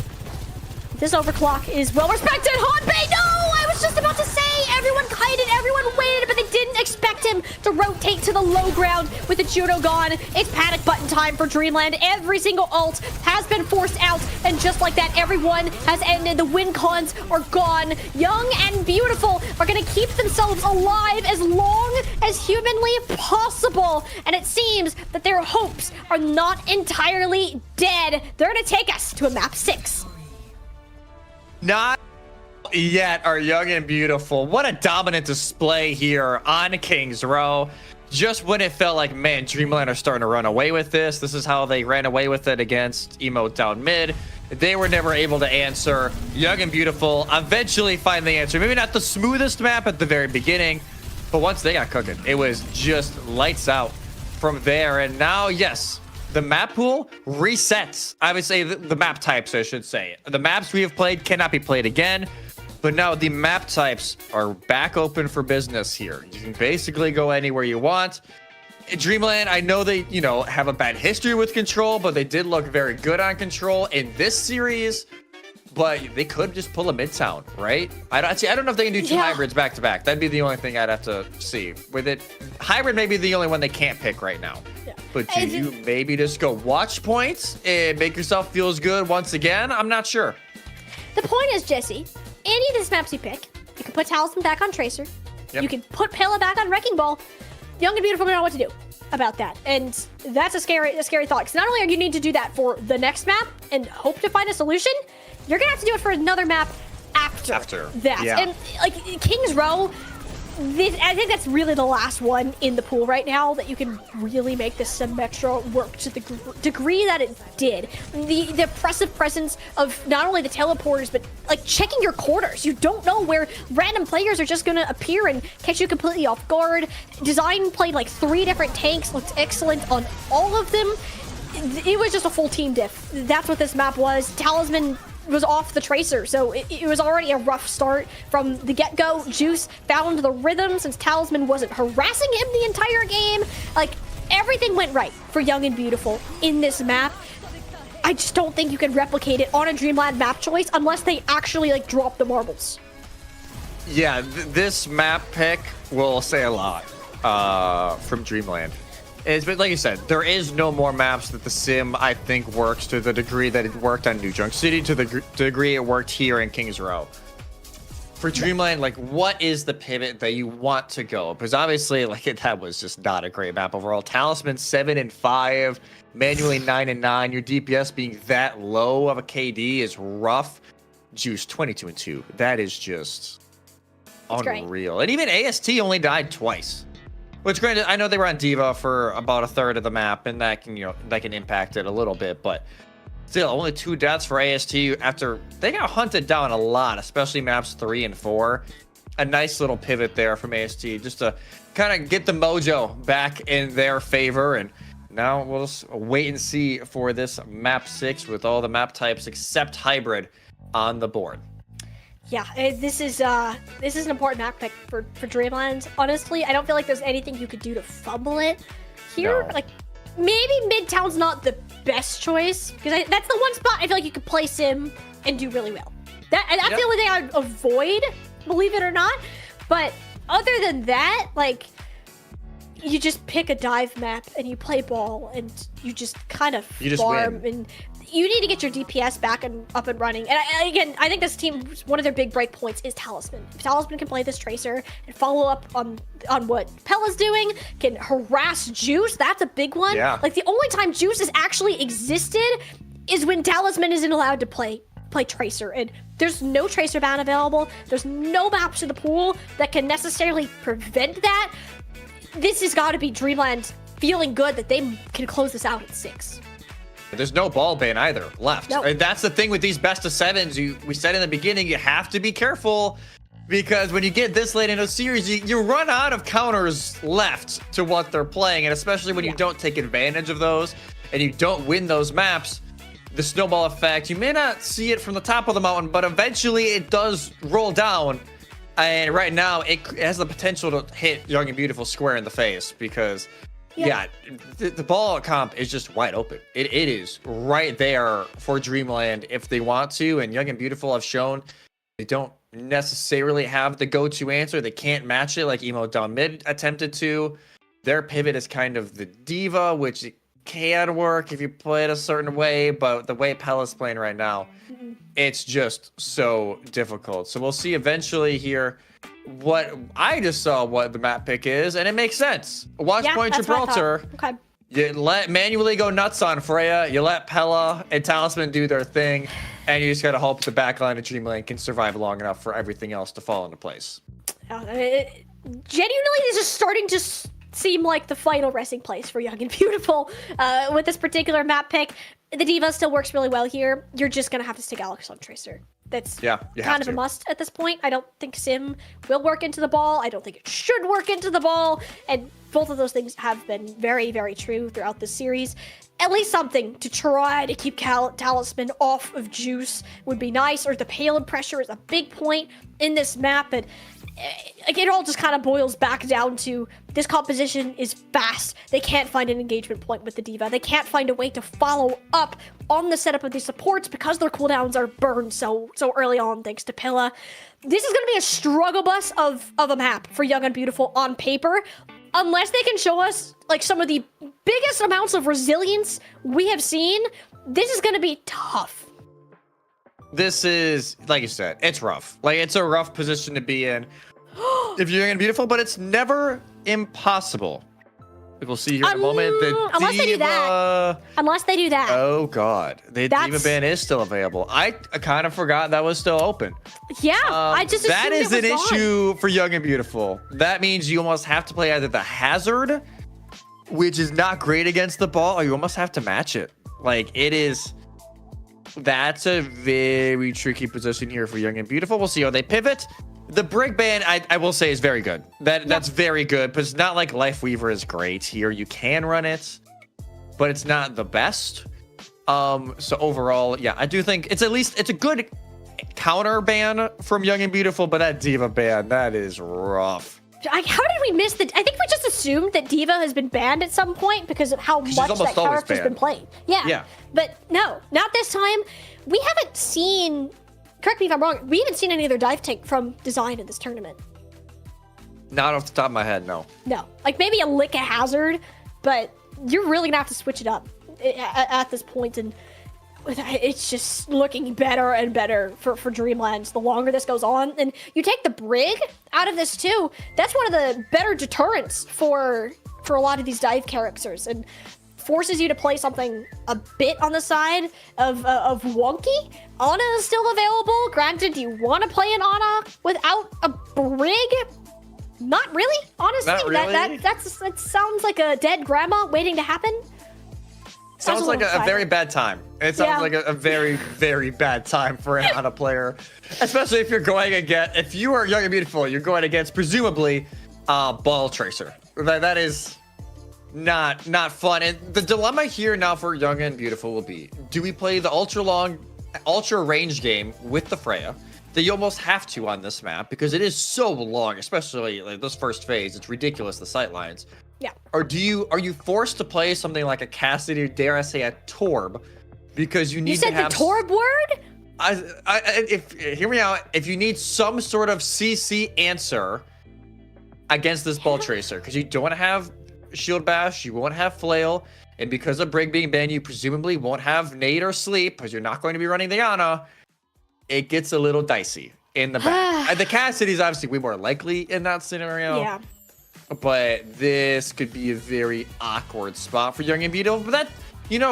This overclock is well respected. Hunbei, no! I was just about to say, everyone kited, everyone waited, but they didn't expect him to rotate to the low ground with the Judo gone. It's panic button time for Dreamland. Every single ult has been forced out, and just like that, everyone has ended. The win cons are gone. Young and Beautiful are going to keep themselves alive as long as humanly possible, and it seems that their hopes are not entirely dead. They're going to take us to a map 6. Not yet are Young and Beautiful. What a dominant display here on King's Row. Just when it felt like, man, Dreamland are starting to run away with this. This is how they ran away with it against Emote down mid. They were never able to answer. Young and Beautiful eventually find the answer. Maybe not the smoothest map at the very beginning, but once they got cooking, it was just lights out from there. And now, yes, the map pool resets. I would say the map types, I should say. The maps we have played cannot be played again, but now the map types are back open for business here. You can basically go anywhere you want. Dreamland, I know they, you know, have a bad history with Control, but they did look very good on Control in this series. But they could just pull a Midtown, right? I don't know if they can do two hybrids back to back. That'd be the only thing I'd have to see. With it, hybrid may be the only one they can't pick right now. Yeah. But do you maybe just go watch points and make yourself feel as good once again? I'm not sure. The point is, Jesse, any of these maps you pick, you can put Talisman back on Tracer. Yep. You can put Pella back on Wrecking Ball. Young and Beautiful don't know what to do about that, and that's a scary thought. Because not only are you need to do that for the next map and hope to find a solution, you're gonna have to do it for another map after that. Yeah. And like King's Row, I think that's really the last one in the pool right now that you can really make this Symmetra work to the degree that it did. The oppressive presence of not only the teleporters, but like checking your quarters. You don't know where random players are just gonna appear and catch you completely off guard. Design played like 3 different tanks, looked excellent on all of them. It was just a full team diff. That's what this map was. Talisman was off the Tracer, so it was already a rough start from the get-go. Juice found the rhythm since Talisman wasn't harassing him the entire game. Like, everything went right for Young and Beautiful in this map. I just don't think you can replicate it on a Dreamland map choice unless they actually like drop the marbles. Yeah, this map pick will say a lot from Dreamland. But like you said, there is no more maps that the sim, I think, works to the degree that it worked on New Junk City, to the degree it worked here in King's Row. for Dreamland, like, what is the pivot that you want to go? Because obviously, like, that was just not a great map overall. Talisman 7-5, manually 9-9. Your DPS being that low of a KD is rough. Juice 22-2. That is just unreal. And even AST only died twice. Which, granted, I know they were on Diva for about a third of the map, and that can, that can impact it a little bit, but still, only 2 deaths for AST after they got hunted down a lot, especially maps 3 and 4. A nice little pivot there from AST just to kind of get the mojo back in their favor. And now we'll just wait and see for this map 6 with all the map types except hybrid on the board. Yeah, this is an important map pick for Dreamland. Honestly, I don't feel like there's anything you could do to fumble it here. No. Like, maybe Midtown's not the best choice, because that's the one spot I feel like you could play Sim and do really well. That's the only thing I'd avoid, believe it or not. But other than that, like, you just pick a dive map and you play ball and you just kind of farm, and you need to get your DPS back and up and running. And I think this team, one of their big break points is Talisman. If Talisman can play this Tracer and follow up on what Pella's doing, can harass Juice, that's a big one. Yeah. Like, the only time Juice has actually existed is when Talisman isn't allowed to play Tracer, and there's no Tracer ban available. There's no maps in the pool that can necessarily prevent that. This has got to be Dreamland feeling good that they can close this out at 6. There's no ball ban either left. No. And that's the thing with these best of 7s. We said in the beginning, you have to be careful, because when you get this late in a series, you run out of counters left to what they're playing. And especially when you don't take advantage of those and you don't win those maps, the snowball effect, you may not see it from the top of the mountain, but eventually it does roll down. And right now, it has the potential to hit Young and Beautiful square in the face, because the ball comp is just wide open. It is right there for Dreamland if they want to. And Young and Beautiful have shown they don't necessarily have the go-to answer. They can't match it like Emo down mid attempted to. Their pivot is kind of the Diva, which can work if you play it a certain way, but the way Pella's playing right now, it's just so difficult. So we'll see eventually here what I just saw what the map pick is, and it makes sense. Watch Point Gibraltar. Okay. You let manually go nuts on Freya, you let Pella and Talisman do their thing, and you just gotta hope the backline of Dreamland can survive long enough for everything else to fall into place. Genuinely, this is starting to seem like the final resting place for Young and Beautiful with this particular map pick. The Diva still works really well here. You're just gonna have to stick Alex on Tracer. That's kind of a must at this point. I don't think Sim will work into the ball. I don't think it should work into the ball. And both of those things have been very, very true throughout this series. At least something to try to keep Talisman off of Juice would be nice, or the payload pressure is a big point in this map. And it all just kind of boils back down to this composition is fast. They can't find an engagement point with the Diva. They can't find a way to follow up on the setup of these supports because their cooldowns are burned so early on thanks to Pilla. This is going to be a struggle bus of a map for Young and Beautiful on paper, unless they can show us like some of the biggest amounts of resilience we have seen. This is going to be tough. This is, like you said, it's rough. Like, it's a rough position to be in if you're Young and Beautiful, but it's never impossible. We'll see here in a moment. Unless they do that. Unless they do that. Oh, God. The Diva ban is still available. I kind of forgot that was still open. Yeah, I just assumed that is it was an gone. issue for Young and Beautiful. That means you almost have to play either the Hazard, which is not great against the ball, or you almost have to match it. Like, it is... That's a very tricky position here for Young and Beautiful. We'll see how they pivot. The break ban, I will say, is very good. That's very good, but it's not like Life Weaver is great here. You can run it, but it's not the best. So overall, yeah, I do think it's a good counter ban from Young and Beautiful, but that Diva ban, that is rough. How did we miss I think we just assumed that Diva has been banned at some point because of how much that character's been played. Yeah. But no, not this time. We haven't seen, correct me if I'm wrong, we haven't seen any other dive tank from Design in this tournament. Not off the top of my head, no. No. Like maybe a lick a Hazard, but you're really gonna have to switch it up at this point. And it's just looking better and better for Dreamland the longer this goes on. And you take the Brig out of this too. That's one of the better deterrents for a lot of these dive characters, and forces you to play something a bit on the side of wonky. Ana is still available. Granted, do you want to play an Ana without a Brig? Not really, honestly. Not really? That sounds like a dead grandma waiting to happen. Sounds like a very bad time. It sounds like a very, very bad time for an Ana player. Especially if you're going against, if you are young and beautiful, you're going against presumably Ball Tracer. That is not fun. And the dilemma here now for young and beautiful will be, do we play the ultra range game with the Freya that you almost have to on this map because it is so long, especially like this first phase. It's ridiculous, the sight lines. Yeah. Or are you forced to play something like a Cassidy, or dare I say a Torb, because you need to have... You said the Torb word? Hear me out. If you need some sort of CC answer against this Ball Tracer, because you don't have Shield Bash, you won't have Flail, and because of Brig being banned, you presumably won't have Nade or Sleep, because you're not going to be running the Ana. It gets a little dicey in the back. The Cassidy's obviously way more likely in that scenario. Yeah. But this could be a very awkward spot for young and beautiful. But that,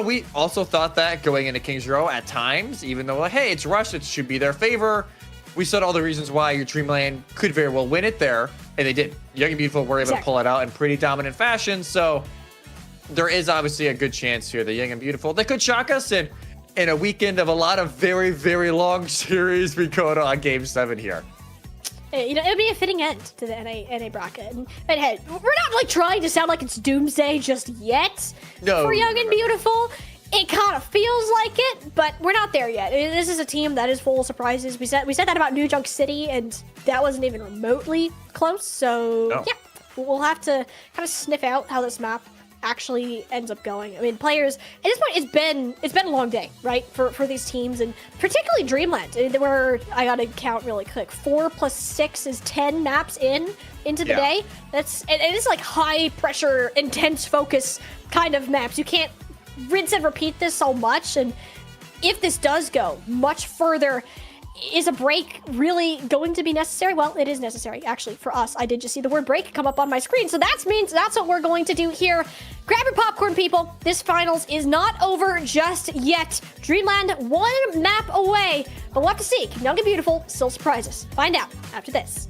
we also thought that going into King's Row at times, even though, hey, it's rushed, it should be their favor. We said all the reasons why your Dreamland could very well win it there, and they did. Young and beautiful were able to pull it out in pretty dominant fashion. So there is obviously a good chance here that young and beautiful, they could shock us in a weekend of a lot of very, very long series. We go on Game 7 here. It would be a fitting end to the NA bracket. But hey, we're not like trying to sound like it's doomsday just yet. No, for young and beautiful. It kind of feels like it, but we're not there yet. This is a team that is full of surprises. We said that about New Junk City, and that wasn't even remotely close. So yeah, we'll have to kind of sniff out how this map actually ends up going. I mean, players at this point, it's been a long day, right, for these teams, and particularly Dreamland. Where I gotta count really quick. 4 + 6 is 10 maps into the day. It's like high pressure, intense focus kind of maps. You can't rinse and repeat this so much, and if this does go much further, is a break really going to be necessary? Well, it is necessary, actually, for us. I did just see the word break come up on my screen, so that means that's what we're going to do here. Grab your popcorn, people. This finals is not over just yet. Dreamland 1 map away, but we'll have to see. Can Young and Beautiful still surprise us? Find out after this.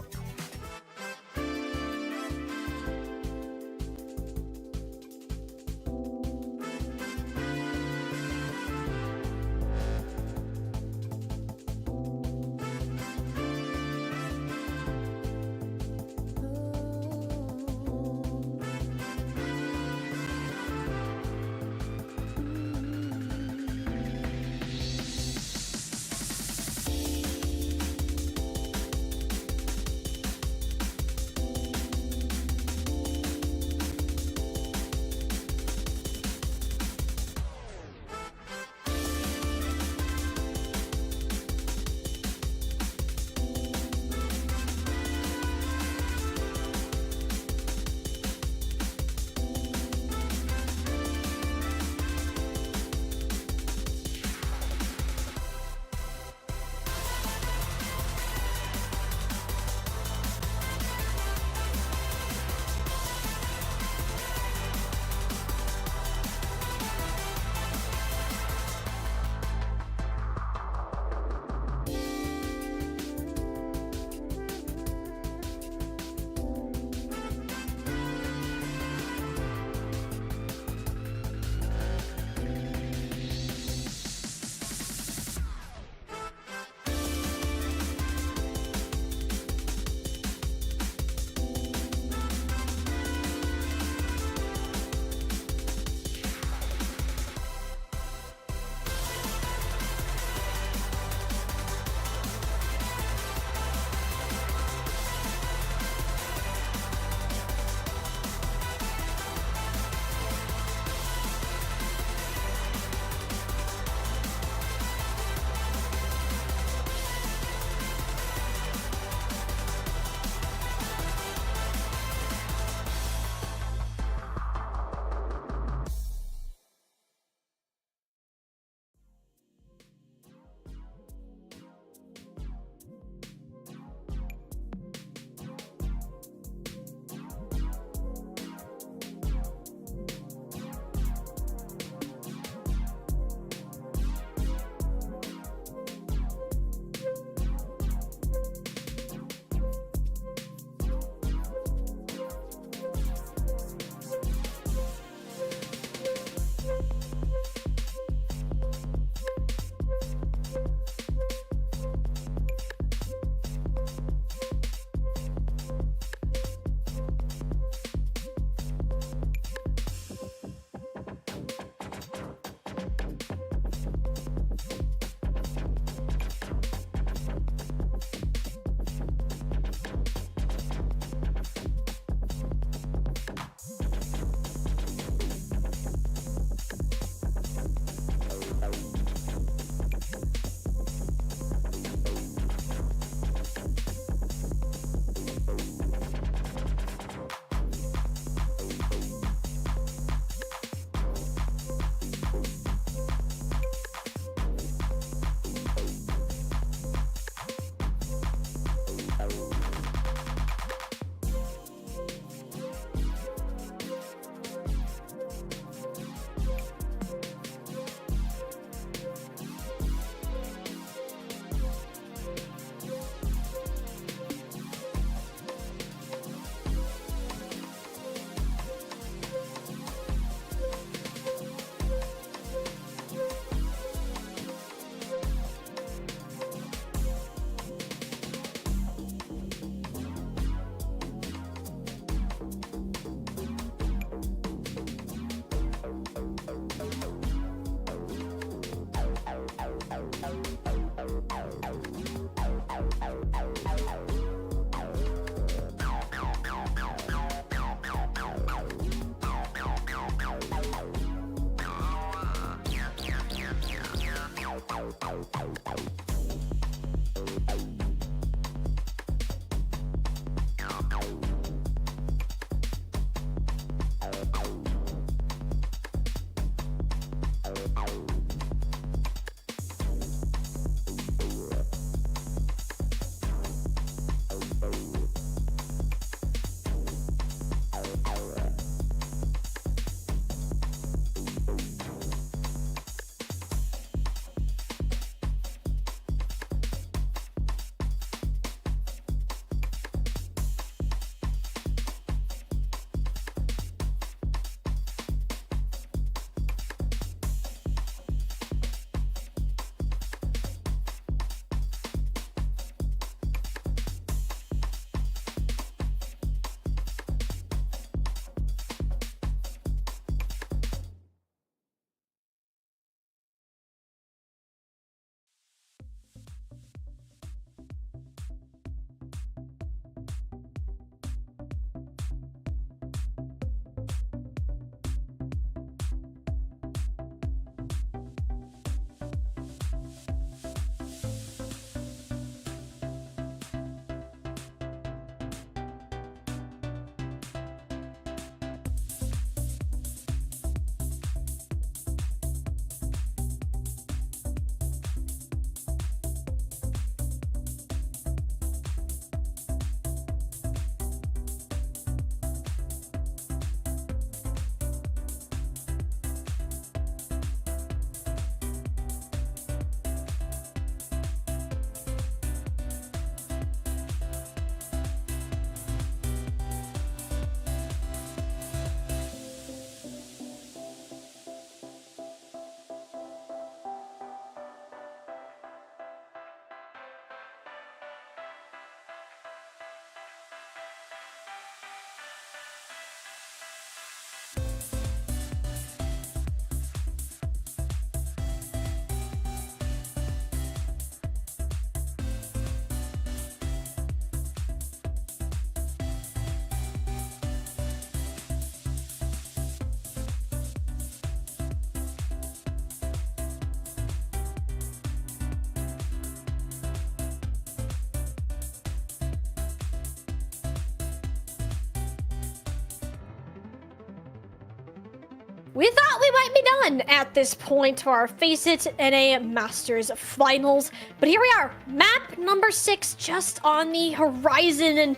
We thought we might be done at this point for our Faceit NA Masters Finals, but here we are, map number 6 just on the horizon, and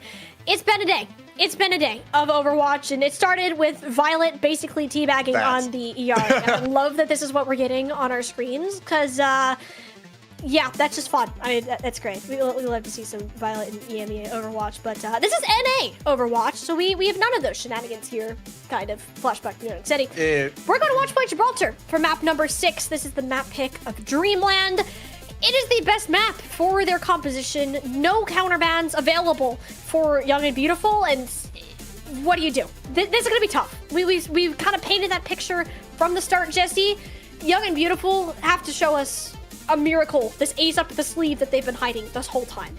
it's been a day. It's been a day of Overwatch, and it started with Violet basically teabagging on the ER. And I love that this is what we're getting on our screens, because, yeah, that's just fun. I mean, that's great. We love to see some Violet and EMEA Overwatch, but this is NA Overwatch, so we have none of those shenanigans here, kind of. Flashback to New York City. We're going to watch Point Gibraltar for map number 6. This is the map pick of Dreamland. It is the best map for their composition. No counterbans available for Young and Beautiful, and what do you do? This is going to be tough. We kind of painted that picture from the start, Jesse. Young and Beautiful have to show us a miracle, this ace up the sleeve that they've been hiding this whole time.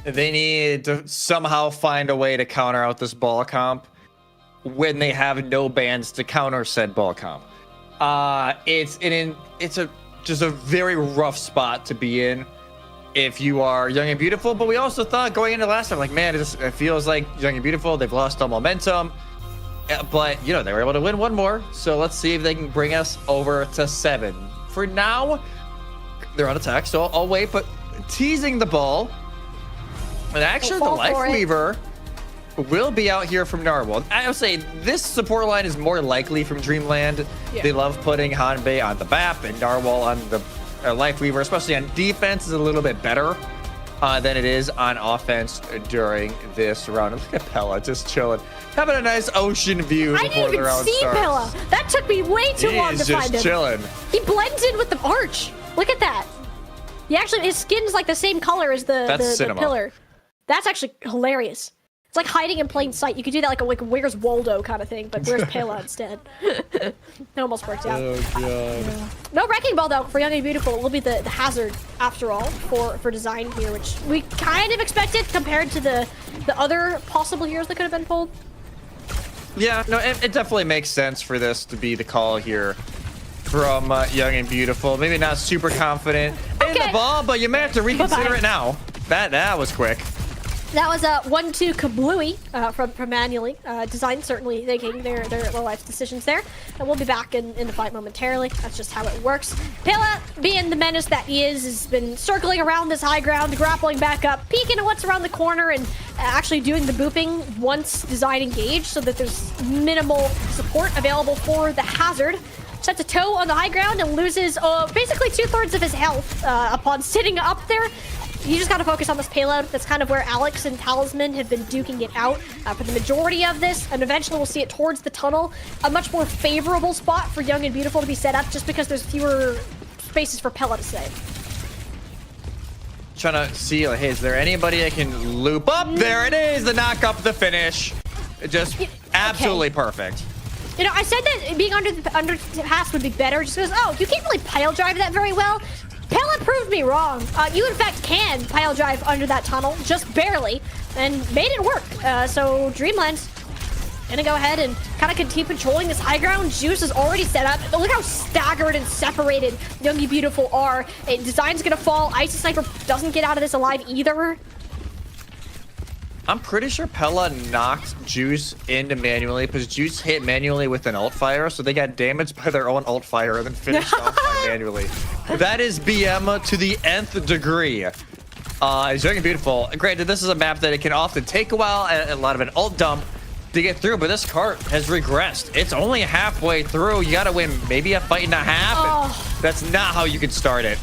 They need to somehow find a way to counter out this ball comp when they have no bans to counter said ball comp. It's just a very rough spot to be in if you are Young and Beautiful. But we also thought going into last time, like, man, it feels like Young and Beautiful, they've lost all momentum. But, you know, they were able to win one more. So let's see if they can bring us over to 7. For now, they're on attack, so I'll wait, but teasing the ball. And actually, the Life Weaver will be out here from Narwhal. I would say this support line is more likely from Dreamland. Yeah. They love putting Hanbei on the map and Narwhal on the Life Weaver, especially on defense, is a little bit better than it is on offense during this round. And look at Pella just chilling, having a nice ocean view before the round starts. I didn't even see Pella. That took me way too long to find him. He's just chilling. He blends in with the arch. Look at that. He actually, his skin's like the same color as the pillar. That's actually hilarious. It's like hiding in plain sight. You could do that like Where's Waldo kind of thing, but where's Pela instead? It almost worked out. Oh god. No Wrecking Ball though for Young and Beautiful. It will be the hazard after all for design here, which we kind of expected compared to the other possible heroes that could have been pulled. Yeah, no, it definitely makes sense for this to be the call here from Young and Beautiful. Maybe not super confident in the ball, but you may have to reconsider it now. That was quick. That was a 1-2 kablooey from Manually. Design certainly making their life decisions there. And we'll be back in the fight momentarily. That's just how it works. Pela, being the menace that he is, has been circling around this high ground, grappling back up, peeking at what's around the corner, and actually doing the booping once Design engaged so that there's minimal support available for the hazard. Sets a toe on the high ground and loses basically 2/3 of his health upon sitting up there. You just gotta focus on this payload. That's kind of where Alex and Talisman have been duking it out for the majority of this, and eventually we'll see it towards the tunnel. A much more favorable spot for Young and Beautiful to be set up just because there's fewer spaces for Pela to save. Trying to see, like, hey, is there anybody I can loop up? There it is, the knock up, the finish. Just absolutely perfect. You know, I said that being under the pass would be better just because, oh, you can't really pile drive that very well. Pela proved me wrong. You, in fact, can pile drive under that tunnel, just barely, and made it work. So Dreamland's gonna go ahead and kind of continue patrolling this high ground. Juice is already set up. Look how staggered and separated Young and Beautiful are. Design's gonna fall. Icy Sniper doesn't get out of this alive either. I'm pretty sure Pela knocked Juice into Manually because Juice hit Manually with an alt fire, so they got damaged by their own alt fire and then finished off by Manually. That is BM to the nth degree. It's Young and Beautiful. Granted, this is a map that it can often take a while and a lot of an alt dump to get through, but this cart has regressed. It's only halfway through. You gotta win maybe a fight and a half. That's not how you can start it.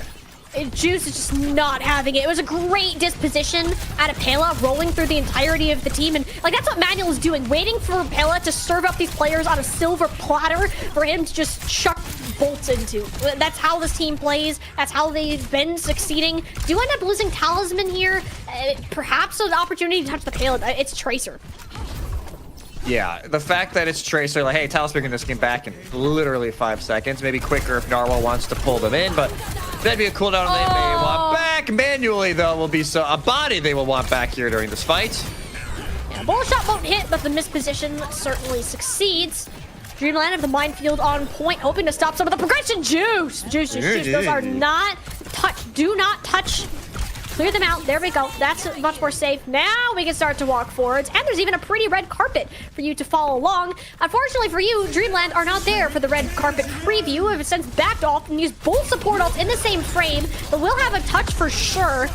Juice is just not having it. It was a great disposition out of Pela, rolling through the entirety of the team. And like that's what Manuel is doing, waiting for Pela to serve up these players on a silver platter for him to just chuck bolts into. That's how this team plays. That's how they've been succeeding. Do end up losing Talisman here. Perhaps an opportunity to touch the Pela. It's Tracer. Yeah, the fact that it's Tracer, like, hey, Talisman can just get back in literally 5 seconds. Maybe quicker if Narwhal wants to pull them in, but that'd be a cooldown they may want back. Manually, though, will be a body they will want back here during this fight. Yeah, bullet shot won't hit, but the misposition certainly succeeds. Dreamland have the minefield on point, hoping to stop some of the progression. Juice. Those are not touch. Do not touch Clear them out. There we go. That's much more safe. Now we can start to walk forwards. And there's even a pretty red carpet for you to follow along. Unfortunately for you, Dreamland are not there for the red carpet preview. Have since backed off and used both support ults in the same frame. But we'll have a touch for sure.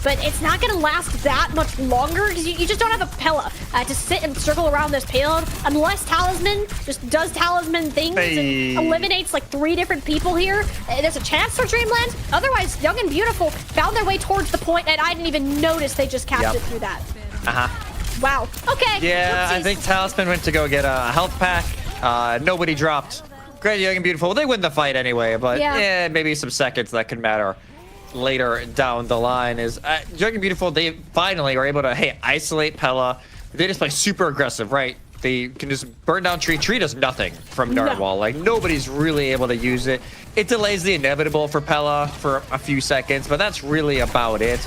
But it's not going to last that much longer because you just don't have a Pella to sit and circle around this payload unless Talisman just does Talisman things and eliminates like 3 different people here. There's a chance for Dreamland. Otherwise, Young and Beautiful found their way towards the point and I didn't even notice they just capped it through that. Wow. Okay. Yeah, I think Talisman went to go get a health pack. Nobody dropped. Great, Young and Beautiful. They win the fight anyway, but yeah, maybe some seconds that could matter later down the line. Is Young and Beautiful, they finally are able to isolate Pella. They just play super aggressive, right? They can just burn down tree. Tree does nothing from Narwhal. Like nobody's really able to use it. It delays the inevitable for Pella for a few seconds, but that's really about it.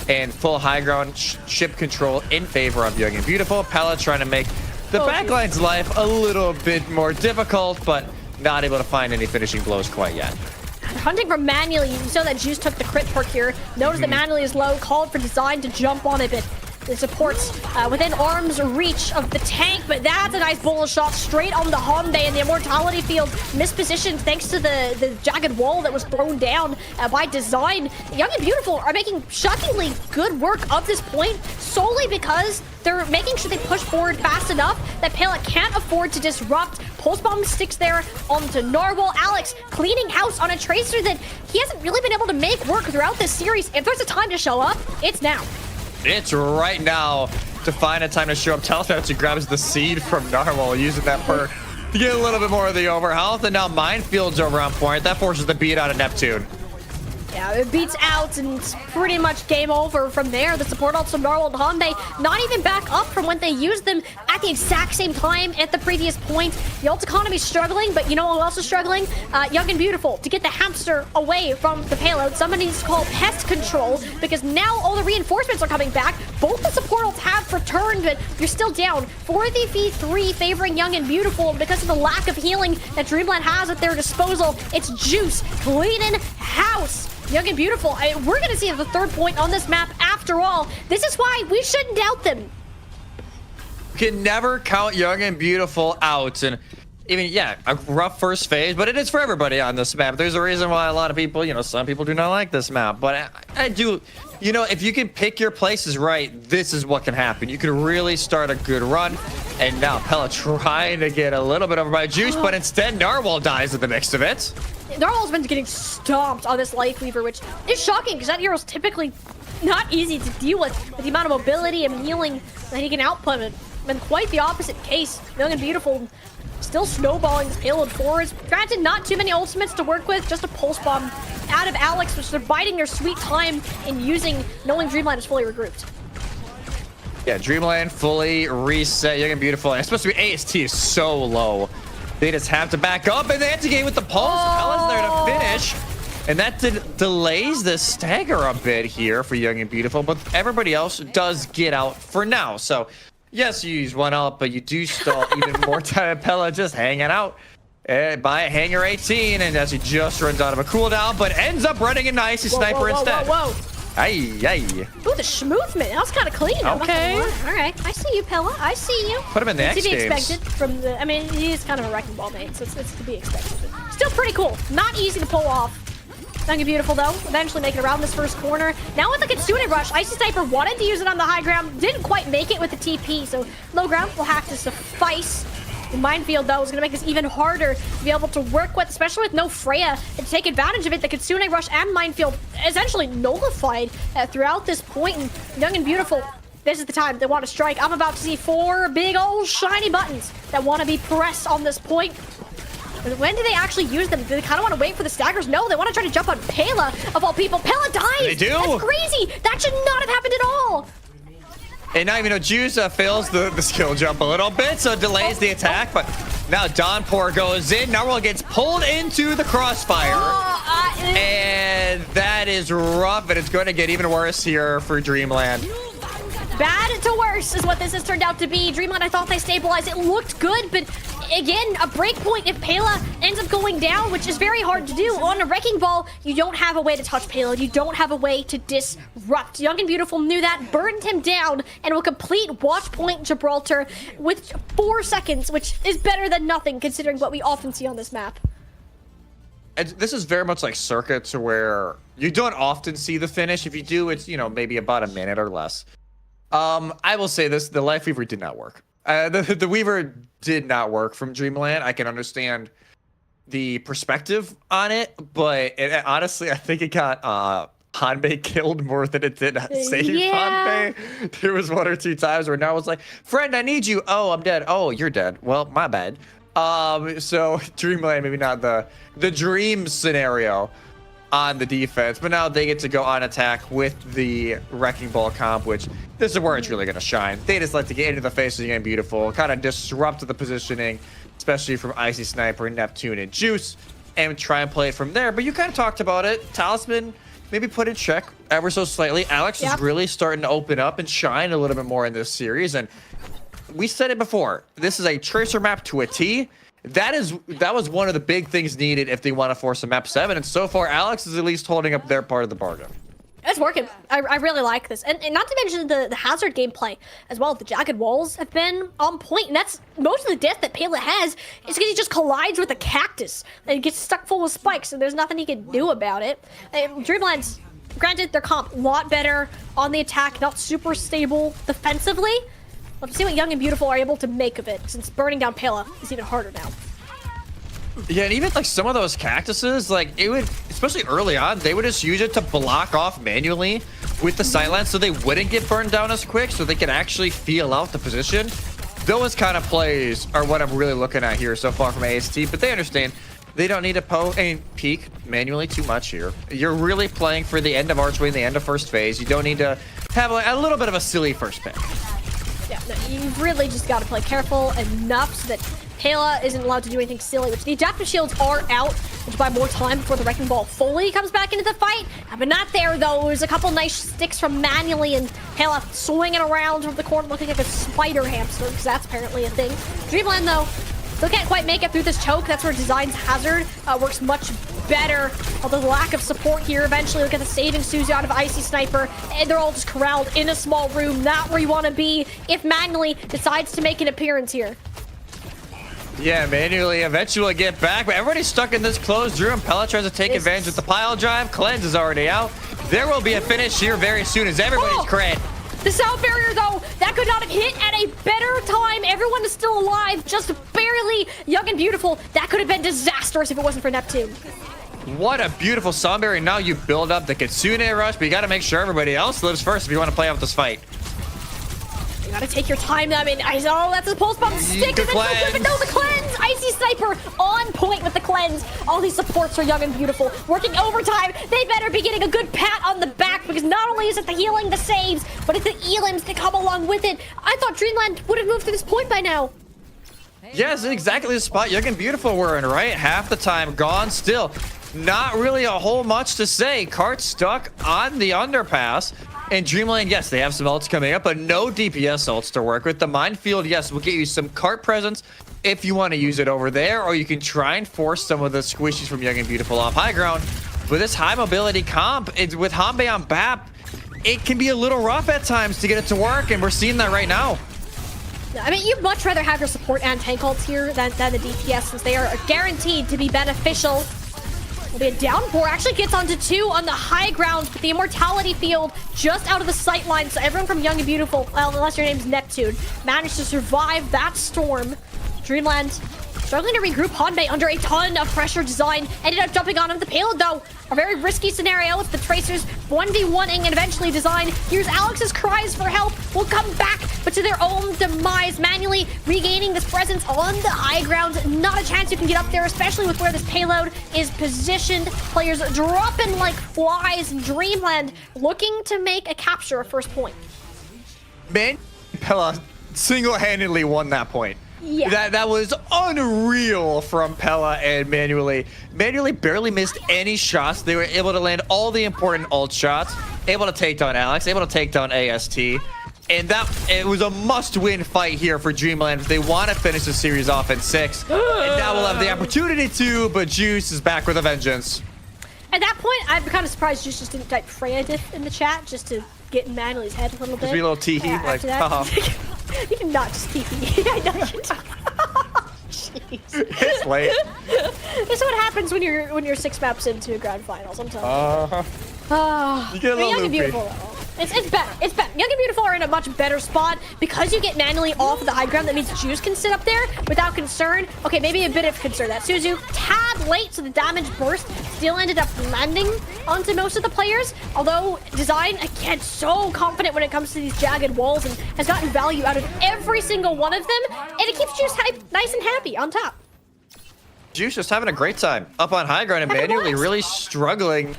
And full high ground ship control in favor of Young and Beautiful. Pella trying to make the backline's life a little bit more difficult, but not able to find any finishing blows quite yet. Hunting for manually, you saw that Juice took the crit perk here. Notice that manually is low, called for Design to jump on it, but the support's within arm's reach of the tank, but that's a nice bullet shot straight on the Hyundai, and the Immortality field mispositioned thanks to the jagged wall that was thrown down by Design. Young and Beautiful are making shockingly good work of this point solely because they're making sure they push forward fast enough that Pela can't afford to disrupt. Pulse Bomb sticks there onto Narwhal. Alex cleaning house on a Tracer that he hasn't really been able to make work throughout this series. If there's a time to show up, it's now. It's right now to find a time to show up. Talisman actually grabs the seed from Narwhal, using that perk to get a little bit more of the overhealth. And now Minefield's over on point. That forces the beat out of Neptune. Yeah, it beats out and it's pretty much game over from there. The support ults from Narwhal and Hyundai not even back up from when they used them at the exact same time at the previous point. The ult economy struggling, but you know who else is struggling? Young and Beautiful to get the hamster away from the payload. Somebody needs to call pest control because now all the reinforcements are coming back. Both the support ults have returned, but you're still down. 4v3 favoring Young and Beautiful because of the lack of healing that Dreamland has at their disposal. It's Juice cleaning house. Young and Beautiful, we're going to see the third point on this map after all. This is why we shouldn't doubt them. You can never count Young and Beautiful out. And even, yeah, a rough first phase, but it is for everybody on this map. There's a reason why a lot of people, some people do not like this map. But I do, if you can pick your places right, this is what can happen. You can really start a good run. And now Pela trying to get a little bit over by Juice, but instead Narwhal dies in the mix of it. Narwhal's been getting stomped on this Life Weaver, which is shocking because that hero's typically not easy to deal with the amount of mobility and healing that he can output. And quite the opposite case. Young and Beautiful still snowballing this payload forwards. Granted, not too many ultimates to work with, just a Pulse Bomb out of Alex, which they're biding their sweet time in using, knowing Dreamland is fully regrouped. Yeah, Dreamland fully reset. Young and Beautiful. And especially AST is so low. They just have to back up, and they have to get with the pulse. Pela's there to finish. And that delays the stagger a bit here for Young and Beautiful, but everybody else does get out for now. So, yes, you use one up, but you do stall even more time. Pela just hanging out by Hangar 18, and as he just runs out of a cooldown, but ends up running a nice sniper instead. Whoa. Aye. Ooh, the schmoovement. That was kind of clean. Okay. All right. I see you, Pela. I see you. Put him in the X Games. To be Games. expected from the... I mean, he is kind of a wrecking ball mate, so it's to be expected. But still pretty cool. Not easy to pull off. Young and Beautiful, though. Eventually make it around this first corner. Now with the Kitsune Rush, Icy Sniper wanted to use it on the high ground. Didn't quite make it with the TP, so low ground will have to suffice. The Minefield, though, is going to make this even harder to be able to work with, especially with no Freya to take advantage of it. The Kitsune Rush and Minefield essentially nullified throughout this point. And Young and Beautiful, this is the time they want to strike. I'm about to see 4 big old shiny buttons that want to be pressed on this point. But when do they actually use them? Do they kind of want to wait for the staggers? No, they want to try to jump on Pela, of all people. Pela dies! They do! That's crazy! That should not have happened at all! And now even Juice fails the skill jump a little bit, so it delays the attack. But now Downpour goes in. Narwhal gets pulled into the crossfire. And that is rough, and it's going to get even worse here for Dreamland. Bad to worse is what this has turned out to be. Dreamland, I thought they stabilized. It looked good, but again, a break point if Pela ends up going down, which is very hard to do. On a Wrecking Ball, you don't have a way to touch Payload. You don't have a way to disrupt. Young and Beautiful knew that, burned him down, and will complete Watch Point Gibraltar with 4 seconds, which is better than nothing considering what we often see on this map. And this is very much like Circuit, to where you don't often see the finish. If you do, it's, you know, maybe about a minute or less. I will say this, the Life Weaver did not work. The Weaver did not work from Dreamland. I can understand the perspective on it, but honestly, I think it got Hanbei killed more than it did save Hanbei. There was 1 or 2 times where now was like, friend, I need you. Oh, I'm dead. Oh, you're dead. Well, my bad. So Dreamland, maybe not the dream scenario on the defense, but now they get to go on attack with the Wrecking Ball comp, which this is where it's really going to shine. They just like to get into the face of Young and Beautiful, kind of disrupt the positioning, especially from Icy Sniper, Neptune, and Juice, and try and play it from there. But you kind of talked about it. Talisman maybe put in check ever so slightly. Alex is really starting to open up and shine a little bit more in this series, and we said it before. This is a Tracer map to a T. That was one of the big things needed if they want to force a map 7, and so far Alex is at least holding up their part of the bargain. It's working. I really like this. And not to mention the Hazard gameplay as well. The jagged walls have been on point, and that's most of the death that Pela has is because he just collides with a cactus and gets stuck full of spikes, and there's nothing he can do about it. Dreamland's, granted, their comp a lot better on the attack, not super stable defensively. Let's see what Young and Beautiful are able to make of it, since burning down Pela is even harder now. Yeah, and even like some of those cactuses, like it would, especially early on, they would just use it to block off manually with the sightlines so they wouldn't get burned down as quick, so they could actually feel out the position. Those kind of plays are what I'm really looking at here so far from AST, but they understand they don't need to peek manually too much here. You're really playing for the end of Archway and the end of first phase. You don't need to have a little bit of a silly first pick. Yeah, no, you've really just got to play careful enough so that Pela isn't allowed to do anything silly, which the adaptive shields are out, which buy more time before the Wrecking Ball fully comes back into the fight. But not there, though. There's a couple nice sticks from Manually, and Pela swinging around from the corner looking like a spider hamster, because that's apparently a thing. Dreamland, though, still can't quite make it through this choke. That's where Design's Hazard works much better. Although the lack of support here, eventually look at the saving Suzu out of Icy Sniper, and they're all just corralled in a small room, not where you want to be if Manually decides to make an appearance here. Yeah, Manually eventually get back, but everybody's stuck in this closed room. Pela tries to take advantage with the pile drive. Cleanse is already out. There will be a finish here very soon as everybody's crit. The sound barrier, though, that could not have hit at a better time. Everyone is still alive, just barely. Young and Beautiful, that could have been disastrous if it wasn't for Neptune. What a beautiful sound barrier. Now you build up the Kitsune rush, but you got to make sure everybody else lives first if you want to play out this fight. You gotta take your time. I mean, I know that's a pulse bomb stick, and then no, the cleanse! Icy Sniper on point with the cleanse. All these supports are Young and Beautiful, working overtime. They better be getting a good pat on the back, because not only is it the healing, the saves, but it's the elims that come along with it. I thought Dreamland would have moved to this point by now. Yes, exactly the spot Young and Beautiful were in, right? Half the time gone still. Not really a whole much to say. Cart stuck on the underpass. And Dreamland, yes, they have some ults coming up, but no DPS ults to work with. The minefield, yes, will get you some cart presence if you want to use it over there, or you can try and force some of the squishies from Young and Beautiful off high ground. But this high mobility comp, it's with Hanbei on BAP, it can be a little rough at times to get it to work, and we're seeing that right now. I mean, you'd much rather have your support and tank ults here than the DPS, since they are guaranteed to be beneficial. The downpour actually gets onto 2 on the high ground, but the immortality field just out of the sight line, so everyone from Young and Beautiful, well, unless your name's Neptune, managed to survive that storm. Dreamland struggling to regroup. Hanbei under a ton of pressure. Design ended up jumping on him. The payload, though, a very risky scenario with the Tracers 1v1ing, and eventually Design hears Alex's cries for help, will come back, but to their own demise. Manually regaining this presence on the high ground. Not a chance you can get up there, especially with where this payload is positioned. Players dropping like flies. Dreamland looking to make a capture of first point. Man, Pela single-handedly won that point. Yeah. That was unreal from Pela and Manually. Manually barely missed any shots. They were able to land all the important ult shots, able to take down Alex, able to take down AST. And it was a must-win fight here for Dreamland if they want to finish the series off in 6. And now we'll have the opportunity to, but Juice is back with a vengeance. At that point, I'm kind of surprised Juice just didn't type Freya diff in the chat just to get in Manuel's head a little bit. Just be a little tee-hee, like, haha. You did not just tee-hee. I know you did. Jeez. It's late. This is what happens when you're 6 maps into a grand finals. I'm telling you. You get a little Young and loopy. Beautiful though. It's better. It's better. Young and Beautiful are in a much better spot because you get manually off of the high ground. That means Juice can sit up there without concern. Okay, maybe a bit of concern. That Suzu tad late, so the damage burst still ended up landing onto most of the players. Although Design again so confident when it comes to these jagged walls and has gotten value out of every single one of them, and it keeps Juice nice and happy on top. Juice just having a great time up on high ground and manually really struggling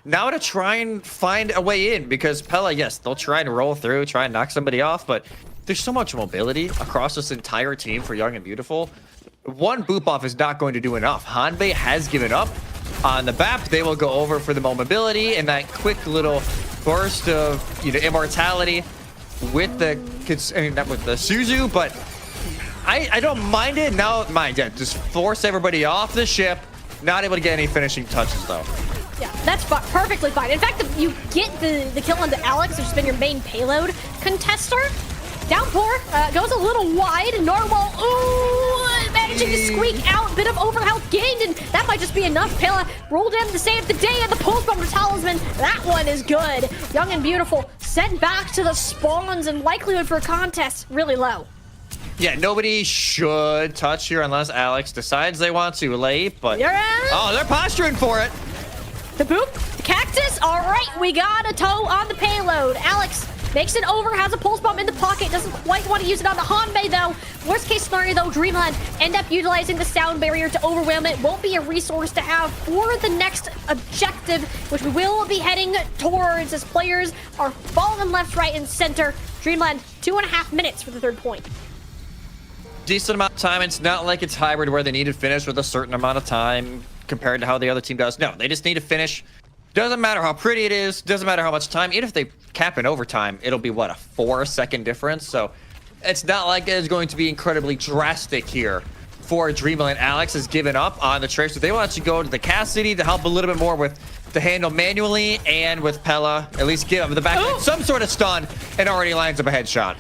now to try and find a way in, because Pella, yes, they'll try and roll through, try and knock somebody off, but there's so much mobility across this entire team for Young and Beautiful. One boop off is not going to do enough. Hanbei has given up on the BAP. They will go over for the mobility and that quick little burst of immortality with the not with the Suzu, but I don't mind it now. Just force everybody off the ship. Not able to get any finishing touches though. Yeah, that's perfectly fine. In fact, if you get the kill onto Alex, which has been your main payload contester, Downpour goes a little wide. Narwhal, managing to squeak out. Bit of overhealth gained, and that might just be enough. Pela rolled in to save the day, and the pulse bomb talisman. That one is good. Young and Beautiful sent back to the spawns, and likelihood for a contest really low. Yeah, nobody should touch here unless Alex decides they want to late, but oh, they're posturing for it. The boop, the cactus. All right, we got a toe on the payload. Alex makes it over, has a pulse bomb in the pocket, doesn't quite want to use it on the Hanbei though. Worst case scenario though, Dreamland end up utilizing the sound barrier to overwhelm it. Won't be a resource to have for the next objective, which we will be heading towards as players are falling left, right, and center. Dreamland, 2.5 minutes for the 3rd point. Decent amount of time. It's not like it's hybrid where they need to finish with a certain amount of time compared to how the other team does. No, they just need to finish. Doesn't matter how pretty it is. Doesn't matter how much time. Even if they cap in overtime, it'll be, what, a 4-second difference? So it's not like it's going to be incredibly drastic here for Dreamland. Alex has given up on the Tracer. They will actually go to the Cast City to help a little bit more with the handle manually and with Pella. At least give him the back some sort of stun and already lines up a headshot.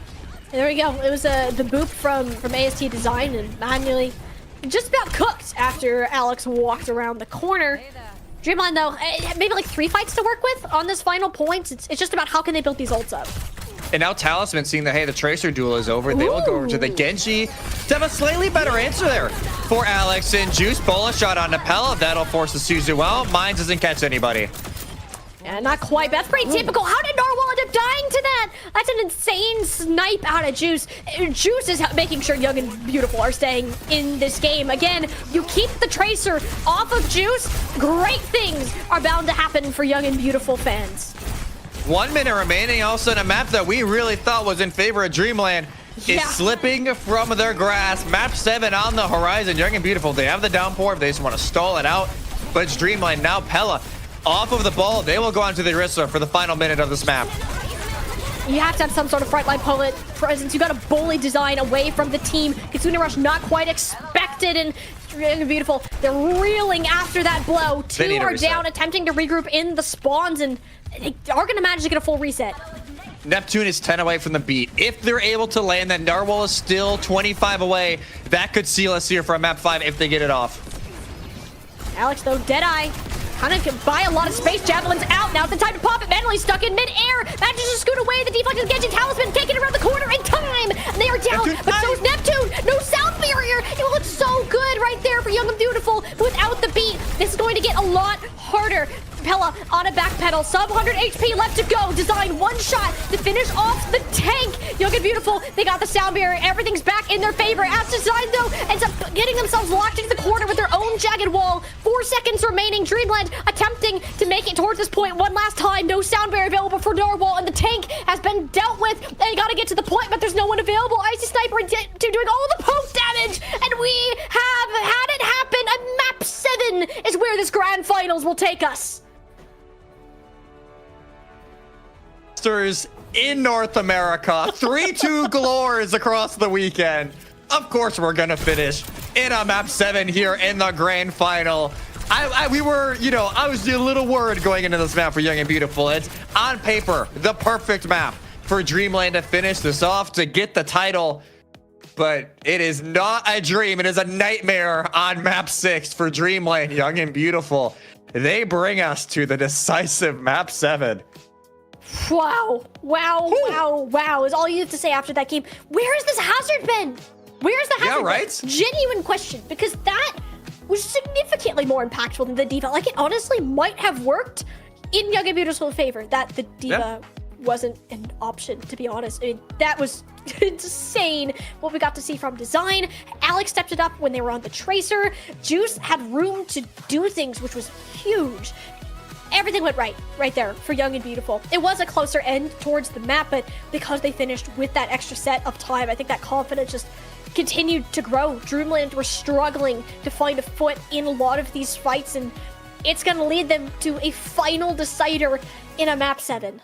There we go. It was the boop from AST Design and manually just about cooked after Alex walked around the corner. Dreamland, though, maybe like 3 fights to work with on this final point. It's just about how can they build these ults up. And now Talisman, seeing that, hey, the Tracer duel is over, they will go over to the Genji to have a slightly better answer there for Alex. And Juice, bullet shot on Pella. That'll force the Suzu out. Mines doesn't catch anybody. Yeah, not quite. That's pretty typical. How did Narwhal end up dying to that? That's an insane snipe out of Juice. Juice is making sure Young and Beautiful are staying in this game. Again, you keep the Tracer off of Juice, great things are bound to happen for Young and Beautiful fans. 1 minute remaining. All of a sudden, a map that we really thought was in favor of Dreamland is slipping from their grasp. Map 7 on the horizon. Young and Beautiful, they have the downpour if they just want to stall it out. But it's Dreamland. Now Pella off of the ball. They will go on to the Orisa for the final minute of this map. You have to have some sort of frontline bullet presence. You got to bully Design away from the team. Kitsune Rush not quite expected, and Beautiful, they're reeling after that blow. 2 are down, attempting to regroup in the spawns, and they are going to manage to get a full reset. Neptune is 10 away from the beat. If they're able to land, then Narwhal is still 25 away. That could seal us here for a map 5 if they get it off. Alex, though, Deadeye kind of can buy a lot of space. Javelin's out. Now it's the time to pop it. Manually stuck in mid-air. Manages to scoot away. The deflect of the Genji Talisman taking around the corner in time. And they are down, but so is Neptune. No sound barrier. It looks so good right there for Young and Beautiful. But without the beat, this is going to get a lot harder. Pella on a back pedal. Sub 100 HP left to go. Design one shot to finish off the tank. Young and Beautiful, they got the sound barrier. Everything's back in their favor. As Design, though, ends up getting themselves locked into the corner with their own jagged wall. 4 seconds remaining. Dreamland attempting to make it towards this point one last time. No sound barrier available for Narwhal, and the tank has been dealt with. They got to get to the point, but there's no one available. Icy Sniper doing all the poke damage, and we have had it happen. A map 7 is where this grand finals will take us. in North America. 3-2 galores across the weekend. Of course, we're going to finish in a map 7 here in the grand final. We were, you know, I was a little worried going into this map for Young and Beautiful. It's on paper the perfect map for Dreamland to finish this off, to get the title. But it is not a dream. It is a nightmare on map 6 for Dreamland, Young and Beautiful. They bring us to the decisive map 7. Wow. Wow. Wow. Wow. Is all you have to say after that game. Where has this hazard been? Where's the hazard? Yeah, right? Been? Genuine question, because that was significantly more impactful than the diva. Like, it honestly might have worked in Young and Beautiful's favor that the diva wasn't an option, to be honest. I mean, that was insane what we got to see from design. Alex stepped it up when they were on the Tracer. Juice had room to do things, which was huge. Everything went right there for Young and Beautiful. It was a closer end towards the map, but because they finished with that extra set of time, I think that confidence just continued to grow. Dreamland were struggling to find a foot in a lot of these fights, and it's going to lead them to a final decider in a map 7.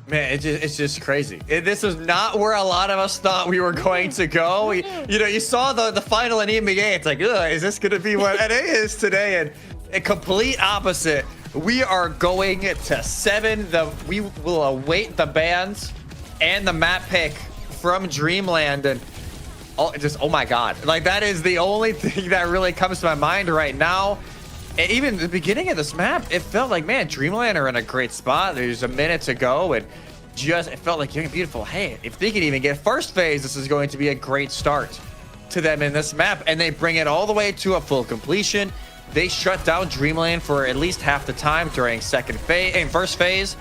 Man, it's just crazy. This is not where a lot of us thought we were going to go. You know, you saw the final in EMEA. It's like, is this going to be what it is today? And a complete opposite. We are going to 7. We will await the bans and the map pick from Dreamland. And oh my God. Like, that is the only thing that really comes to my mind right now. And even the beginning of this map, it felt like, man, Dreamland are in a great spot. There's a minute to go, and it felt like Young and Beautiful, hey, if they can even get first phase, this is going to be a great start to them in this map. And they bring it all the way to a full completion. They shut down Dreamland for at least half the time during first phase.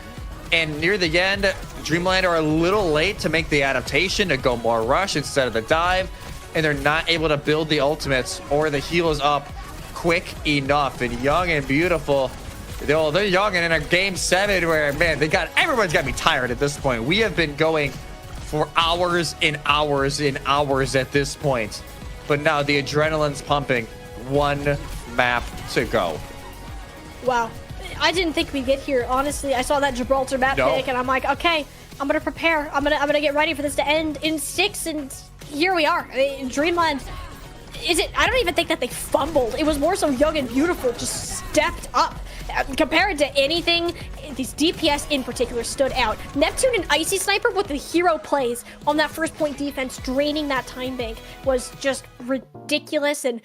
And near the end, Dreamland are a little late to make the adaptation to go more rush instead of the dive. And they're not able to build the ultimates or the heals up quick enough. And Young and Beautiful, they're young and in a game 7 where, man, everyone's got to be tired at this point. We have been going for hours and hours and hours at this point. But now the adrenaline's pumping. 1 map to go. Wow. I didn't think we'd get here, honestly. I saw that Gibraltar map pick, and I'm like, okay, I'm gonna prepare. I'm gonna get ready for this to end in 6, and here we are. I mean, Dreamland, I don't even think that they fumbled. It was more so Young and Beautiful just stepped up. Compared to anything, these DPS in particular stood out. Neptune and Icy Sniper with the hero plays on that first point defense, draining that time bank, was just ridiculous. And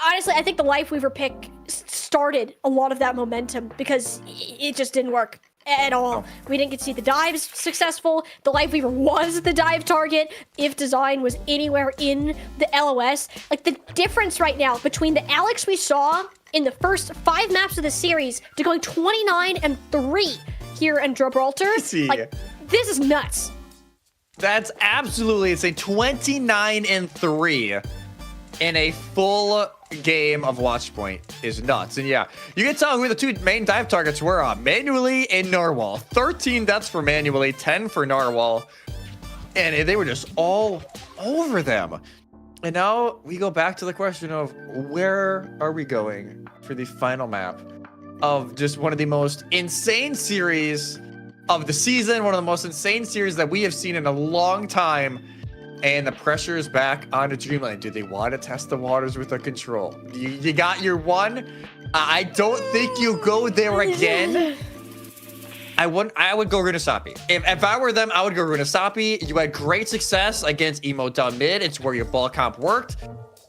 honestly, I think the Lifeweaver pick started a lot of that momentum because it just didn't work at all. We didn't get to see the dives successful. The Lifeweaver was the dive target if design was anywhere in the LOS. Like, the difference right now between the Alex we saw in the first 5 maps of the series to going 29-3 here in Gibraltar, like, this is nuts. That's absolutely insane. 29-3 in a full game of Watchpoint is nuts. And yeah, you can tell who the 2 main dive targets were. Manually and Narwhal. 13 deaths for Manually, 10 for Narwhal. And they were just all over them. And now we go back to the question of, where are we going for the final map of just one of the most insane series of the season, one of the most insane series that we have seen in a long time. And the pressure is back onto Dreamland. Do they want to test the waters with the control? You got your 1. I don't think you go there again. I would go Runasapi. If I were them, I would go Runasapi. You had great success against Emo down mid. It's where your ball comp worked.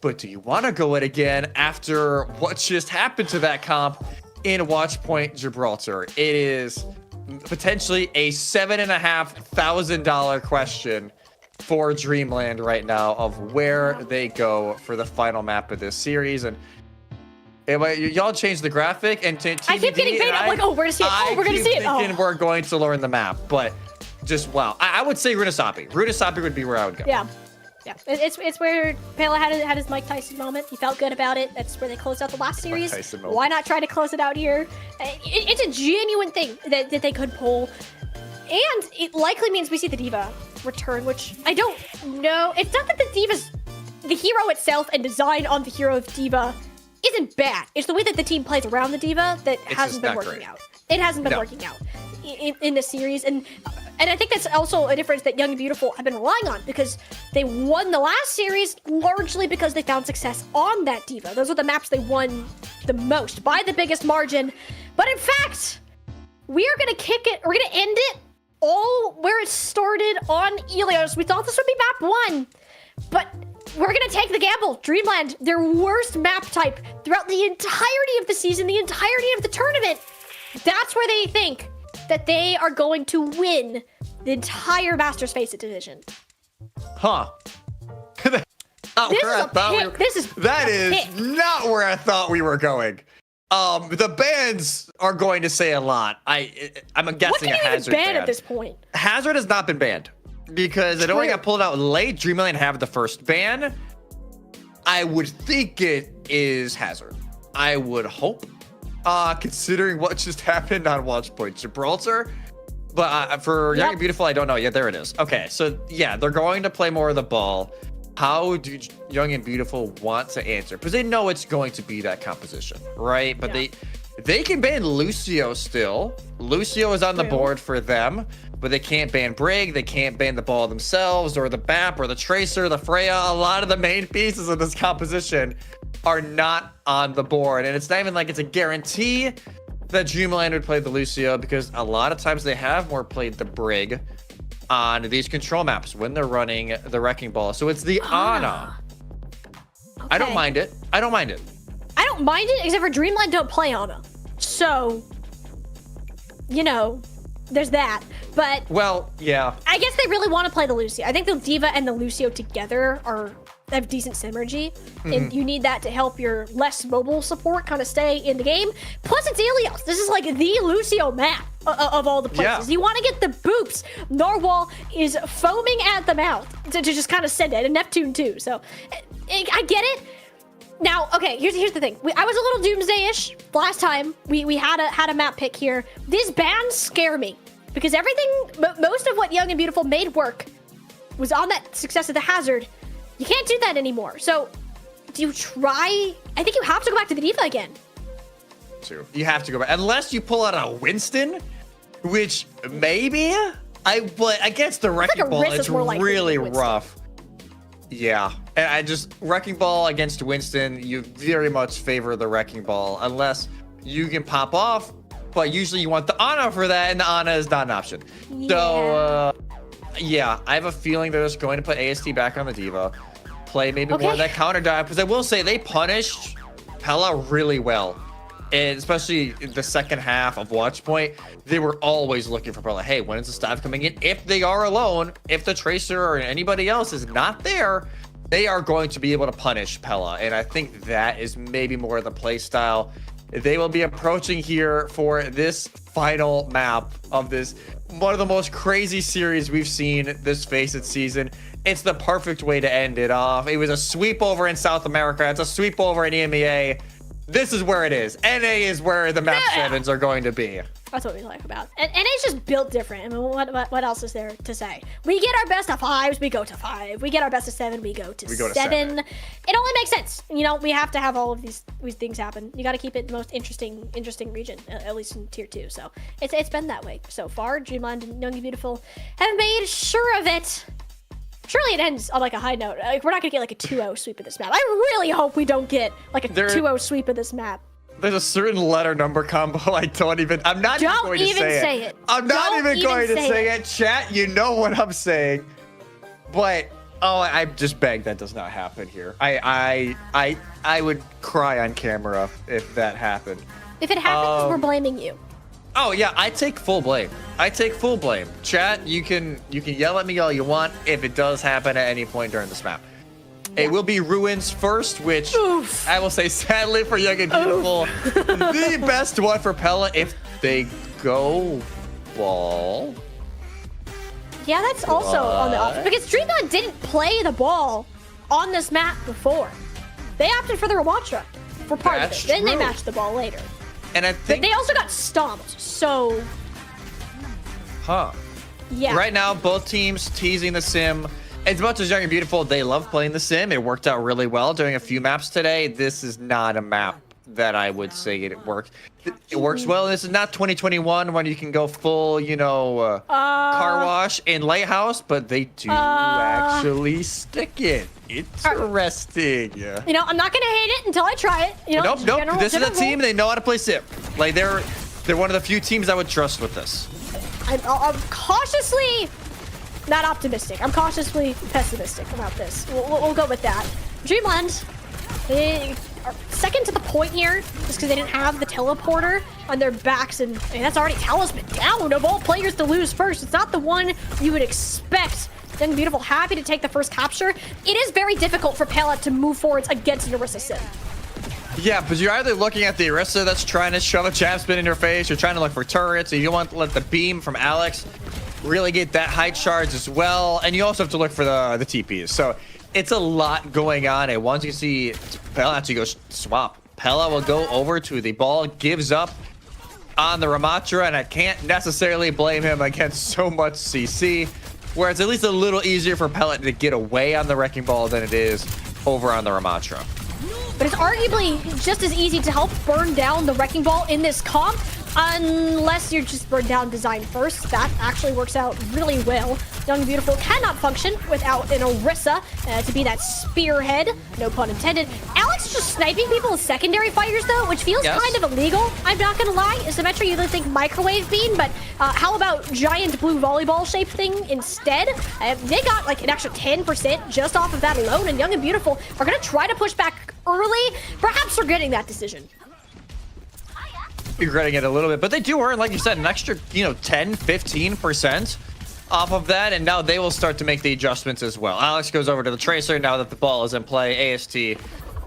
But do you want to go it again after what just happened to that comp in Watchpoint Gibraltar? It is potentially a $7,500 question for Dreamland right now of where they go for the final map of this series. And y'all changed the graphic, and I keep getting paid. I'm like, we're gonna see it. We're gonna see it. Thinking we're going to learn the map, but just wow. I would say Runasapi. Runasapi would be where I would go. Yeah. It's where Pela had his Mike Tyson moment. He felt good about it. That's where they closed out the last series. Why not try to close it out here? It's a genuine thing that they could pull. And it likely means we see the Diva return, which I don't know. It's not that the hero itself and design on the hero of Diva isn't bad. It's the way that the team plays around the Diva that hasn't been working out. It hasn't been working out in the series. And And I think that's also a difference that Young and Beautiful have been relying on, because they won the last series largely because they found success on that D.Va. Those are the maps they won the most by the biggest margin. But in fact, we are going to kick it, we're going to end it all where it started on Ilios. We thought this would be map 1, but we're going to take the gamble. Dreamland, their worst map type throughout the entirety of the season, the entirety of the tournament. That's where they think that they are going to win the entire Masters Faceit division. Huh. That is not where I thought we were going. The bans are going to say a lot. I'm guessing what can a you Hazard even ban ban. at this point? Hazard has not been banned because it only got pulled out late. Dreamlight have the first ban. I would think it is Hazard. I would hope. Considering what just happened on Watch Point Gibraltar. But for Young and Beautiful, I don't know. Yeah, there it is. Okay, so yeah, they're going to play more of the ball. How do Young and Beautiful want to answer? Because they know it's going to be that composition, right? But they can ban Lucio still. Lucio is on the board for them, but they can't ban Brig. They can't ban the ball themselves, or the BAP, or the Tracer, the Freya. A lot of the main pieces of this composition are not on the board, and it's not even like it's a guarantee that Dreamland would play the Lucio, because a lot of times they have more played the Brig on these control maps when they're running the Wrecking Ball. So it's the Ana. Okay. I don't mind it. I don't mind it, Except for Dreamland don't play Ana. So, you know, there's that. But well, yeah. I guess they really want to play the Lucio. I think the D.Va and the Lucio together have decent synergy, and you need that to help your less mobile support kind of stay in the game. Plus, it's Ilios. This is like the Lucio map of all the places. You want to get the boops. Narwhal is foaming at the mouth to just kind of send it, and Neptune too. So I get it. Now, okay, here's the thing. I was a little doomsday-ish last time. We had a map pick here. These bans scare me because most of what Young and Beautiful made work was on that success of the Hazard. You can't do that anymore. So, do you try? I think you have to go back to the D.Va again. You have to go back. Unless you pull out a Winston, which maybe, but against the Wrecking Ball, it's really rough. Yeah. And Wrecking Ball against Winston, you very much favor the Wrecking Ball, unless you can pop off, but usually you want the Ana for that, and the Ana is not an option. Yeah. So, yeah, I have a feeling they're just going to put AST back on the D.Va. Play maybe more of that counter dive, because I will say they punished Pella really well. And especially in the second half of Watch Point, they were always looking for Pella. Hey, when is this dive coming in? If they are alone, if the Tracer or anybody else is not there, they are going to be able to punish Pella. And I think that is maybe more of the play style they will be approaching here for this final map of this, one of the most crazy series we've seen this Faceit season. It's the perfect way to end it off. It was a sweep over in South America. It's a sweep over in EMEA. This is where it is. NA is where the map 7s are going to be. That's what we like about. And it's just built different. I mean, what else is there to say? We get our best of 5s, we go to 5. We get our best of 7, we go to 7. It only makes sense. You know, we have to have all of these things happen. You got to keep it the most interesting region, at least in tier 2. So it's been that way so far. Dreamland and Young and Beautiful have made sure of it. Surely it ends on like a high note. Like, we're not gonna get like a 2-0 sweep of this map. I really hope we don't get like a 2-0 sweep of this map. There's a certain letter number combo I'm not even going to say it. I'm not even going to say it. Chat, you know what I'm saying. But I just beg that does not happen here. I would cry on camera if that happened. If it happens, we're blaming you. Oh yeah, I take full blame. Chat, you can yell at me all you want if it does happen at any point during this map. Yeah. It will be Ruins first, which I will say sadly for Young and Beautiful, the best one for Pella if they go ball. Yeah, that's also on the option, because Dreamlight didn't play the ball on this map before. They opted for the Ramatra for part of it. Then they matched the ball later. And I think they also got stomped, so... Yeah. Right now, both teams teasing the sim. As much as Young and Beautiful, they love playing the sim. It worked out really well during a few maps today. This is not a map that I would say it works. It works well. This is not 2021 when you can go full, you know, car wash in Lighthouse, but they do actually stick it. Interesting. Yeah. You know, I'm not gonna hate it until I try it. You know, Nope. This is a team. They know how to play SIP. Like they're one of the few teams I would trust with this. I'm cautiously not optimistic. I'm cautiously pessimistic about this. We'll go with that. Dreamland, they are second to the point here just because they didn't have the teleporter on their backs, and that's already Talisman down. Of all players to lose first, it's not the one you would expect. Young Beautiful happy to take the first capture. It is very difficult for Pela to move forwards against an Orisa Sim. Yeah, but you're either looking at the Orisa that's trying to shove a jab spin in your face, you're trying to look for turrets, and you don't want to let the beam from Alex really get that height charge as well, and you also have to look for the TPs. So it's a lot going on, and once you see Pela actually go swap, Pela will go over to the ball, gives up on the Ramatra, and I can't necessarily blame him against so much CC, where it's at least a little easier for Pela to get away on the Wrecking Ball than it is over on the Ramatra. But it's arguably just as easy to help burn down the Wrecking Ball in this comp, unless you're just burn down design first. That actually works out really well. Young Beautiful cannot function without an Orisa to be that spearhead, no pun intended. Alex just sniping people as secondary fighters though, which feels kind of illegal, I'm not gonna lie. Symmetra, you'd think microwave beam, but how about giant blue volleyball shaped thing instead? They got like an extra 10% just off of that alone, and Young and Beautiful are gonna try to push back early, perhaps regretting that decision. Regretting it a little bit, but they do earn, like you said, an extra, 10-15% off of that, and now they will start to make the adjustments as well. Alex goes over to the Tracer now that the ball is in play. AST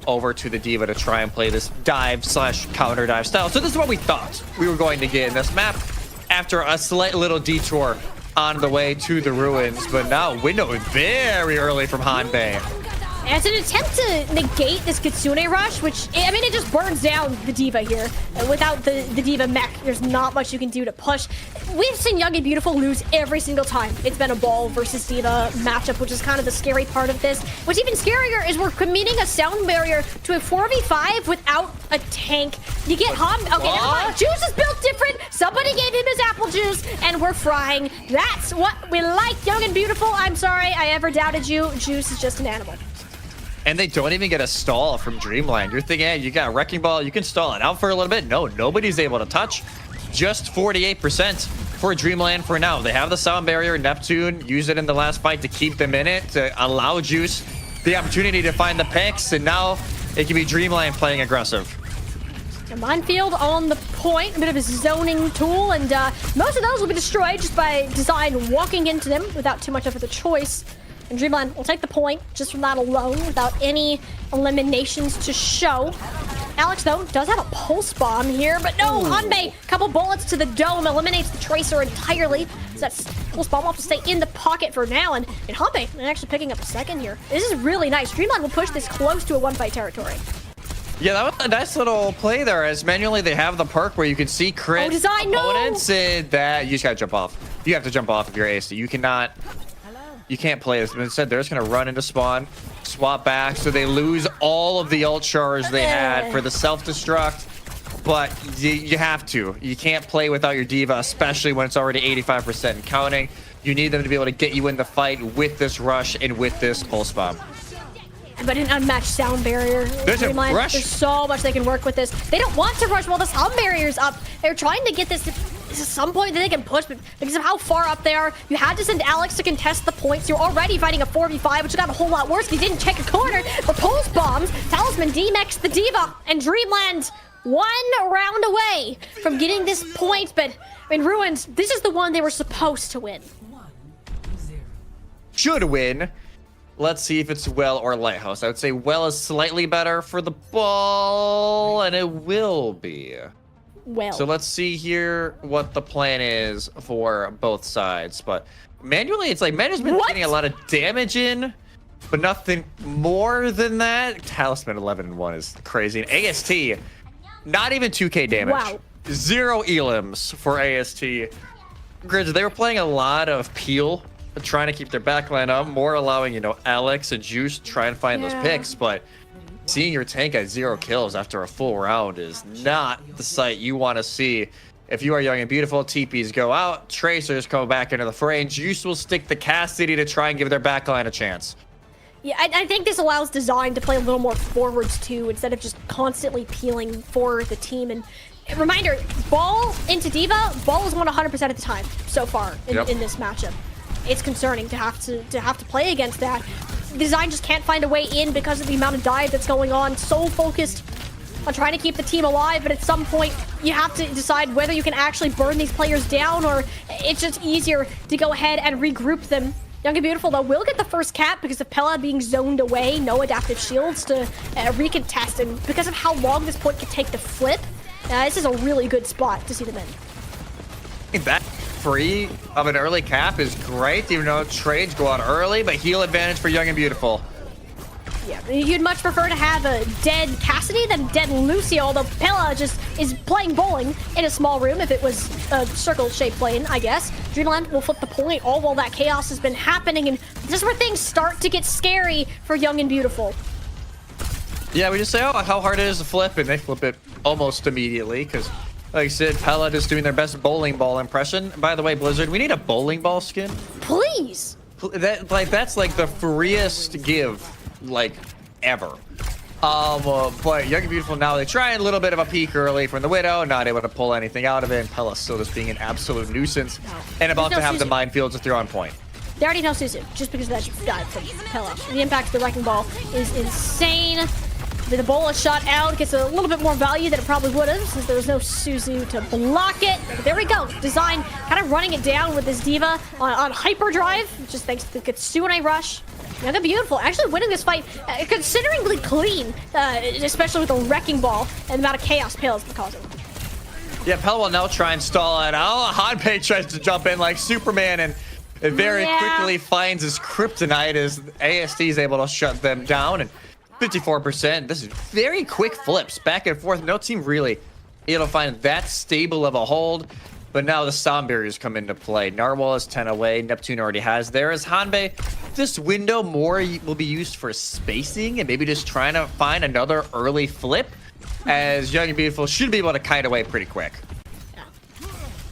over to the D.Va to try and play this dive/counter dive style. So this is what we thought we were going to get in this map after a slight little detour on the way to the ruins, but now window very early from Hanbei. As an attempt to negate this Kitsune rush, which, I mean, it just burns down the D.Va here. Without the D.Va mech, there's not much you can do to push. We've seen Young and Beautiful lose every single time it's been a ball versus D.Va matchup, which is kind of the scary part of this. What's even scarier is we're committing a sound barrier to a 4v5 without a tank. You get okay, never mind. Juice is built different. Somebody gave him his apple juice, and we're frying. That's what we like, Young and Beautiful. I'm sorry I ever doubted you. Juice is just an animal. And they don't even get a stall from Dreamlight. You're thinking, hey, you got a Wrecking Ball, you can stall it out for a little bit. No, nobody's able to touch. Just 48% for Dreamland for now. They have the sound barrier. Neptune used it in the last fight to keep them in it, to allow Juice the opportunity to find the picks, and now it can be Dreamland playing aggressive. A minefield on the point, a bit of a zoning tool, and most of those will be destroyed just by design walking into them without too much of a choice. And Dreamland will take the point just from that alone without any eliminations to show. Alex, though, does have a pulse bomb here, but no, Hanbei, couple bullets to the dome, eliminates the Tracer entirely. So that pulse bomb will have to stay in the pocket for now, and Hanbei actually picking up a second here. This is really nice. Dreamland will push this close to a one-fight territory. Yeah, that was a nice little play there, as manually they have the perk where you can see crit opponents, and that you just gotta jump off. You have to jump off if you're ASD. You can't play this, but instead they're just gonna run into spawn, swap back, so they lose all of the ult charge they had for the self-destruct. But you have to. You can't play without your D.Va, especially when it's already 85% and counting. You need them to be able to get you in the fight with this rush and with this pulse bomb. But an unmatched sound barrier. There's a rush. There's so much they can work with this. They don't want to rush while the sound barrier's up. They're trying to get this to some point that they can push, but because of how far up they are, you had to send Alex to contest the points. You're already fighting a 4v5, which got a whole lot worse because you didn't check a corner. The pulse bombs, Talisman D-Mex the D.Va, and Dreamland 1 round away from getting this point. But in Ruins, this is the one they were supposed to win. Should win. Let's see if it's Well or Lighthouse. I would say Well is slightly better for the ball, and it will be. Well. So let's see here what the plan is for both sides. But manually, it's like Manu's been getting a lot of damage in, but nothing more than that. Talisman 11-1 is crazy. And AST, not even 2k damage. Wow. 0 elims for AST. Grids, they were playing a lot of Peel, trying to keep their backline up, more allowing, Alex and Juice try and find those picks, but seeing your tank at 0 kills after a full round is not the sight you want to see. If you are young and beautiful, TPs go out, Tracers come back into the fray, and Juice will stick the Cassidy to try and give their backline a chance. Yeah, I think this allows Design to play a little more forwards too, instead of just constantly peeling for the team. And reminder, ball into D.Va, ball is won 100% of the time so far in this matchup. It's concerning to have to play against that. Design just can't find a way in because of the amount of dive that's going on. So focused on trying to keep the team alive, but at some point you have to decide whether you can actually burn these players down, or it's just easier to go ahead and regroup them. Young and Beautiful, though, will get the first cap because of Pella being zoned away, no adaptive shields to recontest, and because of how long this point could take to flip, this is a really good spot to see them in. That free of an early cap is great, even though trades go out early, but heal advantage for Young and Beautiful. Yeah, you'd much prefer to have a dead Cassidy than dead Lucio, although Pella just is playing bowling in a small room if it was a circle-shaped lane, I guess. Dreamlight will flip the point all while that chaos has been happening, and this is where things start to get scary for Young and Beautiful. Yeah, we just say, oh, how hard it is to flip, and they flip it almost immediately, because, like I said, Pella is doing their best bowling ball impression. By the way, Blizzard, we need a bowling ball skin. Please! That's like the freest give, like, ever. But Young and Beautiful now, they try a little bit of a peek early from the Widow, not able to pull anything out of it, and Pella still just being an absolute nuisance, and about to have the minefields to throw on point. They already know Suzu, just because of that dive from Pella. The impact of the Wrecking Ball is insane. The bola shot out gets a little bit more value than it probably would have, since there was no Suzu to block it. But there we go. Design kind of running it down with this D.Va on hyperdrive, just thanks to the Kitsune rush. Young and Beautiful actually winning this fight consideringly clean, especially with the Wrecking Ball and the amount of chaos Pella's been causing. Yeah, Pella will now try and stall it out. Hanbei tries to jump in like Superman and very quickly finds his kryptonite as AST is able to shut them down. And 54%. This is very quick flips back and forth. No team really able to find that stable of a hold. But now the sound barriers come into play. Narwhal is 10 away. Neptune already has theirs. Hanbei, this window more will be used for spacing and maybe just trying to find another early flip, as Young and Beautiful should be able to kite away pretty quick. Yeah.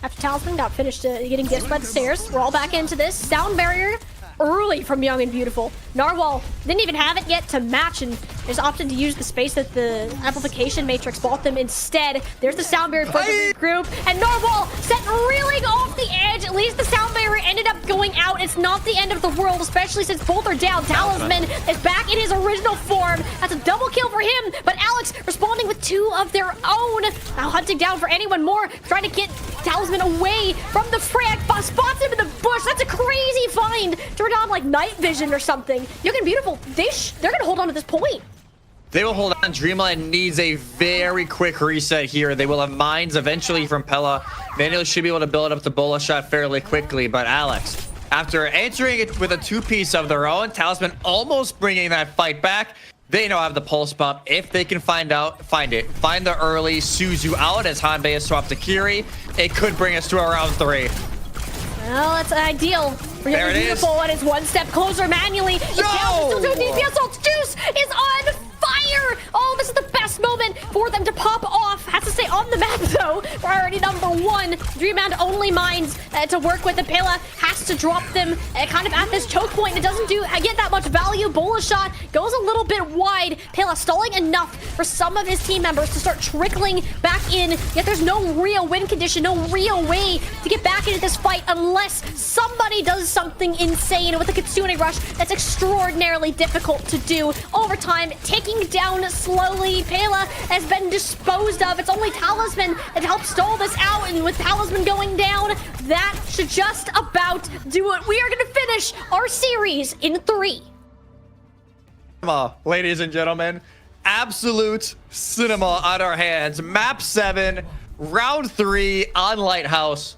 After Talisman got finished getting gifts by the stairs, we're all back into this. Sound barrier early from Young and Beautiful. Narwhal didn't even have it yet to match and just opted to use the space that the amplification matrix bought them instead. There's the sound barrier for the regroup, and Narwhal set reeling off the edge. At least the sound barrier ended up going out. It's not the end of the world, especially since both are down. Talisman is back in his original form. That's a double kill for him, but Alex responding with 2 of their own. Now hunting down for anyone more, trying to get Talisman away from the frag. Spots him in the bush. That's a crazy find. Turned on like night vision or something. Young and Beautiful, they're gonna hold on to this point. They will hold on. Dreamlight needs a very quick reset here. They will have mines eventually from Pella. Manuel should be able to build up the bola shot fairly quickly, but Alex, after answering it with a 2-piece of their own, Talisman almost bringing that fight back. They now have the pulse pump. If they can find the early Suzu out as Hanbei is swapped to Kiri, it could bring us to a round 3. Well, that's ideal for Young and Beautiful, and it's one step closer manually. No! DPS ult. Juice is on fire! Oh, this is the best moment for them to pop off. Has to stay on the map, though. Priority number 1. Dreamland only mines to work with. The Pela has to drop them kind of at this choke point. It doesn't get that much value. Bola shot goes a little bit wide. Pela stalling enough for some of his team members to start trickling back in. Yet there's no real win condition, no real way to get back into this fight unless somebody does something insane with the Kitsune rush. That's extraordinarily difficult to do. Over time, taking down slowly. Pela has been disposed of. It's only Talisman that helps stall this out, and with Talisman going down, that should just about do it. We are going to finish our series in 3. Ladies and gentlemen, absolute cinema on our hands. Map 7, round 3 on Lighthouse.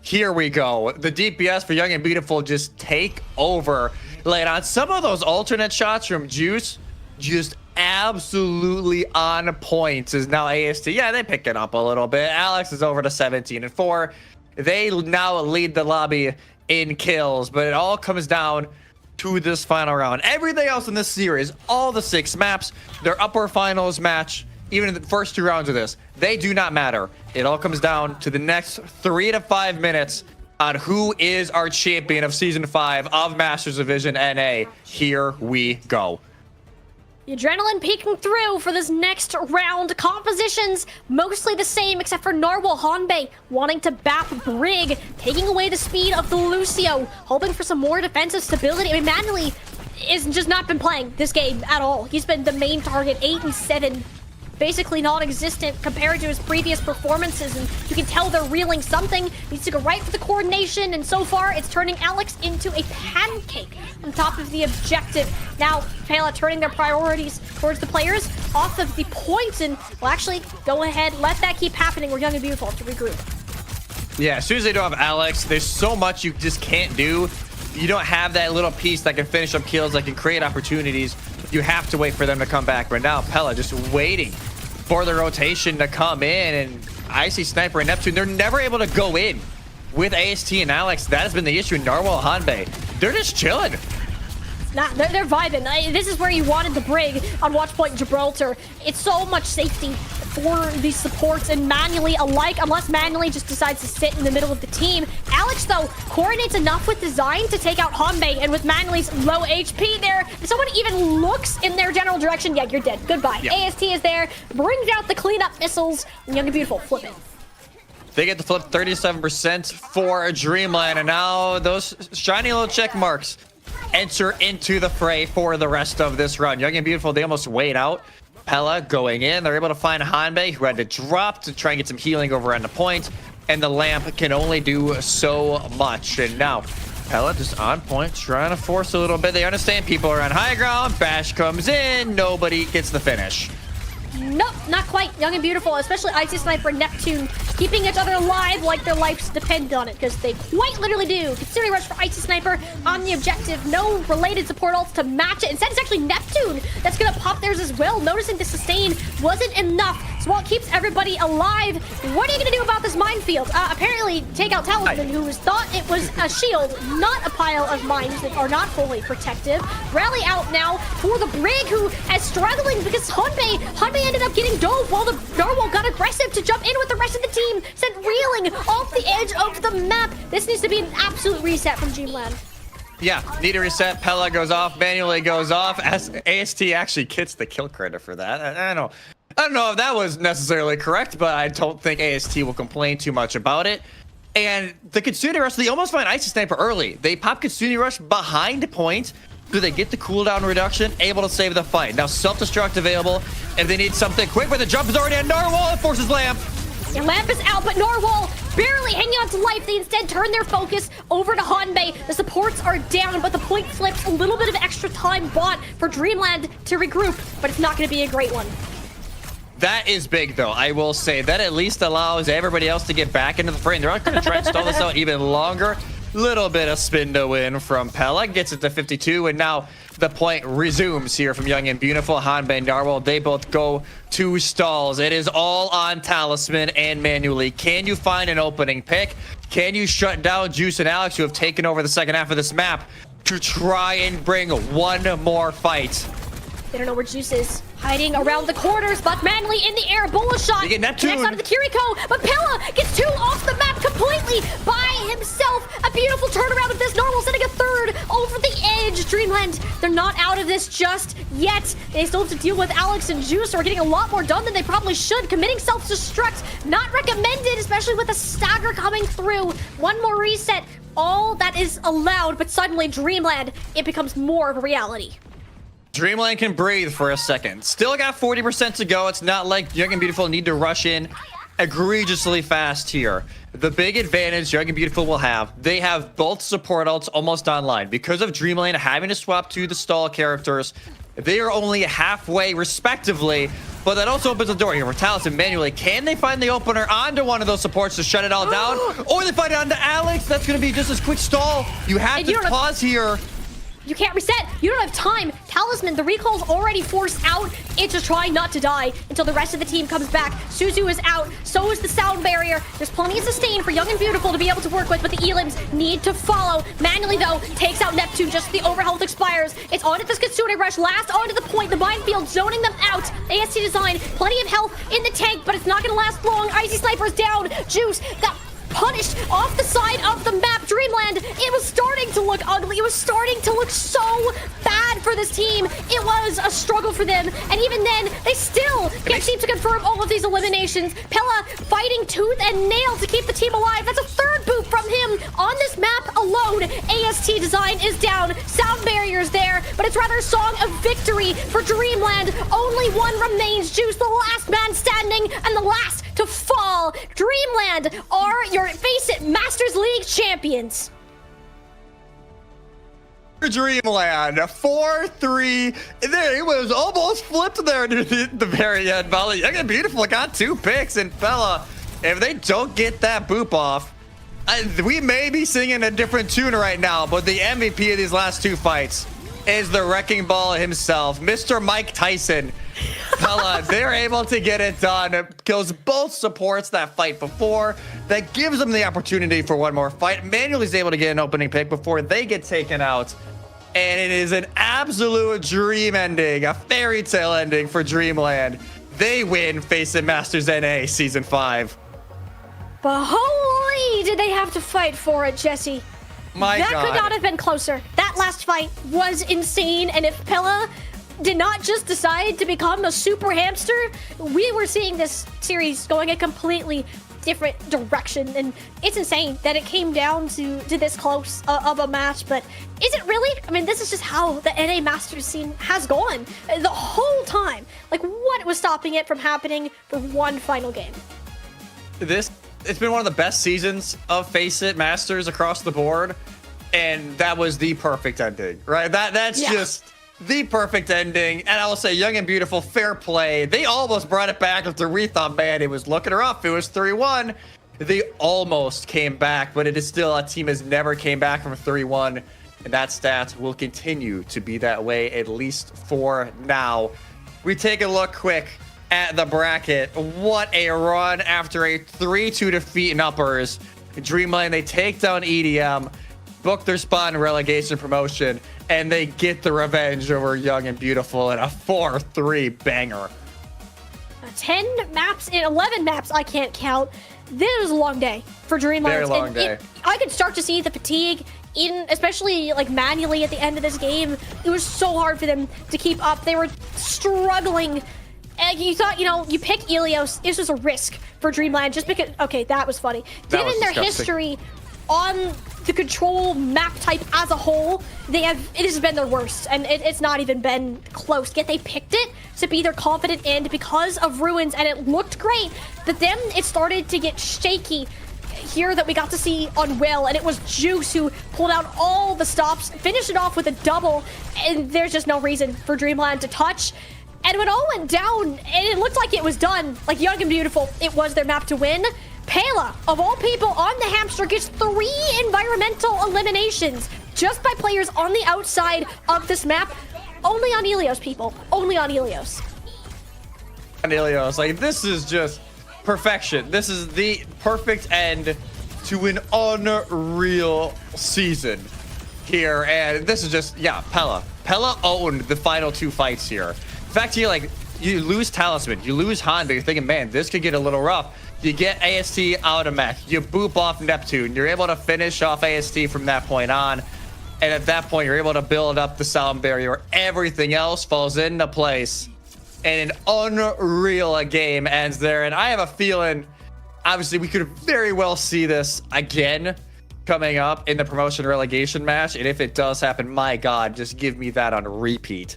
Here we go. The DPS for Young and Beautiful just take over. Like on some of those alternate shots from Juice, just absolutely on point is now AST. Yeah, they pick it up a little bit. Alex is over to 17-4. They now lead the lobby in kills, but it all comes down to this final round. Everything else in this series, all the 6 maps, their upper finals match, even in the first 2 rounds of this, they do not matter. It all comes down to the next 3 to 5 minutes on who is our champion of Season 5 of Masters Division NA. Here we go. The adrenaline peeking through for this next round. Compositions mostly the same except for Narwhal Hanbei wanting to bap Brig, taking away the speed of the Lucio, hoping for some more defensive stability. I mean, Manually has just not been playing this game at all. He's been the main target, 8 and 7. Basically non-existent compared to his previous performances, and you can tell they're reeling something. Needs to go right for the coordination, and so far it's turning Alex into a pancake on top of the objective. Now Pela turning their priorities towards the players off of the points, and will actually go ahead, let that keep happening. We're Young and Beautiful to regroup. Yeah, as soon as they don't have Alex, there's so much you just can't do. You don't have that little piece that can finish up kills, that can create opportunities. You have to wait for them to come back. But now Pela just waiting for the rotation to come in, and Icy Sniper and Neptune, they're never able to go in with AST and Alex. That has been the issue. Narwhal Hanbei, they're just chilling. Nah, they're vibing. This is where you wanted the Brig on Watch Point Gibraltar. It's so much safety for these supports and Manually alike, unless Manually just decides to sit in the middle of the team. Alex, though, coordinates enough with design to take out Hanbei, and with Manually's low HP there, if someone even looks in their general direction, yeah, you're dead. Goodbye. Yep. AST is there, brings out the cleanup missiles, and Young and Beautiful flip it. They get the flip 37% for a Dreamlight, and now those shiny little check marks enter into the fray for the rest of this run. Young and Beautiful, they almost wait out. Pela going in. They're able to find Hanbei, who had to drop to try and get some healing over on the point, and the lamp can only do so much. And now Pela just on point, trying to force a little bit. They understand people are on high ground. Bash comes in. Nobody gets the finish. Nope, not quite. Young and Beautiful, especially Icy Sniper and Neptune, keeping each other alive like their lives depend on it, because they quite literally do. Considering rush for Icy Sniper on the objective. No related support ults to match it. Instead, it's actually Neptune that's going to pop theirs as well, noticing the sustain wasn't enough. So while it keeps everybody alive, what are you going to do about this minefield? Apparently, take out Talisman, who thought it was a shield, not a pile of mines that are not fully protective. Rally out now for the Brig, who is struggling because Hanbei ended up getting dove while the Narwhal got aggressive to jump in with the rest of the team, sent reeling off the edge of the map. This needs to be an absolute reset from Dreamland. Yeah, need a reset. Pela goes off, Manually goes off. As AST actually gets the kill credit for that. I don't know if that was necessarily correct, but I don't think AST will complain too much about it. And the Kitsune Rush, they almost find Icy Sniper early. They pop Kitsune Rush behind point. Do they get the cooldown reduction? Able to save the fight. Now self-destruct available. If they need something quick, but the jump is already on Narwhal. It forces Lamp. Your Lamp is out, but Narwhal barely hanging on to life. They instead turn their focus over to Hanbei. The supports are down, but the point flips. A little bit of extra time bought for Dreamland to regroup, but it's not going to be a great one. That is big, though. I will say that at least allows everybody else to get back into the fray. They're not going to try and stall this out even longer. Little bit of spin to win from Pela. Gets it to 52, and now the point resumes here from Young and Beautiful. Hanbei and Narwhal, they both go to stalls. It is all on Talisman and Manually. Can you find an opening pick? Can you shut down Juice and Alex, who have taken over the second half of this map, to try and bring one more fight? They don't know where Juice is. Hiding around the corners, but Manually in the air. Bullet shot. They get Neptune. Connects onto the Kiriko, but Pela gets 2 off the map completely by himself. A beautiful turnaround of this. Narwhal setting a third over the edge. Dreamland, they're not out of this just yet. They still have to deal with Alex and Juice, who are getting a lot more done than they probably should. Committing self-destruct, not recommended, especially with a stagger coming through. One more reset, all that is allowed, but suddenly Dreamland, it becomes more of a reality. Dreamland can breathe for a second. Still got 40% to go. It's not like Young and Beautiful need to rush in egregiously fast here. The big advantage Young and Beautiful will have, they have both support ults almost online. Because of Dreamland having to swap to the stall characters, they are only halfway respectively, but that also opens the door here for Talisman Manually. Can they find the opener onto one of those supports to shut it all down? Or they find it onto Alex? That's going to be just as quick stall. You have to pause here. You can't reset. You don't have time. Talisman, the recall's already forced out. It's just trying not to die until the rest of the team comes back. Suzu is out. So is the sound barrier. There's plenty of sustain for Young and Beautiful to be able to work with, but the Elims need to follow. Manually, though, takes out Neptune. Just the overhealth expires. It's onto this Kitsune Rush. Last onto the point. The minefield zoning them out. AST Design, plenty of health in the tank, but it's not going to last long. Icy Sniper's down. Juice got punished off the side of the map. Dreamland, it was starting to look ugly. It was starting to look so bad for this team. It was a struggle for them, and even then, they still can't seem to confirm all of these eliminations. Pella fighting tooth and nail to keep the team alive. That's a third boot from him on this map alone. AST Design is down. Sound barrier's there, but it's rather a song of victory for Dreamland. Only one remains. Juice, the last man standing, and the last to fall. Dreamland are your Faceit Masters League champions. Dreamland 4-3. There, it was almost flipped there near the very end. Volley, Young and Beautiful got 2 picks, and Bella, if they don't get that boop off, we may be singing a different tune right now, but the MVP of these last 2 fights is the Wrecking Ball himself, Mr. Mike Tyson. Pella, they're able to get it done. It kills both supports that fight before. That gives them the opportunity for one more fight. Manuel's able to get an opening pick before they get taken out. And it is an absolute dream ending, a fairy tale ending for Dreamland. They win Faceit Masters NA Season 5. But holy, did they have to fight for it, Jesse. My that God. could not have been closer. That last fight was insane, and if Pella did not just decide to become a super hamster, we were seeing this series going a completely different direction, and it's insane that it came down to this close of a match. But is it really? I mean, this is just how the NA Masters scene has gone the whole time. Like, what was stopping it from happening for one final game? It's been one of the best seasons of Faceit Masters across the board, and that was the perfect ending, right? That's just the perfect ending. And I will say, Young and Beautiful, fair play. They almost brought it back after we thought, man, it was looking rough. It was 3-1. They almost came back, but it is still a team has never came back from 3-1, and that stat will continue to be that way, at least for now. We take a look quick at the bracket. What a run after a 3-2 defeat in uppers. Dreamlight, they take down EDM, book their spot in relegation promotion, and they get the revenge over Young and Beautiful in a 4-3 banger. 10 maps in 11 maps, I can't count. This was a long day for Dreamlight. Very long day. I could start to see the fatigue, especially like manually at the end of this game. It was so hard for them to keep up. They were struggling. And you thought, you pick Ilios. This was a risk for Dreamland just because. Okay, that was funny. Given their history on the control map type as a whole, it has been their worst, and it's not even been close. Yet they picked it to be their confident end because of Ruins, and it looked great. But then it started to get shaky here that we got to see on Will, and it was Juice who pulled out all the stops, finished it off with a double, and there's just no reason for Dreamland to touch. And when all went down, and it looked like it was done, like Young and Beautiful, it was their map to win. Pela, of all people on the hamster, gets 3 environmental eliminations just by players on the outside of this map. Only on Ilios, people. Only on Ilios. On Ilios, like, this is just perfection. This is the perfect end to an unreal season here. And this is just, Pela. Pela owned the final 2 fights here. In fact, you lose Talisman, you lose Honda, you're thinking, man, this could get a little rough. You get AST out of mech, you boop off Neptune, you're able to finish off AST from that point on, and at that point, you're able to build up the sound barrier. Everything else falls into place, and an unreal game ends there. And I have a feeling, obviously, we could very well see this again coming up in the promotion relegation match, and if it does happen, my God, just give me that on repeat.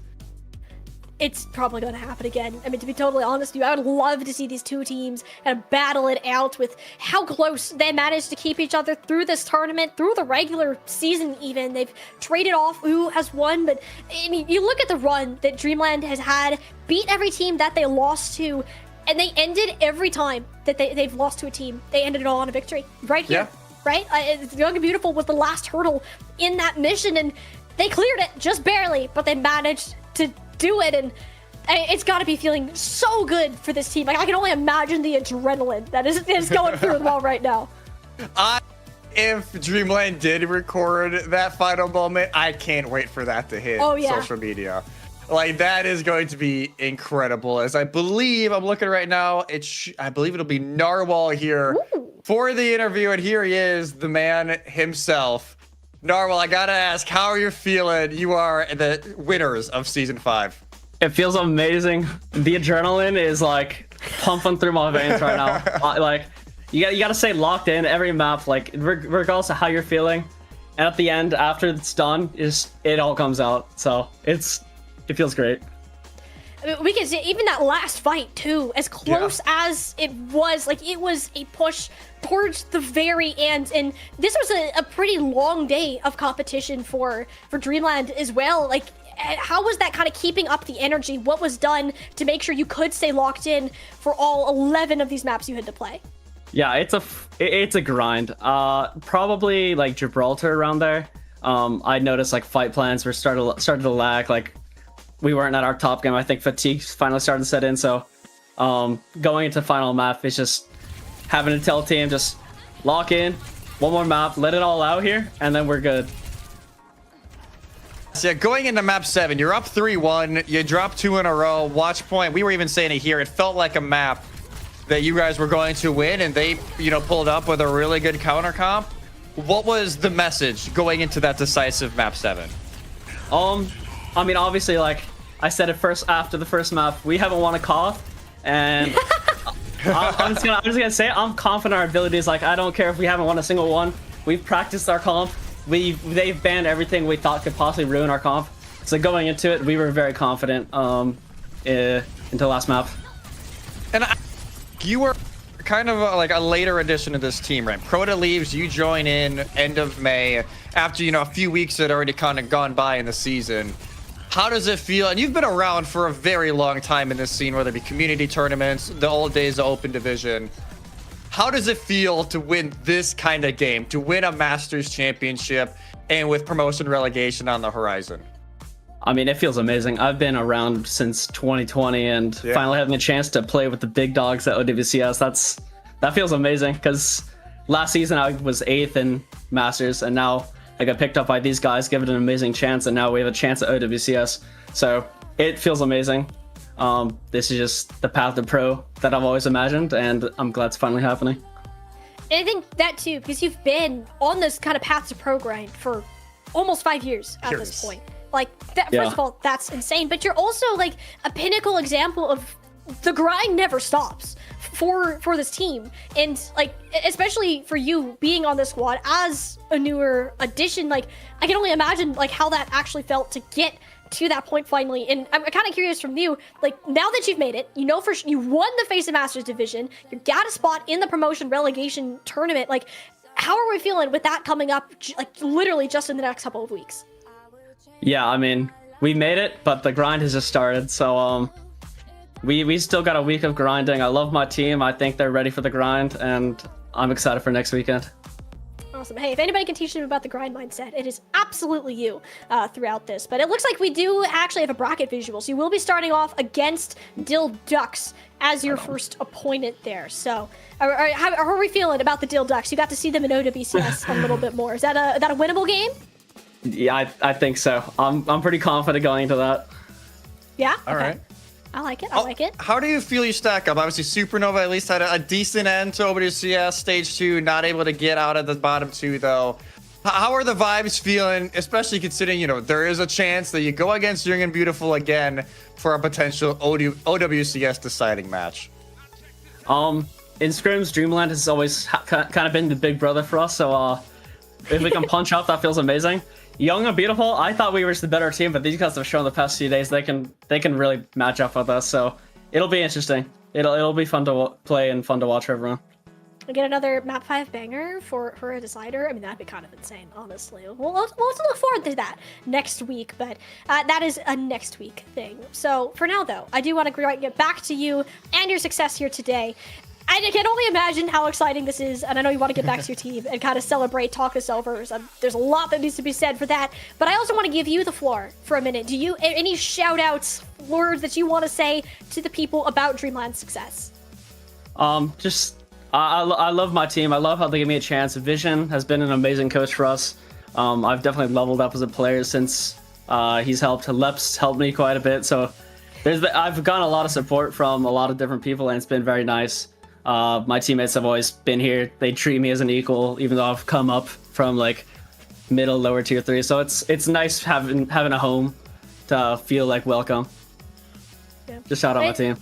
It's probably going to happen again. I mean, to be totally honest with you, I would love to see these 2 teams kind of battle it out with how close they managed to keep each other through this tournament, through the regular season even. They've traded off who has won, but I mean, you look at the run that Dreamland has had, beat every team that they lost to, and they ended every time that they've lost to a team. They ended it all on a victory right here. Yeah. Right? Young and Beautiful was the last hurdle in that mission, and They cleared it just barely, but they managed to do it, and it's got to be feeling so good for this team. Like, I can only imagine the adrenaline that is going through them all right now. If Dreamlight did record that final moment, I can't wait for that to hit social media. Like, that is going to be incredible. As I believe, I'm looking right now, I believe it'll be Narwhal here for the interview, and here he is, the man himself. Narwhal, I gotta ask, how are you feeling? You are the winners of Season 5. It feels amazing. The adrenaline is like pumping through my veins right now. Like, you gotta stay locked in every map, like regardless of how you're feeling. And at the end, after it's done, it all comes out. So it feels great. We can see even that last fight too, as close as it was, like it was a push towards the very end, and this was a pretty long day of competition for Dreamland as well. Like, how was that kind of keeping up the energy? What was done to make sure you could stay locked in for all 11 of these maps you had to play? Yeah, it's a grind. Probably like Gibraltar around there. I noticed like fight plans were started to lag. Like, we weren't at our top game. I think fatigue finally started to set in. So going into final map, it's just having to tell team just lock in, one more map, let it all out here, and then we're good. So yeah, going into map 7, you're up 3-1. You dropped 2 in a row. Watch point. We were even saying it here. It felt like a map that you guys were going to win, and they, pulled up with a really good counter comp. What was the message going into that decisive map 7? I mean, obviously, like I said it first after the first map, we haven't won a kickoff, and I'm just gonna say I'm confident in our abilities. Like, I don't care if we haven't won a single one. We've practiced our comp. They've banned everything we thought could possibly ruin our comp. So going into it, we were very confident into the last map. And you were kind of like a later addition to this team, right? Proto leaves, you join in end of May after, a few weeks had already kind of gone by in the season. How does it feel? And you've been around for a very long time in this scene, whether it be community tournaments, the old days of open division. How does it feel to win this kind of game, to win a Masters championship and with promotion relegation on the horizon? I mean, it feels amazing. I've been around since 2020, and finally having a chance to play with the big dogs at OWCS, that feels amazing, because last season I was 8th in Masters, and now I got picked up by these guys, give it an amazing chance, and now we have a chance at OWCS. So it feels amazing. This is just the path to pro that I've always imagined, and I'm glad it's finally happening. And I think that too, because you've been on this kind of path to pro grind for almost 5 years at this point. Like, first of all, that's insane, but you're also like a pinnacle example of the grind never stops for this team. And like, especially for you being on this squad as a newer addition, like, I can only imagine like how that actually felt to get to that point finally. And I'm kind of curious from you, like, now that you've made it, you won the Faceit Masters division, you got a spot in the promotion relegation tournament. Like, how are we feeling with that coming up, like, literally just in the next couple of weeks? Yeah, I mean, we made it, but the grind has just started. So we still got a week of grinding. I love my team. I think they're ready for the grind, and I'm excited for next weekend. Awesome. Hey, if anybody can teach them about the grind mindset, it is absolutely you throughout this. But it looks like we do actually have a bracket visual. So you will be starting off against Dill Ducks as your first opponent there. So how are we feeling about the Dill Ducks? You got to see them in OWCS a little bit more. Is that a winnable game? Yeah, I think so. I'm pretty confident going into that. Yeah? All right. I like it. I like it. How do you feel you stack up? Obviously, Supernova at least had a decent end to OWCS Stage 2, not able to get out of the bottom 2, though. How are the vibes feeling, especially considering, there is a chance that you go against Young and Beautiful again for a potential OWCS deciding match? In scrims, Dreamland has always kind of been the big brother for us, so if we can punch up, that feels amazing. Young and Beautiful, I thought we were just the better team, but these guys have shown the past few days they can really match up with us. So it'll be interesting. It'll be fun to play and fun to watch for everyone. We get another map 5 banger for a decider. I mean, that'd be kind of insane, honestly. We'll look forward to that next week, but that is a next week thing. So for now, though, I do want to get back to you and your success here today. I can only imagine how exciting this is, and I know you want to get back to your team and kind of celebrate, talk us over. So there's a lot that needs to be said for that, but I also want to give you the floor for a minute. Do you any shout-outs, words that you want to say to the people about Dreamland's success? I love my team. I love how they give me a chance. Vision has been an amazing coach for us. I've definitely leveled up as a player since he's helped. Lep's helped me quite a bit, so I've gotten a lot of support from a lot of different people, and it's been very nice. My teammates have always been here. They treat me as an equal, even though I've come up from like middle, lower tier 3. So it's nice having a home to feel like welcome. Yeah. Just shout out my team.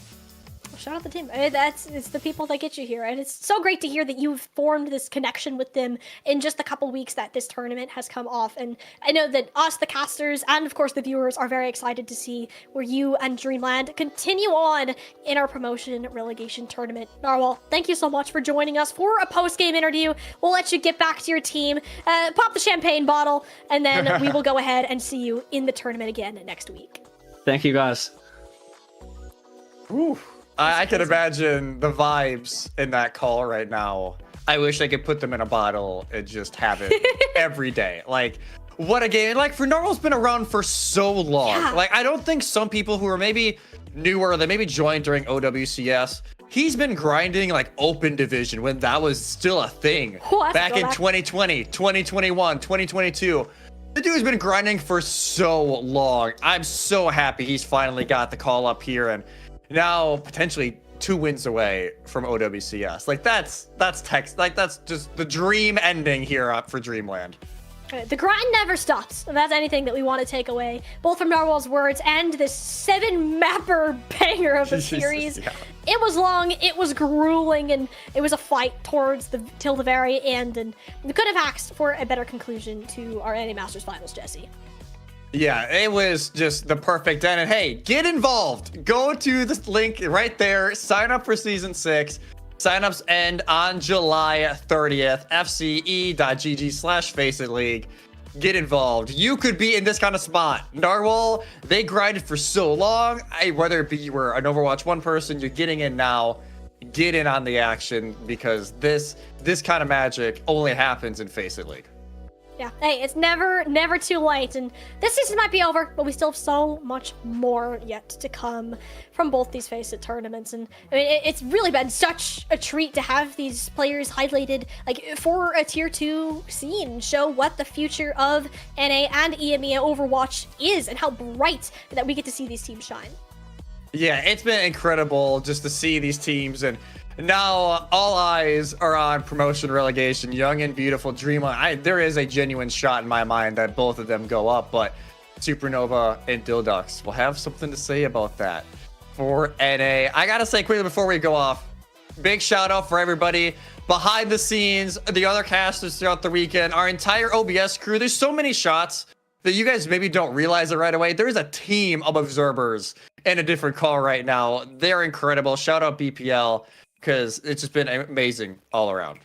Shout out the team. It's the people that get you here, and it's so great to hear that you've formed this connection with them in just a couple weeks that this tournament has come off. And I know that us, the casters, and of course the viewers, are very excited to see where you and Dreamland continue on in our promotion relegation tournament. Narwhal, thank you so much for joining us for a post-game interview. We'll let you get back to your team, pop the champagne bottle, and then we will go ahead and see you in the tournament again next week. Thank you, guys. Ooh. I can imagine the vibes in that call right now. I wish I could put them in a bottle and just have it every day. Like, what a game. Like, for Narwhal's been around for so long. Yeah. Like, I don't think some people who are maybe newer, they maybe joined during OWCS, he's been grinding, like, open division when that was still a thing. Back in 2020, 2021, 2022. The dude's been grinding for so long. I'm so happy he's finally got the call up here, and now potentially 2 wins away from OWCS. Like that's just the dream ending here up for Dreamland. The grind never stops. If that's anything that we want to take away, both from Narwhal's words and this 7-mapper banger of the series. Yeah. It was long, it was grueling, and it was a fight till the very end, and we could have asked for a better conclusion to our NA Masters Finals, Jesse. Yeah, it was just the perfect end. And hey, get involved. Go to this link right there. Sign up for Season 6. Signups end on July 30th. fce.gg/Faceit League. Get involved. You could be in this kind of spot. Narwhal, they grinded for so long. Whether it be you were an Overwatch 1 person, you're getting in now. Get in on the action, because this kind of magic only happens in Faceit League. Yeah, hey, it's never too late, and this season might be over, but we still have so much more yet to come from both these Faceit tournaments, and I mean, it's really been such a treat to have these players highlighted, like, for a tier 2 scene, show what the future of NA and EMEA Overwatch is, and how bright that we get to see these teams shine. Yeah, it's been incredible just to see these teams, and now all eyes are on promotion relegation. Young and beautiful Dreamlight. There is a genuine shot in my mind that both of them go up, but Supernova and Dildux will have something to say about that for NA. I gotta say quickly before we go off, big shout out for everybody behind the scenes, the other casters throughout the weekend, our entire OBS crew. There's so many shots that you guys maybe don't realize it right away. There's a team of observers in a different call right now. They're incredible. Shout out BPL, because it's just been amazing all around.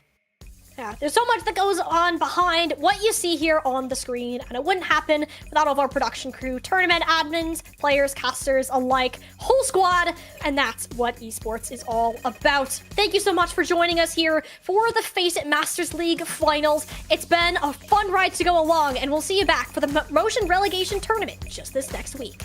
Yeah, there's so much that goes on behind what you see here on the screen, and it wouldn't happen without all of our production crew, tournament admins, players, casters alike, whole squad, and that's what esports is all about. Thank you so much for joining us here for the Faceit Masters League Finals. It's been a fun ride to go along, and we'll see you back for the Promotion Relegation Tournament just this next week.